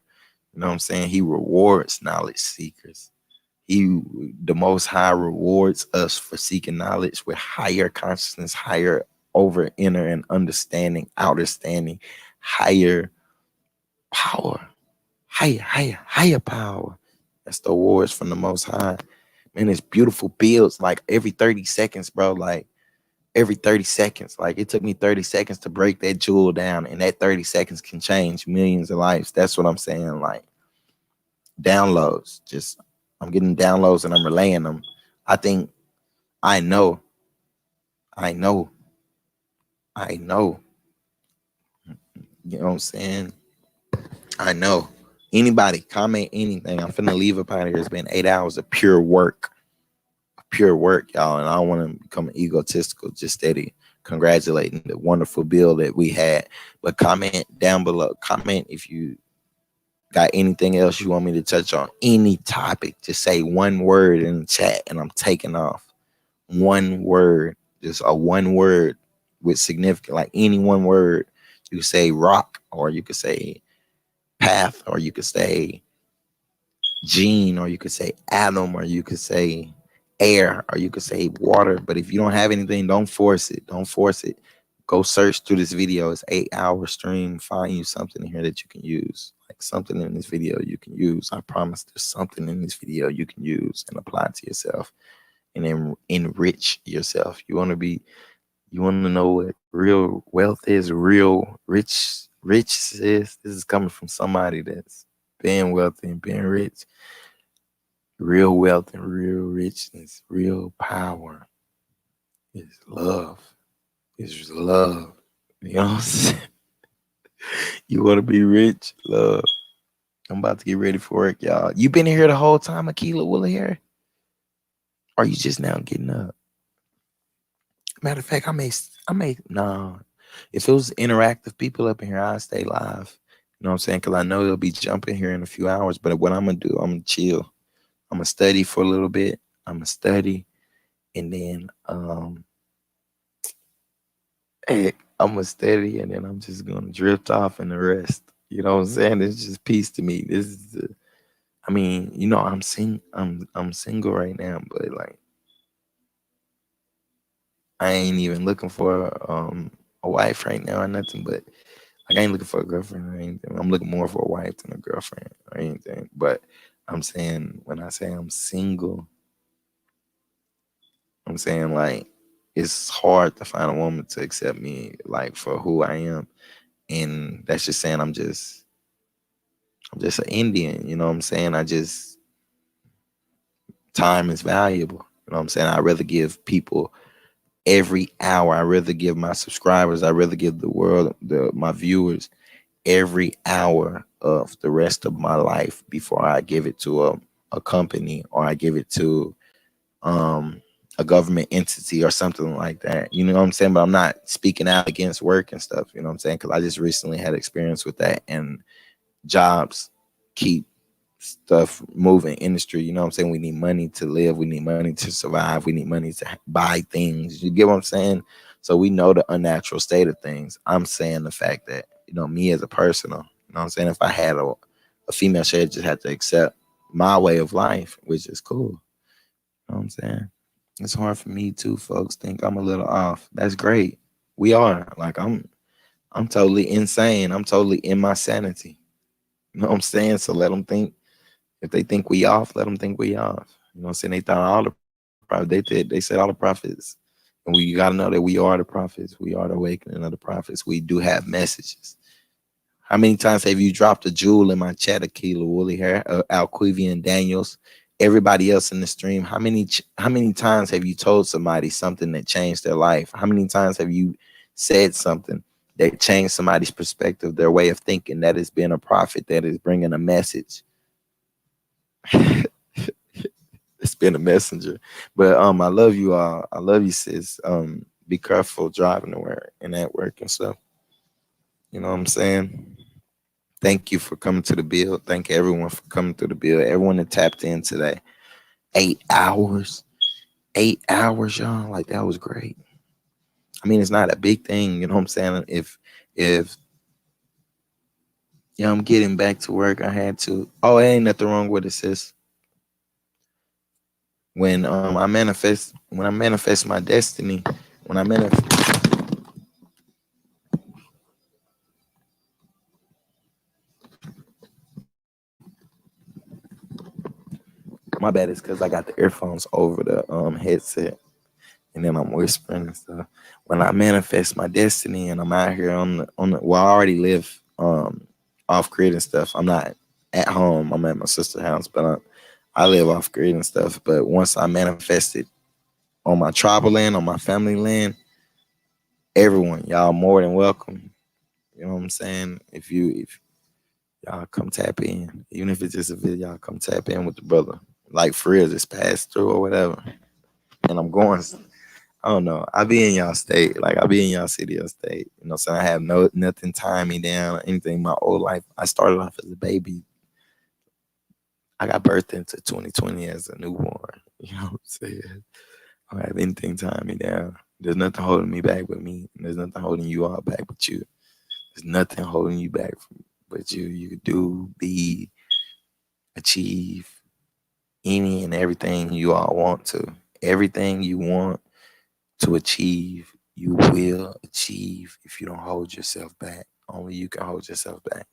You know what I'm saying? He rewards knowledge seekers. The Most High rewards us for seeking knowledge with higher consciousness, higher over inner and understanding, outer standing, higher power, higher power. That's the awards from the Most High. Man, it's beautiful builds like every 30 seconds, bro. Like every 30 seconds. Like it took me 30 seconds to break that jewel down, and that 30 seconds can change millions of lives. That's what I'm saying. Like downloads. Just I'm getting downloads and I'm relaying them. I think I know. You know what I'm saying? I know. Anybody comment anything. I'm finna leave up out of here. It's been 8 hours of pure work, y'all. And I don't want to become egotistical, just steady congratulating the wonderful bill that we had. But comment down below. Comment if you got anything else you want me to touch on. Any topic. Just say one word in the chat and I'm taking off. One word. Just a one word with significant, like any one word. You could say rock, or you could say path, or you could say gene, or you could say atom, or you could say air, or you could say water. But if you don't have anything, don't force it. Don't force it. Go search through this video. It's 8-hour stream. Find you something in here that you can use. Like something in this video you can use. I promise there's something in this video you can use and apply to yourself and then enrich yourself. You want to know what real wealth is, real rich is? This is coming from somebody that's being wealthy and being rich. Real wealth and real richness, real power is love. Is love. You know what I'm saying? You want to be rich? Love. I'm about to get ready for work, y'all. You been here the whole time, Akila Willa here? Or you just now getting up? Matter of fact, I may, no. If it was interactive people up in here, I'd stay live. You know what I'm saying? Because I know they'll be jumping here in a few hours. But what I'm going to do, I'm going to chill. I'm going to study for a little bit. I'm going to study. And then, I'm going to study. And then I'm just going to drift off and the rest. You know what I'm saying? It's just peace to me. This is the, I mean, you know, I'm single right now, but like, I ain't even looking for a wife right now or nothing, but like I ain't looking for a girlfriend or anything. I'm looking more for a wife than a girlfriend or anything. But I'm saying, when I say I'm single, I'm saying like it's hard to find a woman to accept me like for who I am. And that's just saying I'm just an Indian, you know what I'm saying? Time is valuable. You know what I'm saying? I'd rather give people every hour. I'd rather give my subscribers, I'd rather give the world, my viewers, every hour of the rest of my life before I give it to a company, or I give it to um a government entity or something like that. You know what I'm saying? But I'm not speaking out against work and stuff, you know what I'm saying? Because I just recently had experience with that, and jobs keep stuff moving, industry, you know what I'm saying? We need money to live, we need money to survive, we need money to buy things. You get what I'm saying? So we know the unnatural state of things. I'm saying the fact that, you know, me as a person, you know what I'm saying, if I had a female, she just had to accept my way of life, which is cool. You know what I'm saying? It's hard for me too, folks think I'm a little off. That's great. We are. Like I'm totally insane. I'm totally in my sanity. You know what I'm saying? So let them think. If they think we off, let them think we off. You know what I'm saying? They thought all the prophets, they said all the prophets. And we got to know that we are the prophets. We are the awakening of the prophets. We do have messages. How many times have you dropped a jewel in my chat, Akila, Woolly Hair, Alquivian Daniels, everybody else in the stream? How many times have you told somebody something that changed their life? How many times have you said something that changed somebody's perspective, their way of thinking, that has been a prophet, that is bringing a message? It's been a messenger. But I love you all. I love you, sis. Be careful driving to work and at work and stuff. You know what I'm saying? Thank you for coming to the build. Thank everyone for coming to the build. Everyone that tapped in today. 8 hours. 8 hours, y'all. Like, that was great. I mean, it's not a big thing, you know what I'm saying? If I'm getting back to work, I had to. Oh, ain't nothing wrong with it, sis. When I manifest my destiny, when I manifest, my bad, is because I got the earphones over the headset, and then I'm whispering and stuff. When I manifest my destiny and I'm out here well, I already live off grid and stuff. I'm not at home. I'm at my sister's house, but I live off grid and stuff. But once I manifested on my tribal land, on my family land, everyone, y'all more than welcome. You know what I'm saying? If y'all come tap in, even if it's just a video, y'all come tap in with the brother. Like, for real, just pass through or whatever. And I'm going, I don't know. I be in y'all state, like I be in y'all city or state. You know, so I have nothing tying me down or anything. My old life, I started off as a baby. I got birthed into 2020 as a newborn. You know what I'm saying? I don't have anything tying me down. There's nothing holding me back but me. And there's nothing holding you all back but you. There's nothing holding you back but you. You do, be, achieve any and everything you all want to. Everything you want to achieve, you will achieve if you don't hold yourself back. Only you can hold yourself back.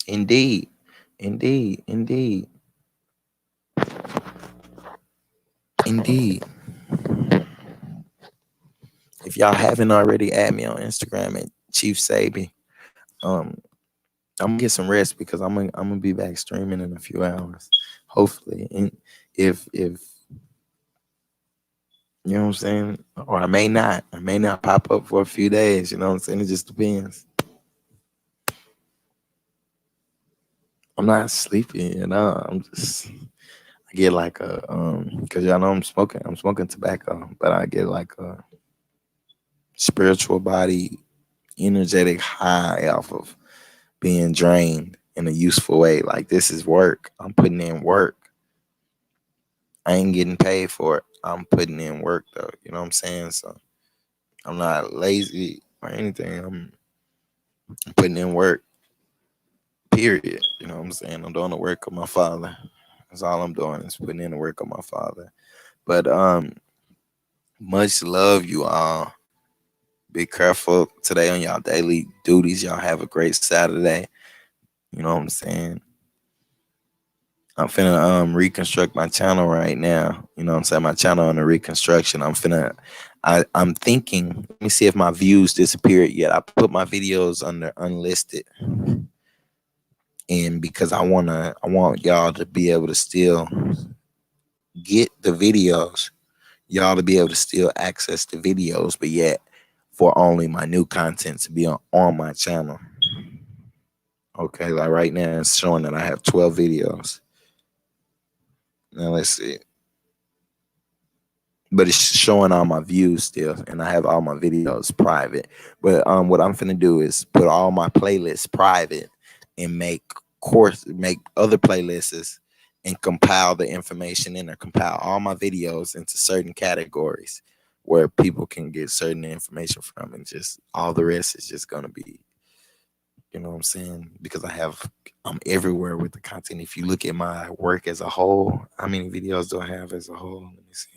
Indeed. Indeed. Indeed. Indeed. If y'all haven't already, add me on Instagram at Chief Sebi. I'm gonna get some rest because I'm gonna be back streaming in a few hours, hopefully. And if you know what I'm saying, or I may not pop up for a few days. You know what I'm saying? It just depends. I'm not sleepy, you know. I get like because y'all know I'm smoking tobacco, but I get like a spiritual body, energetic high off of being drained in a useful way. Like, this is work. I'm putting in work. I ain't getting paid for it. I'm putting in work though. You know what I'm saying? So I'm not lazy or anything. I'm putting in work. Period. You know what I'm saying? I'm doing the work of my father. That's all I'm doing is putting in the work of my father. But much love, you all. Be careful today on y'all daily duties. Y'all have a great Saturday. You know what I'm saying? I'm finna reconstruct my channel right now. You know what I'm saying? My channel under reconstruction. I'm thinking, let me see if my views disappeared yet. I put my videos under unlisted, and because I want y'all to be able to still get the videos, y'all to be able to still access the videos, but yet for only my new content to be on my channel. Okay, like right now it's showing that I have 12 videos. Now let's see. But it's showing all my views still, and I have all my videos private. But what I'm finna do is put all my playlists private and make other playlists and compile the information in there, compile all my videos into certain categories where people can get certain information from, and just all the rest is just gonna be, you know what I'm saying? Because I'm everywhere with the content. If you look at my work as a whole, how many videos do I have as a whole? Let me see.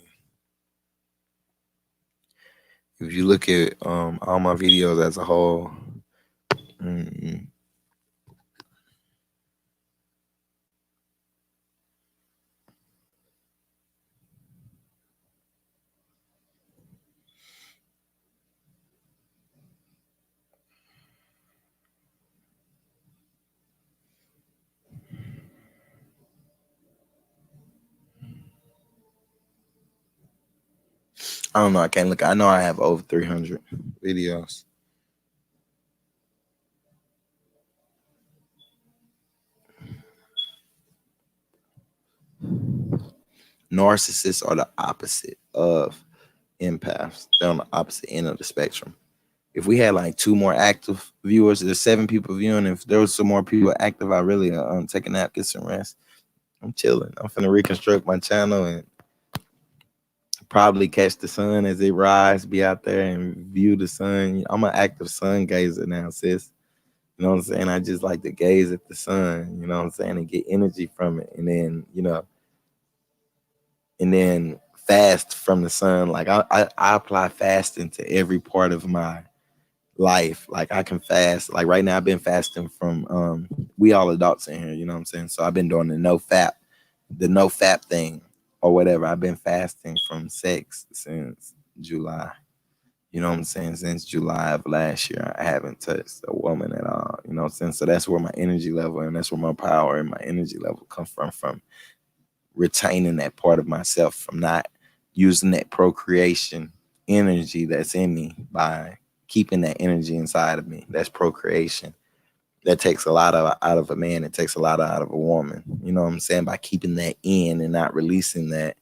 If you look at all my videos as a whole, mm, I don't know. I can't look. I know I have over 300 videos. Narcissists are the opposite of empaths. They're on the opposite end of the spectrum. If we had like 2 more active viewers, there's 7 people viewing. If there was some more people active, I really take a nap, get some rest. I'm chilling. I'm finna reconstruct my channel and probably catch the sun as it rise, be out there and view the sun. I'm an active sun gazer now, sis. You know what I'm saying? I just like to gaze at the sun, you know what I'm saying, and get energy from it. And then, and then fast from the sun. Like I apply fasting to every part of my life. Like I can fast. Like right now I've been fasting from we all adults in here, you know what I'm saying? So I've been doing the no fap thing or whatever. I've been fasting from sex since July. You know what I'm saying? Since July of last year, I haven't touched a woman at all. You know what I'm saying? So that's where my energy level and that's where my power and my energy level come from retaining that part of myself, from not using that procreation energy that's in me by keeping that energy inside of me. That's procreation. That takes a lot out of a man. It takes a lot out of a woman. You know what I'm saying? By keeping that in and not releasing that,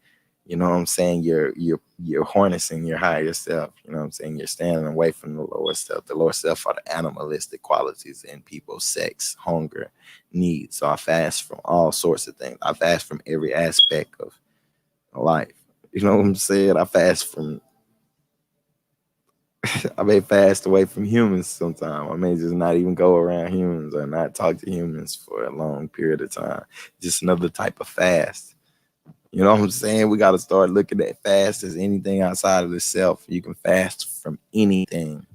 you know what I'm saying? You're harnessing your higher self. You know what I'm saying? You're standing away from the lower self. The lower self are the animalistic qualities in people: sex, hunger, need. So I fast from all sorts of things. I fast from every aspect of life. You know what I'm saying? I may fast away from humans sometime. I may just not even go around humans or not talk to humans for a long period of time. Just another type of fast. You know what I'm saying? We got to start looking at fast as anything outside of the self. You can fast from anything.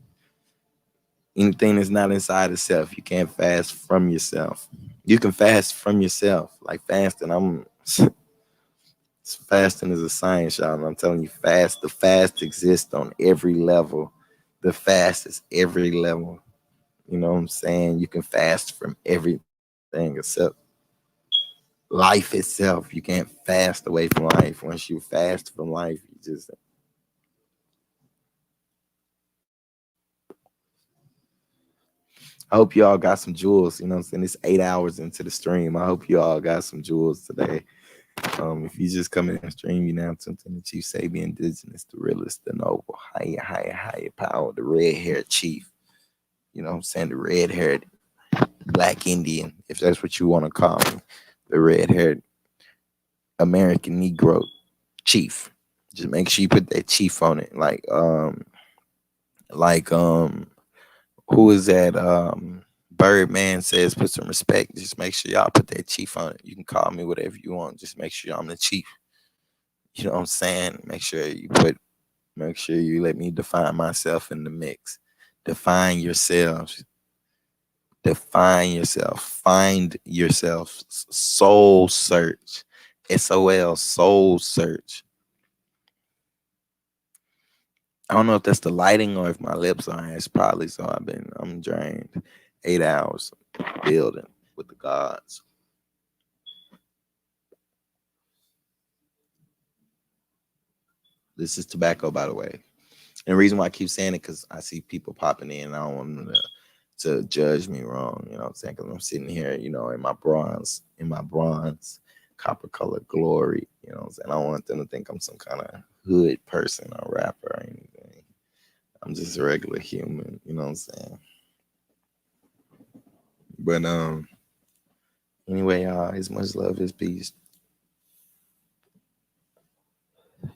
Anything that's not inside the self. You can't fast from yourself. You can fast from yourself. Like fasting, fasting is a science, y'all. And I'm telling you, the fast exists on every level. The fast is every level. You know what I'm saying? You can fast from everything except life itself. You can't fast away from life. Once you fast from life, you just I hope you all got some jewels. You know what I'm saying? It's 8 hours into the stream. I hope you all got some jewels today. If you just come in and stream, you now tuned in the Chief Sebi, Indigenous, the Realist, the Noble, higher power, the red-haired chief. You know what I'm saying? The red-haired Black Indian, if that's what you want to call me. The red-haired American Negro chief. Just make sure you put that chief on it. Who is that? Birdman says put some respect. Just make sure y'all put that chief on it. You can call me whatever you want. Just make sure I'm the chief. You know what I'm saying? Make sure you let me define myself in the mix. Define yourselves. Define yourself. Find yourself. Soul search. SOL, soul search. I don't know if that's the lighting or if my lips are. It's probably so. I'm drained. 8 hours building with the gods. This is tobacco, by the way. And the reason why I keep saying it, because I see people popping in. And I don't want them to judge me wrong. You know what I'm saying? Because I'm sitting here, you know, in my bronze copper colored glory. You know what I'm saying? I don't want them to think I'm some kind of hood person or rapper or anything. I'm just a regular human. You know what I'm saying? But anyway, as much love as peace.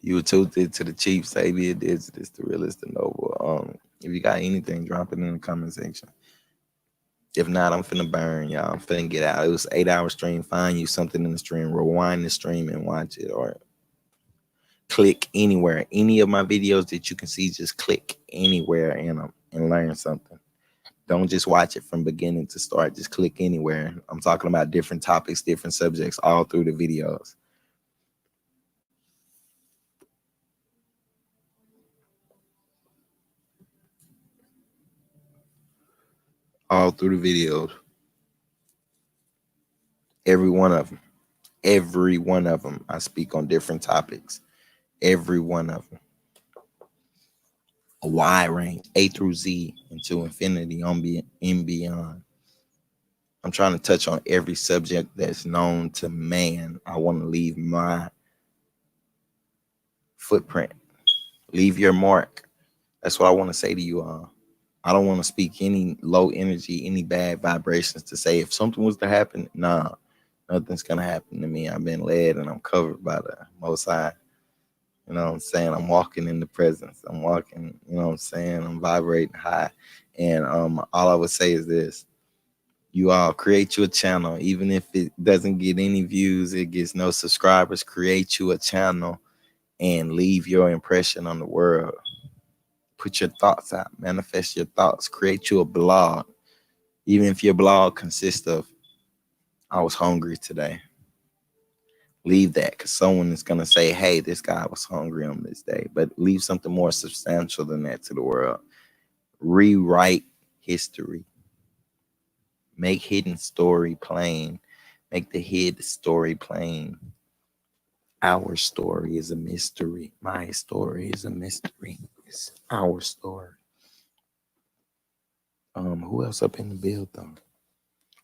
You were tilted to the chief, Sebi, Indigenous, the realist, the noble. If you got anything, drop it in the comment section. If not, I'm finna burn, y'all. I'm finna get out. It was 8 hour stream. Find you something in the stream. Rewind the stream and watch it, or click anywhere. Any of my videos that you can see, just click anywhere in them and learn something. Don't just watch it from beginning to start. Just click anywhere. I'm talking about different topics, different subjects, all through the videos. All through the videos. Every one of them. Every one of them. I speak on different topics. Every one of them. A wide range, A through Z, into infinity, and beyond. I'm trying to touch on every subject that's known to man. I want to leave my footprint. Leave your mark. That's what I want to say to you all. I don't want to speak any low energy, any bad vibrations to say if something was to happen, nah, nothing's going to happen to me. I've been led and I'm covered by the Most High. You know what I'm saying? I'm walking in the presence. I'm walking, you know what I'm saying? I'm vibrating high. And all I would say is this. You all create you a channel. Even if it doesn't get any views, it gets no subscribers. Create you a channel and leave your impression on the world. Put your thoughts out. Manifest your thoughts. Create you a blog. Even if your blog consists of, I was hungry today. Leave that, because someone is going to say, hey, this guy was hungry on this day. But leave something more substantial than that to the world. Rewrite history. Make hidden story plain. Make the hid story plain. Our story is a mystery. My story is a mystery. It's our story. Who else up in the build though?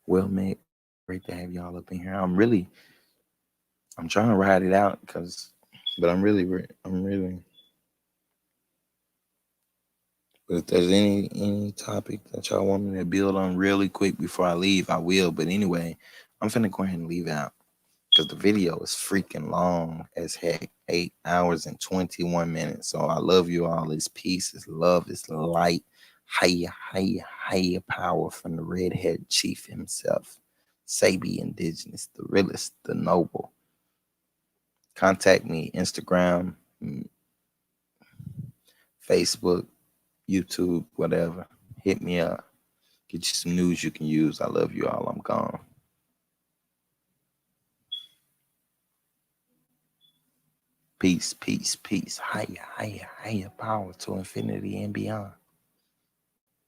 Well, Mick, great to have y'all up in here. I'm trying to ride it out but I'm really. But if there's any topic that y'all want me to build on really quick before I leave, I will. But anyway, I'm finna go ahead and leave out because the video is freaking long as heck. 8 hours and 21 minutes. So I love you all. It's peace, it's love, it's light. Higher power from the redhead chief himself. Sebi, Indigenous, the realist, the noble. Contact me, Instagram, Facebook, YouTube, whatever. Hit me up. Get you some news you can use. I love you all. I'm gone. Peace, peace, peace. Higher power to infinity and beyond.